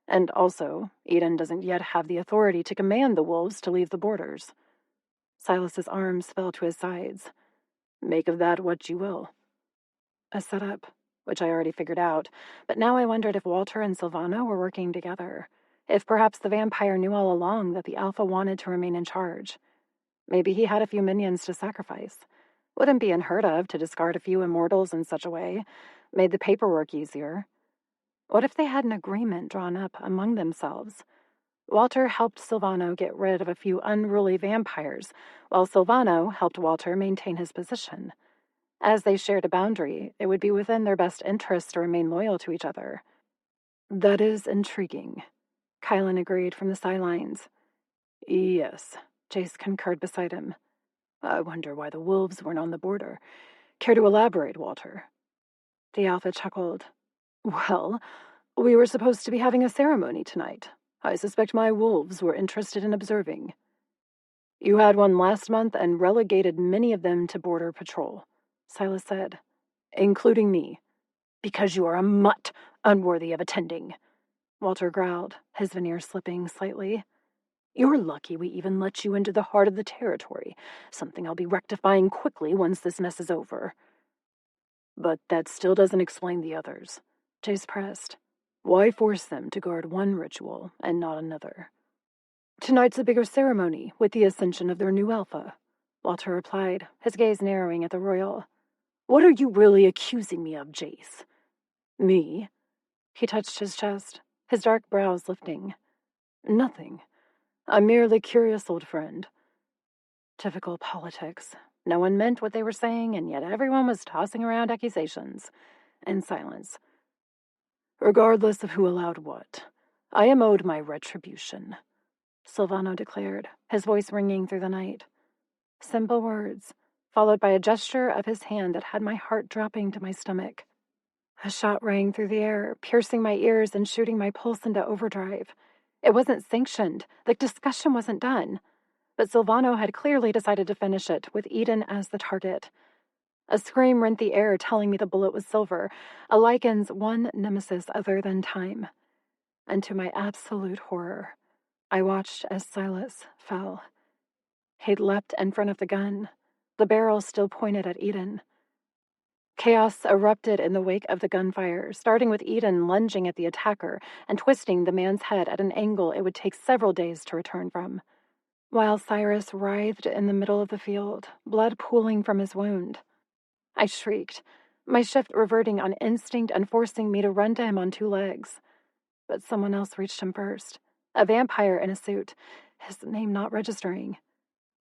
And also, Edon doesn't yet have the authority to command the wolves to leave the borders. Silas's arms fell to his sides. Make of that what you will. A setup, which I already figured out, but now I wondered if Walter and Silvano were working together. If perhaps the vampire knew all along that the Alpha wanted to remain in charge. Maybe he had a few minions to sacrifice. Wouldn't be unheard of to discard a few immortals in such a way. Made the paperwork easier. What if they had an agreement drawn up among themselves? Walter helped Silvano get rid of a few unruly vampires, while Silvano helped Walter maintain his position. As they shared a boundary, it would be within their best interest to remain loyal to each other. That is intriguing, Kylan agreed from the sidelines. Yes, Jace concurred beside him. I wonder why the wolves weren't on the border. Care to elaborate, Walter? The Alpha chuckled. Well, we were supposed to be having a ceremony tonight. I suspect my wolves were interested in observing. You had one last month and relegated many of them to border patrol, Silas said, including me. Because you are a mutt, unworthy of attending, Walter growled, his veneer slipping slightly. You're lucky we even let you into the heart of the territory, something I'll be rectifying quickly once this mess is over. But that still doesn't explain the others, Jace pressed. Why force them to guard one ritual and not another? Tonight's a bigger ceremony with the ascension of their new Alpha, Walter replied, his gaze narrowing at the royal. What are you really accusing me of, Jace? Me? He touched his chest, his dark brows lifting. Nothing. I'm merely curious, old friend. Typical politics. No one meant what they were saying, and yet everyone was tossing around accusations. In silence. Regardless of who allowed what, I am owed my retribution, Silvano declared, his voice ringing through the night. Simple words, followed by a gesture of his hand that had my heart dropping to my stomach. A shot rang through the air, piercing my ears and shooting my pulse into overdrive. It wasn't sanctioned. The discussion wasn't done. But Silvano had clearly decided to finish it, with Edon as the target. A scream rent the air, telling me the bullet was silver, a lycan's one nemesis other than time. And to my absolute horror, I watched as Silas fell. He'd leapt in front of the gun, the barrel still pointed at Edon. Chaos erupted in the wake of the gunfire, starting with Edon lunging at the attacker and twisting the man's head at an angle it would take several days to return from. While Cyrus writhed in the middle of the field, blood pooling from his wound. I shrieked, my shift reverting on instinct and forcing me to run to him on two legs. But someone else reached him first, a vampire in a suit, his name not registering,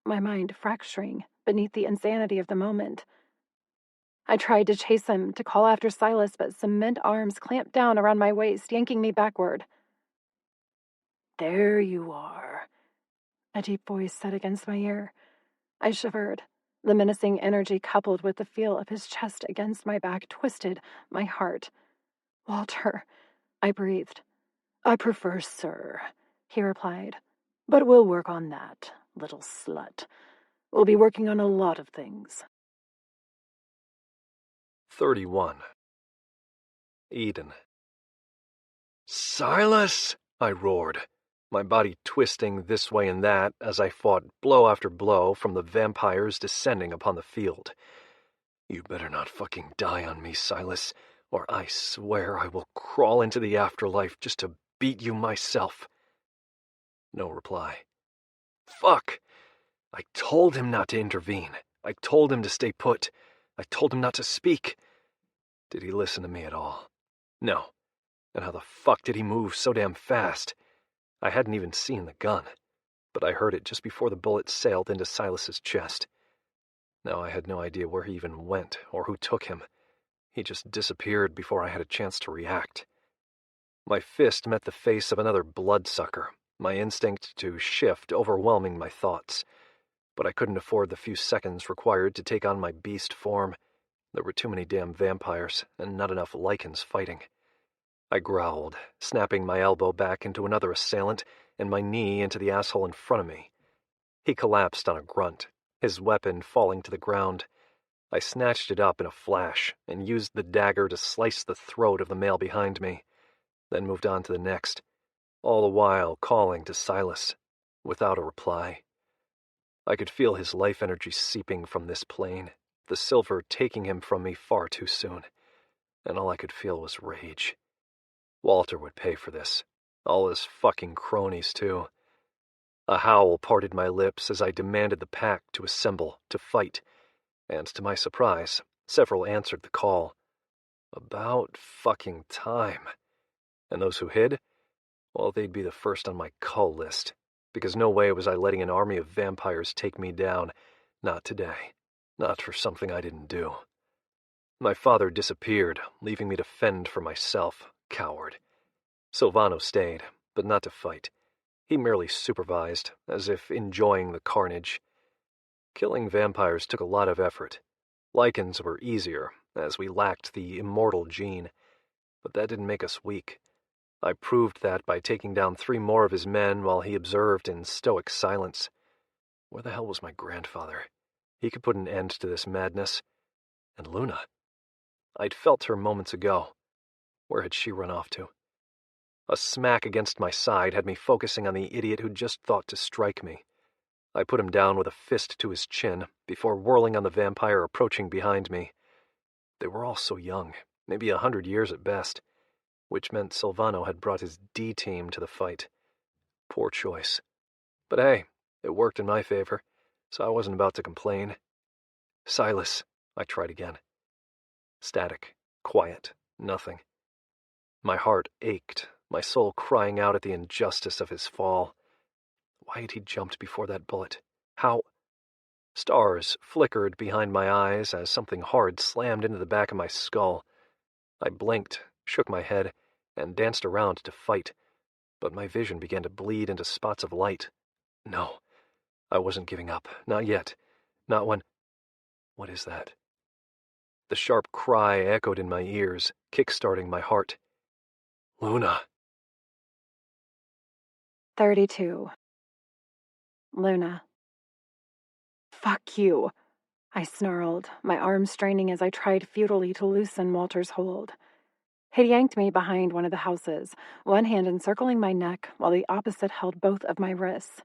my mind fracturing beneath the insanity of the moment. I tried to chase him, to call after Silas, but cement arms clamped down around my waist, yanking me backward. There you are, a deep voice said against my ear. I shivered. The menacing energy coupled with the feel of his chest against my back twisted my heart. Walter, I breathed. I prefer sir, he replied. But we'll work on that, little slut. We'll be working on a lot of things. 31. Edon. Silas! I roared, my body twisting this way and that as I fought blow after blow from the vampires descending upon the field. You better not fucking die on me, Silas, or I swear I will crawl into the afterlife just to beat you myself. No reply. Fuck! I told him not to intervene. I told him to stay put. I told him not to speak. Did he listen to me at all? No. And how the fuck did he move so damn fast? I hadn't even seen the gun, but I heard it just before the bullet sailed into Silas's chest. Now I had no idea where he even went or who took him. He just disappeared before I had a chance to react. My fist met the face of another bloodsucker, my instinct to shift overwhelming my thoughts. But I couldn't afford the few seconds required to take on my beast form. There were too many damn vampires, and not enough lycans fighting. I growled, snapping my elbow back into another assailant and my knee into the asshole in front of me. He collapsed on a grunt, his weapon falling to the ground. I snatched it up in a flash and used the dagger to slice the throat of the male behind me, then moved on to the next, all the while calling to Silas, without a reply. I could feel his life energy seeping from this plane, the silver taking him from me far too soon. and all I could feel was rage. Walter would pay for this. All his fucking cronies, too. A howl parted my lips as I demanded the pack to assemble, to fight, and to my surprise, several answered the call. About fucking time. And those who hid? Well, they'd be the first on my call list, because no way was I letting an army of vampires take me down. Not today. Not for something I didn't do. My father disappeared, leaving me to fend for myself, coward. Silvano stayed, but not to fight. He merely supervised, as if enjoying the carnage. Killing vampires took a lot of effort. Lycans were easier, as we lacked the immortal gene, but that didn't make us weak. I proved that by taking down 3 more of his men while he observed in stoic silence. Where the hell was my grandfather? He could put an end to this madness. And Luna? I'd felt her moments ago. Where had she run off to? A smack against my side had me focusing on the idiot who'd just thought to strike me. I put him down with a fist to his chin, before whirling on the vampire approaching behind me. They were all so young, maybe 100 years at best, which meant Silvano had brought his D-team to the fight. Poor choice. But hey, it worked in my favor, so I wasn't about to complain. Silas, I tried again. Static, quiet, nothing. My heart ached, my soul crying out at the injustice of his fall. Why had he jumped before that bullet? How? Stars flickered behind my eyes as something hard slammed into the back of my skull. I blinked, shook my head, and danced around to fight, but my vision began to bleed into spots of light. No, I wasn't giving up, not yet, not when... What is that? The sharp cry echoed in my ears, kick-starting my heart. Luna! 32. Luna. Fuck you, I snarled, my arms straining as I tried futilely to loosen Walter's hold. He yanked me behind one of the houses, one hand encircling my neck while the opposite held both of my wrists.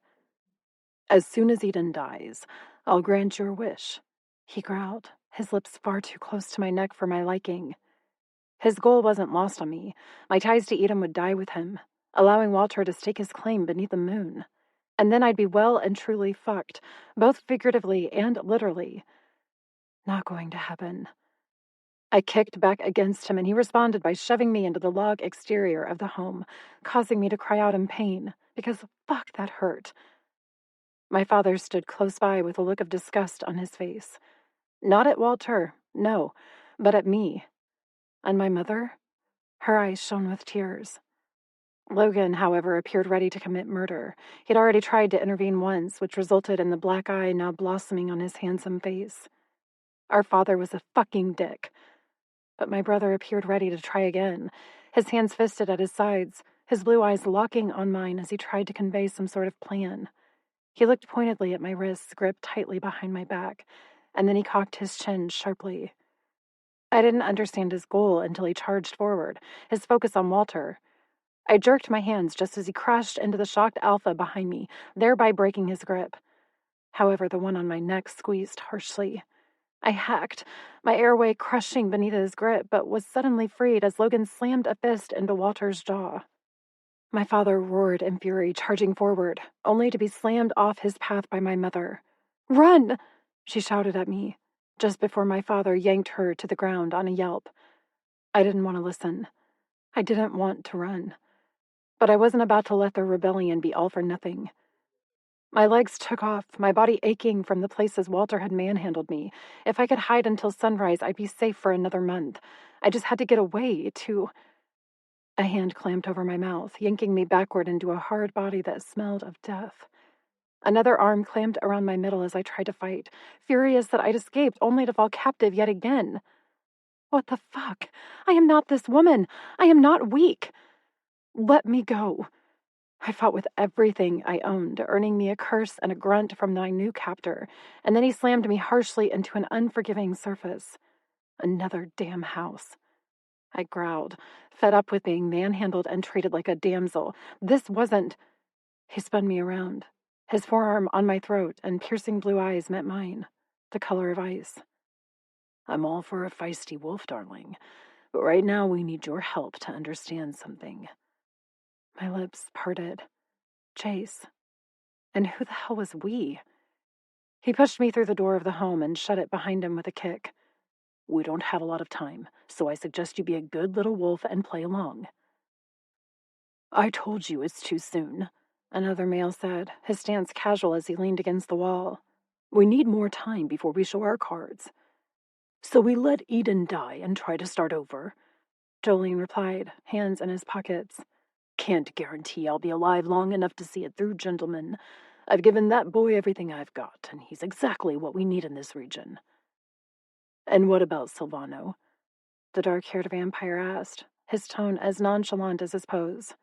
As soon as Edon dies, I'll grant your wish, he growled, his lips far too close to my neck for my liking. His goal wasn't lost on me. My ties to Edom would die with him, allowing Walter to stake his claim beneath the moon. And then I'd be well and truly fucked, both figuratively and literally. Not going to happen. I kicked back against him, and he responded by shoving me into the log exterior of the home, causing me to cry out in pain, because fuck, that hurt. My father stood close by with a look of disgust on his face. Not at Walter, no, but at me. And my mother? Her eyes shone with tears. Logan, however, appeared ready to commit murder. He'd already tried to intervene once, which resulted in the black eye now blossoming on his handsome face. Our father was a fucking dick. But my brother appeared ready to try again, his hands fisted at his sides, his blue eyes locking on mine as he tried to convey some sort of plan. He looked pointedly at my wrists gripped tightly behind my back, and then he cocked his chin sharply. I didn't understand his goal until he charged forward, his focus on Walter. I jerked my hands just as he crashed into the shocked Alpha behind me, thereby breaking his grip. However, the one on my neck squeezed harshly. I hacked, my airway crushing beneath his grip, but was suddenly freed as Logan slammed a fist into Walter's jaw. My father roared in fury, charging forward, only to be slammed off his path by my mother. "Run!" she shouted at me, just before my father yanked her to the ground on a yelp. I didn't want to listen. I didn't want to run. But I wasn't about to let the rebellion be all for nothing. My legs took off, my body aching from the places Walter had manhandled me. If I could hide until sunrise, I'd be safe for another month. I just had to get away to... A hand clamped over my mouth, yanking me backward into a hard body that smelled of death. Another arm clamped around my middle as I tried to fight, furious that I'd escaped only to fall captive yet again. What the fuck? I am not this woman. I am not weak. Let me go. I fought with everything I owned, earning me a curse and a grunt from my new captor, and then he slammed me harshly into an unforgiving surface. Another damn house. I growled, fed up with being manhandled and treated like a damsel. This wasn't... He spun me around. His forearm on my throat and piercing blue eyes met mine, the color of ice. I'm all for a feisty wolf, darling, But right now we need your help to understand something. My lips parted. Chase. And who the hell was we? He pushed me through the door of the home and shut it behind him with a kick. We don't have a lot of time, so I suggest you be a good little wolf and play along. I told you it's too soon, another male said, his stance casual as he leaned against the wall. We need more time before we show our cards. So we let Edon die and try to start over. Jolene replied, hands in his pockets. Can't guarantee I'll be alive long enough to see it through, gentlemen. I've given that boy everything I've got, and he's exactly what we need in this region. And what about Silvano? The dark-haired vampire asked, his tone as nonchalant as his pose.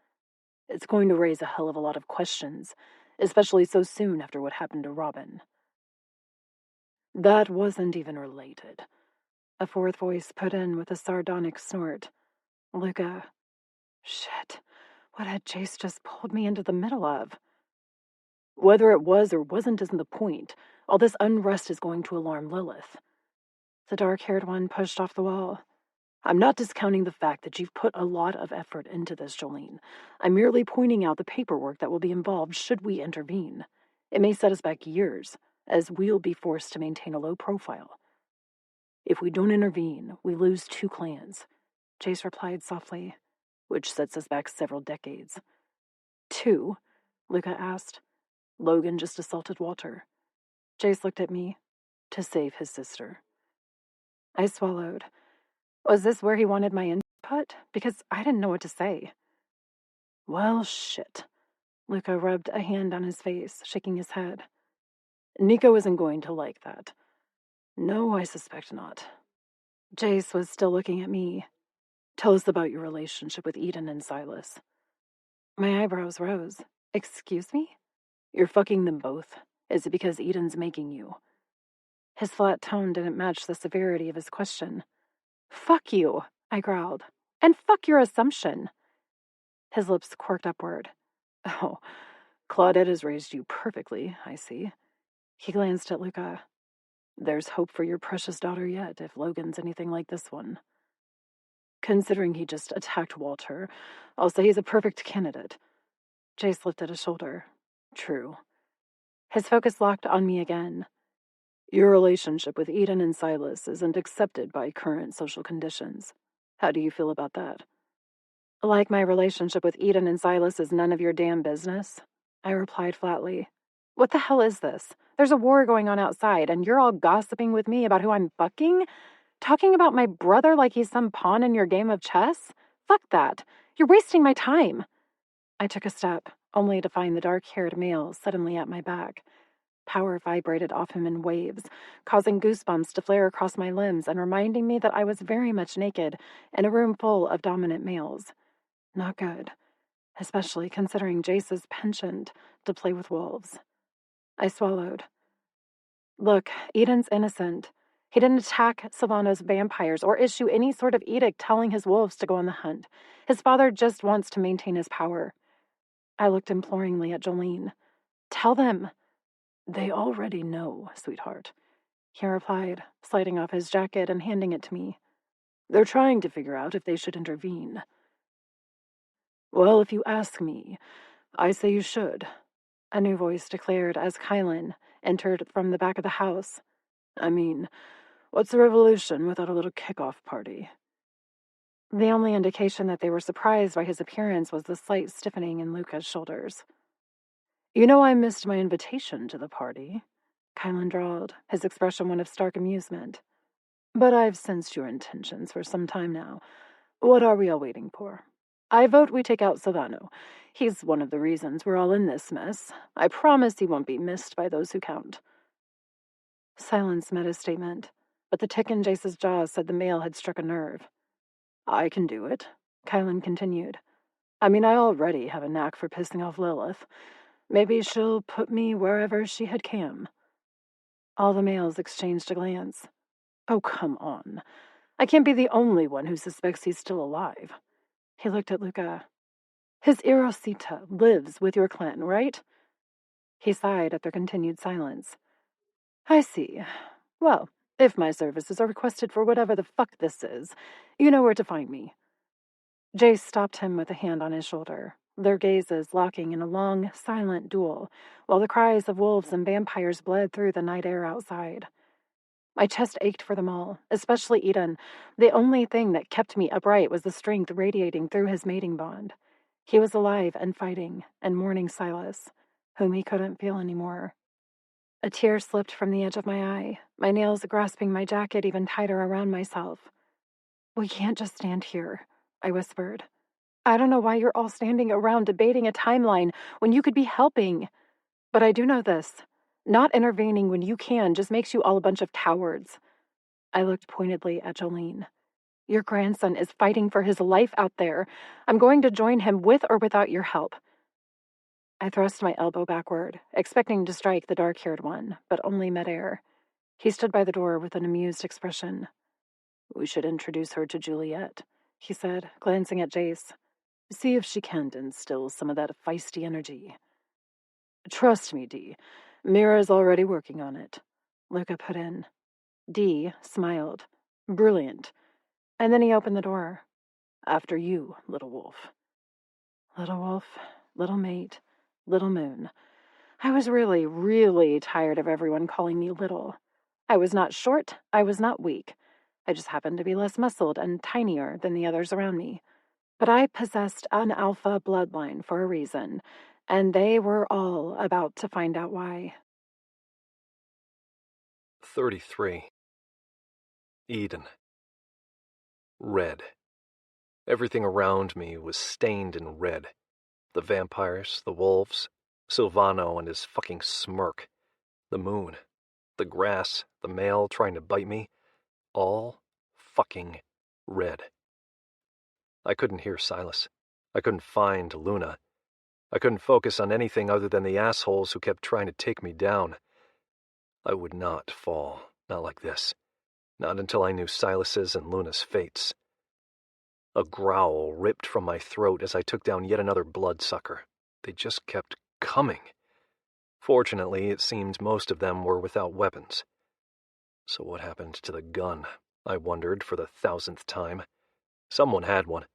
It's going to raise a hell of a lot of questions, especially so soon after what happened to Robin. That wasn't even related. A fourth voice put in with a sardonic snort. Luca. Shit. What had Chase just pulled me into the middle of? Whether it was or wasn't isn't the point. All this unrest is going to alarm Lilith. The dark-haired one pushed off the wall. I'm not discounting the fact that you've put a lot of effort into this, Jolene. I'm merely pointing out the paperwork that will be involved should we intervene. It may set us back years, as we'll be forced to maintain a low profile. If we don't intervene, we lose 2 clans, Chase replied softly. Which sets us back several decades. 2? Luca asked. Logan just assaulted Walter. Chase looked at me. To save his sister. I swallowed. Was this where he wanted my input? Because I didn't know what to say. Well, shit. Luca rubbed a hand on his face, shaking his head. Nico isn't going to like that. No, I suspect not. Jace was still looking at me. Tell us about your relationship with Edon and Silas. My eyebrows rose. Excuse me? You're fucking them both. Is it because Edon's making you? His flat tone didn't match the severity of his question. Fuck you, I growled. And fuck your assumption. His lips quirked upward. Oh, Claudette has raised you perfectly, I see. He glanced at Luca. There's hope for your precious daughter yet, if Logan's anything like this one. Considering he just attacked Walter, I'll say he's a perfect candidate. Jace lifted a shoulder. True. His focus locked on me again. Your relationship with Edon and Silas isn't accepted by current social conditions. How do you feel about that? Like my relationship with Edon and Silas is none of your damn business, I replied flatly. What the hell is this? There's a war going on outside, and you're all gossiping with me about who I'm fucking? Talking about my brother like he's some pawn in your game of chess? Fuck that. You're wasting my time. I took a step, only to find the dark-haired male suddenly at my back. Power vibrated off him in waves, causing goosebumps to flare across my limbs and reminding me that I was very much naked in a room full of dominant males. Not good, especially considering Jace's penchant to play with wolves. I swallowed. Look, Edon's innocent. He didn't attack Silvano's vampires or issue any sort of edict telling his wolves to go on the hunt. His father just wants to maintain his power. I looked imploringly at Jolene. Tell them. They already know, sweetheart, he replied, sliding off his jacket and handing it to me. They're trying to figure out if they should intervene. Well, if you ask me, I say you should, a new voice declared as Kylan entered from the back of the house. I mean, what's a revolution without a little kickoff party? The only indication that they were surprised by his appearance was the slight stiffening in Luca's shoulders. You know I missed my invitation to the party, Kylan drawled, his expression one of stark amusement. But I've sensed your intentions for some time now. What are we all waiting for? I vote we take out Silvano. He's one of the reasons we're all in this mess. I promise he won't be missed by those who count. Silence met his statement, but the tick in Jace's jaw said the male had struck a nerve. I can do it, Kylan continued. I mean, I already have a knack for pissing off Lilith. Maybe she'll put me wherever she had Cam. All the males exchanged a glance. Oh, come on. I can't be the only one who suspects he's still alive. He looked at Luca. His Erosita lives with your clan, right? He sighed at their continued silence. I see. Well, If my services are requested for whatever the fuck this is, you know where to find me. Jace stopped him with a hand on his shoulder, their gazes locking in a long, silent duel, while the cries of wolves and vampires bled through the night air outside. My chest ached for them all, especially Edon. The only thing that kept me upright was the strength radiating through his mating bond. He was alive and fighting, and mourning Silas, whom he couldn't feel anymore. A tear slipped from the edge of my eye, my nails grasping my jacket even tighter around myself. "We can't just stand here," I whispered. "I don't know why you're all standing around debating a timeline when you could be helping. But I do know this. Not intervening when you can just makes you all a bunch of cowards." I looked pointedly at Jolene. "Your grandson is fighting for his life out there. I'm going to join him with or without your help." I thrust my elbow backward, expecting to strike the dark-haired one, but only midair. He stood by the door with an amused expression. "We should introduce her to Juliet," he said, glancing at Jace. "See if she can't instill some of that feisty energy." "Trust me, Dee. Mira's already working on it," Luca put in. Dee smiled. "Brilliant." And then he opened the door. "After you, little wolf." Little wolf, little mate, little moon. I was really, really tired of everyone calling me little. I was not short, I was not weak. I just happened to be less muscled and tinier than the others around me. But I possessed an alpha bloodline for a reason, and they were all about to find out why. 33. Edon. Red. Everything around me was stained in red. The vampires, the wolves, Silvano and his fucking smirk, the moon, the grass, the male trying to bite me, all fucking red. I couldn't hear Silas. I couldn't find Luna. I couldn't focus on anything other than the assholes who kept trying to take me down. I would not fall, not like this. Not until I knew Silas's and Luna's fates. A growl ripped from my throat as I took down yet another bloodsucker. They just kept coming. Fortunately, it seemed most of them were without weapons. So what happened to the gun? I wondered for the 1000th time. Someone had one.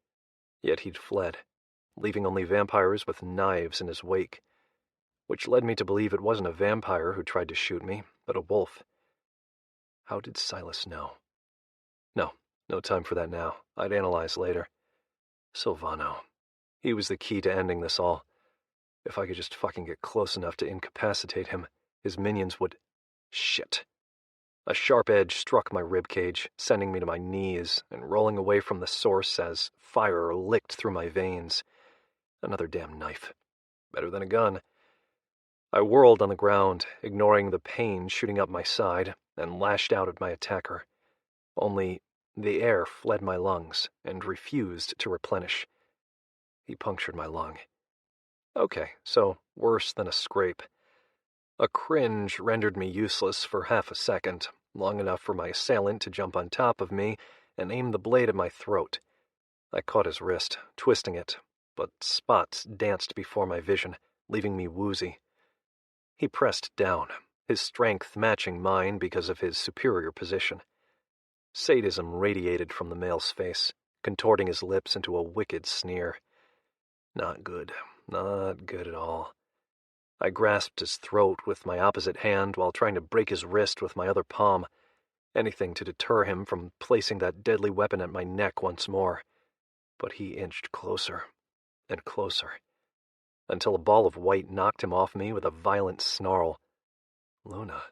Yet he'd fled, leaving only vampires with knives in his wake. Which led me to believe it wasn't a vampire who tried to shoot me, but a wolf. How did Silas know? No time for that now. I'd analyze later. Silvano. He was the key to ending this all. If I could just fucking get close enough to incapacitate him, his minions would... Shit. A sharp edge struck my ribcage, sending me to my knees and rolling away from the source as fire licked through my veins. Another damn knife. Better than a gun. I whirled on the ground, ignoring the pain shooting up my side, and lashed out at my attacker. Only the air fled my lungs and refused to replenish. He punctured my lung. Okay, so worse than a scrape. A cringe rendered me useless for half a second, long enough for my assailant to jump on top of me and aim the blade at my throat. I caught his wrist, twisting it, but spots danced before my vision, leaving me woozy. He pressed down, his strength matching mine because of his superior position. Sadism radiated from the male's face, contorting his lips into a wicked sneer. Not good at all. I grasped his throat with my opposite hand while trying to break his wrist with my other palm, anything to deter him from placing that deadly weapon at my neck once more. But he inched closer and closer, until a ball of white knocked him off me with a violent snarl. Luna.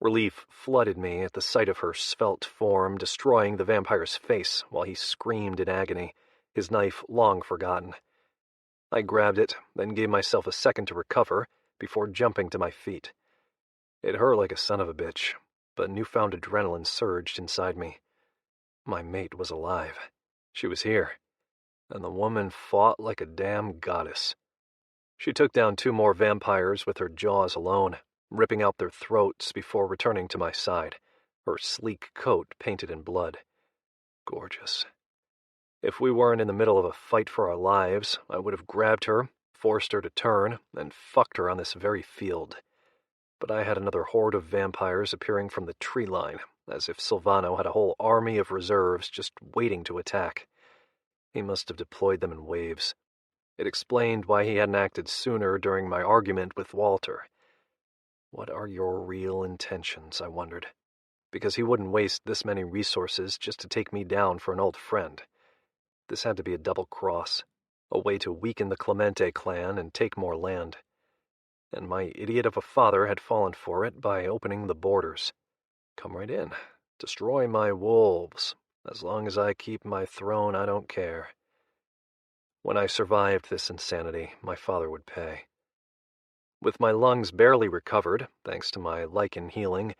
Relief flooded me at the sight of her svelte form destroying the vampire's face while he screamed in agony, his knife long forgotten. I grabbed it, then gave myself a second to recover before jumping to my feet. It hurt like a son of a bitch, but newfound adrenaline surged inside me. My mate was alive. She was here, and the woman fought like a damn goddess. She took down 2 more vampires with her jaws alone, ripping out their throats before returning to my side, her sleek coat painted in blood. Gorgeous. If we weren't in the middle of a fight for our lives, I would have grabbed her, forced her to turn, and fucked her on this very field. but I had another horde of vampires appearing from the tree line, as if Silvano had a whole army of reserves just waiting to attack. He must have deployed them in waves. It explained why he hadn't acted sooner during my argument with Walter. What are your real intentions, I wondered, because he wouldn't waste this many resources just to take me down for an old friend. This had to be a double cross, a way to weaken the Clemente clan and take more land. And my idiot of a father had fallen for it by opening the borders. Come right in. Destroy my wolves. As long as I keep my throne, I don't care. When I survived this insanity, my father would pay. With my lungs barely recovered, thanks to my lycan healing,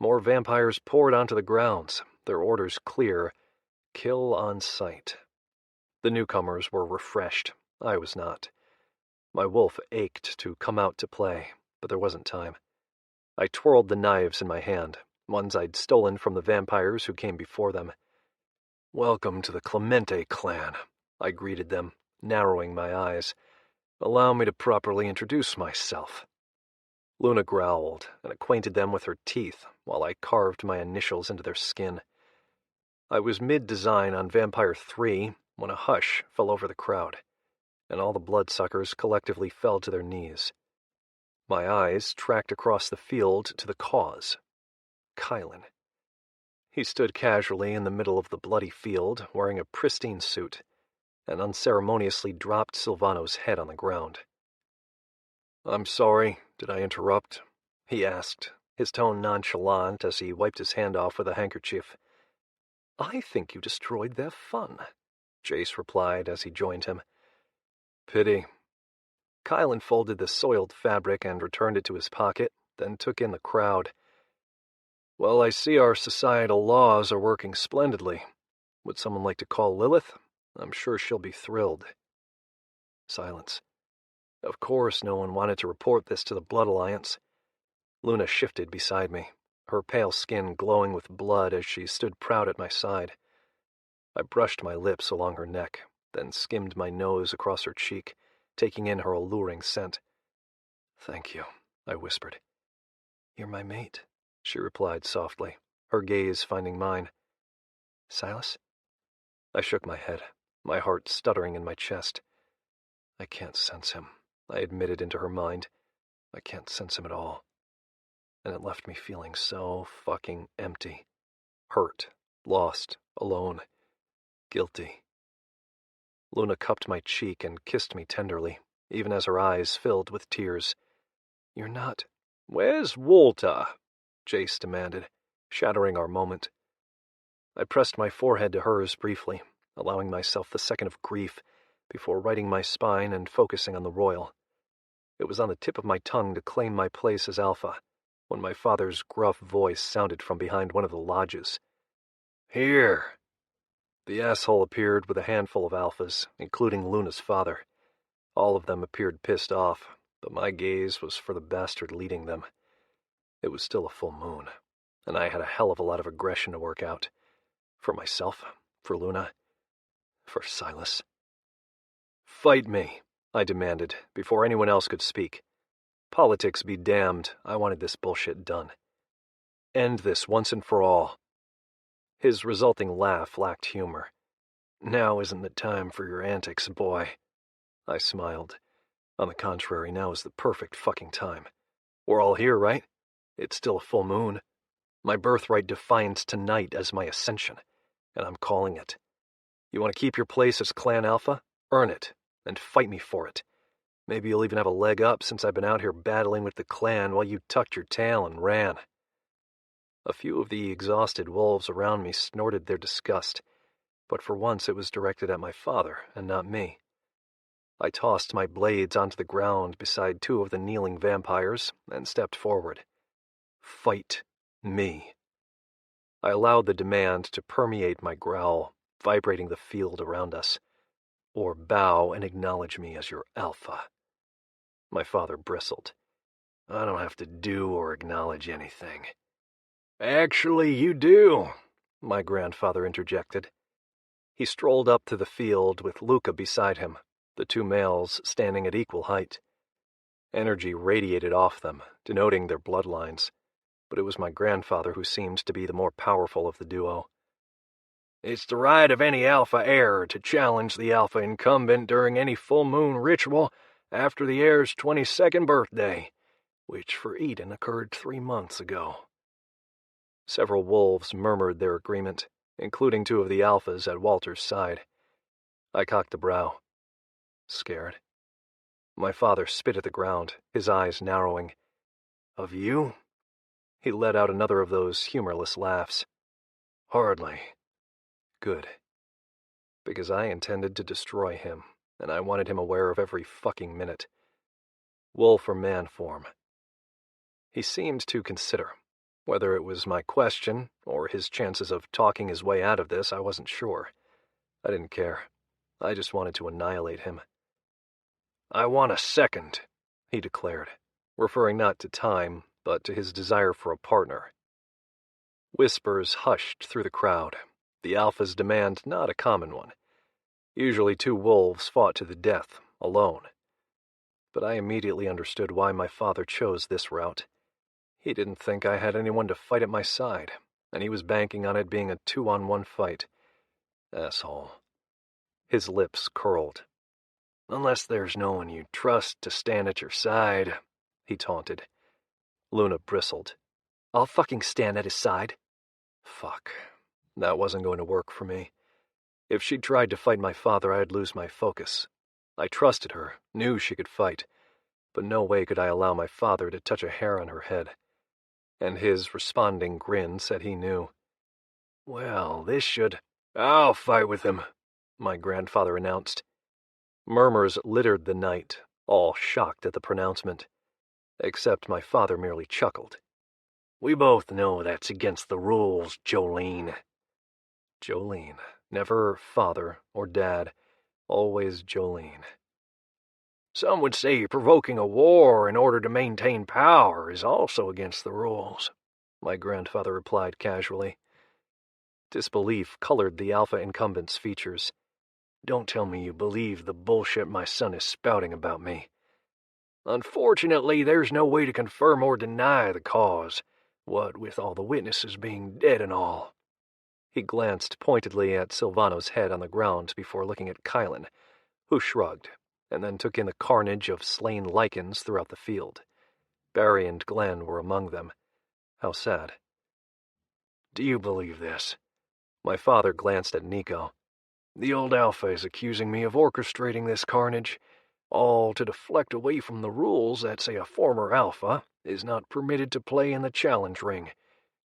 more vampires poured onto the grounds, their orders clear: kill on sight. The newcomers were refreshed. I was not. My wolf ached to come out to play, but there wasn't time. I twirled the knives in my hand, ones I'd stolen from the vampires who came before them. "Welcome to the Clemente clan," I greeted them, narrowing my eyes. "Allow me to properly introduce myself." Luna growled and acquainted them with her teeth while I carved my initials into their skin. I was mid-design on Vampire 3 when a hush fell over the crowd, and all the bloodsuckers collectively fell to their knees. My eyes tracked across the field to the cause: Kylan. He stood casually in the middle of the bloody field, wearing a pristine suit, and unceremoniously dropped Silvano's head on the ground. "I'm sorry, did I interrupt?" he asked, his tone nonchalant as he wiped his hand off with a handkerchief. "I think you destroyed their fun," Jace replied as he joined him. "Pity." Kylan folded the soiled fabric and returned it to his pocket, then took in the crowd. "Well, I see our societal laws are working splendidly. Would someone like to call Lilith? I'm sure she'll be thrilled." Silence. Of course no one wanted to report this to the Blood Alliance. Luna shifted beside me, her pale skin glowing with blood as she stood proud at my side. I brushed my lips along her neck, then skimmed my nose across her cheek, taking in her alluring scent. "Thank you," I whispered. "You're my mate," she replied softly, her gaze finding mine. "Silas?" I shook my head, my heart stuttering in my chest. "I can't sense him," I admitted into her mind. "I can't sense him at all." And it left me feeling so fucking empty. Hurt, lost, alone, guilty. Luna cupped my cheek and kissed me tenderly, even as her eyes filled with tears. "You're not—" "Where's Walter?" Jace demanded, shattering our moment. I pressed my forehead to hers briefly, allowing myself the second of grief before righting my spine and focusing on the royal. It was on the tip of my tongue to claim my place as Alpha, when my father's gruff voice sounded from behind one of the lodges. "Here!" The asshole appeared with a handful of Alphas, including Luna's father. All of them appeared pissed off, but my gaze was for the bastard leading them. It was still a full moon, and I had a hell of a lot of aggression to work out. For myself, for Luna, for Silas. "Fight me," I demanded, before anyone else could speak. Politics be damned, I wanted this bullshit done. End this once and for all. His resulting laugh lacked humor. "Now isn't the time for your antics, boy." I smiled. "On the contrary, now is the perfect fucking time. We're all here, right? It's still a full moon. My birthright defines tonight as my ascension, and I'm calling it. You want to keep your place as Clan Alpha? Earn it, and fight me for it. Maybe you'll even have a leg up since I've been out here battling with the clan while you tucked your tail and ran." A few of the exhausted wolves around me snorted their disgust, but for once it was directed at my father and not me. I tossed my blades onto the ground beside two of the kneeling vampires and stepped forward. "Fight me." I allowed the demand to permeate my growl, vibrating the field around us. "Or bow and acknowledge me as your Alpha." My father bristled. "I don't have to do or acknowledge anything." "Actually, you do," my grandfather interjected. He strolled up to the field with Luca beside him, the two males standing at equal height. Energy radiated off them, denoting their bloodlines, but it was my grandfather who seemed to be the more powerful of the duo. It's the right of any Alpha heir to challenge the Alpha incumbent during any full moon ritual after the heir's 22nd birthday, which for Edon occurred 3 months ago. Several wolves murmured their agreement, including 2 of the Alphas at Walter's side. I cocked a brow. Scared. My father spit at the ground, his eyes narrowing. Of you? He let out another of those humorless laughs. Hardly. Good. Because I intended to destroy him, and I wanted him aware of every fucking minute. Wolf or man form. He seemed to consider. Whether it was my question, or his chances of talking his way out of this, I wasn't sure. I didn't care. I just wanted to annihilate him. I want a second, he declared, referring not to time, but to his desire for a partner. Whispers hushed through the crowd, the Alpha's demand not a common one. Usually 2 wolves fought to the death, alone. But I immediately understood why my father chose this route. He didn't think I had anyone to fight at my side, and he was banking on it being a 2-on-1 fight. Asshole. His lips curled. Unless there's no one you trust to stand at your side, he taunted. Luna bristled. I'll fucking stand at his side. Fuck. That wasn't going to work for me. If she tried to fight my father, I'd lose my focus. I trusted her, knew she could fight, but no way could I allow my father to touch a hair on her head. And his responding grin said he knew. Well, this should... I'll fight with him, my grandfather announced. Murmurs littered the night, all shocked at the pronouncement. Except my father merely chuckled. We both know that's against the rules, Jolene. Jolene. Never father or dad. Always Jolene. Some would say provoking a war in order to maintain power is also against the rules, my grandfather replied casually. Disbelief colored the Alpha incumbent's features. Don't tell me you believe the bullshit my son is spouting about me. Unfortunately, there's no way to confirm or deny the cause, what with all the witnesses being dead and all. He glanced pointedly at Silvano's head on the ground before looking at Kylan, who shrugged, and then took in the carnage of slain lycans throughout the field. Barry and Glenn were among them. How sad. Do you believe this? My father glanced at Nico. The old Alpha is accusing me of orchestrating this carnage, all to deflect away from the rules that say a former Alpha is not permitted to play in the challenge ring,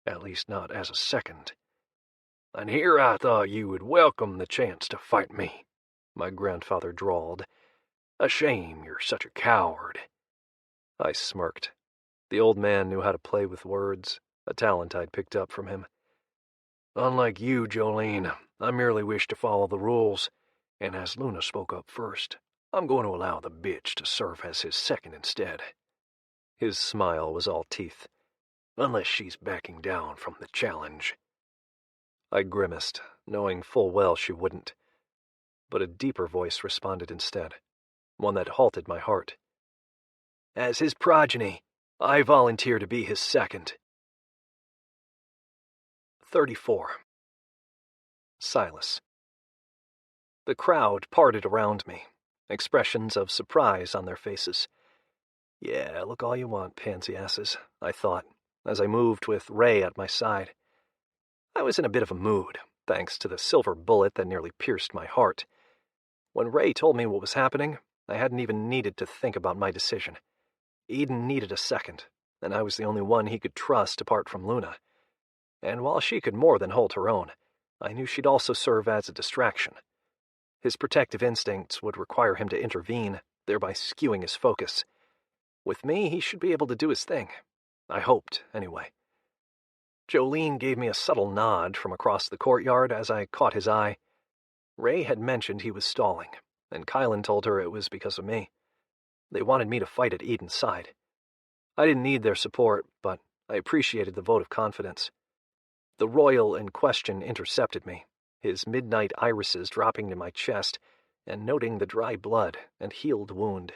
at least not as a second. And here I thought you would welcome the chance to fight me, my grandfather drawled. A shame you're such a coward. I smirked. The old man knew how to play with words, a talent I'd picked up from him. Unlike you, Jolene, I merely wish to follow the rules, and as Luna spoke up first, I'm going to allow the bitch to serve as his second instead. His smile was all teeth. Unless she's backing down from the challenge. I grimaced, knowing full well she wouldn't. But a deeper voice responded instead, one that halted my heart. As his progeny, I volunteer to be his second. 34. Silas. The crowd parted around me, expressions of surprise on their faces. Yeah, look all you want, pansy asses, I thought, as I moved with Ray at my side. I was in a bit of a mood, thanks to the silver bullet that nearly pierced my heart. When Ray told me what was happening, I hadn't even needed to think about my decision. Edon needed a second, and I was the only one he could trust apart from Luna. And while she could more than hold her own, I knew she'd also serve as a distraction. His protective instincts would require him to intervene, thereby skewing his focus. With me, he should be able to do his thing. I hoped, anyway. Jolene gave me a subtle nod from across the courtyard as I caught his eye. Ray had mentioned he was stalling, and Kylan told her it was because of me. They wanted me to fight at Edon's side. I didn't need their support, but I appreciated the vote of confidence. The royal in question intercepted me, his midnight irises dropping to my chest and noting the dry blood and healed wound.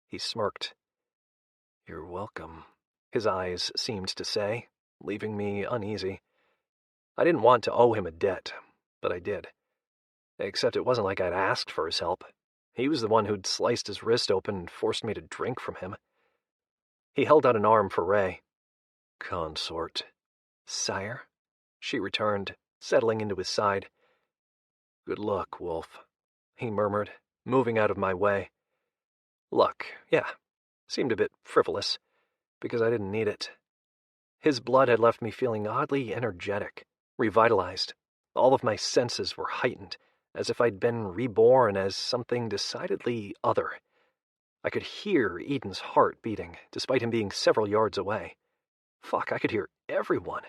He smirked. You're welcome, his eyes seemed to say, leaving me uneasy. I didn't want to owe him a debt, but I did. Except it wasn't like I'd asked for his help. He was the one who'd sliced his wrist open and forced me to drink from him. He held out an arm for Ray. Consort. Sire? She returned, settling into his side. Good luck, Wolf, he murmured, moving out of my way. Luck, yeah. Seemed a bit frivolous, because I didn't need it. His blood had left me feeling oddly energetic, revitalized. All of my senses were heightened, as if I'd been reborn as something decidedly other. I could hear Eden's heart beating, despite him being several yards away. Fuck, I could hear everyone.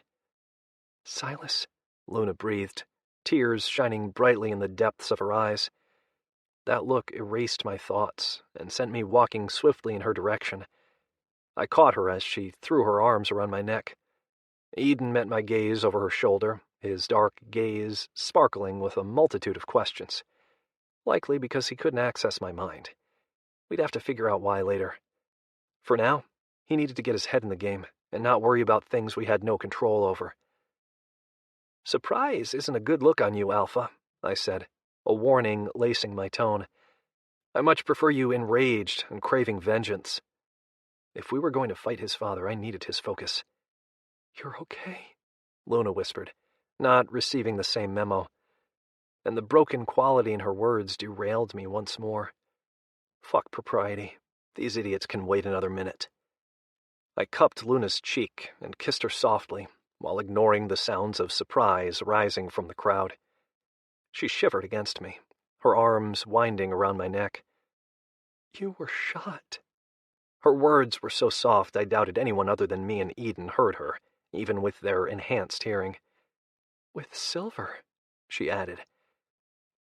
Silas, Luna breathed, tears shining brightly in the depths of her eyes. That look erased my thoughts and sent me walking swiftly in her direction. I caught her as she threw her arms around my neck. Edon met my gaze over her shoulder, his dark gaze sparkling with a multitude of questions. Likely because he couldn't access my mind. We'd have to figure out why later. For now, he needed to get his head in the game and not worry about things we had no control over. Surprise isn't a good look on you, Alpha, I said, a warning lacing my tone. I much prefer you enraged and craving vengeance. If we were going to fight his father, I needed his focus. You're okay, Luna whispered, not receiving the same memo. And the broken quality in her words derailed me once more. Fuck propriety. These idiots can wait another minute. I cupped Luna's cheek and kissed her softly, while ignoring the sounds of surprise rising from the crowd. She shivered against me, her arms winding around my neck. You were shot. Her words were so soft I doubted anyone other than me and Edon heard her, even with their enhanced hearing. With silver, she added.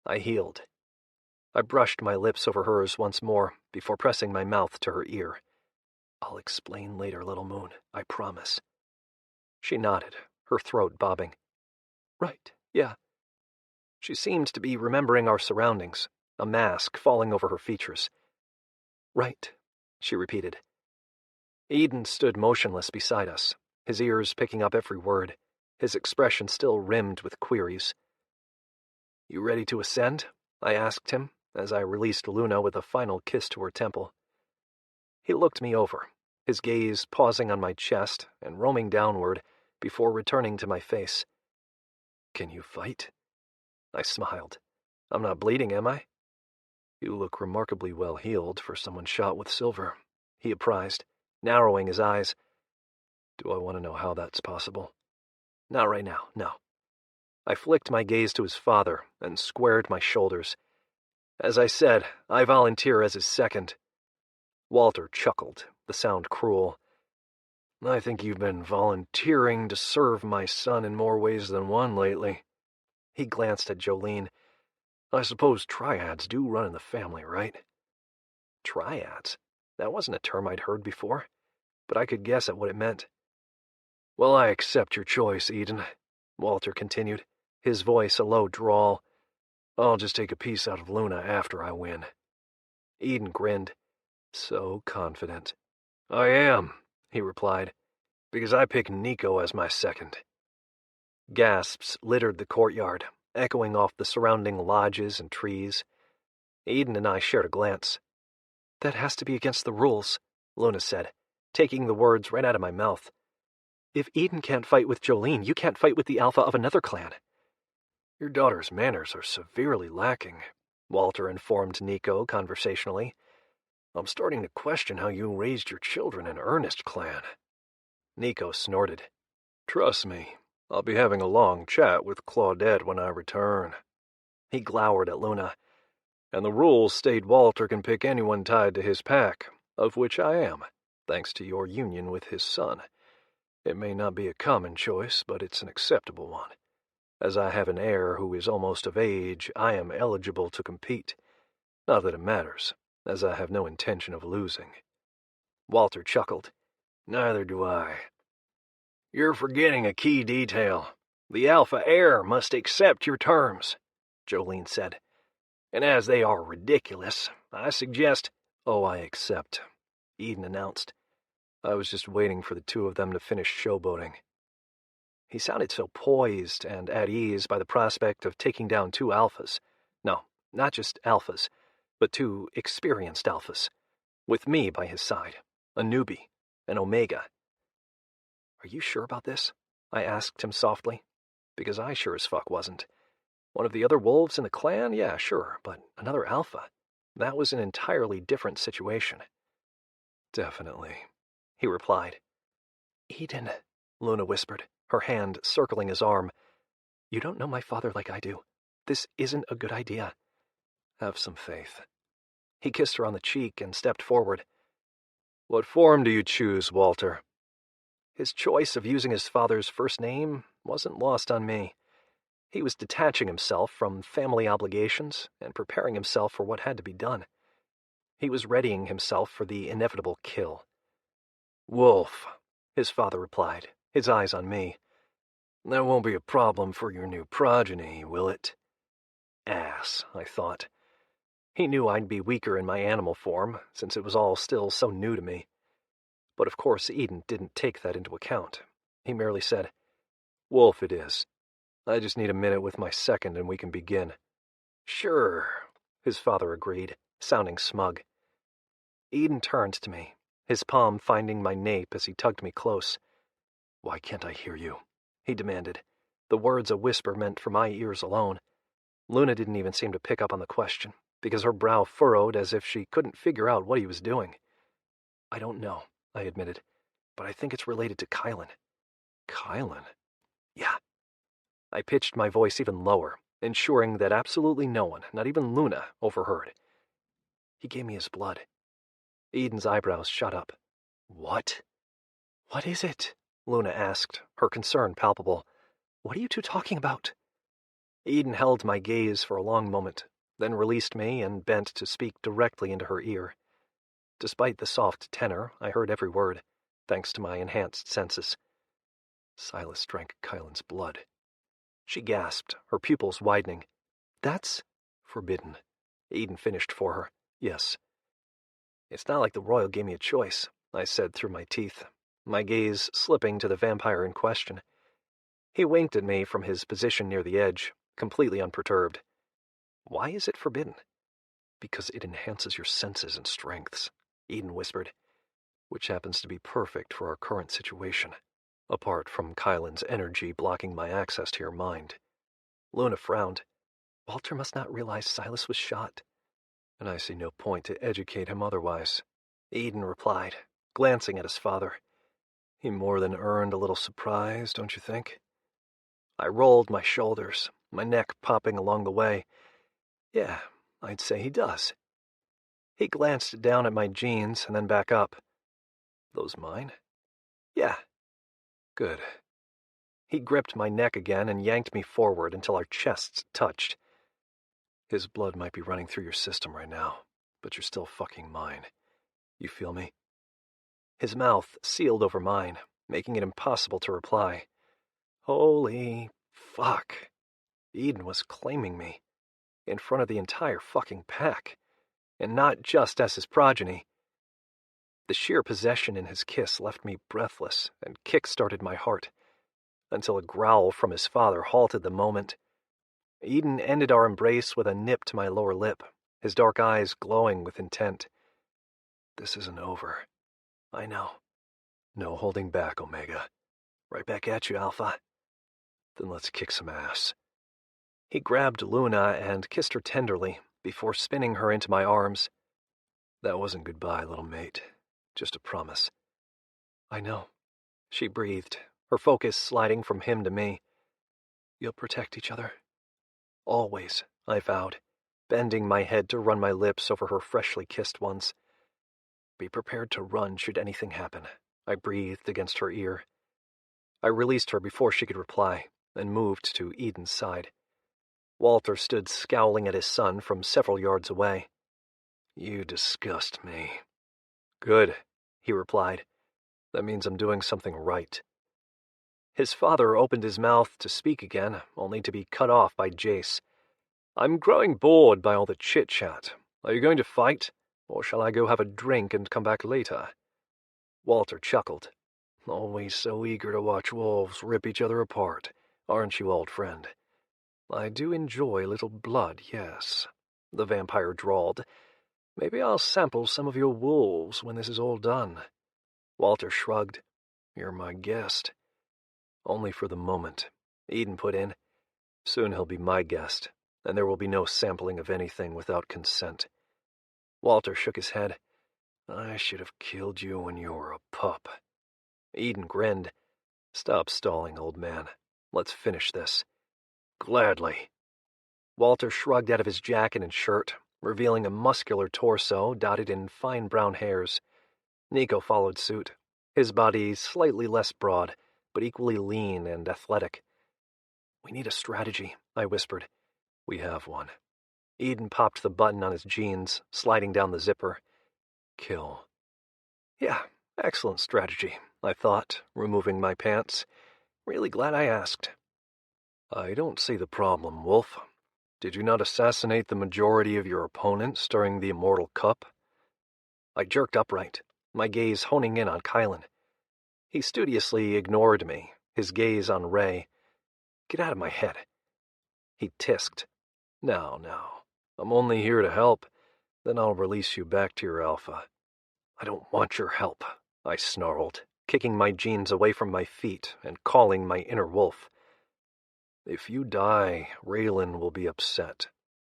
I healed. I brushed my lips over hers once more before pressing my mouth to her ear. I'll explain later, little moon, I promise. She nodded, her throat bobbing. Right, yeah. She seemed to be remembering our surroundings, a mask falling over her features. Right, she repeated. Edon stood motionless beside us, his ears picking up every word, his expression still rimmed with queries. You ready to ascend? I asked him, as I released Luna with a final kiss to her temple. He looked me over, his gaze pausing on my chest and roaming downward before returning to my face. Can you fight? I smiled. I'm not bleeding, am I? You look remarkably well healed for someone shot with silver, he apprised, narrowing his eyes. Do I want to know how that's possible? Not right now, no. I flicked my gaze to his father and squared my shoulders. As I said, I volunteer as his second. Walter chuckled, the sound cruel. I think you've been volunteering to serve my son in more ways than one lately. He glanced at Jolene. I suppose triads do run in the family, right? Triads? That wasn't a term I'd heard before, but I could guess at what it meant. Well, I accept your choice, Edon, Walter continued, his voice a low drawl. I'll just take a piece out of Luna after I win. Edon grinned. So confident. I am, he replied, because I picked Nico as my second. Gasps littered the courtyard, echoing off the surrounding lodges and trees. Edon and I shared a glance. That has to be against the rules, Luna said, taking the words right out of my mouth. If Edon can't fight with Jolene, you can't fight with the Alpha of another clan. Your daughter's manners are severely lacking, Walter informed Nico conversationally. I'm starting to question how you raised your children in Ernest clan. Nico snorted. Trust me, I'll be having a long chat with Claudette when I return. He glowered at Luna. And the rules state Walter can pick anyone tied to his pack, of which I am, thanks to your union with his son. It may not be a common choice, but it's an acceptable one. As I have an heir who is almost of age, I am eligible to compete. Not that it matters, as I have no intention of losing. Walter chuckled. Neither do I. You're forgetting a key detail. The Alpha heir must accept your terms, Jolene said. And as they are ridiculous, I suggest... Oh, I accept, Edon announced. I was just waiting for the two of them to finish showboating. He sounded so poised and at ease by the prospect of taking down two alphas. No, not just alphas, but two experienced alphas, with me by his side, a newbie, an omega. Are you sure about this? I asked him softly, because I sure as fuck wasn't. One of the other wolves in the clan? Yeah, sure, but another alpha. That was an entirely different situation. Definitely, he replied. Edon, Luna whispered, her hand circling his arm. You don't know my father like I do. This isn't a good idea. Have some faith. He kissed her on the cheek and stepped forward. What form do you choose, Walter? His choice of using his father's first name wasn't lost on me. He was detaching himself from family obligations and preparing himself for what had to be done. He was readying himself for the inevitable kill. Wolf, his father replied, his eyes on me. That won't be a problem for your new progeny, will it? Ass, I thought. He knew I'd be weaker in my animal form, since it was all still so new to me. But of course Edon didn't take that into account. He merely said, Wolf it is. I just need a minute with my second and we can begin. Sure, his father agreed, sounding smug. Edon turned to me, his palm finding my nape as he tugged me close. Why can't I hear you? He demanded, the words a whisper meant for my ears alone. Luna didn't even seem to pick up on the question, because her brow furrowed as if she couldn't figure out what he was doing. I don't know, I admitted, but I think it's related to Kylan. Kylan? Yeah. I pitched my voice even lower, ensuring that absolutely no one, not even Luna, overheard. He gave me his blood. Edon's eyebrows shot up. What? What is it? Luna asked, her concern palpable. What are you two talking about? Edon held my gaze for a long moment, then released me and bent to speak directly into her ear. Despite the soft tenor, I heard every word, thanks to my enhanced senses. Silas drank Kylan's blood. She gasped, her pupils widening. That's forbidden. Edon finished for her. Yes. It's not like the royal gave me a choice, I said through my teeth, my gaze slipping to the vampire in question. He winked at me from his position near the edge, completely unperturbed. Why is it forbidden? Because it enhances your senses and strengths, Edon whispered, which happens to be perfect for our current situation, apart from Kylan's energy blocking my access to your mind. Luna frowned. Walter must not realize Silas was shot, and I see no point to educate him otherwise, Edon replied, glancing at his father. He more than earned a little surprise, don't you think? I rolled my shoulders, my neck popping along the way. Yeah, I'd say he does. He glanced down at my jeans and then back up. Those mine? Yeah. Good. He gripped my neck again and yanked me forward until our chests touched. His blood might be running through your system right now, but you're still fucking mine. You feel me? His mouth sealed over mine, making it impossible to reply. Holy fuck. Edon was claiming me, in front of the entire fucking pack, and not just as his progeny. The sheer possession in his kiss left me breathless and kick-started my heart, until a growl from his father halted the moment. Edon ended our embrace with a nip to my lower lip, his dark eyes glowing with intent. This isn't over. I know. No holding back, Omega. Right back at you, Alpha. Then let's kick some ass. He grabbed Luna and kissed her tenderly before spinning her into my arms. That wasn't goodbye, little mate. Just a promise. I know, she breathed, her focus sliding from him to me. You'll protect each other. Always, I vowed, bending my head to run my lips over her freshly kissed ones. Be prepared to run should anything happen, I breathed against her ear. I released her before she could reply, and moved to Edon's side. Walter stood scowling at his son from several yards away. You disgust me. Good, he replied. That means I'm doing something right. His father opened his mouth to speak again, only to be cut off by Jace. I'm growing bored by all the chit-chat. Are you going to fight, or shall I go have a drink and come back later? Walter chuckled. Always so eager to watch wolves rip each other apart, aren't you, old friend? I do enjoy a little blood, yes, the vampire drawled. Maybe I'll sample some of your wolves when this is all done. Walter shrugged. You're my guest. Only for the moment, Edon put in. Soon he'll be my guest, and there will be no sampling of anything without consent. Walter shook his head. I should have killed you when you were a pup. Edon grinned. Stop stalling, old man. Let's finish this. Gladly. Walter shrugged out of his jacket and shirt, revealing a muscular torso dotted in fine brown hairs. Nico followed suit, his body slightly less broad, but equally lean and athletic. We need a strategy, I whispered. We have one. Edon popped the button on his jeans, sliding down the zipper. Kill. Yeah, excellent strategy, I thought, removing my pants. Really glad I asked. I don't see the problem, Wolf. Did you not assassinate the majority of your opponents during the Immortal Cup? I jerked upright, my gaze honing in on Kylan. He studiously ignored me, his gaze on Ray. Get out of my head. He tisked. Now, I'm only here to help. Then I'll release you back to your alpha. I don't want your help, I snarled, kicking my jeans away from my feet and calling my inner wolf. If you die, Raylan will be upset.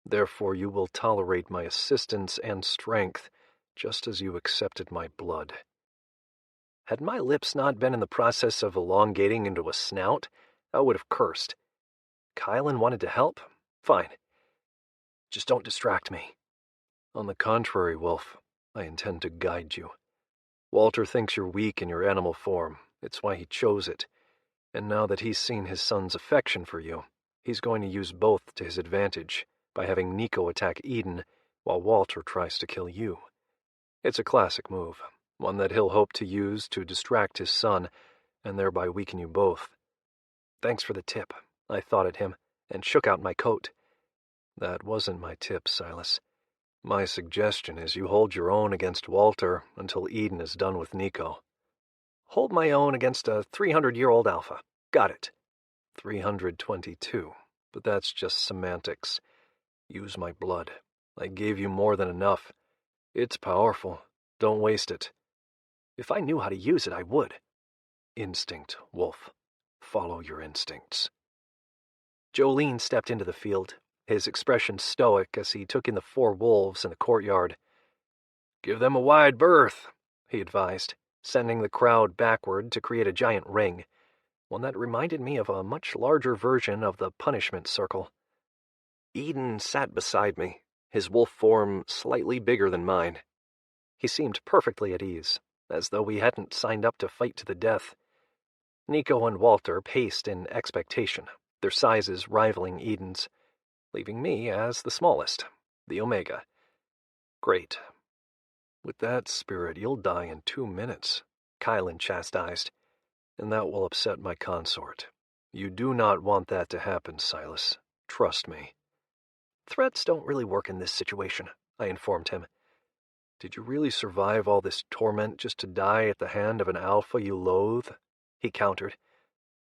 Therefore you will tolerate my assistance and strength, just as you accepted my blood. Had my lips not been in the process of elongating into a snout, I would have cursed. Kylan wanted to help? Fine. Just don't distract me. On the contrary, Wolf, I intend to guide you. Walter thinks you're weak in your animal form. It's why he chose it. And now that he's seen his son's affection for you, he's going to use both to his advantage by having Nico attack Edon while Walter tries to kill you. It's a classic move, one that he'll hope to use to distract his son and thereby weaken you both. Thanks for the tip, I thought at him, and shook out my coat. That wasn't my tip, Silas. My suggestion is you hold your own against Walter until Edon is done with Nico. Hold my own against a 300-year-old alpha. Got it. 322, but that's just semantics. Use my blood. I gave you more than enough. It's powerful. Don't waste it. If I knew how to use it, I would. Instinct, Wolf. Follow your instincts. Jolene stepped into the field, his expression stoic as he took in the 4 wolves in the courtyard. Give them a wide berth, he advised, sending the crowd backward to create a giant ring, one that reminded me of a much larger version of the punishment circle. Edon sat beside me, his wolf form slightly bigger than mine. He seemed perfectly at ease, as though we hadn't signed up to fight to the death. Nico and Walter paced in expectation, their sizes rivaling Edon's, leaving me as the smallest, the Omega. Great. With that spirit, you'll die in 2 minutes, Kylan chastised, and that will upset my consort. You do not want that to happen, Silas. Trust me. Threats don't really work in this situation, I informed him. Did you really survive all this torment just to die at the hand of an alpha you loathe? He countered,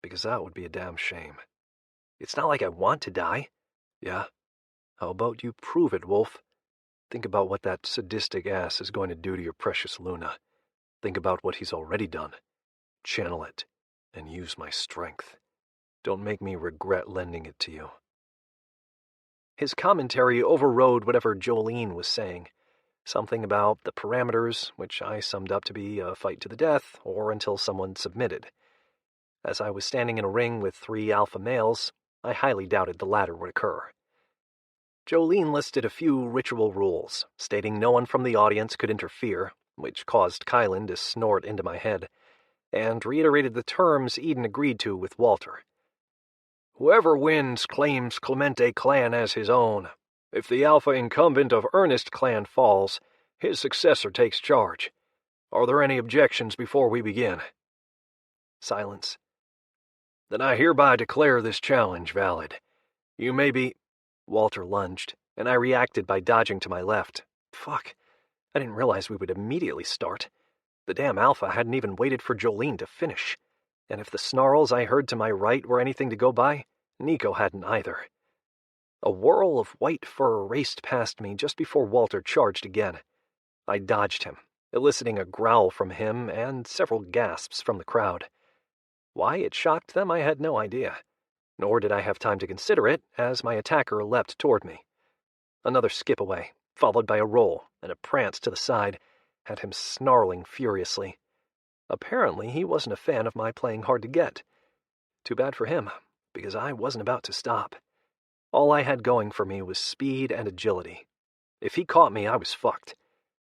because that would be a damn shame. It's not like I want to die. Yeah? How about you prove it, Wolf? Think about what that sadistic ass is going to do to your precious Luna. Think about what he's already done. Channel it, and use my strength. Don't make me regret lending it to you. His commentary overrode whatever Jolene was saying. Something about the parameters, which I summed up to be a fight to the death or until someone submitted. As I was standing in a ring with 3 alpha males, I highly doubted the latter would occur. Jolene listed a few ritual rules, stating no one from the audience could interfere, which caused Kylan to snort into my head, and reiterated the terms Edon agreed to with Walter. Whoever wins claims Clemente Clan as his own. If the alpha incumbent of Ernest Clan falls, his successor takes charge. Are there any objections before we begin? Silence. Then I hereby declare this challenge valid. You may be... Walter lunged, and I reacted by dodging to my left. Fuck. I didn't realize we would immediately start. The damn Alpha hadn't even waited for Jolene to finish, and if the snarls I heard to my right were anything to go by, Nico hadn't either. A whirl of white fur raced past me just before Walter charged again. I dodged him, eliciting a growl from him and several gasps from the crowd. Why it shocked them, I had no idea, nor did I have time to consider it as my attacker leapt toward me. Another skip away, followed by a roll and a prance to the side, had him snarling furiously. Apparently, he wasn't a fan of my playing hard to get. Too bad for him, because I wasn't about to stop. All I had going for me was speed and agility. If he caught me, I was fucked.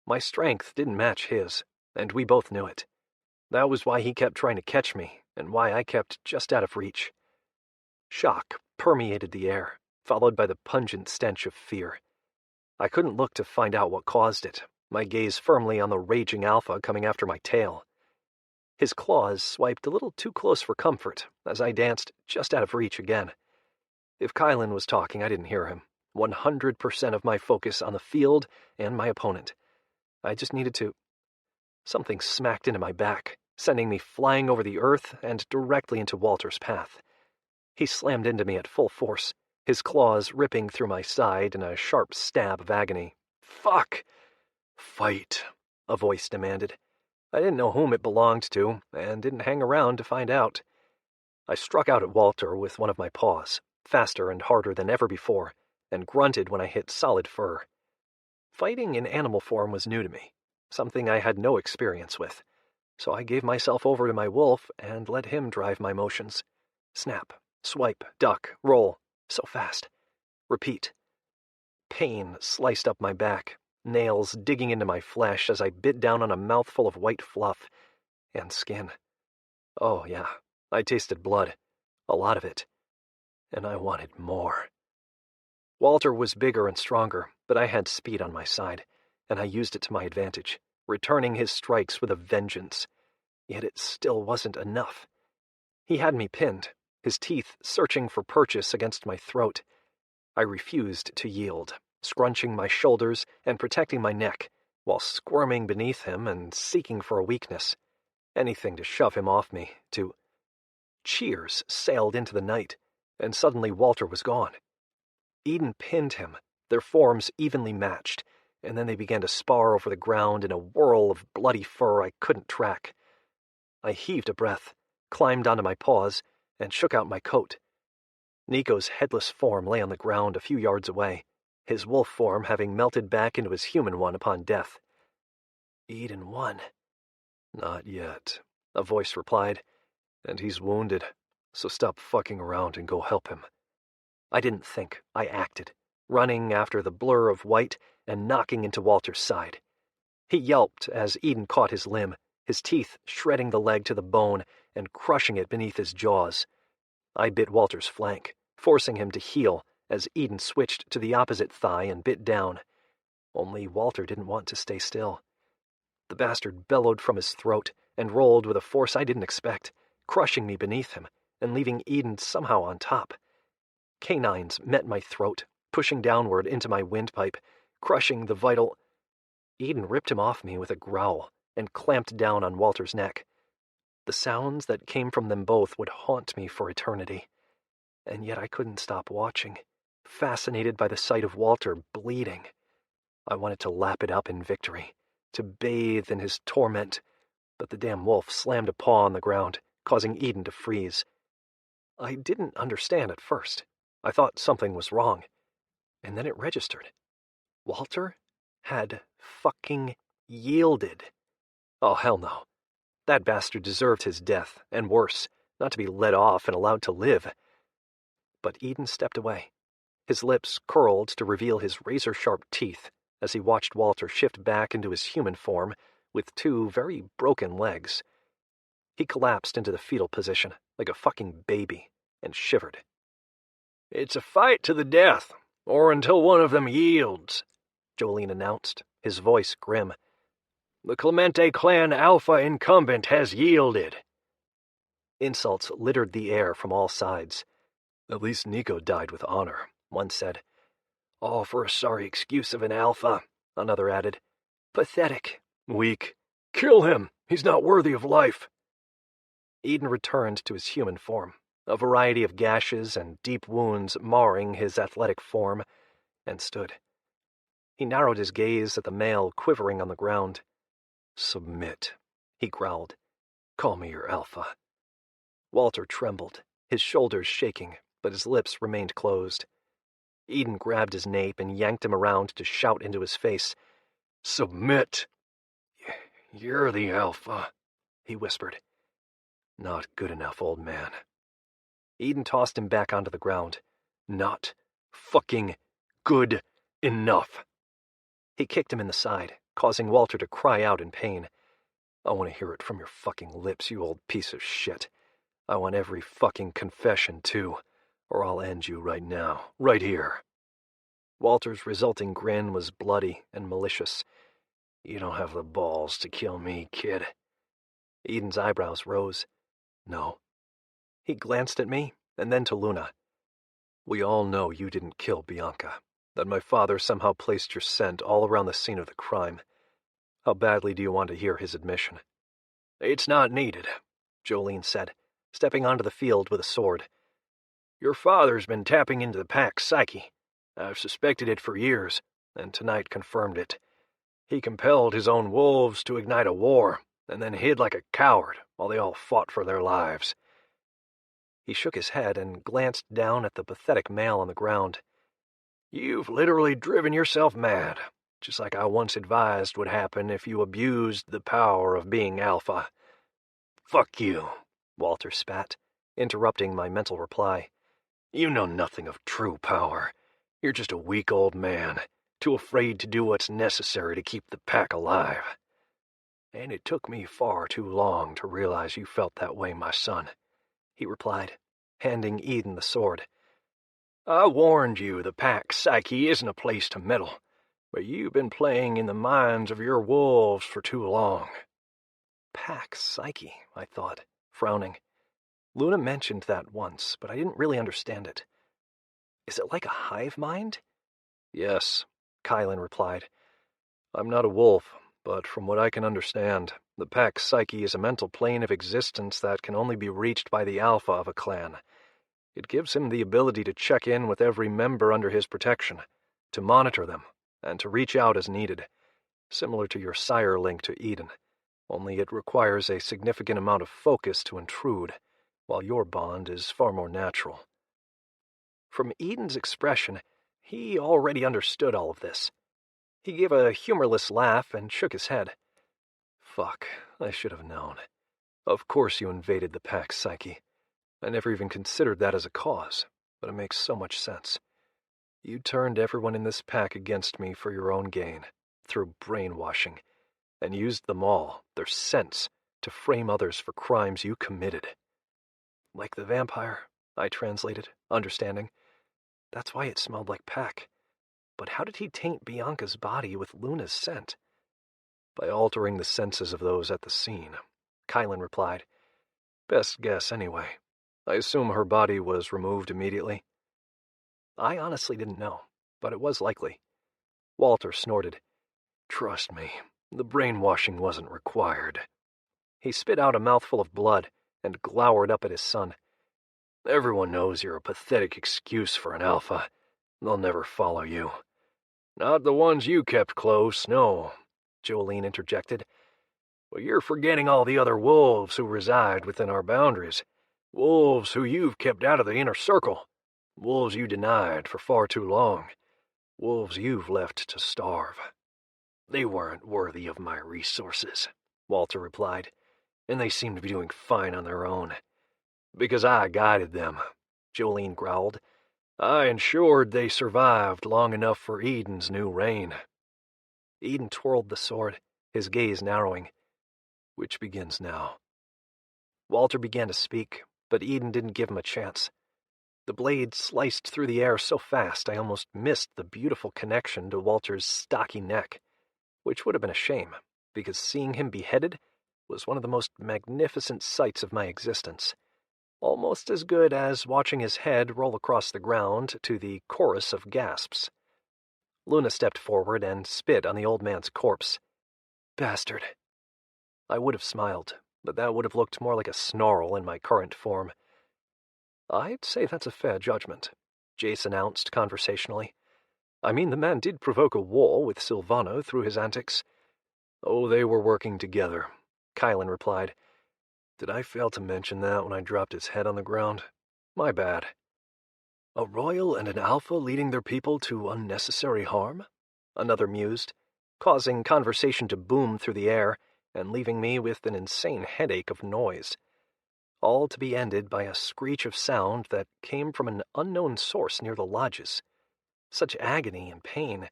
My strength didn't match his, and we both knew it. That was why he kept trying to catch me, and why I kept just out of reach. Shock permeated the air, followed by the pungent stench of fear. I couldn't look to find out what caused it, my gaze firmly on the raging Alpha coming after my tail. His claws swiped a little too close for comfort as I danced just out of reach again. If Kylan was talking, I didn't hear him. 100% of my focus on the field and my opponent. I just needed to... Something smacked into my back, sending me flying over the earth and directly into Walter's path. He slammed into me at full force, his claws ripping through my side in a sharp stab of agony. Fuck! Fight, a voice demanded. I didn't know whom it belonged to, and didn't hang around to find out. I struck out at Walter with one of my paws, faster and harder than ever before, and grunted when I hit solid fur. Fighting in animal form was new to me, something I had no experience with, so I gave myself over to my wolf and let him drive my motions. Snap, swipe, duck, roll, so fast. Repeat. Pain sliced up my back, nails digging into my flesh as I bit down on a mouthful of white fluff and skin. Oh, yeah, I tasted blood, a lot of it, and I wanted more. Walter was bigger and stronger, but I had speed on my side, and I used it to my advantage, returning his strikes with a vengeance. Yet it still wasn't enough. He had me pinned, his teeth searching for purchase against my throat. I refused to yield, scrunching my shoulders and protecting my neck, while squirming beneath him and seeking for a weakness. Anything to shove him off me, to... Cheers sailed into the night, and suddenly Walter was gone. Edon pinned him, their forms evenly matched, and then they began to spar over the ground in a whirl of bloody fur I couldn't track. I heaved a breath, climbed onto my paws, and shook out my coat. Nico's headless form lay on the ground a few yards away, his wolf form having melted back into his human one upon death. Edon won. Not yet, a voice replied, and he's wounded, so stop fucking around and go help him. I didn't think, I acted, running after the blur of white and knocking into Walter's side. He yelped as Edon caught his limb, his teeth shredding the leg to the bone and crushing it beneath his jaws. I bit Walter's flank, forcing him to heel as Edon switched to the opposite thigh and bit down. Only Walter didn't want to stay still. The bastard bellowed from his throat and rolled with a force I didn't expect, crushing me beneath him and leaving Edon somehow on top. Canines met my throat, pushing downward into my windpipe, crushing the vital... Edon ripped him off me with a growl and clamped down on Walter's neck. The sounds that came from them both would haunt me for eternity. And yet I couldn't stop watching, fascinated by the sight of Walter bleeding. I wanted to lap it up in victory, to bathe in his torment, but the damn wolf slammed a paw on the ground, causing Edon to freeze. I didn't understand at first. I thought something was wrong. And then it registered. Walter had fucking yielded. Oh, hell no. That bastard deserved his death, and worse, not to be let off and allowed to live. But Edon stepped away. His lips curled to reveal his razor-sharp teeth as he watched Walter shift back into his human form with two very broken legs. He collapsed into the fetal position like a fucking baby and shivered. It's a fight to the death, or until one of them yields, Jolene announced, his voice grim. The Clemente Clan Alpha incumbent has yielded. Insults littered the air from all sides. At least Nico died with honor, one said. All for a sorry excuse of an Alpha, another added. Pathetic. Weak. Kill him, He's not worthy of life." Edon returned to his human form, a variety of gashes and deep wounds marring his athletic form, and stood. He narrowed his gaze at the male quivering on the ground. "Submit," he growled. "Call me your alpha." Walter trembled, his shoulders shaking, but his lips remained closed. Edon grabbed his nape and yanked him around to shout into his face. "Submit! You're the alpha," he whispered. "Not good enough, old man." Edon tossed him back onto the ground. "Not fucking good enough." He kicked him in the side, causing Walter to cry out in pain. "I want to hear it from your fucking lips, you old piece of shit. I want every fucking confession, too, or I'll end you right now, right here." Walter's resulting grin was bloody and malicious. "You don't have the balls to kill me, kid." Edon's eyebrows rose. "No." He glanced at me, and then to Luna. "We all know you didn't kill Bianca, that my father somehow placed your scent all around the scene of the crime. How badly do you want to hear his admission?" "It's not needed," Jolene said, stepping onto the field with a sword. "Your father's been tapping into the pack's psyche. I've suspected it for years, and tonight confirmed it. He compelled his own wolves to ignite a war, and then hid like a coward while they all fought for their lives." He shook his head and glanced down at the pathetic male on the ground. "You've literally driven yourself mad, just like I once advised would happen if you abused the power of being alpha." "Fuck you," Walter spat, interrupting my mental reply. "You know nothing of true power. You're just a weak old man, too afraid to do what's necessary to keep the pack alive. And it took me far too long to realize you felt that way, my son," he replied, handing Edon the sword. "I warned you the pack's psyche isn't a place to meddle, but you've been playing in the minds of your wolves for too long." Pack psyche, I thought, frowning. Luna mentioned that once, but I didn't really understand it. Is it like a hive mind? "Yes," Kylan replied. "I'm not a wolf, but from what I can understand, the pack psyche is a mental plane of existence that can only be reached by the alpha of a clan. It gives him the ability to check in with every member under his protection, to monitor them, and to reach out as needed, similar to your sire link to Edon, only it requires a significant amount of focus to intrude, while your bond is far more natural." From Edon's expression, he already understood all of this. He gave a humorless laugh and shook his head. "Fuck, I should have known. Of course you invaded the pack's psyche. I never even considered that as a cause, but it makes so much sense. You turned everyone in this pack against me for your own gain, through brainwashing, and used them all, their sense, to frame others for crimes you committed." "Like the vampire," I translated, understanding. That's why it smelled like pack. But how did he taint Bianca's body with Luna's scent? "By altering the senses of those at the scene," Kylan replied. "Best guess, anyway. I assume her body was removed immediately." I honestly didn't know, but it was likely. Walter snorted. "Trust me, the brainwashing wasn't required." He spit out a mouthful of blood and glowered up at his son. "Everyone knows you're a pathetic excuse for an alpha. They'll never follow you." "Not the ones you kept close, no," Jolene interjected. "But you're forgetting all the other wolves who reside within our boundaries. Wolves who you've kept out of the inner circle. Wolves you denied for far too long. Wolves you've left to starve." "They weren't worthy of my resources," Walter replied, "and they seem to be doing fine on their own." "Because I guided them," Jolene growled. "I ensured they survived long enough for Edon's new reign." Edon twirled the sword, his gaze narrowing. "Which begins now." Walter began to speak, but Edon didn't give him a chance. The blade sliced through the air so fast I almost missed the beautiful connection to Walter's stocky neck, which would have been a shame, because seeing him beheaded was one of the most magnificent sights of my existence. Almost as good as watching his head roll across the ground to the chorus of gasps. Luna stepped forward and spit on the old man's corpse. "Bastard." I would have smiled, but that would have looked more like a snarl in my current form. "I'd say that's a fair judgment," Jace announced conversationally. "I mean, the man did provoke a war with Silvano through his antics." "Oh, they were working together," Kylan replied. "Did I fail to mention that when I dropped his head on the ground? My bad." "A royal and an alpha leading their people to unnecessary harm?" another mused, causing conversation to boom through the air and leaving me with an insane headache of noise. All to be ended by a screech of sound that came from an unknown source near the lodges. Such agony and pain.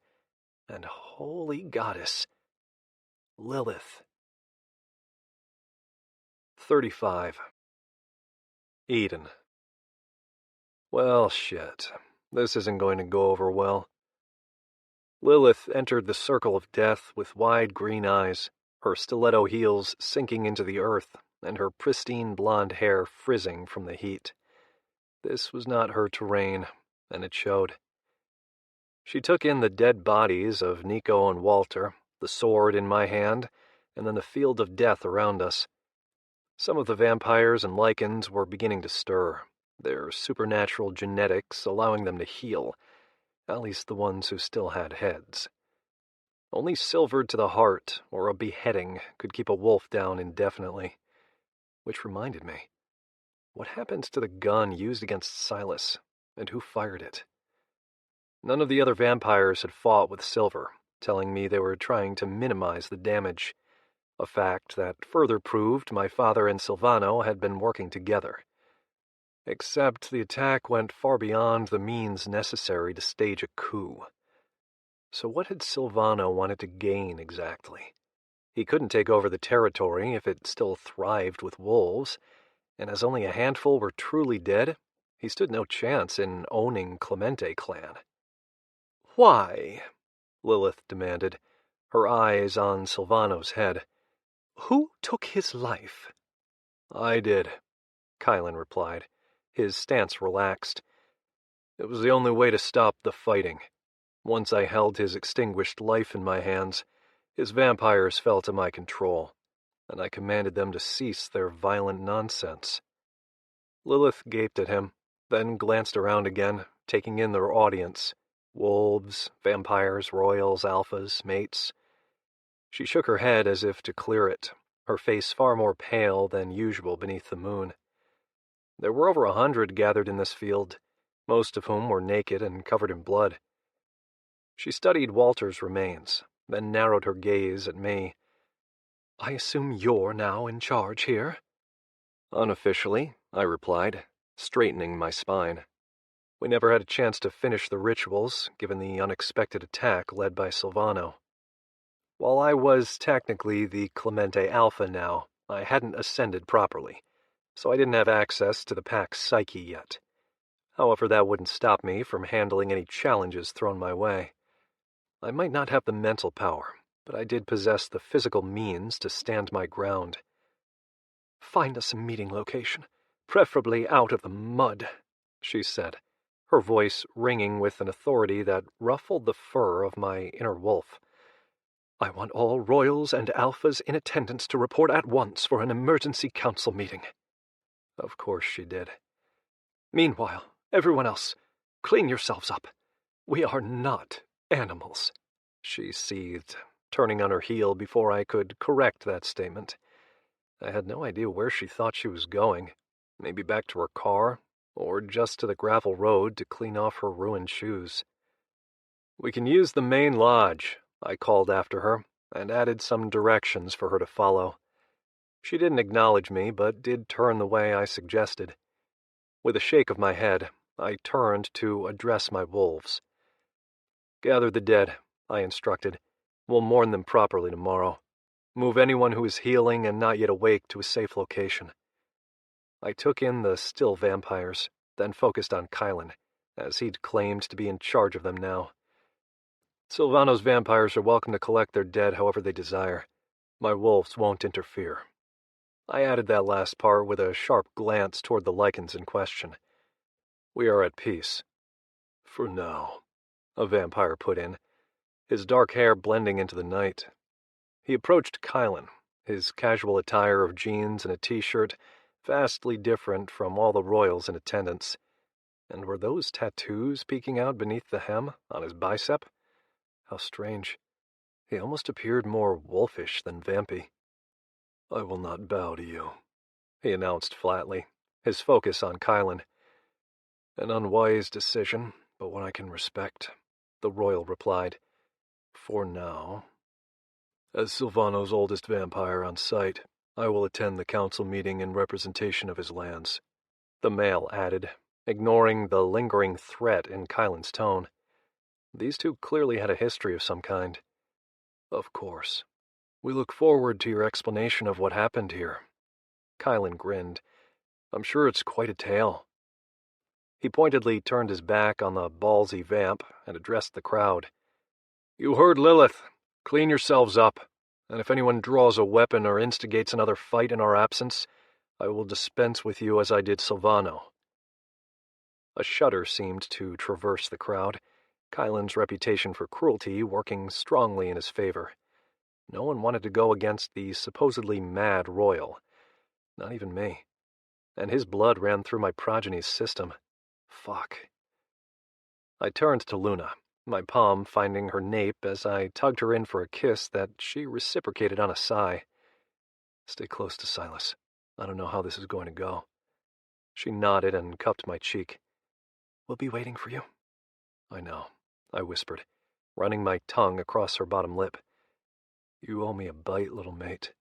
And holy goddess. Lilith. 35. Edon. Well, shit. This isn't going to go over well. Lilith entered the circle of death with wide green eyes, her stiletto heels sinking into the earth, and her pristine blonde hair frizzing from the heat. This was not her terrain, and it showed. She took in the dead bodies of Nico and Walter, the sword in my hand, and then the field of death around us. Some of the vampires and lycans were beginning to stir, their supernatural genetics allowing them to heal, at least the ones who still had heads. Only silvered to the heart or a beheading could keep a wolf down indefinitely. Which reminded me, what happened to the gun used against Silas, and who fired it? None of the other vampires had fought with Silver, telling me they were trying to minimize the damage, a fact that further proved my father and Silvano had been working together. Except the attack went far beyond the means necessary to stage a coup. So what had Silvano wanted to gain exactly? He couldn't take over the territory if it still thrived with wolves, and as only a handful were truly dead, he stood no chance in owning Clemente Clan. "Why?" Lilith demanded, her eyes on Silvano's head. "Who took his life?" "I did," Kylan replied, his stance relaxed. "It was the only way to stop the fighting. Once I held his extinguished life in my hands, his vampires fell to my control, and I commanded them to cease their violent nonsense." Lilith gaped at him, then glanced around again, taking in their audience. Wolves, vampires, royals, alphas, mates. She shook her head as if to clear it, her face far more pale than usual beneath the moon. There were over 100 gathered in this field, most of whom were naked and covered in blood. She studied Walter's remains, then narrowed her gaze at me. "I assume you're now in charge here?" "Unofficially," I replied, straightening my spine. We never had a chance to finish the rituals, given the unexpected attack led by Silvano. While I was technically the Clemente Alpha now, I hadn't ascended properly, so I didn't have access to the pack's psyche yet. However, that wouldn't stop me from handling any challenges thrown my way. I might not have the mental power, but I did possess the physical means to stand my ground. "Find us a meeting location, preferably out of the mud," she said, her voice ringing with an authority that ruffled the fur of my inner wolf. "I want all royals and alphas in attendance to report at once for an emergency council meeting." Of course she did. "Meanwhile, everyone else, clean yourselves up. We are not animals," she seethed, turning on her heel before I could correct that statement. I had no idea where she thought she was going, maybe back to her car, or just to the gravel road to clean off her ruined shoes. "We can use the main lodge," I called after her, and added some directions for her to follow. She didn't acknowledge me, but did turn the way I suggested. With a shake of my head, I turned to address my wolves. "Gather the dead," I instructed. "We'll mourn them properly tomorrow. Move anyone who is healing and not yet awake to a safe location." I took in the still vampires, then focused on Kylan, as he'd claimed to be in charge of them now. "Silvano's vampires are welcome to collect their dead however they desire. My wolves won't interfere." I added that last part with a sharp glance toward the lycans in question. "We are at peace." "For now," a vampire put in, his dark hair blending into the night. He approached Kylan, his casual attire of jeans and a t-shirt vastly different from all the royals in attendance. And were those tattoos peeking out beneath the hem on his bicep? How strange. He almost appeared more wolfish than vampy. "I will not bow to you," he announced flatly, his focus on Kylan. "An unwise decision, but one I can respect," the royal replied. "For now. As Silvano's oldest vampire on site, I will attend the council meeting in representation of his lands," the male added, ignoring the lingering threat in Kylan's tone. These two clearly had a history of some kind. "Of course. We look forward to your explanation of what happened here." Kylan grinned. "I'm sure it's quite a tale." He pointedly turned his back on the ballsy vamp and addressed the crowd. "You heard Lilith. Clean yourselves up, and if anyone draws a weapon or instigates another fight in our absence, I will dispense with you as I did Silvano." A shudder seemed to traverse the crowd, Kylan's reputation for cruelty working strongly in his favor. No one wanted to go against the supposedly mad royal. Not even me. And his blood ran through my progeny's system. Fuck. I turned to Luna, my palm finding her nape as I tugged her in for a kiss that she reciprocated on a sigh. "Stay close to Silas. I don't know how this is going to go." She nodded and cupped my cheek. "We'll be waiting for you." "I know," I whispered, running my tongue across her bottom lip. "You owe me a bite, little mate."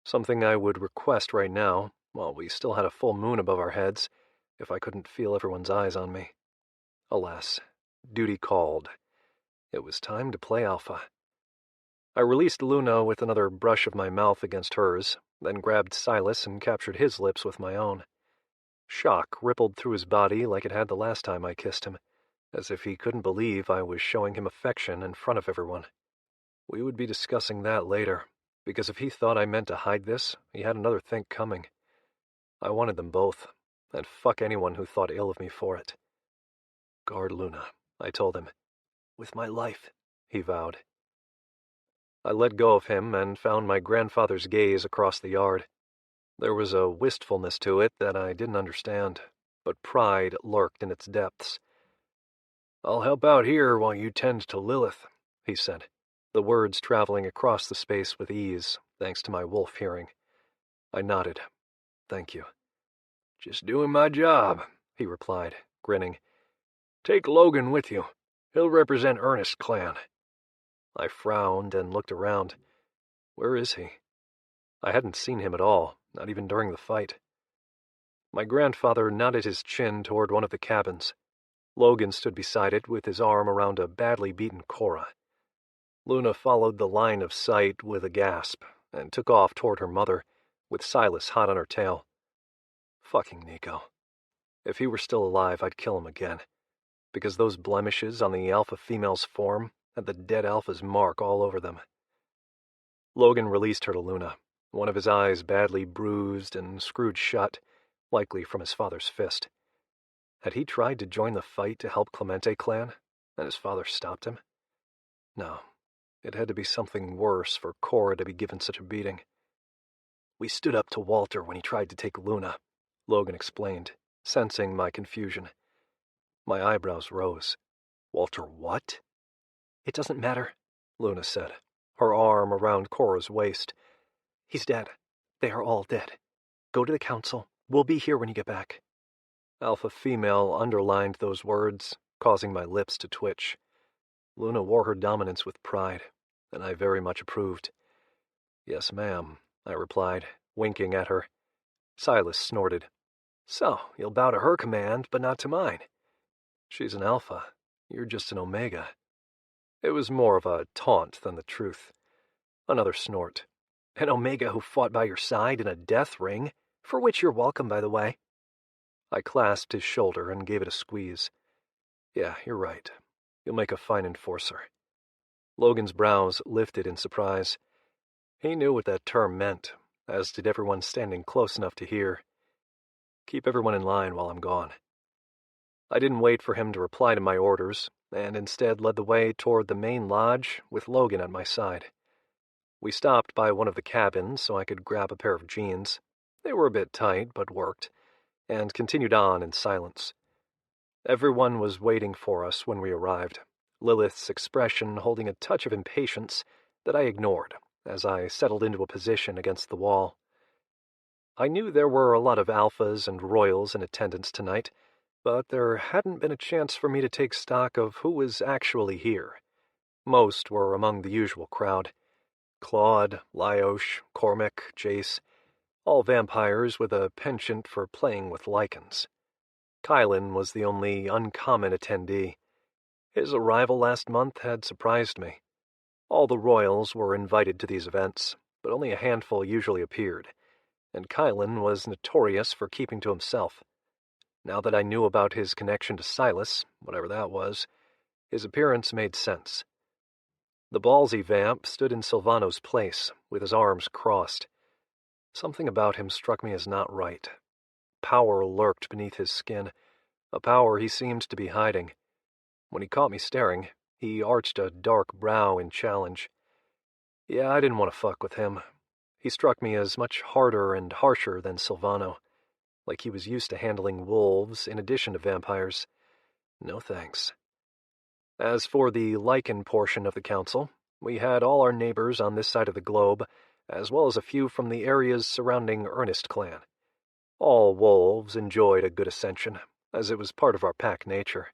Something I would request right now, while we still had a full moon above our heads, if I couldn't feel everyone's eyes on me. Alas, duty called. It was time to play alpha. I released Luna with another brush of my mouth against hers, then grabbed Silas and captured his lips with my own. Shock rippled through his body like it had the last time I kissed him, as if he couldn't believe I was showing him affection in front of everyone. We would be discussing that later, because if he thought I meant to hide this, he had another think coming. I wanted them both, and fuck anyone who thought ill of me for it. "Guard Luna," I told him. "With my life," he vowed. I let go of him and found my grandfather's gaze across the yard. There was a wistfulness to it that I didn't understand, but pride lurked in its depths. "I'll help out here while you tend to Lilith," he said, the words traveling across the space with ease, thanks to my wolf hearing. I nodded. "Thank you." "Just doing my job," he replied, grinning. "Take Logan with you. He'll represent Ernest's clan." I frowned and looked around. Where is he? I hadn't seen him at all, not even during the fight. My grandfather nodded his chin toward one of the cabins. Logan stood beside it with his arm around a badly beaten Cora. Luna followed the line of sight with a gasp and took off toward her mother, with Silas hot on her tail. Fucking Nico. If he were still alive, I'd kill him again, because those blemishes on the alpha female's form had the dead alpha's mark all over them. Logan released her to Luna, one of his eyes badly bruised and screwed shut, likely from his father's fist. Had he tried to join the fight to help Clemente Clan, and his father stopped him? No, it had to be something worse for Cora to be given such a beating. "We stood up to Walter when he tried to take Luna," Logan explained, sensing my confusion. My eyebrows rose. "Walter what?" "It doesn't matter," Luna said, her arm around Cora's waist. "He's dead. They are all dead. Go to the council. We'll be here when you get back." Alpha female underlined those words, causing my lips to twitch. Luna wore her dominance with pride, and I very much approved. "Yes, ma'am," I replied, winking at her. Silas snorted. "So, you'll bow to her command, but not to mine." "She's an alpha. You're just an omega." It was more of a taunt than the truth. Another snort. "An omega who fought by your side in a death ring, for which you're welcome, by the way." I clasped his shoulder and gave it a squeeze. "Yeah, you're right. You'll make a fine enforcer." Logan's brows lifted in surprise. He knew what that term meant, as did everyone standing close enough to hear. "Keep everyone in line while I'm gone." I didn't wait for him to reply to my orders, and instead led the way toward the main lodge with Logan at my side. We stopped by one of the cabins so I could grab a pair of jeans. They were a bit tight, but worked, and continued on in silence. Everyone was waiting for us when we arrived, Lilith's expression holding a touch of impatience that I ignored as I settled into a position against the wall. I knew there were a lot of alphas and royals in attendance tonight, but there hadn't been a chance for me to take stock of who was actually here. Most were among the usual crowd. Claude, Lyosh, Cormac, Jace, all vampires with a penchant for playing with lycans. Kylan was the only uncommon attendee. His arrival last month had surprised me. All the royals were invited to these events, but only a handful usually appeared, and Kylan was notorious for keeping to himself. Now that I knew about his connection to Silas, whatever that was, his appearance made sense. The ballsy vamp stood in Silvano's place, with his arms crossed. Something about him struck me as not right. Power lurked beneath his skin, a power he seemed to be hiding. When he caught me staring, he arched a dark brow in challenge. Yeah, I didn't want to fuck with him. He struck me as much harder and harsher than Silvano, like he was used to handling wolves in addition to vampires. No thanks. As for the lycan portion of the council, we had all our neighbors on this side of the globe, as well as a few from the areas surrounding Ernest Clan. All wolves enjoyed a good ascension, as it was part of our pack nature.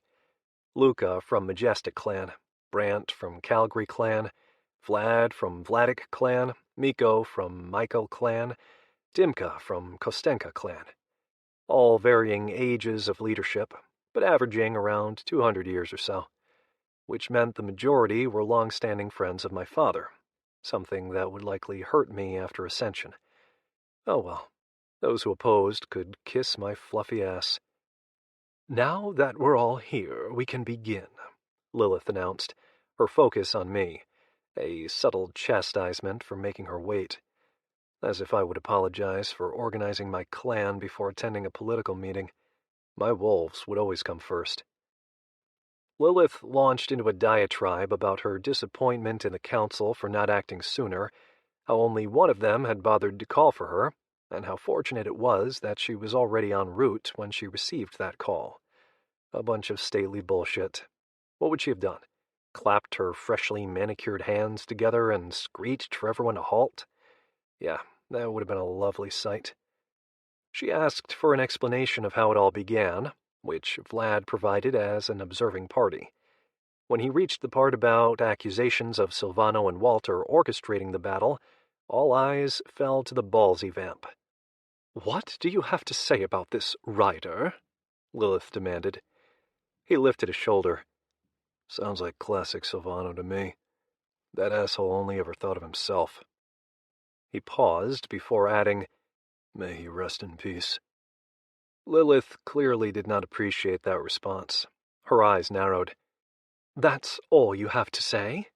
Luca from Majestic Clan, Brant from Calgary Clan, Vlad from Vladic Clan, Miko from Michael Clan, Dimka from Kostenka Clan. All varying ages of leadership, but averaging around 200 years or so, which meant the majority were long-standing friends of my father, something that would likely hurt me after Ascension. Oh well, those who opposed could kiss my fluffy ass. "Now that we're all here, we can begin," Lilith announced, her focus on me, a subtle chastisement for making her wait. As if I would apologize for organizing my clan before attending a political meeting. My wolves would always come first. Lilith launched into a diatribe about her disappointment in the council for not acting sooner, how only one of them had bothered to call for her, and how fortunate it was that she was already en route when she received that call. A bunch of stately bullshit. What would she have done? Clapped her freshly manicured hands together and screeched for everyone to halt? Yeah, that would have been a lovely sight. She asked for an explanation of how it all began, which Vlad provided as an observing party. When he reached the part about accusations of Silvano and Walter orchestrating the battle, all eyes fell to the ballsy vamp. "What do you have to say about this, Ryder?" Lilith demanded. He lifted a shoulder. "Sounds like classic Silvano to me. That asshole only ever thought of himself." He paused before adding, "May he rest in peace." Lilith clearly did not appreciate that response. Her eyes narrowed. "That's all you have to say?"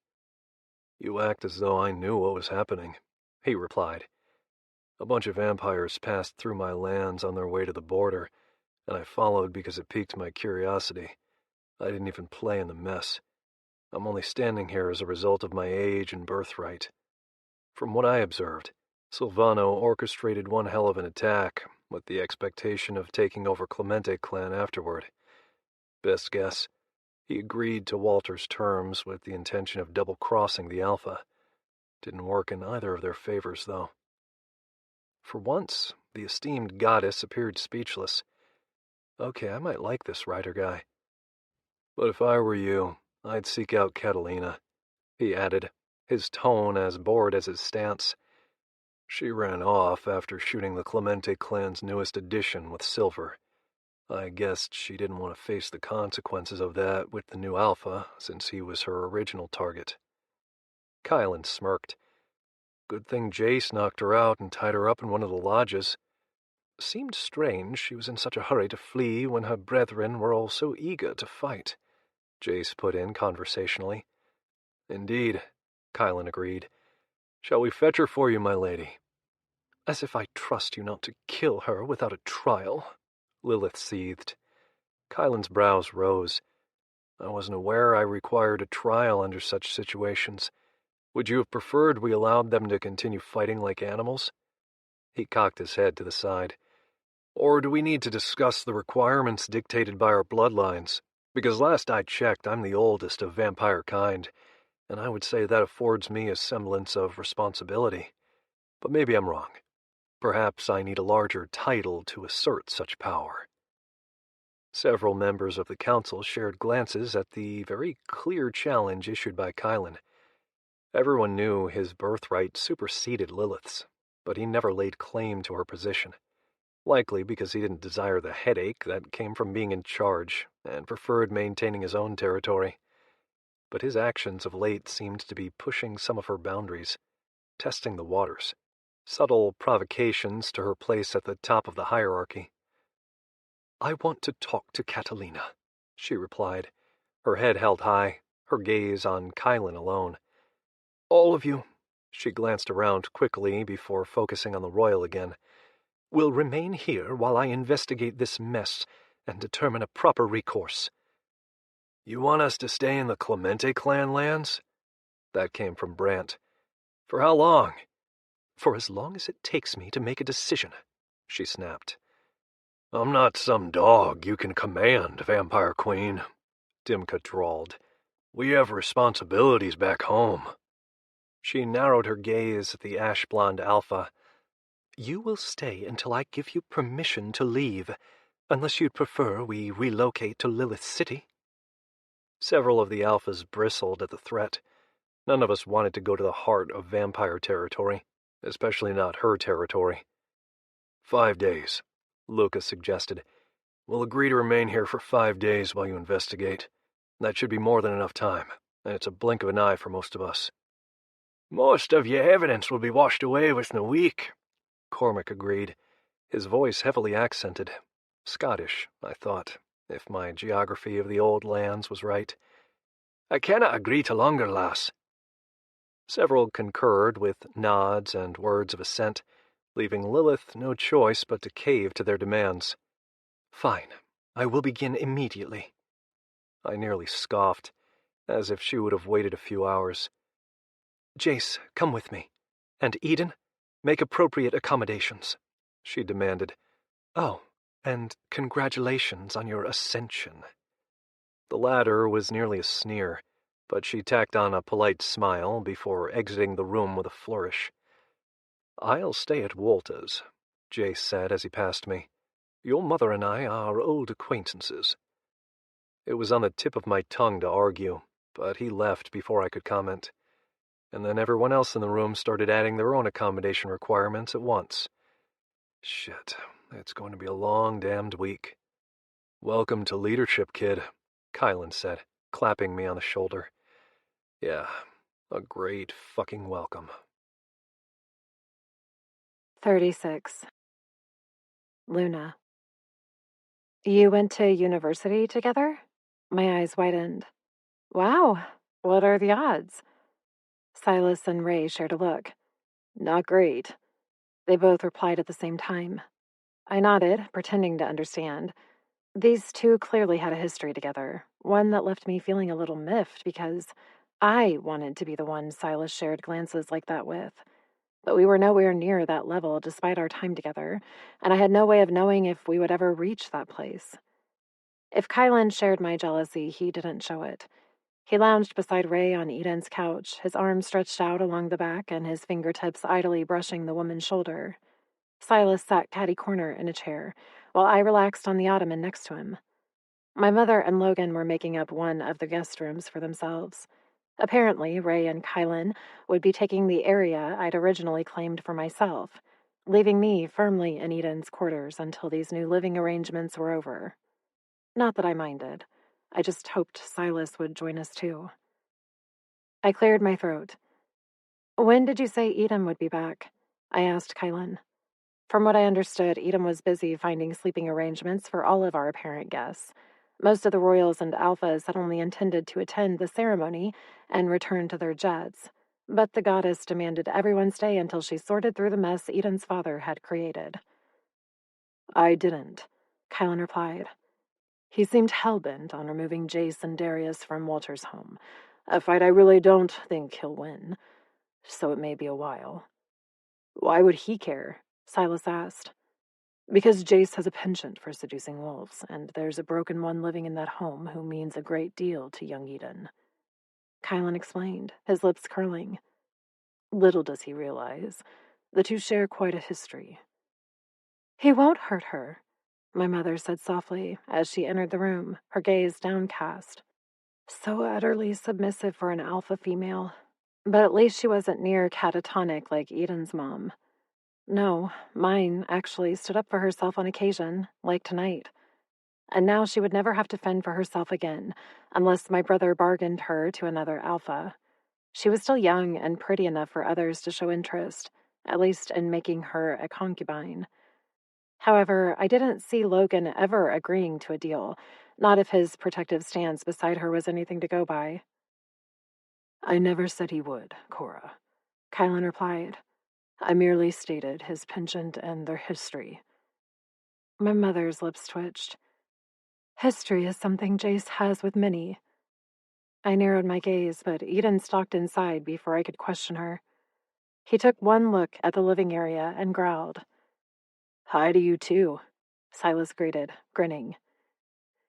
"You act as though I knew what was happening," he replied. "A bunch of vampires passed through my lands on their way to the border, and I followed because it piqued my curiosity. I didn't even play in the mess. I'm only standing here as a result of my age and birthright. From what I observed, Silvano orchestrated one hell of an attack, with the expectation of taking over Clemente Clan afterward. Best guess, he agreed to Walter's terms with the intention of double-crossing the Alpha. Didn't work in either of their favors, though." For once, the esteemed goddess appeared speechless. Okay, I might like this Ryder guy. "But if I were you, I'd seek out Catalina," he added, his tone as bored as his stance. "She ran off after shooting the Clemente clan's newest addition with Silver. I guessed she didn't want to face the consequences of that with the new Alpha, since he was her original target." Kylan smirked. "Good thing Jace knocked her out and tied her up in one of the lodges. Seemed strange she was in such a hurry to flee when her brethren were all so eager to fight," Jace put in conversationally. "Indeed," Kylan agreed. "Shall we fetch her for you, my lady?" "As if I trust you not to kill her without a trial," Lilith seethed. Kylan's brows rose. "I wasn't aware I required a trial under such situations. Would you have preferred we allowed them to continue fighting like animals? He cocked his head to the side. Or do we need to discuss the requirements dictated by our bloodlines? Because last I checked, I'm the oldest of vampire kind, and I would say that affords me a semblance of responsibility. But maybe I'm wrong. Perhaps I need a larger title to assert such power. Several members of the council shared glances at the very clear challenge issued by Kylan. Everyone knew his birthright superseded Lilith's, but he never laid claim to her position, likely because he didn't desire the headache that came from being in charge and preferred maintaining his own territory. But his actions of late seemed to be pushing some of her boundaries, testing the waters, subtle provocations to her place at the top of the hierarchy. "I want to talk to Catalina," she replied, her head held high, her gaze on Kylan alone. "All of you," she glanced around quickly before focusing on the royal again, "will remain here while I investigate this mess and determine a proper recourse." "You want us to stay in the Clemente Clan lands?" That came from Brant. "For how long?" "For as long as it takes me to make a decision," she snapped. "I'm not some dog you can command, Vampire Queen," Dimka drawled. "We have responsibilities back home." She narrowed her gaze at the ash-blonde Alpha. "You will stay until I give you permission to leave, unless you'd prefer we relocate to Lilith City." Several of the Alphas bristled at the threat. None of us wanted to go to the heart of vampire territory, especially not her territory. 5 days, Lucas suggested. "We'll agree to remain here for 5 days while you investigate. That should be more than enough time, and it's a blink of an eye for most of us." "Most of your evidence will be washed away within a week," Cormac agreed, his voice heavily accented. Scottish, I thought, if my geography of the old lands was right. "I cannot agree to longer, lass." Several concurred with nods and words of assent, leaving Lilith no choice but to cave to their demands. "Fine, I will begin immediately." I nearly scoffed, as if she would have waited a few hours. "Jace, come with me. And Edon, make appropriate accommodations," she demanded. "Oh, and congratulations on your ascension." The latter was nearly a sneer, but she tacked on a polite smile before exiting the room with a flourish. "I'll stay at Walter's," Jace said as he passed me. "Your mother and I are old acquaintances." It was on the tip of my tongue to argue, but he left before I could comment. And then everyone else in the room started adding their own accommodation requirements at once. Shit, it's going to be a long damned week. "Welcome to leadership, kid," Kylan said, clapping me on the shoulder. "Yeah, a great fucking welcome." 36. Luna. "You went to university together?" My eyes widened. "Wow, what are the odds?" Silas and Ray shared a look. "Not great." They both replied at the same time. I nodded, pretending to understand. These two clearly had a history together, one that left me feeling a little miffed because I wanted to be the one Silas shared glances like that with. But we were nowhere near that level despite our time together, and I had no way of knowing if we would ever reach that place. If Kylan shared my jealousy, he didn't show it. He lounged beside Ray on Edon's couch, his arms stretched out along the back and his fingertips idly brushing the woman's shoulder. Silas sat catty-corner in a chair, while I relaxed on the ottoman next to him. My mother and Logan were making up one of the guest rooms for themselves. Apparently, Ray and Kylan would be taking the area I'd originally claimed for myself, leaving me firmly in Edon's quarters until these new living arrangements were over. Not that I minded. I just hoped Silas would join us too. I cleared my throat. "When did you say Edom would be back?" I asked Kylan. From what I understood, Edom was busy finding sleeping arrangements for all of our apparent guests. Most of the royals and alphas had only intended to attend the ceremony and return to their jets, but the goddess demanded everyone stay until she sorted through the mess Eden's father had created. "I didn't," Kylan replied. He seemed hell-bent on removing Jace and Darius from Walter's home, a fight I really don't think he'll win. so it may be a while." "Why would he care?" Silas asked. "Because Jace has a penchant for seducing wolves, and there's a broken one living in that home who means a great deal to young Edon," Kylan explained, his lips curling. Little does he realize, the two share quite a history. "He won't hurt her," my mother said softly as she entered the room, her gaze downcast. So utterly submissive for an alpha female. But at least she wasn't near catatonic like Edon's mom. No, mine actually stood up for herself on occasion, like tonight. And now she would never have to fend for herself again, unless my brother bargained her to another alpha. She was still young and pretty enough for others to show interest, at least in making her a concubine. However, I didn't see Logan ever agreeing to a deal, not if his protective stance beside her was anything to go by. "I never said he would, Cora," Kylan replied. "I merely stated his penchant and their history." My mother's lips twitched. "History is something Jace has with many." I narrowed my gaze, but Edon stalked inside before I could question her. He took one look at the living area and growled. "Hi to you too," Silas greeted, grinning.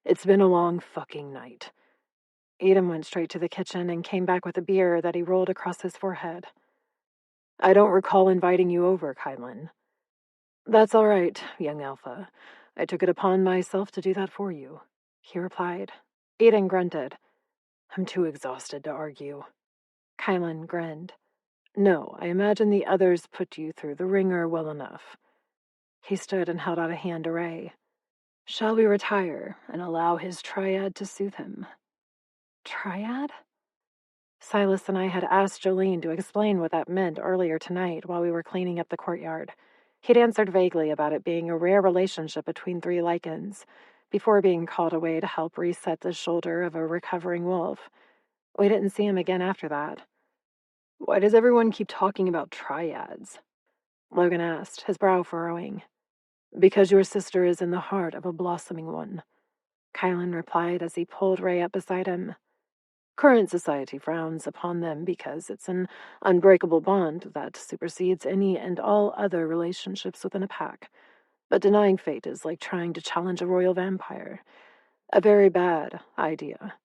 "It's been a long fucking night." Edon went straight to the kitchen and came back with a beer that he rolled across his forehead. "I don't recall inviting you over, Kylan." "That's all right, young Alpha. I took it upon myself to do that for you," he replied. Edon grunted. "I'm too exhausted to argue." Kylan grinned. "No, I imagine the others put you through the ringer well enough." He stood and held out a hand to Ray. "Shall we retire and allow his triad to soothe him?" Triad? Silas and I had asked Jolene to explain what that meant earlier tonight while we were cleaning up the courtyard. He'd answered vaguely about it being a rare relationship between three lycans, before being called away to help reset the shoulder of a recovering wolf. We didn't see him again after that. "Why does everyone keep talking about triads?" Logan asked, his brow furrowing. "Because your sister is in the heart of a blossoming one," Kylan replied as he pulled Ray up beside him. "Current society frowns upon them because it's an unbreakable bond that supersedes any and all other relationships within a pack. But denying fate is like trying to challenge a royal vampire. A very bad idea."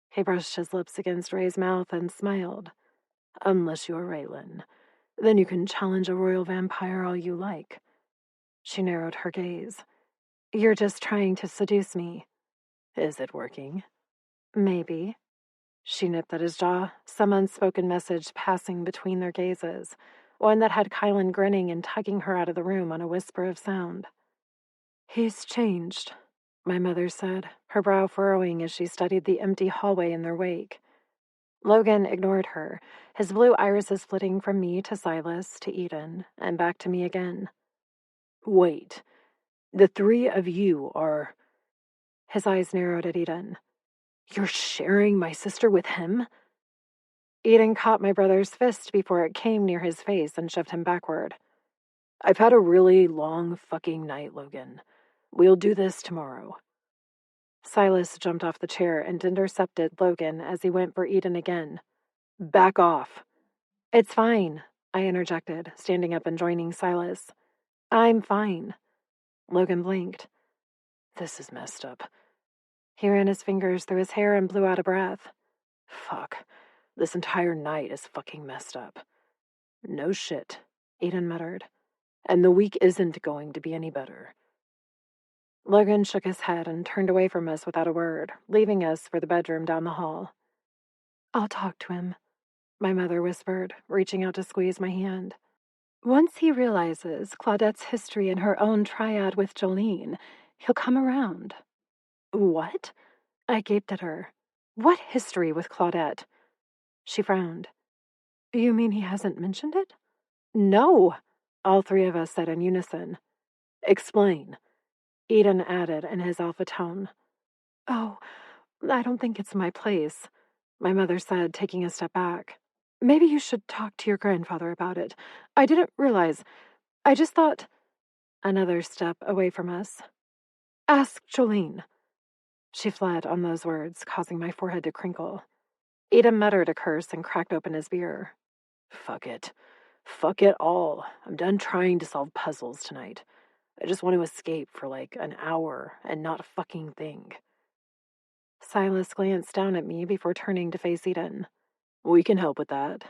He brushed his lips against Ray's mouth and smiled. "Unless you're Raylan. Then you can challenge a royal vampire all you like." She narrowed her gaze. "You're just trying to seduce me." "Is it working?" "Maybe." She nipped at his jaw, some unspoken message passing between their gazes, one that had Kylan grinning and tugging her out of the room on a whisper of sound. "He's changed," my mother said, her brow furrowing as she studied the empty hallway in their wake. Logan ignored her, his blue irises flitting from me to Silas to Edon, and back to me again. "Wait, the three of you are—" His eyes narrowed at Edon. "You're sharing my sister with him?" Edon caught my brother's fist before it came near his face and shoved him backward. "I've had a really long fucking night, Logan. We'll do this tomorrow." Silas jumped off the chair and intercepted Logan as he went for Edon again. "Back off." "It's fine," I interjected, standing up and joining Silas. "I'm fine." Logan blinked. "This is messed up." He ran his fingers through his hair and blew out a breath. "Fuck. This entire night is fucking messed up." "No shit," Edon muttered. "And the week isn't going to be any better." Logan shook his head and turned away from us without a word, leaving us for the bedroom down the hall. "I'll talk to him," my mother whispered, reaching out to squeeze my hand. "Once he realizes Claudette's history in her own triad with Jolene, he'll come around." "What?" I gaped at her. "What history with Claudette?" She frowned. "You mean he hasn't mentioned it?" "No," all three of us said in unison. "Explain," Edon added in his alpha tone. "Oh, I don't think it's my place," my mother said, taking a step back. "Maybe you should talk to your grandfather about it. I didn't realize. I just thought—" Another step away from us. "Ask Jolene." She fled on those words, causing my forehead to crinkle. Edon muttered a curse and cracked open his beer. Fuck it. Fuck it all. I'm done trying to solve puzzles tonight. I just want to escape for like an hour and not a fucking thing. Silas glanced down at me before turning to face Edon. We can help with that.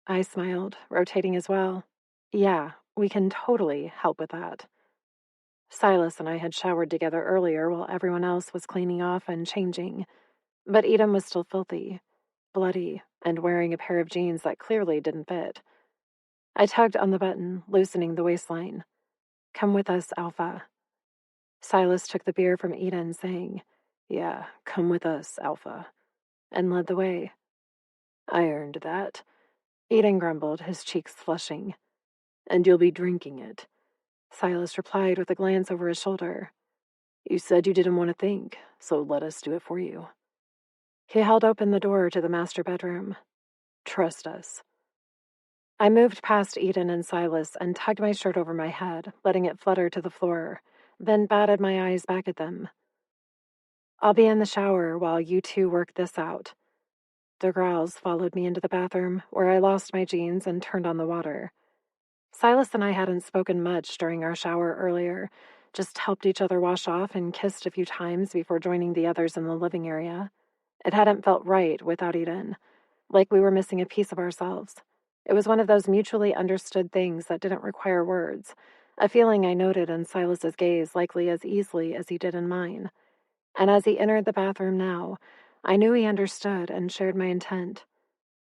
I smiled, rotating as well. Yeah, we can totally help with that. Silas and I had showered together earlier while everyone else was cleaning off and changing, but Edom was still filthy, bloody, and wearing a pair of jeans that clearly didn't fit. I tugged on the button, loosening the waistline. Come with us, Alpha. Silas took the beer from Edon, saying, Yeah, come with us, Alpha, and led the way. I earned that. Edon grumbled, his cheeks flushing. And you'll be drinking it. Silas replied with a glance over his shoulder. You said you didn't want to think, so let us do it for you. He held open the door to the master bedroom. Trust us. I moved past Edon and Silas and tugged my shirt over my head, letting it flutter to the floor, then batted my eyes back at them. I'll be in the shower while you two work this out. The growls followed me into the bathroom, where I lost my jeans and turned on the water. Silas and I hadn't spoken much during our shower earlier, just helped each other wash off and kissed a few times before joining the others in the living area. It hadn't felt right without Edon, like we were missing a piece of ourselves. It was one of those mutually understood things that didn't require words, a feeling I noted in Silas's gaze likely as easily as he did in mine. And as he entered the bathroom now, I knew he understood and shared my intent.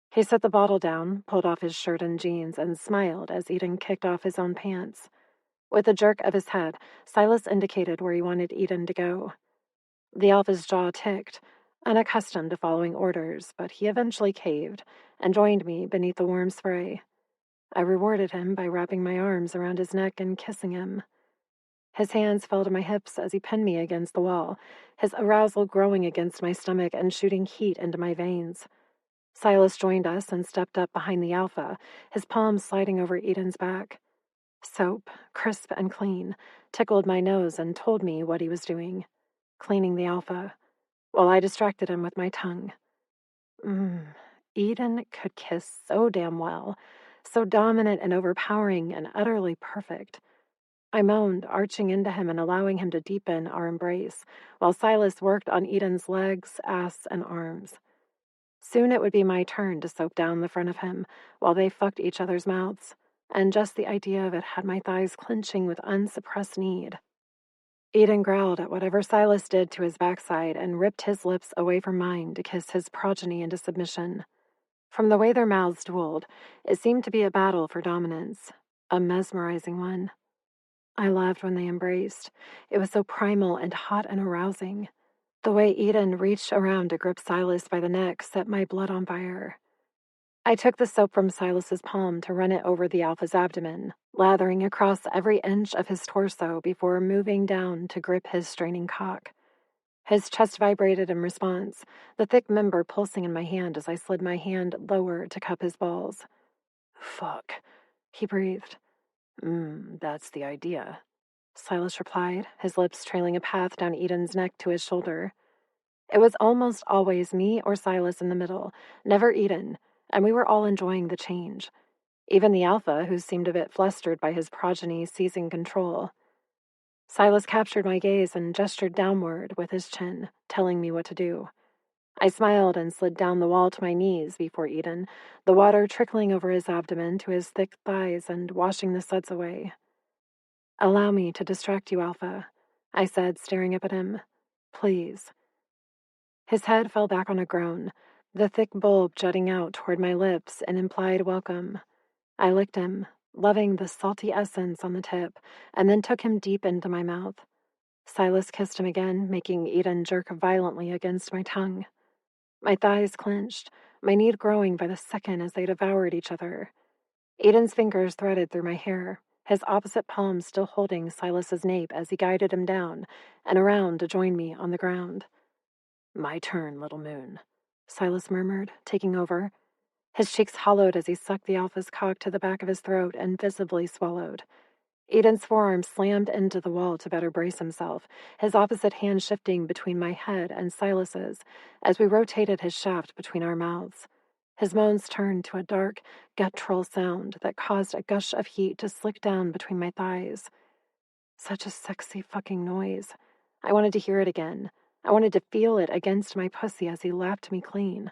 He set the bottle down, pulled off his shirt and jeans, and smiled as Edon kicked off his own pants. With a jerk of his head, Silas indicated where he wanted Edon to go. The Alpha's jaw ticked, unaccustomed to following orders, but he eventually caved and joined me beneath the warm spray. I rewarded him by wrapping my arms around his neck and kissing him. His hands fell to my hips as he pinned me against the wall, his arousal growing against my stomach and shooting heat into my veins. Silas joined us and stepped up behind the Alpha, his palms sliding over Edon's back. Soap, crisp and clean, tickled my nose and told me what he was doing, cleaning the Alpha, while I distracted him with my tongue. Edon could kiss so damn well, so dominant and overpowering and utterly perfect. I moaned, arching into him and allowing him to deepen our embrace, while Silas worked on Edon's legs, ass, and arms. Soon it would be my turn to soak down the front of him, while they fucked each other's mouths, and just the idea of it had my thighs clenching with unsuppressed need. Edon growled at whatever Silas did to his backside and ripped his lips away from mine to kiss his progeny into submission. From the way their mouths dueled, it seemed to be a battle for dominance, a mesmerizing one. I loved when they embraced. It was so primal and hot and arousing. The way Edon reached around to grip Silas by the neck set my blood on fire. I took the soap from Silas's palm to run it over the Alpha's abdomen, lathering across every inch of his torso before moving down to grip his straining cock. His chest vibrated in response, the thick member pulsing in my hand as I slid my hand lower to cup his balls. Fuck, he breathed. That's the idea, Silas replied, his lips trailing a path down Edon's neck to his shoulder. It was almost always me or Silas in the middle, never Edon, and we were all enjoying the change. Even the Alpha, who seemed a bit flustered by his progeny seizing control. Silas captured my gaze and gestured downward with his chin, telling me what to do. I smiled and slid down the wall to my knees before Edon, the water trickling over his abdomen to his thick thighs and washing the suds away. Allow me to distract you, Alpha, I said, staring up at him. Please. His head fell back on a groan, the thick bulb jutting out toward my lips in implied welcome. I licked him, loving the salty essence on the tip, and then took him deep into my mouth. Silas kissed him again, making Edon jerk violently against my tongue. My thighs clenched, my need growing by the second as they devoured each other. Edon's fingers threaded through my hair, his opposite palm still holding Silas's nape as he guided him down and around to join me on the ground. My turn, little moon, Silas murmured, taking over. His cheeks hollowed as he sucked the Alpha's cock to the back of his throat and visibly swallowed. Edon's forearm slammed into the wall to better brace himself, his opposite hand shifting between my head and Silas's as we rotated his shaft between our mouths. His moans turned to a dark, guttural sound that caused a gush of heat to slick down between my thighs. Such a sexy fucking noise. I wanted to hear it again. I wanted to feel it against my pussy as he lapped me clean.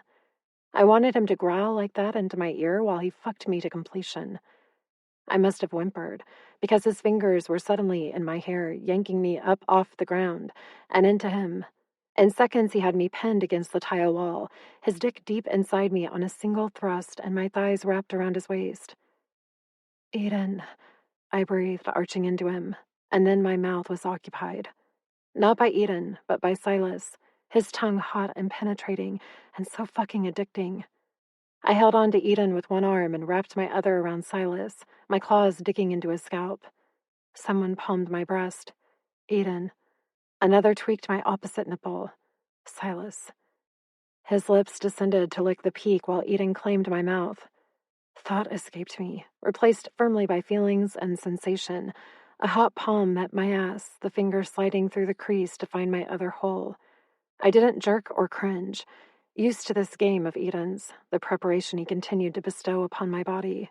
I wanted him to growl like that into my ear while he fucked me to completion. I must have whimpered, because his fingers were suddenly in my hair, yanking me up off the ground and into him. In seconds, he had me pinned against the tile wall, his dick deep inside me on a single thrust and my thighs wrapped around his waist. Edon, I breathed, arching into him, and then my mouth was occupied. Not by Edon, but by Silas, his tongue hot and penetrating, and so fucking addicting. I held on to Edon with one arm and wrapped my other around Silas, my claws digging into his scalp. Someone palmed my breast. Edon. Another tweaked my opposite nipple. Silas. His lips descended to lick the peak while Edon claimed my mouth. Thought escaped me, replaced firmly by feelings and sensation. A hot palm met my ass, the finger sliding through the crease to find my other hole. I didn't jerk or cringe. Used to this game of Edon's, the preparation he continued to bestow upon my body.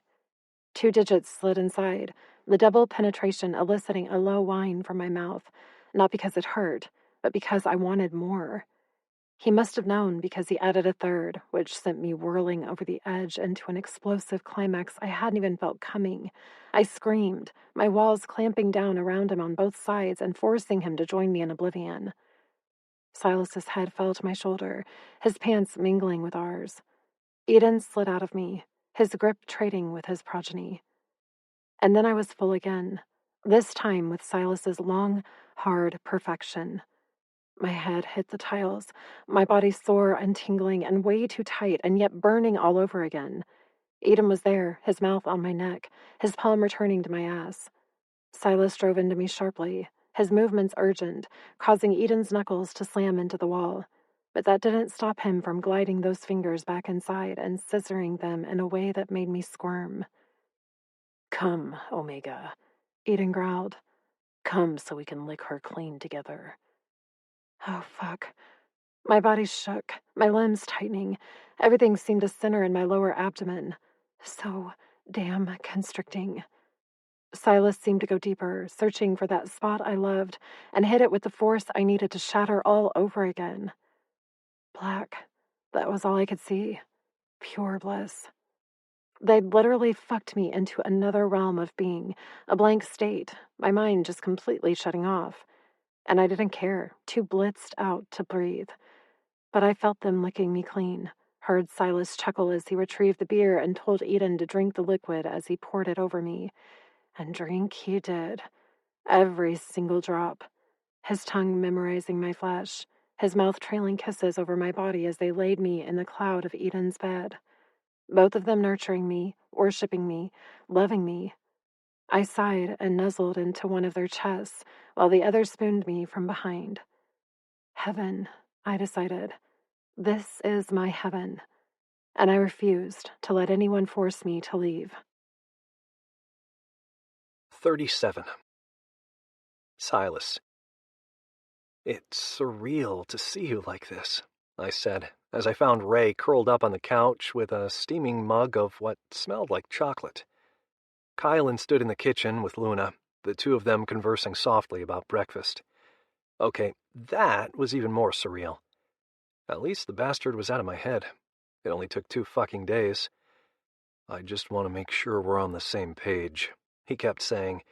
2 digits slid inside, the double penetration eliciting a low whine from my mouth, not because it hurt, but because I wanted more. He must have known because he added a third, which sent me whirling over the edge into an explosive climax I hadn't even felt coming. I screamed, my walls clamping down around him on both sides and forcing him to join me in oblivion. Silas's head fell to my shoulder, his pants mingling with ours. Edon slid out of me, his grip trading with his progeny. And then I was full again, this time with Silas's long, hard perfection. My head hit the tiles, my body sore and tingling and way too tight and yet burning all over again. Edon was there, his mouth on my neck, his palm returning to my ass. Silas drove into me sharply, his movements urgent, causing Edon's knuckles to slam into the wall. But that didn't stop him from gliding those fingers back inside and scissoring them in a way that made me squirm. "Come, Omega," Edon growled. "Come so we can lick her clean together." Oh, fuck. My body shook, my limbs tightening. Everything seemed to center in my lower abdomen. So damn constricting. Silas seemed to go deeper, searching for that spot I loved, and hit it with the force I needed to shatter all over again. Black. That was all I could see. Pure bliss. They'd literally fucked me into another realm of being, a blank state, my mind just completely shutting off. And I didn't care, too blitzed out to breathe. But I felt them licking me clean, heard Silas chuckle as he retrieved the beer and told Edon to drink the liquid as he poured it over me. And drink he did. Every single drop. His tongue memorizing my flesh, his mouth trailing kisses over my body as they laid me in the cloud of Edon's bed. Both of them nurturing me, worshipping me, loving me. I sighed and nuzzled into one of their chests, while the other spooned me from behind. Heaven, I decided. This is my heaven. And I refused to let anyone force me to leave. 37. Silas. "It's surreal to see you like this," I said, as I found Ray curled up on the couch with a steaming mug of what smelled like chocolate. Kylan stood in the kitchen with Luna, the two of them conversing softly about breakfast. Okay, that was even more surreal. At least the bastard was out of my head. It only took 2 fucking days. "I just want to make sure we're on the same page," he kept saying,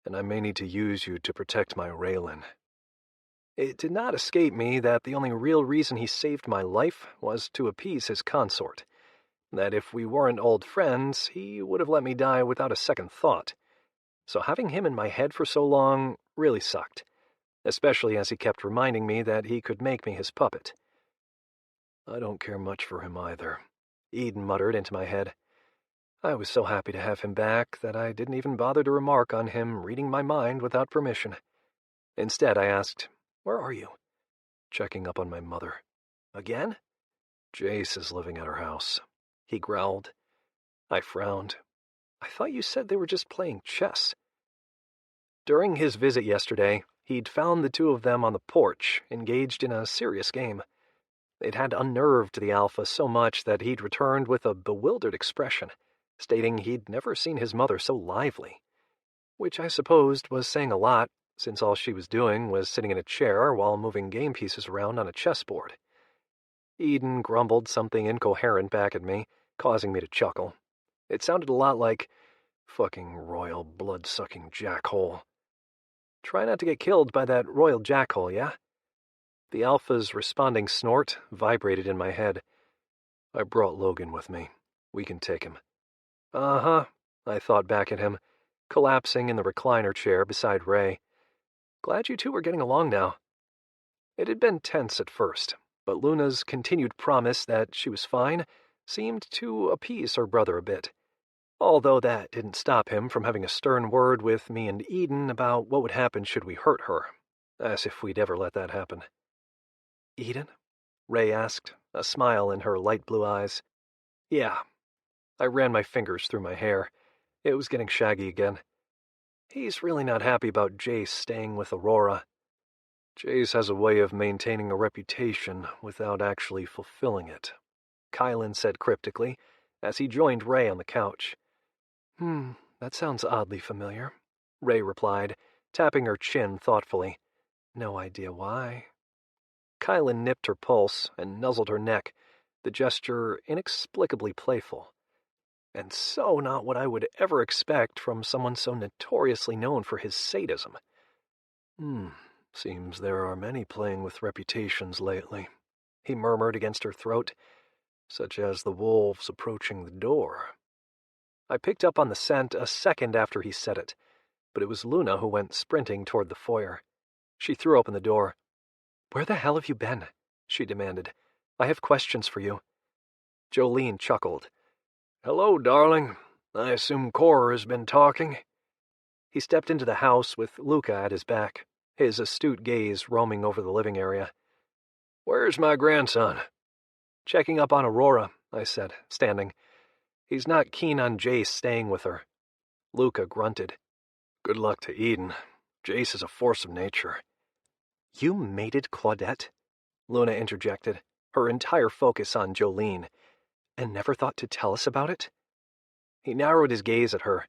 "and I may need to use you to protect my Raylan." It did not escape me that the only real reason he saved my life was to appease his consort. That if we weren't old friends, he would have let me die without a second thought. So having him in my head for so long really sucked, especially as he kept reminding me that he could make me his puppet. "I don't care much for him either," Edon muttered into my head. I was so happy to have him back that I didn't even bother to remark on him reading my mind without permission. Instead, I asked, "Where are you?" "Checking up on my mother." "Again?" "Jace is living at her house," he growled. I frowned. "I thought you said they were just playing chess." During his visit yesterday, he'd found the two of them on the porch, engaged in a serious game. It had unnerved the Alpha so much that he'd returned with a bewildered expression, stating he'd never seen his mother so lively, which I supposed was saying a lot, since all she was doing was sitting in a chair while moving game pieces around on a chessboard. Edon grumbled something incoherent back at me, causing me to chuckle. It sounded a lot like, "Fucking royal blood-sucking jackhole. Try not to get killed by that royal jackhole, yeah?" The Alpha's responding snort vibrated in my head. "I brought Logan with me. We can take him." "Uh-huh," I thought back at him, collapsing in the recliner chair beside Ray. Glad you two were getting along now. It had been tense at first, but Luna's continued promise that she was fine seemed to appease her brother a bit, although that didn't stop him from having a stern word with me and Edon about what would happen should we hurt her, as if we'd ever let that happen. "Edon?" Ray asked, a smile in her light blue eyes. "Yeah." I ran my fingers through my hair. It was getting shaggy again. "He's really not happy about Jace staying with Aurora. Jace has a way of maintaining a reputation without actually fulfilling it," Kylan said cryptically, as he joined Ray on the couch. That sounds oddly familiar," Ray replied, tapping her chin thoughtfully. "No idea why." Kylan nipped her pulse and nuzzled her neck, the gesture inexplicably playful. And so not what I would ever expect from someone so notoriously known for his sadism. "Seems there are many playing with reputations lately," he murmured against her throat, "such as the wolves approaching the door." I picked up on the scent a second after he said it, but it was Luna who went sprinting toward the foyer. She threw open the door. "Where the hell have you been?" she demanded. "I have questions for you." Jolene chuckled. "Hello, darling. I assume Cora has been talking." He stepped into the house with Luca at his back, his astute gaze roaming over the living area. "Where's my grandson?" "Checking up on Aurora," I said, standing. "He's not keen on Jace staying with her." Luca grunted. "Good luck to Edon. Jace is a force of nature." "You mated Claudette?" Luna interjected, her entire focus on Jolene. "And never thought to tell us about it?" He narrowed his gaze at her.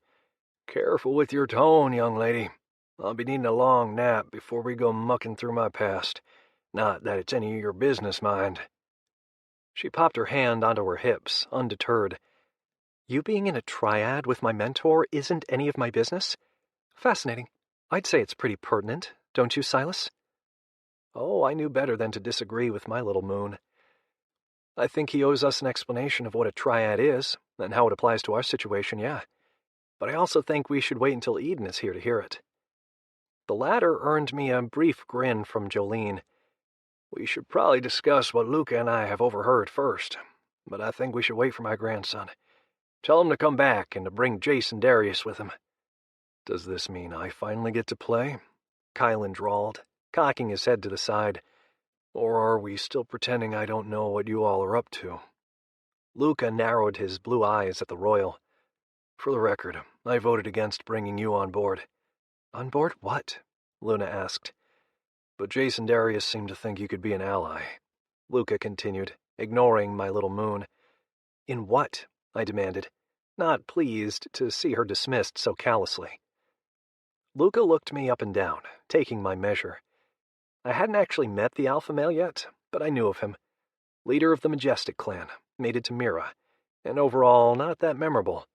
"Careful with your tone, young lady. I'll be needing a long nap before we go mucking through my past. Not that it's any of your business, mind." She popped her hand onto her hips, undeterred. "You being in a triad with my mentor isn't any of my business? Fascinating. I'd say it's pretty pertinent, don't you, Silas?" Oh, I knew better than to disagree with my little moon. "I think he owes us an explanation of what a triad is, and how it applies to our situation, yeah. But I also think we should wait until Edon is here to hear it." The latter earned me a brief grin from Jolene. "We should probably discuss what Luca and I have overheard first, but I think we should wait for my grandson. Tell him to come back and to bring Jason Darius with him." "Does this mean I finally get to play?" Kylan drawled, cocking his head to the side. "Or are we still pretending I don't know what you all are up to?" Luca narrowed his blue eyes at the royal. "For the record, I voted against bringing you on board." "On board what?" Luna asked. "But Jason Darius seemed to think you could be an ally," Luca continued, ignoring my little moon. "In what?" I demanded, not pleased to see her dismissed so callously. Luca looked me up and down, taking my measure. I hadn't actually met the alpha male yet, but I knew of him. Leader of the Majestic clan, mated to Mira, and overall not that memorable.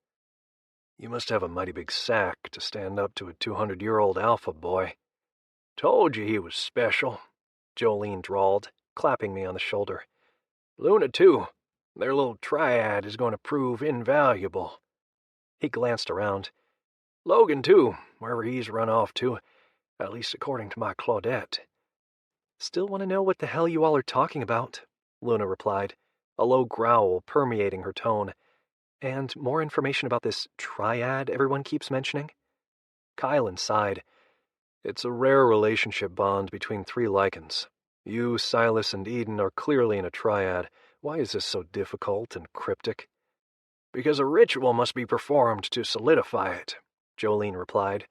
"You must have a mighty big sack to stand up to a 200-year-old alpha boy." "Told you he was special," Jolene drawled, clapping me on the shoulder. "Luna, too. Their little triad is going to prove invaluable." He glanced around. "Logan, too, wherever he's run off to, at least according to my Claudette." "Still want to know what the hell you all are talking about," Luna replied, a low growl permeating her tone. "And more information about this triad everyone keeps mentioning?" Kylan sighed. "It's a rare relationship bond between 3 lycans. You, Silas, and Edon are clearly in a triad. Why is this so difficult and cryptic?" "Because a ritual must be performed to solidify it," Jolene replied.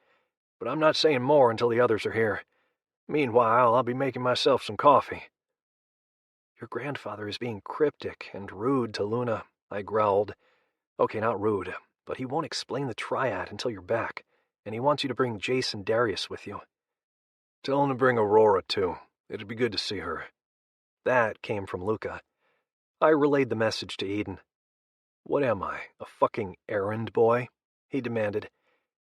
"But I'm not saying more until the others are here. Meanwhile, I'll be making myself some coffee." Your grandfather is being cryptic and rude to Luna, I growled. Okay, not rude, but he won't explain the triad until you're back, and he wants you to bring Jace and Darius with you. Tell him to bring Aurora, too. It'd be good to see her. That came from Luca. I relayed the message to Edon. What am I, a fucking errand boy? He demanded.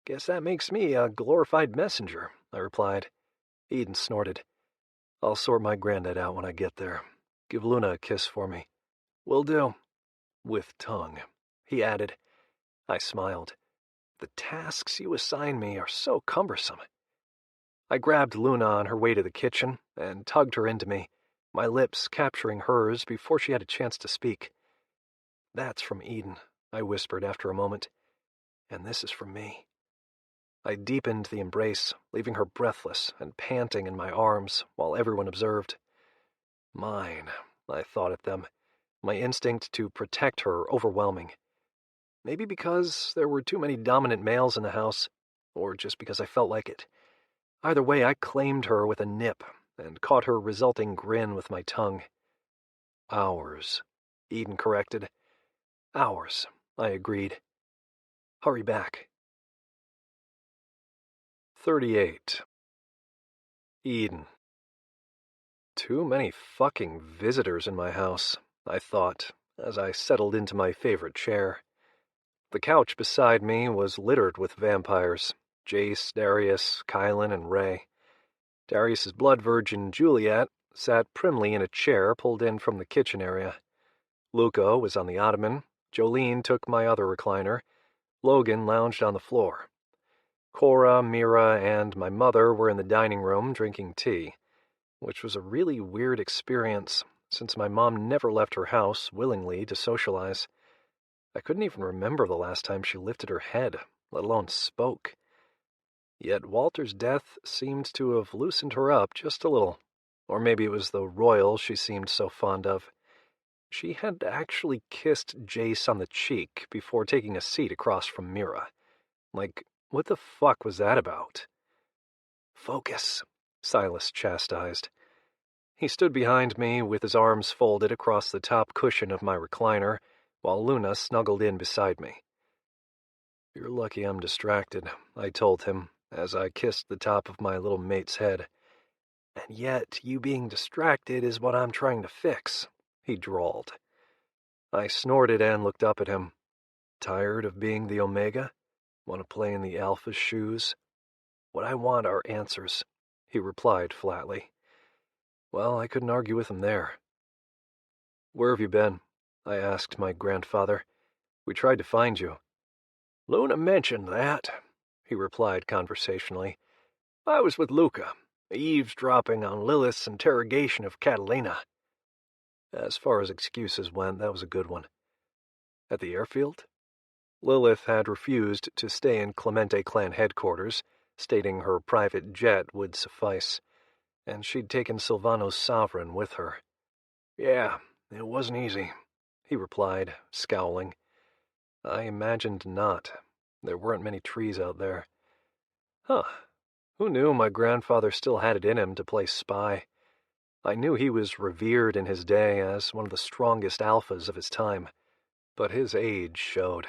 Guess that makes me a glorified messenger, I replied. Edon snorted. I'll sort my granddad out when I get there. Give Luna a kiss for me. Will do. With tongue, he added. I smiled. The tasks you assign me are so cumbersome. I grabbed Luna on her way to the kitchen and tugged her into me, my lips capturing hers before she had a chance to speak. That's from Edon, I whispered after a moment. And this is from me. I deepened the embrace, leaving her breathless and panting in my arms while everyone observed. Mine, I thought at them, my instinct to protect her overwhelming. Maybe because there were too many dominant males in the house, or just because I felt like it. Either way, I claimed her with a nip and caught her resulting grin with my tongue. Ours, Edon corrected. Ours, I agreed. Hurry back. 38. Edon. Too many fucking visitors in my house, I thought, as I settled into my favorite chair. The couch beside me was littered with vampires. Jace, Darius, Kylan, and Ray. Darius's blood virgin, Juliet, sat primly in a chair pulled in from the kitchen area. Luca was on the ottoman. Jolene took my other recliner. Logan lounged on the floor. Cora, Mira, and my mother were in the dining room drinking tea, which was a really weird experience since my mom never left her house willingly to socialize. I couldn't even remember the last time she lifted her head, let alone spoke. Yet Walter's death seemed to have loosened her up just a little. Or maybe it was the royal she seemed so fond of. She had actually kissed Jace on the cheek before taking a seat across from Mira. Like, what the fuck was that about? Focus, Silas chastised. He stood behind me with his arms folded across the top cushion of my recliner, while Luna snuggled in beside me. You're lucky I'm distracted, I told him, as I kissed the top of my little mate's head. And yet, you being distracted is what I'm trying to fix, he drawled. I snorted and looked up at him. Tired of being the Omega? Want to play in the Alpha's shoes? What I want are answers, he replied flatly. Well, I couldn't argue with him there. Where have you been? I asked my grandfather. We tried to find you. Luna mentioned that, he replied conversationally. I was with Luca, eavesdropping on Lilith's interrogation of Catalina. As far as excuses went, that was a good one. At the airfield? Lilith had refused to stay in Clemente Clan headquarters, stating her private jet would suffice, and she'd taken Silvano's sovereign with her. Yeah, it wasn't easy, he replied, scowling. I imagined not. There weren't many trees out there. Huh. Who knew my grandfather still had it in him to play spy? I knew he was revered in his day as one of the strongest alphas of his time, but his age showed.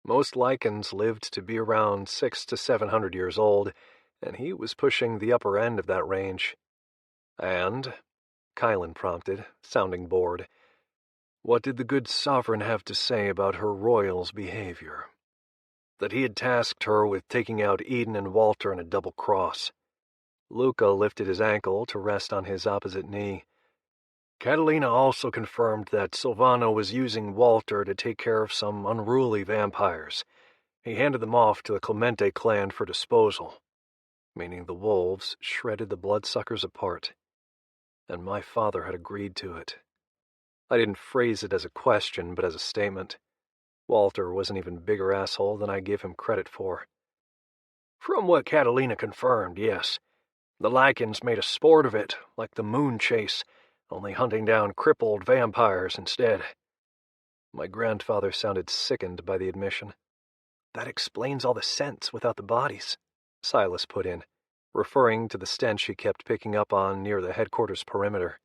Most lycans lived to be around 600 to 700 years old, and he was pushing the upper end of that range. And, Kylan prompted, sounding bored, what did the good sovereign have to say about her royal's behavior? That he had tasked her with taking out Edon and Walter in a double cross. Luca lifted his ankle to rest on his opposite knee. Catalina also confirmed that Silvano was using Walter to take care of some unruly vampires. He handed them off to the Clemente clan for disposal, meaning the wolves shredded the bloodsuckers apart. And my father had agreed to it. I didn't phrase it as a question, but as a statement. Walter was an even bigger asshole than I gave him credit for. From what Catalina confirmed, yes. The lycans made a sport of it, like the moon chase, only hunting down crippled vampires instead. My grandfather sounded sickened by the admission. That explains all the scents without the bodies, Silas put in, referring to the stench he kept picking up on near the headquarters perimeter.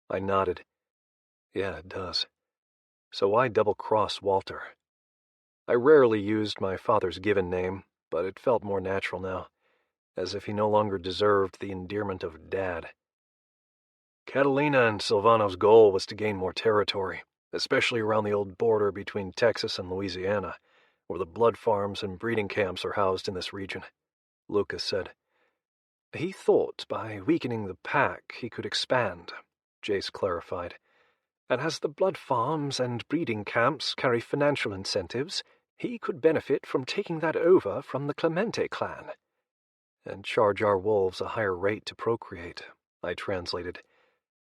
I nodded. Yeah, it does. So why double-cross Walter? I rarely used my father's given name, but it felt more natural now, as if he no longer deserved the endearment of Dad. Catalina and Silvano's goal was to gain more territory, especially around the old border between Texas and Louisiana, where the blood farms and breeding camps are housed in this region, Lucas said. He thought by weakening the pack he could expand, Jace clarified. And as the blood farms and breeding camps carry financial incentives, he could benefit from taking that over from the Clemente clan. And charge our wolves a higher rate to procreate, I translated.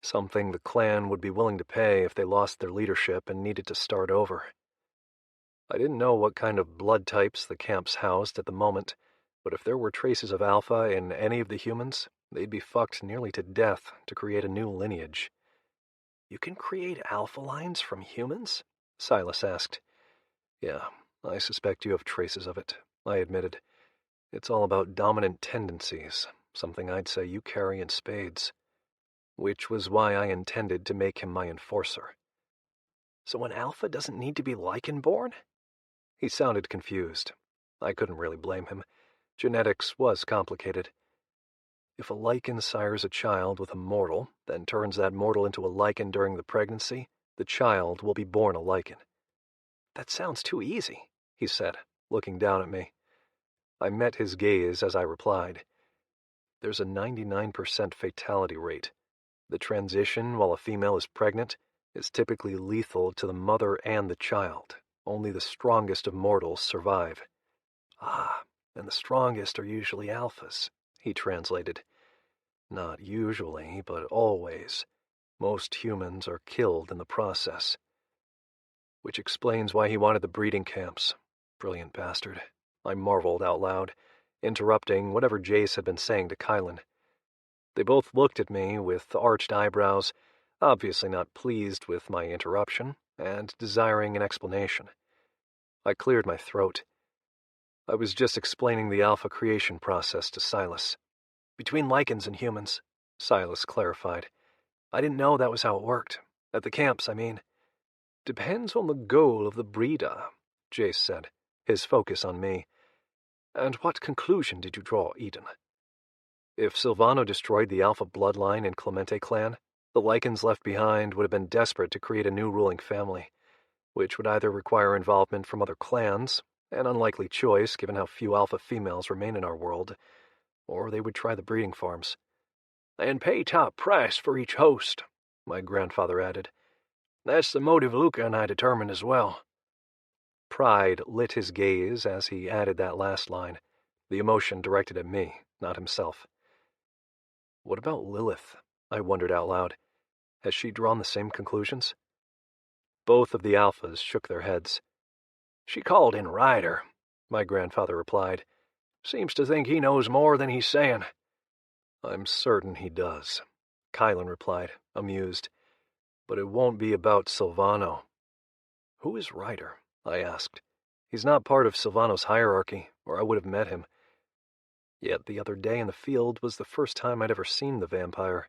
Something the clan would be willing to pay if they lost their leadership and needed to start over. I didn't know what kind of blood types the camps housed at the moment, but if there were traces of Alpha in any of the humans, they'd be fucked nearly to death to create a new lineage. You can create Alpha lines from humans? Silas asked. Yeah, I suspect you have traces of it, I admitted. It's all about dominant tendencies, something I'd say you carry in spades. Which was why I intended to make him my enforcer. So an Alpha doesn't need to be lycan-born? He sounded confused. I couldn't really blame him. Genetics was complicated. If a lycan sires a child with a mortal, then turns that mortal into a lycan during the pregnancy, the child will be born a lycan. That sounds too easy, he said, looking down at me. I met his gaze as I replied. There's a 99% fatality rate. The transition while a female is pregnant is typically lethal to the mother and the child. Only the strongest of mortals survive. Ah, and the strongest are usually alphas, he translated. Not usually, but always. Most humans are killed in the process. Which explains why he wanted the breeding camps. Brilliant bastard. I marveled out loud, interrupting whatever Jace had been saying to Kylan. They both looked at me with arched eyebrows, obviously not pleased with my interruption, and desiring an explanation. I cleared my throat. I was just explaining the Alpha creation process to Silas. Between lycans and humans, Silas clarified. I didn't know that was how it worked. At the camps, I mean. Depends on the goal of the breeder, Jace said, his focus on me. And what conclusion did you draw, Edon? If Silvano destroyed the Alpha bloodline in Clemente Clan, the lycans left behind would have been desperate to create a new ruling family, which would either require involvement from other clans, an unlikely choice given how few Alpha females remain in our world, or they would try the breeding farms. And pay top price for each host, my grandfather added. That's the motive Luca and I determined as well. Pride lit his gaze as he added that last line, the emotion directed at me, not himself. What about Lilith? I wondered out loud. Has she drawn the same conclusions? Both of the Alphas shook their heads. She called in Ryder, my grandfather replied. Seems to think he knows more than he's saying. I'm certain he does, Kylan replied, amused. But it won't be about Silvano. Who is Ryder? I asked. He's not part of Silvano's hierarchy, or I would have met him. Yet the other day in the field was the first time I'd ever seen the vampire.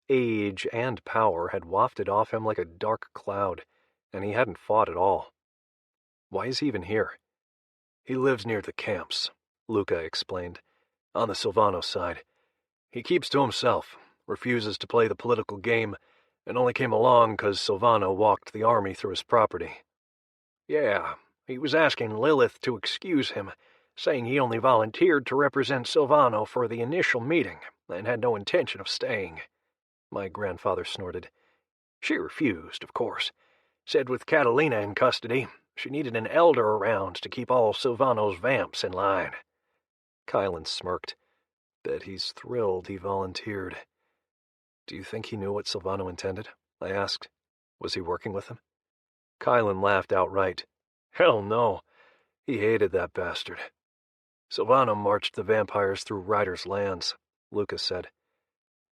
Age and power had wafted off him like a dark cloud, and he hadn't fought at all. Why is he even here? He lives near the camps, Luca explained, on the Silvano side. He keeps to himself, refuses to play the political game, and only came along 'cause Silvano walked the army through his property. Yeah, he was asking Lilith to excuse him, saying he only volunteered to represent Silvano for the initial meeting and had no intention of staying. My grandfather snorted. She refused, of course. Said with Catalina in custody, she needed an elder around to keep all Silvano's vamps in line. Kylan smirked. Bet he's thrilled he volunteered. Do you think he knew what Silvano intended? I asked. Was he working with him? Kylan laughed outright. Hell no. He hated that bastard. Silvano marched the vampires through Ryder's lands, Lucas said.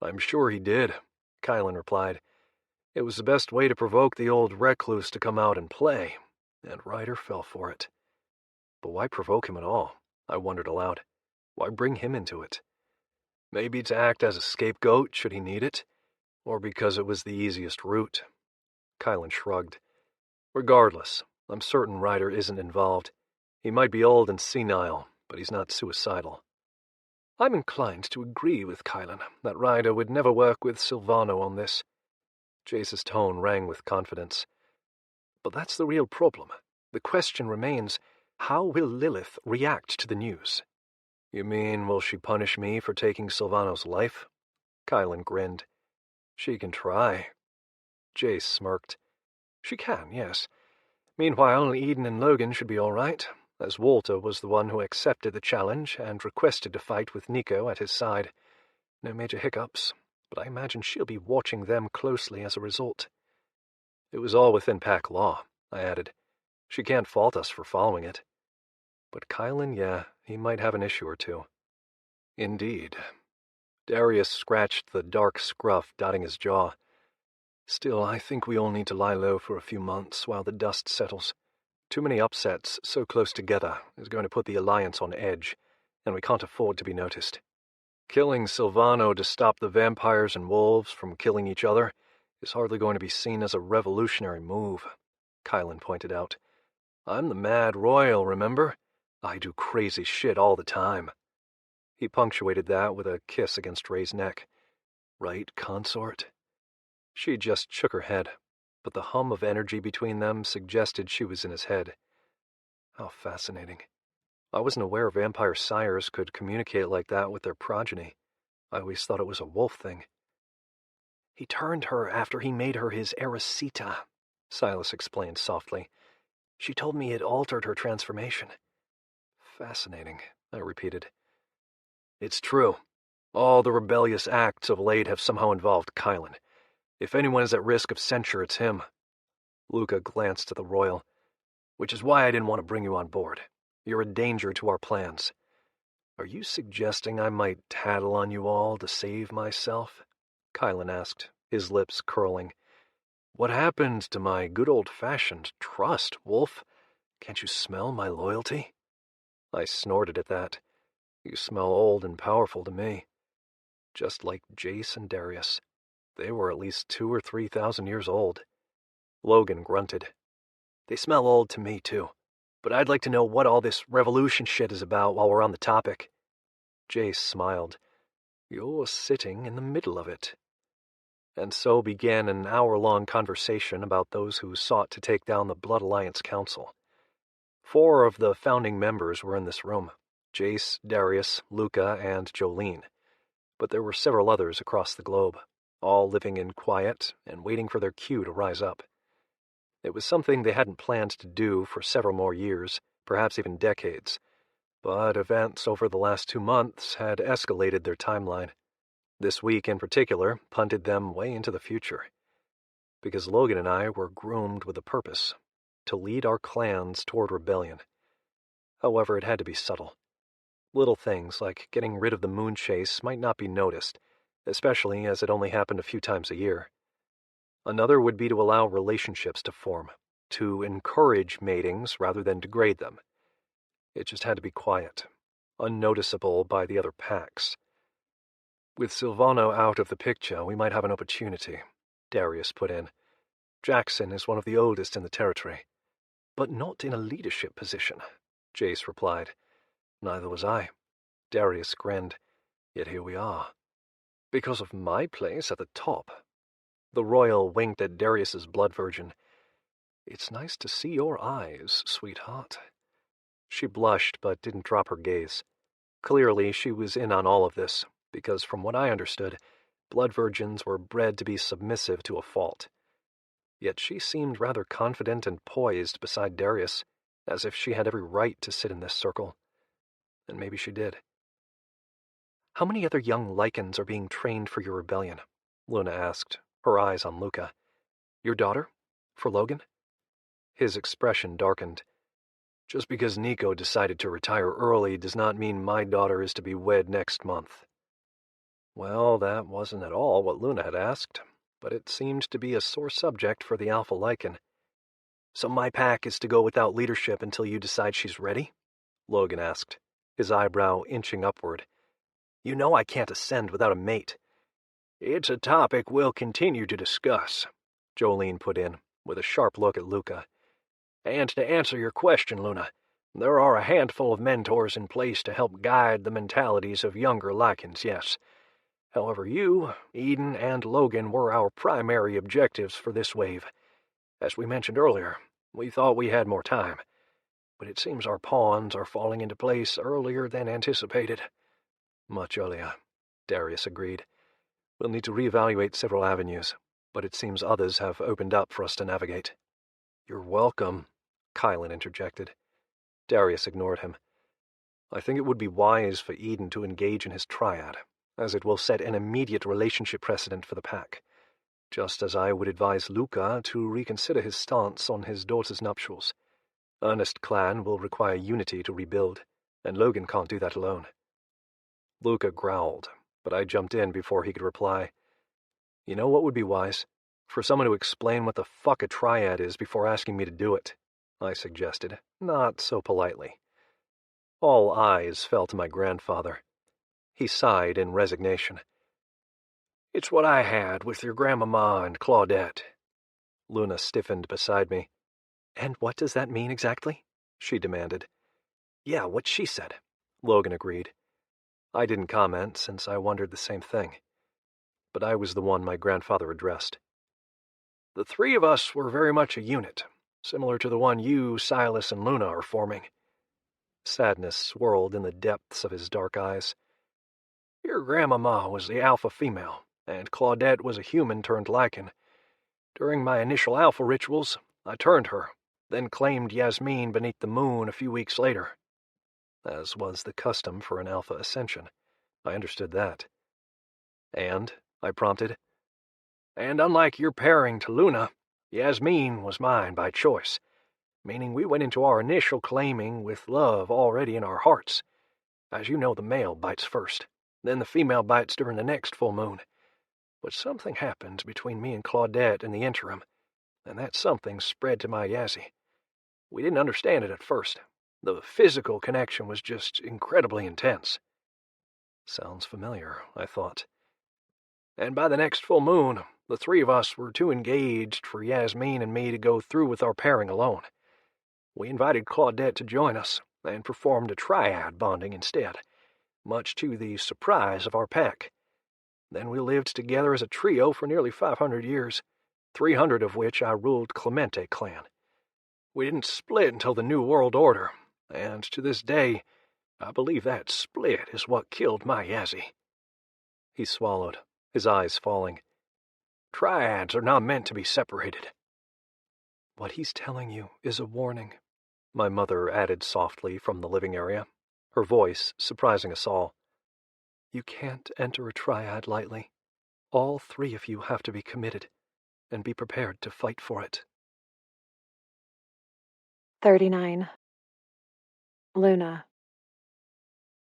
I'm sure he did, Kylan replied. It was the best way to provoke the old recluse to come out and play, and Ryder fell for it. But why provoke him at all? I wondered aloud. Why bring him into it? Maybe to act as a scapegoat should he need it, or because it was the easiest route. Kylan shrugged. Regardless, I'm certain Ryder isn't involved. He might be old and senile, but he's not suicidal. I'm inclined to agree with Kylan that Ryder would never work with Silvano on this. Jace's tone rang with confidence. But that's the real problem. The question remains, how will Lilith react to the news? You mean, will she punish me for taking Silvano's life? Kylan grinned. She can try. Jace smirked. She can, yes. Meanwhile, Edon and Logan should be all right, as Walter was the one who accepted the challenge and requested to fight with Nico at his side. No major hiccups, but I imagine she'll be watching them closely as a result. It was all within pack law, I added. She can't fault us for following it. But Kylan, yeah, he might have an issue or two. Indeed. Darius scratched the dark scruff dotting his jaw. Still, I think we all need to lie low for a few months while the dust settles. Too many upsets so close together is going to put the Alliance on edge, and we can't afford to be noticed. Killing Silvano to stop the vampires and wolves from killing each other is hardly going to be seen as a revolutionary move, Kylan pointed out. I'm the Mad Royal, remember? I do crazy shit all the time. He punctuated that with a kiss against Ray's neck. Right, consort? She just shook her head, but the hum of energy between them suggested she was in his head. How fascinating. I wasn't aware vampire sires could communicate like that with their progeny. I always thought it was a wolf thing. He turned her after he made her his Erisita, Silas explained softly. She told me it altered her transformation. Fascinating, I repeated. It's true. All the rebellious acts of late have somehow involved Kylan. If anyone is at risk of censure, it's him. Luca glanced at the Royal. Which is why I didn't want to bring you on board. You're a danger to our plans. Are you suggesting I might tattle on you all to save myself? Kylan asked, his lips curling. What happened to my good old-fashioned trust, Wolf? Can't you smell my loyalty? I snorted at that. You smell old and powerful to me. Just like Jace and Darius. They were at least 2,000 or 3,000 years old. Logan grunted. They smell old to me, too. But I'd like to know what all this revolution shit is about while we're on the topic. Jace smiled. You're sitting in the middle of it. And so began an hour-long conversation about those who sought to take down the Blood Alliance Council. 4 of the founding members were in this room. Jace, Darius, Luca, and Jolene. But there were several others across the globe, all living in quiet and waiting for their cue to rise up. It was something they hadn't planned to do for several more years, perhaps even decades, but events over the last 2 months had escalated their timeline. This week in particular punted them way into the future. Because Logan and I were groomed with a purpose, to lead our clans toward rebellion. However, it had to be subtle. Little things like getting rid of the moon chase might not be noticed, especially as it only happened a few times a year. Another would be to allow relationships to form, to encourage matings rather than degrade them. It just had to be quiet, unnoticeable by the other packs. With Silvano out of the picture, we might have an opportunity, Darius put in. Jackson is one of the oldest in the territory. But not in a leadership position, Jace replied. Neither was I. Darius grinned. Yet here we are. Because of my place at the top. The Royal winked at Darius's blood virgin. It's nice to see your eyes, sweetheart. She blushed but didn't drop her gaze. Clearly, she was in on all of this, because from what I understood, blood virgins were bred to be submissive to a fault. Yet she seemed rather confident and poised beside Darius, as if she had every right to sit in this circle. And maybe she did. How many other young lycans are being trained for your rebellion? Luna asked, her eyes on Luca. Your daughter? For Logan? His expression darkened. Just because Nico decided to retire early does not mean my daughter is to be wed next month. Well, that wasn't at all what Luna had asked, but it seemed to be a sore subject for the Alpha Lycan. So my pack is to go without leadership until you decide she's ready? Logan asked, his eyebrow inching upward. You know I can't ascend without a mate. It's a topic we'll continue to discuss, Jolene put in, with a sharp look at Luca. "And to answer your question, Luna, there are a handful of mentors in place to help guide the mentalities of younger lycans, yes. However, you, Edon, and Logan were our primary objectives for this wave. As we mentioned earlier, we thought we had more time, but it seems our pawns are falling into place earlier than anticipated." "Much earlier," Darius agreed. "We'll need to reevaluate several avenues, but it seems others have opened up for us to navigate." "You're welcome," Kylan interjected. Darius ignored him. "I think it would be wise for Edon to engage in his triad, as it will set an immediate relationship precedent for the pack, just as I would advise Luca to reconsider his stance on his daughter's nuptials. Ernest Clan will require unity to rebuild, and Logan can't do that alone." Luca growled, but I jumped in before he could reply. "You know what would be wise? For someone to explain what the fuck a triad is before asking me to do it," I suggested, not so politely. All eyes fell to my grandfather. He sighed in resignation. "It's what I had with your grandmama and Claudette." Luna stiffened beside me. "And what does that mean exactly?" she demanded. "Yeah, what she said," Logan agreed. I didn't comment since I wondered the same thing. But I was the one my grandfather addressed. "The three of us were very much a unit, similar to the one you, Silas, and Luna are forming." Sadness swirled in the depths of his dark eyes. "Your grandmama was the alpha female, and Claudette was a human turned lycan. During my initial alpha rituals, I turned her, then claimed Yasmin beneath the moon a few weeks later. As was the custom for an alpha ascension. I understood that. "And?" I prompted. "And unlike your pairing to Luna, Yasmin was mine by choice, meaning we went into our initial claiming with love already in our hearts. As you know, the male bites first, then the female bites during the next full moon. But something happened between me and Claudette in the interim, and that something spread to my Yazzie. We didn't understand it at first. The physical connection was just incredibly intense." Sounds familiar, I thought. "And by the next full moon, the three of us were too engaged for Yasmin and me to go through with our pairing alone. We invited Claudette to join us and performed a triad bonding instead, much to the surprise of our pack. Then we lived together as a trio for nearly 500 years, 300 of which I ruled Clemente Clan. We didn't split until the New World Order, and to this day, I believe that split is what killed my Yazzie." He swallowed, his eyes falling. "Triads are not meant to be separated." "What he's telling you is a warning," my mother added softly from the living area, her voice surprising us all. "You can't enter a triad lightly. All three of you have to be committed, and be prepared to fight for it." 39. Luna.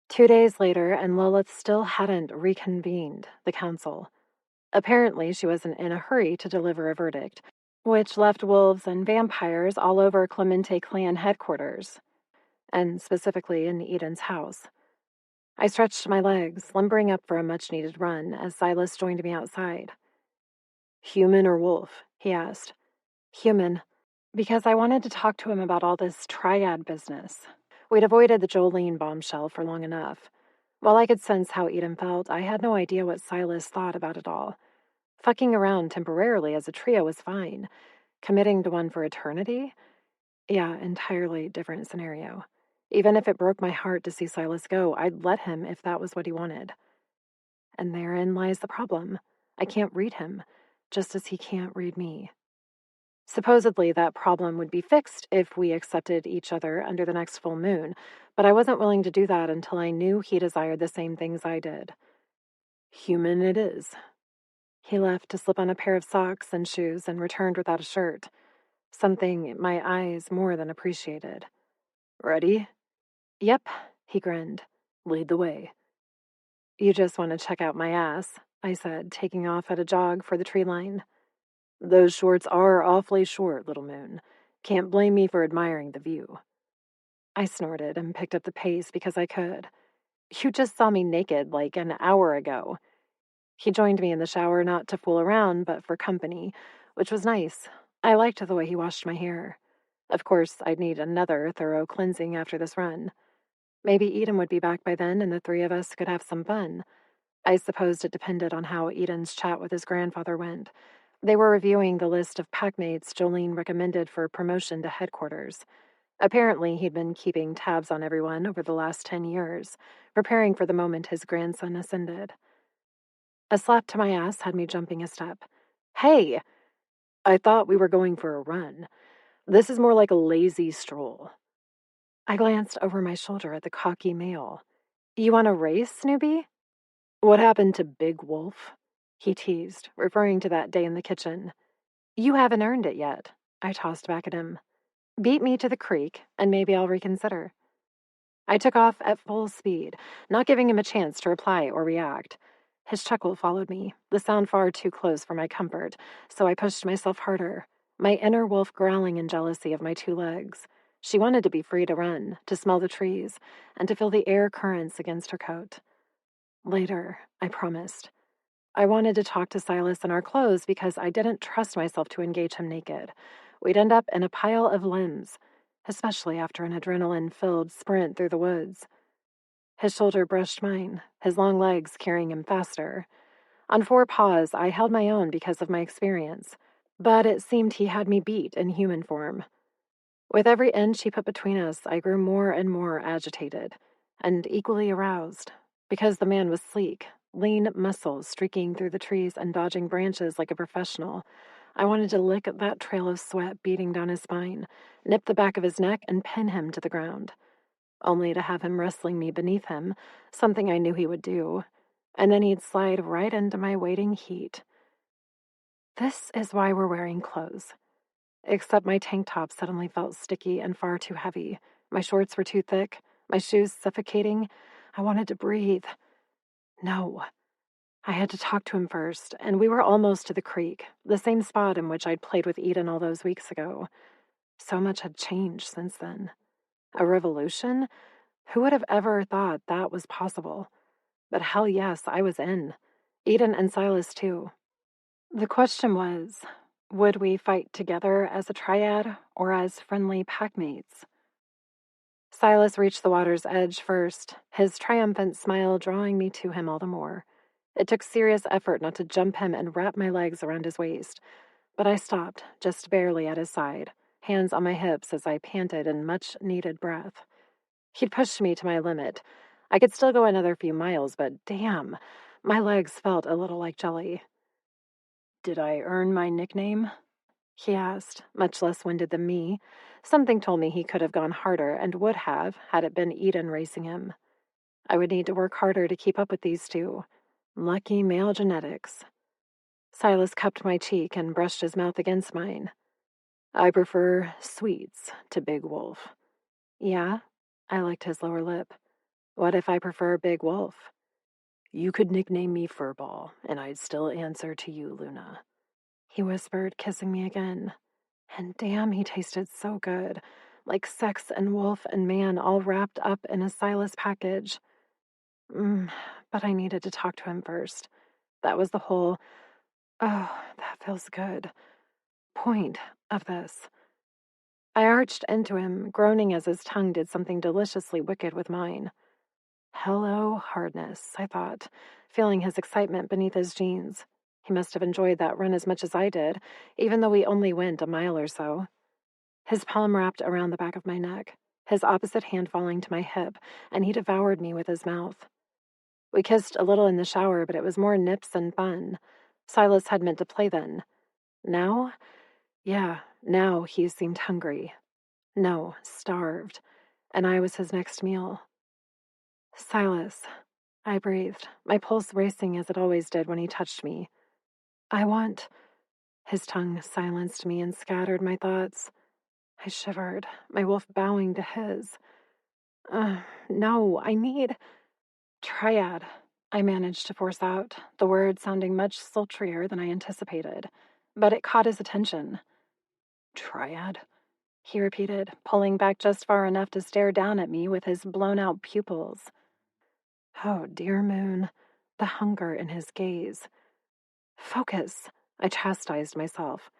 2 days later, and Lilith still hadn't reconvened the council. Apparently, she wasn't in a hurry to deliver a verdict, which left wolves and vampires all over Clemente Clan headquarters, and specifically in Edon's house. I stretched my legs, limbering up for a much-needed run, as Silas joined me outside. "Human or wolf?" he asked. "Human," because I wanted to talk to him about all this triad business. We'd avoided the Jolene bombshell for long enough. While I could sense how Edon felt, I had no idea what Silas thought about it all. Fucking around temporarily as a trio was fine. Committing to one for eternity? Yeah, entirely different scenario. Even if it broke my heart to see Silas go, I'd let him if that was what he wanted. And therein lies the problem. I can't read him, just as he can't read me. Supposedly, that problem would be fixed if we accepted each other under the next full moon, but I wasn't willing to do that until I knew he desired the same things I did. "Human it is." He left to slip on a pair of socks and shoes and returned without a shirt, something my eyes more than appreciated. "Ready?" "Yep," he grinned. "Lead the way." "You just want to check out my ass," I said, taking off at a jog for the tree line. "Those shorts are awfully short, little moon. Can't blame me for admiring the view." I snorted and picked up the pace because I could. "You just saw me naked like an hour ago." He joined me in the shower not to fool around, but for company, which was nice. I liked the way he washed my hair. Of course, I'd need another thorough cleansing after this run. Maybe Edon would be back by then and the three of us could have some fun. I supposed it depended on how Edon's chat with his grandfather went. They were reviewing the list of packmates Jolene recommended for promotion to headquarters. Apparently, he'd been keeping tabs on everyone over the last 10 years, preparing for the moment his grandson ascended. A slap to my ass had me jumping a step. Hey! I thought we were going for a run. This is more like a lazy stroll. I glanced over my shoulder at the cocky male. You want to race, newbie? What happened to Big Wolf? He teased, referring to that day in the kitchen. You haven't earned it yet, I tossed back at him. Beat me to the creek, and maybe I'll reconsider. I took off at full speed, not giving him a chance to reply or react. His chuckle followed me, the sound far too close for my comfort, so I pushed myself harder, my inner wolf growling in jealousy of my two legs. She wanted to be free to run, to smell the trees, and to feel the air currents against her coat. Later, I promised. I wanted to talk to Silas in our clothes because I didn't trust myself to engage him naked. We'd end up in a pile of limbs, especially after an adrenaline-filled sprint through the woods. His shoulder brushed mine, his long legs carrying him faster. On 4 paws, I held my own because of my experience, but it seemed he had me beat in human form. With every inch he put between us, I grew more and more agitated, and equally aroused, because the man was sleek, lean muscles streaking through the trees and dodging branches like a professional. I wanted to lick at that trail of sweat beating down his spine, nip the back of his neck, and pin him to the ground, only to have him wrestling me beneath him, something I knew he would do, and then he'd slide right into my waiting heat. This is why we're wearing clothes. Except my tank top suddenly felt sticky and far too heavy. My shorts were too thick, my shoes suffocating. I wanted to breathe. No. I had to talk to him first, and we were almost to the creek, the same spot in which I'd played with Edon all those weeks ago. So much had changed since then. A revolution? Who would have ever thought that was possible? But hell yes, I was in. Edon and Silas, too. The question was, would we fight together as a triad or as friendly packmates? Silas reached the water's edge first, his triumphant smile drawing me to him all the more. It took serious effort not to jump him and wrap my legs around his waist, but I stopped, just barely at his side, hands on my hips as I panted in much-needed breath. He'd pushed me to my limit. I could still go another few miles, but damn, my legs felt a little like jelly. Did I earn my nickname? He asked, much less winded than me. Something told me he could have gone harder and would have, had it been Edon racing him. I would need to work harder to keep up with these two. Lucky male genetics. Silas cupped my cheek and brushed his mouth against mine. I prefer sweets to Big Wolf. Yeah? I licked his lower lip. What if I prefer Big Wolf? You could nickname me Furball, and I'd still answer to you, Luna. He whispered, kissing me again. And damn, he tasted so good, like sex and wolf and man all wrapped up in a Silas package. But I needed to talk to him first. That was the whole, oh, that feels good, point of this. I arched into him, groaning as his tongue did something deliciously wicked with mine. Hello, hardness, I thought, feeling his excitement beneath his jeans. He must have enjoyed that run as much as I did, even though we only went a mile or so. His palm wrapped around the back of my neck, his opposite hand falling to my hip, and he devoured me with his mouth. We kissed a little in the shower, but it was more nips than fun. Silas had meant to play then. Now? Yeah, now he seemed hungry. No, starved. And I was his next meal. Silas, I breathed, my pulse racing as it always did when he touched me. I want... His tongue silenced me and scattered my thoughts. I shivered, my wolf bowing to his. No, I need... Triad, I managed to force out, the word sounding much sultrier than I anticipated, but it caught his attention. Triad, he repeated, pulling back just far enough to stare down at me with his blown-out pupils. Oh, dear moon, the hunger in his gaze. Focus, I chastised myself.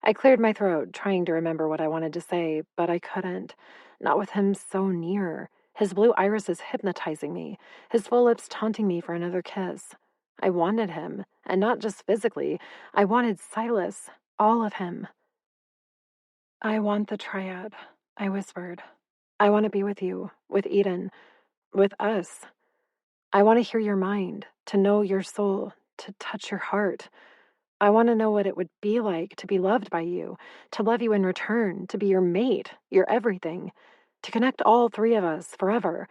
I cleared my throat, trying to remember what I wanted to say, but I couldn't. Not with him so near. His blue irises hypnotizing me, his full lips taunting me for another kiss. I wanted him, and not just physically. I wanted Silas, all of him. I want the triad, I whispered. I want to be with you, with Edon, with us. I want to hear your mind, to know your soul, to touch your heart. I want to know what it would be like to be loved by you, to love you in return, to be your mate, your everything, to connect all three of us forever.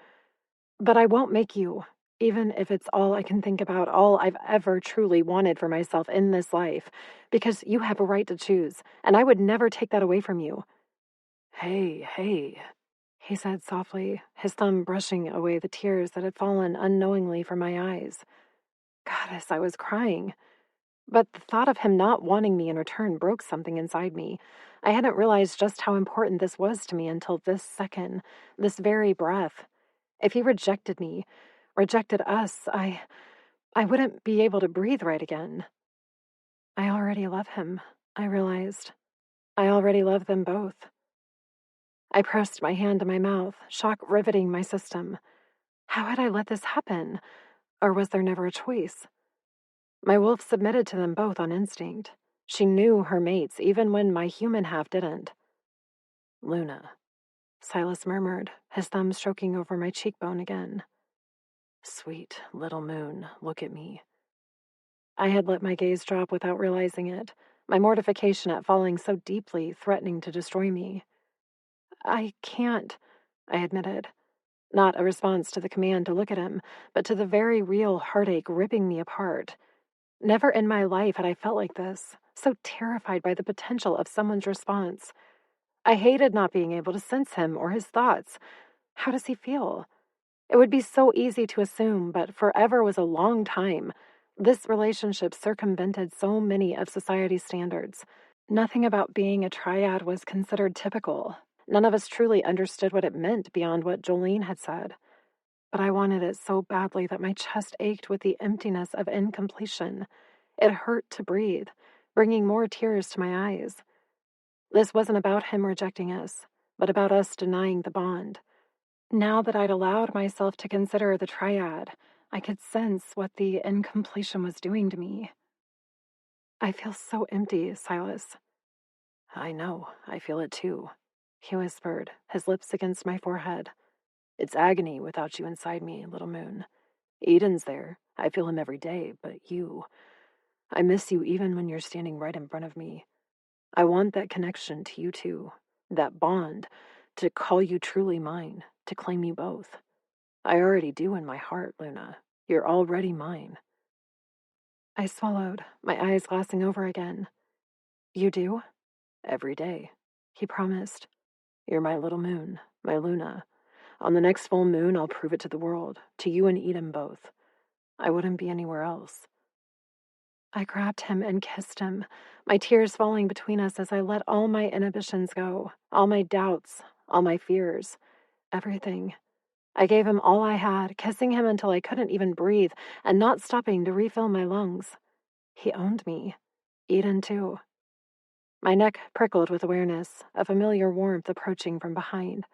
But I won't make you, even if it's all I can think about, all I've ever truly wanted for myself in this life, because you have a right to choose, and I would never take that away from you. Hey, he said softly, his thumb brushing away the tears that had fallen unknowingly from my eyes. Goddess, I was crying. But the thought of him not wanting me in return broke something inside me. I hadn't realized just how important this was to me until this second, this very breath. If he rejected me, rejected us, I wouldn't be able to breathe right again. I already love him, I realized. I already love them both. I pressed my hand to my mouth, shock riveting my system. How had I let this happen? Or was there never a choice? My wolf submitted to them both on instinct. She knew her mates, even when my human half didn't. Luna, Silas murmured, his thumb stroking over my cheekbone again. Sweet little moon, look at me. I had let my gaze drop without realizing it, my mortification at falling so deeply, threatening to destroy me. I can't, I admitted. Not a response to the command to look at him, but to the very real heartache ripping me apart. Never in my life had I felt like this, so terrified by the potential of someone's response. I hated not being able to sense him or his thoughts. How does he feel? It would be so easy to assume, but forever was a long time. This relationship circumvented so many of society's standards. Nothing about being a triad was considered typical. None of us truly understood what it meant beyond what Jolene had said. But I wanted it so badly that my chest ached with the emptiness of incompletion. It hurt to breathe, bringing more tears to my eyes. This wasn't about him rejecting us, but about us denying the bond. Now that I'd allowed myself to consider the triad, I could sense what the incompletion was doing to me. I feel so empty, Silas. I know, I feel it too, he whispered, his lips against my forehead. It's agony without you inside me, little moon. Edon's there. I feel him every day, but you... I miss you even when you're standing right in front of me. I want that connection to you too, that bond, to call you truly mine, to claim you both. I already do in my heart, Luna. You're already mine. I swallowed, my eyes glassing over again. You do? Every day, he promised. You're my little moon, my Luna. On the next full moon, I'll prove it to the world, to you and Edom both. I wouldn't be anywhere else. I grabbed him and kissed him, my tears falling between us as I let all my inhibitions go, all my doubts, all my fears, everything. I gave him all I had, kissing him until I couldn't even breathe and not stopping to refill my lungs. He owned me. Edon, too. My neck prickled with awareness, a familiar warmth approaching from behind.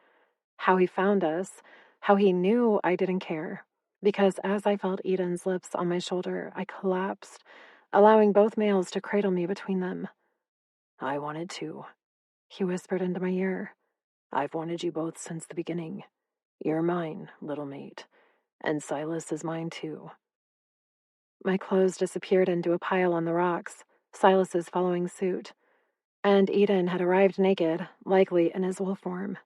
How he found us, how he knew I didn't care. Because as I felt Edon's lips on my shoulder, I collapsed, allowing both males to cradle me between them. I wanted to, he whispered into my ear. I've wanted you both since the beginning. You're mine, little mate. And Silas is mine too. My clothes disappeared into a pile on the rocks, Silas's following suit. And Edon had arrived naked, likely in his wolf form.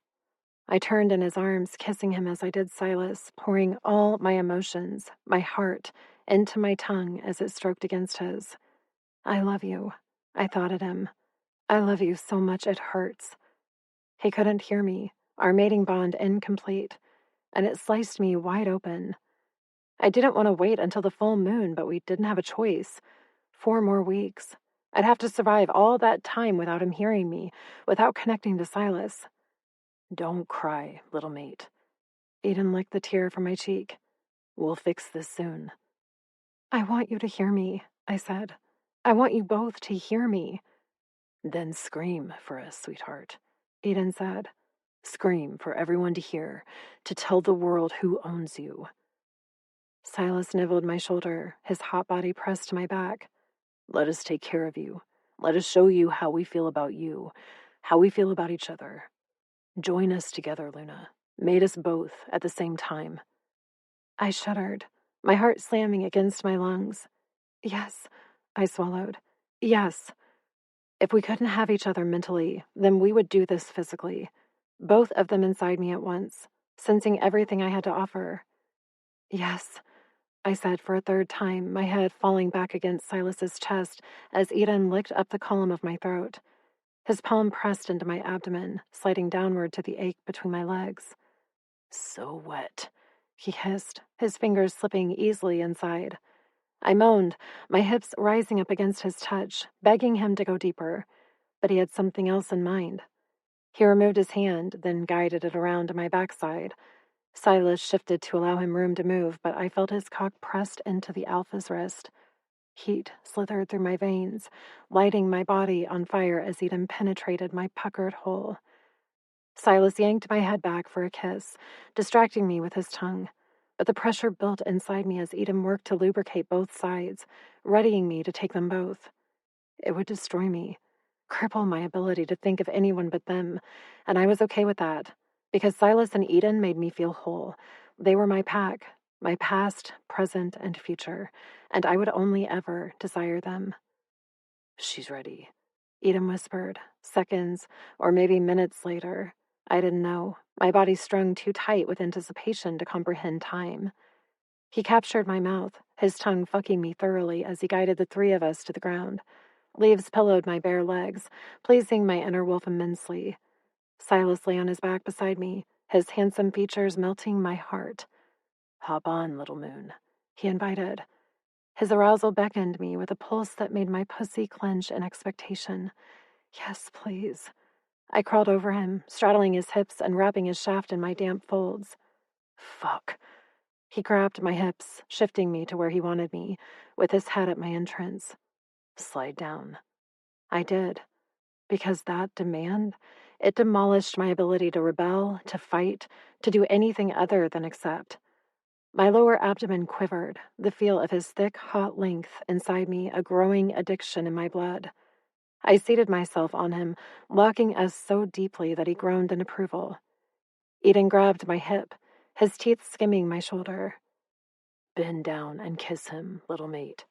I turned in his arms, kissing him as I did Silas, pouring all my emotions, my heart, into my tongue as it stroked against his. I love you, I thought at him. I love you so much it hurts. He couldn't hear me, our mating bond incomplete, and it sliced me wide open. I didn't want to wait until the full moon, but we didn't have a choice. 4 more weeks. I'd have to survive all that time without him hearing me, without connecting to Silas. Don't cry, little mate. Edon licked the tear from my cheek. We'll fix this soon. I want you to hear me, I said. I want you both to hear me. Then scream for us, sweetheart, Edon said. Scream for everyone to hear, to tell the world who owns you. Silas nibbled my shoulder, his hot body pressed to my back. Let us take care of you. Let us show you how we feel about you, how we feel about each other. Join us together, Luna. Made us both at the same time. I shuddered, my heart slamming against my lungs. Yes, I swallowed. Yes. If we couldn't have each other mentally, then we would do this physically. Both of them inside me at once, sensing everything I had to offer. Yes, I said for a third time, my head falling back against Silas's chest as Edon licked up the column of my throat. His palm pressed into my abdomen, sliding downward to the ache between my legs. So wet, he hissed, his fingers slipping easily inside. I moaned, my hips rising up against his touch, begging him to go deeper. But he had something else in mind. He removed his hand, then guided it around to my backside. Silas shifted to allow him room to move, but I felt his cock pressed into the Alpha's wrist. Heat slithered through my veins, lighting my body on fire as Edon penetrated my puckered hole. Silas yanked my head back for a kiss, distracting me with his tongue. But the pressure built inside me as Edon worked to lubricate both sides, readying me to take them both. It would destroy me, cripple my ability to think of anyone but them, and I was okay with that, because Silas and Edon made me feel whole. They were my pack, my past, present, and future, and I would only ever desire them. She's ready, Edon whispered, seconds, or maybe minutes later. I didn't know, my body strung too tight with anticipation to comprehend time. He captured my mouth, his tongue fucking me thoroughly as he guided the three of us to the ground. Leaves pillowed my bare legs, pleasing my inner wolf immensely. Silas lay on his back beside me, his handsome features melting my heart. Hop on, little moon, he invited. His arousal beckoned me with a pulse that made my pussy clench in expectation. Yes, please. I crawled over him, straddling his hips and wrapping his shaft in my damp folds. Fuck. He grabbed my hips, shifting me to where he wanted me, with his head at my entrance. Slide down. I did. Because that demand, it demolished my ability to rebel, to fight, to do anything other than accept. My lower abdomen quivered, the feel of his thick, hot length inside me a growing addiction in my blood. I seated myself on him, locking us so deeply that he groaned in approval. Edon grabbed my hip, his teeth skimming my shoulder. Bend down and kiss him, little mate.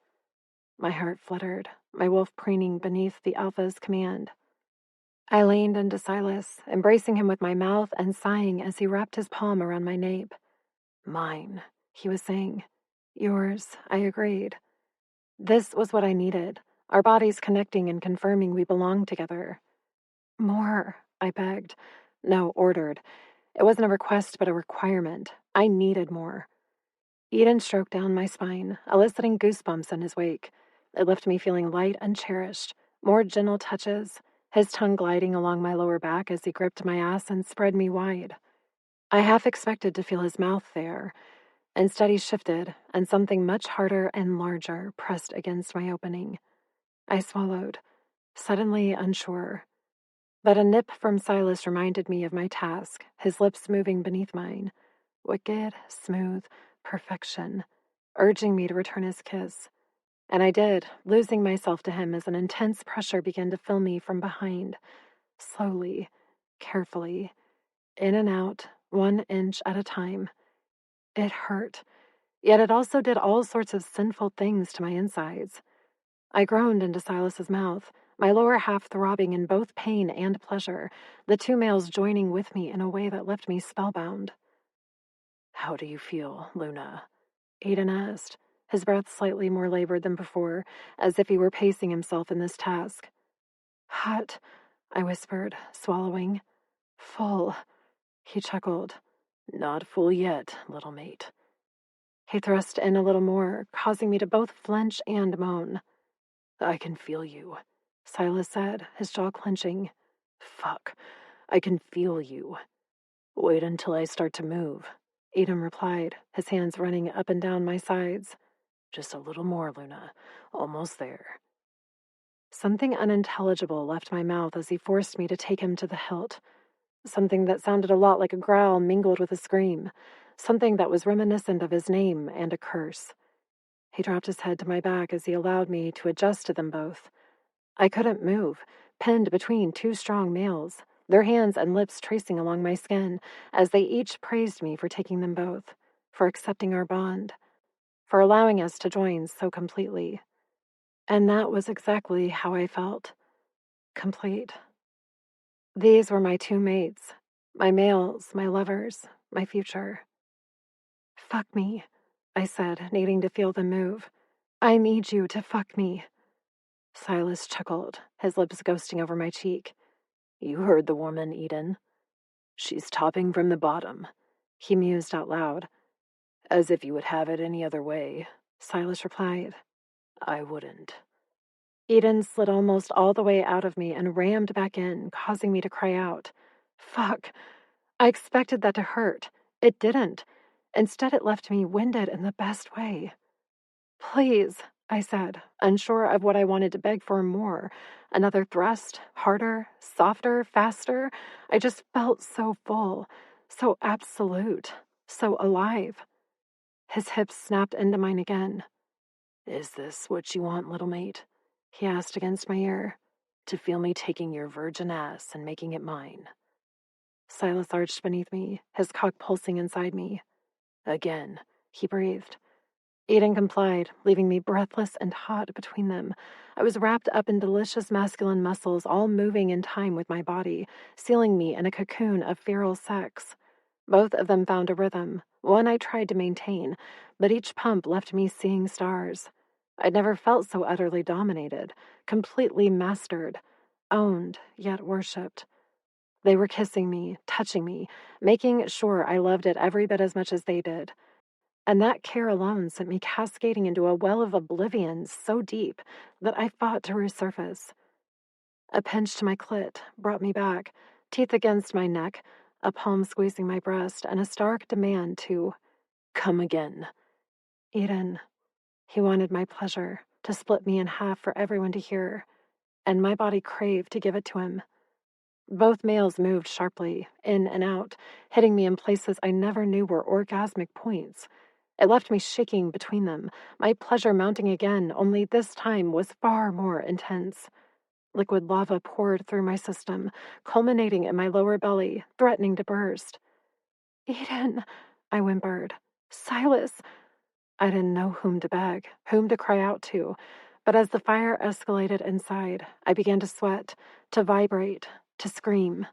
My heart fluttered, my wolf preening beneath the Alpha's command. I leaned into Silas, embracing him with my mouth and sighing as he wrapped his palm around my nape. Mine, he was saying. Yours, I agreed. This was what I needed, our bodies connecting and confirming we belonged together. More, I begged. No, ordered. It wasn't a request, but a requirement. I needed more. Edon stroked down my spine, eliciting goosebumps in his wake. It left me feeling light and cherished, more gentle touches, his tongue gliding along my lower back as he gripped my ass and spread me wide. I half expected to feel his mouth there. Instead, he shifted, and something much harder and larger pressed against my opening. I swallowed, suddenly unsure. But a nip from Silas reminded me of my task, his lips moving beneath mine. Wicked, smooth, perfection, urging me to return his kiss. And I did, losing myself to him as an intense pressure began to fill me from behind. Slowly, carefully, in and out, 1 inch at a time. It hurt, yet it also did all sorts of sinful things to my insides. I groaned into Silas's mouth, my lower half throbbing in both pain and pleasure, the two males joining with me in a way that left me spellbound. How do you feel, Luna? Edon asked, his breath slightly more labored than before, as if he were pacing himself in this task. Hot, I whispered, swallowing. Full, he chuckled. Not full yet, little mate. He thrust in a little more, causing me to both flinch and moan. I can feel you, Silas said, his jaw clenching. Fuck, I can feel you. Wait until I start to move, Edon replied, his hands running up and down my sides. Just a little more, Luna. Almost there. Something unintelligible left my mouth as he forced me to take him to the hilt. Something that sounded a lot like a growl mingled with a scream. Something that was reminiscent of his name and a curse. He dropped his head to my back as he allowed me to adjust to them both. I couldn't move, pinned between two strong males, their hands and lips tracing along my skin as they each praised me for taking them both, for accepting our bond, for allowing us to join so completely. And that was exactly how I felt. Complete. These were my two mates, my males, my lovers, my future. Fuck me, I said, needing to feel them move. I need you to fuck me. Silas chuckled, his lips ghosting over my cheek. You heard the woman, Edon. She's topping from the bottom, he mused out loud. As if you would have it any other way, Silas replied. I wouldn't. Edon slid almost all the way out of me and rammed back in, causing me to cry out. Fuck. I expected that to hurt. It didn't. Instead, it left me winded in the best way. Please, I said, unsure of what I wanted to beg for more. Another thrust, harder, softer, faster. I just felt so full, so absolute, so alive. His hips snapped into mine again. Is this what you want, little mate? He asked against my ear. To feel me taking your virgin ass and making it mine. Silas arched beneath me, his cock pulsing inside me. Again, he breathed. Edon complied, leaving me breathless and hot between them. I was wrapped up in delicious masculine muscles, all moving in time with my body, sealing me in a cocoon of feral sex. Both of them found a rhythm, one I tried to maintain, but each pump left me seeing stars. I'd never felt so utterly dominated, completely mastered, owned, yet worshipped. They were kissing me, touching me, making sure I loved it every bit as much as they did. And that care alone sent me cascading into a well of oblivion so deep that I fought to resurface. A pinch to my clit brought me back, teeth against my neck, a palm squeezing my breast, and a stark demand to come again. Edon. He wanted my pleasure, to split me in half for everyone to hear, and my body craved to give it to him. Both males moved sharply, in and out, hitting me in places I never knew were orgasmic points. It left me shaking between them, my pleasure mounting again, only this time was far more intense. Liquid lava poured through my system, culminating in my lower belly, threatening to burst. Edon, I whimpered. Silas. I didn't know whom to beg, whom to cry out to, but as the fire escalated inside, I began to sweat, to vibrate, to scream.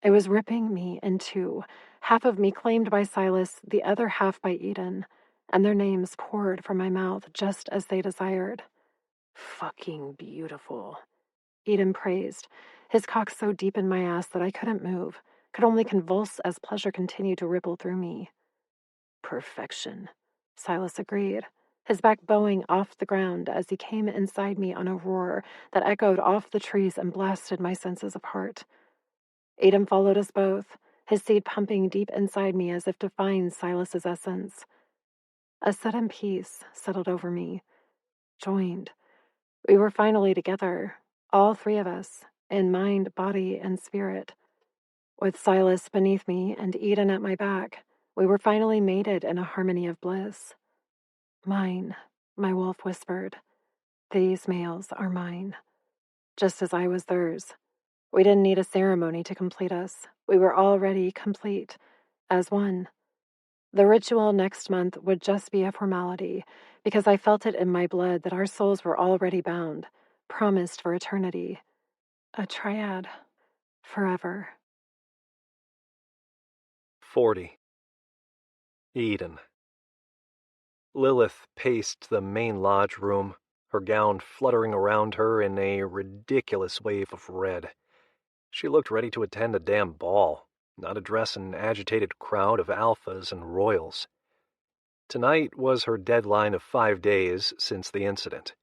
It was ripping me in two, half of me claimed by Silas, the other half by Edon, and their names poured from my mouth just as they desired. Fucking beautiful, Edon praised, his cock so deep in my ass that I couldn't move, could only convulse as pleasure continued to ripple through me. Perfection, Silas agreed, his back bowing off the ground as he came inside me on a roar that echoed off the trees and blasted my senses apart. Edon followed us both, his seed pumping deep inside me as if to find Silas's essence. A sudden peace settled over me. Joined. We were finally together, all three of us, in mind, body, and spirit. With Silas beneath me and Edon at my back, we were finally mated in a harmony of bliss. Mine, my wolf whispered. These males are mine. Just as I was theirs. We didn't need a ceremony to complete us. We were already complete, as one. The ritual next month would just be a formality, because I felt it in my blood that our souls were already bound, promised for eternity. A triad. Forever. 40. Edon. Lilith paced the main lodge room, her gown fluttering around her in a ridiculous wave of red. She looked ready to attend a damn ball, not address an agitated crowd of alphas and royals. Tonight was her deadline of 5 days since the incident,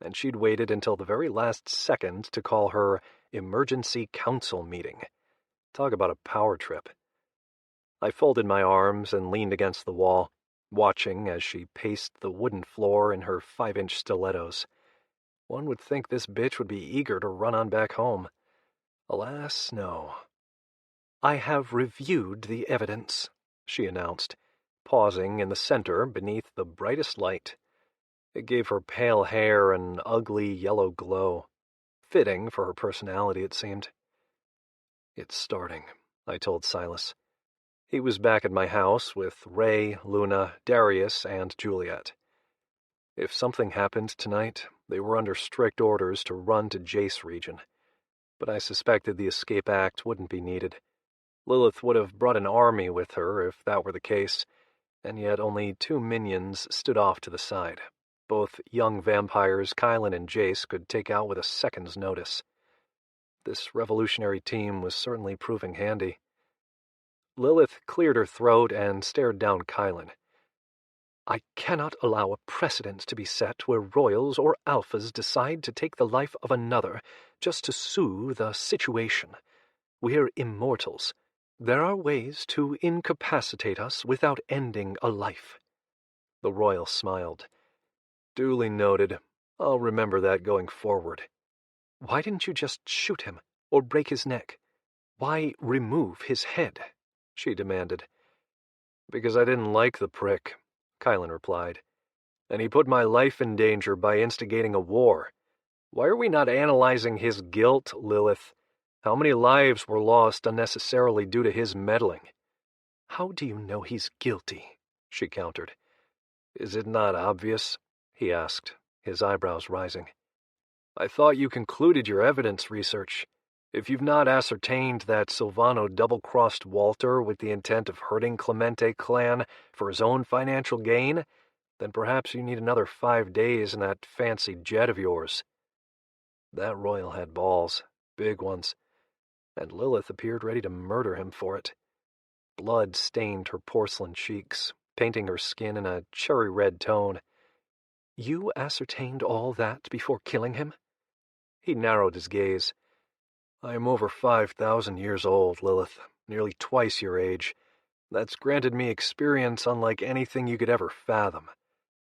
and she'd waited until the very last second to call her emergency council meeting. Talk about a power trip. I folded my arms and leaned against the wall, watching as she paced the wooden floor in her 5-inch stilettos. One would think this bitch would be eager to run on back home. Alas, no. "I have reviewed the evidence," she announced, pausing in the center beneath the brightest light. It gave her pale hair an ugly yellow glow, fitting for her personality, it seemed. "It's starting," I told Silas. He was back at my house with Ray, Luna, Darius, and Juliet. If something happened tonight, they were under strict orders to run to Jace region, but I suspected the escape act wouldn't be needed. Lilith would have brought an army with her if that were the case, and yet only 2 minions stood off to the side. Both young vampires Kylan and Jace could take out with a second's notice. This revolutionary team was certainly proving handy. Lilith cleared her throat and stared down Kylan. "I cannot allow a precedent to be set where royals or alphas decide to take the life of another just to soothe a situation. We're immortals. There are ways to incapacitate us without ending a life." The royal smiled. "Duly noted. I'll remember that going forward." "Why didn't you just shoot him, or break his neck? Why remove his head?" she demanded. "Because I didn't like the prick," Kylan replied. "And he put my life in danger by instigating a war. Why are we not analyzing his guilt, Lilith? How many lives were lost unnecessarily due to his meddling?" "How do you know he's guilty?" she countered. "Is it not obvious?" he asked, his eyebrows rising. "I thought you concluded your evidence research. If you've not ascertained that Silvano double-crossed Walter with the intent of hurting Clemente Clan for his own financial gain, then perhaps you need another 5 days in that fancy jet of yours." That royal had balls, big ones, and Lilith appeared ready to murder him for it. Blood stained her porcelain cheeks, painting her skin in a cherry-red tone. "You ascertained all that before killing him?" He narrowed his gaze. "I am over 5,000 years old, Lilith, nearly twice your age. That's granted me experience unlike anything you could ever fathom.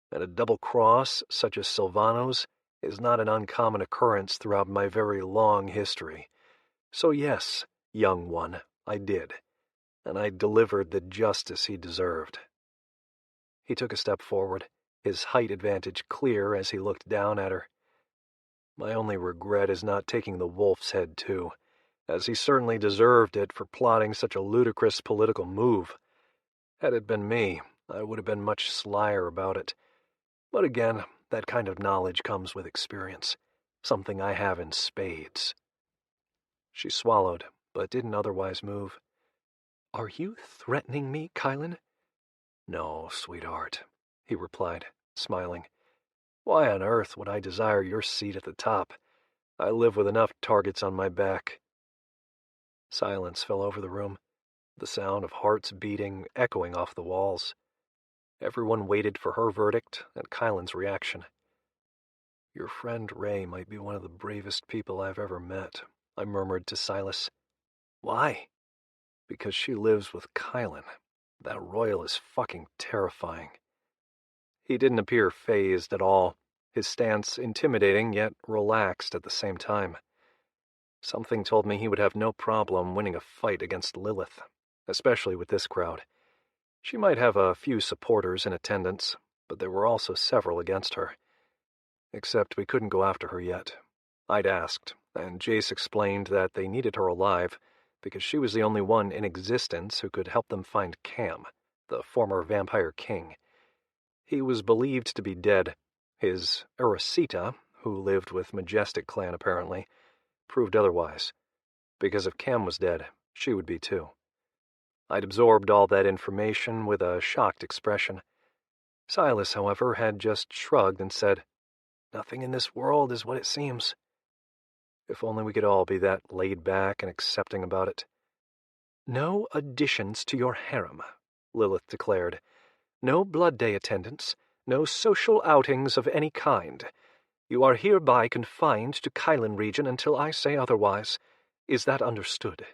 And a double cross, such as Silvano's, is not an uncommon occurrence throughout my very long history. So yes, young one, I did. And I delivered the justice he deserved." He took a step forward, his height advantage clear as he looked down at her. "My only regret is not taking the wolf's head, too, as he certainly deserved it for plotting such a ludicrous political move. Had it been me, I would have been much slyer about it. But again, that kind of knowledge comes with experience, something I have in spades." She swallowed, but didn't otherwise move. "Are you threatening me, Kylan?" "No, sweetheart," he replied, smiling. "Why on earth would I desire your seat at the top? I live with enough targets on my back." Silence fell over the room, the sound of hearts beating echoing off the walls. Everyone waited for her verdict and Kylan's reaction. "Your friend Ray might be one of the bravest people I've ever met," I murmured to Silas. "Why?" "Because she lives with Kylan. That royal is fucking terrifying." He didn't appear fazed at all, his stance intimidating yet relaxed at the same time. Something told me he would have no problem winning a fight against Lilith, especially with this crowd. She might have a few supporters in attendance, but there were also several against her. Except we couldn't go after her yet. I'd asked, and Jace explained that they needed her alive because she was the only one in existence who could help them find Cam, the former vampire king. He was believed to be dead. His Erosita, who lived with Majestic Clan apparently, proved otherwise. Because if Cam was dead, she would be too. I'd absorbed all that information with a shocked expression. Silas, however, had just shrugged and said, "Nothing in this world is what it seems." If only we could all be that laid back and accepting about it. "No additions to your harem," Lilith declared. "No Blood Day attendance, no social outings of any kind. You are hereby confined to Kylan region until I say otherwise. Is that understood?"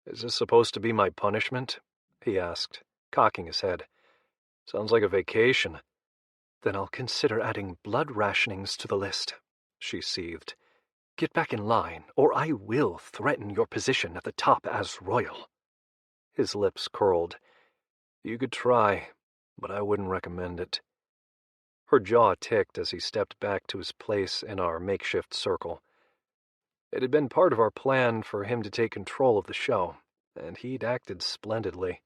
"Is this supposed to be my punishment?" he asked, cocking his head. "Sounds like a vacation." "Then I'll consider adding blood rationings to the list," she seethed. "Get back in line, or I will threaten your position at the top as royal." His lips curled. "You could try, but I wouldn't recommend it." Her jaw ticked as he stepped back to his place in our makeshift circle. It had been part of our plan for him to take control of the show, and he'd acted splendidly.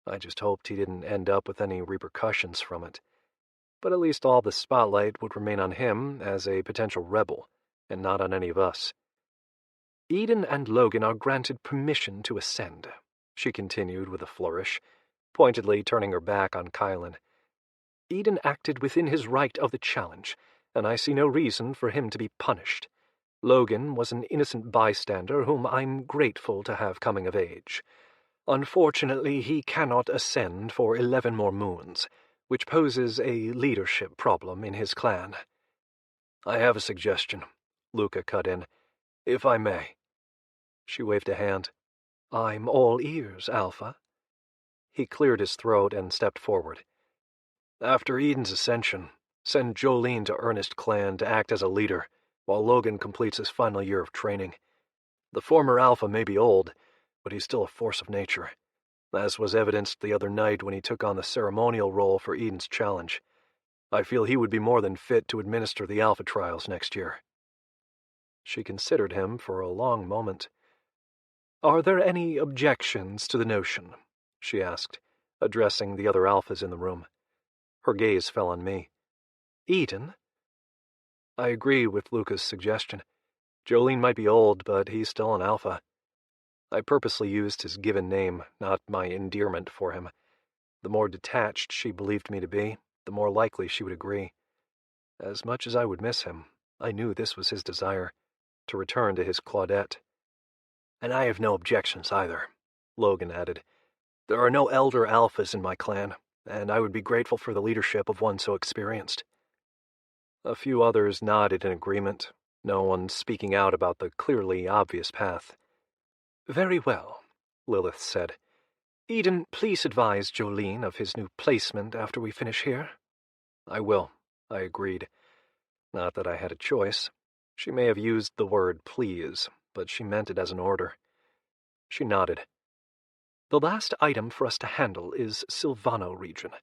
I just hoped he didn't end up with any repercussions from it. But at least all the spotlight would remain on him as a potential rebel, and not on any of us. "Edon and Logan are granted permission to ascend," she continued with a flourish, pointedly turning her back on Kylan. "Edon acted within his right of the challenge, and I see no reason for him to be punished. Logan was an innocent bystander whom I'm grateful to have coming of age. Unfortunately, he cannot ascend for 11 more moons, which poses a leadership problem in his clan." "I have a suggestion," Luca cut in, "if I may." She waved a hand. "I'm all ears, Alpha." He cleared his throat and stepped forward. "After Edon's ascension, send Jolene to Ernest Clan to act as a leader, while Logan completes his final year of training. The former Alpha may be old, but he's still a force of nature, as was evidenced the other night when he took on the ceremonial role for Edon's challenge. I feel he would be more than fit to administer the Alpha trials next year." She considered him for a long moment. "Are there any objections to the notion?" she asked, addressing the other Alphas in the room. Her gaze fell on me. "Edon?" "I agree with Luca's suggestion. Jolene might be old, but he's still an Alpha." I purposely used his given name, not my endearment for him. The more detached she believed me to be, the more likely she would agree. As much as I would miss him, I knew this was his desire, to return to his Claudette. "And I have no objections either," Logan added. "There are no elder Alphas in my clan, and I would be grateful for the leadership of one so experienced." A few others nodded in agreement, no one speaking out about the clearly obvious path. "Very well," Lilith said. "Edon, please advise Jolene of his new placement after we finish here." "I will," I agreed. Not that I had a choice. She may have used the word please, but she meant it as an order. She nodded. "The last item for us to handle is Silvano region.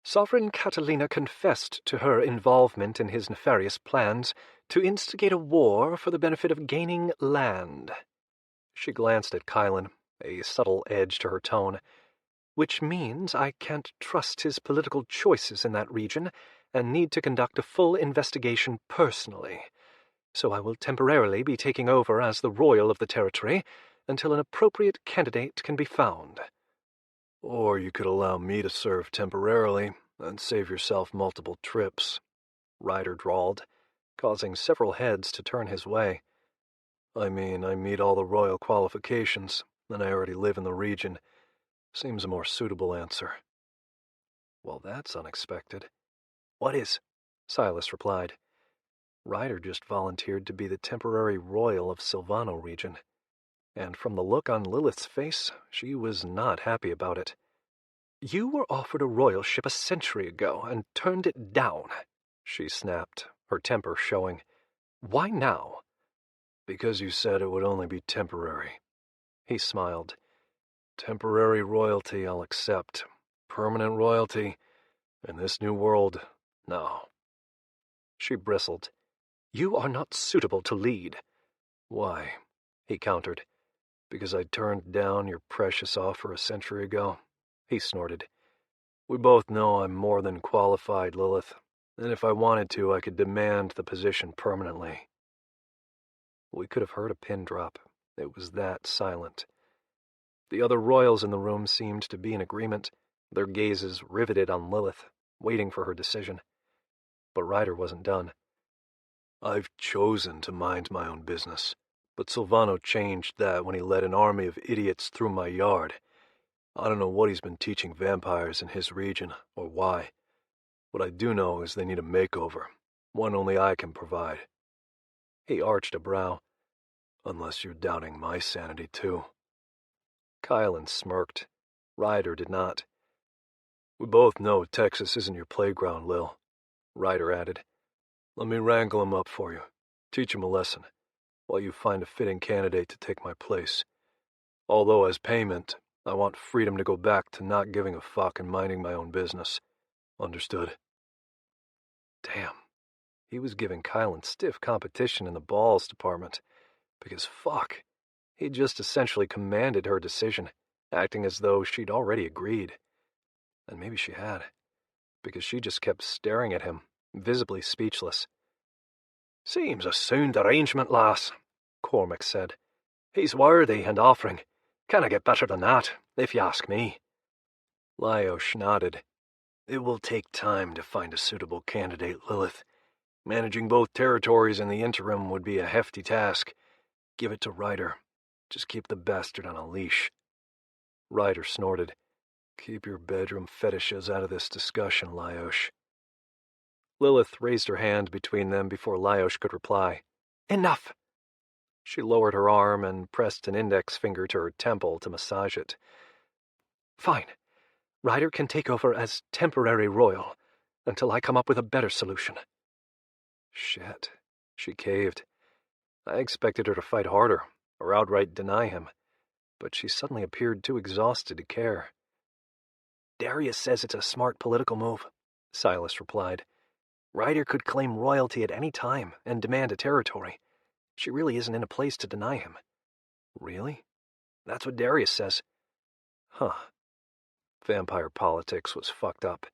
Sovereign Catalina confessed to her involvement in his nefarious plans to instigate a war for the benefit of gaining land." She glanced at Kylan, a subtle edge to her tone. "Which means I can't trust his political choices in that region and need to conduct a full investigation personally. So I will temporarily be taking over as the royal of the territory until an appropriate candidate can be found." "Or you could allow me to serve temporarily and save yourself multiple trips," Ryder drawled, causing several heads to turn his way. "I mean, I meet all the royal qualifications, and I already live in the region. Seems a more suitable answer." "Well, that's unexpected." "What is?" Silas replied. Ryder just volunteered to be the temporary royal of Silvano region, and from the look on Lilith's face, she was not happy about it. "You were offered a royalship a century ago and turned it down," she snapped, her temper showing. "Why now?" "Because you said it would only be temporary." He smiled. "Temporary royalty I'll accept. Permanent royalty, in this new world, no." She bristled. "You are not suitable to lead." "Why?" he countered. "Because I turned down your precious offer a century ago?" He snorted. "We both know I'm more than qualified, Lilith, and if I wanted to, I could demand the position permanently." We could have heard a pin drop. It was that silent. The other royals in the room seemed to be in agreement, their gazes riveted on Lilith, waiting for her decision. But Ryder wasn't done. "I've chosen to mind my own business, but Silvano changed that when he led an army of idiots through my yard. I don't know what he's been teaching vampires in his region, or why. What I do know is they need a makeover, one only I can provide." He arched a brow. "Unless you're doubting my sanity, too." Kylan smirked. Ryder did not. "We both know Texas isn't your playground, Lil," Ryder added. Let me wrangle him up for you. Teach him a lesson, while you find a fitting candidate to take my place. Although as payment, I want freedom to go back to not giving a fuck and minding my own business. Understood? Damn. He was giving Kylan stiff competition in the balls department. Because fuck, he'd just essentially commanded her decision, acting as though she'd already agreed. And maybe she had, because she just kept staring at him, visibly speechless. Seems a sound arrangement, lass, Cormac said. He's worthy and offering. Canna get better than that, if you ask me. Lyosh nodded. It will take time to find a suitable candidate, Lilith. Managing both territories in the interim would be a hefty task. Give it to Ryder. Just keep the bastard on a leash. Ryder snorted. Keep your bedroom fetishes out of this discussion, Lyosh. Lilith raised her hand between them before Lyosh could reply. Enough! She lowered her arm and pressed an index finger to her temple to massage it. Fine. Ryder can take over as temporary royal, until I come up with a better solution. Shit. She caved. I expected her to fight harder, or outright deny him, but she suddenly appeared too exhausted to care. Darius says it's a smart political move, Silas replied. Ryder could claim royalty at any time and demand a territory. She really isn't in a place to deny him. Really? That's what Darius says. Huh. Vampire politics was fucked up.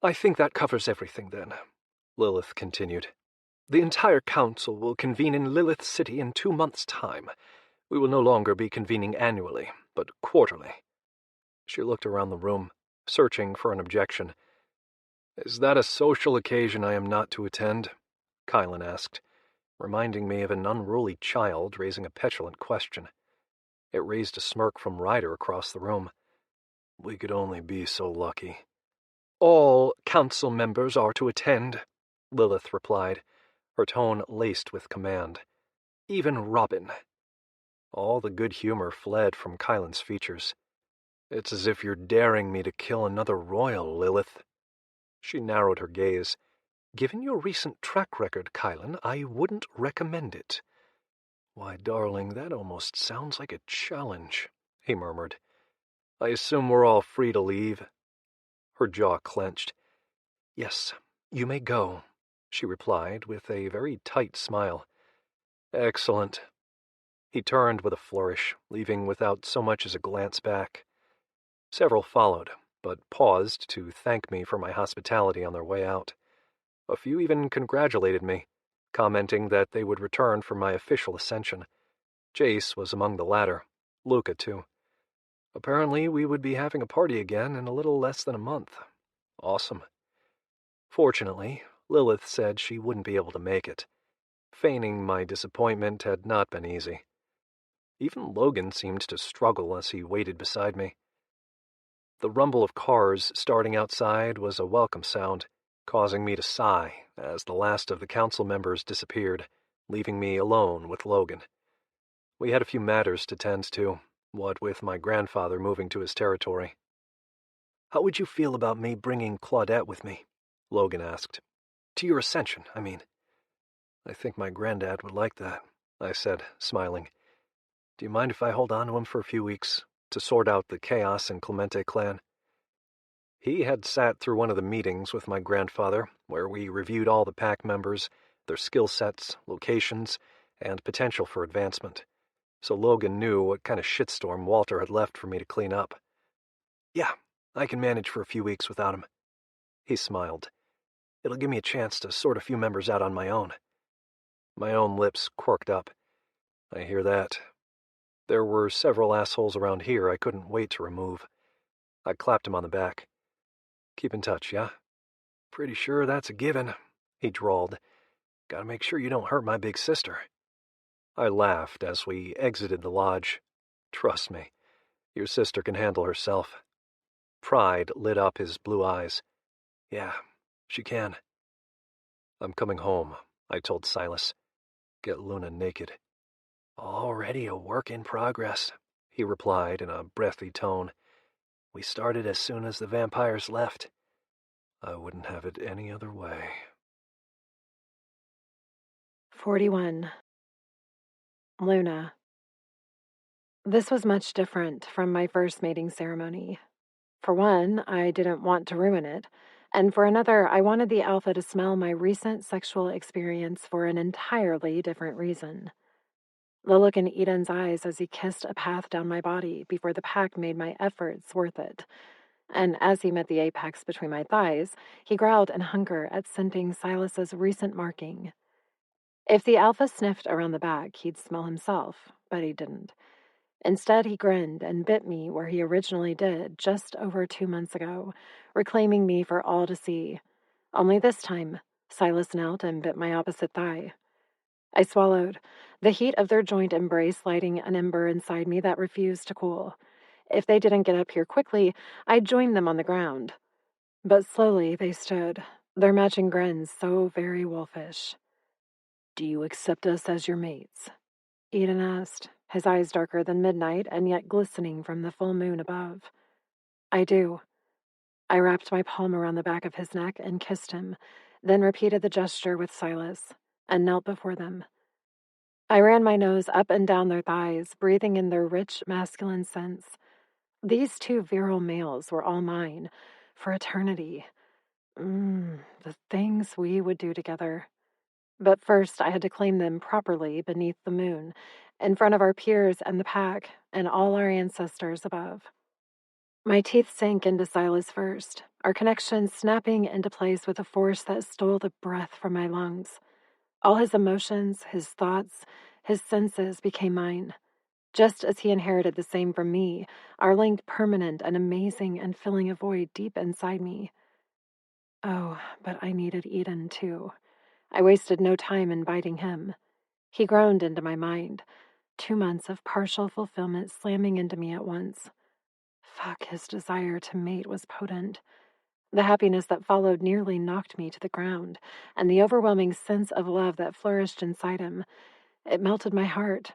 I think that covers everything, then, Lilith continued. The entire council will convene in Lilith City in 2 months' time. We will no longer be convening annually, but quarterly. She looked around the room, searching for an objection. Is that a social occasion I am not to attend? Kylan asked, reminding me of an unruly child raising a petulant question. It raised a smirk from Ryder across the room. We could only be so lucky. All council members are to attend, Lilith replied, her tone laced with command. Even Robin. All the good humor fled from Kylan's features. It's as if you're daring me to kill another royal, Lilith. She narrowed her gaze. Given your recent track record, Kylan, I wouldn't recommend it. Why, darling, that almost sounds like a challenge, he murmured. I assume we're all free to leave. Her jaw clenched. Yes, you may go, she replied with a very tight smile. Excellent. He turned with a flourish, leaving without so much as a glance back. Several followed, but paused to thank me for my hospitality on their way out. A few even congratulated me, commenting that they would return for my official ascension. Jace was among the latter, Luca too. Apparently we would be having a party again in a little less than a month. Awesome. Fortunately, Lilith said she wouldn't be able to make it. Feigning my disappointment had not been easy. Even Logan seemed to struggle as he waited beside me. The rumble of cars starting outside was a welcome sound, causing me to sigh as the last of the council members disappeared, leaving me alone with Logan. We had a few matters to tend to, what with my grandfather moving to his territory. How would you feel about me bringing Claudette with me? Logan asked. To your ascension, I mean. I think my granddad would like that, I said, smiling. Do you mind if I hold on to him for a few weeks, to sort out the chaos in Clemente Clan? He had sat through one of the meetings with my grandfather, where we reviewed all the pack members, their skill sets, locations, and potential for advancement. So Logan knew what kind of shitstorm Walter had left for me to clean up. Yeah, I can manage for a few weeks without him. He smiled. It'll give me a chance to sort a few members out on my own. My own lips quirked up. I hear that. There were several assholes around here I couldn't wait to remove. I clapped him on the back. Keep in touch, yeah? Pretty sure that's a given, he drawled. Gotta make sure you don't hurt my big sister. I laughed as we exited the lodge. Trust me, your sister can handle herself. Pride lit up his blue eyes. Yeah, she can. I'm coming home, I told Silas. Get Luna naked. Already a work in progress, he replied in a breathy tone. We started as soon as the vampires left. I wouldn't have it any other way. 41. Luna. This was much different from my first mating ceremony. For one, I didn't want to ruin it, and for another, I wanted the alpha to smell my recent sexual experience for an entirely different reason. The look in Edon's eyes as he kissed a path down my body before the pack made my efforts worth it, and as he met the apex between my thighs, he growled in hunger at scenting Silas's recent marking. If the alpha sniffed around the back, he'd smell himself, but he didn't. Instead, he grinned and bit me where he originally did just over 2 months ago, reclaiming me for all to see. Only this time, Silas knelt and bit my opposite thigh. I swallowed, the heat of their joint embrace lighting an ember inside me that refused to cool. If they didn't get up here quickly, I'd join them on the ground. But slowly they stood, their matching grins so very wolfish. "Do you accept us as your mates?" Edon asked, his eyes darker than midnight and yet glistening from the full moon above. "I do." I wrapped my palm around the back of his neck and kissed him, then repeated the gesture with Silas, and knelt before them. I ran my nose up and down their thighs, breathing in their rich, masculine scents. These two virile males were all mine, for eternity. The things we would do together. But first I had to claim them properly beneath the moon, in front of our peers and the pack, and all our ancestors above. My teeth sank into Silas first, our connection snapping into place with a force that stole the breath from my lungs. All his emotions, his thoughts, his senses became mine. Just as he inherited the same from me, our link permanent and amazing and filling a void deep inside me. Oh, but I needed Edon, too. I wasted no time inviting him. He groaned into my mind, 2 months of partial fulfillment slamming into me at once. Fuck, his desire to mate was potent. The happiness that followed nearly knocked me to the ground, and the overwhelming sense of love that flourished inside him. It melted my heart.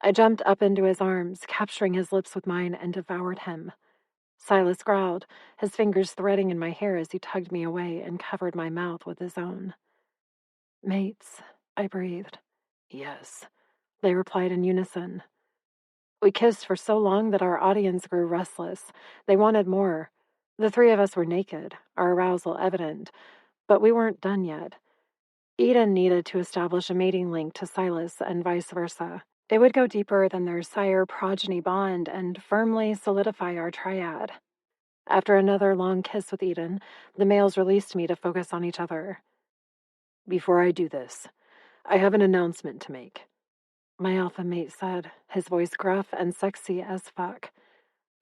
I jumped up into his arms, capturing his lips with mine, and devoured him. Silas growled, his fingers threading in my hair as he tugged me away and covered my mouth with his own. "Mates," I breathed. "Yes," they replied in unison. We kissed for so long that our audience grew restless. They wanted more. The three of us were naked, our arousal evident, but we weren't done yet. Edon needed to establish a mating link to Silas and vice versa. It would go deeper than their sire-progeny bond and firmly solidify our triad. After another long kiss with Edon, the males released me to focus on each other. "Before I do this, I have an announcement to make," my alpha mate said, his voice gruff and sexy as fuck.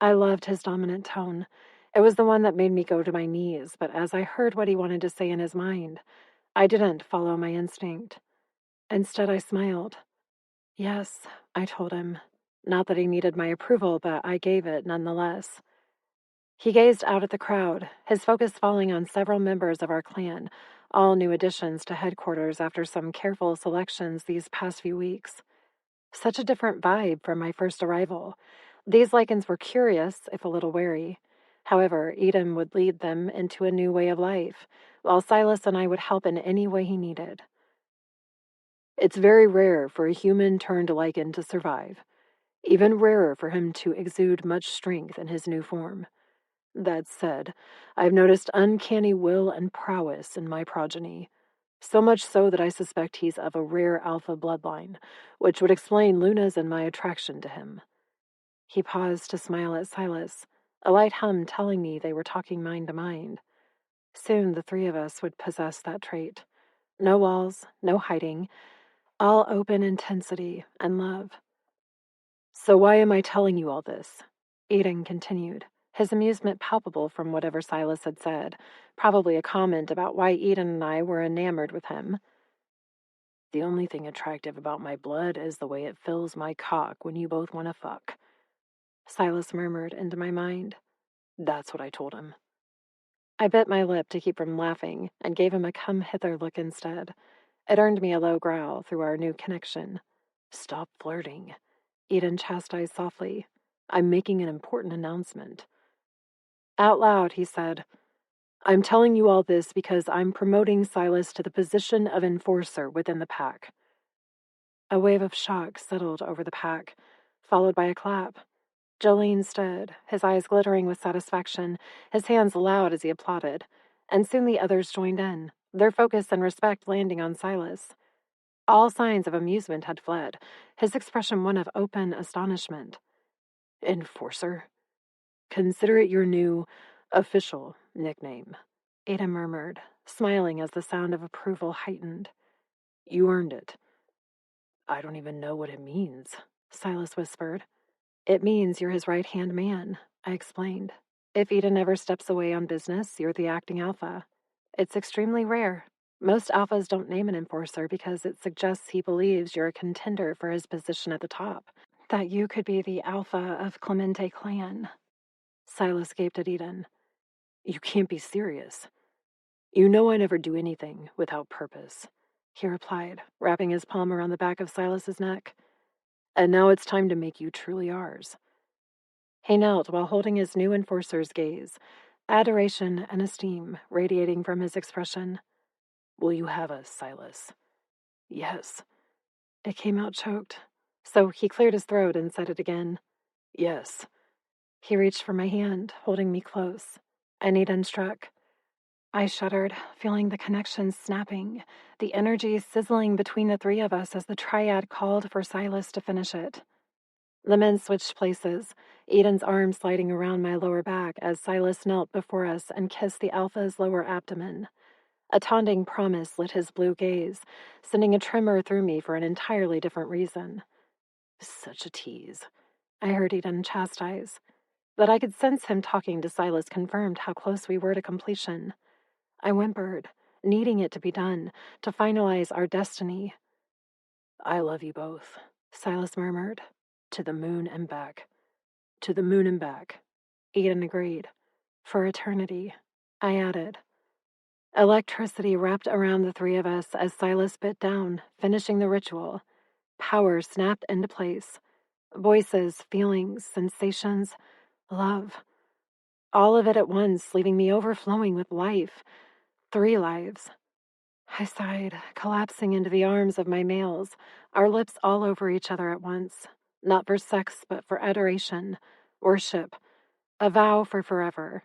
I loved his dominant tone. It was the one that made me go to my knees, but as I heard what he wanted to say in his mind, I didn't follow my instinct. Instead, I smiled. "Yes," I told him. Not that he needed my approval, but I gave it nonetheless. He gazed out at the crowd, his focus falling on several members of our clan, all new additions to headquarters after some careful selections these past few weeks. Such a different vibe from my first arrival. These lycans were curious, if a little wary. However, Edom would lead them into a new way of life, while Silas and I would help in any way he needed. "It's very rare for a human-turned lycan to survive. Even rarer for him to exude much strength in his new form. That said, I've noticed uncanny will and prowess in my progeny. So much so that I suspect he's of a rare alpha bloodline, which would explain Luna's and my attraction to him." He paused to smile at Silas, a light hum telling me they were talking mind to mind. Soon the three of us would possess that trait. No walls, no hiding, all open intensity and love. "So why am I telling you all this?" Edon continued, his amusement palpable from whatever Silas had said, probably a comment about why Edon and I were enamored with him. "The only thing attractive about my blood is the way it fills my cock when you both want to fuck," Silas murmured into my mind. That's what I told him. I bit my lip to keep from laughing and gave him a come-hither look instead. It earned me a low growl through our new connection. "Stop flirting," Edon chastised softly. "I'm making an important announcement." Out loud, he said, I'm telling you all this because I'm promoting Silas to the position of enforcer within the pack." A wave of shock settled over the pack, followed by a clap. Jolene stood, his eyes glittering with satisfaction, his hands loud as he applauded, and soon the others joined in, their focus and respect landing on Silas. All signs of amusement had fled, his expression one of open astonishment. "Enforcer? Consider it your new, official nickname," Ada murmured, smiling as the sound of approval heightened. "You earned it." "I don't even know what it means," Silas whispered. "It means you're his right-hand man," I explained. "If Edon ever steps away on business, you're the acting alpha. It's extremely rare. Most alphas don't name an enforcer because it suggests he believes you're a contender for his position at the top, that you could be the alpha of Clemente Clan." Silas gaped at Edon. "You can't be serious." "You know I never do anything without purpose," he replied, wrapping his palm around the back of Silas's neck. "And now it's time to make you truly ours." He knelt while holding his new enforcer's gaze, adoration and esteem radiating from his expression. "Will you have us, Silas?" "Yes." It came out choked, so he cleared his throat and said it again. "Yes." He reached for my hand, holding me close. And Edon struck. I shuddered, feeling the connection snapping, the energy sizzling between the three of us as the triad called for Silas to finish it. The men switched places, Edon's arm sliding around my lower back as Silas knelt before us and kissed the alpha's lower abdomen. A taunting promise lit his blue gaze, sending a tremor through me for an entirely different reason. "Such a tease," I heard Edon chastise. That I could sense him talking to Silas confirmed how close we were to completion. I whimpered, needing it to be done, to finalize our destiny. "I love you both," Silas murmured. "To the moon and back." "To the moon and back," Edon agreed. "For eternity," I added. Electricity wrapped around the three of us as Silas bit down, finishing the ritual. Power snapped into place. Voices, feelings, sensations, love. All of it at once, leaving me overflowing with life. 3 lives. I sighed, collapsing into the arms of my males, our lips all over each other at once, not for sex, but for adoration, worship, a vow for forever.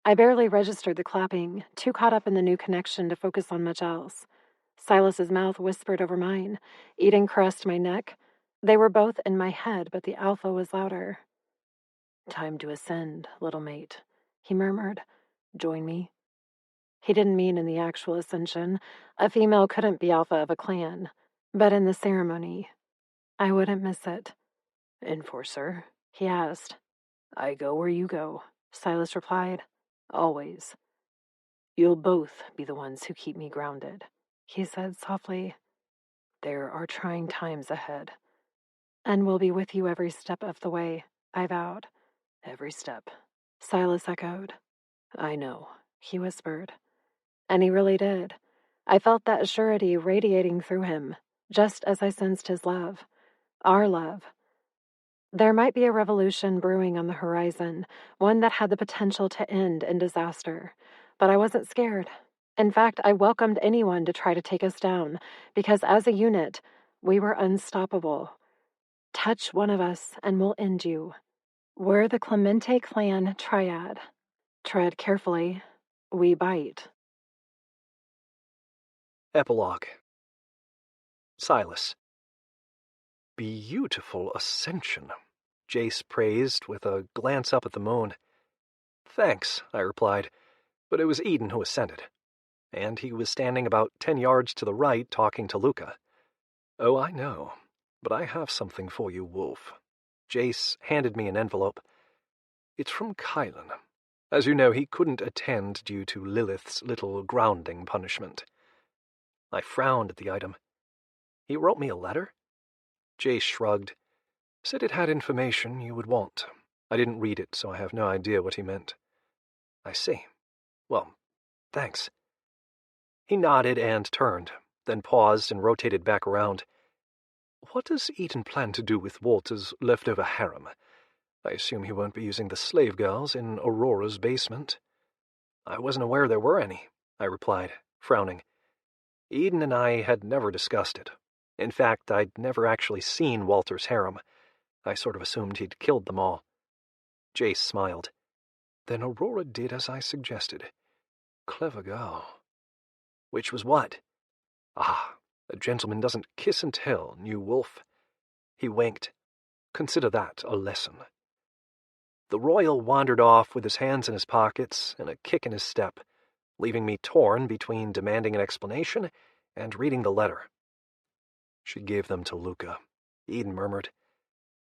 I barely registered the clapping, too caught up in the new connection to focus on much else. Silas's mouth whispered over mine, Edon caressed my neck. They were both in my head, but the alpha was louder. "Time to ascend, little mate," he murmured. "Join me?" He didn't mean in the actual ascension. A female couldn't be alpha of a clan. But in the ceremony, I wouldn't miss it. "Enforcer?" he asked. "I go where you go," Silas replied. "Always." "You'll both be the ones who keep me grounded," he said softly. "There are trying times ahead." "And we'll be with you every step of the way," I vowed. "Every step," Silas echoed. "I know," he whispered. And he really did. I felt that surety radiating through him, just as I sensed his love. Our love. There might be a revolution brewing on the horizon, one that had the potential to end in disaster. But I wasn't scared. In fact, I welcomed anyone to try to take us down, because as a unit, we were unstoppable. Touch one of us and we'll end you. We're the Clemente Clan Triad. Tread carefully. We bite. Epilogue. Silas. "Beautiful ascension," Jace praised with a glance up at the moon. "Thanks," I replied, but it was Edon who ascended, and he was standing about 10 yards to the right talking to Luca. "Oh, I know, but I have something for you, Wolf." Jace handed me an envelope. "It's from Kylan. As you know, he couldn't attend due to Lilith's little grounding punishment." I frowned at the item. "He wrote me a letter?" Jace shrugged. "Said it had information you would want. I didn't read it, so I have no idea what he meant." "I see. Well, thanks." He nodded and turned, then paused and rotated back around. "What does Edon plan to do with Walter's leftover harem? I assume he won't be using the slave girls in Aurora's basement." I wasn't aware there were any, I replied, frowning. Edon and I had never discussed it. In fact, I'd never actually seen Walter's harem. I sort of assumed he'd killed them all. Jace smiled. Then Aurora did as I suggested. Clever girl. Which was what? Ah, a gentleman doesn't kiss and tell, new wolf. He winked. Consider that a lesson. The royal wandered off with his hands in his pockets and a kick in his step, leaving me torn between demanding an explanation and reading the letter. She gave them to Luca, Edon murmured.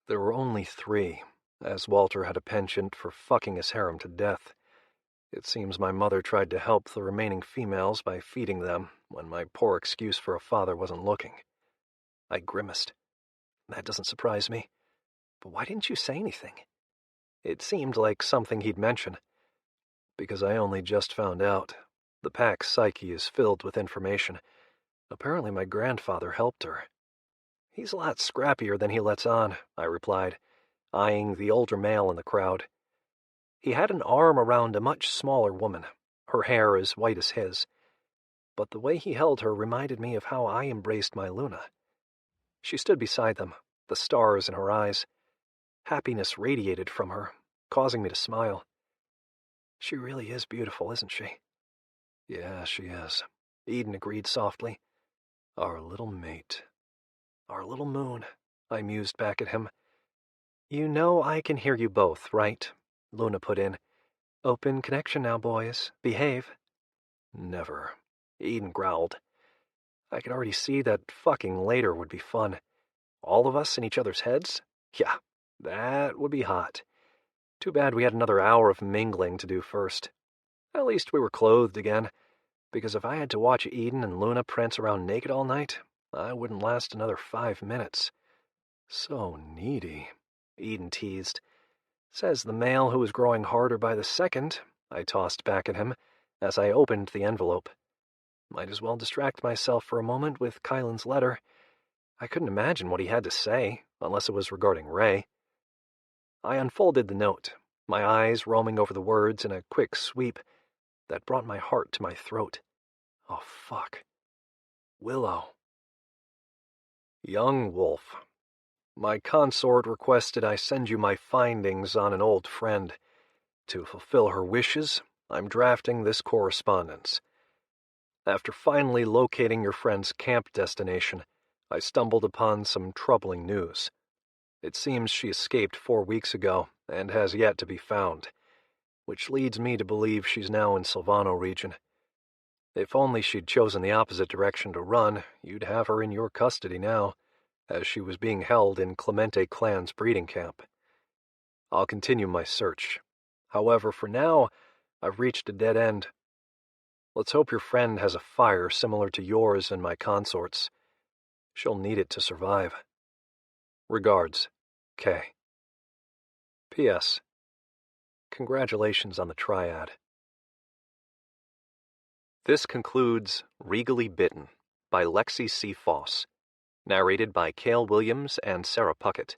There were only 3, as Walter had a penchant for fucking his harem to death. It seems my mother tried to help the remaining females by feeding them when my poor excuse for a father wasn't looking. I grimaced. That doesn't surprise me. But why didn't you say anything? It seemed like something he'd mention. Because I only just found out. The pack's psyche is filled with information. Apparently my grandfather helped her. He's a lot scrappier than he lets on, I replied, eyeing the older male in the crowd. He had an arm around a much smaller woman, her hair as white as his. But the way he held her reminded me of how I embraced my Luna. She stood beside them, the stars in her eyes. Happiness radiated from her, causing me to smile. She really is beautiful, isn't she? Yeah, she is, Edon agreed softly. Our little mate. Our little moon, I mused back at him. You know I can hear you both, right? Luna put in. Open connection now, boys. Behave. Never, Edon growled. I could already see that fucking later would be fun. All of us in each other's heads? Yeah, that would be hot. Too bad we had another hour of mingling to do first. At least we were clothed again, because if I had to watch Edon and Luna prance around naked all night, I wouldn't last another 5 minutes. So needy, Edon teased. Says the male who was growing harder by the second, I tossed back at him as I opened the envelope. Might as well distract myself for a moment with Kylan's letter. I couldn't imagine what he had to say, unless it was regarding Ray. I unfolded the note, my eyes roaming over the words in a quick sweep that brought my heart to my throat. Oh, fuck. Willow. Young Wolf. My consort requested I send you my findings on an old friend. To fulfill her wishes, I'm drafting this correspondence. After finally locating your friend's camp destination, I stumbled upon some troubling news. It seems she escaped 4 weeks ago and has yet to be found, which leads me to believe she's now in Silvano region. If only she'd chosen the opposite direction to run, you'd have her in your custody now, as she was being held in Clemente Clan's breeding camp. I'll continue my search. However, for now, I've reached a dead end. Let's hope your friend has a fire similar to yours and my consort's. She'll need it to survive. Regards, K. P.S. Congratulations on the triad. This concludes Regally Bitten by Lexi C. Foss, narrated by Cale Williams and Sarah Puckett.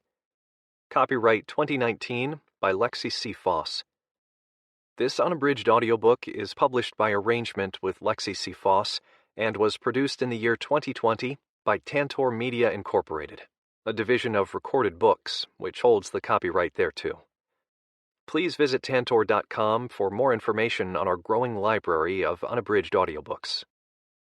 Copyright 2019 by Lexi C. Foss. This unabridged audiobook is published by arrangement with Lexi C. Foss and was produced in the year 2020 by Tantor Media Incorporated, a division of Recorded Books, which holds the copyright thereto. Please visit Tantor.com for more information on our growing library of unabridged audiobooks.